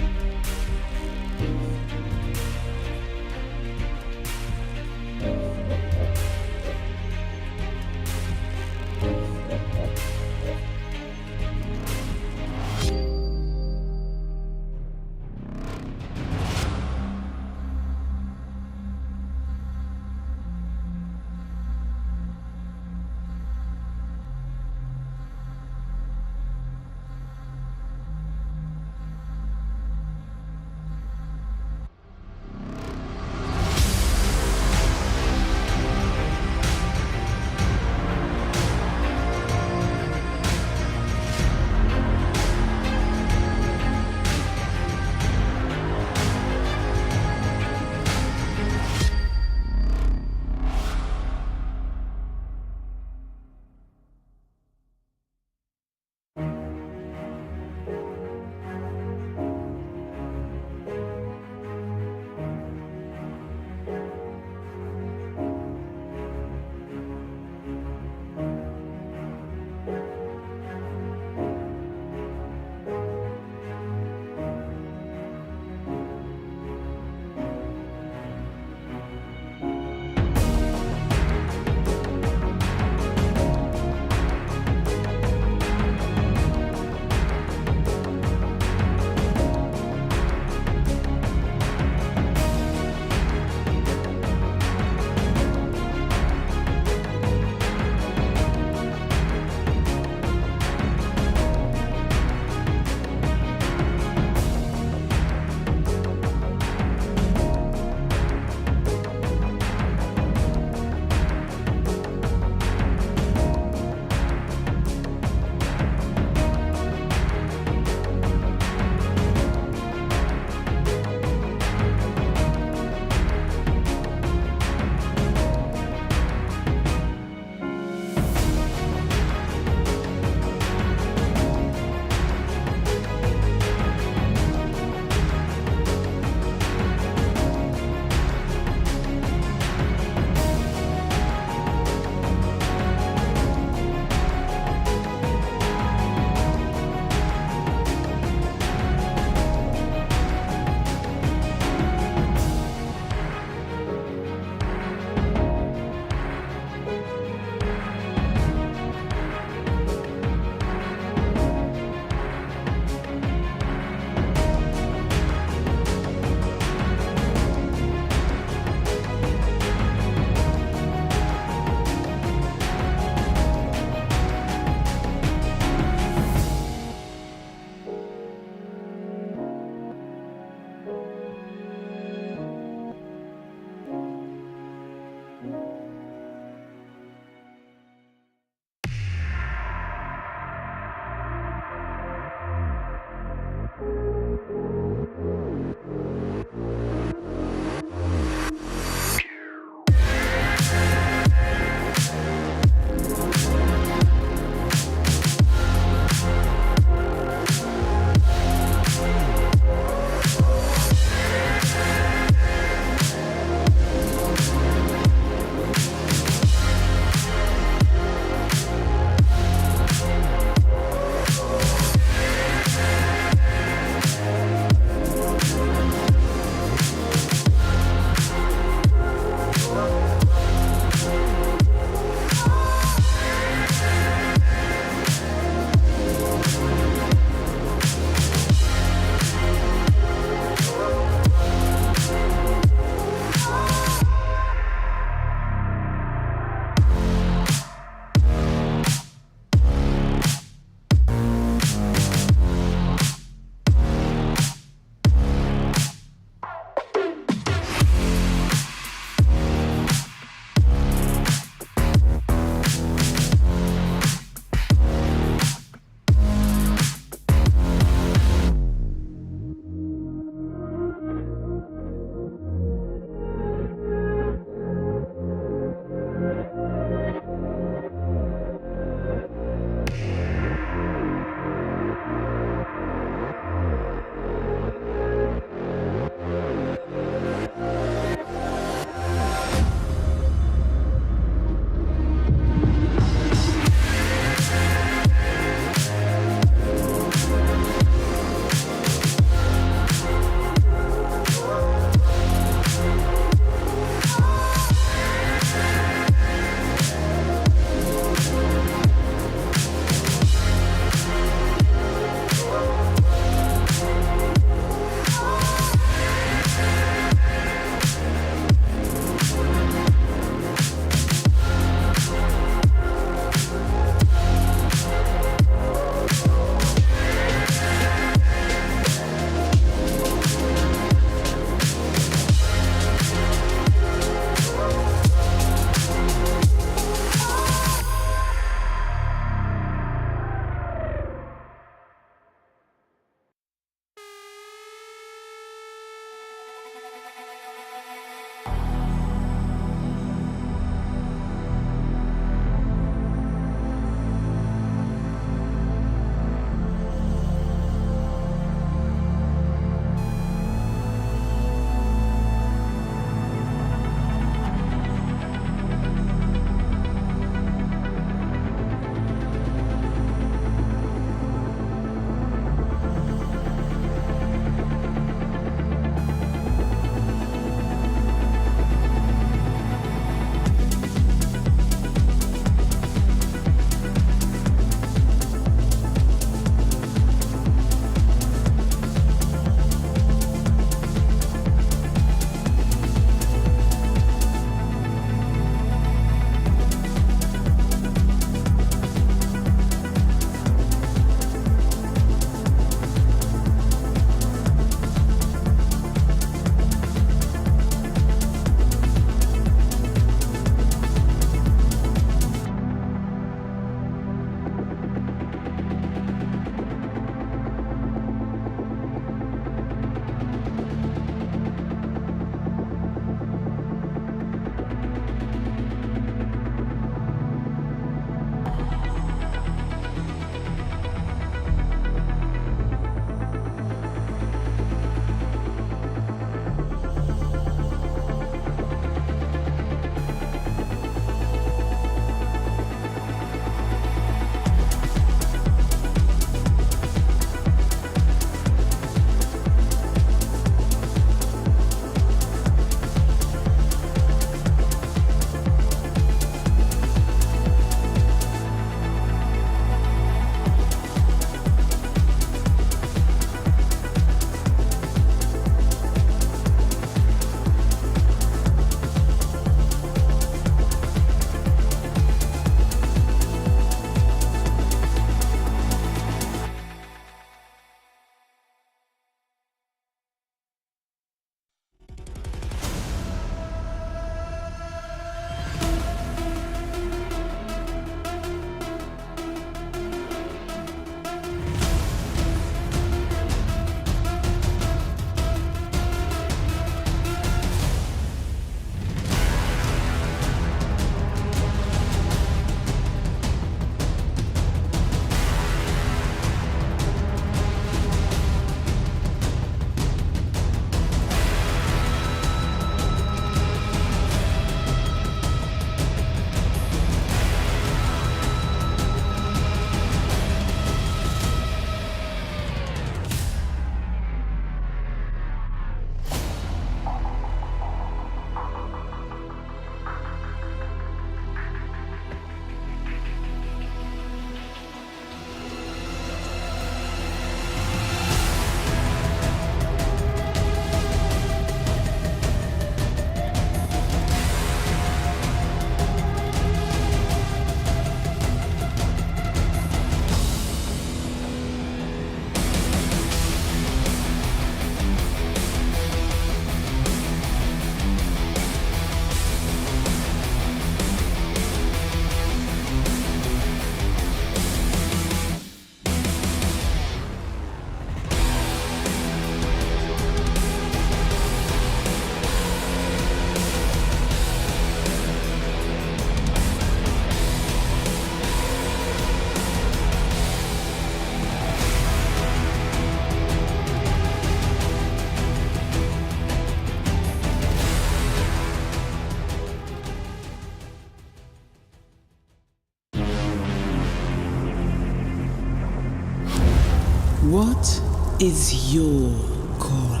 What is your calling?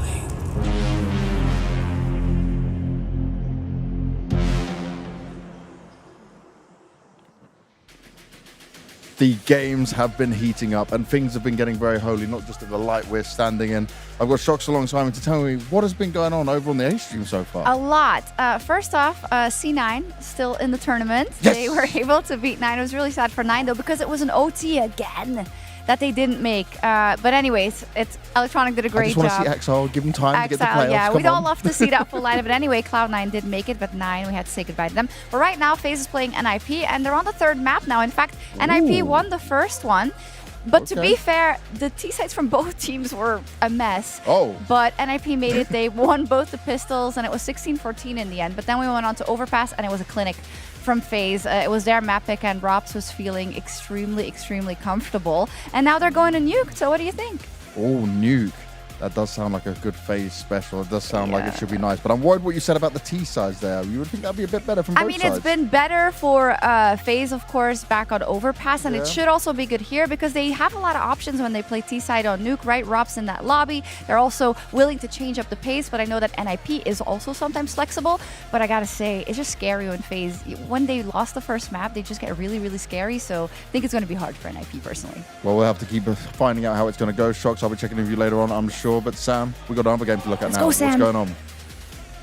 The games have been heating up and things have been getting very holy, not just at the light we're standing in. I've got Shox alongside me to tell me what has been going on over on the A stream so far.
A lot. First off, C9 still in the tournament.
Yes!
They were able to beat 9. It was really sad for 9 though because it was an OT again that they didn't make. But anyways, Electronic did a great job.
I just want to see Exile, give them time to get the
Exile,
playoffs.
yeah,
Come
we'd all
on.
love to see that full lineup. But anyway, Cloud9 did make it, but 9, we had to say goodbye to them. But right now, FaZe is playing NIP, and they're on the 3rd map now. In fact, NIP won the first one. But to be fair, the T-sides from both teams were a mess.
Oh.
But NIP made it. They won both the pistols, and it was 16-14 in the end. But then we went on to Overpass, and it was a clinic from FaZe. It was their map pick, and Robs was feeling extremely, extremely comfortable. And now they're going to Nuke. So what do you think?
Oh, Nuke. That does sound like a good FaZe special. It does sound like it should be nice. But I'm worried what you said about the T sides there. You would think that'd be a bit better from both sides.
It's been better for FaZe, of course, back on Overpass. And it should also be good here because they have a lot of options when they play T-side on Nuke, right? Rob's in that lobby. They're also willing to change up the pace. But I know that NIP is also sometimes flexible. But I got to say, it's just scary when FaZe, when they lost the first map, they just get really, really scary. So I think it's going to be hard for NIP personally.
Well, we'll have to keep finding out how it's going to go. Shox, I'll be checking in with you later on, I'm sure. But Sam, we've got another game to look at now.
What's
going on?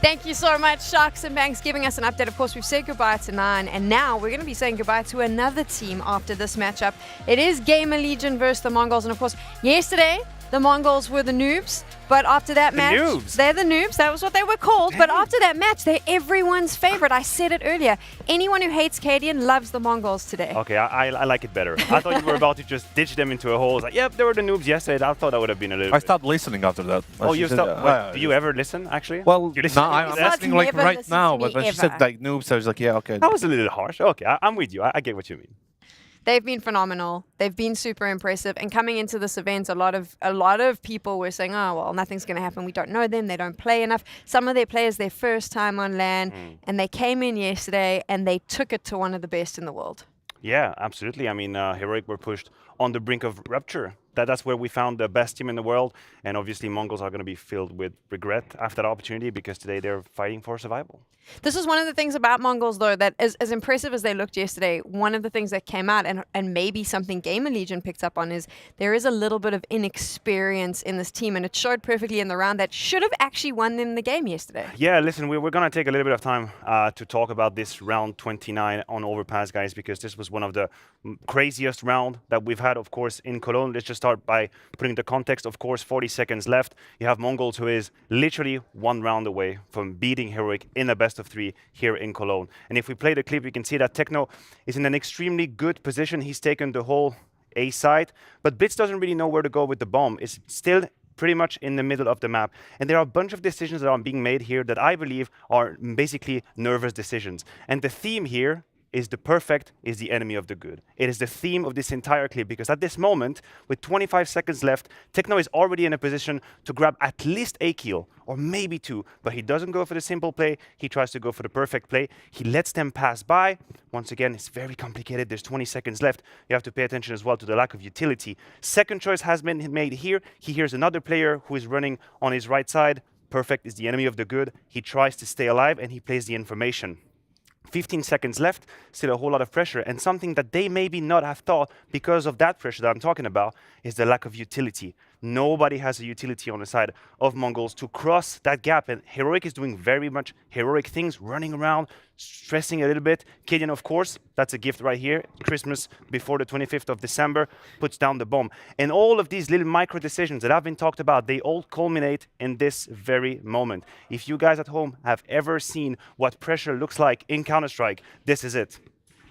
Thank you so much, Shox and Banks, giving us an update. Of course, we've said goodbye to 9, and now we're going to be saying goodbye to another team after this matchup. It is Gamer Legion versus the Mongols, and of course, yesterday, the Mongols were the noobs, but after that match, they're the noobs. That was what they were called. But after that match, they're everyone's favorite. I said it earlier. Anyone who hates Cadian loves the Mongols today.
Okay, I like it better. I thought you were about to just ditch them into a hole. It's like, yep, they were the noobs yesterday. I thought that would have been a little
I stopped listening after that.
Oh, you stopped? Do you ever listen, actually?
Well,
you listen
no, I'm listening like right now, but when she said like noobs, I was like, yeah, okay.
That was a little harsh. Okay, I'm with you. I get what you mean.
They've been phenomenal. They've been super impressive. And coming into this event, a lot of people were saying, oh, well, nothing's going to happen. We don't know them. They don't play enough. Some of their players, their first time on LAN, and they came in yesterday and they took it to one of the best in the world.
Yeah, absolutely. I mean, Heroic were pushed on the brink of rupture. That's where we found the best team in the world. And obviously, Mongols are going to be filled with regret after that opportunity because today they're fighting for survival.
This is one of the things about Mongols, though, that as impressive as they looked yesterday, one of the things that came out, and maybe something Gamer Legion picked up on, is there is a little bit of inexperience in this team, and it showed perfectly in the round that should have actually won them the game yesterday.
Yeah, listen, we're going to take a little bit of time to talk about this round 29 on Overpass, guys, because this was one of the craziest round that we've had, of course, in Cologne. Let's just start by putting the context. Of course, 40 seconds left. You have Mongols, who is literally one round away from beating Heroic in a best of 3 here in Cologne. And if we play the clip, we can see that Techno is in an extremely good position. He's taken the whole A side, but Blitz doesn't really know where to go with the bomb. It's still pretty much in the middle of the map. And there are a bunch of decisions that are being made here that I believe are basically nervous decisions. And the theme here is the perfect is the enemy of the good. It is the theme of this entire clip, because at this moment, with 25 seconds left, Techno is already in a position to grab at least a kill, or maybe 2, but he doesn't go for the simple play, he tries to go for the perfect play. He lets them pass by. Once again, it's very complicated, there's 20 seconds left. You have to pay attention as well to the lack of utility. Second choice has been made here. He hears another player who is running on his right side. Perfect is the enemy of the good. He tries to stay alive and he plays the information. 15 seconds left, still a whole lot of pressure, and something that they maybe not have thought because of that pressure that I'm talking about is the lack of utility. Nobody has a utility on the side of Mongols to cross that gap, and Heroic is doing very much heroic things, running around, stressing a little bit. Cadian, of course, that's a gift right here. Christmas before the 25th of December puts down the bomb. And all of these little micro decisions that have been talked about, they all culminate in this very moment. If you guys at home have ever seen what pressure looks like in Counter-Strike, this is it.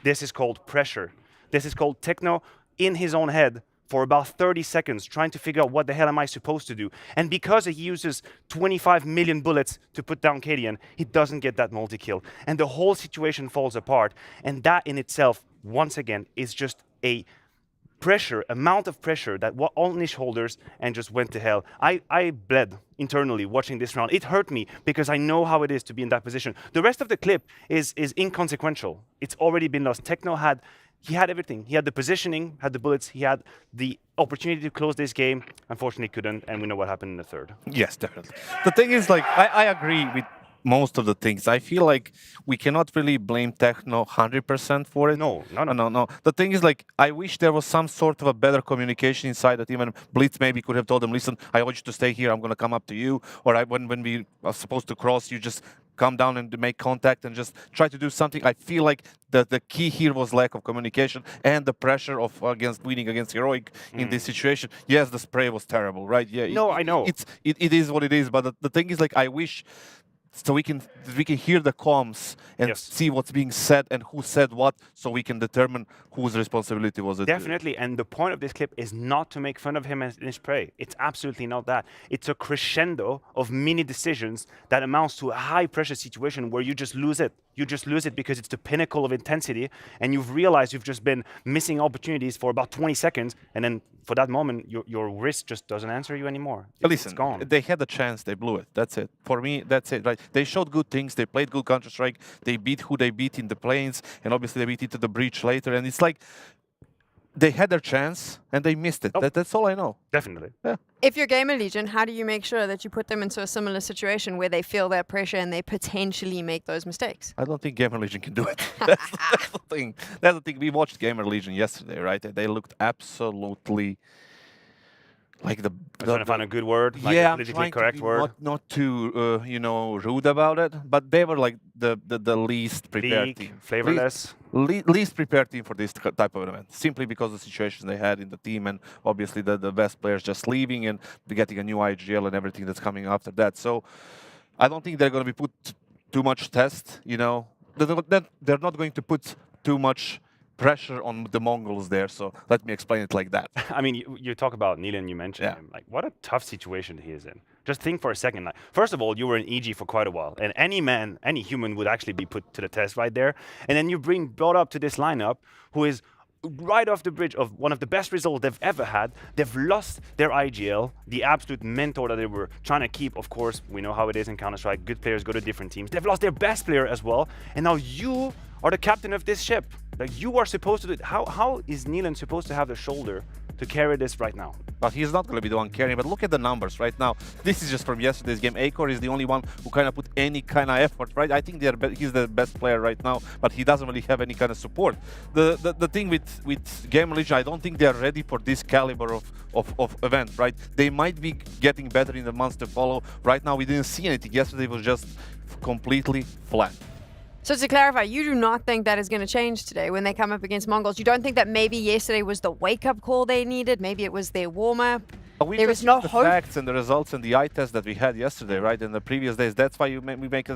This is called pressure. This is called Techno in his own head for about 30 seconds trying to figure out what the hell am I supposed to do. And because he uses 25 million bullets to put down Cadian, he doesn't get that multi-kill. And the whole situation falls apart. And that in itself, once again, is just a amount of pressure that unleashed holders and just went to hell. I bled internally watching this round. It hurt me because I know how it is to be in that position. The rest of the clip is inconsequential. It's already been lost. Techno had he had everything. He had the positioning, had the bullets, he had the opportunity to close this game. Unfortunately, couldn't, and we know what happened in the third.
Yes, definitely. The thing is, like, I agree with most of the things. I feel like we cannot really blame Techno 100% for it.
No.
The thing is, like, I wish there was some sort of a better communication inside that even Blitz maybe could have told them, listen, I want you to stay here, I'm going to come up to you. Or when we are supposed to cross, you just come down and make contact and just try to do something. I feel like the key here was lack of communication and the pressure of winning against Heroic in this situation. Yes, the spray was terrible, right? Yeah.
No, I know.
It is what it is, but the thing is, like, I wish so we can hear the comms and see what's being said and who said what, so we can determine whose responsibility was it.
Definitely, and the point of this clip is not to make fun of him in his play. It's absolutely not that. It's a crescendo of mini decisions that amounts to a high-pressure situation where you just lose it. You just lose it because it's the pinnacle of intensity, and you've realized you've just been missing opportunities for about 20 seconds, and then for that moment, your wrist just doesn't answer you anymore.
Listen,
it's gone.
They had a chance, they blew it. That's it. For me, that's it. Right? They showed good things. They played good Counter-Strike. They beat who they beat in the planes, and obviously they beat into the breach later. And it's like they had their chance and they missed it. That's all I know.
Definitely.
Yeah.
If you're Gamer Legion, how do you make sure that you put them into a similar situation where they feel that pressure and they potentially make those mistakes?
I don't think Gamer Legion can do it. That's the thing. That's the thing. We watched Gamer Legion yesterday, right? They looked absolutely like the.
Trying to find a good word, like
yeah,
a politically correct word.
Not too rude about it, but they were like the least prepared team.
Flavorless.
Least prepared team for this type of event, simply because of the situations they had in the team, and obviously the best players just leaving and getting a new IGL and everything that's coming after that. So I don't think they're going to be put too much test. They're not going to put too much pressure on the Mongols there, so let me explain it like that.
I mean, you talk about Nilan, you mentioned him. Like, what a tough situation he is in. Just think for a second. Like, first of all, you were in EG for quite a while, and any human would actually be put to the test right there. And then you brought up to this lineup who is right off the bridge of one of the best results they've ever had. They've lost their IGL, the absolute mentor that they were trying to keep. Of course, we know how it is in Counter-Strike. Good players go to different teams. They've lost their best player as well, and now you are the captain of this ship. Like, you are supposed to do it. How is Nilan supposed to have the shoulder to carry this right now?
But he's not going to be the one carrying. But look at the numbers right now. This is just from yesterday's game. Acor is the only one who kind of put any kind of effort, right? I think he's the best player right now, but he doesn't really have any kind of support. The thing with Gamer Legion, I don't think they are ready for this caliber of event, right? They might be getting better in the months to follow. Right now, we didn't see anything. Yesterday was just completely flat.
So to clarify, you do not think that is going to change today when they come up against Mongols? You don't think that maybe yesterday was the wake-up call they needed? Maybe it was their warm-up? There is no
the
hope?
facts and the results and the eye test that we had yesterday, right, in the previous days. That's why we make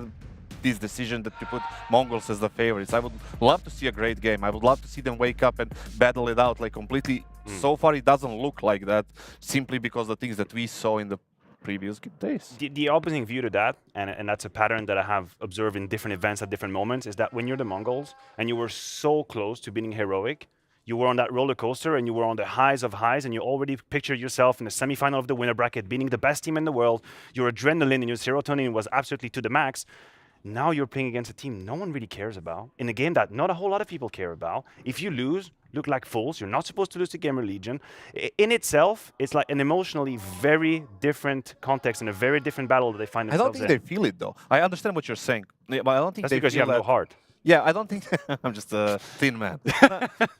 this decision that we put Mongols as the favorites. I would love to see a great game. I would love to see them wake up and battle it out like completely. So far, it doesn't look like that, simply because the things that we saw in the previous days.
The opposing view to that, and that's a pattern that I have observed in different events at different moments, is that when you're the Mongols and you were so close to beating Heroic, you were on that roller coaster and you were on the highs of highs, and you already pictured yourself in the semifinal of the winner bracket, beating the best team in the world. Your adrenaline and your serotonin was absolutely to the max. Now you're playing against a team no one really cares about, in a game that not a whole lot of people care about. If you lose, look like fools. You're not supposed to lose to Gamer Legion. In itself, it's like an emotionally very different context and a very different battle that they find themselves in.
I don't think they feel it, though. I understand what you're saying, but I don't think
That's
they
because
feel
you have no heart.
Yeah, I don't think I'm just a thin man.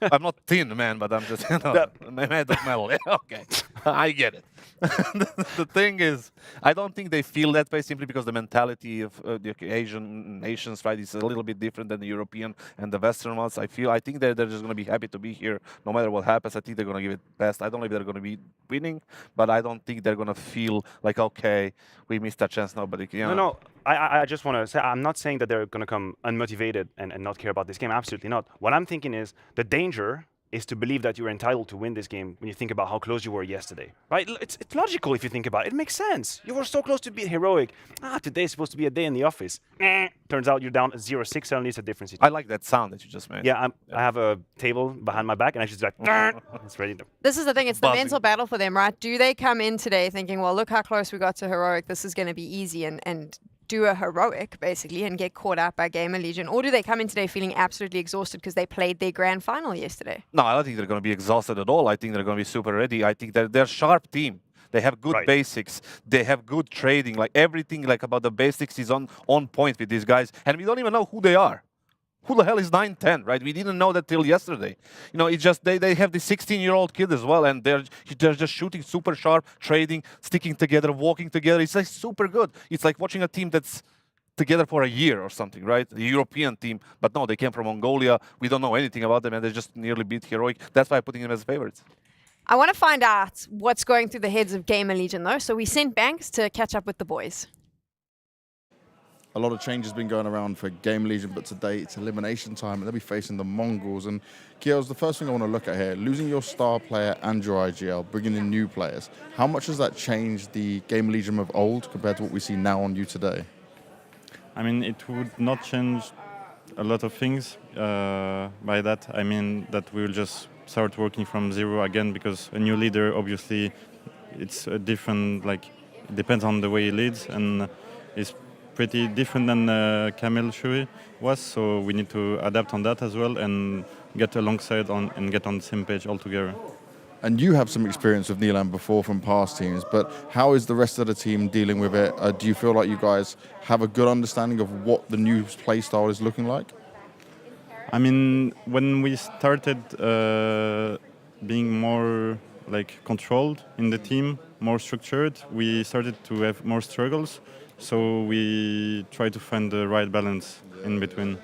I'm not thin, man, but I'm just made of metal. Yeah, okay, I get it. The thing is, I don't think they feel that way simply because the mentality of the Asian nations, right, is a little bit different than the European and the Western ones. I think they're just going to be happy to be here no matter what happens. I think they're going to give it best. I don't know if they're going to be winning, but I don't think they're going to feel like, okay, we missed that chance. Nobody,
No. I just want to say, I'm not saying that they're going to come unmotivated and not care about this game. Absolutely not. What I'm thinking is the danger is to believe that you're entitled to win this game when you think about how close you were yesterday, right? It's logical if you think about it. It makes sense. You were so close to beat Heroic. Today's supposed to be a day in the office. Turns out you're down 0-6. Suddenly it's a different situation.
I like that sound that you just made.
Yeah, I have a table behind my back, and I just like, it's ready to.
This is the thing. It's the mental battle for them, right? Do they come in today thinking, well, look how close we got to Heroic. This is going to be easy, and do a heroic, basically, and get caught out by Gamer Legion? Or do they come in today feeling absolutely exhausted because they played their grand final yesterday?
No, I don't think they're going to be exhausted at all. I think they're going to be super ready. I think they're a sharp team. They have good basics. They have good trading. Like everything like about the basics is on point with these guys. And we don't even know who they are. Who the hell is 9-10, right? We didn't know that till yesterday. You know, it's just they have this 16-year-old kid as well, and they're just shooting super sharp, trading, sticking together, walking together. It's like super good. It's like watching a team that's together for a year or something, right? A European team. But no, they came from Mongolia. We don't know anything about them, and they just nearly beat Heroic. That's why I'm putting them as favorites.
I want to find out what's going through the heads of Gamer Legion, though. So we sent Banks to catch up with the boys.
A lot of change has been going around for Game Legion, but today it's elimination time, and they'll be facing the Mongols. And Kiels, the first thing I want to look at here, losing your star player and your IGL, bringing in new players. How much has that changed the Game Legion of old compared to what we see now on you today?
I mean, it would not change a lot of things. By that, I mean that we will just start working from zero again, because a new leader, obviously, it's a different, like, it depends on the way he leads, and it's pretty different than Kamil Shuri was, so we need to adapt on that as well and get alongside and get on the same page altogether.
And you have some experience with Neelam before from past teams, but how is the rest of the team dealing with it? Do you feel like you guys have a good understanding of what the new play style is looking like?
I mean, when we started being more like controlled in the team, more structured, we started to have more struggles. So we try to find the right balance in between.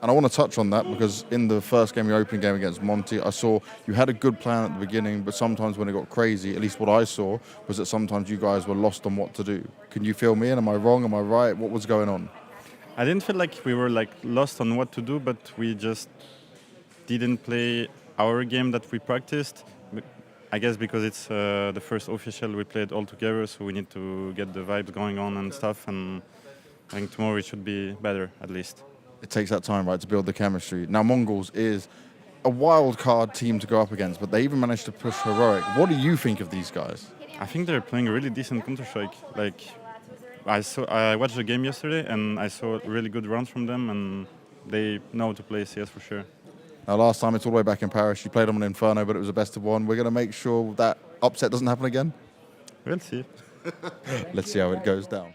And I want to touch on that because in the first game, your opening game against Monty, I saw you had a good plan at the beginning, but sometimes when it got crazy, at least what I saw, was that sometimes you guys were lost on what to do. Can you fill me in? Am I wrong? Am I right? What was going on?
I didn't feel like we were like lost on what to do, but we just didn't play our game that we practiced. I guess because it's the first official, we played all together, so we need to get the vibes going on and stuff, and I think tomorrow it should be better, at least.
It takes that time, right, to build the chemistry. Now, Mongols is a wild card team to go up against, but they even managed to push Heroic. What do you think of these guys?
I think they're playing a really decent Counter-Strike. Like, I watched the game yesterday, and I saw really good rounds from them, and they know how to play CS for sure.
Now, last time it's all the way back in Paris. You played on an Inferno, but it was a best of one. We're going to make sure that upset doesn't happen again.
We'll see.
Let's see how it goes down.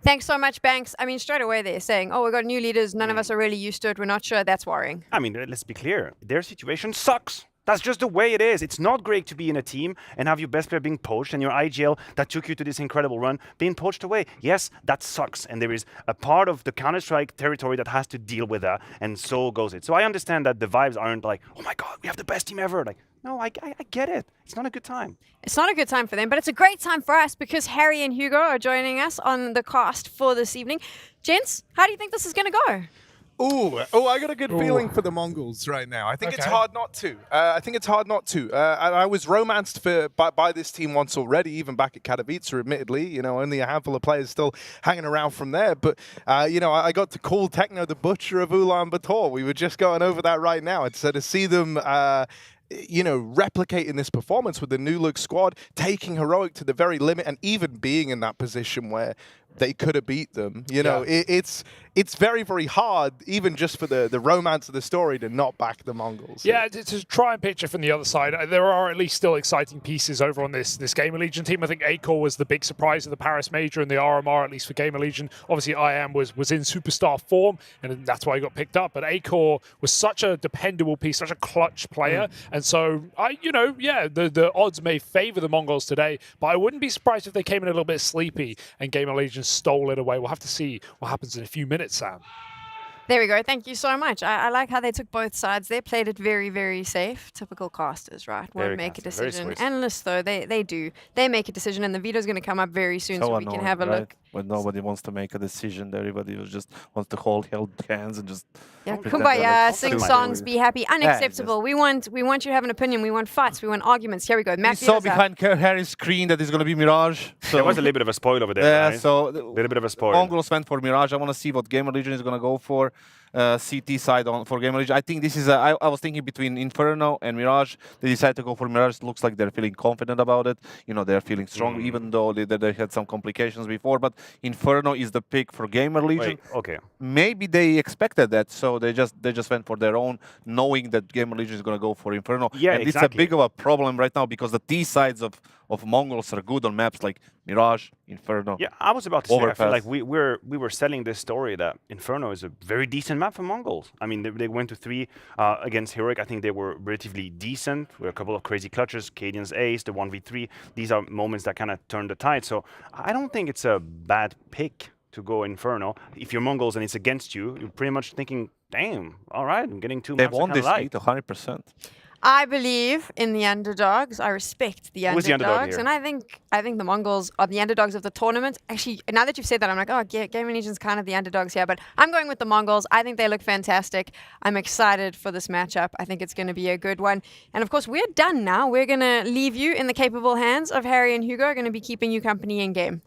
Thanks so much, Banks. I mean, straight away they're saying, oh, we've got new leaders. None of us are really used to it. We're not sure. That's worrying.
I mean, let's be clear. Their situation sucks. That's just the way it is. It's not great to be in a team and have your best player being poached and your IGL that took you to this incredible run being poached away. Yes, that sucks. And there is a part of the Counter-Strike territory that has to deal with that, and so goes it. So I understand that the vibes aren't like, oh my God, we have the best team ever. Like, no, I get it. It's not a good time.
It's not a good time for them, but it's a great time for us because Harry and Hugo are joining us on the cast for this evening. Gents, how do you think this is going to go?
I got a good feeling for the Mongols right now. I think it's hard not to. And I was romanced by this team once already, even back at Katowice, admittedly. You know, only a handful of players still hanging around from there. But, you know, I got to call Techno the butcher of Ulaanbaatar. We were just going over that right now. And so to see them... you know, replicating this performance with the new look squad, taking Heroic to the very limit, and even being in that position where they could have beat them. You know, it's very, very hard, even just for the romance of the story, to not back the Mongols.
Yeah, to try and picture from the other side, there are at least still exciting pieces over on this Gamer Legion team. I think Acor was the big surprise of the Paris Major and the RMR, at least for Gamer Legion. Obviously, IEM was in superstar form, and that's why he got picked up. But Acor was such a dependable piece, such a clutch player. And so, the odds may favor the Mongols today, but I wouldn't be surprised if they came in a little bit sleepy and Gamer Legion stole it away. We'll have to see what happens in a few minutes, Sam.
There we go. Thank you so much. I like how they took both sides. They played it very, very safe. Typical casters, right? Won't make a decision. Analysts, though, they do. They make a decision, and the veto's going to come up very soon, so we can have a look.
When nobody wants to make a decision, everybody just wants to hold hands and just...
Yeah, kumbaya, sing songs, be happy. Unacceptable. We want you to have an opinion. We want fights. We want arguments. Here we go.
We saw behind Harry's screen that it's going to be Mirage. So
there was a little bit of a spoil over there, right?
So
a little bit of a spoil.
Mongols went for Mirage. I want to see what Gamer Legion is going to go for. CT side for Gamer Legion. I think this is I was thinking between Inferno and Mirage. They decided to go for Mirage. It looks like they're feeling confident about it. You know, they're feeling strong, even though they had some complications before. But Inferno is the pick for Gamer Legion.
Wait, okay.
Maybe they expected that, so they just went for their own, knowing that Gamer Legion is going to go for Inferno.
Yeah,
and
exactly.
It's a big of a problem right now because the T sides of Mongols are good on maps like Mirage, Inferno.
Yeah, I was about to say,
Overpass.
I feel like we were selling this story that Inferno is a very decent map for Mongols. I mean, they went to 3 against Heroic. I think they were relatively decent with a couple of crazy clutches, Cadian's ace, the 1v3. These are moments that kind of turn the tide. So I don't think it's a bad pick to go Inferno. If you're Mongols and it's against you, you're pretty much thinking, damn, all right, I'm getting 2 maps.
They won this meet 100%.
I believe in the underdogs. I respect the
Who's
underdogs,
the underdog here?
and I think the Mongols are the underdogs of the tournament. Actually, now that you've said that, I'm like, oh, Gaming Legion's kind of the underdogs here, but I'm going with the Mongols. I think they look fantastic. I'm excited for this matchup. I think it's going to be a good one. And of course, we're done now. We're going to leave you in the capable hands of Harry and Hugo. Are going to be keeping you company in game.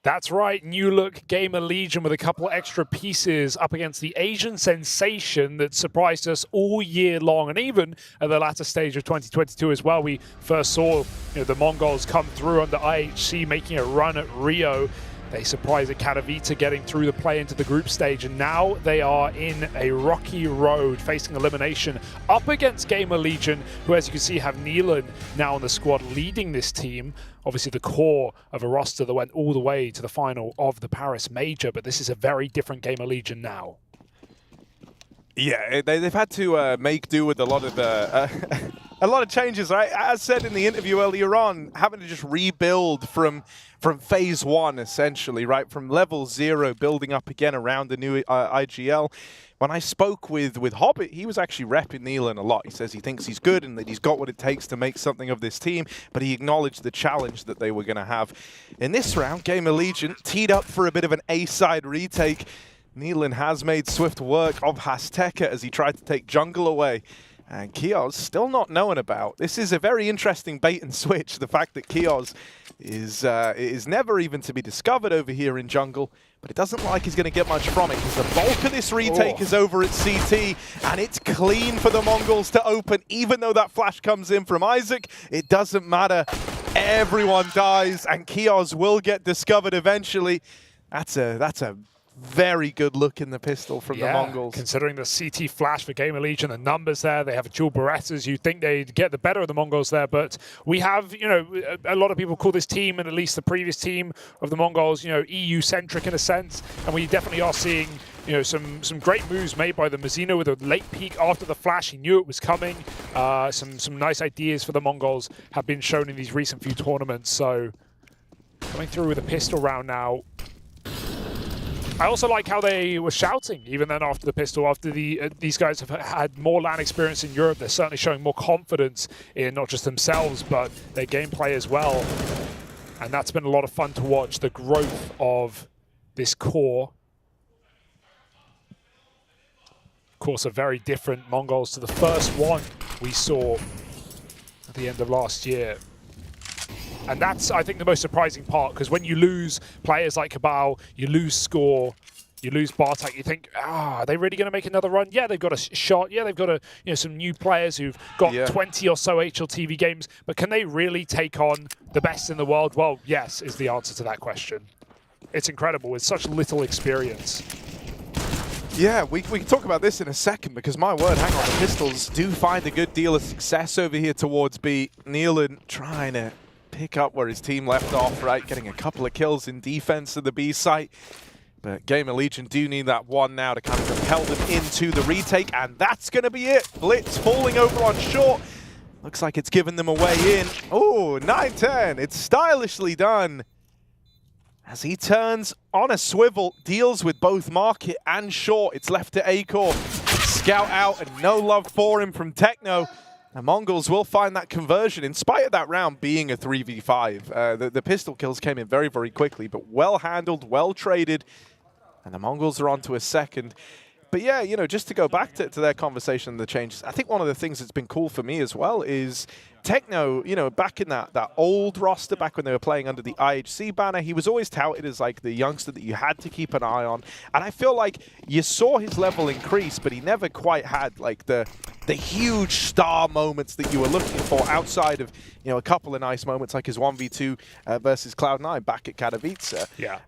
That's right, new look Gamer Legion with a couple extra pieces up against the Asian sensation that surprised us all year long, and even at the latter stage of 2022 as well. We first saw the Mongols come through under IHC, making a run at Rio. They surprised at Katowice, getting through the play into the group stage, and now they are in a rocky road, facing elimination up against Gamer Legion, who, as you can see, have Neelan now on the squad leading this team. Obviously the core of a roster that went all the way to the final of the Paris Major, but this is a very different Gamer Legion now.
Yeah, they've had to make do with a lot of changes, right? As said in the interview earlier on, having to just rebuild from phase 1, essentially, right? From level 0, building up again around the new IGL. When I spoke with Hobbit, he was actually repping Neelan a lot. He says he thinks he's good and that he's got what it takes to make something of this team, but he acknowledged the challenge that they were going to have. In this round, Gamer Legion teed up for a bit of an A-side retake. Neelan has made swift work of Hasteka as he tried to take jungle away. And Kios still not known about. This is a very interesting bait and switch. The fact that Kios is never even to be discovered over here in jungle, but it doesn't look like he's going to get much from it because the bulk of this retake is over at CT, and it's clean for the Mongols to open. Even though that flash comes in from Isaac, it doesn't matter. Everyone dies, and Kios will get discovered eventually. That's a very good look in the pistol from the Mongols.
Considering the CT flash for Gamer Legion, the numbers there, they have dual Berettas. You'd think they'd get the better of the Mongols there, but we have, a lot of people call this team, and at least the previous team of the Mongols, EU-centric in a sense, and we definitely are seeing some great moves made by the Mazino with a late peek after the flash. He knew it was coming. Some nice ideas for the Mongols have been shown in these recent few tournaments, so coming through with a pistol round now. I also like how they were shouting even then after the pistol. After these guys have had more LAN experience in Europe, they're certainly showing more confidence in not just themselves, but their gameplay as well. And that's been a lot of fun to watch, the growth of this core. Of course, a very different Mongols to the first one we saw at the end of last year. And that's, I think, the most surprising part, because when you lose players like Cabal, you lose Score, you lose Bartek, you think, are they really going to make another run? Yeah, they've got a shot. Yeah, they've got some new players who've got 20 or so HLTV games, but can they really take on the best in the world? Well, yes, is the answer to that question. It's incredible with such little experience.
Yeah, we can talk about this in a second, because my word, hang on, the Pistols do find a good deal of success over here towards B. Neelan trying to pick up where his team left off, right? Getting a couple of kills in defense of the B site. But Gamer Legion do need that one now to kind of propel them into the retake, and that's going to be it. Blitz falling over on short. Looks like it's given them a way in. Oh, 9-10. It's stylishly done. As he turns on a swivel, deals with both Market and Short. It's left to Acor. Scout out, and no love for him from Techno. The Mongols will find that conversion, in spite of that round being a 3v5. The pistol kills came in very, very quickly, but well handled, well traded, and the Mongols are on to a second. But yeah, just to go back to their conversation and the changes, I think one of the things that's been cool for me as well is Techno, you know, back in that old roster, back when they were playing under the IHC banner, he was always touted as like the youngster that you had to keep an eye on. And I feel like you saw his level increase, but he never quite had like the huge star moments that you were looking for outside of, you know, a couple of nice moments like his 1v2 versus Cloud9 back at Katowice.
Yeah.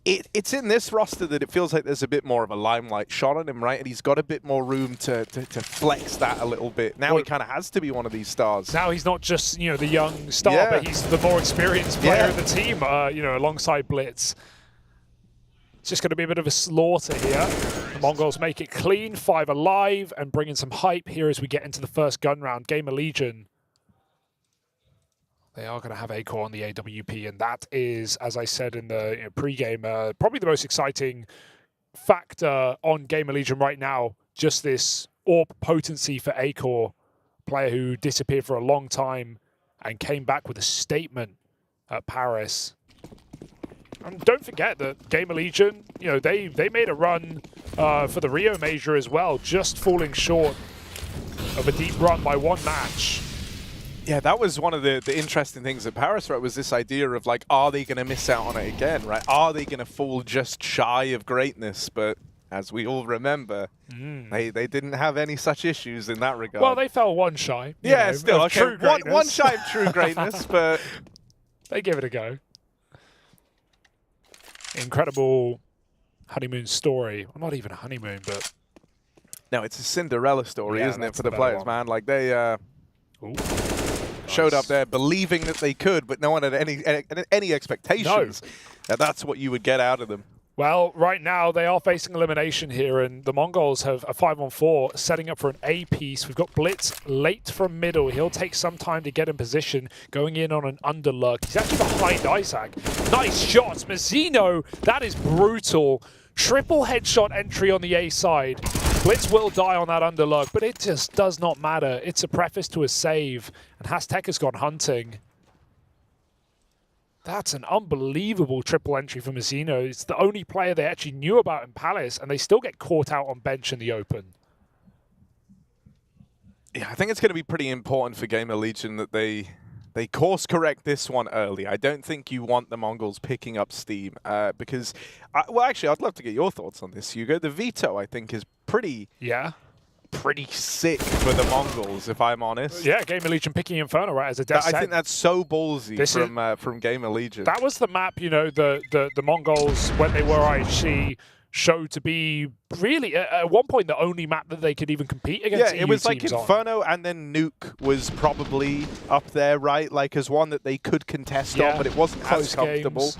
It's in this roster that it feels like there's a bit more of a limelight shot on him, right? And he's got a bit more room to flex that a little bit. Now he kind of has to be one of these stars.
Now he's not just, you know, the young star, but he's the more experienced player of the team, you know, alongside Blitz. It's just going to be a bit of a slaughter here. The Mongols make it clean, 5 alive, and bring in some hype here as we get into the first gun round. Gamer Legion. They are going to have Acor on the AWP, and that is, as I said in the pre-game, probably the most exciting factor on Gamer Legion right now. Just this AWP potency for Acor, player who disappeared for a long time and came back with a statement at Paris. And don't forget that Gamer Legion, you know, they made a run for the Rio Major as well, just falling short of a deep run by 1 match.
Yeah, that was one of the interesting things at Paris, right, was this idea of, like, are they going to miss out on it again, right? Are they going to fall just shy of greatness? But as we all remember, they didn't have any such issues in that regard.
Well, they fell 1 shy.
Yeah,
know,
still, okay, one shy of true greatness, but...
They give it a go. Incredible honeymoon story. Well, not even a honeymoon, but...
No, it's a Cinderella story, isn't it, for the players, man? Like, they...
Ooh.
Showed up there believing that they could, but no one had any expectations. No. That's what you would get out of them.
Well, right now they are facing elimination here, and the Mongols have a 5-on-4 setting up for an A piece. We've got Blitz late from middle. He'll take some time to get in position, going in on an underlurk. He's actually behind Isaac. Nice shots. Mazzino, that is brutal. Triple headshot entry on the A side. Blitz will die on that underlurk, but it just does not matter. It's a preface to a save, and Hastek has gone hunting. That's an unbelievable triple entry for Mazzino. It's the only player they actually knew about in Palace, and they still get caught out on bench in the open.
Yeah, I think it's going to be pretty important for Gamer Legion that they course correct this one early. I don't think you want the Mongols picking up steam because, well, actually, I'd love to get your thoughts on this, Hugo. The veto, I think, is pretty sick for the Mongols, if I'm honest.
Yeah, Gamer Legion picking Inferno right as a death set.
I think that's so ballsy from Gamer Legion.
That was the map, you know, the Mongols, when they were IHC, showed to be really, at one point, the only map that they could even compete against.
Yeah, it was like Inferno, and then Nuke was probably up there, right? Like as one that they could contest on, but it wasn't as comfortable.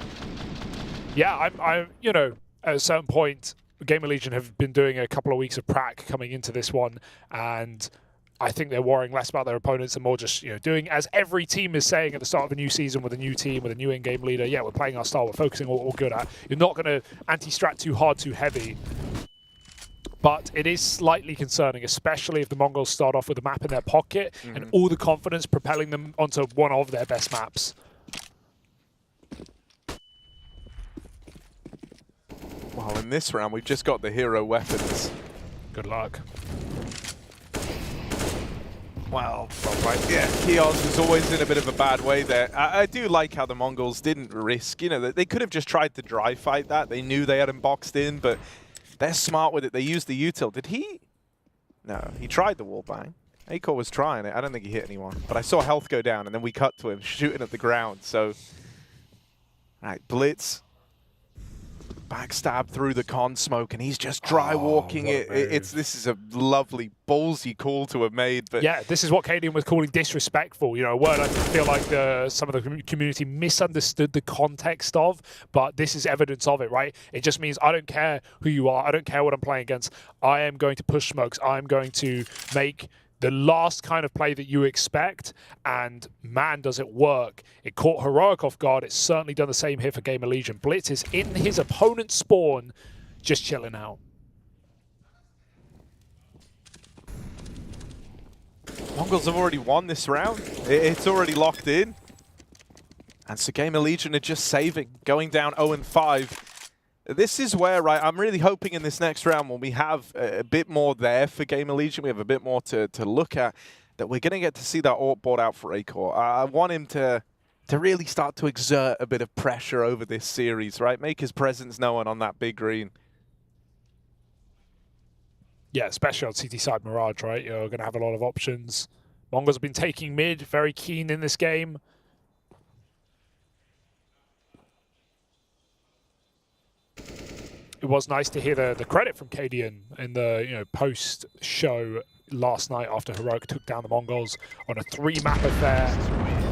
Yeah, I'm, you know, at a certain point, Gamer Legion have been doing a couple of weeks of prac coming into this one, and I think they're worrying less about their opponents and more just, you know, doing as every team is saying at the start of a new season with a new team, with a new in-game leader. Yeah, we're playing our style, we're focusing what we're good at. You're not going to anti-strat too hard, too heavy. But it is slightly concerning, especially if the Mongols start off with a map in their pocket and all the confidence propelling them onto one of their best maps.
Well, in this round, we've just got the hero weapons.
Good luck.
Well, yeah, Kiosk was always in a bit of a bad way there. I do like how the Mongols didn't risk, you know, they could have just tried to dry fight that. They knew they had him boxed in, but they're smart with it. They used the util. Did he? No, he tried the wallbang. Acor was trying it. I don't think he hit anyone, but I saw health go down, and then we cut to him shooting at the ground. So, all right, Blitz. Backstab through the con smoke, and he's just dry walking it. This is a lovely ballsy call to have made. But
yeah, this is what Cadian was calling disrespectful. You know, a word I feel like some of the community misunderstood the context of, but this is evidence of it, right? It just means I don't care who you are. I don't care what I'm playing against. I am going to push smokes. I'm going to make the last kind of play that you expect, and man, does it work. It caught Heroic off guard. It's certainly done the same here for Gamer Legion. Blitz is in his opponent's spawn, just chilling out.
Mongols have already won this round. It's already locked in. And so Gamer Legion are just saving, going down 0-5. This is where, right, I'm really hoping in this next round when we have a bit more there for Gamer Legion, we have a bit more to look at. that we're going to get to see that AWP board out for Acor. I want him to really start to exert a bit of pressure over this series, right? Make his presence known on that big green.
Yeah, especially on CT side Mirage, right? You're going to have a lot of options. Mongols have been taking mid, very keen in this game. It was nice to hear the credit from Cadian in the post show last night after Heroic took down the Mongols on a 3-map affair,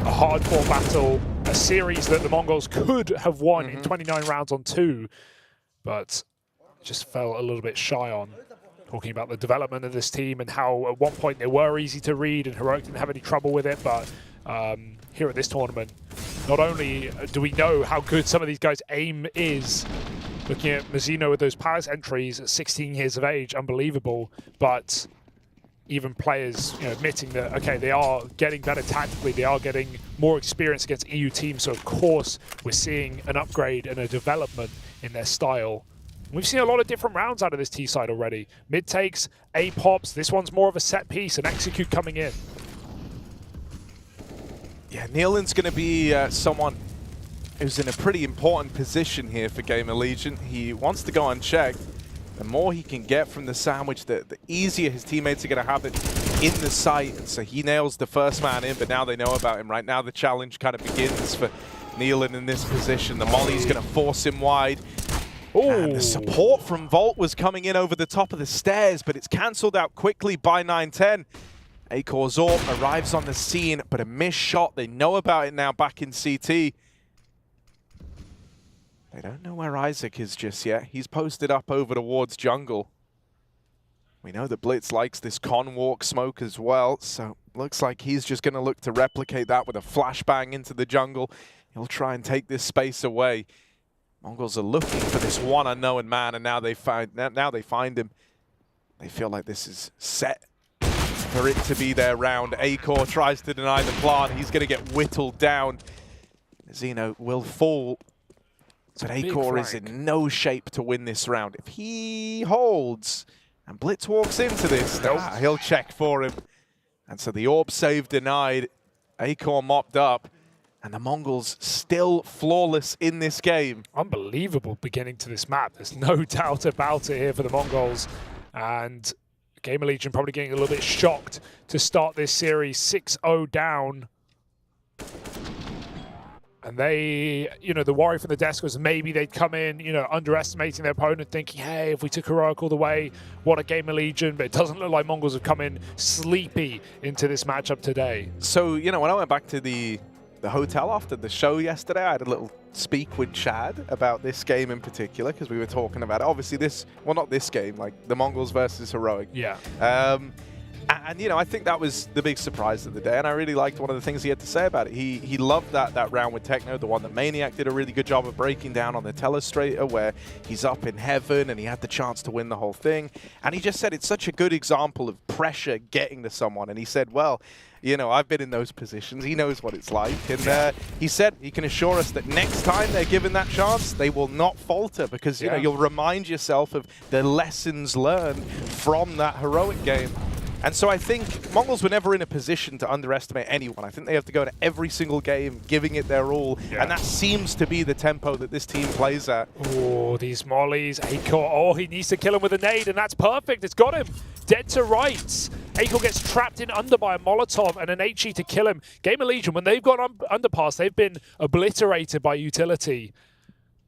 a hardcore battle, a series that the Mongols could have won in 29 rounds on 2, but just fell a little bit shy on. Talking about the development of this team and how at one point they were easy to read and Heroic didn't have any trouble with it, but here at this tournament, not only do we know how good some of these guys' aim is, looking at Mazzino with those Palace entries at 16 years of age, unbelievable, but even players admitting that, okay, they are getting better tactically, they are getting more experience against EU teams, so of course we're seeing an upgrade and a development in their style. We've seen a lot of different rounds out of this T side already. Mid takes, A pops, this one's more of a set piece, and execute coming in.
Yeah, Nealand's going to be someone who's in a pretty important position here for Game Allegiant. He wants to go unchecked. The more he can get from the sandwich, the easier his teammates are going to have it in the site. And so he nails the first man in, but now they know about him. Right now the challenge kind of begins for Nealand in this position. The molly's going to force him wide. And the support from Volt was coming in over the top of the stairs, but it's cancelled out quickly by 9-10. Acor's AWP arrives on the scene, but a missed shot. They know about it now back in CT. They don't know where Isaac is just yet. He's posted up over towards jungle. We know that Blitz likes this con walk smoke as well, so looks like he's just going to look to replicate that with a flashbang into the jungle. He'll try and take this space away. Mongols are looking for this one unknown man, and now they find him. They feel like this is set for it to be their round. Acor tries to deny the plant. He's going to get whittled down. Zeno will fall. But Acor is in no shape to win this round. If he holds and Blitz walks into this, he'll check for him. And so the AWP save denied. Acor mopped up. And the Mongols still flawless in this game.
Unbelievable beginning to this map. There's no doubt about it here for the Mongols. And Game Allegiant probably getting a little bit shocked to start this series 6-0 down. And they, the worry from the desk was maybe they'd come in, underestimating their opponent, thinking, hey, if we took Heroic all the way, what a Game Allegiant. But it doesn't look like Mongols have come in sleepy into this matchup today.
So, when I went back to the hotel after the show yesterday, I had a little speak with Chad about this game in particular, because we were talking about it. Obviously not this game, like the Mongols versus Heroic.
Yeah.
And, I think that was the big surprise of the day, and I really liked one of the things he had to say about it. He loved that round with Techno, the one that Maniac did a really good job of breaking down on the telestrator, where he's up in heaven and he had the chance to win the whole thing. And he just said it's such a good example of pressure getting to someone. And he said, well, I've been in those positions. He knows what it's like. And he said he can assure us that next time they're given that chance, they will not falter, because, you'll remind yourself of the lessons learned from that Heroic game. And so I think Mongols were never in a position to underestimate anyone. I think they have to go to every single game, giving it their all. Yeah. And that seems to be the tempo that this team plays at.
Oh, these mollies. Acor, he needs to kill him with a nade, and that's perfect. It's got him. Dead to rights. Acor gets trapped in under by a Molotov and an HE to kill him. Game Allegiant, when they've gone underpass, they've been obliterated by utility.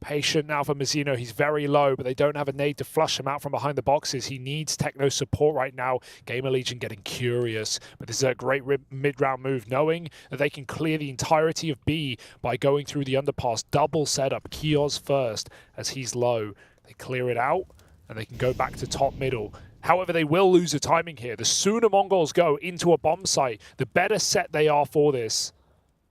Patient now for Mazzino. He's very low, but they don't have a nade to flush him out from behind the boxes. He needs Techno support right now. Game Allegiant getting curious, but this is a great mid-round move, knowing that they can clear the entirety of B by going through the underpass. Double setup. Kioz first as he's low. They clear it out, and they can go back to top middle. However, they will lose the timing here. The sooner Mongols go into a bomb site, the better set they are for this.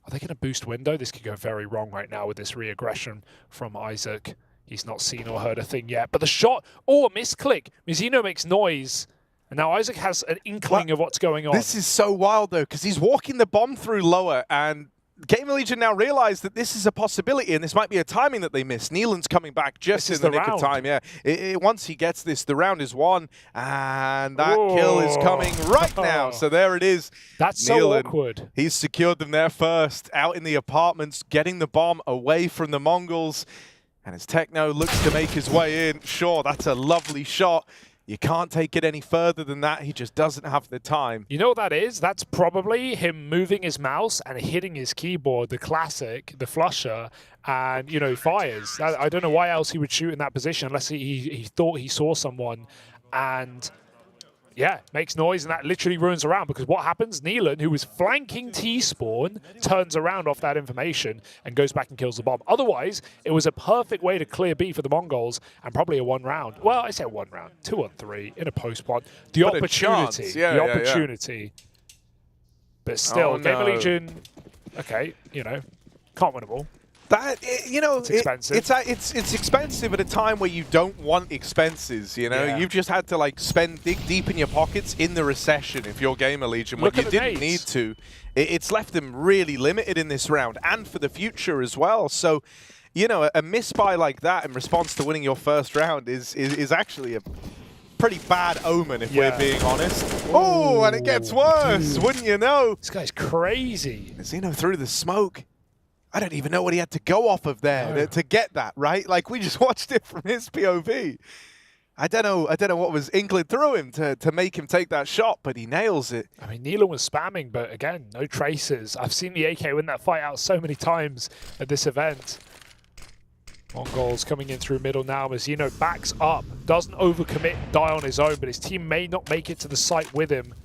Are they going to boost window? This could go very wrong right now with this re-aggression from Isaac. He's not seen or heard a thing yet. But the shot, a misclick. Mazzino makes noise. And now Isaac has an inkling of what's going on.
This is so wild, though, because he's walking the bomb through lower, and Game Legion now realize that this is a possibility, and this might be a timing that they missed. Neelan's coming back just in the nick of time. Yeah, once he gets this, the round is won, and that kill is coming right now. So there it is.
That's so awkward.
He's secured them there first, out in the apartments, getting the bomb away from the Mongols. And as Techno looks to make his way in, sure, that's a lovely shot. You can't take it any further than that. He just doesn't have the time.
You know what that is? That's probably him moving his mouse and hitting his keyboard, the classic, the flusher, and, you know, fires. I don't know why else he would shoot in that position unless he thought he saw someone and, yeah, makes noise, and that literally ruins the round, because what happens? Neelan, who was flanking T-spawn, turns around off that information and goes back and kills the bomb. Otherwise, it was a perfect way to clear B for the Mongols, and probably a 1 round. Well, I say 1 round, 2 on 3 in a post-plot. The opportunity. The opportunity. But still, Game Legion, okay, you know, can't win them all.
That, you know,
it's expensive.
It's expensive at a time where you don't want expenses, you know? You've just had to, like, dig deep in your pockets in the recession if you're Gamer Legion when you didn't need to. It's left them really limited in this round and for the future as well. So, you know, a misbuy like that in response to winning your first round is actually a pretty bad omen, if we're being honest. Oh, and it gets worse, wouldn't you know?
This guy's crazy.
Zeno through the smoke. I don't even know what he had to go off of there to get that, right? Like, we just watched it from his POV. I don't know what was inkling through him to make him take that shot, but he nails it.
I mean, Neelan was spamming, but again, no traces. I've seen the AK win that fight out so many times at this event. Mongols coming in through middle now. Mazzino backs up, doesn't overcommit, die on his own, but his team may not make it to the site with him.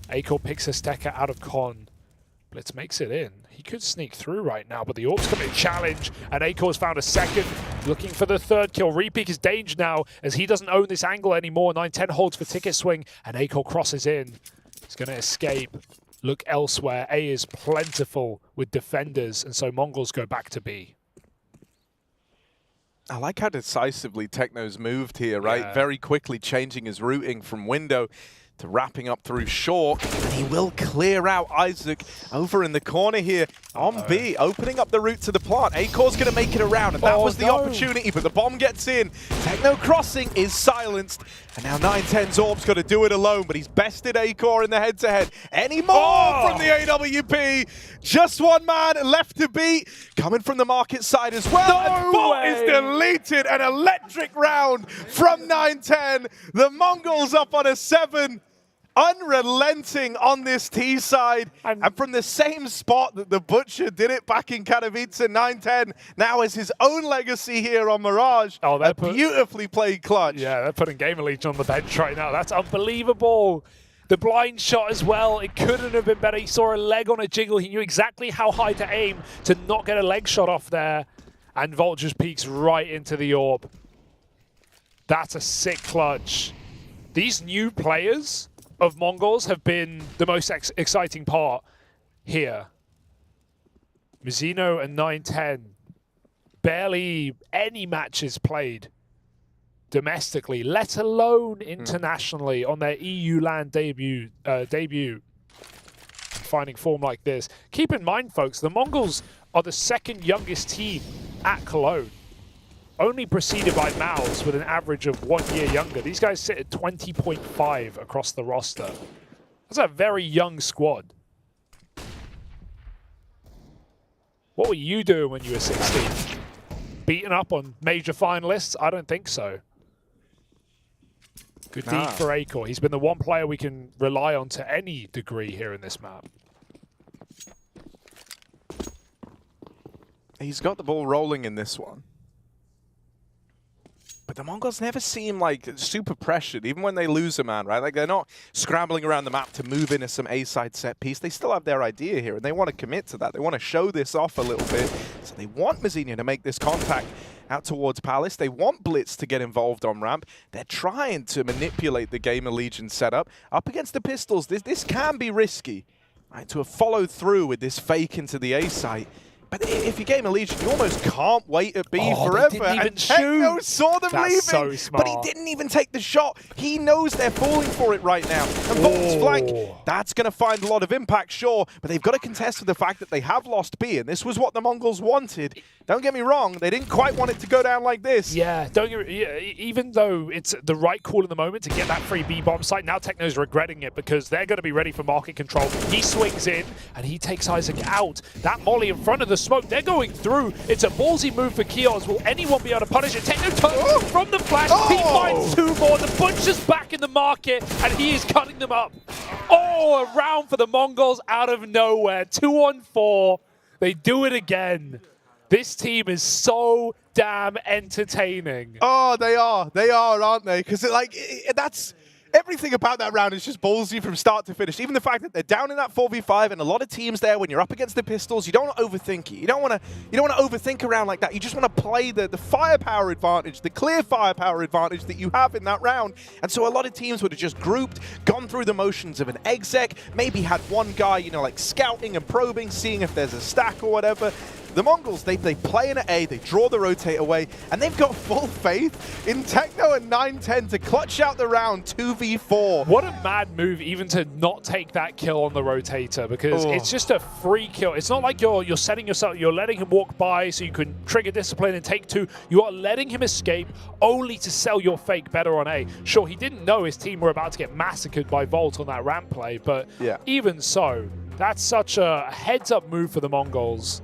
Akor picks a Stecker out of Con. Blitz makes it in. He could sneak through right now, but the Orcs come in challenge, and Akor's found a second, looking for the 3rd kill. Repeak is danger now, as he doesn't own this angle anymore. 9-10 holds for ticket swing, and Akor crosses in. He's going to escape, look elsewhere. A is plentiful with defenders, and so Mongols go back to B.
I like how decisively Techno's moved here, right? Yeah. Very quickly changing his routing from window to wrapping up through short, and he will clear out Isaac over in the corner here on B, opening up the route to the plant. Akor's going to make it around, and that was the opportunity, but the bomb gets in. Techno crossing is silenced, and now 9-10's Orb's got to do it alone, but he's bested Akor in the head-to-head. Any more from the AWP? Just one man left to beat, coming from the market side as well, and Vault is deleted. An electric round from 9-10. The Mongols up on a 7. Unrelenting on this T side, and from the same spot that the Butcher did it back in Katowice. 9-10 now has his own legacy here on Mirage.
Oh,
a beautifully played clutch.
Yeah, they're putting Gamer Legion on the bench right now. That's unbelievable. The blind shot as well, it couldn't have been better. He saw a leg on a jiggle. He knew exactly how high to aim to not get a leg shot off there. And Vault just peeks right into the orb. That's a sick clutch. These new players of Mongols have been the most exciting part here. Mazzino and 9-10, barely any matches played domestically, let alone internationally on their EU LAN debut. Finding form like this. Keep in mind, folks, the Mongols are the 2nd youngest team at Cologne, only preceded by Maus with an average of 1 year younger. These guys sit at 20.5 across the roster. That's a very young squad. What were you doing when you were 16? Beating up on major finalists? I don't think so. Good deed for Akor. He's been the one player we can rely on to any degree here in this map.
He's got the ball rolling in this one. But the Mongols never seem like super pressured, even when they lose a man, right? Like, they're not scrambling around the map to move into some A-side set piece. They still have their idea here, and they want to commit to that. They want to show this off a little bit. So they want Mazzino to make this contact out towards Palace. They want Blitz to get involved on ramp. They're trying to manipulate the Gamer Legion setup. Up against the pistols, this can be risky, right? To have followed through with this fake into the A site. But if you're Gamer Legion, you almost can't wait at B forever. And Techno saw them leaving,
so smart.
but he didn't even take the shot. He knows they're falling for it right now. And Volt's flank, that's going to find a lot of impact, sure, but they've got to contest with the fact that they have lost B, and this was what the Mongols wanted. Don't get me wrong, they didn't quite want it to go down like this.
Yeah, even though it's the right call in the moment to get that free B bomb site, now Techno's regretting it because they're going to be ready for market control. He swings in, and he takes Isaac out. That molly in front of the smoke, they're going through. It's a ballsy move for Kios. Will anyone be able to punish it? Techno turns from the flash. He finds 2 more. The Butcher's back in the market, and he is cutting them up. Oh, a round for the Mongols out of nowhere. 2 on 4. They do it again. This team is so damn entertaining.
Oh, they are, aren't they? Because that's everything about that round is just ballsy from start to finish. Even the fact that they're down in that 4v5, and a lot of teams there, when you're up against the pistols, you don't want to overthink it. You don't want to overthink a round like that. You just want to play the firepower advantage, the clear firepower advantage that you have in that round. And so a lot of teams would have just grouped, gone through the motions of an exec, maybe had one guy, like scouting and probing, seeing if there's a stack or whatever. The Mongols, they play in an A, they draw the rotate away, and they've got full faith in Techno and 9-10 to clutch out the round 2v4.
What a mad move even to not take that kill on the rotator, because it's just a free kill. It's not like you're setting yourself, you're letting him walk by so you can trigger discipline and take 2. You are letting him escape only to sell your fake better on A. Sure, he didn't know his team were about to get massacred by Volt on that ramp play, but even so, that's such a heads-up move for the Mongols.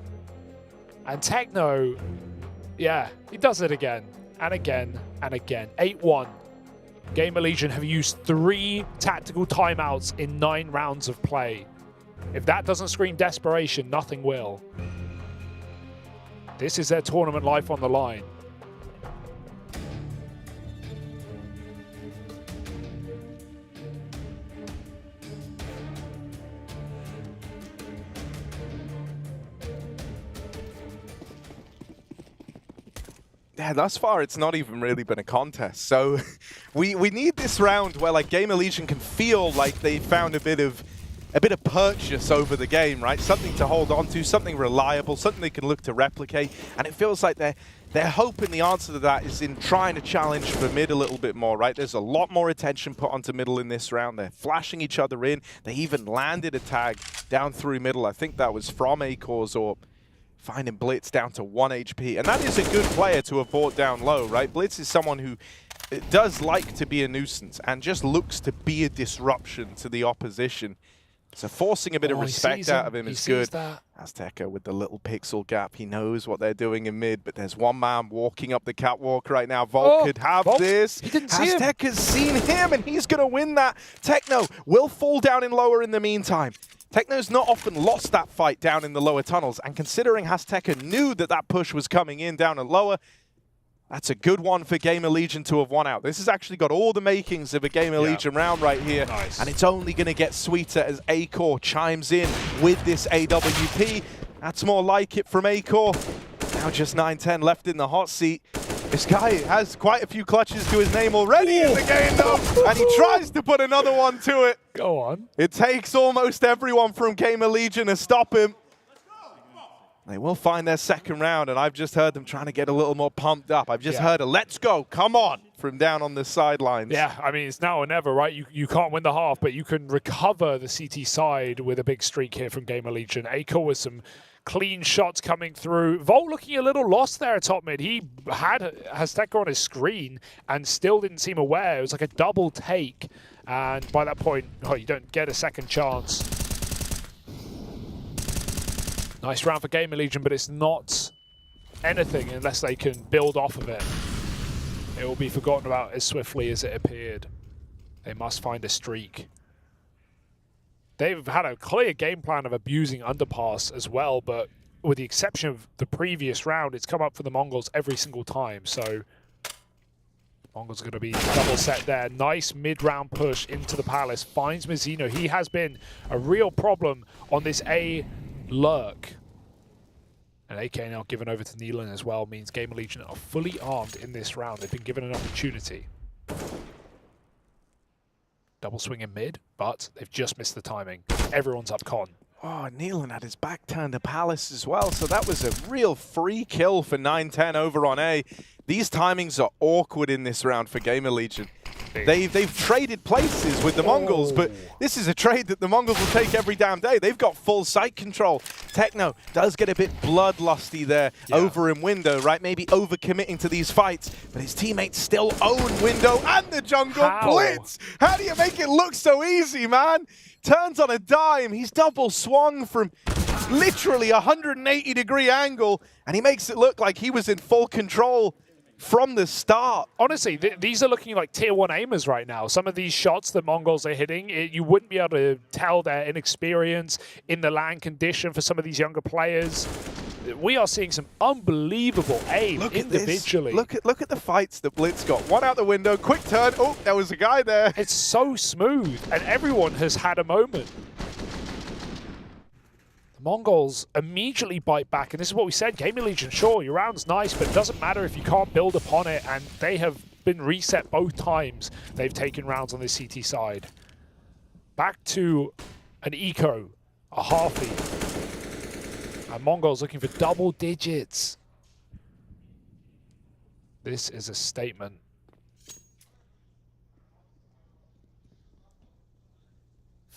And Techno, yeah, he does it again, and again, and again. 8-1. Gamer Legion have used 3 tactical timeouts in 9 rounds of play. If that doesn't scream desperation, nothing will. This is their tournament life on the line.
Yeah, thus far it's not even really been a contest. So we need this round where Gamer Legion can feel like they found a bit of purchase over the game, right? Something to hold on to, something reliable, something they can look to replicate. And it feels like they're hoping the answer to that is in trying to challenge for mid a little bit more, right? There's a lot more attention put onto middle in this round. They're flashing each other in. They even landed a tag down through middle. I think that was from Acors or finding Blitz down to 1 HP. And that is a good player to abort down low, right? Blitz is someone who does like to be a nuisance and just looks to be a disruption to the opposition. So forcing a bit of respect out of him is good. Azteca with the little pixel gap. He knows what they're doing in mid, but there's one man walking up the catwalk right now. Volt could have this.
He didn't see him.
Azteca's seen him, and he's going to win that. Techno will fall down in lower in the meantime. Techno's not often lost that fight down in the lower tunnels, and considering Azteca knew that push was coming in down and lower, that's a good one for Gamer Legion to have won out. This has actually got all the makings of a Gamer Legion round right here, and it's only going to get sweeter as Acor chimes in with this AWP. That's more like it from Acor. Now just 9-10 left in the hot seat. This guy has quite a few clutches to his name already in the game, though, and he tries to put another one to it.
Go on.
It takes almost everyone from Gamer Legion to stop him. They will find their second round, and I've just heard them trying to get a little more pumped up. I've just heard a "let's go, come on" from down on the sidelines.
Yeah, I mean, it's now or never, right? You can't win the half, but you can recover the CT side with a big streak here from Gamer Legion. Acor with some clean shots coming through. Volt looking a little lost there at top mid. He had Azteca on his screen and still didn't seem aware. It was like a double take, and by that point, you don't get a second chance. Nice round for Gamer Legion, but it's not anything unless they can build off of it. It will be forgotten about as swiftly as it appeared. They must find a streak. They've had a clear game plan of abusing underpass as well, but with the exception of the previous round, it's come up for the Mongols every single time. So Mongols are going to be double set there. Nice mid-round push into the Palace. Finds Mizzino. He has been a real problem on this A lurk. And AK now given over to Neelan as well means Gamer Legion are fully armed in this round. They've been given an opportunity. Double swing in mid, but they've just missed the timing. Everyone's up con.
Oh, Nealon had his back turned to Palace as well, so that was a real free kill for 9-10 over on A. These timings are awkward in this round for Gamer Legion. They've traded places with the Mongols, but this is a trade that the Mongols will take every damn day. They've got full site control. Techno does get a bit bloodlusty there over in window, right? Maybe overcommitting to these fights, but his teammates still own window and the jungle. Blitz! How do you make it look so easy, man? Turns on a dime. He's double swung from literally a 180-degree angle, and he makes it look like he was in full control from the start.
Honestly, these are looking like tier 1 aimers right now. Some of these shots that Mongols are hitting, you wouldn't be able to tell their inexperience in the land condition for some of these younger players. We are seeing some unbelievable aim individually.
Look at the fights that Blitz got. One out the window, quick turn. Oh, there was a guy there.
It's so smooth, and everyone has had a moment. Mongols immediately bite back, and this is what we said. Gaming Legion, sure, your round's nice, but it doesn't matter if you can't build upon it, and they have been reset both times they've taken rounds on this CT side. Back to an eco, a halfie, and Mongols looking for double digits. This is a statement.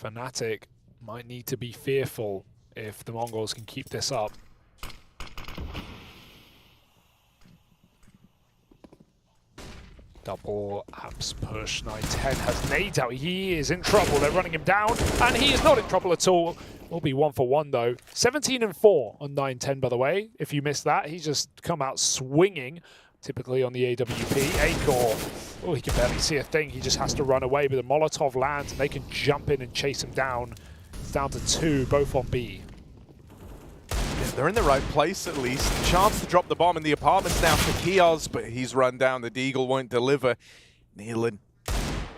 Fnatic might need to be fearful if the Mongols can keep this up. Double apps push. 9-10 has nades out. He is in trouble. They're running him down, and he is not in trouble at all. Will be 1 for 1 though. 17-4 on 9-10, by the way. If you missed that, he's just come out swinging. Typically on the AWP. Acor, oh, he can barely see a thing. He just has to run away, but the Molotov lands, and they can jump in and chase him down. It's down to 2, both on B.
Yeah, they're in the right place at least. Chance to drop the bomb in the apartments now for Kiosk, but he's run down. The Deagle won't deliver. Nealon,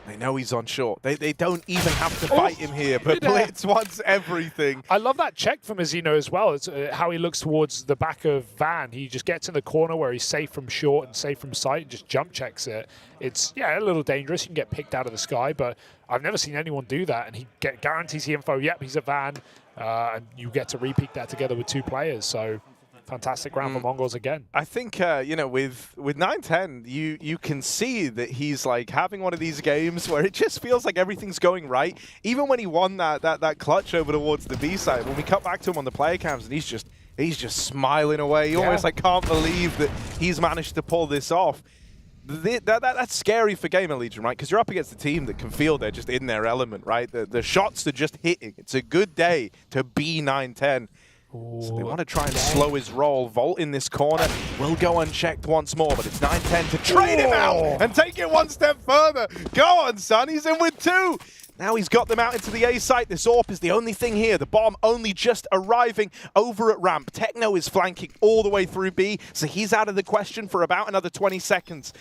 they know he's on short. They don't even have to fight him here, but Blitz wants everything.
I love that check from Azino as well. It's how he looks towards the back of Van. He just gets in the corner where he's safe from short and safe from sight and just jump checks it. It's, yeah, a little dangerous. You can get picked out of the sky, but I've never seen anyone do that, and he guarantees the info. Yep, he's a Van, and you get to repeat that together with 2 players. So fantastic round for Mongols again.
I think, you know, with 9-10, you can see that he's like having one of these games where it just feels like everything's going right. Even when he won that clutch over towards the B side, when we cut back to him on the player cams, and he's just smiling away. He almost like can't believe that he's managed to pull this off. That's scary for Gamer Legion, right? Because you're up against a team that can feel they're just in their element, right? The shots are just hitting. It's a good day to be 9-10. So they want to try and slow his roll. Volt in this corner will go unchecked once more, but it's 9-10 to trade him out and take it one step further. Go on, son. He's in with 2. Now he's got them out into the A site. This AWP is the only thing here. The bomb only just arriving over at ramp. Techno is flanking all the way through B, so he's out of the question for about another 20 seconds.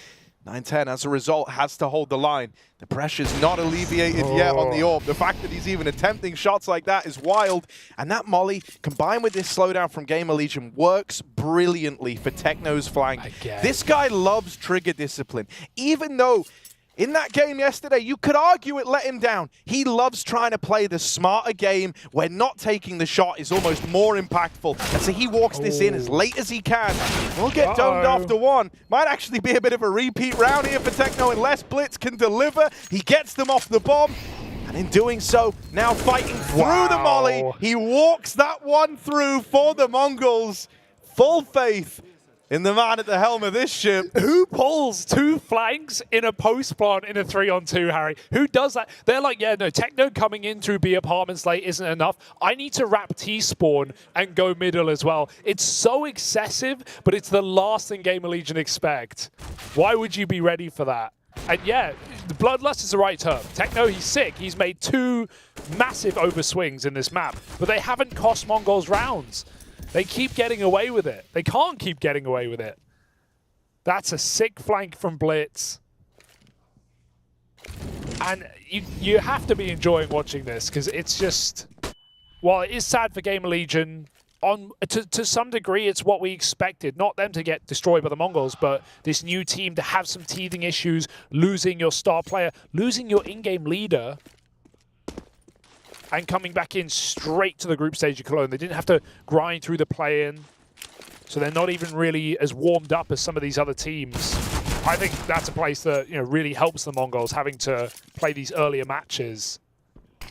9-10, as a result, has to hold the line. The pressure's not alleviated yet on the AWP. The fact that he's even attempting shots like that is wild. And that molly, combined with this slowdown from Gamer Legion, works brilliantly for Techno's flank. This guy loves trigger discipline. Even though in that game yesterday, you could argue it let him down. He loves trying to play the smarter game where not taking the shot is almost more impactful. And so he walks this in as late as he can. We'll get domed after 1. Might actually be a bit of a repeat round here for Techno unless Blitz can deliver. He gets them off the bomb. And in doing so, now fighting through the molly. He walks that one through for the Mongols. Full faith in the man at the helm of this ship.
Who pulls 2 flanks in a post plant in a 3-on-2, Harry? Who does that? They're like, yeah, no, Techno coming in through B apartments late isn't enough. I need to wrap T-spawn and go middle as well. It's so excessive, but it's the last thing Gamer Legion expect. Why would you be ready for that? And yeah, the bloodlust is the right term. Techno, he's sick. He's made 2 massive overswings in this map, but they haven't cost Mongols rounds. They keep getting away with it. They can't keep getting away with it. That's a sick flank from Blitz. And you have to be enjoying watching this because it's just, while it is sad for Gamer Legion, to some degree it's what we expected. Not them to get destroyed by the Mongols, but this new team to have some teething issues, losing your star player, losing your in-game leader. and coming back in straight to the group stage of Cologne. They didn't have to grind through the play-in, so they're not even really as warmed up as some of these other teams. I think that's a place that really helps the Mongols, having to play these earlier matches,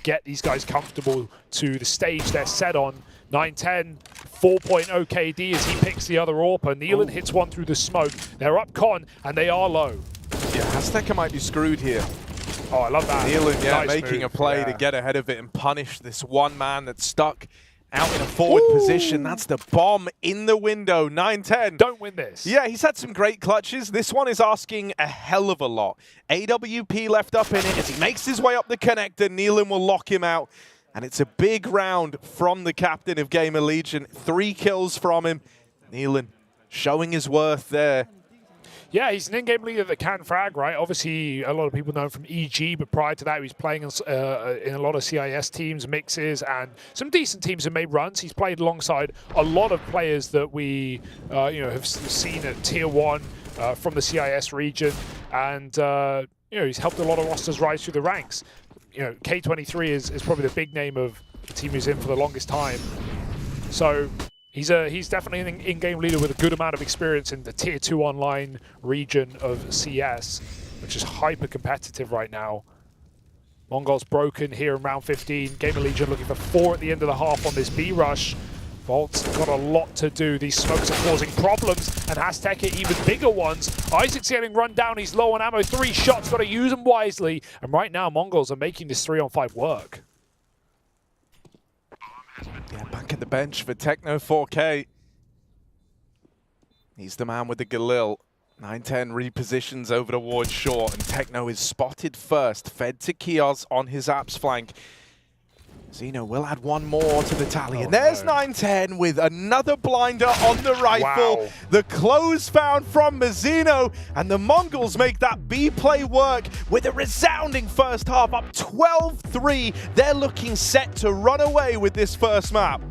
get these guys comfortable to the stage they're set on. 9-10, 4.0 KD as he picks the other AWPer. Nealon hits one through the smoke. They're up con, and they are low.
Yeah, Azteca might be screwed here.
Oh, I love that.
Nealon,
nice
making
move.
a play to get ahead of it and punish this one man that's stuck out in a forward position. That's the bomb in the window. 9-10.
Don't win this.
Yeah, he's had some great clutches. This one is asking a hell of a lot. AWP left up in it as he makes his way up the connector. Nealon will lock him out. And it's a big round from the captain of Gamer Legion. 3 kills from him. Nealon showing his worth there.
Yeah, he's an in-game leader that can frag, right? Obviously, a lot of people know him from EG, but prior to that, he was playing in a lot of CIS teams, mixes, and some decent teams have made runs. He's played alongside a lot of players that we have seen at Tier 1 from the CIS region, and he's helped a lot of rosters rise through the ranks. K23 is probably the big name of the team he's in for the longest time. So he's definitely an in-game leader with a good amount of experience in the Tier 2 online region of CS, which is hyper competitive right now. Mongols broken here in round 15. Gamer Legion looking for 4 at the end of the half on this B rush. Volt's got a lot to do. These smokes are causing problems, and Azteca even bigger ones. Isaac's getting run down. He's low on ammo. 3 shots. Got to use them wisely. And right now, Mongols are making this 3-on-5 work.
Yeah, back at the bench for Techno 4K. He's the man with the Galil. 9-10 repositions over towards short, and Techno is spotted first. Fed to Kios on his apps flank. Zeno will add one more to the tally. And there's 9-10 with another blinder on the rifle.
Wow.
The close found from Mazzino, and the Mongols make that B play work with a resounding first half, up 12-3. They're looking set to run away with this first map.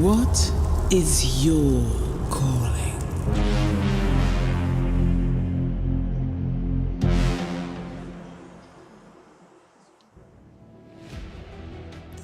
What is your calling?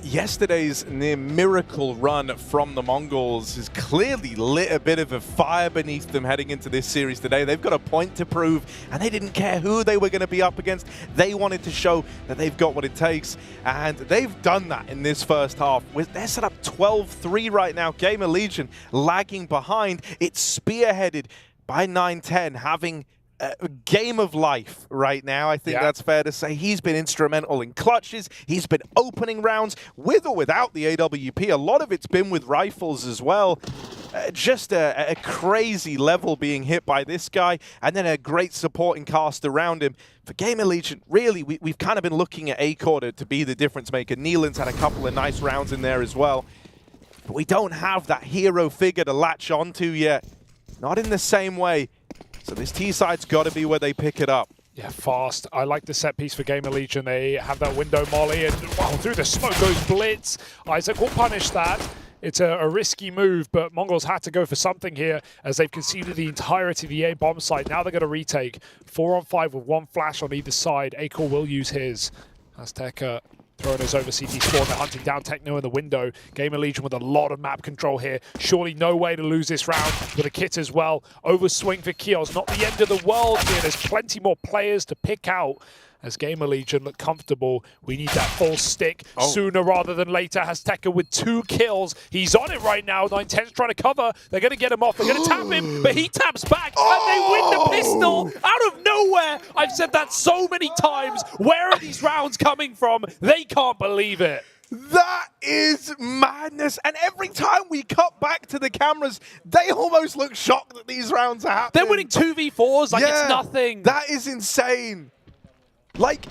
Yesterday's near miracle run from the Mongols has clearly lit a bit of a fire beneath them heading into this series today. They've got a point to prove, and they didn't care who they were going to be up against. They wanted to show that they've got what it takes, and they've done that in this first half. They're set up 12-3 right now. Gamer Legion lagging behind. It's spearheaded by 9-10, having a game of life right now. I think that's fair to say. He's been instrumental in clutches. He's been opening rounds with or without the AWP. A lot of it's been with rifles as well. Just a crazy level being hit by this guy, and then a great supporting cast around him. For Gamer Legion, really, we've kind of been looking at A-Core to be the difference maker. Neelan's had a couple of nice rounds in there as well. But we don't have that hero figure to latch onto yet. Not in the same way. So this T-side's got to be where they pick it up.
Yeah, fast. I like the set piece for Gamer Legion. They have that window molly, and wow, through the smoke goes Blitz. Isaac will punish that. It's a risky move, but Mongols had to go for something here as they've conceded the entirety of the A bomb site. Now they're going to retake. 4-on-5 with one flash on either side. A-Core will use his. Azteca throwing us over CT spawn. They're hunting down Techno in the window. Gamer Legion with a lot of map control here. Surely no way to lose this round with a kit as well. Overswing for Kios. Not the end of the world here. There's plenty more players to pick out. As Gamer Legion look comfortable, we need that full stick sooner rather than later. Azteca with 2 kills. He's on it right now. 9-10's trying to cover. They're going to get him off. They're going to tap him, but he taps back, and they win the pistol out of nowhere. I've said that so many times. Where are these rounds coming from? They can't believe it.
That is madness. And every time we cut back to the cameras, they almost look shocked that these rounds are happening.
They're winning 2v4s like it's nothing.
That is insane. Like,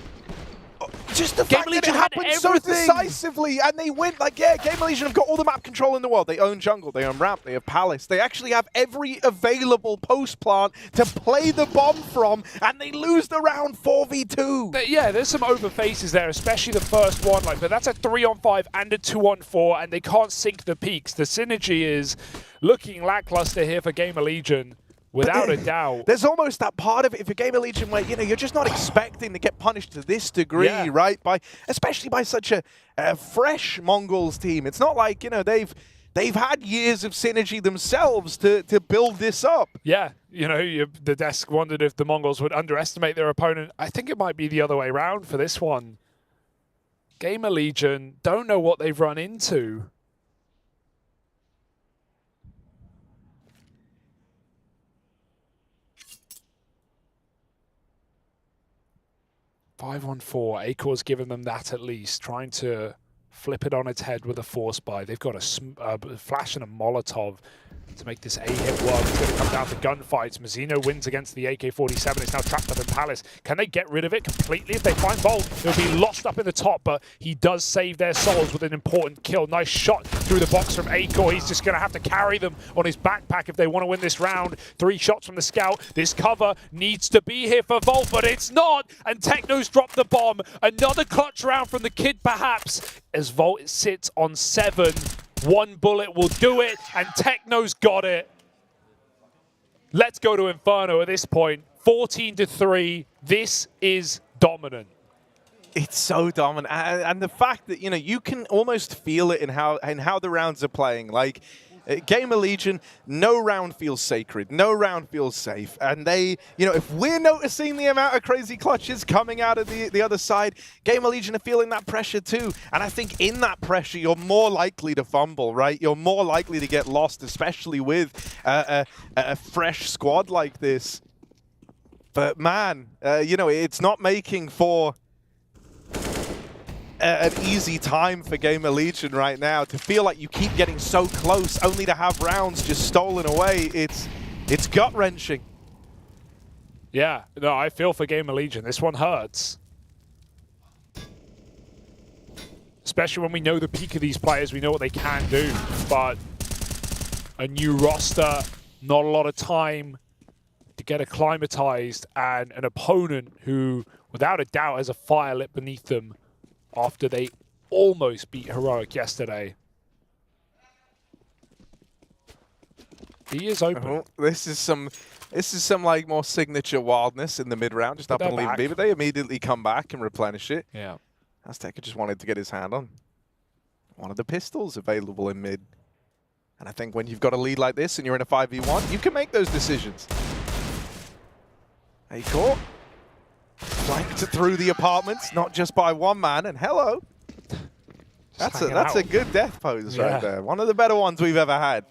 just the fact that it happened so decisively, and they win. Like, yeah, Gamer Legion have got all the map control in the world. They own jungle, they own ramp, they have palace. They actually have every available post plant to play the bomb from, and they lose the round 4v2.
Yeah, there's some over faces there, especially the first one. Like, but that's a 3-on-5 and a 2-on-4, and they can't sync the peaks. The synergy is looking lackluster here for Gamer Legion. Without a doubt.
There's almost that part of it for Gamer Legion where, you know, you're just not expecting to get punished to this degree, right? Especially by such a fresh Mongols team. It's not like, you know, they've had years of synergy themselves to build this up.
Yeah, you know, the desk wondered if the Mongols would underestimate their opponent. I think it might be the other way around for this one. Gamer Legion don't know what they've run into. 5-on-4. A-Core's given them that at least, trying to flip it on its head with a force buy. They've got a flash and a Molotov to make this A-hit work. It's going to come down to gunfights. Mazzino wins against the AK-47. It's now trapped up in Palace. Can they get rid of it completely? If they find Bolt, they'll be lost up in the top, but he does save their souls with an important kill. Nice shot through the box from A-Core. He's just going to have to carry them on his backpack if they want to win this round. 3 shots from the scout. This cover needs to be here for Volt, but it's not, and Techno's dropped the bomb. Another clutch round from the kid, perhaps, as Volt sits on 7. 1 bullet will do it, and Techno's got it. Let's go to Inferno at this point. 14-3. This is dominant.
It's so dominant, and the fact that, you know, you can almost feel it in how the rounds are playing. Like, Gamer Legion, no round feels sacred, no round feels safe, and they, you know, if we're noticing the amount of crazy clutches coming out of the other side, Gamer Legion are feeling that pressure too, and I think in that pressure, you're more likely to fumble, right? You're more likely to get lost, especially with a fresh squad like this. But man, you know, it's not making for an easy time for Gamer Legion right now. To feel like you keep getting so close only to have rounds just stolen away, it's gut-wrenching.
Yeah, no, I feel for Gamer Legion. This one hurts. Especially when we know the peak of these players, we know what they can do. But a new roster, not a lot of time to get acclimatized, and an opponent who, without a doubt, has a fire lit beneath them after they almost beat Heroic yesterday. He is open.
Oh, this is some like more signature wildness in the mid round, just up and leaving B, but they immediately come back and replenish it.
Yeah.
Azteca just wanted to get his hand on one of the pistols available in mid. And I think when you've got a lead like this and you're in a 5v1, you can make those decisions. Acor flanked through the apartments, not just by one man, and hello. That's a good death pose right there. One of the better ones we've ever had.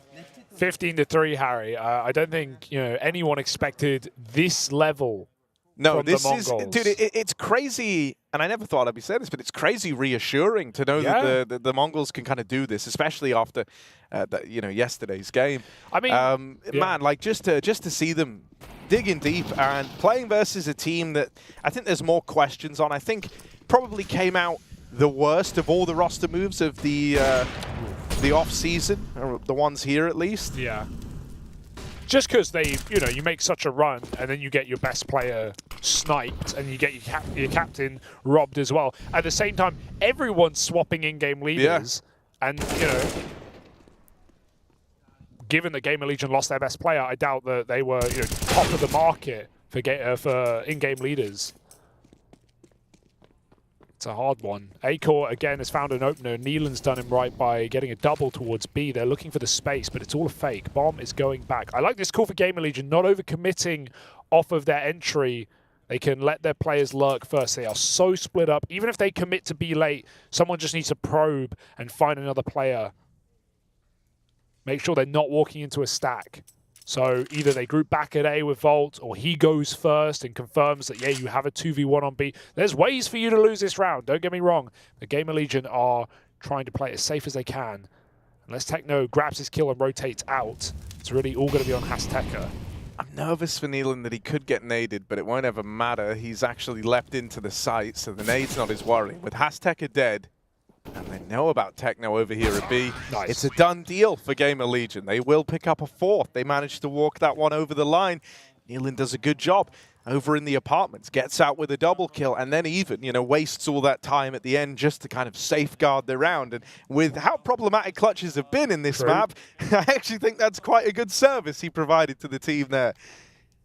15-3, Harry. I don't think anyone expected this level.
No,
from
this
the
is,
Mongols.
dude. It's crazy, and I never thought I'd be saying this, but it's crazy reassuring to know that the Mongols can kind of do this, especially after yesterday's game.
I mean,
man, like just to see them digging deep and playing versus a team that I think there's more questions on. I think probably came out the worst of all the roster moves of the off season, or the ones here at least.
Yeah. Just because they, you make such a run and then you get your best player sniped and you get your captain robbed as well. At the same time, everyone's swapping in-game leaders, and given that Gamer Legion lost their best player, I doubt that they were top of the market for in-game leaders. It's a hard one. Acor, again, has found an opener. Neelan's done him right by getting a double towards B. They're looking for the space, but it's all a fake. Bomb is going back. I like this call for Gamer Legion, not overcommitting off of their entry. They can let their players lurk first. They are so split up. Even if they commit to B late, someone just needs to probe and find another player. Make sure they're not walking into a stack. So either they group back at A with Volt, or he goes first and confirms that, yeah, you have a 2v1 on B. There's ways for you to lose this round, don't get me wrong. The Gamer Legion are trying to play it as safe as they can. Unless Techno grabs his kill and rotates out, it's really all going to be on Azteca.
I'm nervous for Neelan that he could get naded, but it won't ever matter. He's actually leapt into the site, so the nade's not his worry. With Azteca dead, and they know about Techno over here at B.
Nice.
It's a done deal for Gamer Legion. They will pick up a fourth. They managed to walk that one over the line. Neelan does a good job over in the apartments, gets out with a double kill, and then even, wastes all that time at the end just to kind of safeguard the round. And with how problematic clutches have been in this map, I actually think that's quite a good service he provided to the team there.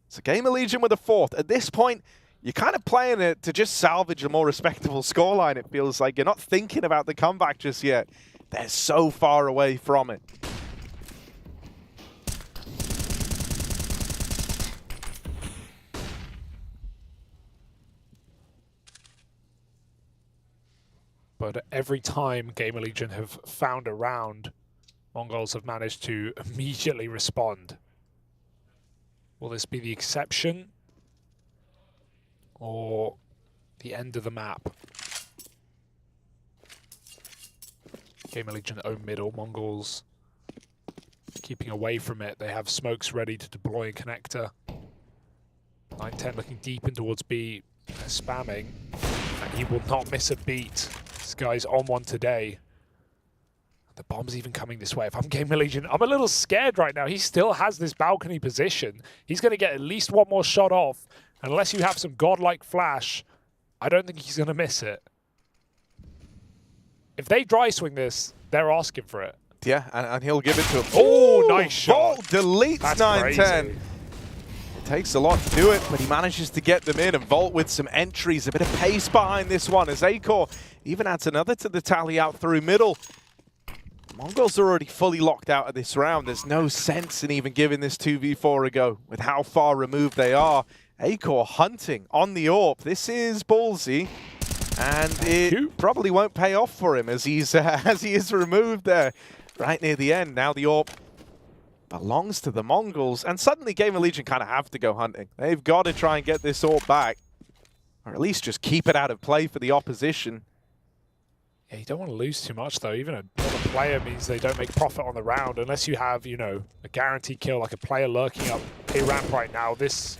So Gamer Legion with a fourth. At this point, you're kind of playing it to just salvage a more respectable scoreline, it feels like. You're not thinking about the comeback just yet. They're so far away from it.
But every time Gamer Legion have found a round, Mongols have managed to immediately respond. Will this be the exception? Or the end of the map? Gamer Legion own middle, Mongols keeping away from it. They have smokes ready to deploy a connector. 9-10 looking deep in towards B, spamming, and he will not miss a beat. This guy's on one today. The bomb's even coming this way. If I'm Gamer Legion, I'm a little scared right now. He still has this balcony position. He's going to get at least one more shot off. Unless you have some godlike flash, I don't think he's going to miss it. If they dry swing this, they're asking for it.
Yeah, and he'll give it to him.
Oh, nice shot.
Volt deletes 9-10. It takes a lot to do it, but he manages to get them in. And Volt with some entries, a bit of pace behind this one as Acor even adds another to the tally out through middle. Mongols are already fully locked out of this round. There's no sense in even giving this 2v4 a go with how far removed they are. Acor hunting on the AWP. This is ballsy, and it probably won't pay off for him as he's as he is removed there right near the end. Now the AWP belongs to the Mongols, and suddenly Gamer Legion kind of have to go hunting. They've got to try and get this AWP back, or at least just keep it out of play for the opposition.
Yeah, you don't want to lose too much, though. Even another player means they don't make profit on the round unless you have, a guaranteed kill, like a player lurking up a ramp right now. This,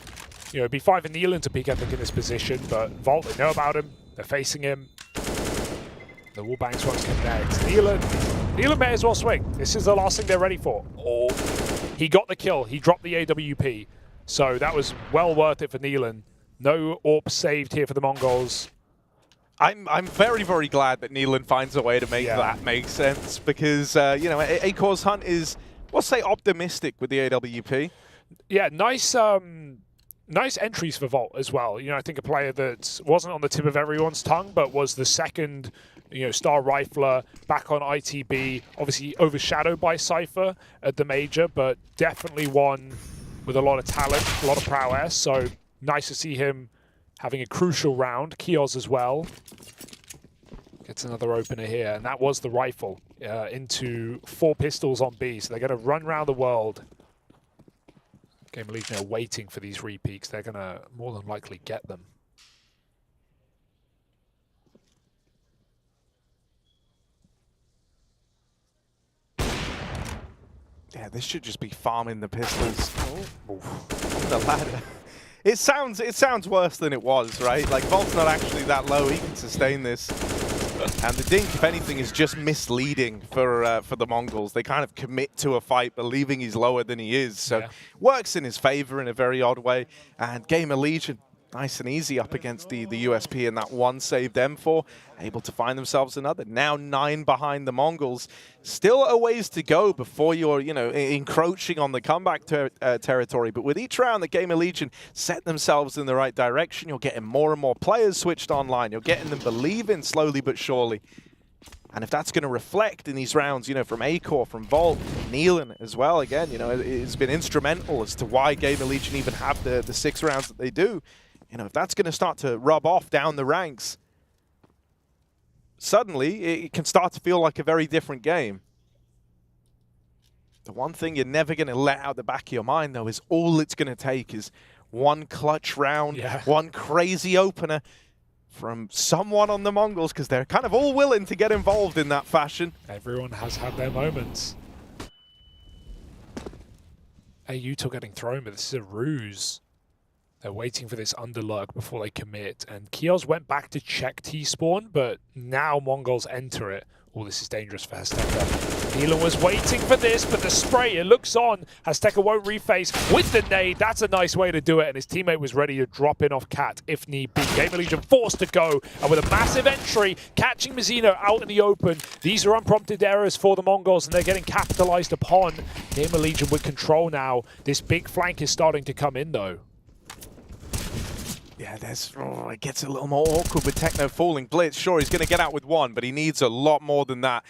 it'd be fine for Neelan to peek, I think, in this position, but Volt, they know about him. They're facing him. The wallbangs won't connect. Neelan may as well swing. This is the last thing they're ready for. Oh, he got the kill. He dropped the AWP. So that was well worth it for Neelan. No AWP saved here for the Mongols.
I'm very, very glad that Neelan finds a way to make that make sense because, Acor's hunt is we'll say optimistic with the AWP.
Yeah, nice nice entries for Volt as well. You know, I think a player that wasn't on the tip of everyone's tongue, but was the second, you know, star rifler back on ITB. Obviously overshadowed by Cypher at the major, but definitely one with a lot of talent, a lot of prowess. So nice to see him having a crucial round. Kios as well. Gets another opener here, and that was the rifle into 4 pistols on B. So they're going to run around the world. Game Legion are waiting for these repeats. They're going to more than likely get them.
Yeah, this should just be farming the pistols. Oh. The ladder. It sounds worse than it was, right? Like, Volt's not actually that low. He can sustain this. And the Dink, if anything, is just misleading for the Mongols. They kind of commit to a fight, believing he's lower than he is. So works in his favor in a very odd way. And Gamer Legion, nice and easy up against the USP, and that one saved M4, able to find themselves another. Now 9 behind the Mongols. Still a ways to go before you're, you know, encroaching on the comeback territory. But with each round, the Gamer Legion set themselves in the right direction. You're getting more and more players switched online. You're getting them believing slowly but surely. And if that's going to reflect in these rounds, you know, from Acor, from Volt, Nealon as well, again, you know, it's been instrumental as to why Gamer Legion even have the 6 rounds that they do. You know, if that's going to start to rub off down the ranks, suddenly it can start to feel like a very different game. The one thing you're never going to let out the back of your mind, though, is all it's going to take is one clutch round, one crazy opener from someone on the Mongols, because they're kind of all willing to get involved in that fashion.
Everyone has had their moments. Util getting thrown, but this is a ruse. They're waiting for this underlurk before they commit. And Kios went back to check T-spawn, but now Mongols enter it. Oh, this is dangerous for Azteca. Nealon was waiting for this, but the spray, it looks on. Azteca won't reface with the nade. That's a nice way to do it. And his teammate was ready to drop in off Cat if need be. Gamer Legion forced to go. And with a massive entry, catching Mizzino out in the open. These are unprompted errors for the Mongols, and they're getting capitalized upon. Gamer Legion with control now. This big flank is starting to come in, though.
Yeah, it gets a little more awkward with Techno falling. Blitz, sure, he's going to get out with 1, but he needs a lot more than that.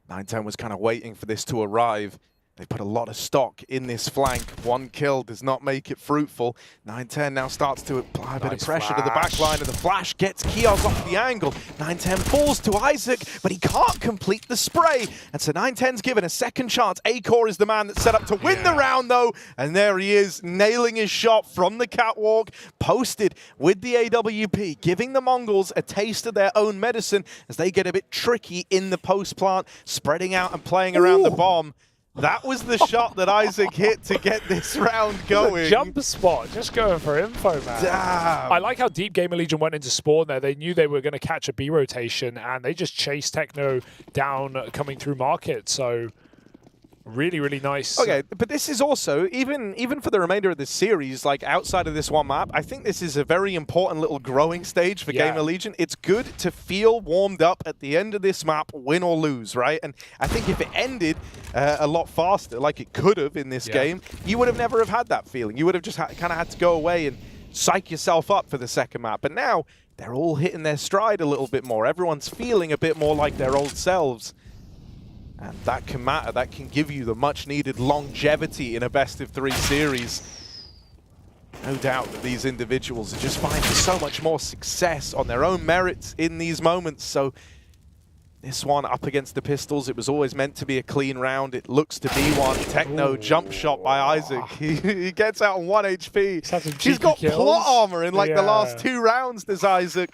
910 was kind of waiting for this to arrive. They put a lot of stock in this flank. 1 kill does not make it fruitful. 910 now starts to apply a bit of pressure to the back line, and the flash gets Kios off the angle. 910 falls to Isaac, but he can't complete the spray. And so 910's given a second chance. Acor is the man that's set up to win the round, though. And there he is, nailing his shot from the catwalk, posted with the AWP, giving the Mongols a taste of their own medicine as they get a bit tricky in the post plant, spreading out and playing around the bomb. That was the shot that Isaac hit to get this round going.
Jump spot, just going for info, man.
Damn.
I like how deep Gamer Legion went into spawn there. They knew they were going to catch a B rotation, and they just chased Techno down coming through market. So really, really nice.
Okay, but this is also, even for the remainder of this series, like outside of this one map, I think this is a very important little growing stage for Gamer Legion. It's good to feel warmed up at the end of this map, win or lose, right? And I think if it ended a lot faster, like it could have in this game, you would have never have had that feeling. You would have just kind of had to go away and psych yourself up for the second map. But now, they're all hitting their stride a little bit more. Everyone's feeling a bit more like their old selves. And that can matter. That can give you the much-needed longevity in a best-of-3 series. No doubt that these individuals are just finding so much more success on their own merits in these moments. So this one up against the Pistols, it was always meant to be a clean round. It looks to be one. Techno jump shot by Isaac. He gets out on 1 HP. He's got plot armor in like the last 2 rounds, does Isaac.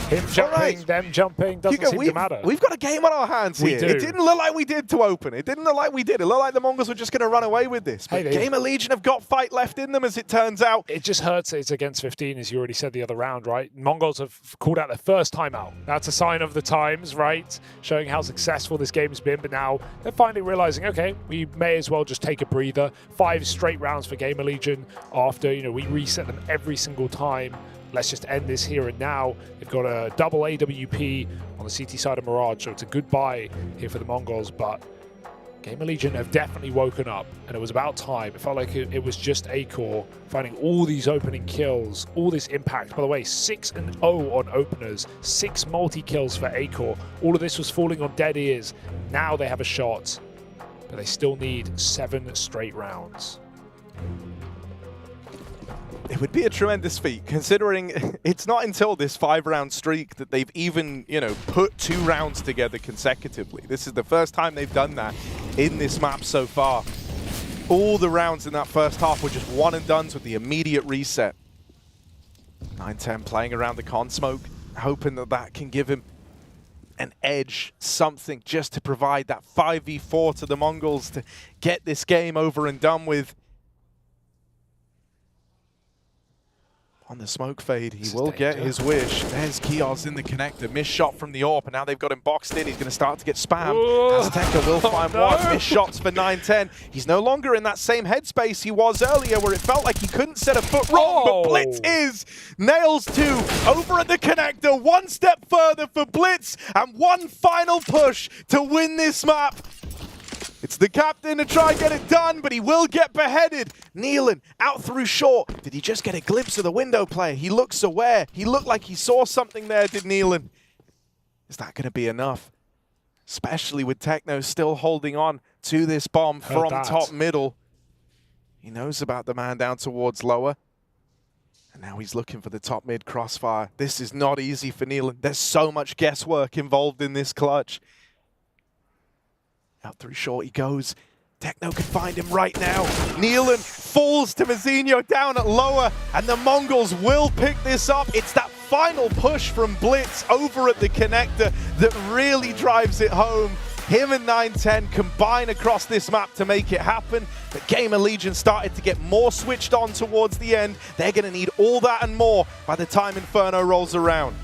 Him jumping, them jumping, doesn't seem to matter.
We've got a game on our hands here. It didn't look like we did to open. It didn't look like we did. It looked like the Mongols were just going to run away with this. But Gamer Legion have got fight left in them, as it turns out.
It just hurts it's against 15, as you already said the other round, right? Mongols have called out their first timeout. That's a sign of the times, right? Showing how successful this game's been. But now they're finally realizing, okay, we may as well just take a breather. 5 straight rounds for Gamer Legion after, you know, we reset them every single time. Let's just end this here and now. They've got a double AWP on the CT side of Mirage, so it's a good buy here for the Mongols, but Gamer Legion have definitely woken up, and it was about time. It felt like it was just Acor finding all these opening kills, all this impact. By the way, 6-0 on openers, 6 multi-kills for Acor. All of this was falling on dead ears. Now they have a shot, but they still need 7 straight rounds.
It would be a tremendous feat, considering it's not until this 5-round streak that they've even, put 2 rounds together consecutively. This is the first time they've done that in this map so far. All the rounds in that first half were just one and dones with the immediate reset. 9-10 playing around the con smoke, hoping that that can give him an edge, something just to provide that 5v4 to the Mongols to get this game over and done with. On the smoke fade, he will get his wish. There's Kiosk in the connector. Missed shot from the AWP, and now they've got him boxed in. He's going to start to get spammed. Azteca will find one. Missed shots for 9-10. He's no longer in that same headspace he was earlier, where it felt like he couldn't set a foot wrong, but Blitz is. Nails 2 over at the connector. One step further for Blitz, and one final push to win this map. It's the captain to try and get it done, but he will get beheaded. Nealon out through short. Did he just get a glimpse of the window player? He looks aware. He looked like he saw something there, did Nealon? Is that going to be enough? Especially with Techno still holding on to this bomb from top middle. He knows about the man down towards lower. And now he's looking for the top mid crossfire. This is not easy for Nealon. There's so much guesswork involved in this clutch. Out through short he goes. Techno can find him right now. Nealon falls to Mazinho down at lower, and the Mongols will pick this up. It's that final push from Blitz over at the connector that really drives it home. Him and 9-10 combine across this map to make it happen. The Gamer Legion started to get more switched on towards the end. They're going to need all that and more by the time Inferno rolls around.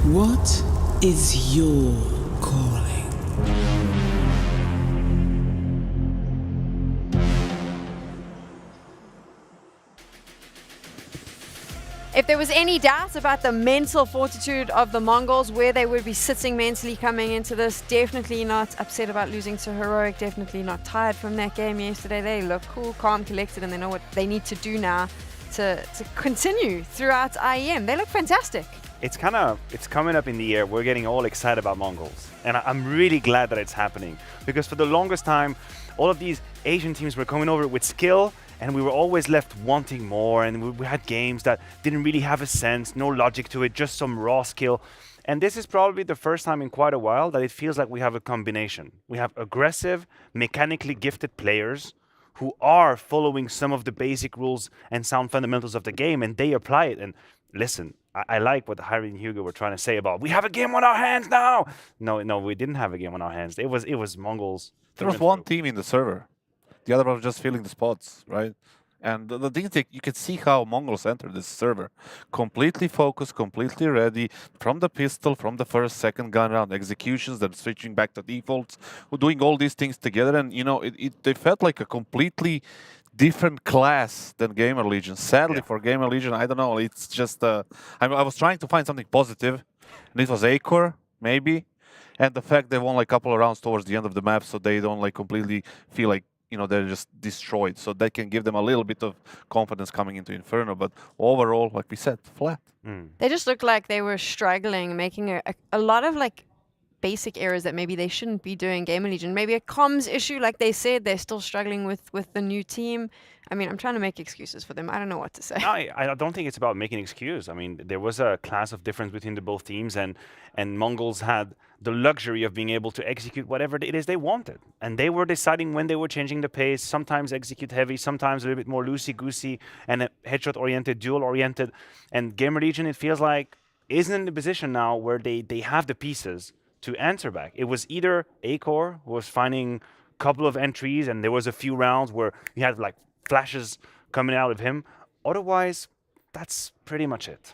What is your calling?
If there was any doubt about the mental fortitude of the Mongols, where they would be sitting mentally coming into this, definitely not upset about losing to Heroic, definitely not tired from that game yesterday. They look cool, calm, collected, and they know what they need to do now to continue throughout IEM. They look fantastic.
it's coming up in the air. We're getting all excited about Mongols, and I'm really glad that it's happening, because for the longest time, all of these Asian teams were coming over with skill, and we were always left wanting more, and we had games that didn't really have a sense, no logic to it, just some raw skill. And this is probably the first time in quite a while that it feels like we have a combination. We have aggressive, mechanically gifted players who are following some of the basic rules and sound fundamentals of the game, and they apply it. And listen, I like what Harry and Hugo were trying to say about, we have a game on our hands now. No, we didn't have a game on our hands. It was Mongols.
There was one team in the server. The other one was just filling the spots, right? And the thing is, you can see how Mongols entered this server. Completely focused, completely ready, from the pistol, from the first, second gun round, executions, then switching back to defaults, doing all these things together. And, you know, they felt like a completely different class than Gamer Legion. Sadly, for Gamer Legion, I don't know, it's just... I was trying to find something positive, and it was Acor, maybe. And the fact they won like a couple of rounds towards the end of the map, so they don't like completely feel like, you know, they're just destroyed. So that can give them a little bit of confidence coming into Inferno. But overall, like we said, flat.
They just looked like they were struggling, making a lot of like basic errors that maybe they shouldn't be doing. Gamer Legion, maybe a comms issue, like they said, they're still struggling with the new team. I mean, I'm trying to make excuses for them. I don't know what to say.
No, I don't think it's about making excuse. I mean, there was a class of difference between the both teams, and Mongols had the luxury of being able to execute whatever it is they wanted. And they were deciding when they were changing the pace, sometimes execute heavy, sometimes a little bit more loosey-goosey and headshot-oriented, duel-oriented. And Gamer Legion, it feels like, isn't in the position now where they have the pieces to answer back. It was either Acor, who was finding a couple of entries, and there was a few rounds where you had like flashes coming out of him. Otherwise, that's pretty much it.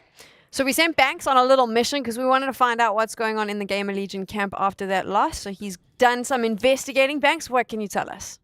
So we sent Banks on a little mission because we wanted to find out what's going on in the Gamer Legion camp after that loss. So he's done some investigating. Banks, what can you tell us?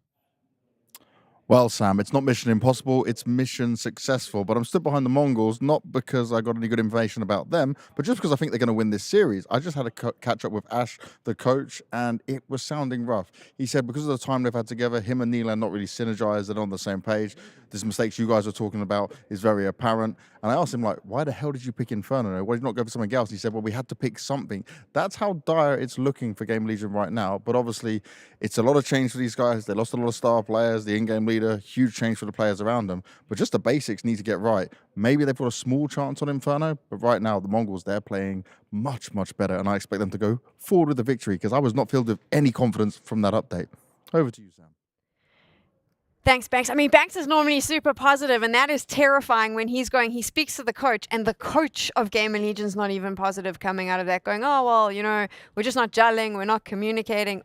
Well, Sam, it's not mission impossible, it's mission successful. But I'm stood behind the Mongols, not because I got any good information about them, but just because I think they're going to win this series. I just had a catch up with Ash, the coach, and it was sounding rough. He said because of the time they've had together, him and Neil are not really synergized and on the same page. This mistakes you guys are talking about is very apparent. And I asked him, like, why the hell did you pick Inferno? Why did you not go for something else? He said, well, we had to pick something. That's how dire it's looking for Game Legion right now. But obviously, it's a lot of change for these guys. They lost a lot of star players, the in-game leader, huge change for the players around them. But just the basics need to get right. Maybe they've got a small chance on Inferno, but right now, the Mongols, they're playing much, much better. And I expect them to go forward with the victory because I was not filled with any confidence from that update. Over to you, Sam.
Thanks, Banks. I mean, Banks is normally super positive, and that is terrifying when he speaks to the coach, and the coach of Gamer Legion's not even positive coming out of that, going, oh, well, you know, we're just not gelling, we're not communicating.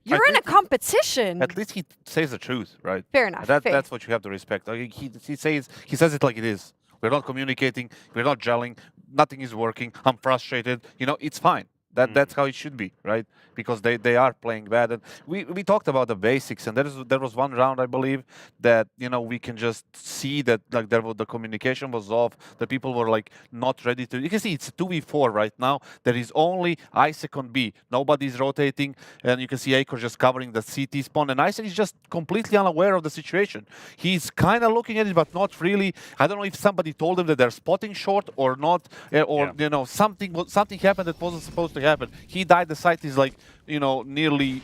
You're in a competition.
At least he says the truth, right?
Fair enough.
That's what you have to respect. He says it like it is. We're not communicating, we're not gelling, nothing is working, I'm frustrated. You know, it's fine. That's how it should be, right? Because they are playing bad. And we talked about the basics, and there was one round, I believe, that, you know, we can just see that like the communication was off, the people were like not ready to. You can see it's 2v4 right now. There is only Isaac on B. Nobody's rotating, and you can see Acor just covering the CT spawn, and Isaac is just completely unaware of the situation. He's kind of looking at it, but not really. I don't know if somebody told him that they're spotting short or not, you know, something happened that wasn't supposed to happen. He died. The site is like, you know, nearly,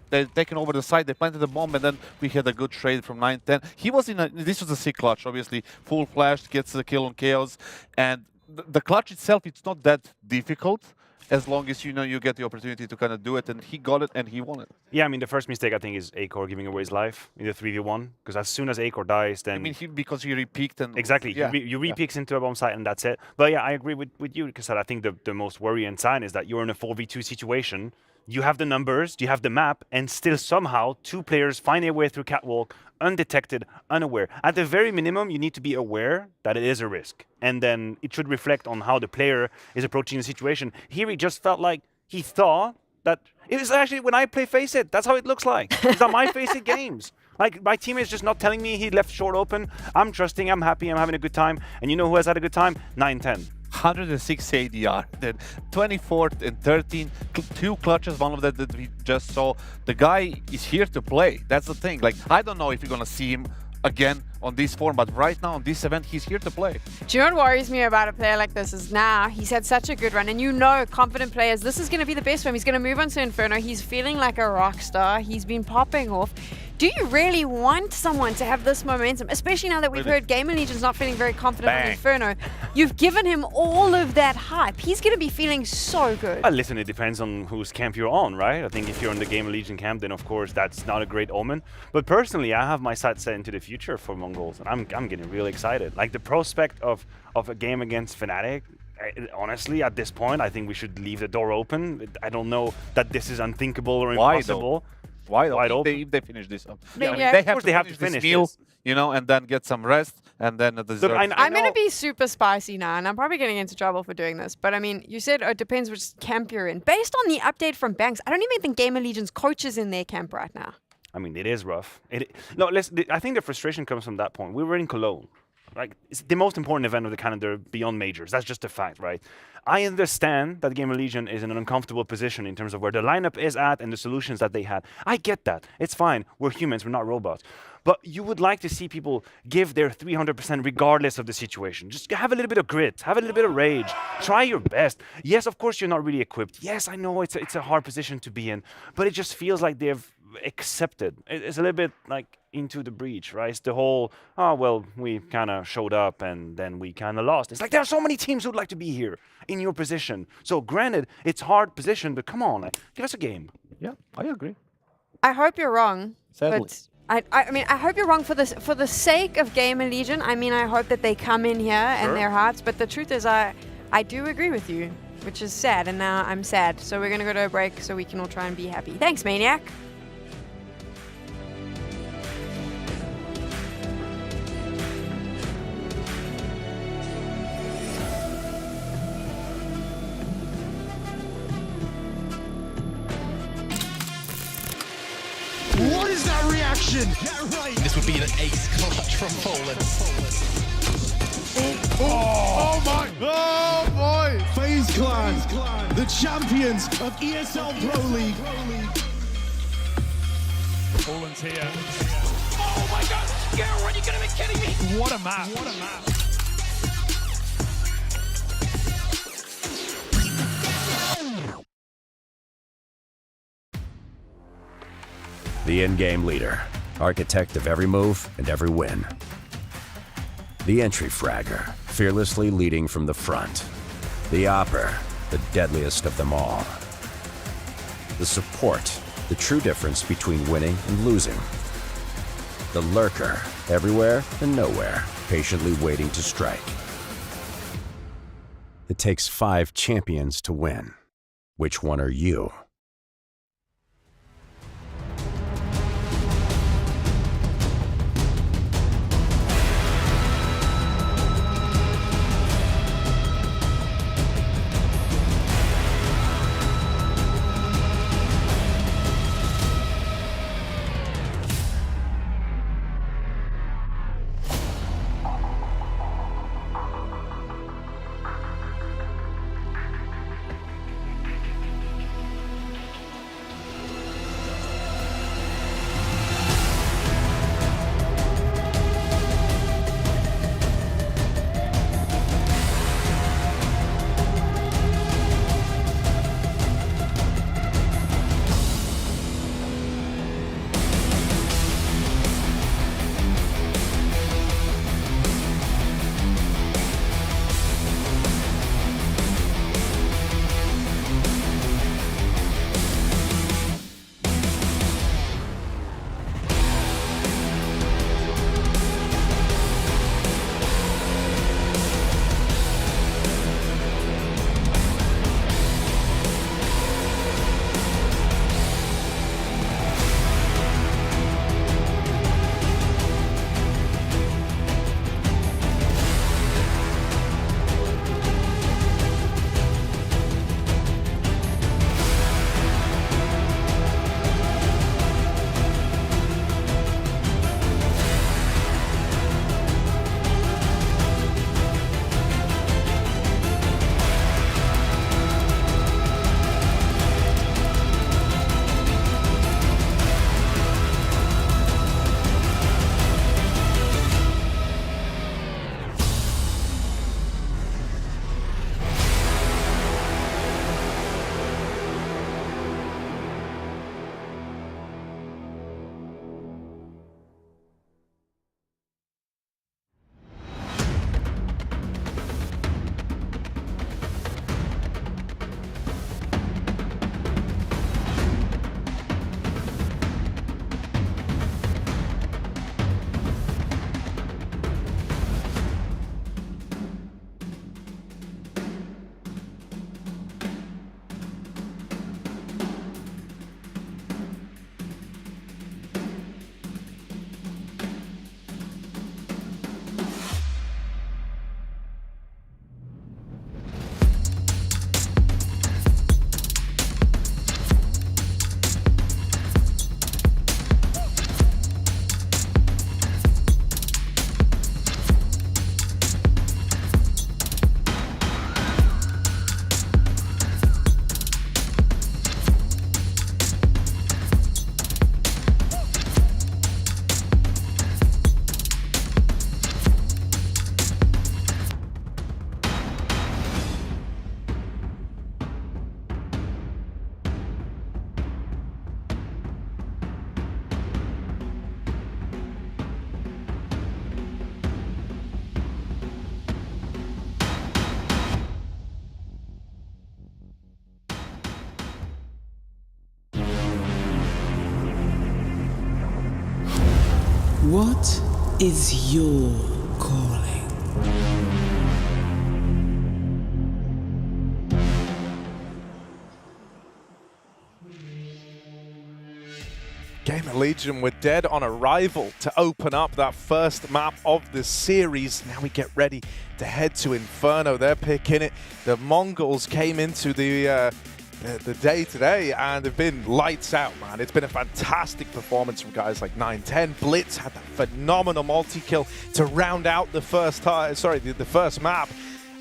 they've taken over the site. They planted the bomb, and then we had a good trade from 9-10. He was this was a sick clutch, obviously. Full flash, gets the kill on Chaos. And the clutch itself, it's not that difficult as long as, you know, you get the opportunity to kind of do it. And he got it, and he won it.
Yeah, I mean, the first mistake, I think, is Acor giving away his life in the 3v1. Because as soon as Acor dies, then...
I mean, because he re-peeked and...
Exactly. You re-peeks into a bomb site, and that's it. But yeah, I agree with you, because I think the most worrying sign is that you're in a 4v2 situation. You have the numbers, you have the map, and still somehow two players find their way through catwalk, undetected, unaware. At the very minimum, you need to be aware that it is a risk. And then it should reflect on how the player is approaching the situation. Here, he just felt like he thought that it is actually when I play Face It, that's how it looks like. These are my Face It games. Like, my teammate's just not telling me he left short open. I'm trusting, I'm happy, I'm having a good time. And you know who has had a good time? 9-10.
106 ADR, then 24th and 13, two clutches, one of that we just saw. The guy is here to play. That's the thing. Like, I don't know if you're gonna see him again on this form, but right now on this event, he's here to play.
Do you know what worries me about a player like this is now he's had such a good run, and you know, confident players, this is going to be the best for him. He's going to move on to Inferno. He's feeling like a rock star. He's been popping off. Do you really want someone to have this momentum, especially now that we've heard Gamer Legion's not feeling very confident on Inferno? You've given him all of that hype. He's going to be feeling so good.
Listen, it depends on whose camp you're on, right? I think if you're on the Gamer Legion camp, then of course that's not a great omen. But personally, I have my sights set into the future for Mongols, and I'm getting really excited. Like the prospect of a game against Fnatic, honestly, at this point, I think we should leave the door open. I don't know that this is unthinkable or impossible.
Why though?
Wide open.
If they finish this up.
Yeah,
They have
they have
to
to
finish
finish
this meal,
this.
you know, and then get some rest, and then the dessert.
I'm going to be super spicy now, and I'm probably getting into trouble for doing this. But I mean, you said it depends which camp you're in. Based on the update from Banks, I don't even think Gamer Legion's coach is in their camp right now.
I mean, it is rough. No, I think the frustration comes from that point. We were in Cologne. Like, it's the most important event of the calendar beyond majors. That's just a fact, right? I understand that Gamer Legion is in an uncomfortable position in terms of where the lineup is at and the solutions that they had. I get that. It's fine. We're humans. We're not robots. But you would like to see people give their 300% regardless of the situation. Just have a little bit of grit. Have a little bit of rage. Try your best. Yes, of course, you're not really equipped. Yes, I know it's a hard position to be in. But it just feels like they've accepted. It's a little bit like into the breach, right? It's the whole, oh, well, we kind of showed up and then we kind of lost. It's like there are so many teams who'd like to be here in your position. So granted, it's hard position, but come on, like, give us a game.
Yeah, I agree.
I hope you're wrong.
Sadly.
But I mean, I hope you're wrong for the sake of Gamer Legion. I mean, I hope that they come in here and their hearts. But the truth is, I do agree with you, which is sad. And now I'm sad. So we're going to go to a break so we can all try and be happy. Thanks, Maniac.
What is that reaction? Yeah, right.
This would be an ace clutch from Poland.
Oh my! Oh boy! FaZe Clan, the champions of ESL Pro League.
Poland's here.
Oh my god! Girl, are you gonna be kidding me?
What a map! What a map!
The in-game leader, architect of every move and every win. The entry fragger, fearlessly leading from the front. The opper, the deadliest of them all. The support, the true difference between winning and losing. The lurker, everywhere and nowhere, patiently waiting to strike. It takes 5 champions to win. Which one are you?
What is your calling?
Gamer Legion were dead on arrival to open up that first map of the series. Now we get ready to head to Inferno. They're picking it. The Mongols came into the day today and have been lights out, man. It's been a fantastic performance from guys like 9-10. Blitz had that phenomenal multi-kill to round out the first the first map.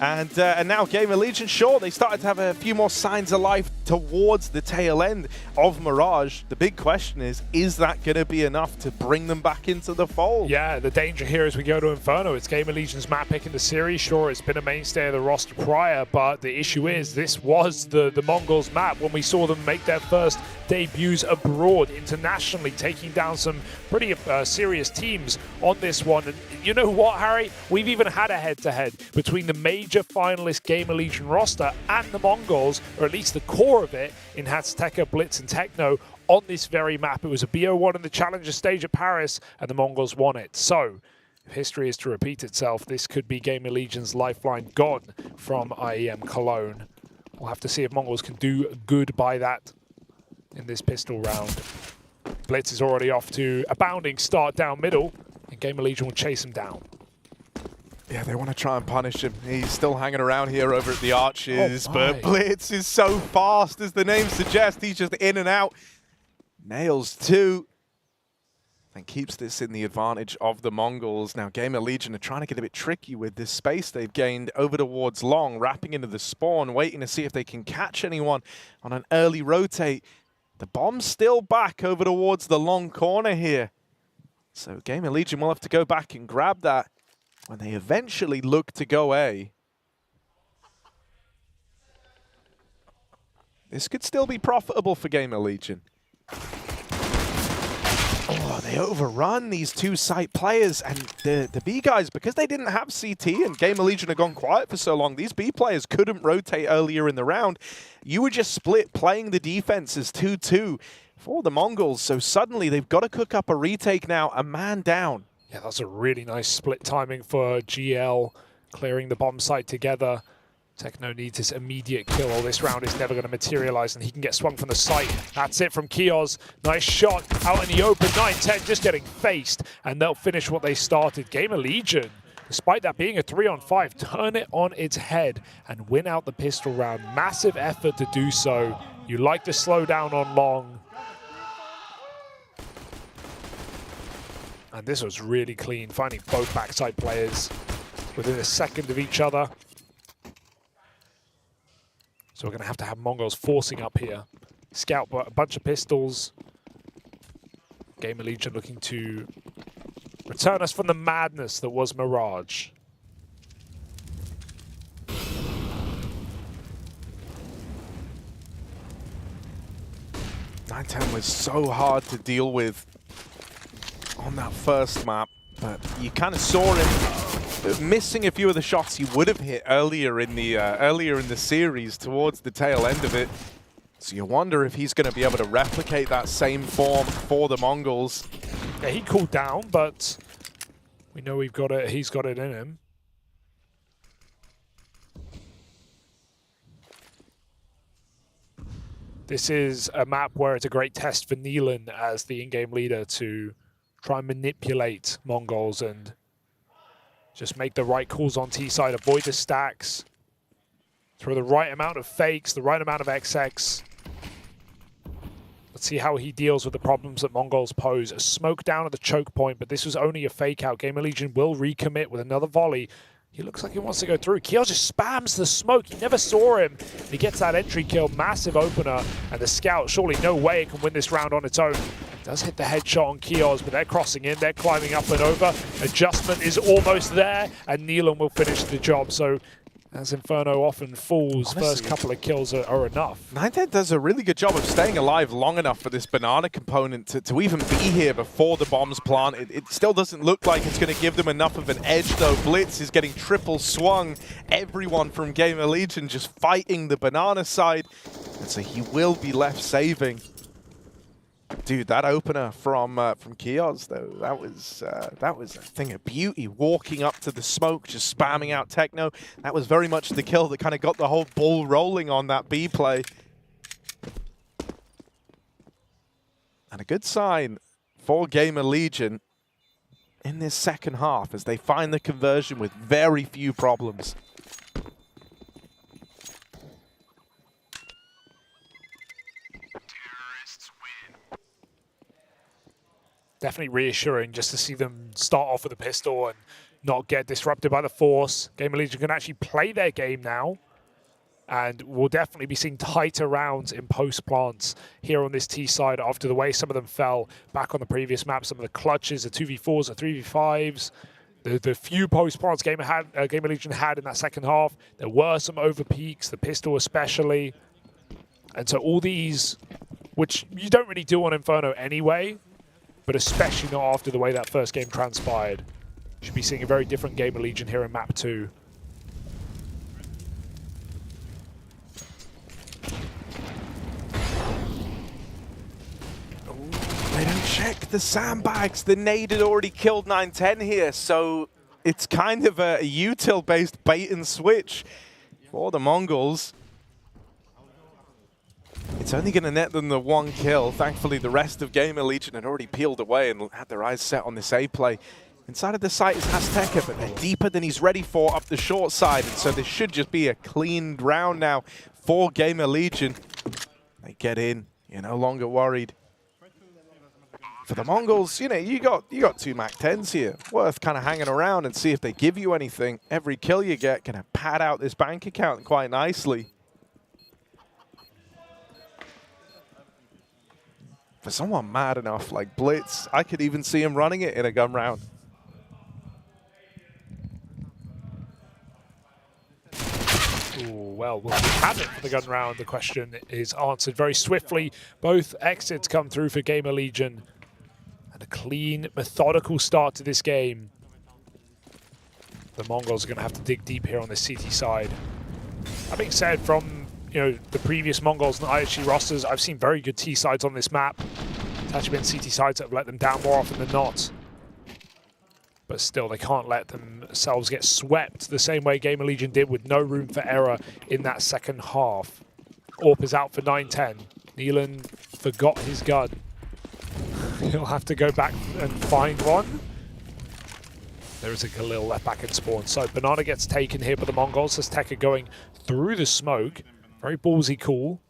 And now Gamer Legion, sure, they started to have a few more signs of life towards the tail end of Mirage. The big question is that going to be enough to bring them back into the fold?
Yeah, the danger here as we go to Inferno, it's Gamer Legion's map pick in the series. Sure, it's been a mainstay of the roster prior, but the issue is this was the Mongols map when we saw them make their first debuts abroad, internationally, taking down some pretty serious teams on this one. And you know what, Harry? We've even had a head-to-head between the major finalist Gamer Legion roster and the Mongols, or at least the core of it, in Hatsteka, Blitz, and Techno on this very map. It was a BO1 in the Challenger stage at Paris, and the Mongols won it. So, if history is to repeat itself, this could be Gamer Legion's lifeline gone from IEM Cologne. We'll have to see if Mongols can do good by that in this pistol round. Blitz is already off to a bounding start down middle, and Gamer Legion will chase him down.
Yeah, they want to try and punish him. He's still hanging around here over at the Arches,
Oh
but Blitz is so fast, as the name suggests. He's just in and out. Nails two. And keeps this in the advantage of the Mongols. Now, Gamer Legion are trying to get a bit tricky with this space they've gained over towards long, wrapping into the spawn, waiting to see if they can catch anyone on an early rotate. The bomb's still back over towards the long corner here. So Gamer Legion will have to go back and grab that when they eventually look to go A. This could still be profitable for Gamer Legion. Oh, they overrun these two site players, and the B guys, because they didn't have CT and Gamer Legion had gone quiet for so long, these B players couldn't rotate earlier in the round. You were just split playing the defenses 2-2 for the Mongols, so suddenly they've got to cook up a retake now, a man down.
Yeah, that's a really nice split timing for GL, clearing the bomb site together. Techno needs his immediate kill, or this round is never going to materialize, and he can get swung from the site. That's it from Kios. Nice shot out in the open. 9-10 just getting faced, and they'll finish what they started. Gamer Legion, despite that being a 3-on-5, turn it on its head and win out the pistol round. Massive effort to do so. You like to slow down on long. And this was really clean, finding both backside players within a second of each other. So we're going to have Mongols forcing up here. Scout a bunch of pistols. Gamer Legion looking to return us from the madness that was Mirage.
.910 was so hard to deal with on that first map, but you kind of saw him missing a few of the shots he would have hit earlier in the series towards the tail end of it. So you wonder if he's going to be able to replicate that same form for the Mongols.
Yeah, he cooled down, but we know he's got it in him. This is a map where it's a great test for Neelan as the in-game leader to try and manipulate Mongols and just make the right calls on T-side, avoid the stacks, throw the right amount of fakes, the right amount of XX. Let's see how he deals with the problems that Mongols pose. A smoke down at the choke point, but this was only a fake out. Gamer Legion will recommit with another volley. He looks like he wants to go through. Kiel just spams the smoke. He never saw him. He gets that entry kill, massive opener, and the scout, surely no way it can win this round on its own. Does hit the headshot on Kios, but they're crossing in. They're climbing up and over. Adjustment is almost there, and Neelan will finish the job. So, as Inferno often falls,
Honestly,
first couple of kills are enough.
910 does a really good job of staying alive long enough for this banana component to even be here before the bombs plant. It still doesn't look like it's going to give them enough of an edge, though. Blitz is getting triple swung. Everyone from Gamer Legion just fighting the banana side. And so he will be left saving. Dude, that opener from Kios though, that was a thing of beauty. Walking up to the smoke, just spamming out techno. That was very much the kill that kind of got the whole ball rolling on that B play. And a good sign for Gamer Legion in this second half as they find the conversion with very few problems.
Definitely reassuring just to see them start off with a pistol and not get disrupted by the force. Gamer Legion can actually play their game now, and we'll definitely be seeing tighter rounds in post-plants here on this T side after the way some of them fell back on the previous map. Some of the clutches, the 2v4s, the 3v5s, the few post-plants Gamer Legion had in that second half. There were some over peaks, the pistol especially. And so all these, which you don't really do on Inferno anyway, but especially not after the way that first game transpired. Should be seeing a very different Gamer Legion here in map 2.
They don't check the sandbags. The nade had already killed 910 here, so it's kind of a util-based bait and switch for the Mongols. It's only going to net them the 1 kill. Thankfully, the rest of Gamer Legion had already peeled away and had their eyes set on this A play. Inside of the site is Azteca, but they're deeper than he's ready for up the short side, and so this should just be a clean round now for Gamer Legion. They get in. You're no longer worried. For the Mongols, you know, you got 2 MAC-10s here. Worth kind of hanging around and see if they give you anything. Every kill you get can pad out this bank account quite nicely. For someone mad enough like Blitz, I could even see him running it in a gun round.
Ooh, well, will we have it for the gun round? The question is answered very swiftly. Both exits come through for Gamer Legion. And a clean, methodical start to this game. The Mongols are going to have to dig deep here on the CT side. That being said, from the previous Mongols and IHG rosters, I've seen very good T sides on this map. It's actually been CT sides that have let them down more often than not. But still, they can't let themselves get swept the same way Gamer Legion did, with no room for error in that second half. Orp is out for 910. Neelan forgot his gun. He'll have to go back and find one. There is a Khalil left back in spawn. So Banana gets taken here by the Mongols. Azteca going through the smoke. Very ballsy call.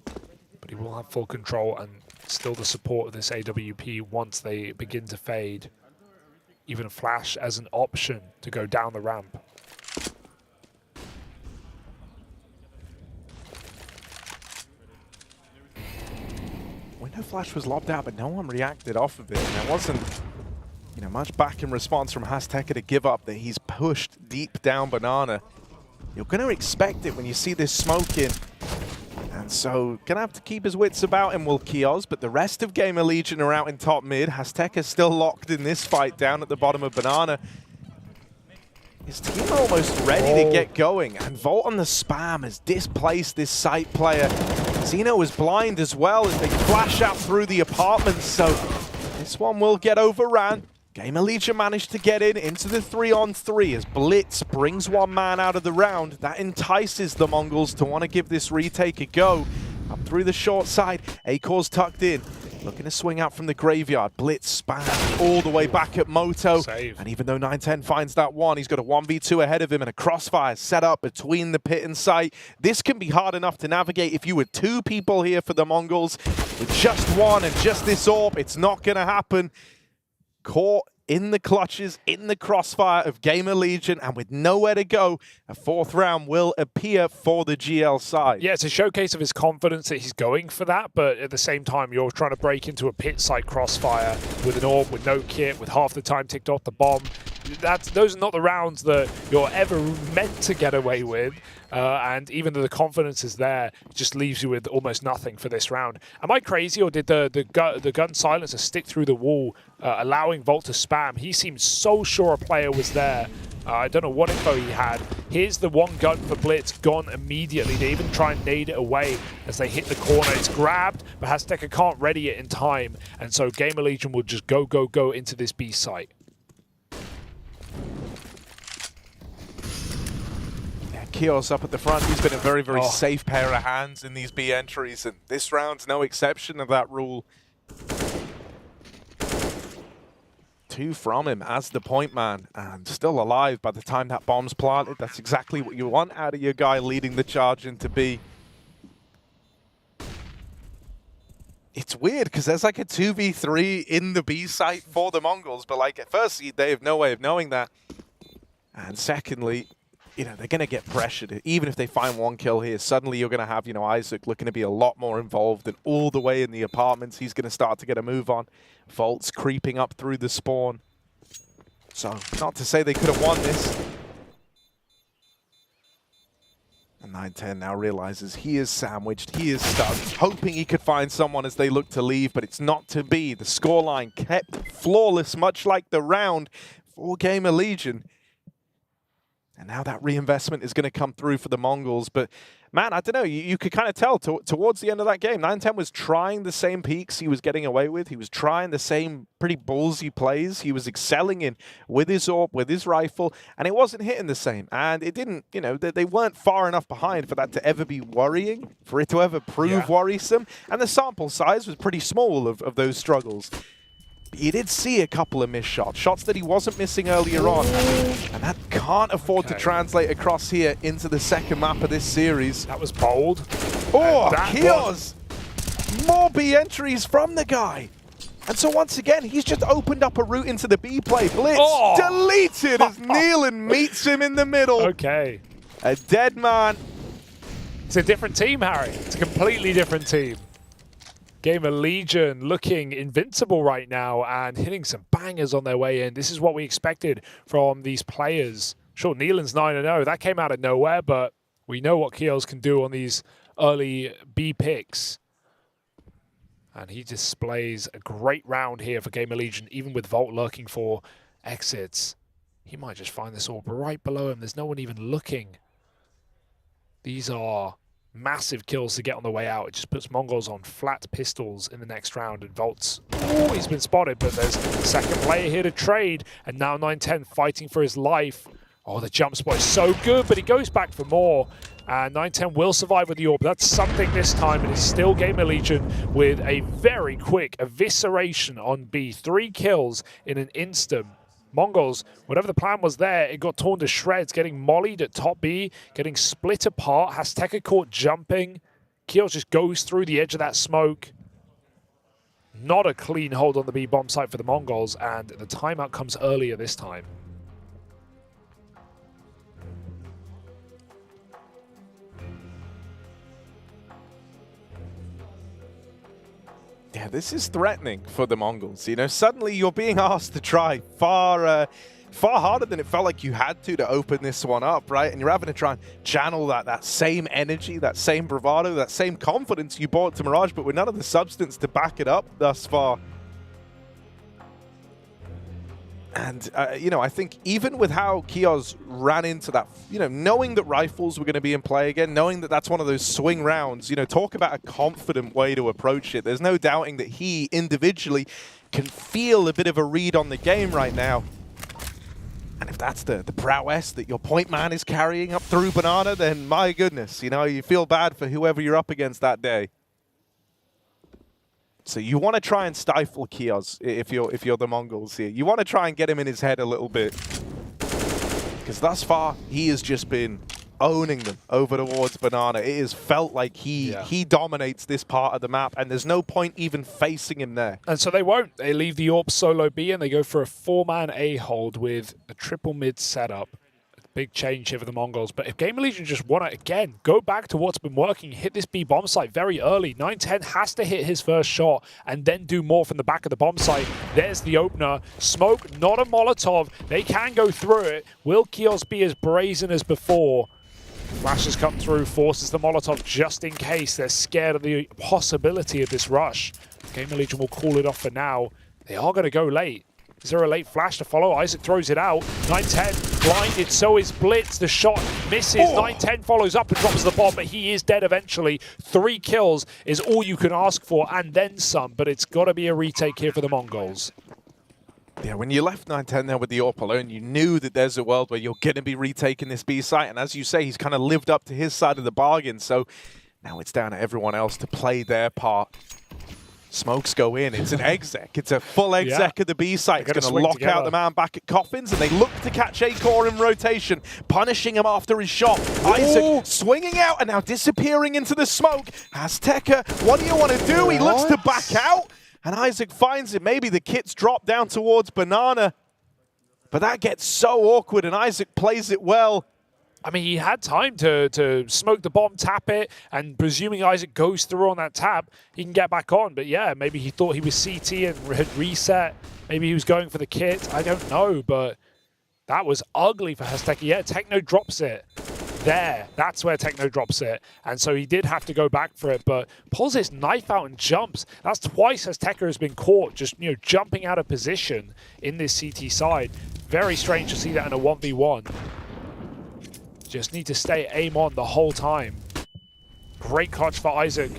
But he will have full control and still the support of this AWP once they begin to fade. Even a flash as an option to go down the ramp.
Window flash was lobbed out, but no one reacted off of it. And there wasn't much back in response from Azteca to give up that he's pushed deep down Banana. You're going to expect it when you see this smoke in. And so, going to have to keep his wits about him, will Kios, but the rest of Gamer Legion are out in top mid. Azteca's still locked in this fight down at the bottom of Banana. His team are almost ready to get going, and Volt on the spam has displaced this site player. Zeno was blind as well as they flash out through the apartments, so this one will get overran. Gamer Legion managed to get into the 3-on-3 as Blitz brings 1 man out of the round. That entices the Mongols to want to give this retake a go. Up through the short side, Akor's tucked in. Looking to swing out from the graveyard. Blitz spam all the way back at Moto.
Save.
And even though 910 finds that one, he's got a 1v2 ahead of him and a crossfire set up between the pit and site. This can be hard enough to navigate if you were 2 people here for the Mongols. With just 1 and just this AWP, it's not going to happen. Caught in the clutches, in the crossfire of Gamer Legion, and with nowhere to go, a 4th round will appear for the GL side.
Yeah, it's a showcase of his confidence that he's going for that, but at the same time, you're trying to break into a pit side crossfire with an AWP, with no kit, with half the time ticked off the bomb. Those are not the rounds that you're ever meant to get away with. and even though the confidence is there, it just leaves you with almost nothing for this round. Am I crazy, or did the gun silencer stick through the wall, allowing Volt to spam? He seemed so sure a player was there. I don't know what info he had. Here's the one gun for Blitz, gone immediately. They even try and nade it away as they hit the corner. It's grabbed, but Azteca can't ready it in time, and so Gamer Legion will just go into this B site.
Kios up at the front. He's been a very, very safe pair of hands in these B entries, and this round's no exception of that rule. 2 from him as the point man, and still alive by the time that bomb's planted. That's exactly what you want out of your guy leading the charge into B. It's weird because there's like a 2v3 in the B site for the Mongols, but like at first they have no way of knowing that. And secondly, you know, they're going to get pressured. Even if they find 1 kill here, suddenly you're going to have, you know, Isaac looking to be a lot more involved, and all the way in the apartments, he's going to start to get a move on. Volt's creeping up through the spawn. So, not to say they could have won this. And 910 now realizes he is sandwiched, he is stuck, hoping he could find someone as they look to leave, but it's not to be. The scoreline kept flawless, much like the round for Gamer Legion. And now that reinvestment is going to come through for the Mongols. But, man, I don't know. You could kind of tell towards the end of that game, 910 was trying the same peaks he was getting away with. He was trying the same pretty ballsy plays. He was excelling in with his AWP, with his rifle, and it wasn't hitting the same. And it didn't, you know, they weren't far enough behind for that to ever be worrying, for it to ever prove worrisome. And the sample size was pretty small of those struggles. You did see a couple of missed shots, shots that he wasn't missing earlier on, and that can't afford to translate across here into the second map of this series.
That was bold.
Oh, Kios! More B entries from the guy. And so once again, he's just opened up a route into the B play. Blitz deleted as Nealon meets him in the middle.
Okay.
A dead man.
It's a different team, Harry. It's a completely different team. Gamer Legion looking invincible right now and hitting some bangers on their way in. This is what we expected from these players. Sure, Nealon's 9-0. That came out of nowhere, but we know what Kios can do on these early B picks. And he displays a great round here for Gamer Legion, even with Volt lurking for exits. He might just find this AWP right below him. There's no one even looking. These are massive kills to get on the way out. It just puts Mongols on flat pistols in the next round, and Volt's, oh, he's been spotted, but there's a second player here to trade, and now 910 fighting for his life. Oh, the jump spot is so good, but he goes back for more, and 910 will survive with the AWP. That's something this time, and it's still Gamer Legion with a very quick evisceration on B. 3 kills in an instant. Mongols, whatever the plan was there, it got torn to shreds, getting mollied at top B, getting split apart. Azteca caught jumping. Kios just goes through the edge of that smoke. Not a clean hold on the B bomb site for the Mongols, and the timeout comes earlier this time.
Yeah, this is threatening for the Mongols. You know, suddenly you're being asked to try far harder than it felt like you had to open this one up, right? And you're having to try and channel that same energy, that same bravado, that same confidence you brought to Mirage, but with none of the substance to back it up thus far. And, you know, I think even with how Kios ran into that, you know, knowing that rifles were going to be in play again, knowing that that's one of those swing rounds, you know, talk about a confident way to approach it. There's no doubting that he individually can feel a bit of a read on the game right now. And if that's the prowess that your point man is carrying up through Banana, then my goodness, you know, you feel bad for whoever you're up against that day. So you want to try and stifle Kios if you're the Mongols here. You want to try and get him in his head a little bit. Because thus far, he has just been owning them over towards Banana. It has felt like he dominates this part of the map, and there's no point even facing him there.
And so they won't. They leave the AWP solo B, and they go for a 4-man A hold with a triple mid setup. Big change here for the Mongols. But if Gamer Legion just want to, again, go back to what's been working, hit this B bomb site very early. 910 has to hit his first shot and then do more from the back of the bomb site. There's the opener. Smoke, not a Molotov. They can go through it. Will Kios be as brazen as before? Flashes come through, forces the Molotov just in case. They're scared of the possibility of this rush. Gamer Legion will call it off for now. They are going to go late. Is there a late flash to follow? Isaac throws it out. 9-10 blinded, so is Blitz. The shot misses. 9-10 follows up and drops the bomb, but he is dead eventually. 3 kills is all you can ask for, and then some, but it's got to be a retake here for the Mongols.
Yeah, when you left 9-10 there with the AWP alone, you knew that there's a world where you're going to be retaking this B site, and as you say, he's kind of lived up to his side of the bargain, so now it's down to everyone else to play their part. Smokes go in. It's an exec. It's a full exec of the B site. It's going to lock out the man back at Coffins, and they look to catch Acor in rotation, punishing him after his shot. Isaac swinging out and now disappearing into the smoke. Azteca, what do you want to do? He looks to back out, and Isaac finds it. Maybe the kits drop down towards Banana, but that gets so awkward, and Isaac plays it well.
I mean, he had time to smoke the bomb, tap it, and presuming Isaac goes through on that tap, he can get back on. But yeah, maybe he thought he was CT and had reset. Maybe he was going for the kit. I don't know, but that was ugly for Azteca. Yeah, Techno drops it. There, that's where Techno drops it. And so he did have to go back for it, but pulls his knife out and jumps. That's twice Azteca has been caught just, jumping out of position in this CT side. Very strange to see that in a 1v1. Just need to stay aim on the whole time. Great clutch for Isaac.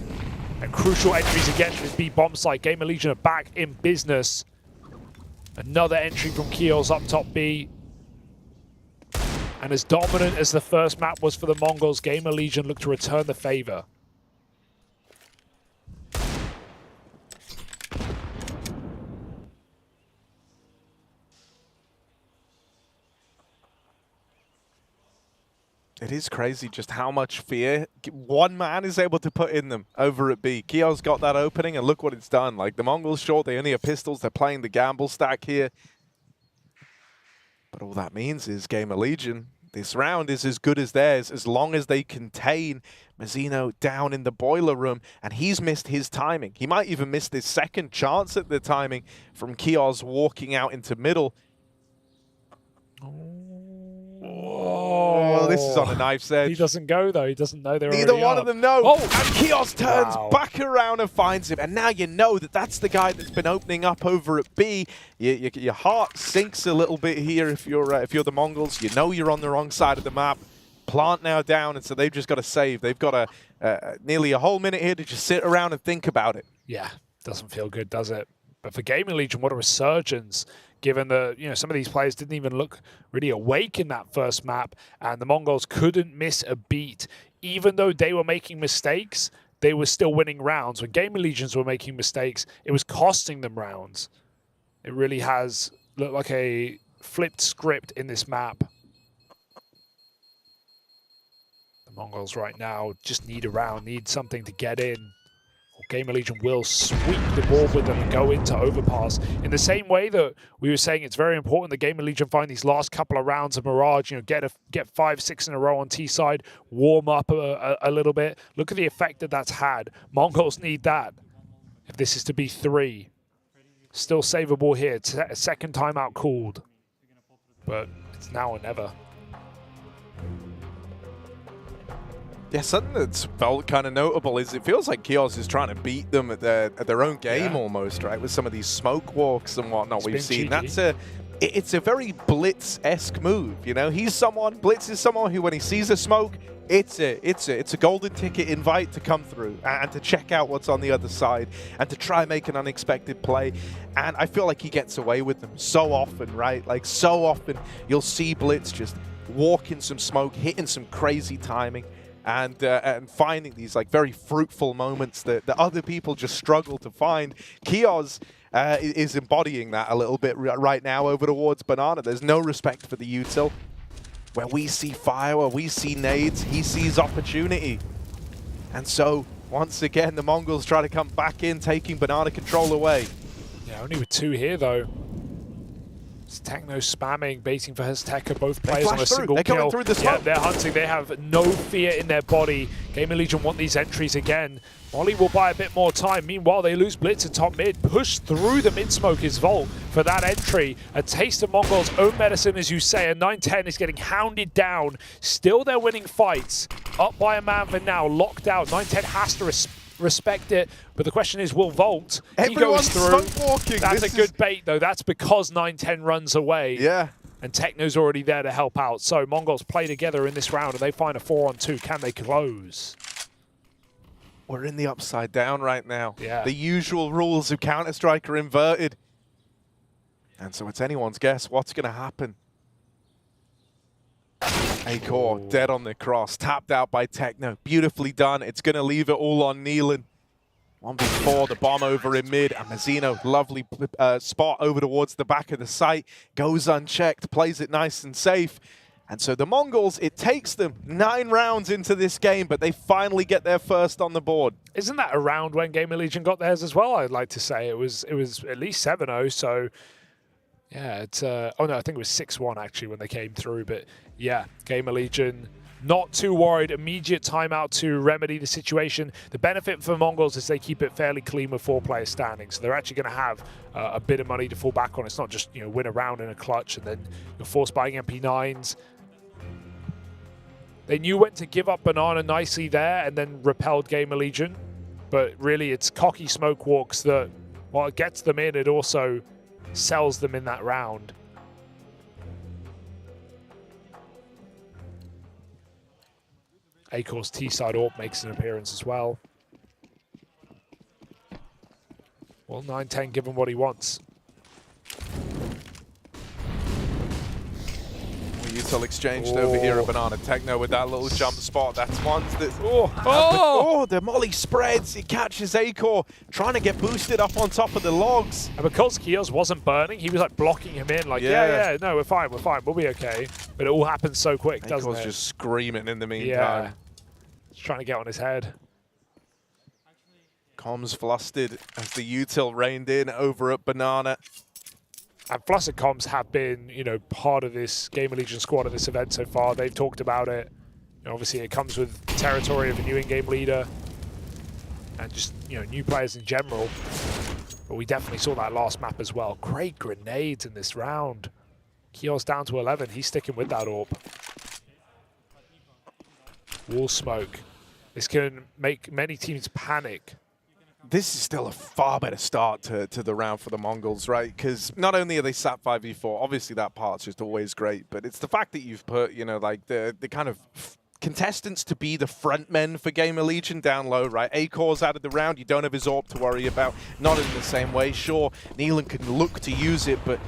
And crucial entries again to this B bomb site. Gamer Legion are back in business. Another entry from Kios up top B. And as dominant as the first map was for the Mongols, Gamer Legion look to return the favor.
It is crazy just how much fear one man is able to put in them over at B. Kio's got that opening, and look what it's done. Like, the Mongols, sure, they only have pistols. They're playing the gamble stack here. But all that means is Gamer Legion, this round is as good as theirs as long as they contain Mazzino down in the boiler room, and he's missed his timing. He might even miss this second chance at the timing from Kio's walking out into middle. Oh, this is on a knife's edge.
He doesn't go, though. He doesn't know they're
Neither one of them know.
Oh,
and Kios turns back around and finds him. And now you know that that's the guy that's been opening up over at B. Your heart sinks a little bit here if you're the Mongols. You know you're on the wrong side of the map. Plant now down, and so they've just got to save. They've got nearly a whole minute here to just sit around and think about it.
Yeah, doesn't feel good, does it? But for Gaming Legion, what a resurgence, given that some of these players didn't even look really awake in that first map, and the Mongols couldn't miss a beat. Even though they were making mistakes, they were still winning rounds. When Gaming Legions were making mistakes, it was costing them rounds. It really has looked like a flipped script in this map. The Mongols right now just need a round, need something to get in. Gamer Legion will sweep the board with them and go into overpass. In the same way that we were saying it's very important that Gamer Legion find these last couple of rounds of Mirage, get 5, 6 in a row on T side, warm up a little bit. Look at the effect that that's had. Mongols need that if this is to be 3. Still savable here. Second time out cooled. But it's now or never.
Yeah, something that's felt kind of notable is it feels like Kios is trying to beat them at their own game almost, right? With some of these smoke walks and whatnot we've seen. It's a very Blitz-esque move, Blitz is someone who, when he sees a smoke, it's a golden ticket invite to come through and to check out what's on the other side and to try and make an unexpected play. And I feel like he gets away with them so often, right? Like, so often you'll see Blitz just walking some smoke, hitting some crazy timing, and finding these very fruitful moments that other people just struggle to find. Kios is embodying that a little bit right now over towards Banana. There's no respect for the util. Where we see fire, where we see nades, he sees opportunity. And so, once again, the Mongols try to come back in, taking Banana control away.
Yeah, only with 2 here, though. It's Techno spamming, baiting for Azteca, both players on a
through.
single
They're
kill.
coming through the
Yeah,
smoke.
they're hunting. They have no fear in their body. Gaming Legion want these entries again. Molly will buy a bit more time. Meanwhile, they lose Blitz and top mid. Push through the mid-smoke is Volt for that entry. A taste of Mongol's own medicine, as you say. And 9-10 is getting hounded down. Still, they're winning fights. Up by a man for now, locked out. 9-10 has to respect it, but the question is, will Volt? He goes through. That's a good bait, though. That's because 9-10 runs away.
Yeah.
And Techno's already there to help out. So Mongols play together in this round, and they find a 4-on-2. Can they close?
We're in the upside down right now.
Yeah.
The usual rules of Counter-Strike are inverted. And so it's anyone's guess what's going to happen. Acor dead on the cross, tapped out by Techno. Beautifully done. It's going to leave it all on Nealon. 1v4, the bomb over in mid, and Mazzino, lovely spot over towards the back of the site, goes unchecked, plays it nice and safe. And so the Mongols, it takes them 9 rounds into this game, but they finally get their first on the board.
Isn't that around when Gamer Legion got theirs as well? I'd like to say it was at least 7-0. So yeah, it's oh no, I think it was 6-1 actually when they came through. But yeah, Gamer Legion not too worried. Immediate timeout to remedy the situation. The benefit for Mongols is they keep it fairly clean with 4 players standing, so they're actually going to have a bit of money to fall back on. It's not just, you know, win a round in a clutch and then you're forced buying MP9s. They knew when to give up Banana nicely there and then repelled Gamer Legion, but really it's cocky smoke walks that, while it gets them in, it also sells them in that round. Acor's T-side AWP makes an appearance as well. Well, 9-10 given what he wants.
Util exchanged over here at Banana. Techno with that little jump spot. That's one that's... the molly spreads. It catches Acor, trying to get boosted up on top of the logs.
And because Kios wasn't burning, he was like blocking him in, like, yeah, no, we're fine, we'll be okay. But it all happens so quick, doesn't it?
Acor's just screaming in the meantime.
Yeah. Just trying to get on his head.
Comms flustered as the Util rained in over at Banana.
And Flustered Comms have been, you know, part of this Gamer Legion squad at this event so far. They've talked about it. You know, obviously, it comes with territory of a new in-game leader and just, you know, new players in general. But we definitely saw that last map as well. Great grenades in this round. Kios down to 11. He's sticking with that AWP. Wall smoke. This can make many teams panic.
This is still a far better start to the round for the Mongols, right? Because not only are they sat 5v4, obviously that part's just always great, but it's the fact that you've put, you know, like the kind of contestants to be the front men for Gamer Legion down low, right? Acor's out of the round, you don't have his AWP to worry about, not in the same way. Sure, Nealon can look to use it, but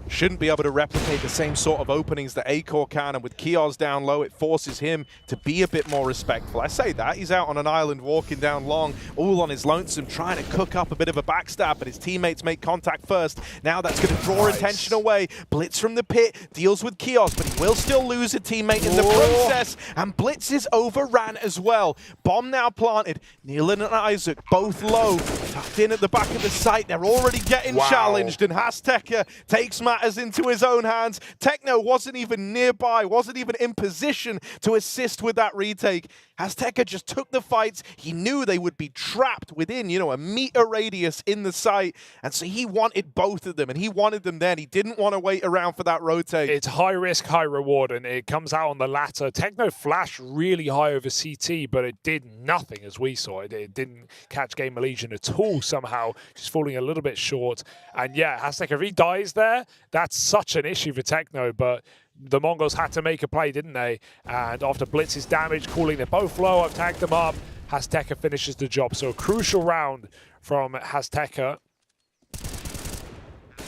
shouldn't be able to replicate the same sort of openings that Acor can, and with Kios down low, it forces him to be a bit more respectful. I say that, he's out on an island walking down long, all on his lonesome, trying to cook up a bit of a backstab, but his teammates make contact first. Now that's going to draw attention away. Blitz from the pit, deals with Kios, but he will still lose a teammate in the process, and Blitz is overran as well. Bomb now planted. Nealon and Isaac both low, tucked in at the back of the site. They're already getting challenged, and Azteca takes matters into his own hands. Techno wasn't even nearby, wasn't even in position to assist with that retake. Azteca just took the fights. He knew they would be trapped within, you know, a meter radius in the site, and so he wanted both of them, and he wanted them then. He didn't want to wait around for that rotate.
It's high risk, high reward, and it comes out on the latter. Techno flashed really high over CT, but it did nothing as we saw it. It didn't catch Gamer Legion at all somehow, just falling a little bit short. And yeah, Azteca, if he dies there, that's such an issue for Techno, but the Mongols had to make a play, didn't they? And after Blitz's damage, calling they're both low, I've tagged them up. Azteca finishes the job. So a crucial round from Azteca.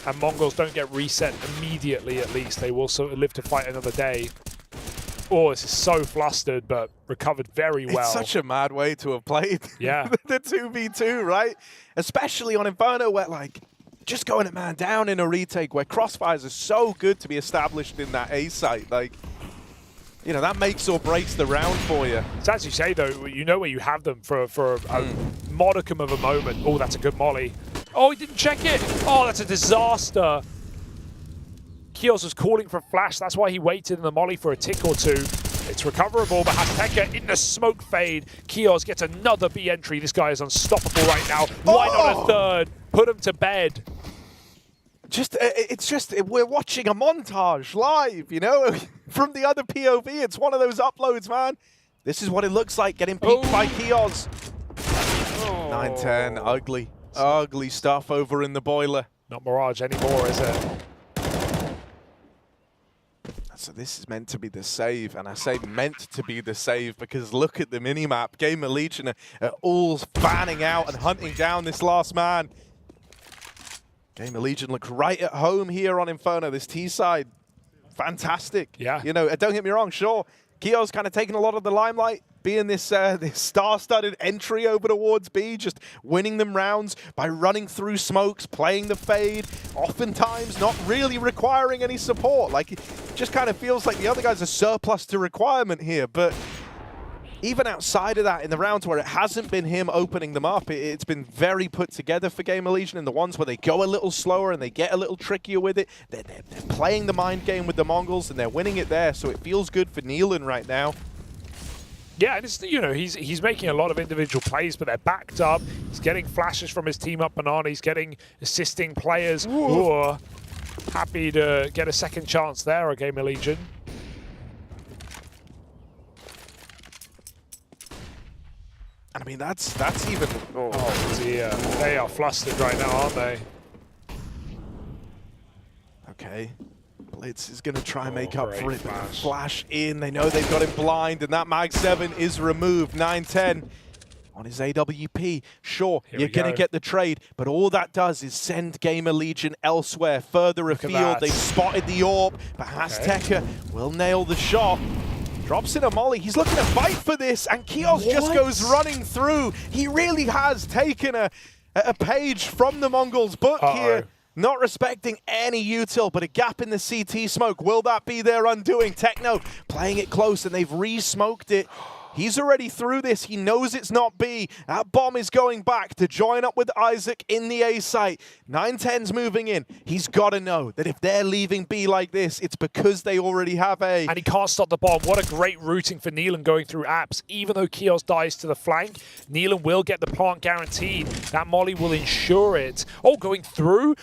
And Mongols don't get reset immediately, at least. They will live to fight another day. Oh, this is so flustered, but recovered very well.
It's such a mad way to have played
yeah.
the 2v2, right? Especially on Inferno, where, like, just going a man down in a retake where crossfires are so good to be established in that A site. Like, you know, that makes or breaks the round for you.
It's as you say, though, you know where you have them for a modicum of a moment. Oh, that's a good molly. Oh, he didn't check it. Oh, that's a disaster. Kios was calling for a flash. That's why he waited in the molly for a tick or two. It's recoverable, but Azteca in the smoke fade. Kios gets another B entry. This guy is unstoppable right now. Why not a third? Put him to bed.
It's just, we're watching a montage live, you know, from the other POV. It's one of those uploads, man. This is what it looks like, getting peeked by Kios. 9-10, ugly. Ugly stuff over in the boiler.
Not Mirage anymore, is it?
So this is meant to be the save, and I say meant to be the save because look at the minimap. Game of Legion are all fanning out and hunting down this last man. Game of Legion look right at home here on Inferno. This T side, fantastic.
Yeah.
You know, don't get me wrong, sure, Kio's kind of taking a lot of the limelight, being this this star-studded entry over towards B, just winning them rounds by running through smokes, playing the fade, oftentimes not really requiring any support. Like, it just kind of feels like the other guys are surplus to requirement here, but even outside of that, in the rounds where it hasn't been him opening them up, it's been very put together for Game of Legion. In the ones where they go a little slower and they get a little trickier with it, they're playing the mind game with the Mongols and they're winning it there, so it feels good for Neelan right now.
Yeah, and it's, you know, he's making a lot of individual plays, but they're backed up. He's getting flashes from his team up Banana. He's getting assisting players who are happy to get a second chance there at Game of Legion.
And I mean, that's even...
Oh dear, they are flustered right now, aren't they?
Okay. Blitz is going to try and make up for it. Flash in. They know they've got him blind, and that Mag 7 is removed. 9-10 on his AWP. Sure, you're going to get the trade, but all that does is send Game of Legion elsewhere, further afield. They've spotted the AWP, but Azteca will nail the shot. Drops in a molly. He's looking to fight for this, and Kios just goes running through. He really has taken a page from the Mongols' book here. Not respecting any util, but a gap in the CT smoke. Will that be their undoing? Techno playing it close, and they've re-smoked it. He's already through this. He knows it's not B. That bomb is going back to join up with Isaac in the A site. 9-10's moving in. He's got to know that if they're leaving B like this, it's because they already have A.
And he can't stop the bomb. What a great routing for Neelan going through apps. Even though Kios dies to the flank, Neelan will get the plant guaranteed. That molly will ensure it. Oh, going through.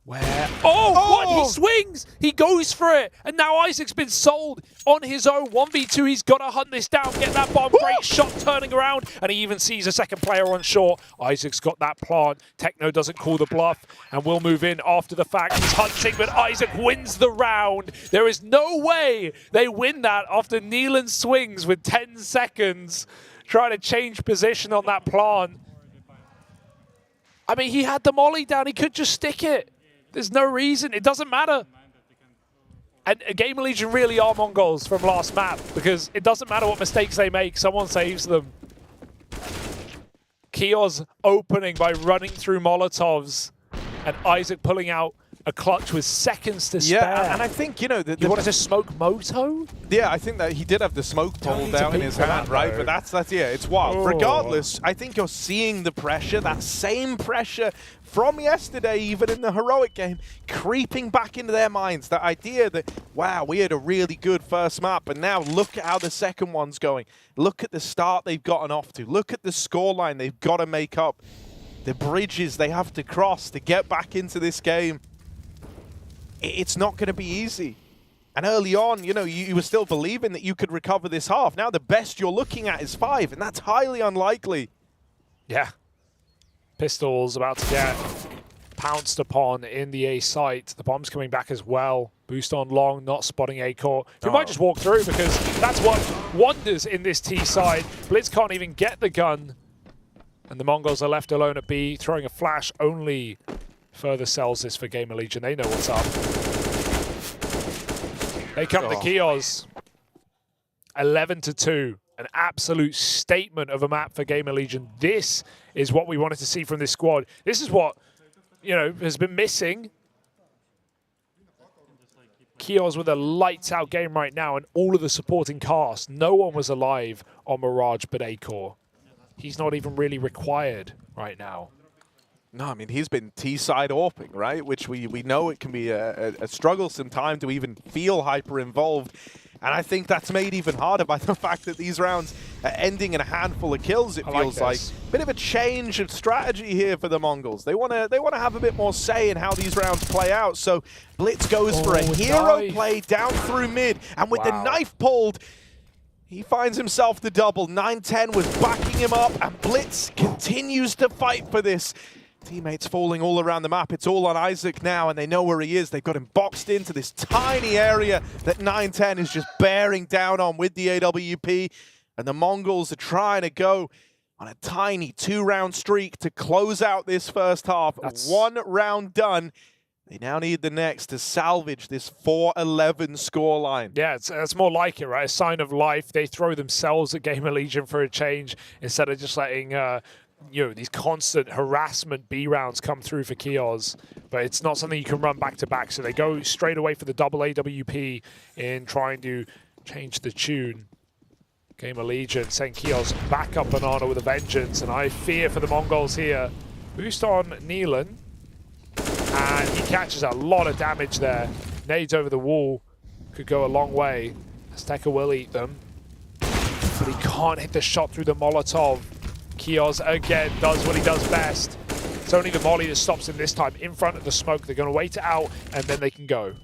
Where? Oh, what? He swings! He goes for it! And now Isaac's been sold on his own. 1v2, he's got to hunt this down, get that bomb. Great shot turning around, and he even sees a second player on shore. Isaac's got that plant. Techno doesn't call the bluff, and will move in after the fact. He's hunting, but Isaac wins the round. There is no way they win that after Neelan swings with 10 seconds, trying to change position on that plant. I mean, he had the molly down. He could just stick it. There's no reason. It doesn't matter. And Game of Legion really are Mongols from last map, because it doesn't matter what mistakes they make. Someone saves them. Kios opening by running through Molotovs, and Isaac pulling out a clutch with seconds to spare.
Yeah, and I think, you know...
You wanted to smoke Moto?
Yeah, I think that he did have the smoke pulled down in his hand, right? But that's yeah, it's wild. Regardless, I think you're seeing the pressure, that same pressure from yesterday, even in the heroic game, creeping back into their minds. That idea that, wow, we had a really good first map, and now look at how the second one's going. Look at the start they've gotten off to. Look at the scoreline they've got to make up. The bridges they have to cross to get back into this game. It's not going to be easy. And early on, you know, you were still believing that you could recover this half. Now the best you're looking at is 5, and that's highly unlikely.
Yeah. Pistols about to get pounced upon in the A site. The bomb's coming back as well. Boost on long, not spotting A core. He might just walk through, because that's what wonders in this T side. Blitz can't even get the gun. And the Mongols are left alone at B, throwing a flash only further sells this for Game of Legion. They know what's up. They come to Kios. 11-2. An absolute statement of a map for Game of Legion. This is what we wanted to see from this squad. This is what, you know, has been missing. Kios with a lights-out game right now, and all of the supporting cast. No one was alive on Mirage but Acor. He's not even really required right now.
No, I mean, he's been T-side AWPing, right? Which we know it can be a strugglesome time to even feel hyper-involved. And I think that's made even harder by the fact that these rounds are ending in a handful of kills, it feels like. Bit of a change of strategy here for the Mongols. They want to have a bit more say in how these rounds play out. So Blitz goes for a hero play down through mid. And with the knife pulled, he finds himself the double. 9-10 was backing him up, and Blitz continues to fight for this. Teammates falling all around the map. It's all on Isaac now, and they know where he is. They've got him boxed into this tiny area that 9-10 is just bearing down on with the AWP. And the Mongols are trying to go on a tiny 2-round streak to close out this first half. One round done. They now need the next to salvage this 4-11 scoreline.
Yeah, it's more like it, right? A sign of life. They throw themselves at Gamer Legion for a change instead of just letting these constant harassment B rounds come through for Kios, but it's not something you can run back to back. So they go straight away for the double AWP in trying to change the tune. Gamer Legion send Kios back up banana with a vengeance, and I fear for the Mongols here. Boost on Neelan, and he catches a lot of damage there. Nades over the wall could go a long way. Azteca will eat them, but he can't hit the shot through the Molotov. Kios again does what he does best. It's only the molly that stops him this time in front of the smoke. They're going to wait it out, and then they can go.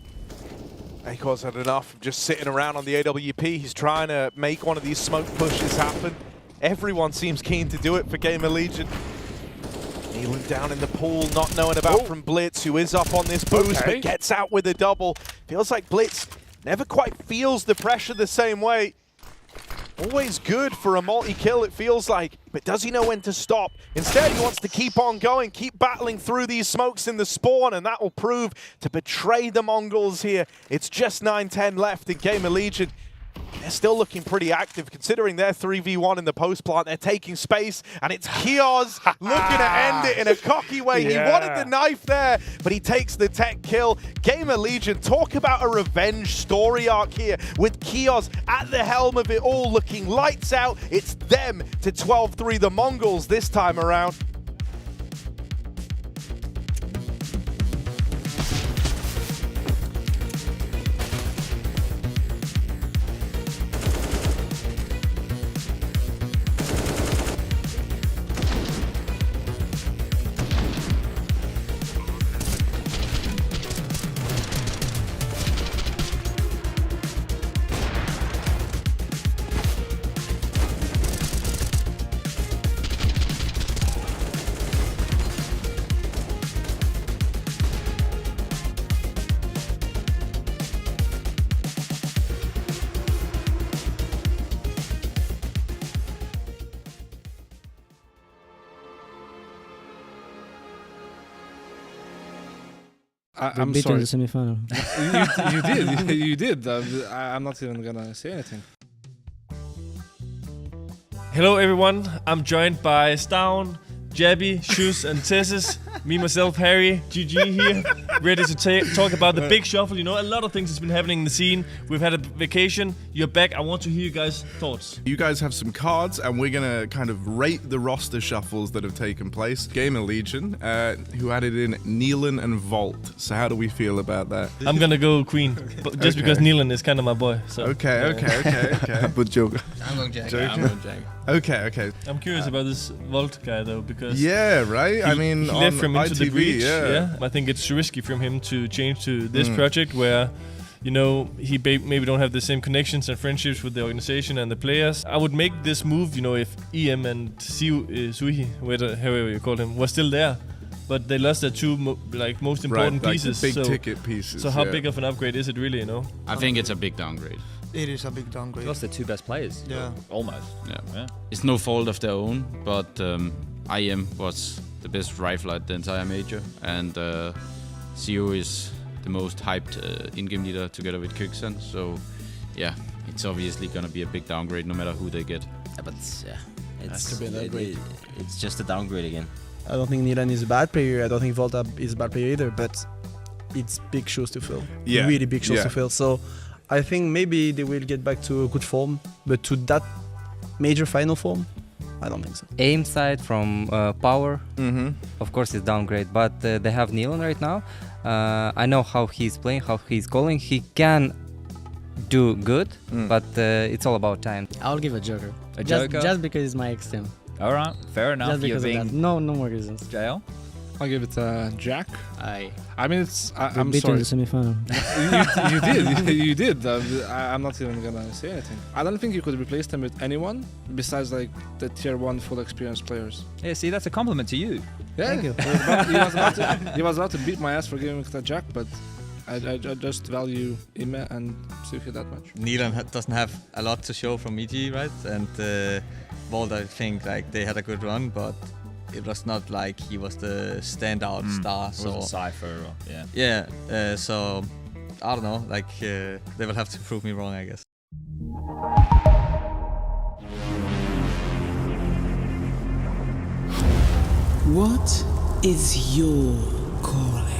Akos had enough of just sitting around on the AWP. He's trying to make one of these smoke pushes happen. Everyone seems keen to do it for Gamer Legion. Neelan down in the pool, not knowing about from Blitz, who is up on this boost, but gets out with a double. Feels like Blitz never quite feels the pressure the same way. Always good for a multi-kill, it feels like, but does he know when to stop? Instead, he wants to keep on going, keep battling through these smokes in the spawn, and that will prove to betray the Mongols here. It's just 9-10 left in Gamer Legion. They're still looking pretty active, considering they're 3v1 in the post plant. They're taking space, and it's Kios looking to end it in a cocky way. He wanted the knife there, but he takes the tech kill. Gamer Legion, talk about a revenge story arc here, with Kios at the helm of it all, looking lights out. It's them to 12-3 the Mongols this time around.
I'm sorry.
In the semi-final.
you did. I'm not even gonna say anything.
Hello everyone, I'm joined by Stavn, Jabby, Shoes and Tessis. Me, myself, Harry, GG here, ready to talk about the big shuffle. You know, a lot of things has been happening in the scene. We've had a vacation, you're back. I want to hear you guys' thoughts.
You guys have some cards, and we're gonna kind of rate the roster shuffles that have taken place. Gamer Legion, who added in Neelan and Volt. So how do we feel about that?
I'm gonna go Queen, but just because Neelan is kind of my boy. So.
Okay.
But joke.
I'm going Jack.
I'm going Jack. Okay.
I'm curious about this Volt guy though, because
right. I mean,
he left from Into the
ITV,
Breach. Yeah, I think it's risky from him to change to this project where, you know, he maybe don't have the same connections and friendships with the organization and the players. I would make this move, you know, if IEM and Suhi, however you call him, was still there. But they lost their two most important pieces.
Big ticket pieces.
So how big of an upgrade is it really, you know?
I think it's a big downgrade.
It is a big downgrade.
They lost their two best players.
Yeah.
Almost.
Yeah. It's no fault of their own, but IEM was the best rifle at the entire major, and CO is the most hyped in-game leader together with Kyksan. So, yeah, it's obviously gonna be a big downgrade no matter who they get.
But
it's
just a downgrade again.
I don't think Neelan is a bad player. I don't think Volta is a bad player either. But it's big shoes to fill.
Yeah.
Really big shoes to fill. So I think maybe they will get back to a good form, but to that major final form, I don't think so.
Aim side from Power, of course, is downgrade, but they have Nealon right now. I know how he's playing, how he's calling. He can do good, but it's all about time.
I'll give a Joker. Just because it's my ex-team.
All right, fair enough.
Just because of that. No more reasons.
JL?
I'll give it a Jack. I mean, it's. I'm
beat
sorry.
in the semi-final.
you did. You did. I'm not even gonna say anything. I don't think you could replace them with anyone besides like the tier 1 full experienced players.
Yeah, see, that's a compliment to you.
Yeah.
Thank you.
He was about to beat my ass for giving it a Jack, but I just value IEM and Suki that much.
Nealon doesn't have a lot to show from EG, right? And Volt, I think like they had a good run, but it was not like he was the standout star.
It was a Cypher, or, yeah.
Yeah, so I don't know, like they will have to prove me wrong, I guess.
What is your calling?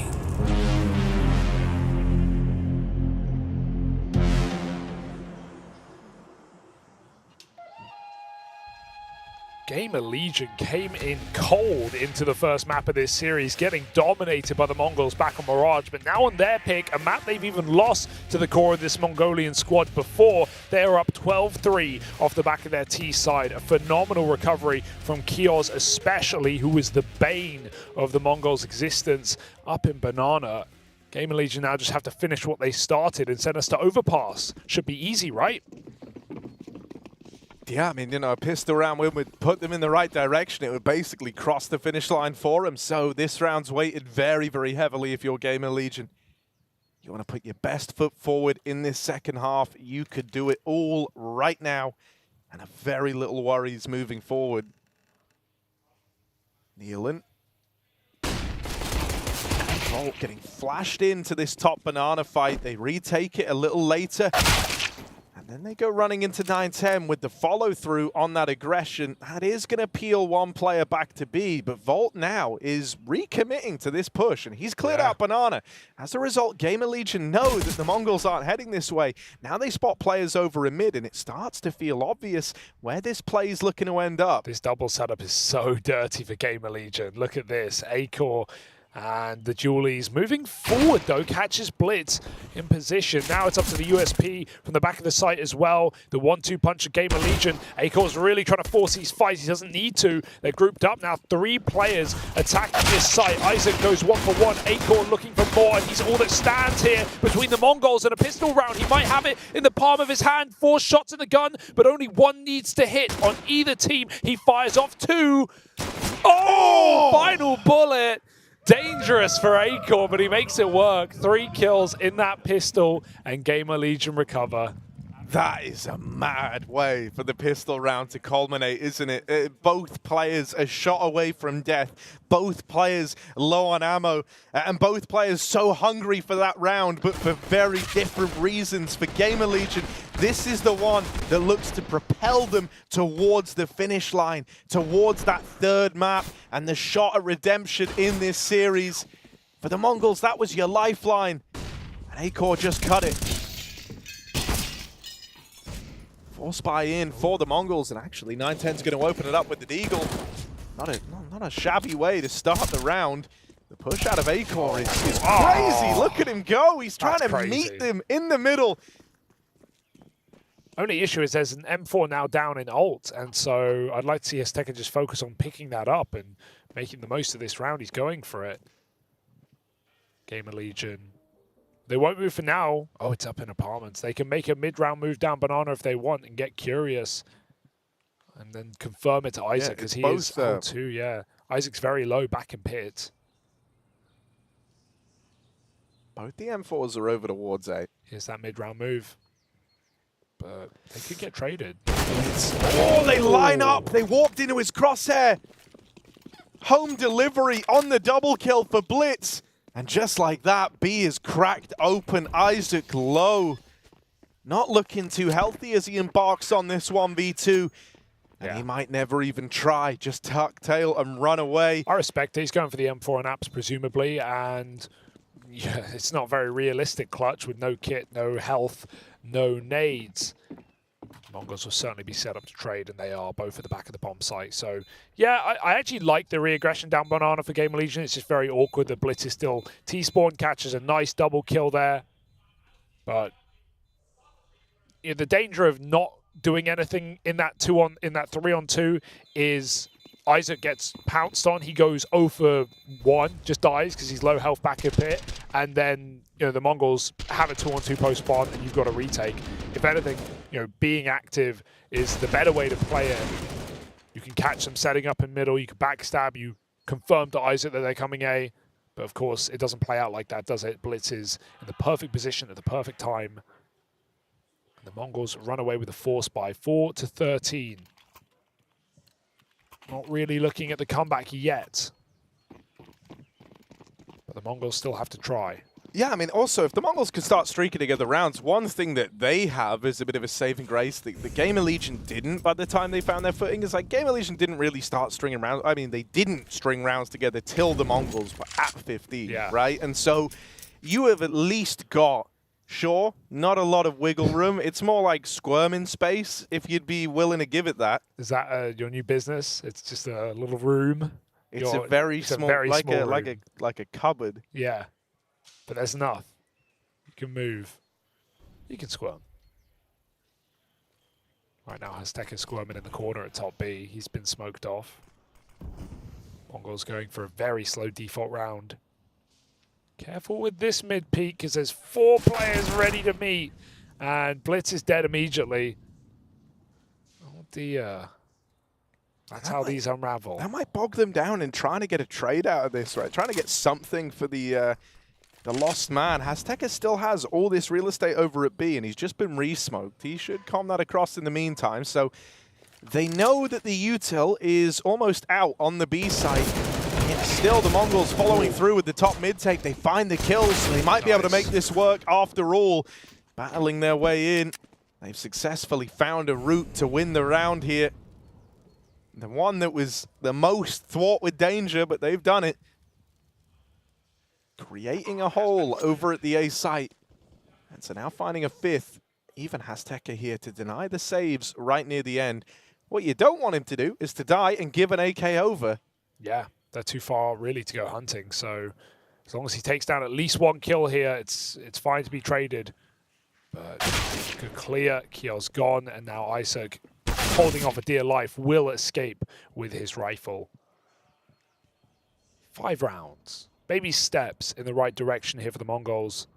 Gamer Legion came in cold into the first map of this series, getting dominated by the Mongols back on Mirage, but now on their pick, a map they've even lost to the core of this Mongolian squad before. They are up 12-3 off the back of their T side. A phenomenal recovery from Kioz especially, who was the bane of the Mongols' existence up in Banana. Gamer Legion now just have to finish what they started and send us to Overpass. Should be easy, right?
Yeah, I mean, you know, a pistol round would put them in the right direction. It would basically cross the finish line for them. So this round's weighted very, very heavily if you're Gamer Legion. You want to put your best foot forward in this second half. You could do it all right now. And a very little worries moving forward. Nealon. Volt getting flashed into this top banana fight. They retake it a little later. And then they go running into 9-10 with the follow-through on that aggression. That is going to peel one player back to B, but Volt now is recommitting to this push, and he's cleared out Banana. As a result, Gamer Legion know that the Mongols aren't heading this way. Now they spot players over in mid, and it starts to feel obvious where this play is looking to end up.
This double setup is so dirty for Gamer Legion. Look at this. Acor and the Julies moving forward, though, catches Blitz in position. Now it's up to the USP from the back of the site as well. The 1-2 punch of Gamer Legion. Akor's really trying to force these fights. He doesn't need to. They're grouped up now. 3 players attacking this site. Isaac goes 1 for 1. Akor looking for more, and he's all that stands here between the Mongols and a pistol round. He might have it in the palm of his hand. 4 shots in the gun, but only 1 needs to hit on either team. He fires off 2. Oh! Final bullet. Dangerous for Akor, but he makes it work. 3 kills in that pistol, and Gamer Legion recover.
That is a mad way for the pistol round to culminate, isn't it? Both players a shot away from death. Both players low on ammo. And both players so hungry for that round, but for very different reasons. For Gamer Legion, this is the one that looks to propel them towards the finish line, towards that 3rd map, and the shot at redemption in this series. For the Mongols, that was your lifeline. And Akor just cut it. Force buy in for the Mongols, and actually 9-10's going to open it up with the Deagle. Not a shabby way to start the round. The push out of Akor is crazy. Look at him go. He's trying to meet them in the middle.
Only issue is there's an M4 now down in ult, and so I'd like to see Azteca just focus on picking that up and making the most of this round. He's going for it. Gamer Legion. They won't move for now. Oh, it's up in apartments. They can make a mid-round move down Banana if they want and get curious. And then confirm it to Isaac, because he is L2, yeah. Isaac's very low back in pit.
Both the M4s are over towards A.
Here's that mid-round move. But they could get traded.
Oh, they line up. They warped into his crosshair. Home delivery on the double kill for Blitz. And just like that, B is cracked open. Isaac low. Not looking too healthy as he embarks on this 1v2. And he might never even try. Just tuck tail and run away.
I respect it. He's going for the M4 and apps, presumably. And yeah, it's not very realistic clutch with no kit, no health, no nades. Mongols will certainly be set up to trade, and they are both at the back of the bomb site. So, yeah, I actually like the re-aggression down Banana for Game of Legion. It's just very awkward that Blitz is still T-spawn, catches a nice double kill there. But you know, the danger of not doing anything in that 3-on-2 is Isaac gets pounced on. He goes 0 for 1, just dies because he's low health back in pit, and then the Mongols have a 2-on-2 post spawn, and you've got to retake. If anything, being active is the better way to play it. You can catch them setting up in middle. You can backstab. You confirm to Isaac that they're coming A, but of course it doesn't play out like that, does it? Blitz is in the perfect position at the perfect time. And the Mongols run away with a force by 4-13. Not really looking at the comeback yet. But the Mongols still have to try.
Yeah, I mean, also, if the Mongols can start streaking together rounds, one thing that they have is a bit of a saving grace. The Game of Legion didn't by the time they found their footing. It's like Game of Legion didn't really start stringing rounds. I mean, they didn't string rounds together till the Mongols were at 15, right? And so you have at least got, sure, not a lot of wiggle room. It's more like squirming space, if you'd be willing to give it that.
Is that your new business? It's just a little room?
It's a very small, like a cupboard.
Yeah. But there's enough. You can move. You can squirm. Right now, Aztec is squirming in the corner at top B. He's been smoked off. Mongols going for a very slow default round. Careful with this mid peak because there's 4 players ready to meet. And Blitz is dead immediately. Oh dear. That's how these unravel.
That might bog them down in trying to get a trade out of this, right? Trying to get something for the lost man. Azteca still has all this real estate over at B, and he's just been re-smoked. He should calm that across in the meantime. So they know that the util is almost out on the B site. Yet still, the Mongols following through with the top mid take. They find the kills, so they might be able to make this work after all. Battling their way in. They've successfully found a route to win the round here. The one that was the most fraught with danger, but they've done it. Creating a hole over at the A site. And so now finding a 5th. Even Azteca here to deny the saves right near the end. What you don't want him to do is to die and give an AK over.
Yeah, they're too far really to go hunting. So as long as he takes down at least 1 kill here, it's fine to be traded. But good clear. Kyo's gone, and now Isaac, holding off a dear life, will escape with his rifle. 5 rounds. Baby steps in the right direction here for the Mongols.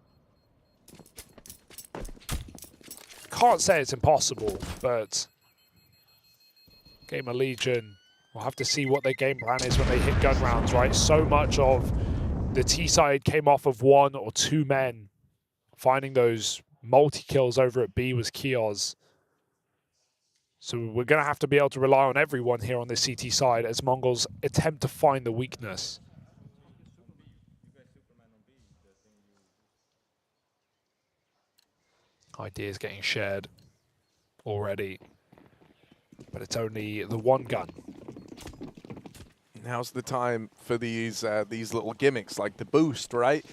Can't say it's impossible, but Game of Legion, we'll have to see what their game plan is when they hit gun rounds, right? So much of the T side came off of 1 or 2 men. Finding those multi-kills over at B was Kio's. So we're going to have to be able to rely on everyone here on the CT side as Mongols attempt to find the weakness. Ideas getting shared already, but it's only the 1 gun.
Now's the time for these little gimmicks like the boost, right?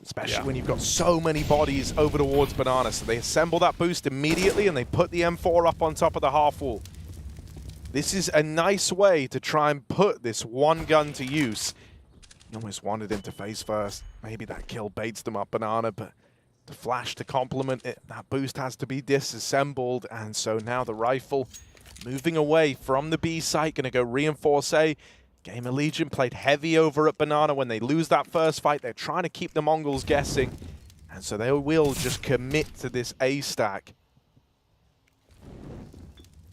Especially when you've got so many bodies over towards Banana. So they assemble that boost immediately and they put the M4 up on top of the half wall. This is a nice way to try and put this 1 gun to use. You almost wanted him to face first. Maybe that kill baits them up Banana, but the flash to complement it, that boost has to be disassembled. And so now the rifle moving away from the B site, going to go reinforce A. Game of Legion played heavy over at Banana. When they lose that first fight, they're trying to keep the Mongols guessing. And so they will just commit to this A stack.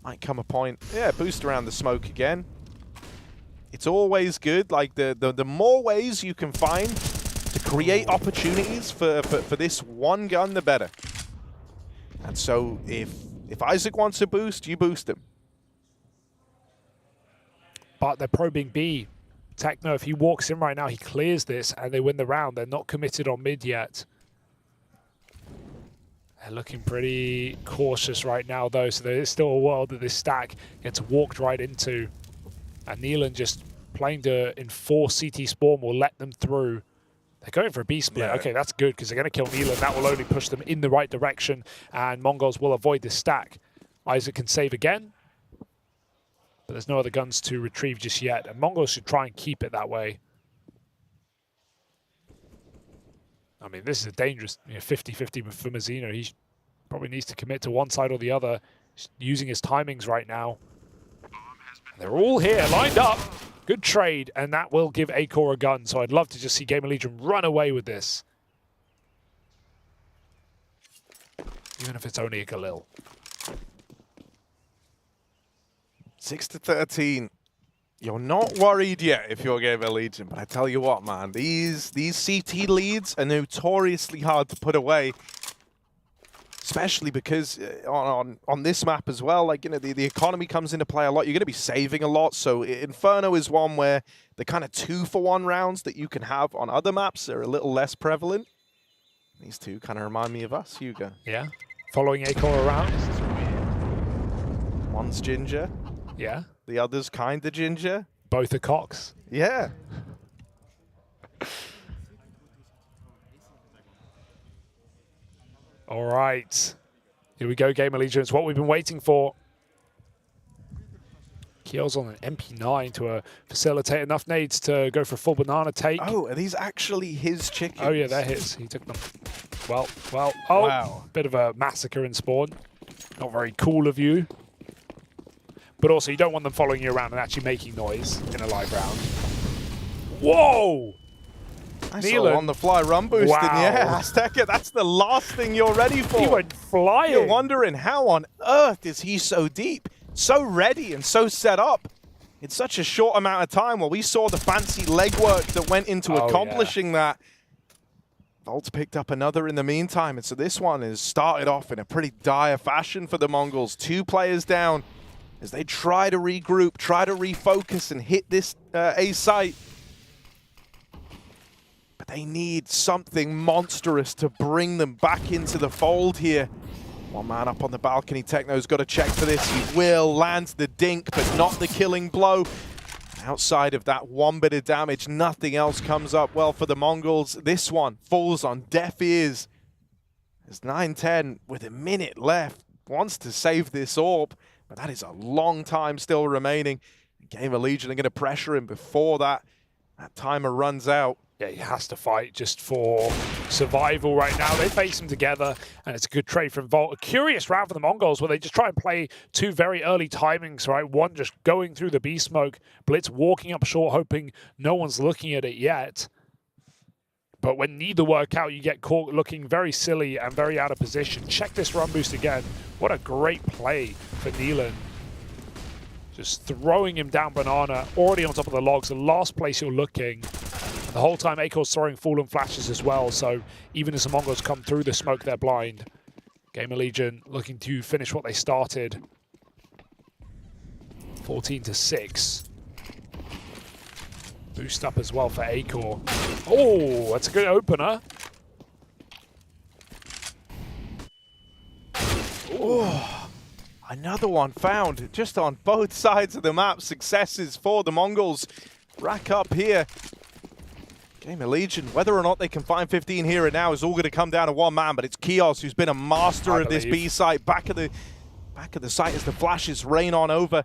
Might come a point. Yeah, boost around the smoke again. It's always good. Like the more ways you can find to create opportunities for this 1 gun, the better. And so if Isaac wants a boost, you boost him.
But they're probing B. Techno, if he walks in right now, he clears this and they win the round. They're not committed on mid yet. They're looking pretty cautious right now, though, so there is still a world that this stack gets walked right into. And Neelan just playing to enforce CT Spawn will let them through. They're going for a B split. Okay, that's good because they're going to kill Neelan. That will only push them in the right direction, and Mongols will avoid this stack. Isaac can save again. But there's no other guns to retrieve just yet. And Mongols should try and keep it that way. I mean, this is a dangerous 50-50 for Mazzino. He probably needs to commit to one side or the other. He's using his timings right now. They're all here, lined up. Good trade, and that will give Acor a gun. So I'd love to just see Gamer Legion run away with this. Even if it's only a Galil.
6-13. You're not worried yet if you're Gamer Legion, but I tell you what, man, these CT leads are notoriously hard to put away, especially because on this map as well, like, the economy comes into play a lot. You're going to be saving a lot, so Inferno is one where the kind of 2-for-1 rounds that you can have on other maps are a little less prevalent. These two kind of remind me of us, Hugo.
Yeah, following Acor around.
One's ginger.
Yeah.
The other's kind of ginger.
Both are cocks.
Yeah.
All right. Here we go, Gamer Legion. It's what we've been waiting for. Kiel's on an MP9 to facilitate enough nades to go for a full banana take.
Oh, are these actually his chickens?
Oh, yeah, they're his. He took them. Well. Oh,
wow.
Bit of a massacre in spawn. Not very cool of you. But also, you don't want them following you around and actually making noise in a live round. Whoa!
I saw on the fly run boost in the air. Azteca, that's the last thing you're ready for.
He went flying.
You're wondering, how on earth is he so deep, so ready and so set up in such a short amount of time? Well, we saw the fancy legwork that went into accomplishing that. Volt's picked up another in the meantime, and so this one has started off in a pretty dire fashion for the Mongols. 2 players down as they try to regroup, try to refocus and hit this A site. But they need something monstrous to bring them back into the fold here. One man up on the balcony. Techno's got to check for this. He will. Lands the dink, but not the killing blow. Outside of that 1 bit of damage, nothing else comes up well for the Mongols. This one falls on deaf ears. As 9-10 with a minute left wants to save this orb, but that is a long time still remaining. Gamer Legion are going to pressure him before that timer runs out.
Yeah, he has to fight just for survival right now. They face him together, and it's a good trade from Volt. A curious round for the Mongols where they just try and play 2 very early timings, right? One just going through the B smoke, Blitz walking up short, hoping no one's looking at it yet. But when neither work out, you get caught looking very silly and very out of position. Check this run boost again. What a great play for Neelan. Just throwing him down banana, already on top of the logs, the last place you're looking. The whole time Acor's throwing fallen flashes as well, so even as the Mongols come through the smoke, they're blind. Gamer Legion looking to finish what they started. 14-6. Boost up as well for Acor. Oh, that's a good opener.
Oh, another one found just on both sides of the map. Successes for the Mongols. Rack up here. Gamer Legion, whether or not they can find 15 here and now is all going to come down to one man, but it's Kios who's been a master of this B site. Back of the site as the flashes rain on over.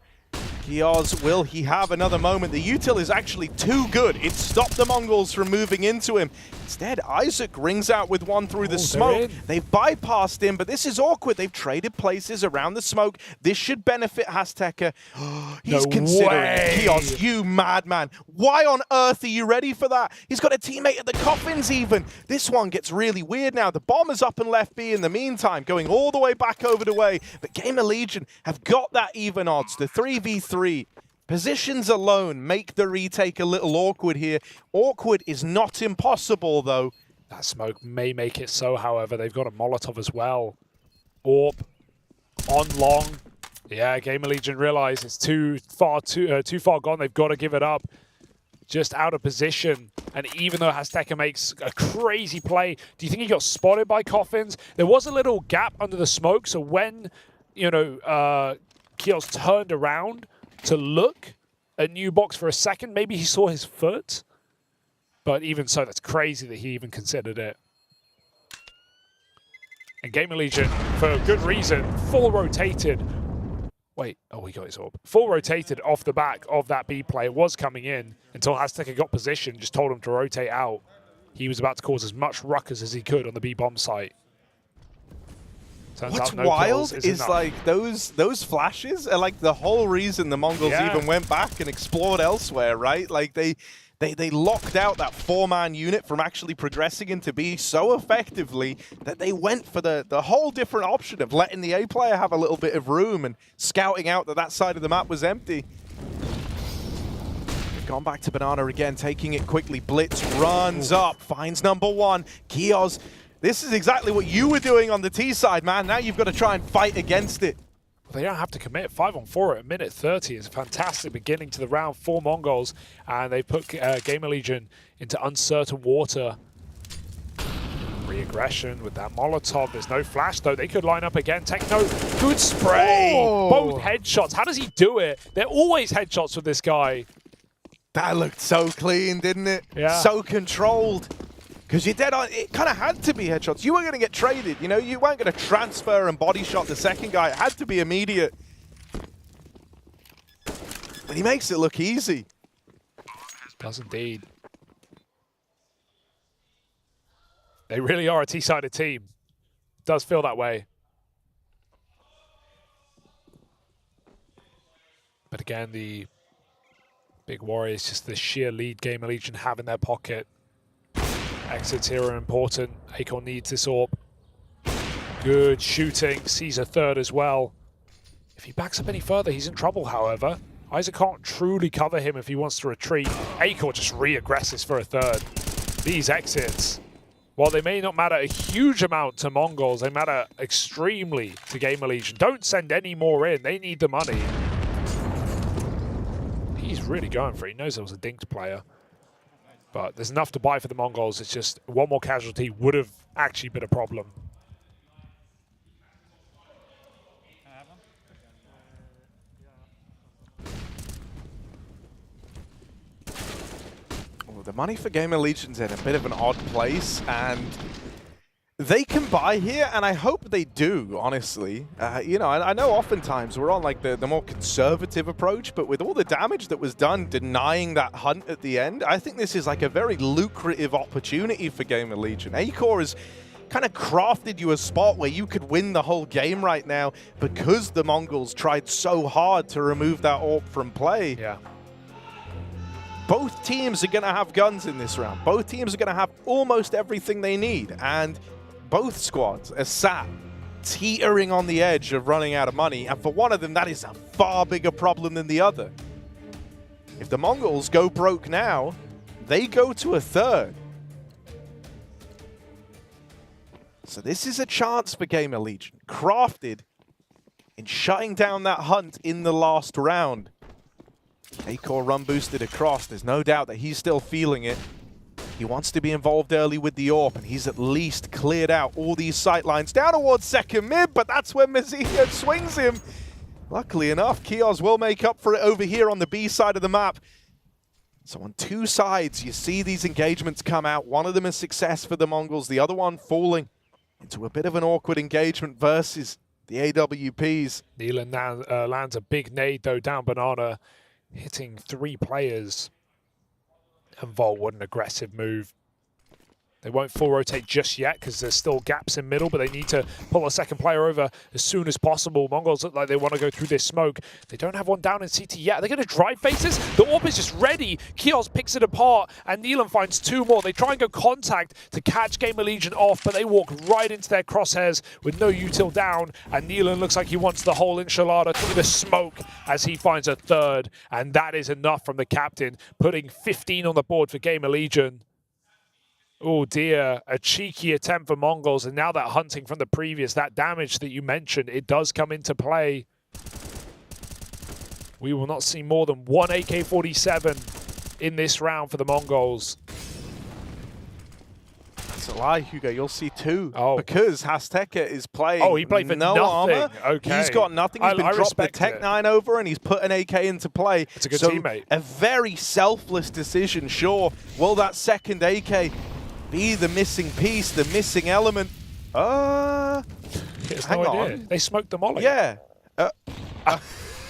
Kios, will he have another moment? The util is actually too good. It stopped the Mongols from moving into him. Instead, Isaac rings out with one through the smoke. They've bypassed him, but this is awkward. They've traded places around the smoke. This should benefit Azteca. He's considering Kios, you madman. Why on earth are you ready for that? He's got a teammate at the coffins even. This one gets really weird now. The bomber's up and left B in the meantime, going all the way back over the way. But Gamer Legion have got that even odds. The 3v3. Positions alone make the retake a little awkward here. Awkward is not impossible, though.
That smoke may make it so, however. They've got a Molotov as well. Orb on long. Yeah, Gamer Legion realize it's too far gone. They've got to give it up. Just out of position. And even though Azteca makes a crazy play, do you think he got spotted by Coffins? There was a little gap under the smoke, so when, Kios turned around to look at New Box for a second, maybe he saw his foot. But even so, that's crazy that he even considered it. And Gamer Legion, for good reason, full rotated Wait, oh, he got his orb. Full rotated off the back of that B play. It was coming in until Azteca got position, just told him to rotate out. He was about to cause as much ruckus as he could on the B bomb site. Turns
What's
out no
wild
kills
is
enough.
like those flashes are like the whole reason the Mongols even went back and explored elsewhere, right? Like they locked out that 4-man unit from actually progressing into B so effectively that they went for the whole different option of letting the A player have a little bit of room and scouting out that side of the map was empty. They've gone back to Banana again, taking it quickly. Blitz runs up, finds number 1. Kios, this is exactly what you were doing on the T side, man. Now you've got to try and fight against it.
They don't have to commit. 5-on-4 at minute 30 is a fantastic beginning to the round for Mongols, and they put Gamer Legion into uncertain water. Re-aggression with that Molotov. There's no flash, though. They could line up again. Techno, good spray.
Oh.
Both headshots. How does he do it? They're always headshots with this guy.
That looked so clean, didn't it?
Yeah.
So controlled. Because you're dead on, it kind of had to be headshots. You weren't going to get traded, you know? You weren't going to transfer and body shot the second guy. It had to be immediate. But he makes it look easy.
Does indeed. They really are a T-sided team. Does feel that way. But again, the big worry is just the sheer lead Gamer Legion have in their pocket. Exits here are important. Acorn needs this orb. Good shooting. Sees a third as well. If he backs up any further, he's in trouble, however. Isaac can't truly cover him if he wants to retreat. Acorn just re-aggresses for a third. These exits, while they may not matter a huge amount to Mongols, they matter extremely to Gamer Legion. Don't send any more in. They need the money. He's really going for it. He knows there was a dinked player. But there's enough to buy for the Mongols. It's just one more casualty would have actually been a problem.
Well, the money for Gamer Legion's in a bit of an odd place, and they can buy here, and I hope they do, honestly. You know, I know oftentimes we're on like the more conservative approach, but with all the damage that was done denying that hunt at the end, I think this is like a very lucrative opportunity for Gamer Legion. Acor has kind of crafted you a spot where you could win the whole game right now because the Mongols tried so hard to remove that orb from play.
Yeah.
Both teams are going to have guns in this round. Both teams are going to have almost everything they need, and both squads are sat teetering on the edge of running out of money, and for one of them, that is a far bigger problem than the other. If the Mongols go broke now, they go to a third. So this is a chance for Gamer Legion, crafted in shutting down that hunt in the last round. Acor run boosted across. There's no doubt that he's still feeling it. He wants to be involved early with the AWP, and he's at least cleared out all these sight lines down towards second mid, but that's when Mazinho swings him. Luckily enough, Kios will make up for it over here on the B side of the map. So on two sides, you see these engagements come out. One of them a success for the Mongols, the other one falling into a bit of an awkward engagement versus the AWPs.
Neelan lands a big nade, though, down Banana, hitting 3 players. And Volt, what an aggressive move. They won't full rotate just yet because there's still gaps in middle, but they need to pull a second player over as soon as possible. Mongols look like they want to go through this smoke. They don't have one down in CT yet. Are they going to drive faces? The AWP is just ready. Kios picks it apart, and Neelan finds 2 more. They try and go contact to catch Gamer Legion off, but they walk right into their crosshairs with no util down, and Neelan looks like he wants the whole enchilada through the smoke as he finds a third, and that is enough from the captain, putting 15 on the board for Gamer Legion. Oh dear, a cheeky attempt for Mongols, and now that hunting from the previous, that damage that you mentioned, it does come into play. We will not see more than 1 AK-47 in this round for the Mongols.
That's a lie, Hugo. You'll see 2.
Oh.
Because Azteca is playing
Oh, he played for
no
nothing.
armor.
Okay.
He's got nothing. He's been dropped the Tech 9 over, and he's put an AK into play.
It's a good
so
teammate.
A very selfless decision, sure. Will that second AK be the missing piece, the missing element?
He has
hang
no
on.
idea. They smoked the molly.
Yeah.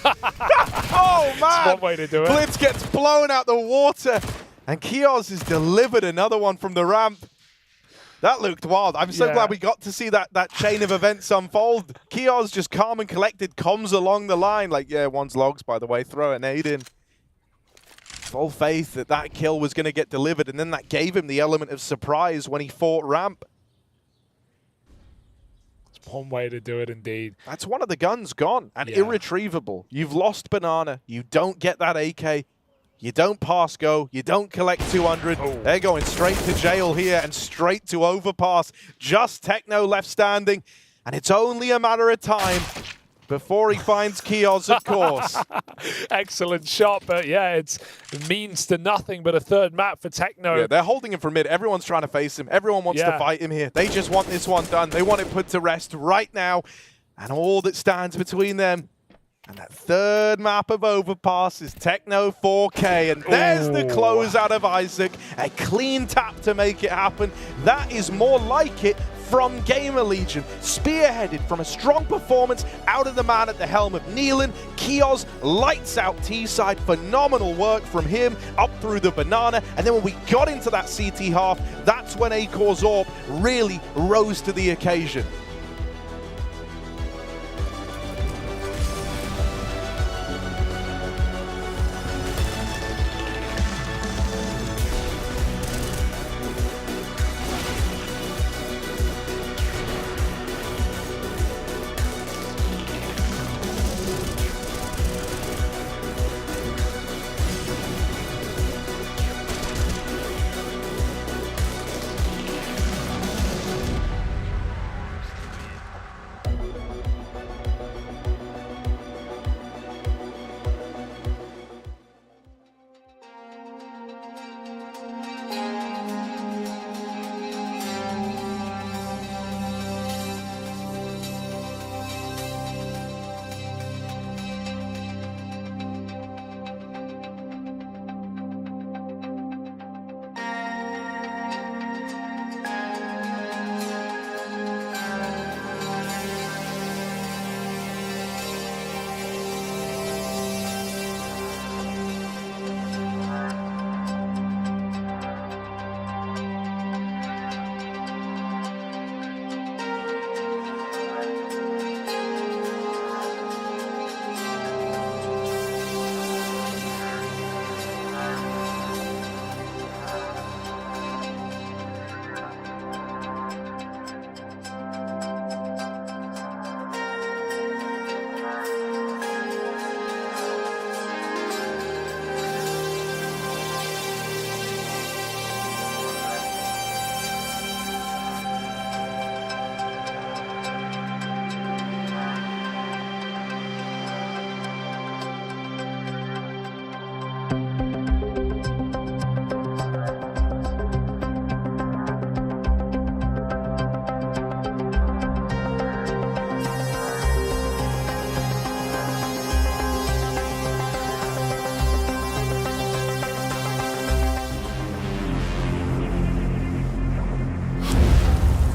Oh, man!
That's one way to do it.
Blitz gets blown out the water, and Kios has delivered another one from the ramp. That looked wild. I'm so glad we got to see that chain of events unfold. Kios just calm and collected, comes along the line. Like, yeah, one's logs, by the way. Throw a nade in. Full faith that that kill was going to get delivered, and then that gave him the element of surprise when he fought ramp.
It's one way to do it, indeed.
That's one of the guns gone and irretrievable. You've lost Banana. You don't get that AK. You don't pass go. You don't collect 200. They're going straight to jail here and straight to overpass. Just Techno left standing, and it's only a matter of time before he finds Kios, of course.
Excellent shot, but yeah, it means to nothing but a third map for Techno.
Yeah, they're holding him for mid. Everyone's trying to face him. Everyone wants to fight him here. They just want this one done. They want it put to rest right now. And all that stands between them and that third map of Overpass is Techno 4K. And there's the close out of Isaac. A clean tap to make it happen. That is more like it from Gamer Legion, spearheaded from a strong performance out of the man at the helm of Nealon. Kios lights out T-side, phenomenal work from him up through the banana, and then when we got into that CT half, that's when Acor's AWP really rose to the occasion.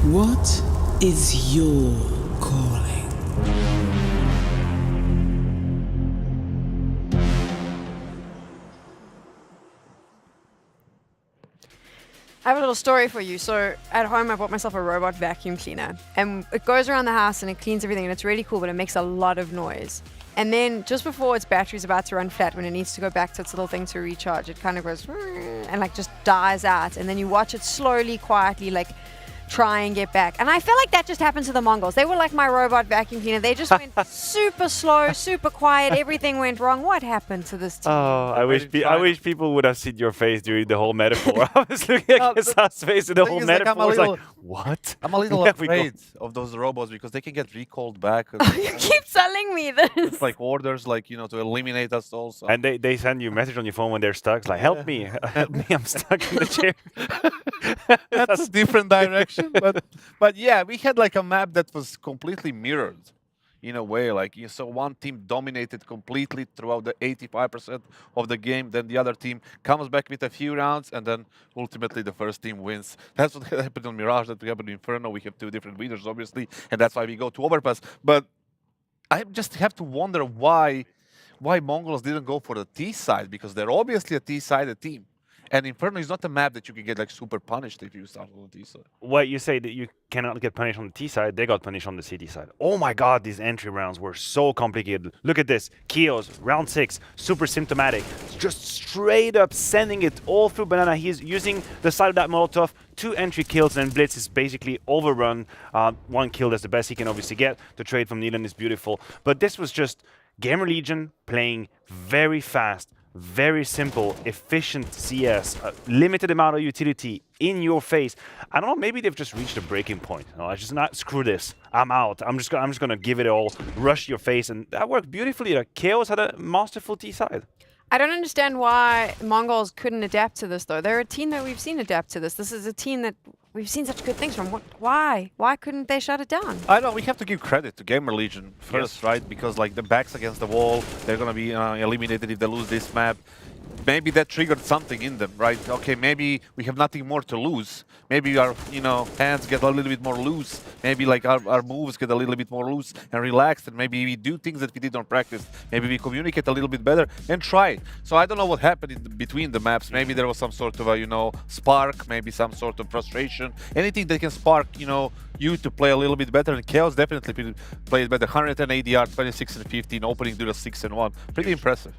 What is your calling?
I have a little story for you. So at home, I bought myself a robot vacuum cleaner, and it goes around the house and it cleans everything, and it's really cool, but it makes a lot of noise. And then just before its battery's about to run flat, when it needs to go back to its little thing to recharge, it kind of goes and like just dies out. And then you watch it slowly, quietly, like try and get back. And I feel like that just happened to the Mongols. They were like my robot vacuum cleaner. They just went super slow, super quiet. Everything went wrong. What happened to this team?
Oh, I wish people would have seen your face during the whole metaphor. I was looking at Kessa's face in the whole metaphor. I was like, what?
I'm a little afraid of those robots because they can get recalled back.
You keep telling me this.
It's like orders, like, you know, to eliminate us also.
And they send you a message on your phone when they're stuck. It's like, help me, help me, I'm stuck in the chair.
That's a different direction. But yeah, we had like a map that was completely mirrored in a way. Like you saw one team dominated completely throughout the 85% of the game, then the other team comes back with a few rounds, and then ultimately the first team wins. That's what happened on Mirage, that happened in Inferno. We have two different winners, obviously, and that's why we go to Overpass. But I just have to wonder why why Mongols didn't go for the T side, because they're obviously a T-sided team. And Inferno is not a map that you can get like super punished if you start on the T side.
What you say that you cannot get punished on the T side, they got punished on the CT side. Oh my god, these entry rounds were so complicated. Look at this. Kios, round 6, super symptomatic. Just straight up sending it all through Banana. He's using the side of that Molotov, 2 entry kills, and Blitz is basically overrun. 1 kill, that's the best he can obviously get. The trade from Neelan is beautiful. But this was just Gamer Legion playing very fast, very simple, efficient CS, limited amount of utility in your face. I don't know, maybe they've just reached a breaking point. No, I just not screw this. I'm out. I'm just gonna give it all, rush your face, and that worked beautifully. Like, Chaos had a masterful T side.
I don't understand why Mongols couldn't adapt to this, though. They're a team that we've seen adapt to this. This is a team that we've seen such good things from. Why? Why couldn't they shut it down?
I know, we have to give credit to Gamer Legion first, right? Because like the backs against the wall, they're gonna be eliminated if they lose this map. Maybe that triggered something in them, right? Okay, maybe we have nothing more to lose. Maybe our, hands get a little bit more loose. Maybe like our moves get a little bit more loose and relaxed, and maybe we do things that we did on practice. Maybe we communicate a little bit better and try. So I don't know what happened in between the maps. Maybe there was some sort of a, spark, maybe some sort of frustration. Anything that can spark, you to play a little bit better. And Chaos definitely played better. 100 ADR, 26 and 15, opening duel 6 and 1. Pretty impressive.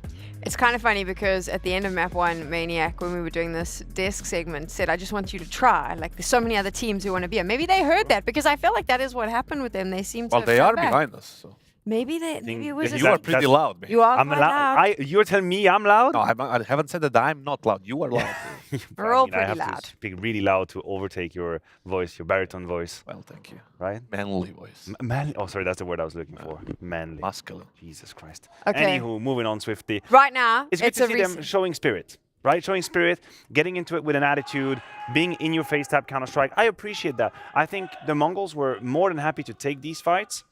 It's kind of funny because at the end of map 1, Maniac, when we were doing this desk segment, said, I just want you to try. Like, there's so many other teams who want to be here. Maybe they heard that, because I feel like that is what happened with them. They seem to
Well,
have
they
come
are
back.
behind us. So.
Maybe it was
You are pretty loud, man.
You are
I'm
quite
loud.
loud.
You're telling me I'm loud?
No, I haven't said that I'm not loud. You are loud.
We're all
I
pretty
have
loud.
to speak really loud to overtake your voice, your baritone voice.
Well, thank you.
Right?
Manly voice.
Manly. Oh, sorry, that's the word I was looking for. Manly.
Masculine.
Jesus Christ.
Okay.
Anywho, moving on swiftly.
Right now,
It's good
it's
to
a
see them showing spirit. Right? Showing spirit, getting into it with an attitude, being in your face type Counter-Strike. I appreciate that. I think the Mongols were more than happy to take these fights,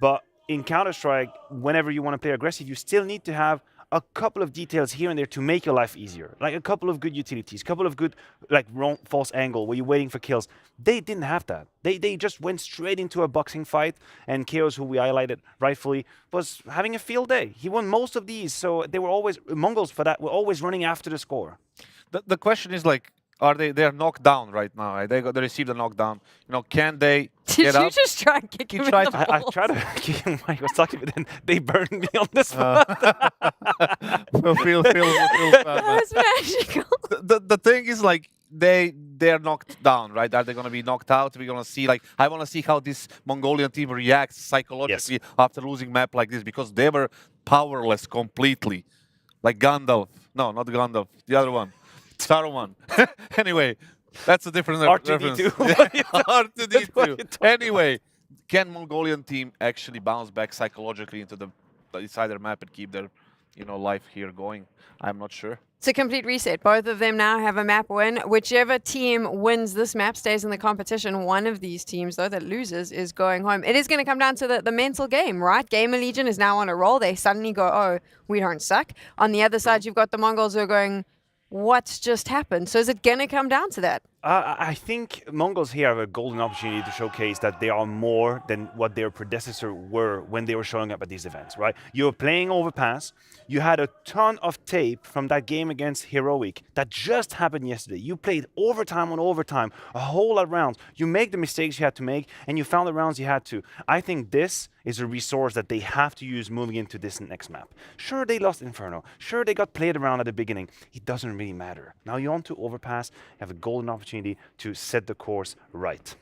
but in Counter-Strike, whenever you want to play aggressive, you still need to have a couple of details here and there to make your life easier. Like a couple of good utilities, a couple of good, like, wrong, false angle where you're waiting for kills. They didn't have that. They just went straight into a boxing fight, and Chaos, who we highlighted rightfully, was having a field day. He won most of these, so they were always, Mongols for that, were always running after the score.
The question is, like, they're knocked down right now, right? They received a knockdown. Can they
Did
get
you
up?
just try and kick him in the
I
balls?
tried to kick him when I was talking, but then they burned me on the
Uh,
spot.
feel bad, man.
That was magical.
The thing is, like, they're knocked down, right? Are they going to be knocked out? We're going to see, like, I want to see how this Mongolian team reacts psychologically after losing map like this, because they were powerless completely. Like Gandalf. No, not Gandalf. The other one. Saruman. Anyway, that's a different reference. R2D2. Anyway, can Mongolian team actually bounce back psychologically into the decider map and keep their, life here going? I'm not sure.
It's a complete reset. Both of them now have a map win. Whichever team wins this map stays in the competition. One of these teams, though, that loses is going home. It is going to come down to the mental game, right? Gamer Legion is now on a roll. They suddenly go, oh, we don't suck. On the other side, you've got the Mongols who are going, what's just happened? So is it going to come down to that?
I think Mongols here have a golden opportunity to showcase that they are more than what their predecessor were when they were showing up at these events, right? You're playing Overpass. You had a ton of tape from that game against Heroic that just happened yesterday. You played overtime on overtime, a whole lot of rounds. You make the mistakes you had to make, and you found the rounds you had to. I think this is a resource that they have to use moving into this next map. Sure, they lost Inferno. Sure, they got played around at the beginning. It doesn't really matter. Now you're on to Overpass. You have a golden opportunity to set the course right.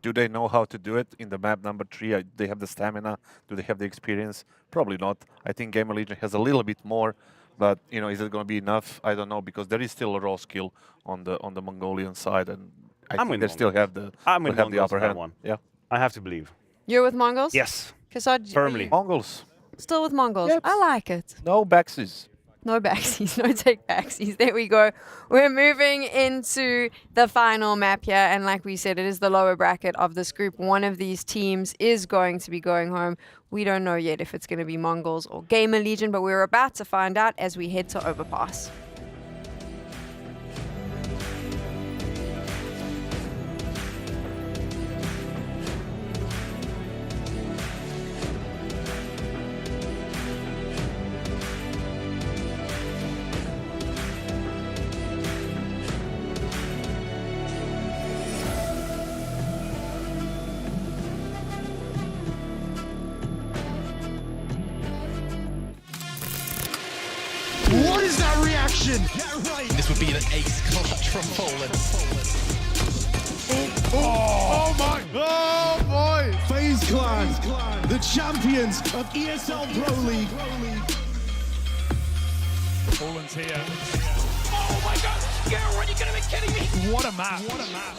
Do they know how to do it in the map number 3? They have the stamina? Do they have the experience? Probably not. I think Gamer Legion has a little bit more, but is it going to be enough? I don't know, because there is still a raw skill on the Mongolian side, and I think they still have the upper hand.
One.
Yeah,
I have to believe.
You're with Mongols?
Yes.
Firmly.
Mongols.
Still with Mongols.
Yep.
I like it.
No backsies.
No backsies, no take backsies. There we go. We're moving into the final map here. And like we said, it is the lower bracket of this group. One of these teams is going to be going home. We don't know yet if it's going to be Mongols or Gamer Legion, but we're about to find out as we head to Overpass.
Legion.
This would be an ace clutch from Poland.
Oh my! Oh boy! FaZe Clan, the champions of ESL Pro League.
Poland's here.
Oh my god! Girl, are you gonna be kidding me?
What a map! What a map!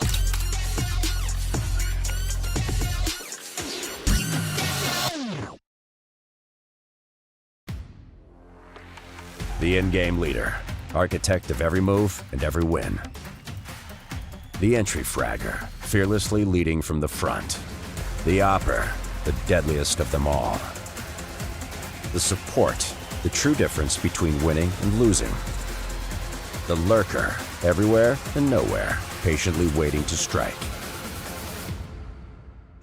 The in-game leader, architect of every move and every win. The entry fragger, fearlessly leading from the front. The opper, the deadliest of them all. The support, the true difference between winning and losing. The lurker, everywhere and nowhere, patiently waiting to strike.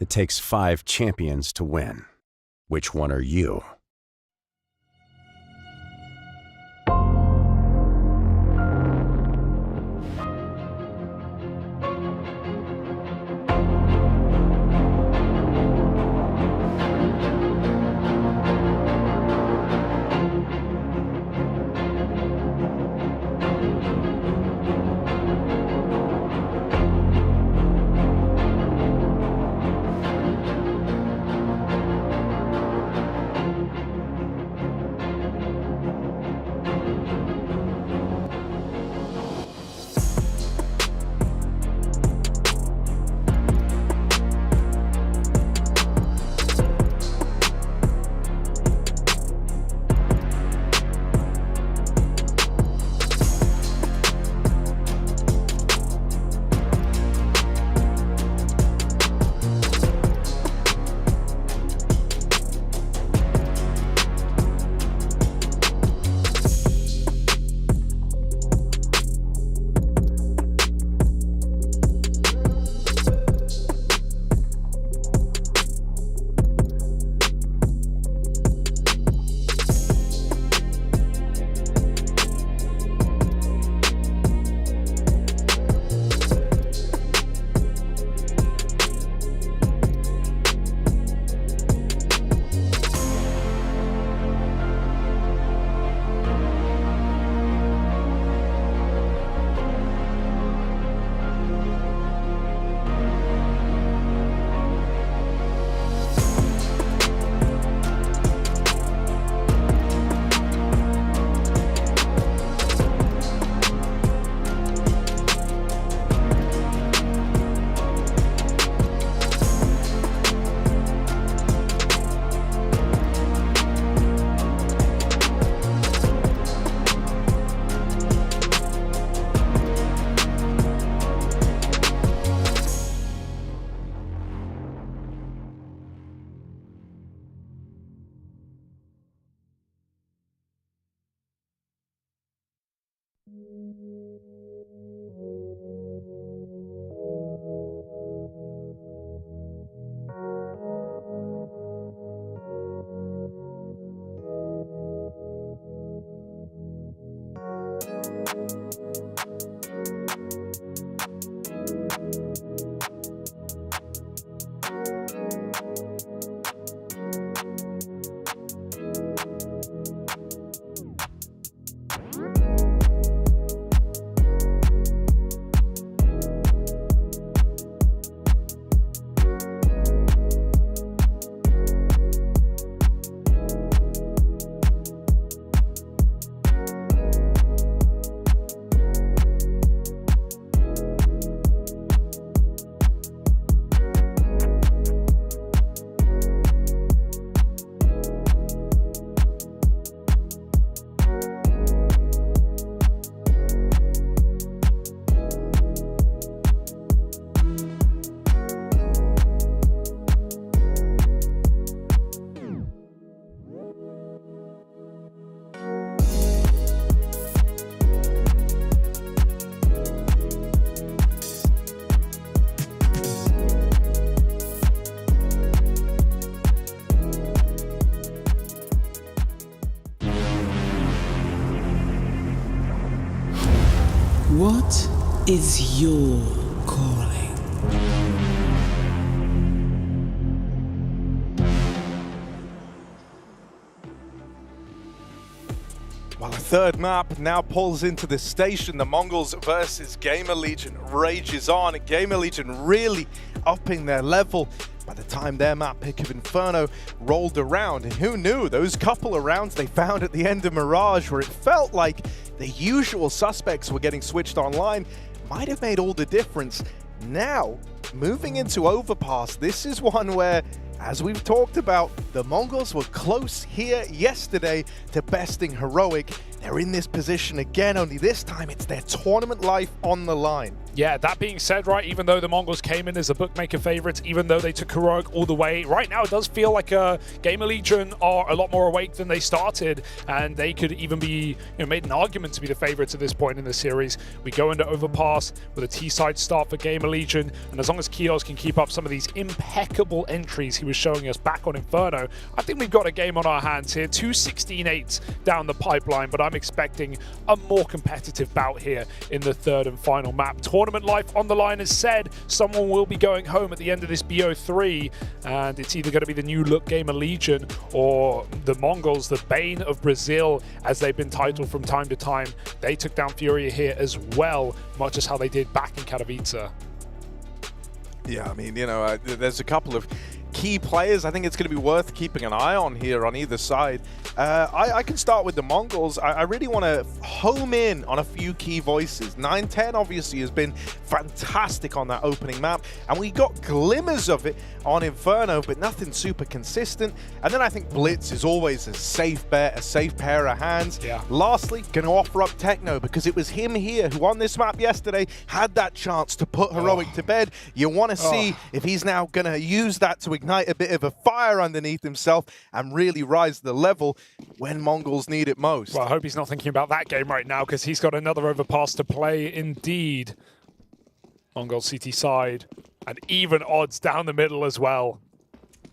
It takes 5 champions to win. Which one are you?
What is your calling?
Well, I
third map now pulls into the station. The Mongols versus Gamer Legion rages on. Gamer Legion really upping their level by the time their map pick of Inferno rolled around. And who knew, those couple of rounds they found at the end of Mirage, where it felt like the usual suspects were getting switched online, might have made all the difference. Now, moving into Overpass, this is one where, as we've talked about, the Mongols were close here yesterday to besting Heroic. They're in this position again, only this time it's their tournament life on the line.
Yeah, that being said, right, even though the Mongols came in as the bookmaker favorites, even though they took Heroic all the way, right now it does feel like Gamer Legion are a lot more awake than they started, and they could even be, made an argument to be the favorites at this point in the series. We go into Overpass with a T-side start for Gamer Legion, and as long as Kios can keep up some of these impeccable entries he was showing us back on Inferno, I think we've got a game on our hands here. 2 16-8s down the pipeline, but I'm expecting a more competitive bout here in the third and final map. Tournament life on the line is said. Someone will be going home at the end of this BO3, and it's either going to be the new look Gamer Legion or the Mongols, the bane of Brazil, as they've been titled from time to time. They took down Furia here as well, much as how they did back in Katowice.
Yeah, I mean, there's a couple of key players I think it's going to be worth keeping an eye on here on either side. I can start with the Mongols. I really want to home in on a few key voices. 910 obviously has been fantastic on that opening map, and we got glimmers of it on Inferno, but nothing super consistent. And then I think Blitz is always a safe bet, a safe pair of hands.
Yeah.
Lastly, going to offer up Techno, because it was him here who on this map yesterday had that chance to put Heroic to bed. You want to see if he's now going to use that to ignite a bit of a fire underneath himself and really rise the level when Mongols need it most.
Well, I hope he's not thinking about that game right now, because he's got another Overpass to play indeed. Mongol CT side, and even odds down the middle as well.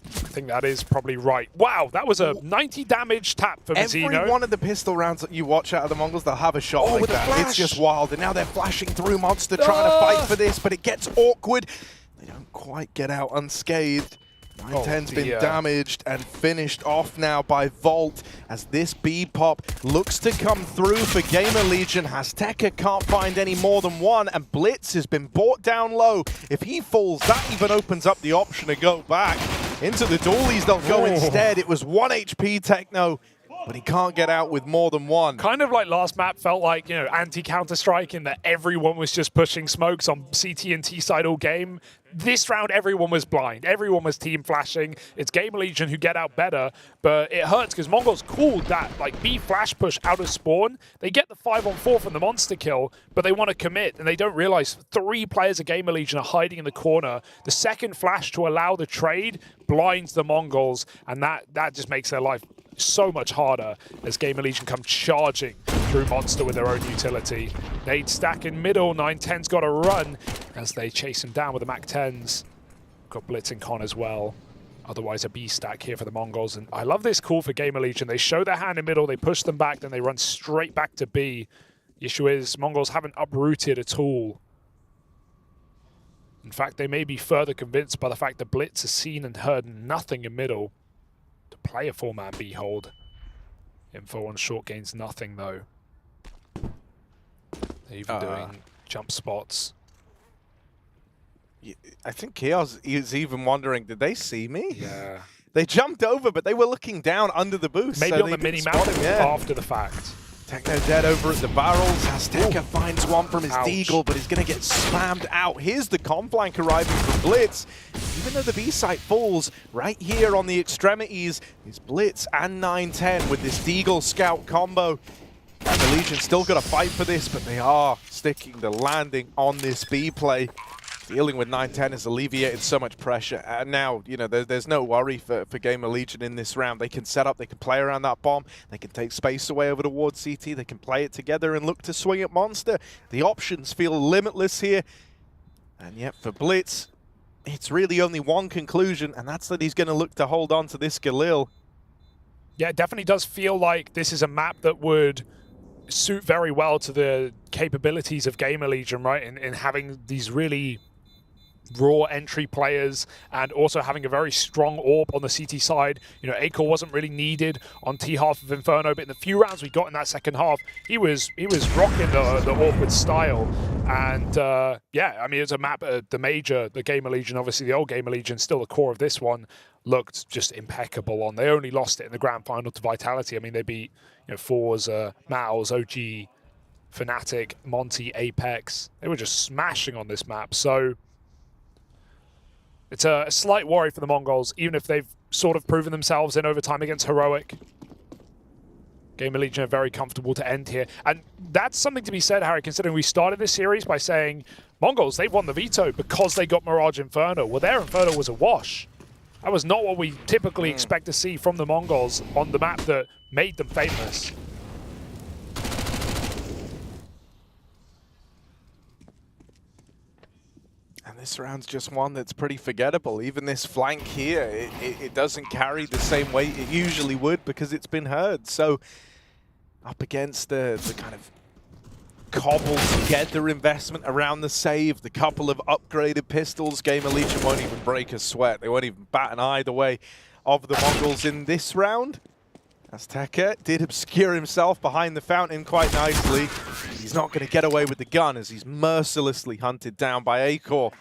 I think that is probably right. Wow, that was a 90 damage tap for Mazzino.
Every one of the pistol rounds that you watch out of the Mongols, they'll have a shot like that. It's just wild. And now they're flashing through Monster trying to fight for this, but it gets awkward. They don't quite get out unscathed. 910's been damaged and finished off now by Volt, as this B-pop looks to come through for Gamer Legion. Azteca can't find any more than one, and Blitz has been brought down low. If he falls, that even opens up the option to go back. Into the dualies they'll go instead. It was 1 HP Techno, but he can't get out with more than one.
Kind of like last map felt like, anti-Counter-Strike, in that everyone was just pushing smokes on CT and T side all game. This round, everyone was blind. Everyone was team flashing. It's Gamer Legion who get out better, but it hurts because Mongols called that B flash push out of spawn. They get the 5-on-4 from the monster kill, but they want to commit, and they don't realize 3 players of Gamer Legion are hiding in the corner. The second flash to allow the trade blinds the Mongols, and that just makes their life so much harder as Gamer Legion come charging through Monster with their own utility. Nade stack in middle, 910's got to run as they chase him down with the MAC-10s. Got Blitz and Con as well. Otherwise a B stack here for the Mongols. And I love this call for Gamer Legion. They show their hand in middle, they push them back, then they run straight back to B. The issue is Mongols haven't uprooted at all. In fact, they may be further convinced by the fact that Blitz has seen and heard nothing in middle to play a 4-man B hold. Info on short gains nothing though. They're even doing jump spots.
I think Chaos is even wondering, did they see me?
Yeah.
They jumped over, but they were looking down under the boost.
Maybe
so
on the mini-map after the fact.
Techno dead over at the barrels. Azteca finds one from his Deagle, but he's going to get slammed out. Here's the comp-flank arriving from Blitz. Even though the B-site falls, right here on the extremities is Blitz and 910 with this Deagle Scout combo. And the Legion still got to fight for this, but they are sticking the landing on this B play. Dealing with 910 has alleviated so much pressure. And now, there's no worry for Gamer Legion in this round. They can set up, they can play around that bomb, they can take space away over towards CT, they can play it together and look to swing at Monster. The options feel limitless here. And yet for Blitz, it's really only one conclusion, and that's that he's going to look to hold on to this Galil.
Yeah, it definitely does feel like this is a map that would suit very well to the capabilities of Gamer Legion, right? In having these really raw entry players and also having a very strong AWP on the CT side. You know, Acor wasn't really needed on T half of Inferno, but in the few rounds we got in that second half, he was rocking the AWP with style. And yeah, I mean, it's a map, the major, the Gamer Legion, obviously the old Gamer Legion, still the core of this one, looked just impeccable on. They only lost it in the grand final to Vitality. I mean, they beat, you know, Forza, Maus, OG, Fnatic, Monty, Apex. They were just smashing on this map. So it's a slight worry for the Mongols, even if they've sort of proven themselves in overtime against Heroic. Gamer Legion are very comfortable to end here. And that's something to be said, Harry, considering we started this series by saying Mongols, they've won the veto because they got Mirage Inferno. Well, their Inferno was a wash. That was not what we typically expect to see from the Mongols on the map that made them famous.
And this round's just one that's pretty forgettable. Even this flank here, it doesn't carry the same weight it usually would because it's been heard. So up against the kind of cobbled together investment around the save, the couple of upgraded pistols, Gamer Legion won't even break a sweat. They won't even bat an eye the way of the Mongols in this round. Azteca did obscure himself behind the fountain quite nicely. He's not going to get away with the gun as he's mercilessly hunted down by Acor.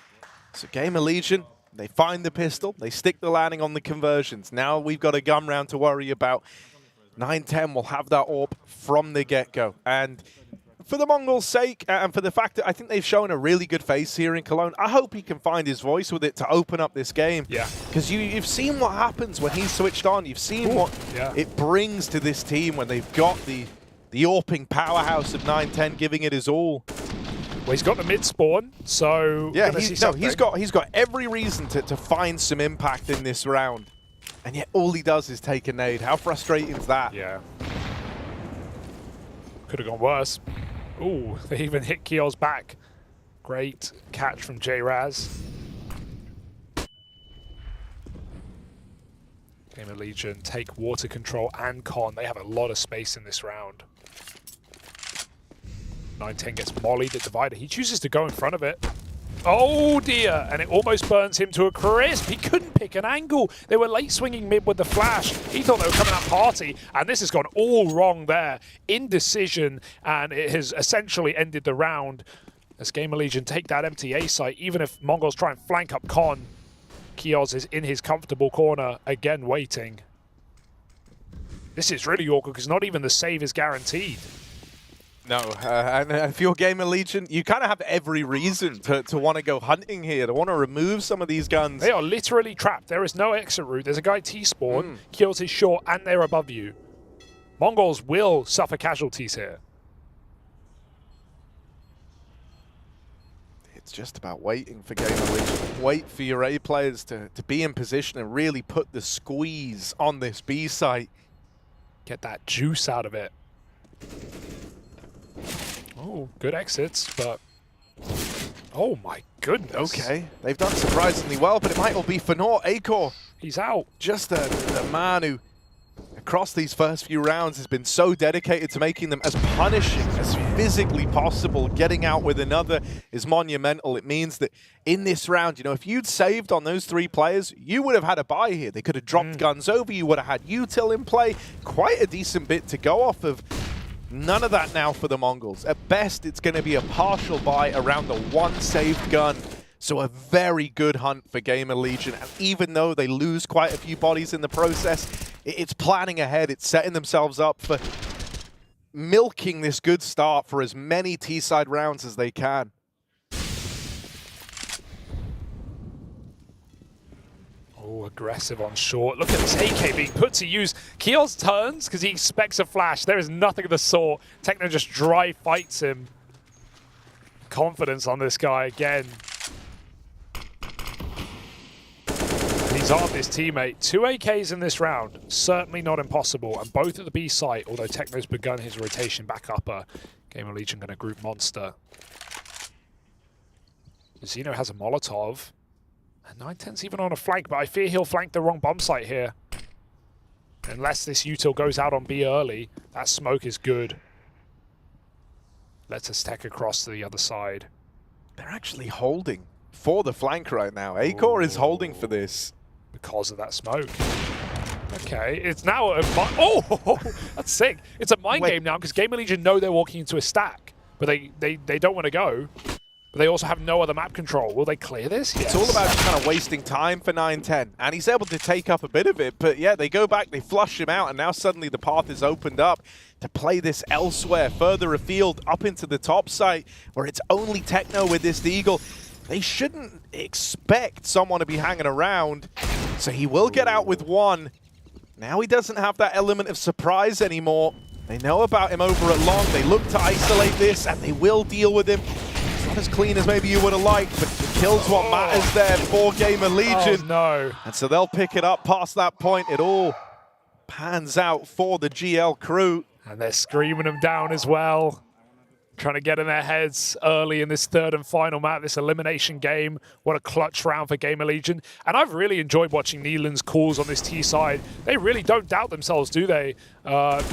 So Gamer Legion, they find the pistol, they stick the landing on the conversions. Now we've got a gun round to worry about. 9-10 will have that AWP from the get-go. And for the Mongols' sake, and for the fact that I think they've shown a really good face here in Cologne, I hope he can find his voice with it to open up this game.
Yeah.
Because you've seen what happens when he's switched on. You've seen what it brings to this team when they've got the AWPing powerhouse of 9-10 giving it his all.
Well, he's got the mid spawn, so
yeah, he's got every reason to find some impact in this round. And yet all he does is take a nade. How frustrating is that?
Yeah. Could have gone worse. Ooh, they even hit Keel's back. Great catch from J-Raz. Gamer Legion take water control and con. They have a lot of space in this round. 9-10 gets mollied at Divider. He chooses to go in front of it. Oh dear, and it almost burns him to a crisp. He couldn't pick an angle. They were late swinging mid with the flash. He thought they were coming out party, and this has gone all wrong there. Indecision, and it has essentially ended the round as Gamer Legion take that empty A site. Even if Mongols try and flank up Con, Kioz is in his comfortable corner, again waiting. This is really awkward because not even the save is guaranteed.
No, and if you're Gamer Legion, you kind of have every reason to want to go hunting here, to want to remove some of these guns.
They are literally trapped. There is no exit route. There's a guy T-spawn, kills his short, and they're above you. Mongols will suffer casualties here.
It's just about waiting for Gamer Legion. Wait for your A players to be in position and really put the squeeze on this B site.
Get that juice out of it. Oh, good exits, but... Oh my goodness.
Okay, they've done surprisingly well, but it might all be for naught. Acor,
he's out.
Just the man who, across these first few rounds, has been so dedicated to making them as punishing as physically possible. Getting out with another is monumental. It means that in this round, you know, if you'd saved on those 3 players, you would have had a buy here. They could have dropped guns over. You would have had util in play. Quite a decent bit to go off of. None of that now for the Mongols. At best, it's going to be a partial buy around the 1 saved gun. So a very good hunt for Gamer Legion. And even though they lose quite a few bodies in the process, it's planning ahead. It's setting themselves up for milking this good start for as many T-side rounds as they can.
Oh, aggressive on short. Look at this AK being put to use. Keel's turns because he expects a flash. There is nothing of the sort. Techno just dry fights him. Confidence on this guy again. And he's armed his teammate. 2 AKs in this round. Certainly not impossible. And both at the B site, although Techno's begun his rotation back upper. Gamer Legion going to group Monster. Zeno has a Molotov. And 9-10's even on a flank, but I fear he'll flank the wrong bomb site here. Unless this util goes out on B early, that smoke is good. Lets us tech across to the other side.
They're actually holding for the flank right now. Acor is holding for this.
Because of that smoke. Okay, it's now a oh, that's sick. It's a mind game now because Gamer Legion know they're walking into a stack, but they don't want to go. But they also have no other map control. Will they clear this? Yes.
It's all about just kind of wasting time for 9-10. And he's able to take up a bit of it. But yeah, they go back, they flush him out, and now suddenly the path is opened up to play this elsewhere, further afield, up into the top site, where it's only Techno with this Eagle. They shouldn't expect someone to be hanging around. So he will get out with one. Now he doesn't have that element of surprise anymore. They know about him over at long. They look to isolate this, and they will deal with him. Not as clean as maybe you would have liked, but the kill's what matters there for Gamer Legion.
Oh, no.
And so they'll pick it up past that point. It all pans out for the GL crew.
And they're screaming them down as well. Trying to get in their heads early in this third and final map, this elimination game. What a clutch round for Gamer Legion. And I've really enjoyed watching Neelan's calls on this T side. They really don't doubt themselves, do they?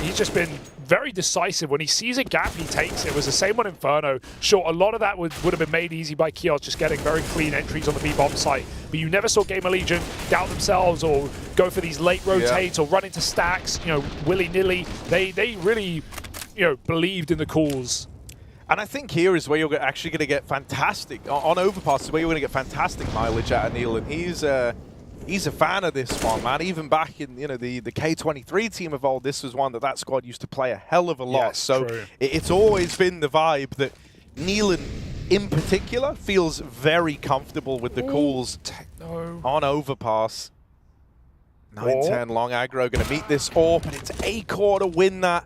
He's just been very decisive. When he sees a gap, he takes it. It was the same on Inferno. Sure, a lot of that would have been made easy by Kios, just getting very clean entries on the B-bomb site. But you never saw Gamer Legion doubt themselves or go for these late rotates or run into stacks, you know, willy-nilly. They really, you know, believed in the calls.
And I think here is where you're actually going to get fantastic, on Overpass is where you're going to get fantastic mileage out of Neelan. He's a fan of this one, man. Even back in, you know, the K23 team of old, this was one that squad used to play a hell of a lot.
Yes,
so
true.
It's always been the vibe that Neelan in particular feels very comfortable with the calls on Overpass. 9-10 long aggro going to meet this AWP, and it's Acor to win that.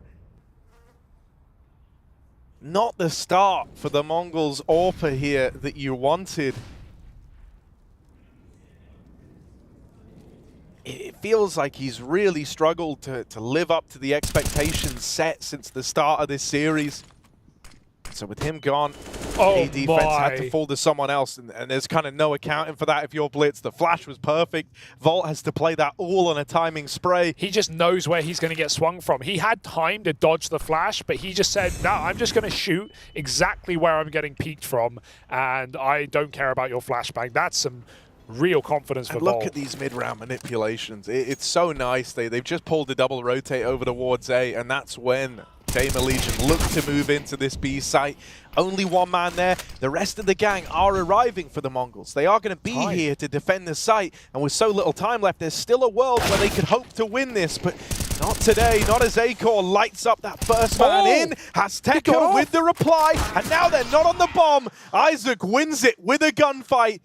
Not the start for the Mongols AWPer here that you wanted. It feels like he's really struggled to live up to the expectations set since the start of this series. So with him gone, A defense had to fall to someone else, and there's kind of no accounting for that if you're Blitz. The flash was perfect. Volt has to play that all on a timing spray.
He just knows where he's going to get swung from. He had time to dodge the flash, but he just said, no, I'm just going to shoot exactly where I'm getting peeked from, and I don't care about your flashbang. That's some real confidence for Volt.
Look at these mid-round manipulations. It's so nice. They've just pulled the double rotate over towards A, and that's when Gamer Legion look to move into this B site. Only one man there. The rest of the gang are arriving for the Mongols. They are going to be here to defend the site, and with so little time left, there's still a world where they could hope to win this, but not today. Not as Acor lights up that first man in. Has Teko with the reply, and now they're not on the bomb. Isaac wins it with a gunfight.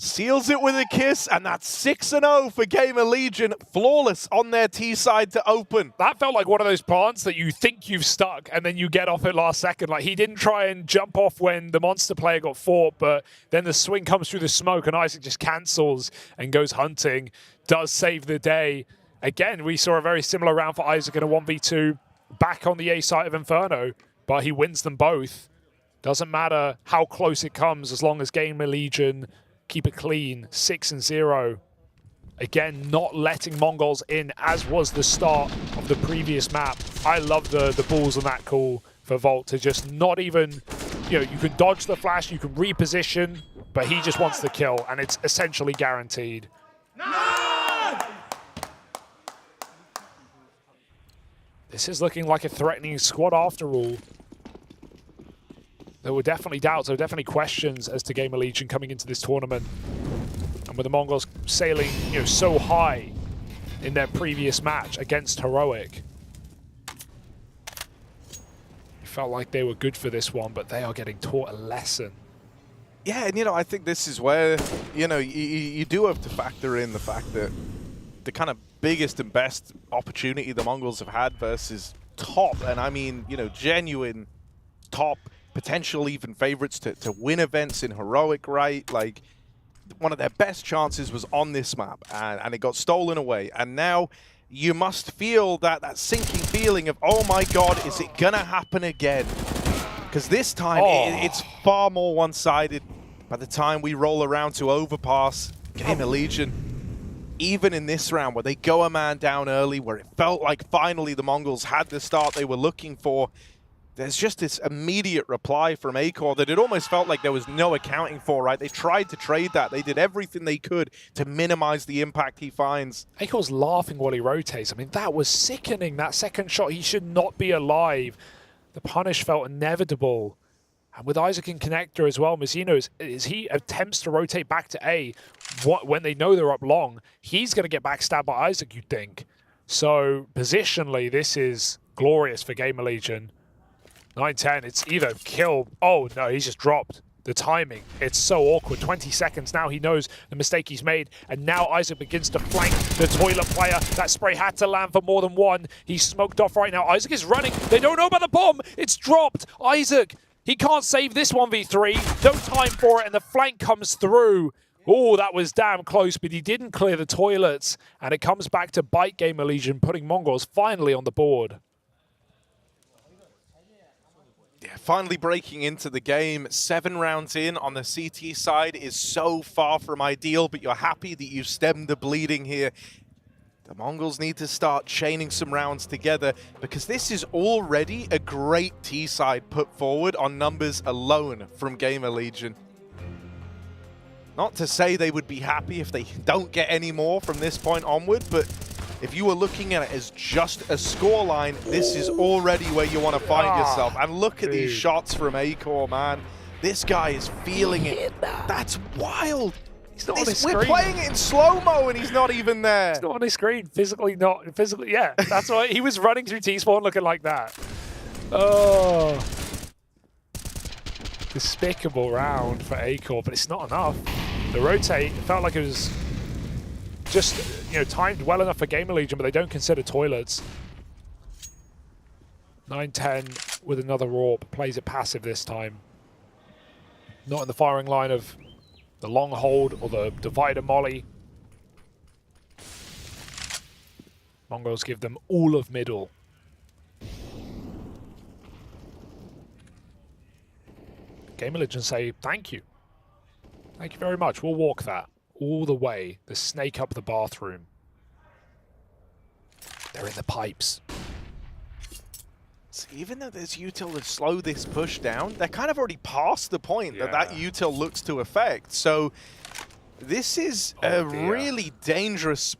Seals it with a kiss, and that's 6-0 for Gamer Legion. Flawless on their T side to open.
That felt like one of those plants that you think you've stuck, and then you get off at last second. Like, he didn't try and jump off when the monster player got fought, but then the swing comes through the smoke, and Isaac just cancels and goes hunting. Does save the day. Again, we saw a very similar round for Isaac in a 1v2 back on the A side of Inferno, but he wins them both. Doesn't matter how close it comes, as long as Gamer Legion keep it clean, 6-0. Again, not letting Mongols in, as was the start of the previous map. I love the balls on that call for Volt to just not even, you know, you can dodge the flash, you can reposition, but he just wants the kill, and it's essentially guaranteed. This is looking like a threatening squad after all. There were definitely doubts, there were definitely questions as to Gamer Legion coming into this tournament. And with the Mongols sailing, you know, so high in their previous match against Heroic. It felt like they were good for this one, but they are getting taught a lesson.
Yeah, and you know, I think this is where, you know, you do have to factor in the fact that the kind of biggest and best opportunity the Mongols have had versus top, and I mean, you know, genuine top, potential even favorites to win events in Heroic, right? Like, one of their best chances was on this map, and it got stolen away. And now you must feel that sinking feeling of, oh my God, is it gonna happen again? Because this time it's far more one-sided. By the time we roll around to Overpass, Gamer Legion, even in this round where they go a man down early, where it felt like finally the Mongols had the start they were looking for, there's just this immediate reply from Acor that it almost felt like there was no accounting for, right? They tried to trade that. They did everything they could to minimize the impact he finds.
Acor's laughing while he rotates. I mean, that was sickening. That second shot, he should not be alive. The punish felt inevitable. And with Isaac in connector as well, Mazzino, as he attempts to rotate back to A, when they know they're up long, he's going to get backstabbed by Isaac, you'd think. So, positionally, this is glorious for Gamer Legion. 9-10, it's either kill. Oh, no, he's just dropped. The timing, it's so awkward. 20 seconds now, he knows the mistake he's made. And now Isaac begins to flank the toilet player. That spray had to land for more than one. He's smoked off right now. Isaac is running. They don't know about the bomb. It's dropped. Isaac, he can't save this 1v3. No time for it, and the flank comes through. Oh, that was damn close, but he didn't clear the toilets. And it comes back to bite Gamer Legion, putting Mongols finally on the board.
Yeah, finally breaking into the game. 7 rounds in on the CT side is so far from ideal, but you're happy that you've stemmed the bleeding here. The Mongols need to start chaining some rounds together because this is already a great T side put forward on numbers alone from Gamer Legion. Not to say they would be happy if they don't get any more from this point onward, but if you were looking at it as just a scoreline, this is already where you want to find yourself. And look at these shots from Acor, man. This guy is feeling it. That's wild.
He's not on his screen.
We're playing it in slow-mo and he's not even there.
He's not on his screen. Physically not. Physically, yeah. That's why he was running through T-spawn looking like that. Oh. Despicable round for Acor, but it's not enough. The rotate, it felt like it was just, timed well enough for Gamer Legion, but they don't consider toilets. 9-10 with another AWP, plays it passive this time. Not in the firing line of the long hold or the divider molly. Mongols give them all of middle. Gamer Legion say, thank you. Thank you very much. We'll walk that all the way. The snake up the bathroom. They're in the pipes.
So even though there's util to slow this push down, they're kind of already past the point that util looks to affect. So this is a really dangerous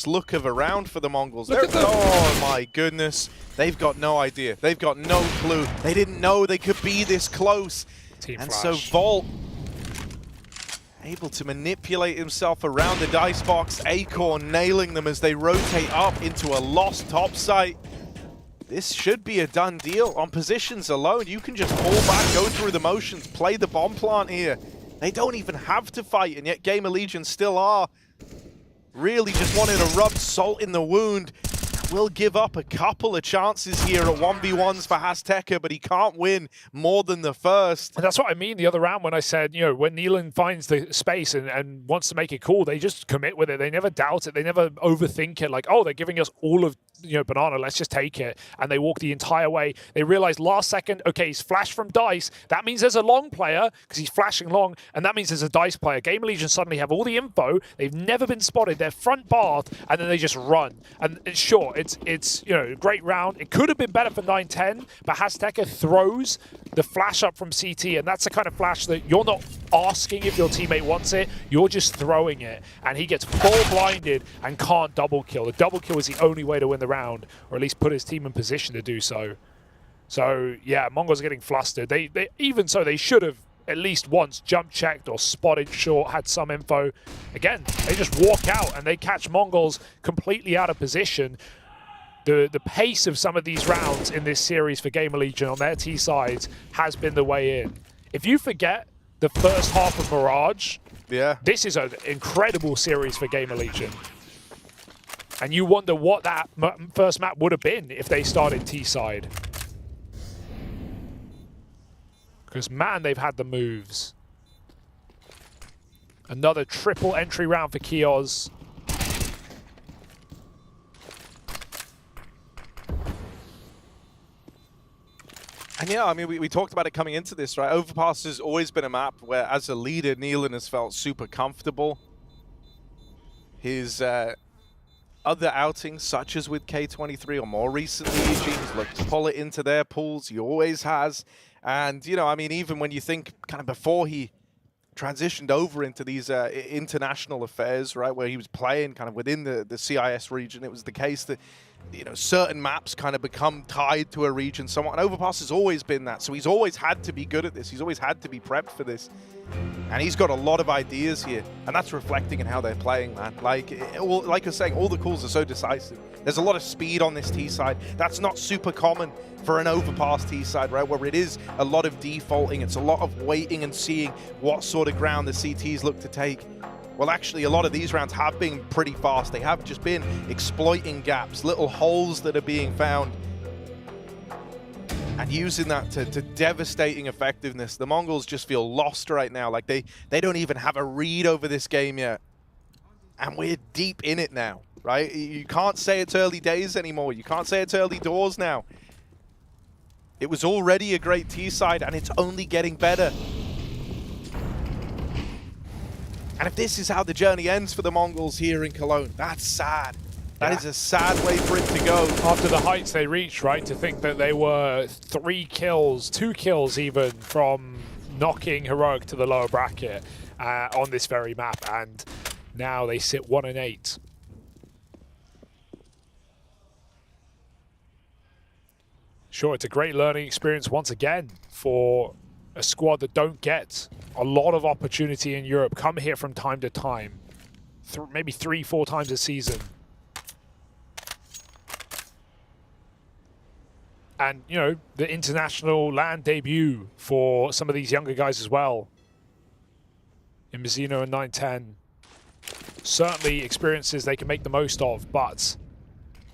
look of a round for the Mongols. Oh my goodness. They've got no idea. They've got no clue. They didn't know they could be this close. And so Volt able to manipulate himself around the dice box. Acor nailing them as they rotate up into a lost top site. This should be a done deal. On positions alone, you can just fall back, go through the motions, play the bomb plant here. They don't even have to fight, and yet Gamer Legion still are. Really just wanting to rub salt in the wound. Will give up a couple of chances here at 1v1s for Azteca, but he can't win more than the first.
And that's what I mean the other round when I said, when Nealon finds the space and wants to make it cool, they just commit with it. They never doubt it. They never overthink it. Like, oh, they're giving us all of banana, let's just take it. And they walk the entire way. They realize last second, okay, he's flashed from dice. That means there's a long player because he's flashing long, and that means there's a dice player. Gamer Legion suddenly have all the info. They've never been spotted. They're front bath, and then they just run. And sure, it's a great round. It could have been better for 9-10, but Azteca throws the flash up from CT, and that's the kind of flash that you're not asking if your teammate wants it, you're just throwing it. And he gets full blinded and can't double kill. The double kill is the only way to win the round, or at least put his team in position to do so. So yeah, Mongols are getting flustered. They even so, they should have at least once jump checked or spotted short, had some info. Again, they just walk out and they catch Mongols completely out of position. The pace of some of these rounds in this series for Gamer Legion on their T sides has been the way in. If you forget the first half of Mirage, this is an incredible series for Gamer Legion. And you wonder what that first map would have been if they started T side. Because man, they've had the moves. Another triple entry round for Kioz.
And yeah, I mean, we talked about it coming into this, right? Overpass has always been a map where, as a leader, Nealon has felt super comfortable. His other outings, such as with K23 or more recently, Eugene's looked to pull it into their pools. He always has. And, you know, I mean, even when you think kind of before he transitioned over into these international affairs, right, where he was playing kind of within the CIS region, it was the case that, you know, certain maps kind of become tied to a region somewhat. And Overpass has always been that. So he's always had to be good at this. He's always had to be prepped for this. And he's got a lot of ideas here. And that's reflecting in how they're playing, man. Like I was saying, all the calls are so decisive. There's a lot of speed on this T side. That's not super common for an Overpass T side, right? Where it is a lot of defaulting. It's a lot of waiting and seeing what sort of ground the CTs look to take. Well, actually, a lot of these rounds have been pretty fast. They have just been exploiting gaps, little holes that are being found, and using that to devastating effectiveness. The Mongols just feel lost right now. Like they don't even have a read over this game yet. And we're deep in it now, right? You can't say it's early days anymore. You can't say it's early doors now. It was already a great T side, and it's only getting better. And if this is how the journey ends for the Mongols here in Cologne, that's sad. That is a sad way for it to go.
After the heights they reached, right, to think that they were 3 kills, 2 kills even, from knocking Heroic to the lower bracket on this very map, and now they sit 1-8. Sure, it's a great learning experience once again for a squad that don't get a lot of opportunity in Europe, come here from time to time, maybe 3-4 times a season. And, you know, the international land debut for some of these younger guys as well. In Mazzino and 910. Certainly experiences they can make the most of, but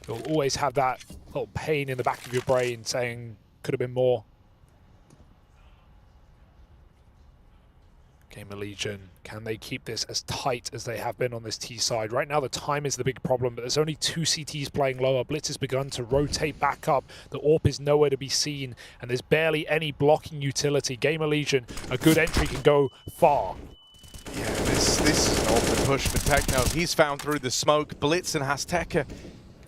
you'll always have that little pain in the back of your brain saying, could have been more. Gamer Legion, can they keep this as tight as they have been on this T side? Right now the time is the big problem, but there's only 2 CTs playing lower. Blitz has begun to rotate back up. The AWP is nowhere to be seen, and there's barely any blocking utility. Gamer Legion, a good entry can go far.
Yeah, this is an awful push for Techno. He's found through the smoke. Blitz and Azteca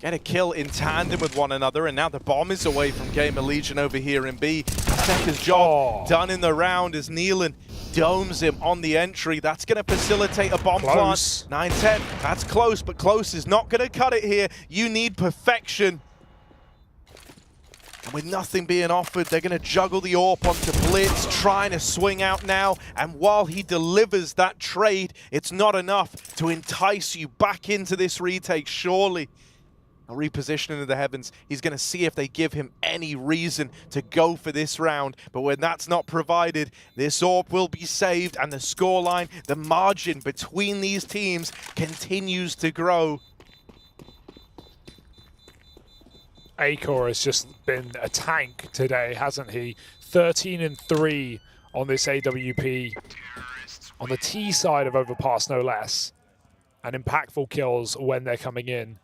get a kill in tandem with one another, and now the bomb is away from Gamer Legion over here in B. Azteca's job done in the round as Nealon domes him on the entry. That's going to facilitate a bomb plant. 9-10, that's close, but close is not going to cut it here. You need perfection. And with nothing being offered, they're going to juggle the AWP onto Blitz, trying to swing out now. And while he delivers that trade, it's not enough to entice you back into this retake, surely. A reposition into the heavens. He's going to see if they give him any reason to go for this round. But when that's not provided, this AWP will be saved, and the scoreline, the margin between these teams continues to grow.
Acor has just been a tank today, hasn't he? 13-3 on this AWP. On the T side of Overpass, no less. And impactful kills when they're coming in.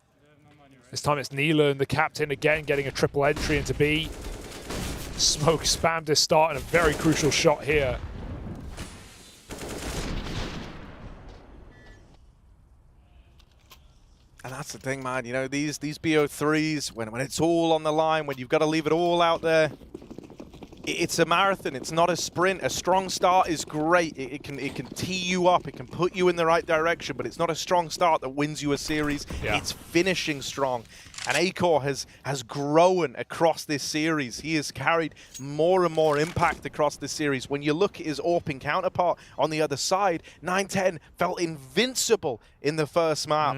This time it's Nealon, the captain, again getting a triple entry into B. Smoke spammed his start and a very crucial shot here.
And that's the thing, man. You know, these BO3s, when it's all on the line, when you've got to leave it all out there, it's a marathon. It's not a sprint. A strong start is great. It can tee you up. It can put you in the right direction, but it's not a strong start that wins you a series. Yeah. It's finishing strong. And Acor has grown across this series. He has carried more and more impact across this series. When you look at his AWPing counterpart on the other side, 910 felt invincible in the first map.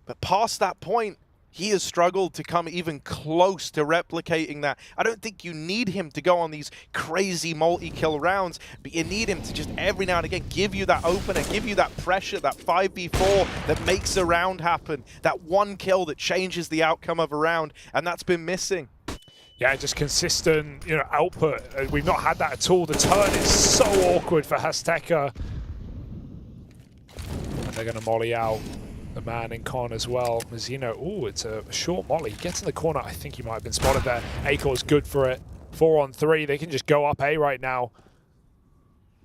But past that point, he has struggled to come even close to replicating that. I don't think you need him to go on these crazy multi-kill rounds, but you need him to just every now and again give you that opener, give you that pressure, that 5v4 that makes a round happen, that one kill that changes the outcome of a round, and that's been missing.
Yeah, just consistent, you know, output. We've not had that at all. The turn is so awkward for Azteca. And they're going to molly out the man in con as well. Mazzino, ooh, it's a short molly. Gets in the corner. I think he might have been spotted there. Acor's good for it. 4-on-3. They can just go up A right now.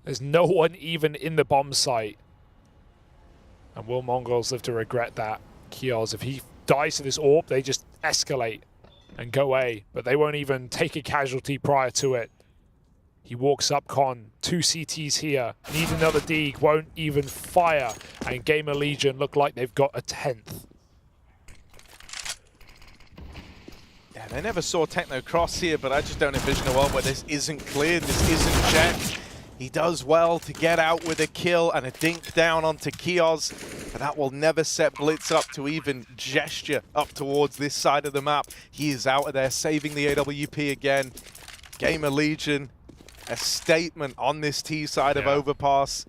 There's no one even in the bomb site. And will Mongols live to regret that? Kios, if he dies to this AWP, they just escalate and go A, but they won't even take a casualty prior to it. He walks up Con, 2 CTs here, need another Deeg, won't even fire, and Gamer Legion look like they've got a 10th.
Yeah, they never saw Techno cross here, but I just don't envision a world where this isn't cleared, this isn't checked. He does well to get out with a kill and a dink down onto Kios, but that will never set Blitz up to even gesture up towards this side of the map. He is out of there, saving the AWP again. Gamer Legion, a statement on this T side of Overpass.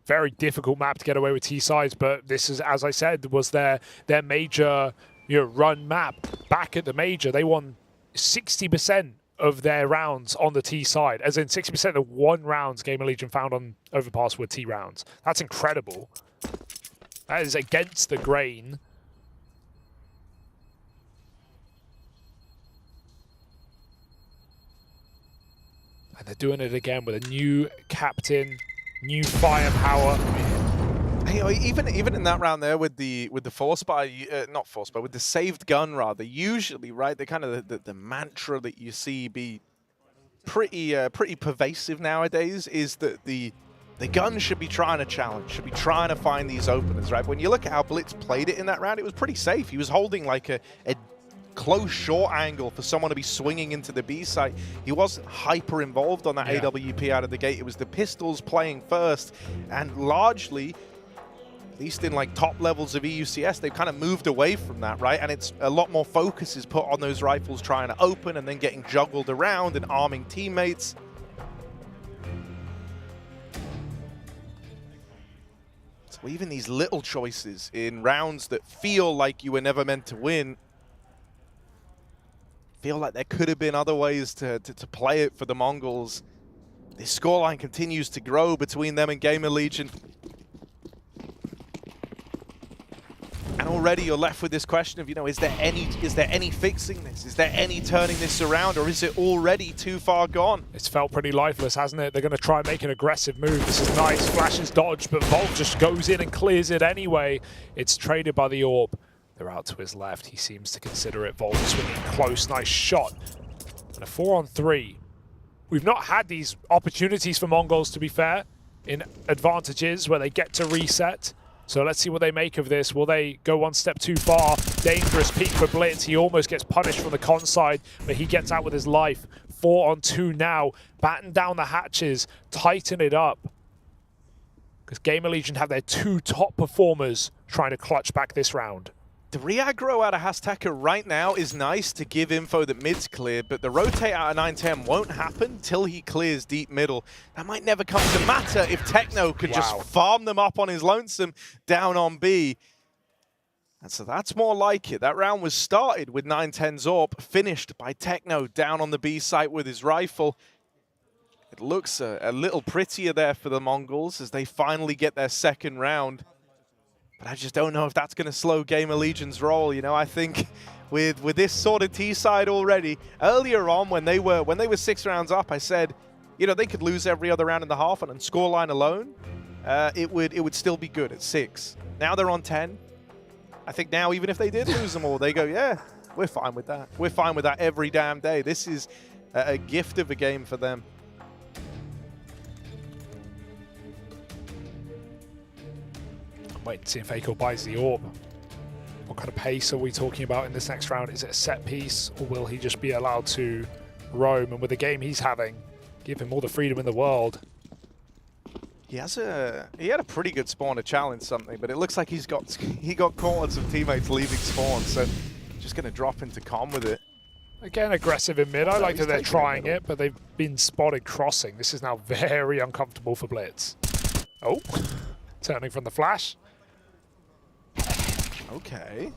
Very difficult map to get away with T sides, but this is, as I said, was their major run map. Back at the major, they won 60% of their rounds on the T side, as in 60% of the 1 rounds Gamer Legion found on Overpass were T rounds. That's incredible. That is against the grain. And they're doing it again with a new captain, new firepower.
Hey, even in that round there with the force buy, not force buy, with the saved gun rather, usually, right, the kind of the mantra that you see be pretty pervasive nowadays is that the gun should be trying to challenge, should be trying to find these openers, right? When you look at how Blitz played it in that round, it was pretty safe. He was holding like a close short angle for someone to be swinging into the B site. He wasn't hyper involved on that AWP out of the gate. It was the pistols playing first, and largely, at least in like top levels of EUCS, they've kind of moved away from that, right? And it's a lot more focus is put on those rifles trying to open and then getting juggled around and arming teammates. So even these little choices in rounds that feel like you were never meant to win, feel like there could have been other ways to play it for the Mongols. This scoreline continues to grow between them and Gamer Legion. And already you're left with this question of, is there any fixing this? Is there any turning this around, or is it already too far gone?
It's felt pretty lifeless, hasn't it? They're going to try and make an aggressive move. This is nice. Flashes dodge, but Volt just goes in and clears it anyway. It's traded by the AWP. They're out to his left. He seems to consider it. Volt swinging close. Nice shot. And a 4-on-3. We've not had these opportunities for Mongols, to be fair, in advantages where they get to reset. So let's see what they make of this. Will they go one step too far? Dangerous peek for Blitz. He almost gets punished from the con side, but he gets out with his life. 4-on-2 now. Batten down the hatches. Tighten it up. Because Gamer Legion have their 2 top performers trying to clutch back this round.
The re-aggro out of Hastaka right now is nice to give info that mid's cleared, but the rotate out of 910 won't happen till he clears deep middle. That might never come to matter if Techno could just farm them up on his lonesome down on B. And so that's more like it. That round was started with 910's AWP, finished by Techno down on the B site with his rifle. It looks a little prettier there for the Mongols as they finally get their second round. But I just don't know if that's going to slow Gamer Legion's roll. I think with this sort of T side already, earlier on when they were 6 rounds up, I said, they could lose every other round in the half, and on scoreline alone, it would still be good at 6. Now they're on 10. I think now even if they did lose them all, they go, yeah, we're fine with that. We're fine with that every damn day. This is a gift of a game for them.
Wait and see if Aiko buys the AWP. What kind of pace are we talking about in this next round? Is it a set piece, or will he just be allowed to roam? And with the game he's having, give him all the freedom in the world.
He had a pretty good spawn to challenge something, but it looks like he got caught on some teammates leaving spawn, so just going to drop into com with it.
Again, aggressive in mid. I like that they're trying it, but they've been spotted crossing. This is now very uncomfortable for Blitz. Oh, turning from the flash.
Okay,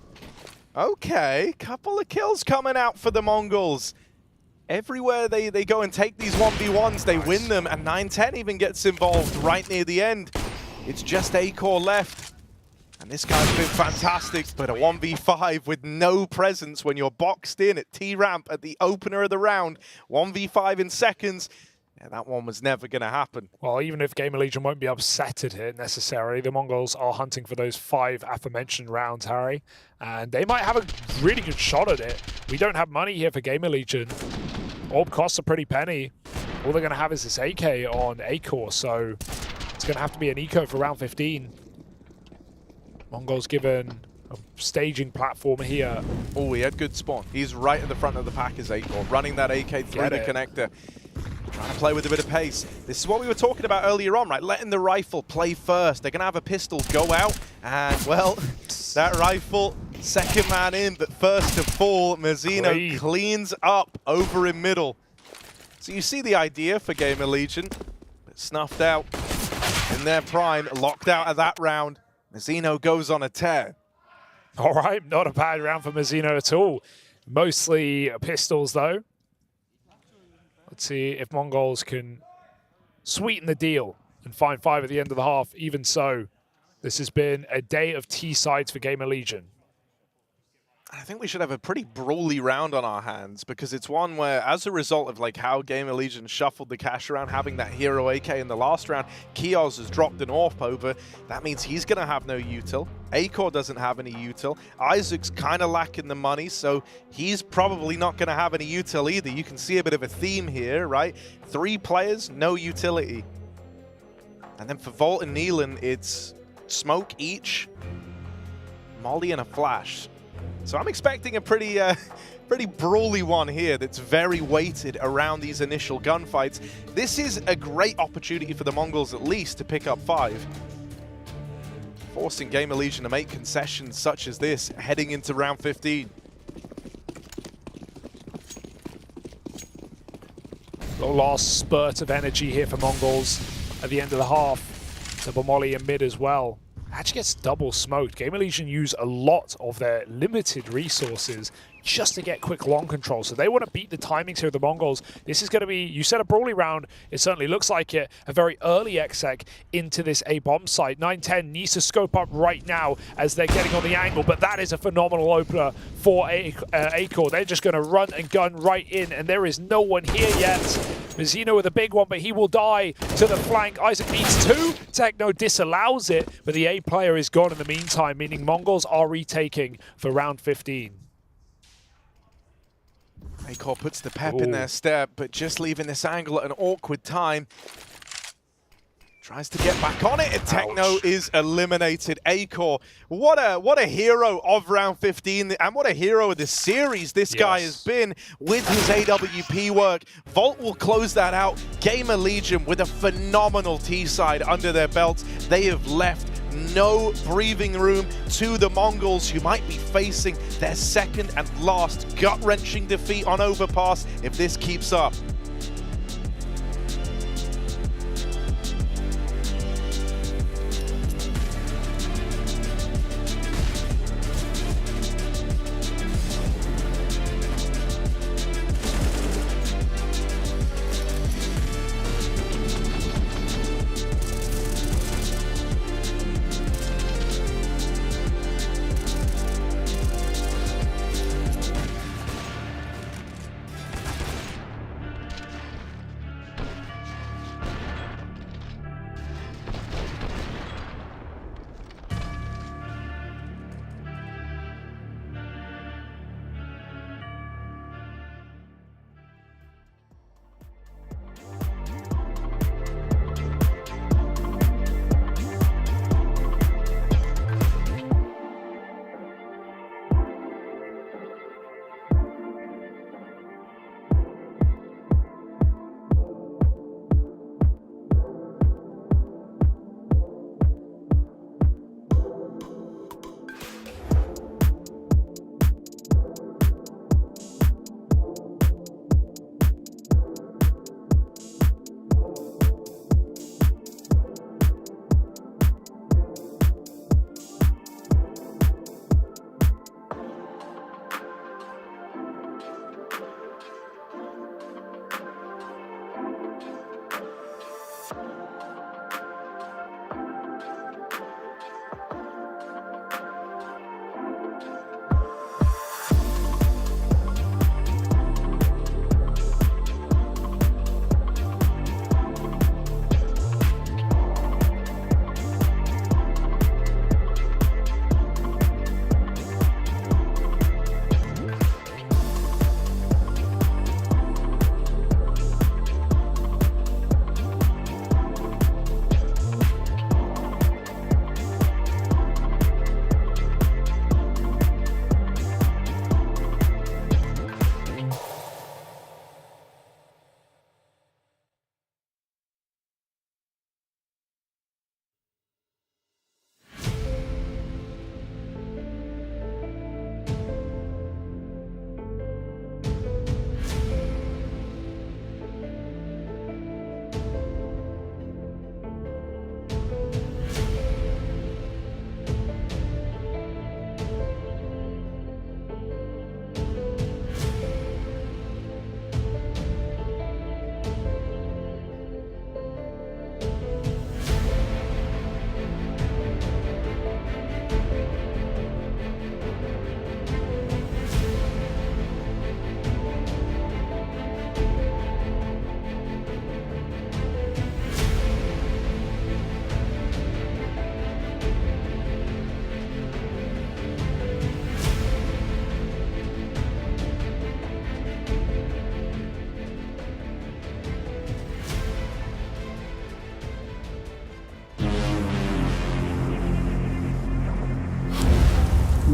couple of kills coming out for the Mongols. Everywhere they go and take these 1v1s, they win them, and 910 even gets involved right near the end. It's just Acor left, and this guy's been fantastic, but a 1v5 with no presence when you're boxed in at T-Ramp at the opener of the round. 1v5 in seconds. Yeah, that one was never going to happen.
Well, even if Gamer Legion won't be upset at it necessarily, the Mongols are hunting for those 5 aforementioned rounds, Harry. And they might have a really good shot at it. We don't have money here for Gamer Legion. Orb costs a pretty penny. All they're going to have is this AK on A-Core, so it's going to have to be an eco for round 15. Mongols given a staging platform here.
Oh, he had good spawn. He's right at the front of the pack as A-Core, running that AK through the connector. Trying to play with a bit of pace. This is what we were talking about earlier on, right? Letting the rifle play first. They're going to have a pistol go out, and, well, that rifle, second man in, but first to fall, Mazzino cleans up over in middle. So you see the idea for Gamer Legion, but snuffed out in their prime, locked out of that round. Mazzino goes on a tear.
All right, not a bad round for Mazzino at all. Mostly pistols, though. Let's see if Mongols can sweeten the deal and find 5 at the end of the half. Even so, this has been a day of T-sides for Gamer Legion.
I think we should have a pretty brawly round on our hands, because it's one where, as a result of like how Gamer Legion shuffled the cash around, having that hero AK in the last round, Kioz has dropped an AWP over. That means he's going to have no util. A-Core doesn't have any util. Isaac's kind of lacking the money, so he's probably not going to have any util either. You can see a bit of a theme here, right? 3 players, no utility. And then for Volt and Neelan, it's smoke each, molly and a flash. So I'm expecting a pretty brawly one here that's very weighted around these initial gunfights. This is a great opportunity for the Mongols at least to pick up 5. Forcing Gamer Legion to make concessions such as this heading into round 15.
The last spurt of energy here for Mongols at the end of the half. Double molly in mid as well. Actually gets double smoked. Gamer Legion use a lot of their limited resources just to get quick long control. So they want to beat the timings here of the Mongols. This is going to be, you said a brawly round. It certainly looks like it. A very early exec into this A-bomb site. 9-10 needs to scope up right now as they're getting on the angle, but that is a phenomenal opener for A-Core. They're just going to run and gun right in, and there is no one here yet. Mazzino with a big one, but he will die to the flank. Isaac needs 2. Techno disallows it, but the A player is gone in the meantime, meaning Mongols are retaking for round 15.
A-Core puts the pep in their step, but just leaving this angle at an awkward time. Tries to get back on it, and Techno is eliminated. A-Core, what a hero of round 15, and what a hero of the series this guy has been with his AWP work. Volt will close that out. Gamer Legion with a phenomenal T-side under their belts. They have left no breathing room to the Mongols, who might be facing their second and last gut-wrenching defeat on Overpass if this keeps up.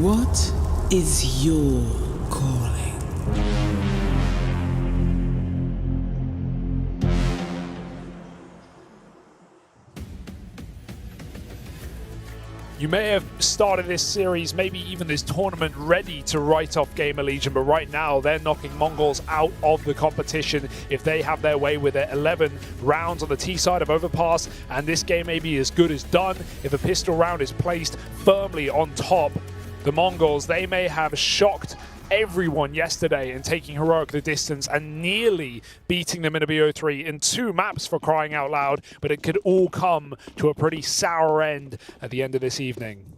What is your calling?
You may have started this series, maybe even this tournament, ready to write off Gamer Legion, but right now they're knocking Mongols out of the competition if they have their way with it. 11 rounds on the T side of Overpass, and this game may be as good as done if a pistol round is placed firmly on top. The Mongols, they may have shocked everyone yesterday in taking Heroic the distance and nearly beating them in a BO3 in 2 maps, for crying out loud, but it could all come to a pretty sour end at the end of this evening.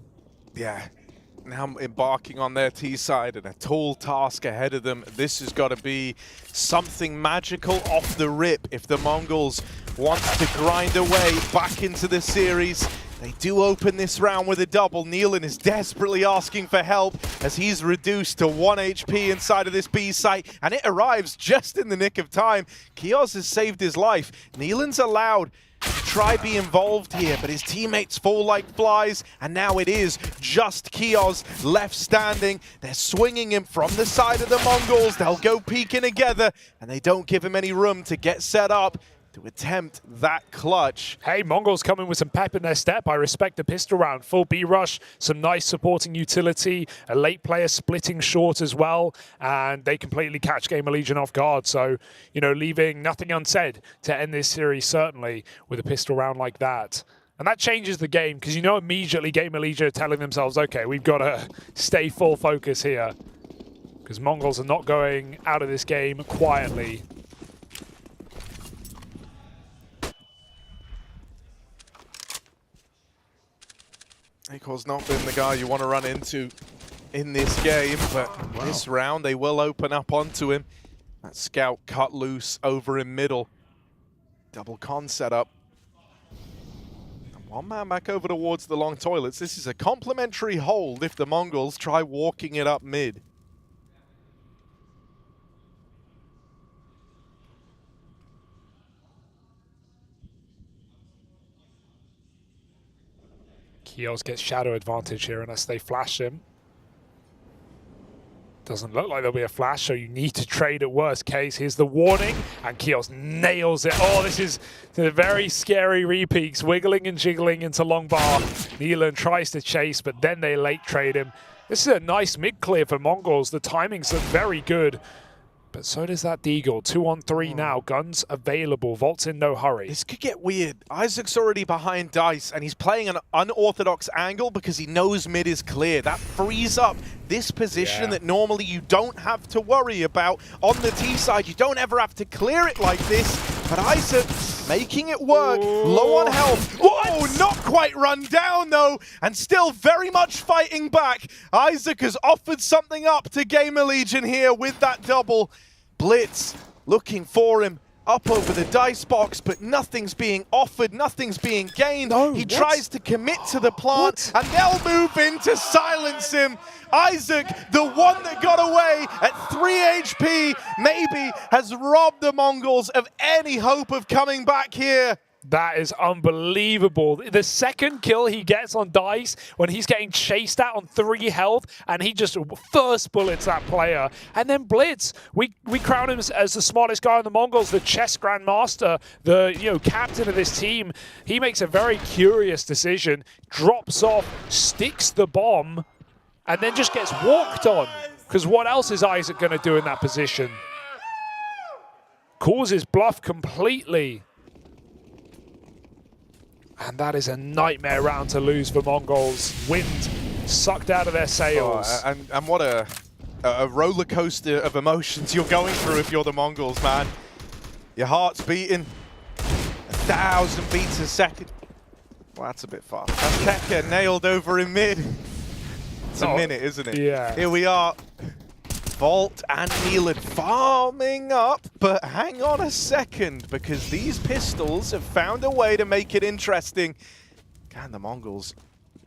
Yeah, now embarking on their T side and a tall task ahead of them. This has got to be something magical off the rip if the Mongols want to grind away back into the series. They do open this round with a double. Nealon is desperately asking for help as he's reduced to 1 HP inside of this B site, and it arrives just in the nick of time. Kios has saved his life. Nealon's allowed to try be involved here, but his teammates fall like flies, and now it is just Kios left standing. They're swinging him from the side of the Mongols. They'll go peeking together, and they don't give him any room to get set up to attempt that clutch.
Hey, Mongols coming with some pep in their step. I respect the pistol round. Full B rush, some nice supporting utility, a late player splitting short as well, and they completely catch Gamer Legion off guard. So, you know, leaving nothing unsaid to end this series, certainly, with a pistol round like that. And that changes the game, because you know immediately Gamer Legion are telling themselves, okay, we've got to stay full focus here, because Mongols are not going out of this game quietly.
Akor's not been the guy you want to run into in this game, but this round they will open up onto him. That scout cut loose over in middle. Double con setup. And 1 man back over towards the long toilets. This is a complimentary hold if the Mongols try walking it up mid.
Kios gets shadow advantage here unless they flash him. Doesn't look like there'll be a flash, so you need to trade at worst case. Here's the warning, and Kios nails it. Oh, this is the very scary repeats, wiggling and jiggling into long bar. Nealon tries to chase, but then they late trade him. This is a nice mid clear for Mongols. The timings look very good. But so does that Deagle. 2 on 3 now. Guns available. Vault's in no hurry.
This could get weird. Isaac's already behind Dice, and he's playing an unorthodox angle because he knows mid is clear. That frees up this position that normally you don't have to worry about. On the T side, you don't ever have to clear it like this. But Isaac making it work. Low on health. Oh, not quite run down, though. And still very much fighting back. Isaac has offered something up to Gamer Legion here with that double. Blitz looking for him up over the dice box, but nothing's being offered, nothing's being gained. He tries to commit to the plant, and they'll move in to silence him. Isaac, the one that got away at 3 HP, maybe has robbed the Mongols of any hope of coming back here.
That is unbelievable. The second kill he gets on Dice when he's getting chased at on 3 health, and he just first bullets that player. And then Blitz, we crown him as the smartest guy on the Mongols, the chess grandmaster, the captain of this team. He makes a very curious decision, drops off, sticks the bomb, and then just gets walked on. Because what else is Isaac going to do in that position? Calls his bluff completely. And that is a nightmare round to lose for Mongols. Wind sucked out of their sails.
And what a roller coaster of emotions you're going through if you're the Mongols, man. Your heart's beating 1,000 beats a second. Well, that's a bit fast. And Keka nailed over in mid. It's a minute, isn't it?
Yeah.
Here we are. Vault and Nealon farming up, but hang on a second, because these pistols have found a way to make it interesting. Can the Mongols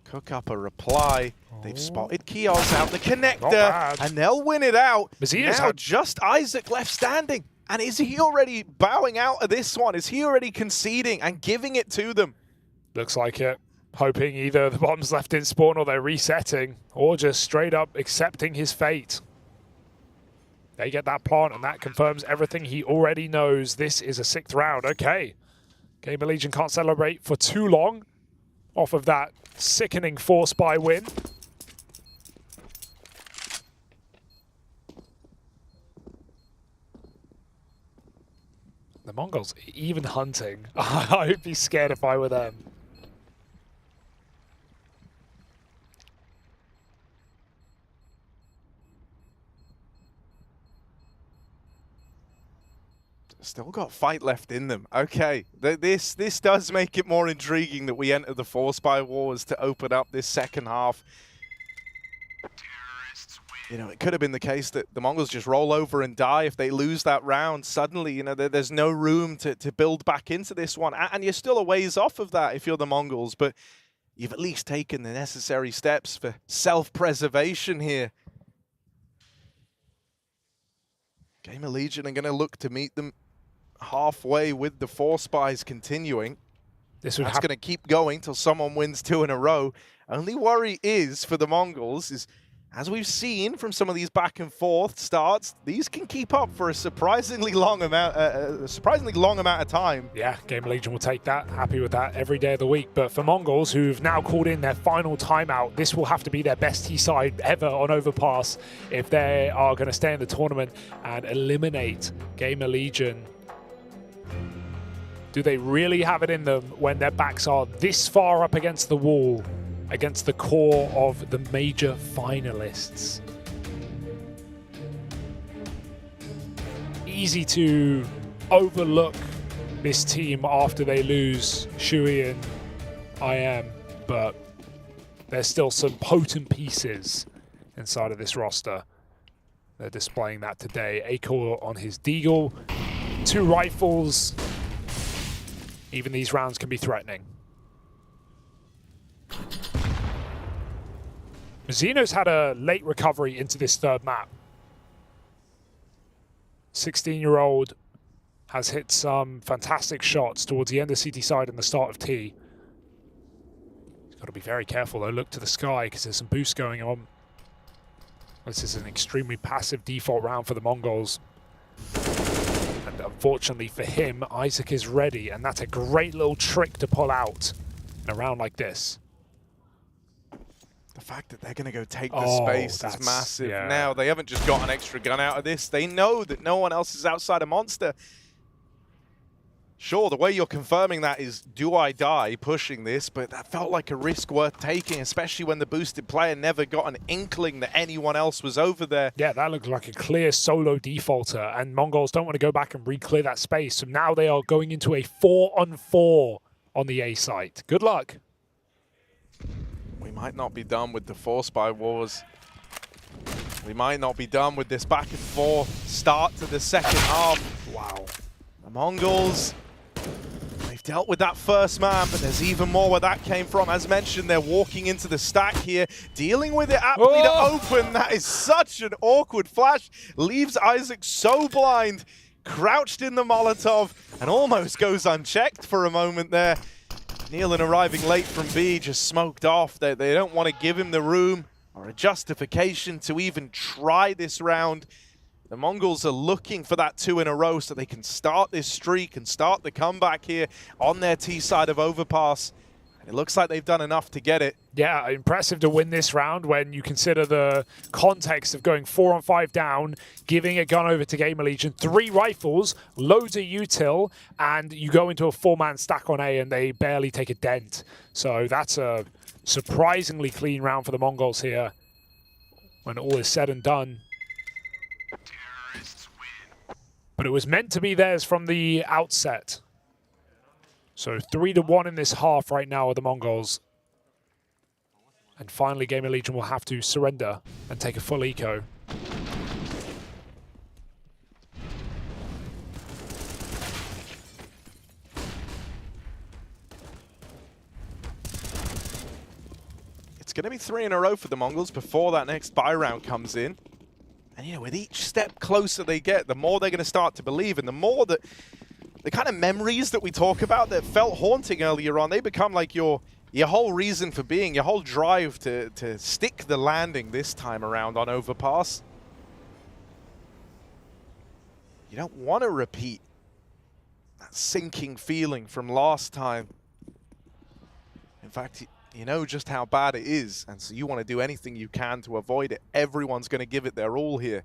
cook up a reply? They've spotted Kios out the connector, and they'll win it out. Now just Isaac left standing. And is he already bowing out of this one? Is he already conceding and giving it to them?
Looks like it. hoping either the bomb's left in spawn or they're resetting, or just straight up accepting his fate. They get that plant, and that confirms everything he already knows. This is a 6th round. Okay. Gamer Legion can't celebrate for too long off of that sickening 4-spy win. The Mongols even hunting. I'd be scared if I were them.
Still got fight left in them. Okay, this does make it more intriguing that we enter the 4-spy wars to open up this second half. You know, it could have been the case that the Mongols just roll over and die if they lose that round. Suddenly, you know, there's no room to build back into this one. And you're still a ways off of that if you're the Mongols, but you've at least taken the necessary steps for self-preservation here. Gamer Legion are going to look to meet them halfway with the 4-spies continuing. That's going to keep going till someone wins 2 in a row. Only worry is for the Mongols is, as we've seen from some of these back and forth starts, these can keep up for a surprisingly long amount of time.
Yeah, Gamer Legion will take that. Happy with that every day of the week. But for Mongols, who've now called in their final timeout, this will have to be their best T side ever on Overpass if they are going to stay in the tournament and eliminate Gamer Legion. Do they really have it in them when their backs are this far up against the wall, against the core of the major finalists? Easy to overlook this team after they lose Shui and IEM, but there's still some potent pieces inside of this roster. They're displaying that today. Akor on his Deagle, 2 rifles. Even these rounds can be threatening. Zeno's had a late recovery into this 3rd map. 16-year-old has hit some fantastic shots towards the end of CT side and the start of T. He's got to be very careful though. Look to the sky because there's some boost going on. This is an extremely passive default round for the Mongols. And unfortunately for him, Isaac is ready, and that's a great little trick to pull out in a round like this.
The fact that they're going to go take the space is massive. Yeah. Now, they haven't just got an extra gun out of this. They know that no one else is outside a monster. Sure, the way you're confirming that is, do I die pushing this? But that felt like a risk worth taking, especially when the boosted player never got an inkling that anyone else was over there.
Yeah, that looked like a clear solo defaulter, and Mongols don't want to go back and re-clear that space. So now they are going into a 4-on-4 on the A site. Good luck.
We might not be done with the 4-spy wars. We might not be done with this back and forth start to the second half.
Wow.
The Mongols, they've dealt with that first man, but there's even more where that came from. As mentioned, they're walking into the stack here, dealing with it aptly to open. That is such an awkward flash. Leaves Isaac so blind, crouched in the Molotov, and almost goes unchecked for a moment there. Nealon arriving late from B, just smoked off. They don't want to give him the room or a justification to even try this round. The Mongols are looking for that 2 in a row so they can start this streak and start the comeback here on their T side of Overpass. And it looks like they've done enough to get it.
Yeah, impressive to win this round when you consider the context of going 4-on-5 down, giving a gun over to Gamer Legion, 3 rifles, loads of util, and you go into a 4-man stack on A and they barely take a dent. So that's a surprisingly clean round for the Mongols here when all is said and done. But it was meant to be theirs from the outset. So 3-1 in this half right now with the Mongols. And finally, Gamer Legion will have to surrender and take a full eco.
It's going to be 3 in a row for the Mongols before that next buy round comes in. And, you know, with each step closer they get, the more they're going to start to believe, and the more that the kind of memories that we talk about that felt haunting earlier on, they become like your your whole reason for being, your whole drive to stick the landing this time around on overpass. You don't want to repeat that sinking feeling from last time. In fact, you know just how bad it is, and so you want to do anything you can to avoid it. Everyone's going to give it their all here.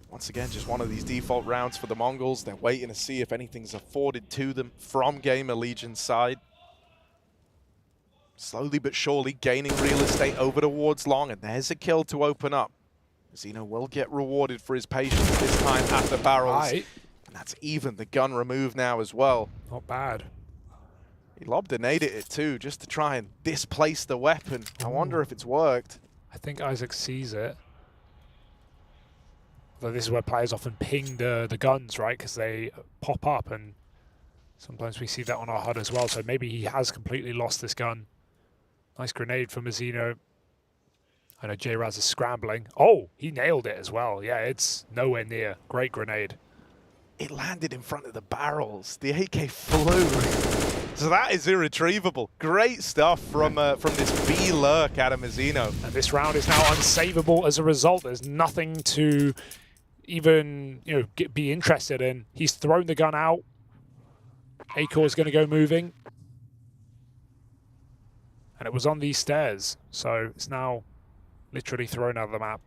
Once again, just one of these default rounds for the Mongols. They're waiting to see if anything's afforded to them from Gamer Legion's side. Slowly but surely gaining real estate over towards long, and there's a kill to open up. Zeno will get rewarded for his patience this time at the barrels. And that's even the gun removed now as well.
Not bad.
He lobbed a nade at it too, just to try and displace the weapon. I wonder if it's worked.
I think Isaac sees it. Though this is where players often ping the guns, right? Because they pop up, and sometimes we see that on our HUD as well. So maybe he has completely lost this gun. Nice grenade from Mazino. I know J-Raz is scrambling. Oh, he nailed it as well. Yeah, it's nowhere near. Great grenade.
It landed in front of the barrels. The AK flew. So that is irretrievable. Great stuff from this B lurk out of Mazino.
And this round is now unsavable as a result. There's nothing to even be interested in. He's thrown the gun out. Acor is going to go moving. And it was on these stairs. So it's now literally thrown out of the map.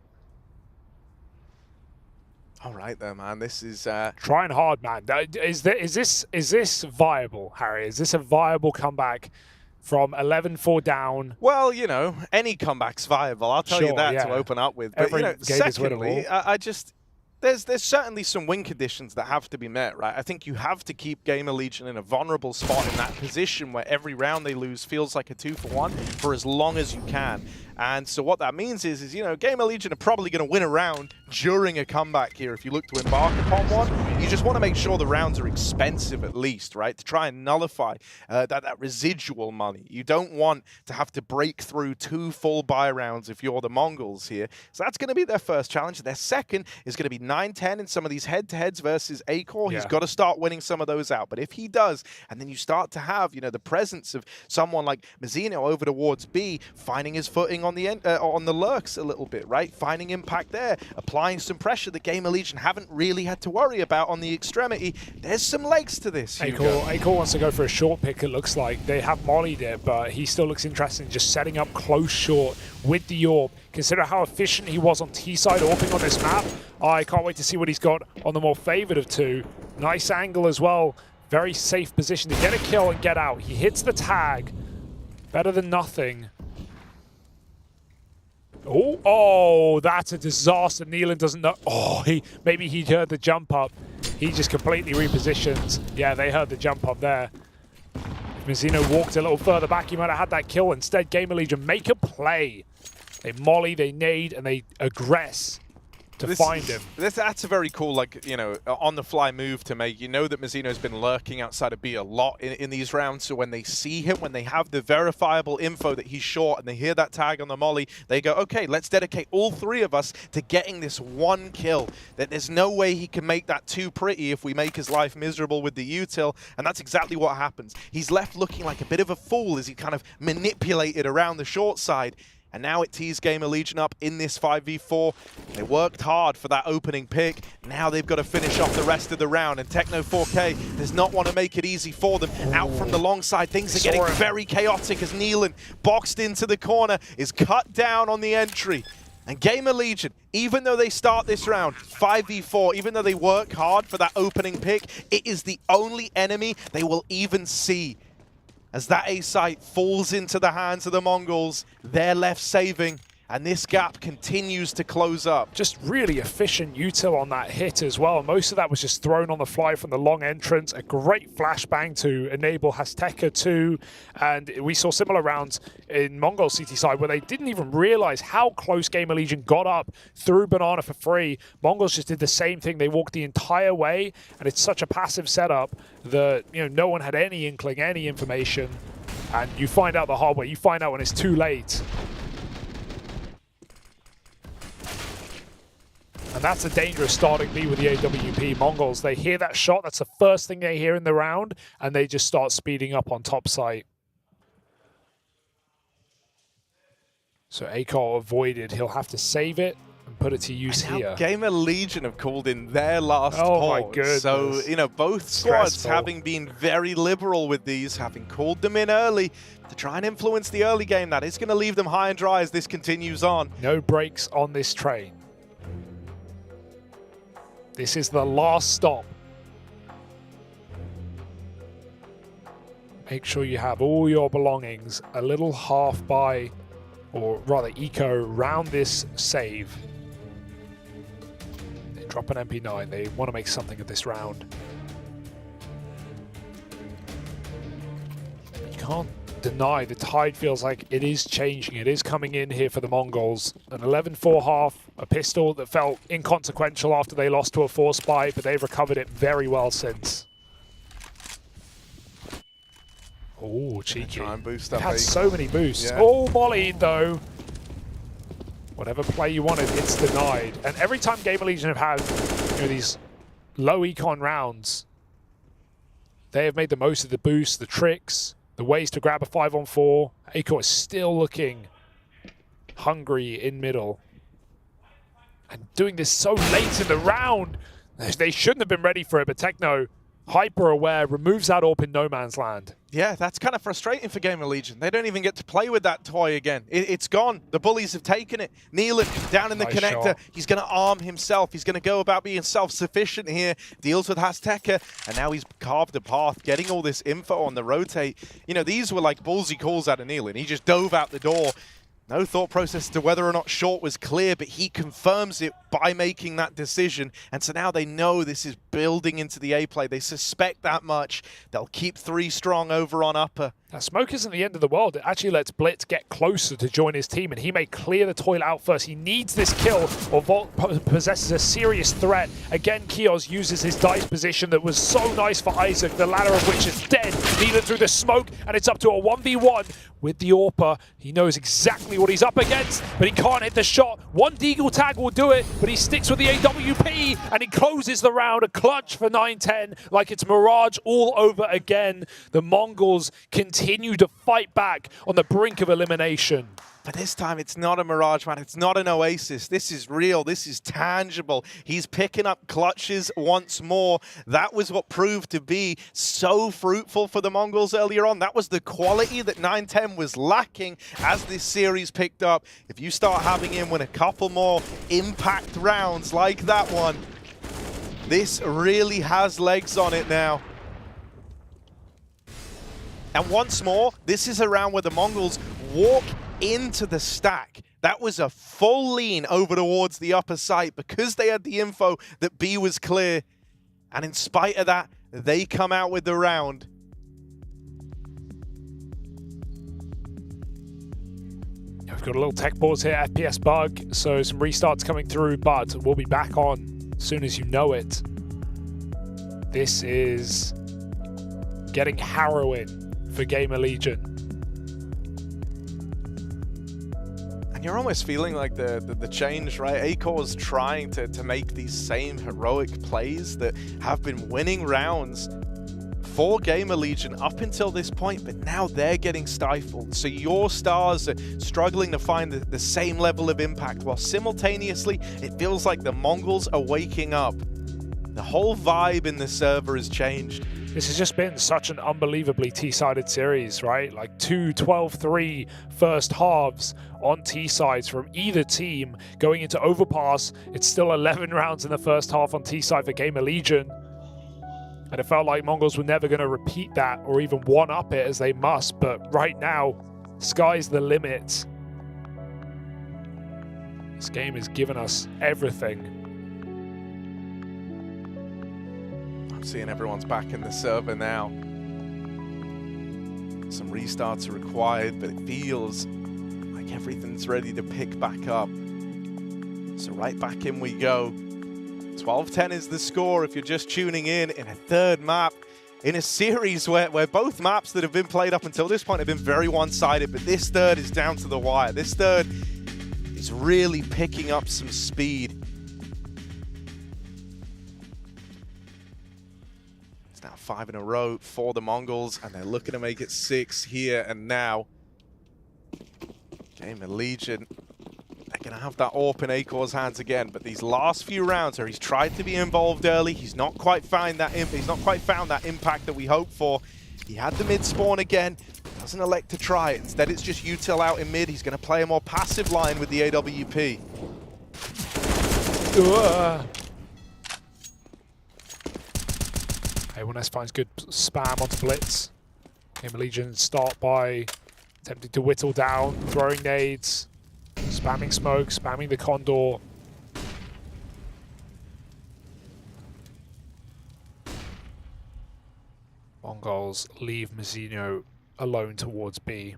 All right, there, man. This is
trying hard, man. Is this viable, Harry? Is this a viable comeback from 11-4 down?
Well, you know, any comeback's viable. I'll tell you that to open up with. But you know, secondly, I just there's certainly some win conditions that have to be met, right? I think you have to keep Gamer Legion in a vulnerable spot in that position where every round they lose feels like a 2-for-1 for as long as you can. And so what that means is you know, Gamer Legion are probably going to win a round during a comeback here. If you look to embark upon one, you just want to make sure the rounds are expensive at least, right? To try and nullify that residual money. You don't want to have to break through 2 full buy rounds if you're the Mongols here. So that's going to be their first challenge. Their second is going to be 9-10 in some of these head-to-heads versus Acor. He's got to start winning some of those out. But if he does, and then you start to have, you know, the presence of someone like Mazino over towards B, finding his footing on the lurks a little bit, right? Finding impact there, applying some pressure that Gamer Legion haven't really had to worry about on the extremity. There's some legs to this.
Acor wants to go for a short pick, it looks like. They have mollied it, but he still looks interested in just setting up close short with the AWP. Consider how efficient he was on T-side AWPing on this map. I can't wait to see what he's got on the more favored of two. Nice angle as well. Very safe position to get a kill and get out. He hits the tag. Better than nothing. Oh, that's a disaster. Nealon doesn't know. Oh, maybe he heard the jump up. He just completely repositions. Yeah, they heard the jump up there. If Mazino walked a little further back, he might have had that kill. Instead, Gamer Legion make a play. They molly, they nade, and they aggress to find him.
That's a very cool, like, you know, on-the-fly move to make. You know that Mazino's been lurking outside of B a lot in these rounds, so when they see him, when they have the verifiable info that he's short and they hear that tag on the molly, they go, okay, let's dedicate all 3 of us to getting this 1 kill. That there's no way he can make that too pretty if we make his life miserable with the util, and that's exactly what happens. He's left looking like a bit of a fool as he kind of manipulated around the short side. And now it tees Gamer Legion up in this 5v4. They worked hard for that opening pick. Now they've got to finish off the rest of the round. And Techno 4K does not want to make it easy for them. Out from the long side, things are getting very chaotic as Nealon, boxed into the corner, is cut down on the entry. And Gamer Legion, even though they start this round 5v4, even though they work hard for that opening pick, it is the only enemy they will even see. As that A site falls into the hands of the Mongols, they're left saving, and this gap continues to close up.
Just really efficient util on that hit as well. Most of that was just thrown on the fly from the long entrance. A great flashbang to enable Hasteka too. And we saw similar rounds in Mongol CT side where they didn't even realize how close Gamer Legion got up through Banana for free. Mongols just did the same thing. They walked the entire way, and it's such a passive setup that, you know, no one had any inkling, any information. And you find out the hard way. You find out when it's too late. And And that's a dangerous starting B with the AWP Mongols. They hear that shot, that's the first thing they hear in the round, and they just start speeding up on top site. So Akor avoided, he'll have to save it and put it to use here.
Gamer Legion have called in their last
my
port.
goodness.
So, you know, both squads
Stressful.
having been very liberal with these, having called them in early to try and influence the early game. That is going to leave them high and dry as this continues on.
No brakes on this train. This is the last stop. Make sure you have all your belongings a little half by, or rather eco, round this save. They drop an MP9. They want to make something of this round. You can't deny the tide feels like it is changing. It is coming in here for the Mongols. An 11-4 half, a pistol that felt inconsequential after they lost to a force spy, but they've recovered it very well since. Oh, cheeky.
Try and boost
They've
up.
had so many boosts.
Yeah.
All mollied though. Whatever play you wanted, it's denied. And every time Gamer Legion have had, you know, these low econ rounds, they have made the most of the boosts, the tricks, the ways to grab a 5-on-4. Akor is still looking hungry in middle. And doing this so late in the round. They shouldn't have been ready for it, but Techno, hyper aware, removes that AWP in no man's land.
Yeah, that's kind of frustrating for Gamer Legion. They don't even get to play with that toy again. It's gone. The bullies have taken it. Neelan down in the connector.
Shot.
He's going to arm himself. He's going to go about being self-sufficient here. Deals with Azteca, and now he's carved a path, getting all this info on the rotate. You know, these were like ballsy calls out of Neelan. He just dove out the door. No thought process to whether or not short was clear, but he confirms it by making that decision. And so now they know this is building into the A play. They suspect that much. They'll keep 3 strong over on upper.
Now, smoke isn't the end of the world. It actually lets Blitz get closer to join his team, and he may clear the toilet out first. He needs this kill, or Volt possesses a serious threat. Again, Kios uses his dice position that was so nice for Isaac, the latter of which is dead. Needed through the smoke, and it's up to a 1v1 with the AWPer. He knows exactly what he's up against, but he can't hit the shot. One Deagle tag will do it, but he sticks with the AWP, and he closes the round. A clutch for 9-10, like it's Mirage all over again. The Mongols continue to fight back on the brink of elimination.
But this time, it's not a Mirage, man. It's not an Oasis. This is real. This is tangible. He's picking up clutches once more. That was what proved to be so fruitful for the Mongols earlier on. That was the quality that 9-10 was lacking as this series picked up. If you start having him win a couple more impact rounds like that one, this really has legs on it now. And once more, this is a round where the Mongols walk into the stack. That was a full lean over towards the upper site because they had the info that B was clear. And in spite of that, they come out with the round.
We've got a little tech pause here, FPS bug, so some restarts coming through, but we'll be back on as soon as you know it. This is getting harrowing for Gamer Legion.
And you're almost feeling like the change, right? Akor's trying to make these same heroic plays that have been winning rounds for Gamer Legion up until this point, but now they're getting stifled. So your stars are struggling to find the same level of impact, while simultaneously it feels like the Mongols are waking up. The whole vibe in the server has changed.
This has just been such an unbelievably T-sided series, right? Like 2 12-3 first halves on T-sides from either team going into overpass. It's still 11 rounds in the first half on T-side for Gamer Legion. And it felt like Mongols were never going to repeat that or even one-up it as they must. But right now, sky's the limit. This game has given us everything.
I'm seeing everyone's back in the server now. Some restarts are required, but it feels like everything's ready to pick back up. So right back in we go. 12-10 is the score if you're just tuning in a third map in a series where both maps that have been played up until this point have been very one-sided, but this third is down to the wire. This third is really picking up some speed. 5 in a row for the Mongols, and they're looking to make it 6 here and now. Game of Legion, they're going to have that AWP in Akor's hands again, but these last few rounds where he's tried to be involved early, he's not quite found that impact that we hoped for. He had the mid spawn again, doesn't elect to try it. Instead, it's just util out in mid. He's going to play a more passive line with the AWP.
A1S finds good spam onto Blitz. Game of Legion start by attempting to whittle down, throwing nades, spamming smoke, spamming the Condor. Mongols leave Mazzino alone towards B.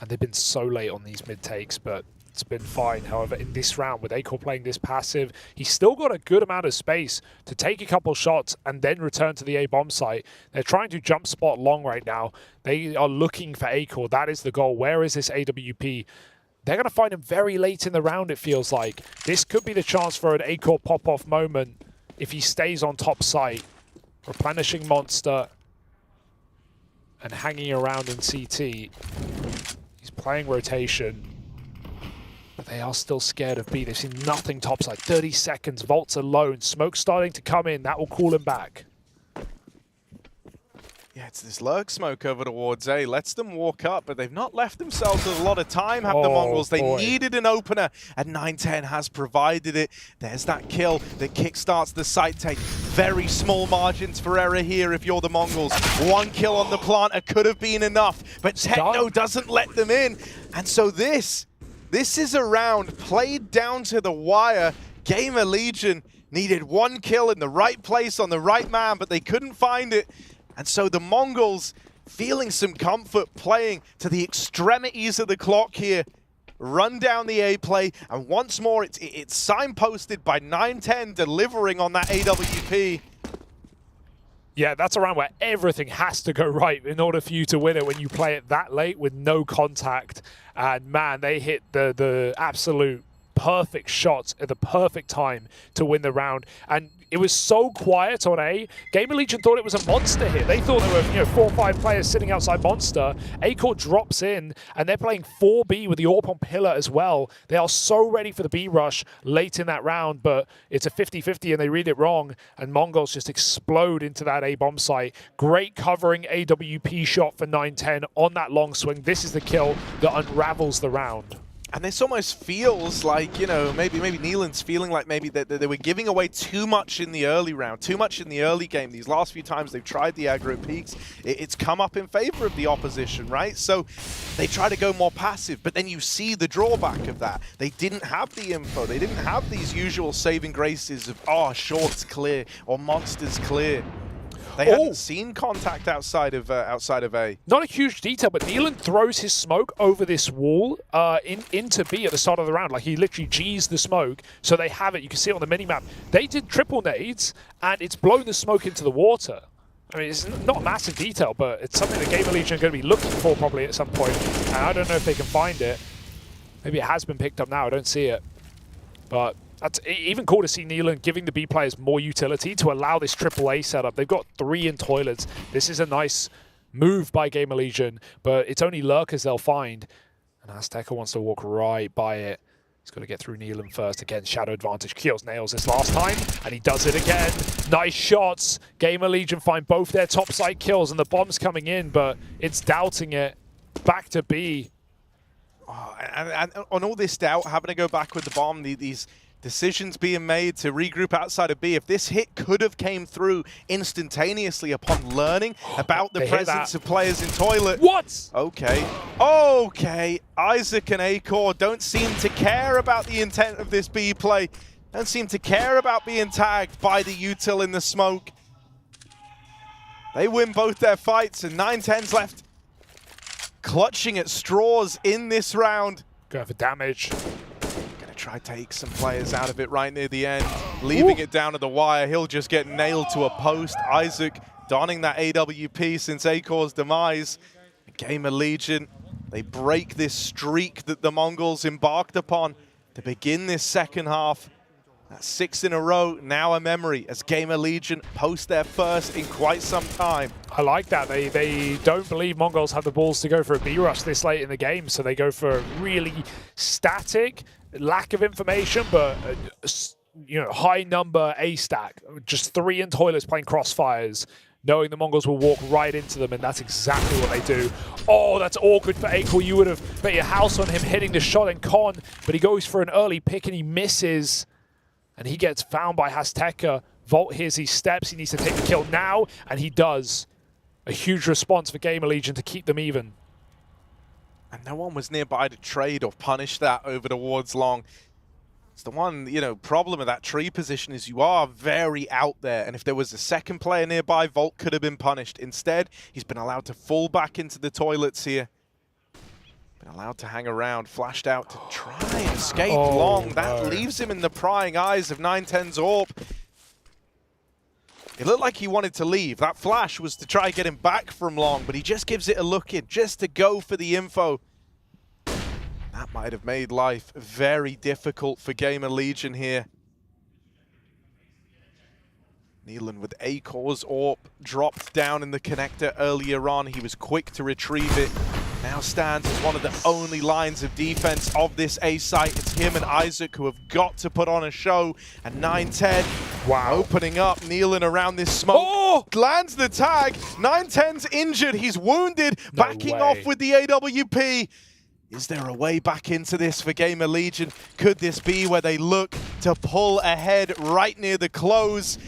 And they've been so late on these mid takes, but it's been fine. However, in this round, with Akor playing this passive, he's still got a good amount of space to take a couple shots and then return to the A bomb site. They're trying to jump spot long right now. They are looking for Akor. That is the goal. Where is this AWP? They're going to find him very late in the round, it feels like. This could be the chance for an Akor pop-off moment if he stays on top site. Replenishing Monster and hanging around in CT. He's playing rotation. But they are still scared of B. They've seen nothing topside. 30 seconds, Volt's alone. Smoke starting to come in. That will call him back.
Yeah, it's this lurk smoke over towards A. Lets them walk up, but they've not left themselves with a lot of time, have the Mongols. They needed an opener, and 9-10 has provided it. There's that kill that kickstarts the site take. Very small margins for error here if you're the Mongols. One kill on the planter could have been enough, but Techno doesn't let them in. And so this is a round played down to the wire. Game of Legion needed one kill in the right place on the right man, but they couldn't find it. And so the Mongols, feeling some comfort, playing to the extremities of the clock here, run down the A play, and once more it's signposted by 9-10 delivering on that AWP.
Yeah, that's a round where everything has to go right in order for you to win it when you play it that late with no contact. And man, they hit the absolute perfect shots at the perfect time to win the round. And it was so quiet on A. Game of Legion thought it was a monster hit. They thought there were 4 or 5 players sitting outside monster. Akor drops in, and they're playing 4B with the AWP on pillar as well. They are so ready for the B rush late in that round, but it's a 50-50 and they read it wrong, and Mongols just explode into that A bomb site. Great covering AWP shot for 9-10 on that long swing. This is the kill that unravels the round.
And this almost feels like, maybe Neelan's feeling like maybe that they were giving away too much in the early round, too much in the early game. These last few times they've tried the aggro peaks, it's come up in favor of the opposition, right? So they try to go more passive, but then you see the drawback of that. They didn't have the info. They didn't have these usual saving graces of, short's clear or monster's clear. They hadn't seen contact outside of A.
Not a huge detail, but Neelan throws his smoke over this wall into B at the start of the round. Like, he literally G's the smoke, so they have it. You can see it on the minimap. They did triple nades, and it's blown the smoke into the water. I mean, it's not massive detail, but it's something that Game of Legion are going to be looking for probably at some point. And I don't know if they can find it. Maybe it has been picked up now. I don't see it. But that's even cool to see Neelan giving the B players more utility to allow this AAA setup. They've got 3 in toilets. This is a nice move by Game of Legion, but it's only lurkers they'll find. And Azteca wants to walk right by it. He's got to get through Neelan first. Again, shadow advantage. Keels nails this last time, and he does it again. Nice shots. Game of Legion find both their top side kills, and the bomb's coming in, but it's doubting it. Back to B.
And on all this doubt, having to go back with the bomb, these decisions being made to regroup outside of B. If this hit could have came through instantaneously upon learning about the presence of players in toilet.
What?
Okay. Isaac and Akor don't seem to care about the intent of this B play. Don't seem to care about being tagged by the util in the smoke. They win both their fights, and 9-10's left clutching at straws in this round.
Going for damage.
Try to take some players out of it right near the end, leaving it down to the wire. He'll just get nailed to a post. Isaac donning that AWP since Akor's demise. Game of Legion, they break this streak that the Mongols embarked upon to begin this second half. That's 6 in a row, now a memory as Gamer Legion post their first in quite some time.
I like that. They don't believe Mongols have the balls to go for a B rush this late in the game, so they go for a really static, lack of information, but high number A stack. Just 3 in toilets playing crossfires, knowing the Mongols will walk right into them, and that's exactly what they do. Oh, that's awkward for Akor. You would have bet your house on him hitting the shot in Con, but he goes for an early pick and he misses. And he gets found by Azteca. Volt hears these steps. He needs to take the kill now, and he does. A huge response for Gamer Legion to keep them even.
And no one was nearby to trade or punish that over towards long. It's the one, problem of that tree position is you are very out there. And if there was a second player nearby, Volt could have been punished. Instead, he's been allowed to fall back into the toilets here. Been allowed to hang around, flashed out to try and escape long. That leaves him in the prying eyes of 910's AWP. It looked like he wanted to leave. That flash was to try and get him back from long, but he just gives it a look in, just to go for the info. That might have made life very difficult for Gamer Legion here. Nealon with Akor's AWP dropped down in the connector earlier on. He was quick to retrieve it. Now stands as one of the only lines of defense of this A site. It's him and Isaac who have got to put on a show. And 910 opening up. Nealon around this smoke. Lands the tag. 910's injured. He's wounded. Backing off with the AWP. Is there a way back into this for Gamer Legion? Could this be where they look to pull ahead right near the close?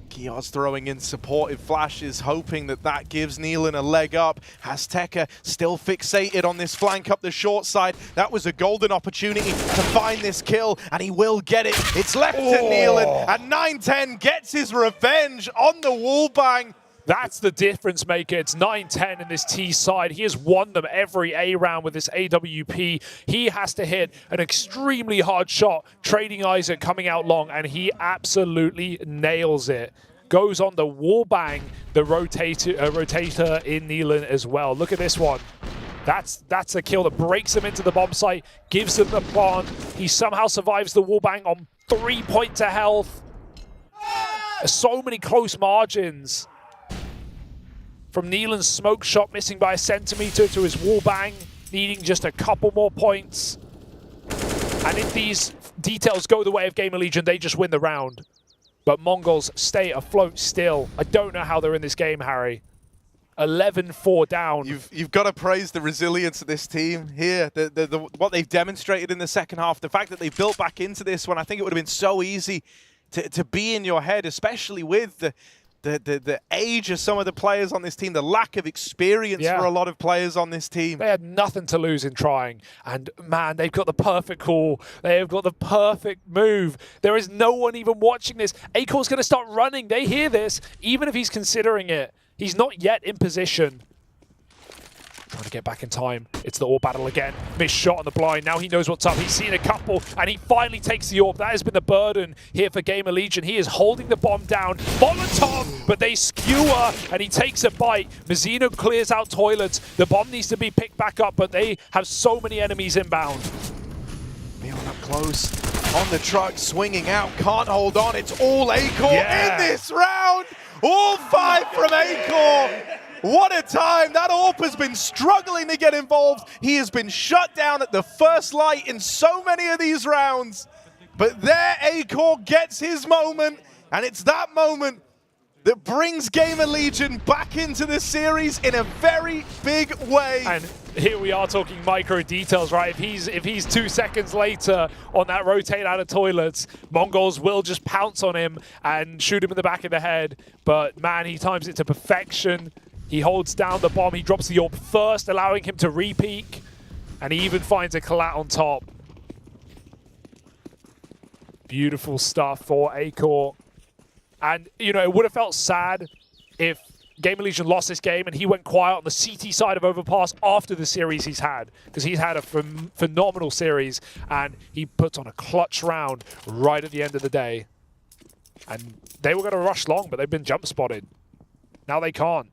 Kiar's throwing in supportive flashes, hoping that that gives Nealon a leg up. Azteca still fixated on this flank up the short side. That was a golden opportunity to find this kill, and he will get it. It's left to Nealon, and 910 gets his revenge on the wallbang.
That's the difference maker. It's 910 in this T side. He has won them every A round with this AWP. He has to hit an extremely hard shot, trading Isaac coming out long, and he absolutely nails it. Goes on the wall bang, the rotator in Nealon as well. Look at this one. That's a kill that breaks him into the bomb site, gives him the plant. He somehow survives the wall bang on 3 points of health. So many close margins. From Nealon's smoke shot missing by a centimeter to his wall bang, needing just a couple more points. And if these details go the way of Gamer Legion, they just win the round. But Mongols stay afloat still. I don't know how they're in this game, Harry. 11-4 down.
You've got to praise the resilience of this team here. What they've demonstrated in the second half, the fact that they built back into this one. I think it would have been so easy to be in your head, especially with the age of some of the players on this team, the lack of experience for a lot of players on this team.
They had nothing to lose in trying. And man, they've got the perfect call. They've got the perfect move. There is no one even watching this. Akor's going to start running. They hear this, even if he's considering it. He's not yet in position. Trying to get back in time. It's the AWP battle again. Missed shot on the blind. Now he knows what's up. He's seen a couple, and he finally takes the AWP. That has been the burden here for Gamer Legion. He is holding the bomb down. Molotov, but they skewer, and he takes a bite. Mazzino clears out toilets. The bomb needs to be picked back up, but they have so many enemies inbound.
Nealon up close. On the truck, swinging out. Can't hold on. It's all Akor in this round. All 5 from Akor. What a time. That AWP has been struggling to get involved. He has been shut down at the first light in so many of these rounds. But there Akor gets his moment, and it's that moment that brings Gamer Legion back into the series in a very big way.
And here we are talking micro details, right? If he's 2 seconds later on that rotate out of toilets, Mongols will just pounce on him and shoot him in the back of the head. But man, he times it to perfection. He holds down the bomb. He drops the AWP first, allowing him to re-peek. And he even finds a collat on top. Beautiful stuff for Akor. And, it would have felt sad if Gamer Legion lost this game and he went quiet on the CT side of Overpass after the series he's had. Because he's had a phenomenal series, and he puts on a clutch round right at the end of the day. And they were going to rush long, but they've been jump spotted. Now they can't.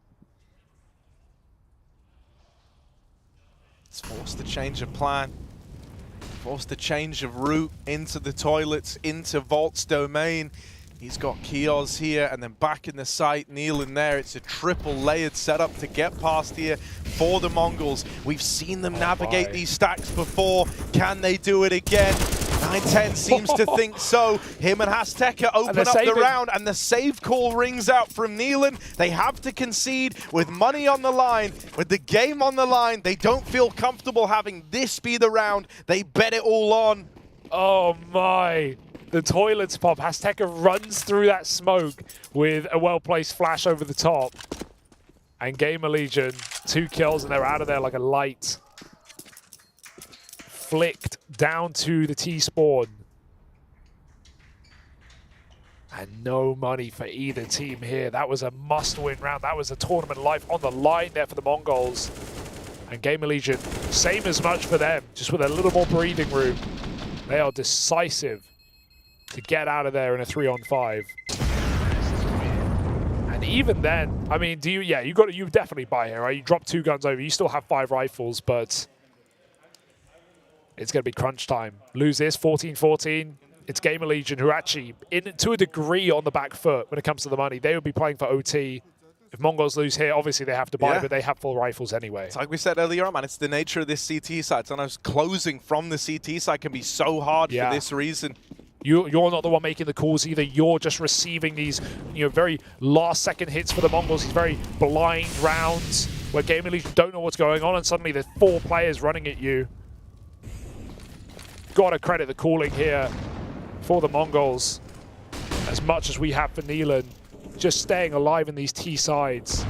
It's forced to change of plan. Forced a change of route into the toilets, into Vault's domain. He's got Kios here, and then back in the site, Nealon there. It's a triple layered setup to get past here for the Mongols. We've seen them navigate these stacks before. Can they do it again? 9-10 seems to think so. Him and Azteca open up the round, and the save call rings out from Nealon. They have to concede with money on the line, with the game on the line. They don't feel comfortable having this be the round. They bet it all on.
Oh my. The toilets pop. Azteca runs through that smoke with a well-placed flash over the top. And Gamer Legion, 2 kills, and they're out of there like a light. Flicked down to the T-spawn. And no money for either team here. That was a must-win round. That was a tournament life on the line there for the Mongols. And Gamer Legion, same as much for them, just with a little more breathing room. They are decisive to get out of there in a 3-on-5. And even then, I mean, you definitely buy here, right? You drop 2 guns over, you still have 5 rifles, but it's going to be crunch time. Lose this, 14-14. It's Gamer Legion who actually, to a degree, on the back foot when it comes to the money. They would be playing for OT. If Mongols lose here, obviously they have to buy, but they have full rifles anyway.
It's like we said earlier on, man, it's the nature of this CT site. Sometimes closing from the CT site can be so hard for this reason.
You're not the one making the calls either. You're just receiving these, very last-second hits for the Mongols. These very blind rounds where Gamer Legion don't know what's going on, and suddenly there's 4 players running at you. Gotta credit the calling here for the Mongols, as much as we have for Nealon, just staying alive in these T sides.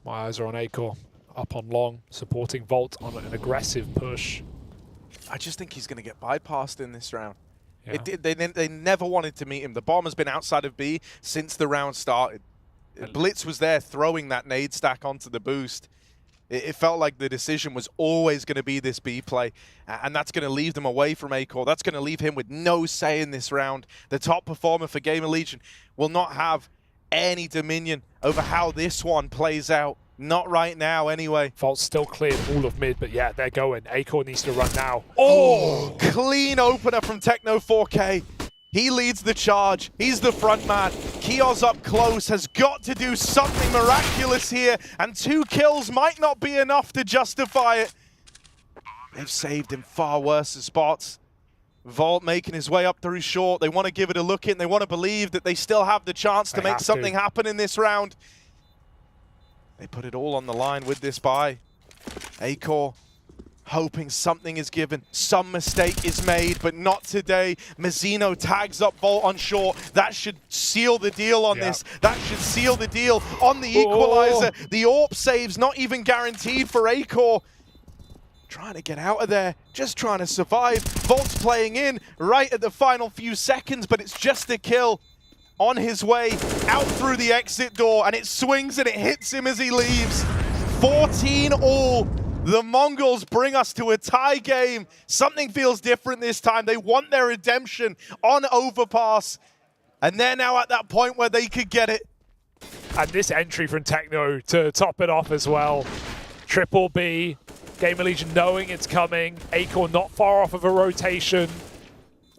My eyes are on Acor, up on long, supporting Vault on an aggressive push.
I just think he's going to get bypassed in this round.
Yeah.
They never wanted to meet him. The bomb has been outside of B since the round started. Blitz was there throwing that nade stack onto the boost. It felt like the decision was always going to be this B play, and that's going to leave them away from Acor. That's going to leave him with no say in this round. The top performer for Gamer Legion will not have any dominion over how this one plays out. Not right now, anyway.
Vault's still cleared all of mid, but yeah, they're going. Acor needs to run now.
Oh, clean opener from Techno 4K. He leads the charge. He's the front man. Kios up close, has got to do something miraculous here, and 2 kills might not be enough to justify it. They've saved in far worse spots. Vault making his way up through short. They want to give it a look in. They want to believe that they still have the chance to make something happen in this round. They put it all on the line with this buy. Acor hoping something is given. Some mistake is made, but not today. Mazzino tags up Vault on short. That should seal the deal on this. That should seal the deal on the equalizer. The AWP save's not even guaranteed for Acor. Trying to get out of there, just trying to survive. Vault's playing in right at the final few seconds, but it's just a kill. On his way out through the exit door, and it swings and it hits him as he leaves. 14-all. The Mongols bring us to a tie game. Something feels different this time. They want their redemption on overpass, and they're now at that point where they could get it.
And this entry from Techno to top it off as well. Triple B. Gamer Legion knowing it's coming. Acor not far off of a rotation.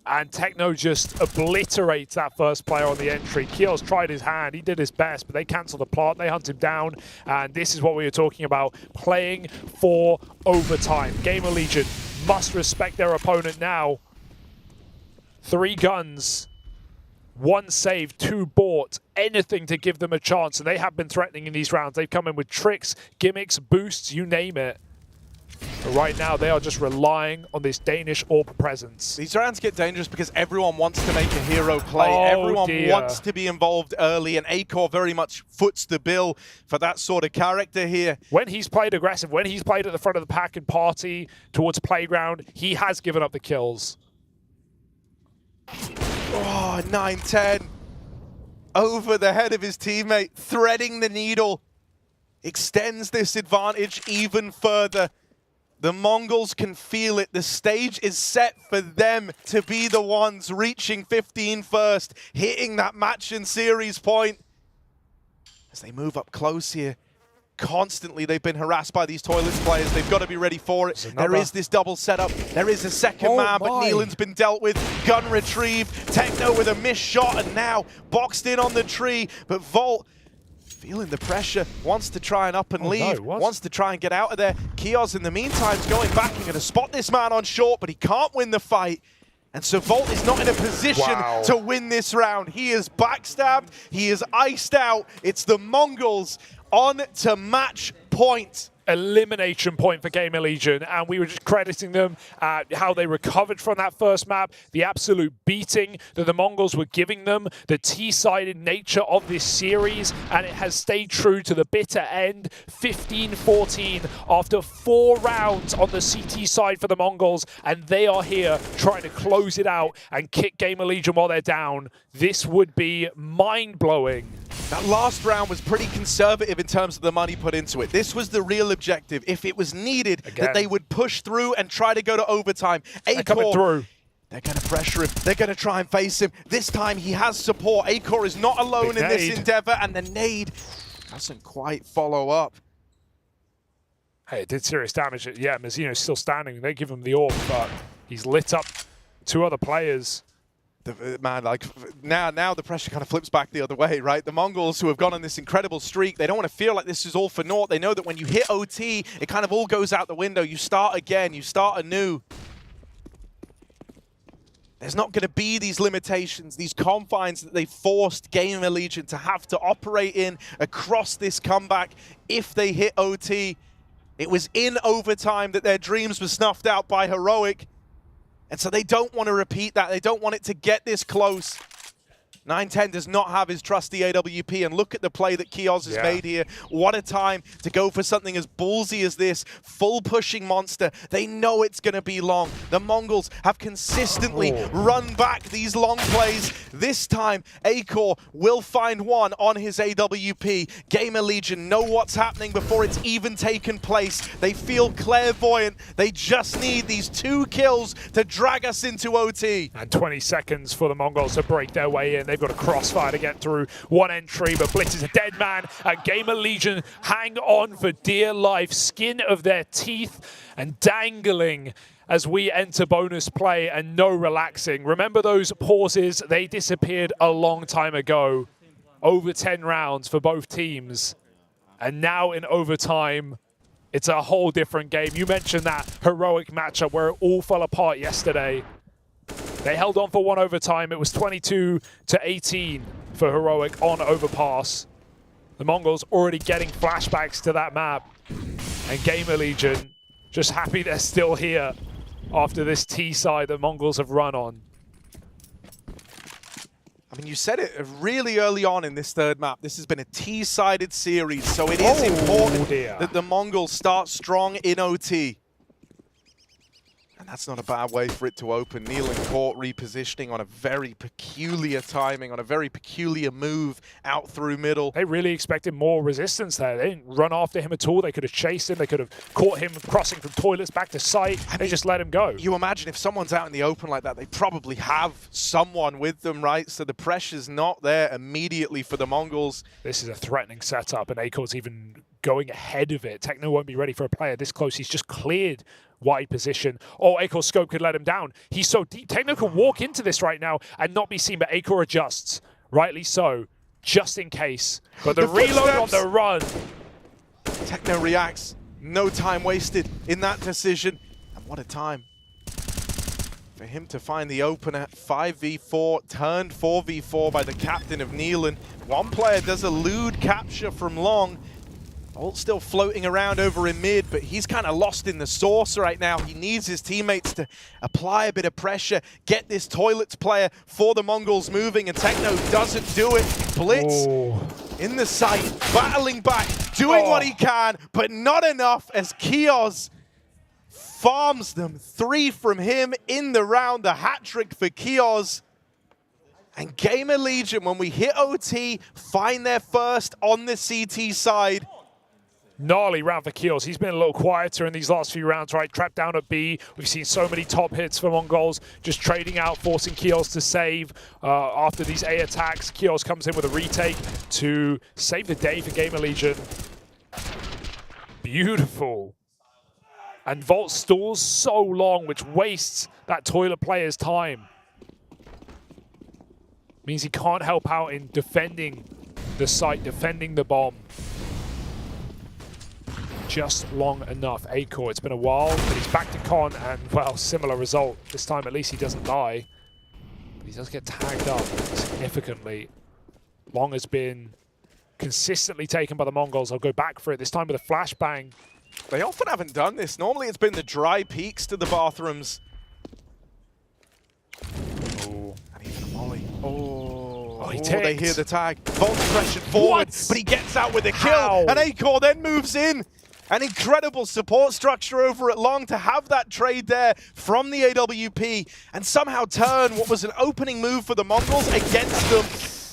And Techno just obliterates that first player on the entry. Kios tried his hand. He did his best, but they cancel the plant. They hunt him down. And this is what we were talking about, playing for overtime. Gamer Legion must respect their opponent now. 3 guns, 1 save, 2 bought. Anything to give them a chance. And they have been threatening in these rounds. They've come in with tricks, gimmicks, boosts, you name it. But right now, they are just relying on this Danish AWP presence.
These rounds get dangerous because everyone wants to make a hero play. Everyone wants to be involved early, and Acor very much foots the bill for that sort of character here.
When he's played aggressive, when he's played at the front of the pack and party towards playground, he has given up the kills.
Oh, 9-10. Over the head of his teammate, threading the needle. Extends this advantage even further. The Mongols can feel it. The stage is set for them to be the ones reaching 15 first, hitting that match and series point. As they move up close here, constantly they've been harassed by these Toilets players. They've got to be ready for it. There is this double setup. There is a second man, but Neelan's been dealt with. Gun retrieved. Techno with a missed shot, and now boxed in on the tree. But Volt, feeling the pressure, wants to try and up and leave, wants to try and get out of there. Kios, in the meantime, is going back and going to spot this man on short, but he can't win the fight. And so Volt is not in a position to win this round. He is backstabbed. He is iced out. It's the Mongols on to match point.
Elimination point for Gamer Legion, and we were just crediting them how they recovered from that first map, the absolute beating that the Mongols were giving them, the T-sided nature of this series, and it has stayed true to the bitter end. 15-14 after 4 rounds on the CT side for the Mongols, and they are here trying to close it out and kick Gamer Legion while they're down. This would be mind-blowing.
That last round was pretty conservative in terms of the money put into it. This was the real objective. If it was needed, that they would push through and try to go to overtime.
They're coming through.
They're going to pressure him. They're going to try and face him. This time he has support. Acor is not alone in this endeavor, and the nade doesn't quite follow up.
Hey, it did serious damage. Yeah, Mazzino's still standing. They give him the orb, but he's lit up 2 other players.
Man, like now the pressure kind of flips back the other way, right? The Mongols, who have gone on this incredible streak, they don't want to feel like this is all for naught. They know that when you hit OT, it kind of all goes out the window. You start again, you start anew. There's not going to be these limitations, these confines that they forced Gamer Legion to have to operate in across this comeback if they hit OT. It was in overtime that their dreams were snuffed out by Heroic. And so they don't want to repeat that. They don't want it to get this close. 910 does not have his trusty AWP, and look at the play that Kios has made here. What a time to go for something as ballsy as this. Full pushing monster. They know it's going to be long. The Mongols have consistently run back these long plays. This time, Acor will find one on his AWP. Gamer Legion know what's happening before it's even taken place. They feel clairvoyant. They just need these 2 kills to drag us into OT.
And 20 seconds for the Mongols to break their way in. They've got a crossfire to get through. 1 entry, but Blitz is a dead man. And Gamer Legion hang on for dear life. Skin of their teeth and dangling as we enter bonus play, and no relaxing. Remember those pauses? They disappeared a long time ago. Over 10 rounds for both teams. And now in overtime, it's a whole different game. You mentioned that Heroic matchup where it all fell apart yesterday. They held on for 1 overtime. It was 22-18 for Heroic on overpass. The Mongols already getting flashbacks to that map. And Gamer Legion just happy they're still here after this T side the Mongols have run on.
I mean, you said it really early on in this 3rd map. This has been a T-sided series, so it is important that the Mongols start strong in OT. And that's not a bad way for it to open. Neelan caught repositioning on a very peculiar timing, on a very peculiar move out through middle.
They really expected more resistance there. They didn't run after him at all. They could have chased him. They could have caught him crossing from Toilets back to site. They just let him go.
You imagine if someone's out in the open like that, they probably have someone with them, right? So the pressure's not there immediately for the Mongols.
This is a threatening setup, and Acor's even going ahead of it. Techno won't be ready for a player this close. He's just cleared wide position. Oh, Acor's scope could let him down. He's so deep. Techno can walk into this right now and not be seen, but Acor adjusts. Rightly so, just in case. But the reload on the run.
Techno reacts. No time wasted in that decision. And what a time for him to find the opener. 5v4, turned 4v4 by the captain of Neelan. One player does elude capture from long. Bolt still floating around over in mid, but he's kind of lost in the sauce right now. He needs his teammates to apply a bit of pressure, get this Toilets player for the Mongols moving, and Techno doesn't do it. Blitz in the sight, battling back, doing what he can, but not enough as Kios farms them. 3 from him in the round, the hat trick for Kios. And Gamer Legion, when we hit OT, find their first on the CT side.
Gnarly round for Keels. He's been a little quieter in these last few rounds, right? Trapped down at B. We've seen so many top hits for Mongols, just trading out, forcing Keels to save. After these A attacks, Keels comes in with a retake to save the day for Gamer Legion. Beautiful. And Volt stalls so long, which wastes that toilet player's time. Means he can't help out in defending the site, defending the bomb. Just long enough. Acor, it's been a while, but he's back to Con, and, well, similar result. This time, at least he doesn't die. But he does get tagged up significantly. Long has been consistently taken by the Mongols. I'll go back for it, this time with a flashbang.
They often haven't done this. Normally, it's been the dry peaks to the bathrooms.
Oh.
And even a molly. Oh,
he
they hear the tag. Volt pressured forward, but he gets out with a kill. And Acor then moves in. An incredible support structure over at Long to have that trade there from the AWP and somehow turn what was an opening move for the Mongols against them.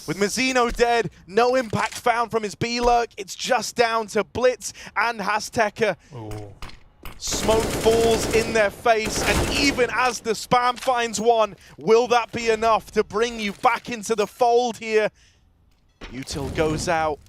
With Mazzino dead, no impact found from his B-lurk. It's just down to Blitz and Hasteka. Smoke falls in their face, and even as the spam finds one, will that be enough to bring you back into the fold here? Util goes out.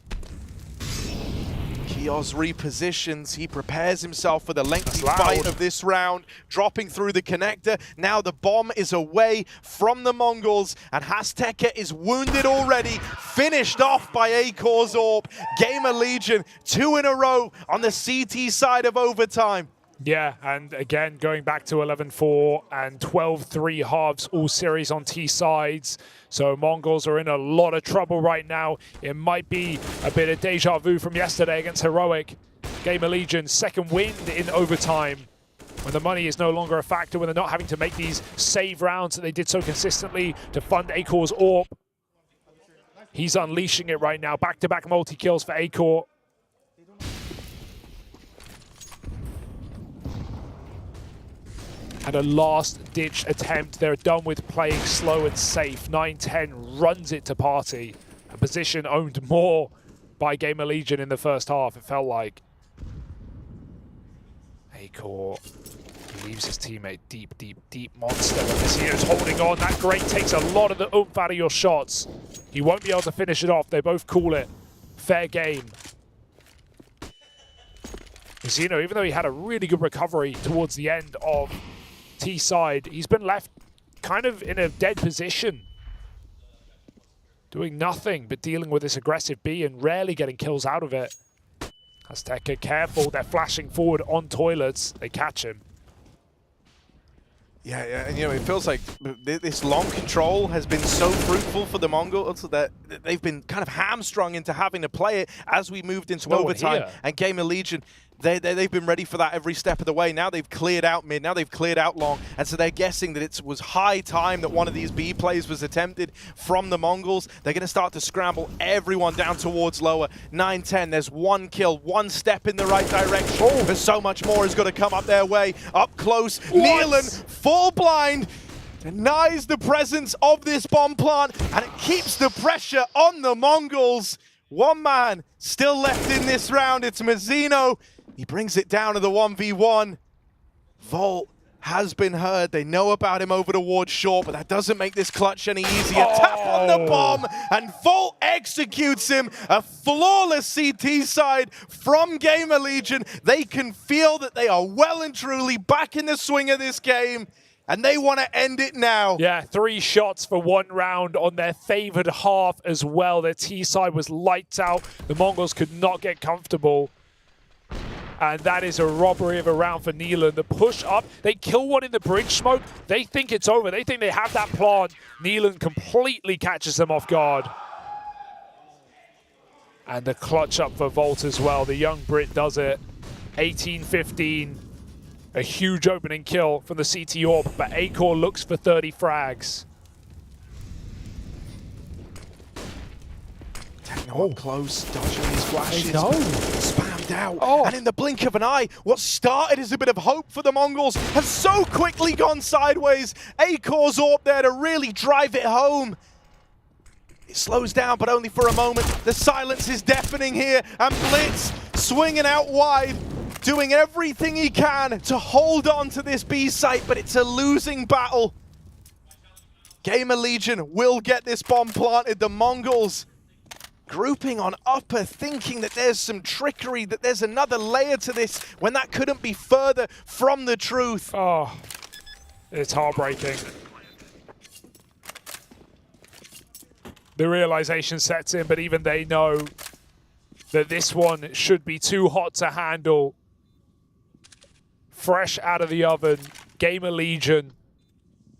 Kios repositions, he prepares himself for the lengthy fight of this round, dropping through the connector. Now the bomb is away from the Mongols, and Hasteka is wounded already, finished off by Acor's AWP. Gamer Legion, 2 in a row on the CT side of overtime.
Yeah, and again, going back to 11-4 and 12-3 halves, all series on T sides. So Mongols are in a lot of trouble right now. It might be a bit of deja vu from yesterday against Heroic. Gamer Legion, second wind in overtime. When the money is no longer a factor, when they're not having to make these save rounds that they did so consistently to fund Acor's AWP. He's unleashing it right now. Back-to-back multi-kills for Acor. And a last-ditch attempt. They're done with playing slow and safe. 9-10 runs it to party. A position owned more by Gamer Legion in the first half, it felt like. Acor leaves his teammate deep, deep, deep monster. Messina's holding on. That great takes a lot of the oomph out of your shots. He won't be able to finish it off. They both call it fair game. Messina, even though he had a really good recovery towards the end of T-side, he's been left kind of in a dead position. Doing nothing but dealing with this aggressive B and rarely getting kills out of it. Azteca careful, they're flashing forward on toilets. They catch him.
Yeah, and you know, it feels like this long control has been so fruitful for the Mongols that they've been kind of hamstrung into having to play it as we moved into overtime. And Gamer Legion, they've been ready for that every step of the way. Now they've cleared out mid, now they've cleared out long, and so they're guessing that it was high time that one of these B plays was attempted from the Mongols. They're going to start to scramble everyone down towards lower. 9-10, there's one kill, one step in the right direction, but so much more is going to come up their way. Up close, Nealon, full blind, denies the presence of this bomb plant, and it keeps the pressure on the Mongols. One man still left in this round, it's Mazzino. He brings it down to the 1v1. Volt has been heard. They know about him over towards short, but that doesn't make this clutch any easier. Tap on the bomb, and Volt executes him. A flawless CT side from Gamer Legion. They can feel that they are well and truly back in the swing of this game, and they want to end it now.
Yeah, 3 shots for 1 round on their favored half as well. Their T side was lights out. The Mongols could not get comfortable. And that is a robbery of a round for Nealon. The push up, they kill one in the bridge smoke. They think it's over. They think they have that plant. Nealon completely catches them off guard. And the clutch up for Volt as well. The young Brit does it. 18-15. A huge opening kill from the CT AWP, but Acor looks for 30 frags.
Techno up close, dodging these flashes, spammed out, and in the blink of an eye, what started as a bit of hope for the Mongols has so quickly gone sideways. Acor's AWP there to really drive it home. It slows down, but only for a moment. The silence is deafening here, and Blitz swinging out wide, doing everything he can to hold on to this B site, but it's a losing battle. Gamer Legion will get this bomb planted. The Mongols grouping on upper, thinking that there's some trickery, that there's another layer to this, when that couldn't be further from the truth.
Oh, it's heartbreaking. The realization sets in, but even they know that this one should be too hot to handle. Fresh out of the oven, Gamer Legion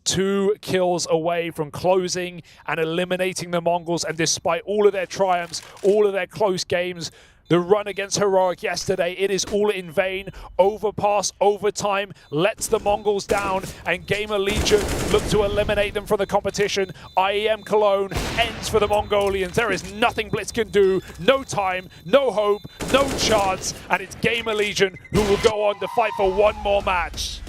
2 kills away from closing and eliminating the Mongols, and despite all of their triumphs, all of their close games, the run against Heroic yesterday, it is all in vain. Overpass, overtime, lets the Mongols down, and Gamer Legion look to eliminate them from the competition. IEM Cologne ends for the Mongolians. There is nothing Blitz can do, no time, no hope, no chance, and it's Gamer Legion who will go on to fight for one more match.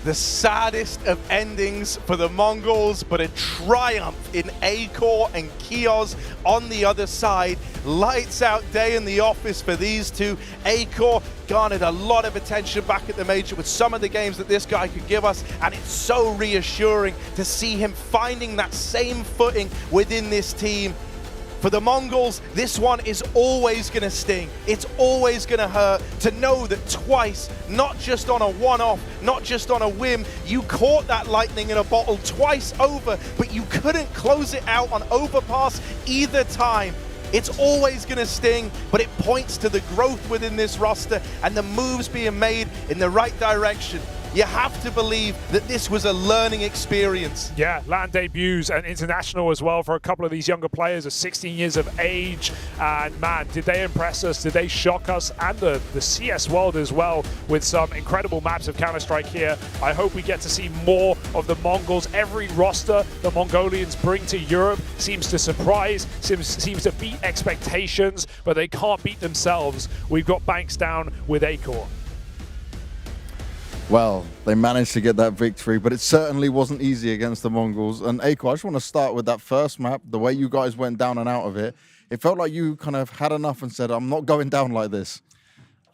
The saddest of endings for the Mongols, but a triumph in A-Core and Kios on the other side. Lights out day in the office for these two. A-Core garnered a lot of attention back at the Major with some of the games that this guy could give us, and it's so reassuring to see him finding that same footing within this team. For the Mongols, this one is always going to sting. It's always going to hurt to know that twice, not just on a one-off, not just on a whim, you caught that lightning in a bottle twice over, but you couldn't close it out on overpass either time. It's always going to sting, but it points to the growth within this roster and the moves being made in the right direction. You have to believe that this was a learning experience.
Yeah, land debuts and international as well for a couple of these younger players at 16 years of age. And man, did they impress us? Did they shock us? And the CS world as well, with some incredible maps of Counter-Strike here. I hope we get to see more of the Mongols. Every roster the Mongolians bring to Europe seems to surprise, seems to beat expectations, but they can't beat themselves. We've got Banks down with A-Core.
Well, they managed to get that victory, but it certainly wasn't easy against the Mongols. And A-Core, I just want to start with that first map, the way you guys went down and out of it. It felt like you kind of had enough and said, I'm not going down like this.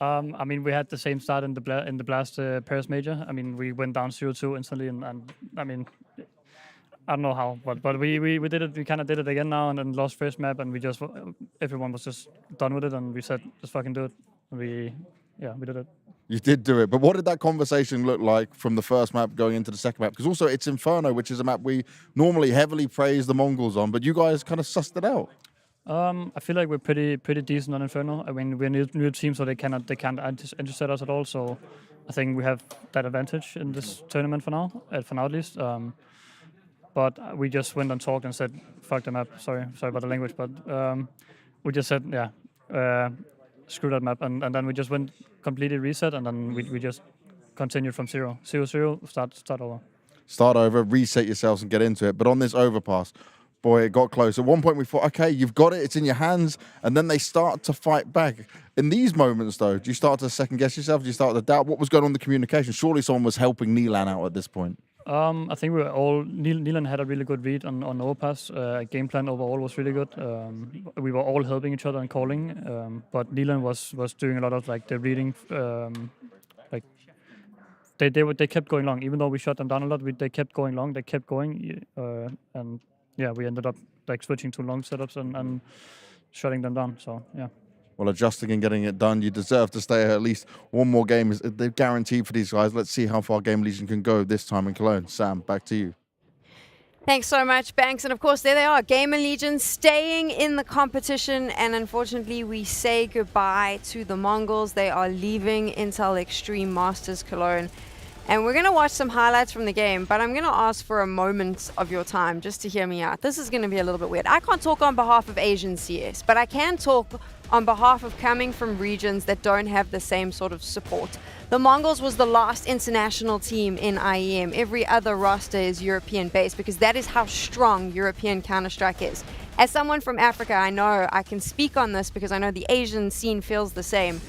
I mean, we had the same start in the Blast Paris Major. I mean, we went down 0-2 instantly, and I mean, I don't know how, but we did it. We kind of did it again now, and then lost first map, and everyone was just done with it, and we said, just fucking do it. And we did it.
You did do it, but what did that conversation look like from the first map going into the second map? Because also it's Inferno, which is a map we normally heavily praise the Mongols on, but you guys kind of sussed it out.
I feel like we're pretty decent on Inferno. I mean, we're a new team, so they can't intercept us at all. So I think we have that advantage in this tournament for now at least. But we just went and talked and said, "Fuck the map." Sorry about the language, but we just said, screw that map, and then we just went completely reset, and then we just continued from 0-0, start over.
Start over, reset yourselves and get into it. But on this overpass, boy, it got close. At one point we thought, okay, you've got it, it's in your hands, and then they start to fight back. In these moments, though, do you start to second guess yourself? Do you start to doubt what was going on in the communication? Surely someone was helping Nilan out at this point.
I think we were all. Nilan had a really good read on overpass. Game plan overall was really good. We were all helping each other and calling, but Nilan was doing a lot of like the reading. Like they kept going long, even though we shut them down a lot. They kept going long. They kept going, and yeah, we ended up like switching to long setups and shutting them down. So yeah.
Well, adjusting and getting it done, you deserve to stay at least one more game. They're guaranteed for these guys. Let's see how far Game Legion can go this time in Cologne. Sam, back to you.
Thanks so much, Banks. And of course, there they are, Gamer Legion staying in the competition. And unfortunately, we say goodbye to the Mongols. They are leaving Intel Extreme Masters Cologne. And we're going to watch some highlights from the game, but I'm going to ask for a moment of your time just to hear me out. This is going to be a little bit weird. I can't talk on behalf of Asian CS, but I can talk on behalf of coming from regions that don't have the same sort of support. The Mongols was the last international team in IEM. Every other roster is European-based because that is how strong European Counter-Strike is. As someone from Africa, I know I can speak on this because I know the Asian scene feels the same.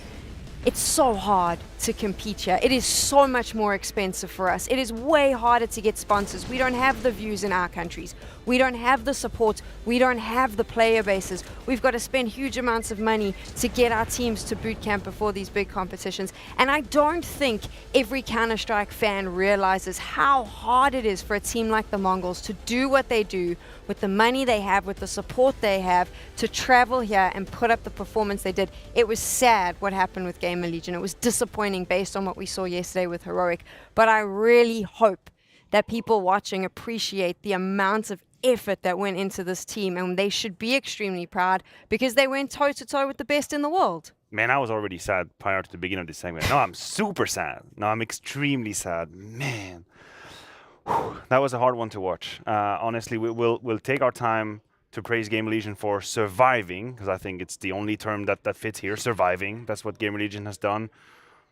It's so hard to compete here. It is so much more expensive for us. It is way harder to get sponsors. We don't have the views in our countries. We don't have the support. We don't have the player bases. We've got to spend huge amounts of money to get our teams to boot camp before these big competitions. And I don't think every Counter-Strike fan realizes how hard it is for a team like the Mongols to do what they do with the money they have, with the support they have, to travel here and put up the performance they did. It was sad what happened with Gamer Legion. It was disappointing based on what we saw yesterday with Heroic. But I really hope that people watching appreciate the amount of effort that went into this team, and they should be extremely proud because they went toe-to-toe with the best in the world.
Man, I was already sad prior to the beginning of this segment. Now I'm super sad. Now I'm extremely sad. Man, that was a hard one to watch. Honestly, we'll take our time to praise Gamer Legion for surviving, because I think it's the only term that fits here, surviving. That's what Gamer Legion has done.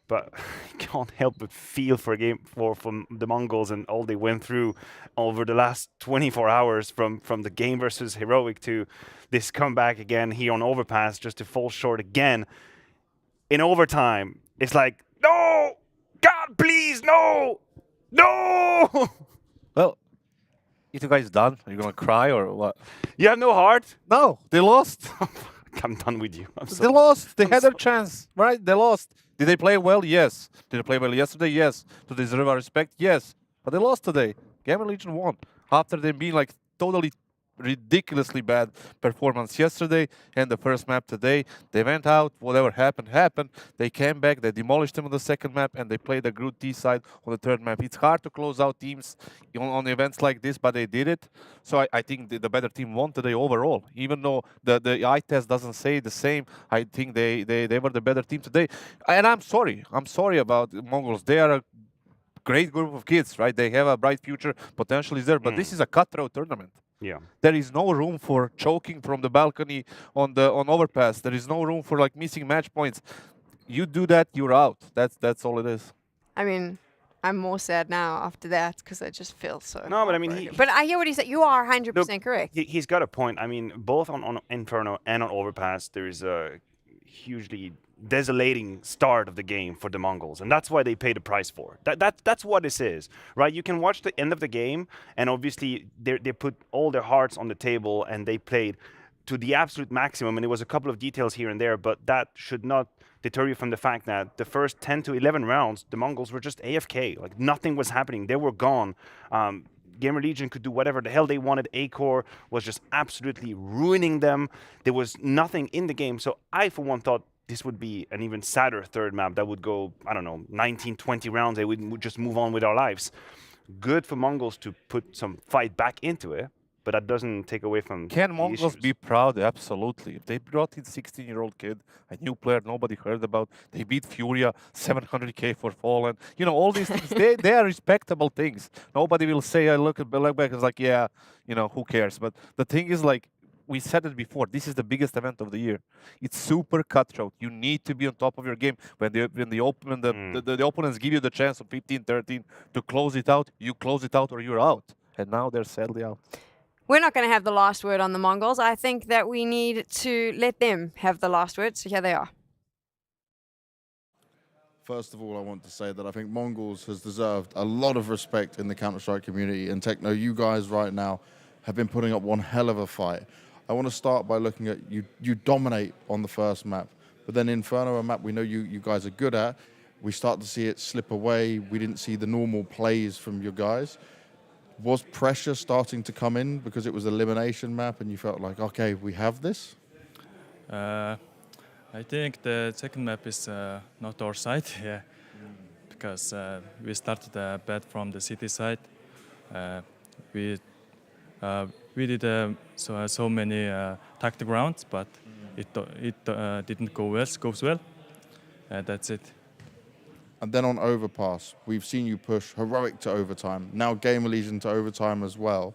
But I can't help but feel for the Mongols and all they went through over the last 24 hours from the game versus Heroic to this comeback again here on Overpass, just to fall short again. In overtime, it's like, no! God, please, no! No!
Well, you guys done? Are you going to cry or what?
You have no heart?
No, they lost.
I'm done with you.
They lost. They had their chance, right? They lost. Did they play well? Yes. Did they play well yesterday? Yes. Do they deserve our respect? Yes. But they lost today. Gamer Legion won. After them being like totally ridiculously bad performance yesterday and the first map today, they went out, whatever happened, happened. They came back, they demolished them on the second map, and they played the Group T side on the third map. It's hard to close out teams on events like this, but they did it. So I think the better team won today overall. Even though the eye test doesn't say the same, I think they were the better team today. And I'm sorry about the Mongols. They are a great group of kids, right? They have a bright future, potential is there, but this is a cutthroat tournament.
Yeah.
There is no room for choking from the balcony on Overpass. There is no room for like missing match points. You do that, you're out. That's all it is.
I mean, I'm more sad now after that because I just feel so.
No, but I mean,
but I hear what he said. You are 100% correct.
He's got a point. I mean, both on Inferno and on Overpass, there is a hugely desolating start of the game for the Mongols, and that's why they pay the price for it. That's what this is, right? You can watch the end of the game, and obviously they put all their hearts on the table and they played to the absolute maximum, and there was a couple of details here and there, but that should not deter you from the fact that the first 10 to 11 rounds, the Mongols were just AFK. Like, nothing was happening. They were gone. Gamer Legion could do whatever the hell they wanted. A-Core was just absolutely ruining them. There was nothing in the game. So I, for one, thought this would be an even sadder third map that would go, I don't know, 19, 20 rounds. They would just move on with our lives. Good for Mongols to put some fight back into it, but that doesn't take away from
Can Mongols be proud? Absolutely. If they brought in 16-year-old kid, a new player nobody heard about, they beat Furia, 700k for Fallen. You know, all these things, they are respectable things. Nobody will say, I look back, it's like, yeah, you know, who cares? But the thing is, like, we said it before, this is the biggest event of the year. It's super cutthroat. You need to be on top of your game. When the opponents give you the chance of 15-13 to close it out, you close it out or you're out. And now they're sadly out.
We're not going to have the last word on the Mongols. I think that we need to let them have the last word. So here they are.
First of all, I want to say that I think Mongols has deserved a lot of respect in the Counter-Strike community. And Techno, you guys right now have been putting up one hell of a fight. I want to start by looking at you dominate on the first map, but then Inferno, a map we know you guys are good at, we start to see it slip away. We didn't see the normal plays from your guys. Was pressure starting to come in because it was an elimination map and you felt like, okay, we have this?
I think the second map is not our side, yeah, because we started bad from the city side. We did so many tactic rounds, but it didn't goes well. That's it.
And then on Overpass, we've seen you push Heroic to overtime, now Gamer Legion to overtime as well.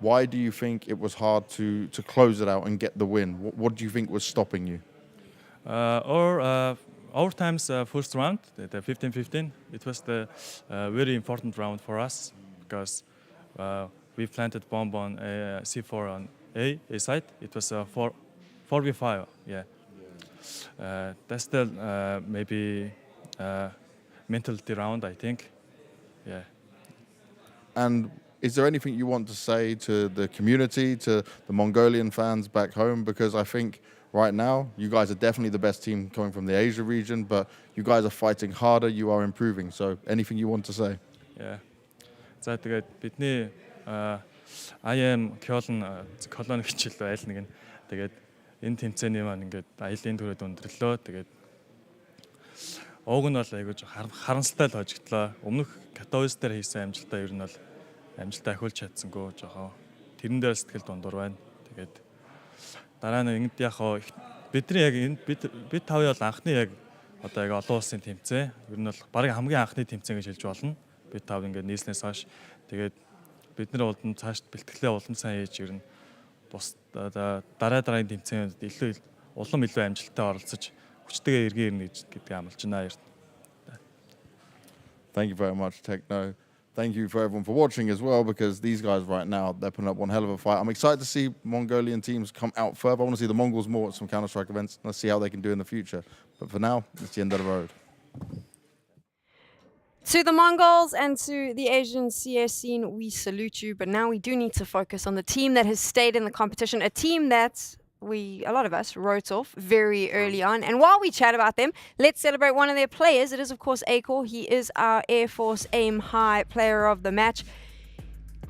Why do you think it was hard to close it out and get the win? What do you think was stopping you?
Our time's first round, the 15-15, it was the very important round for us because we planted bomb on C4 on A side. It was 4v5, yeah. that's the maybe mentality round, I think. Yeah.
And is there anything you want to say to the community, to the Mongolian fans back home? Because I think right now you guys are definitely the best team coming from the Asia region, but you guys are fighting harder, you are improving. So anything you want to say?
Yeah. За тэгээд бидний IEM Cologne хичээл айл нэг нь тэгээд энэ тэмцээний маань ингээд аялын түрээд өндөрлөө. Тэгээд ууг нь бол айгууж харамсалтай л хожигдлоо. Өмнөх Katowice дээр хийсэн амжилтаа ер нь бол амжилтаа ахиулж чадсангүй жоохон тэрэн дээр сэтгэл дундуур байна. Тэгээд дараа нь ингэд яг бидний яг энэ бид тавын бол анхны яг одоо яг олон улсын тэмцээн ер нь бол барыг хамгийн анхны тэмцээн гэж хэлж болно. Бид тав ингээд нийслэнээс хойш тэгээд бид нар улам цааш бэлтгэлээ улам сайн хийж ер нь бус дараагийн тэмцээнд илүү улам илүү амжилттай оролцож хүчтэйгээр эргээ ирнэ гэдгийг амлаж байна.
Thank you very much, Techno. Thank you for everyone for watching as well, because these guys right now, they're putting up one hell of a fight. I'm excited to see Mongolian teams come out further. I want to see the Mongols more at some Counter-Strike events. Let's see how they can do in the future. But for now, it's the end of the road.
To the Mongols and to the Asian CS scene, we salute you. But now we do need to focus on the team that has stayed in the competition, a team that a lot of us wrote off very early on. And while we chat about them, let's celebrate one of their players. It is, of course, Acor. He is our Air Force Aim High player of the match.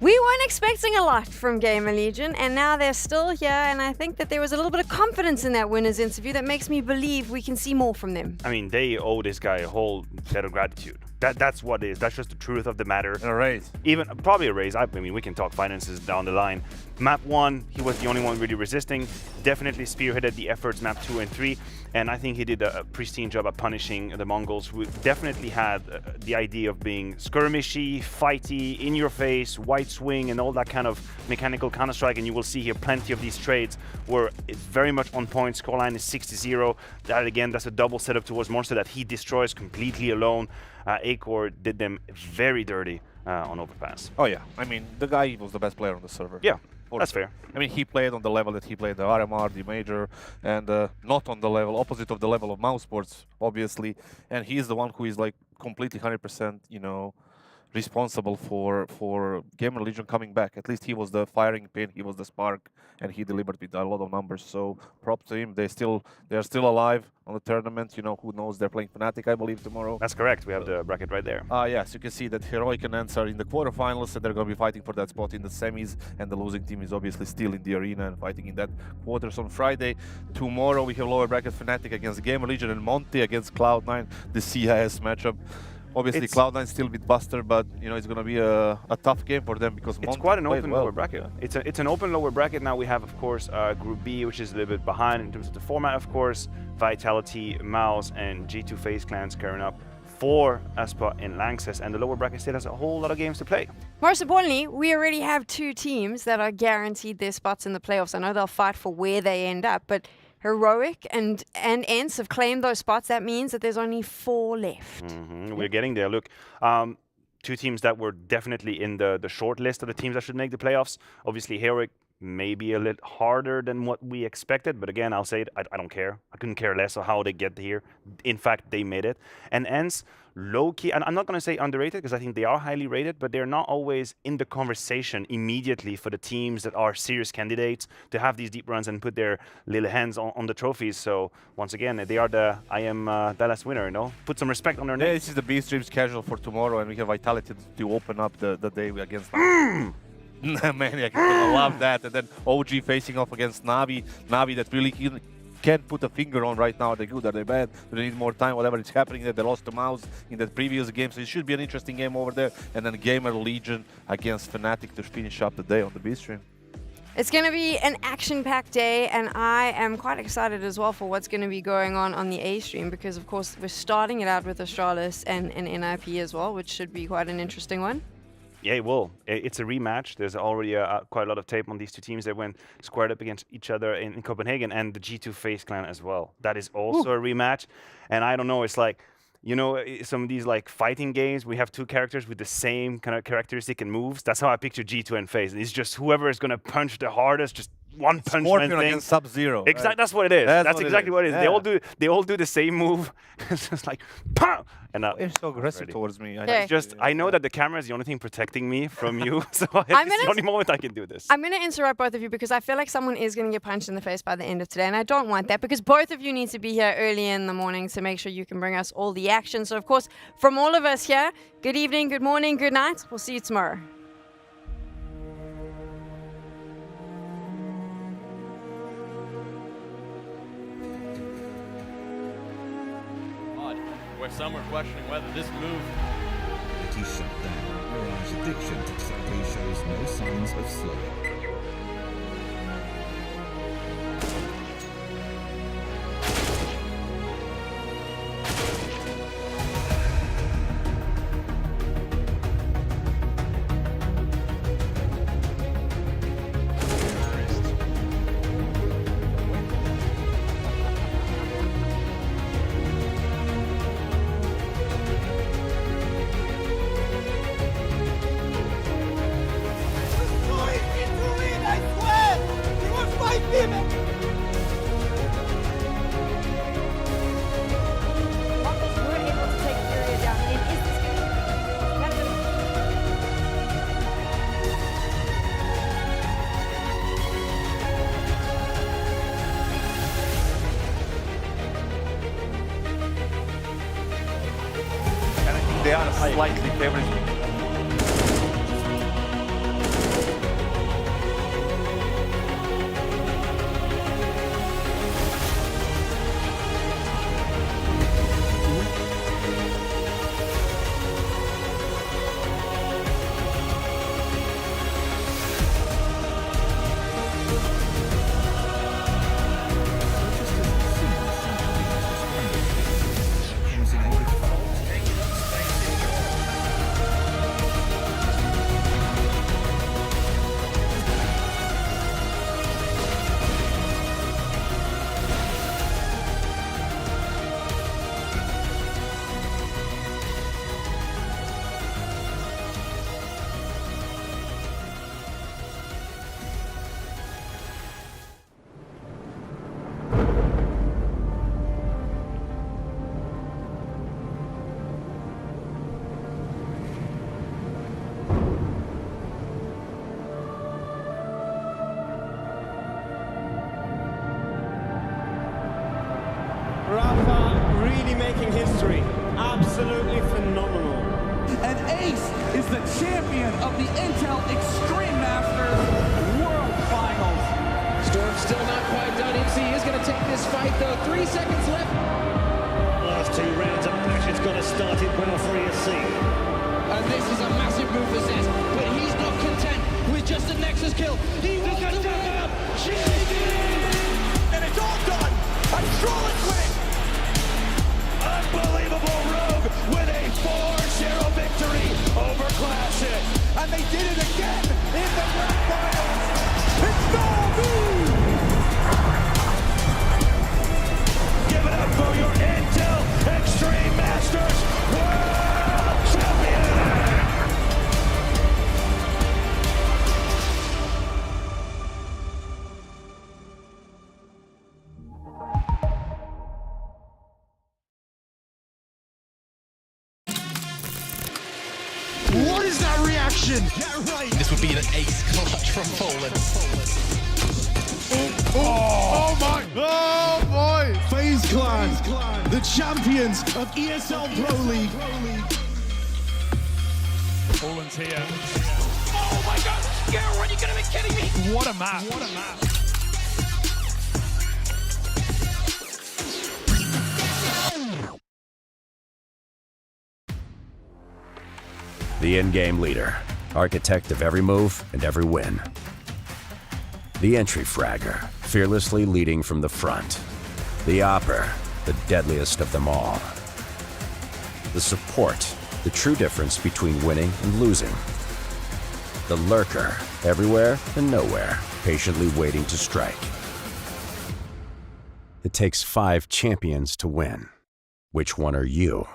We weren't expecting a lot from Gamer Legion, and now they're still here, and I think that there was a little bit of confidence in that winner's interview that makes me believe we can see more from them.
I mean, they owe this guy a whole set of gratitude. That's what it is. That's just the truth of the matter.
A raise.
Even probably a raise. I mean, we can talk finances down the line. Map 1, he was the only one really resisting. Definitely spearheaded the efforts map 2 and 3. And I think he did a pristine job at punishing the Mongols, who definitely had the idea of being skirmishy, fighty, in your face, white swing, and all that kind of mechanical Counter-Strike. And you will see here plenty of these trades where it's very much on point. Scoreline is 60-0. That again, that's a double setup towards Monster that he destroys completely alone. Acor did them very dirty on Overpass.
Oh yeah, I mean, the guy was the best player on the server.
Yeah, that's fair.
I mean, he played on the level that he played, the RMR, the Major, and not on the level, opposite of the level of Mouse Sports, obviously. And he's the one who is like completely 100%, you know, responsible for Gamer Legion coming back. At least he was the firing pin, he was the spark, and he delivered with a lot of numbers. So props to him. They're still alive on the tournament. You know, who knows? They're playing Fnatic, I believe, tomorrow.
That's correct. We have the bracket right there.
Yes, you can see that Heroic and Ents are in the quarterfinals, and they're going to be fighting for that spot in the semis. And the losing team is obviously still in the arena and fighting in that quarters on Friday. Tomorrow we have lower bracket Fnatic against Gamer Legion and Monty against Cloud9, the CIS matchup. Obviously, Cloud9 still with Buster, but you know it's going to be a tough game for them because
it's quite an open lower bracket. It's an open lower bracket. Now we have, of course, Group B, which is a little bit behind in terms of the format, of course. Vitality, Mouse, and G2 FaZe clans carrying up for Aspa in Lanxess, and the lower bracket still has a whole lot of games to play.
Most importantly, we already have 2 teams that are guaranteed their spots in the playoffs. I know they'll fight for where they end up, but Heroic and Ents have claimed those spots. That means that there's only 4 left.
We're getting there. Look, 2 teams that were definitely in the short list of the teams that should make the playoffs. Obviously, Heroic maybe a little harder than what we expected, but again, I'll say it, I don't care. I couldn't care less of how they get here. In fact, they made it. And Ents, low-key, and I'm not going to say underrated because I think they are highly rated, but they're not always in the conversation immediately for the teams that are serious candidates to have these deep runs and put their little hands on the trophies. So once again, they are the IEM Dallas winner, you know? Put some respect on their name.
Yeah, this is the B streams casual for tomorrow, and we have Vitality to open up the day against Maniac. I love that. And then OG facing off against Navi. Navi that really can't put a finger on right now. Are they good? Are they bad? Do they need more time? Whatever is happening there. They lost to Mouse in that previous game. So it should be an interesting game over there. And then Gamer Legion against Fnatic to finish up the day on the B stream.
It's going to be an action-packed day, and I am quite excited as well for what's going to be going on the A stream, because of course we're starting it out with Astralis and NIP as well, which should be quite an interesting one.
Yeah, it will. It's a rematch. There's already quite a lot of tape on these 2 teams that went squared up against each other in Copenhagen, and the G2 FaZe clan as well. That is also a rematch. And I don't know, it's like, you know, some of these like fighting games, we have 2 characters with the same kind of characteristic and moves. That's how I picture G2 and FaZe. It's just whoever is going to punch the hardest, just one punch
Scorpion
man thing.
against Sub-Zero.
Exactly,
Right?
that's what it is. That's exactly what it is.
Yeah.
They all do the same move. It's just like, pow! And
You're so aggressive towards me.
It's just, I know that the camera is the only thing protecting me from you, so it's the only moment I can do this.
I'm going to interrupt both of you because I feel like someone is going to get punched in the face by the end of today, and I don't want that because both of you need to be here early in the morning to make sure you can bring us all the action. So, of course, from all of us here, good evening, good morning, good night. We'll see you tomorrow.
Where some are questioning whether this move
It is shut down. Mirage addiction sadly shows no signs of slowing.
They are slightly favored.
Rafa really making history. Absolutely phenomenal.
And Ace is the champion of the Intel Extreme Masters World Finals.
Storm's still not quite done. IMC is going to take this fight, though. 3 seconds left.
Last 2 rounds of passion's got to start it well for ESC.
And this is a massive move for Zez, but he's not content with just a Nexus kill. He wants to win.
And it's all done. A flawless win. Unbelievable Rogue with a 4-0 victory over Classic. And they did it again in the grand finals. It's Dolby! Give it up for your Intel Extreme Masters World Champion!
What is that reaction? Yeah, right. This would be an ace clutch from Poland.
Oh my! Oh boy! FaZe Clan, the champions of ESL Pro League.
Poland's here.
Oh my god! Scarrow, are you gonna be kidding me?
What a map! What a map!
The in-game leader, architect of every move and every win. The entry fragger, fearlessly leading from the front. The opper, the deadliest of them all. The support, the true difference between winning and losing. The lurker, everywhere and nowhere, patiently waiting to strike. It takes 5 champions to win. Which one are you?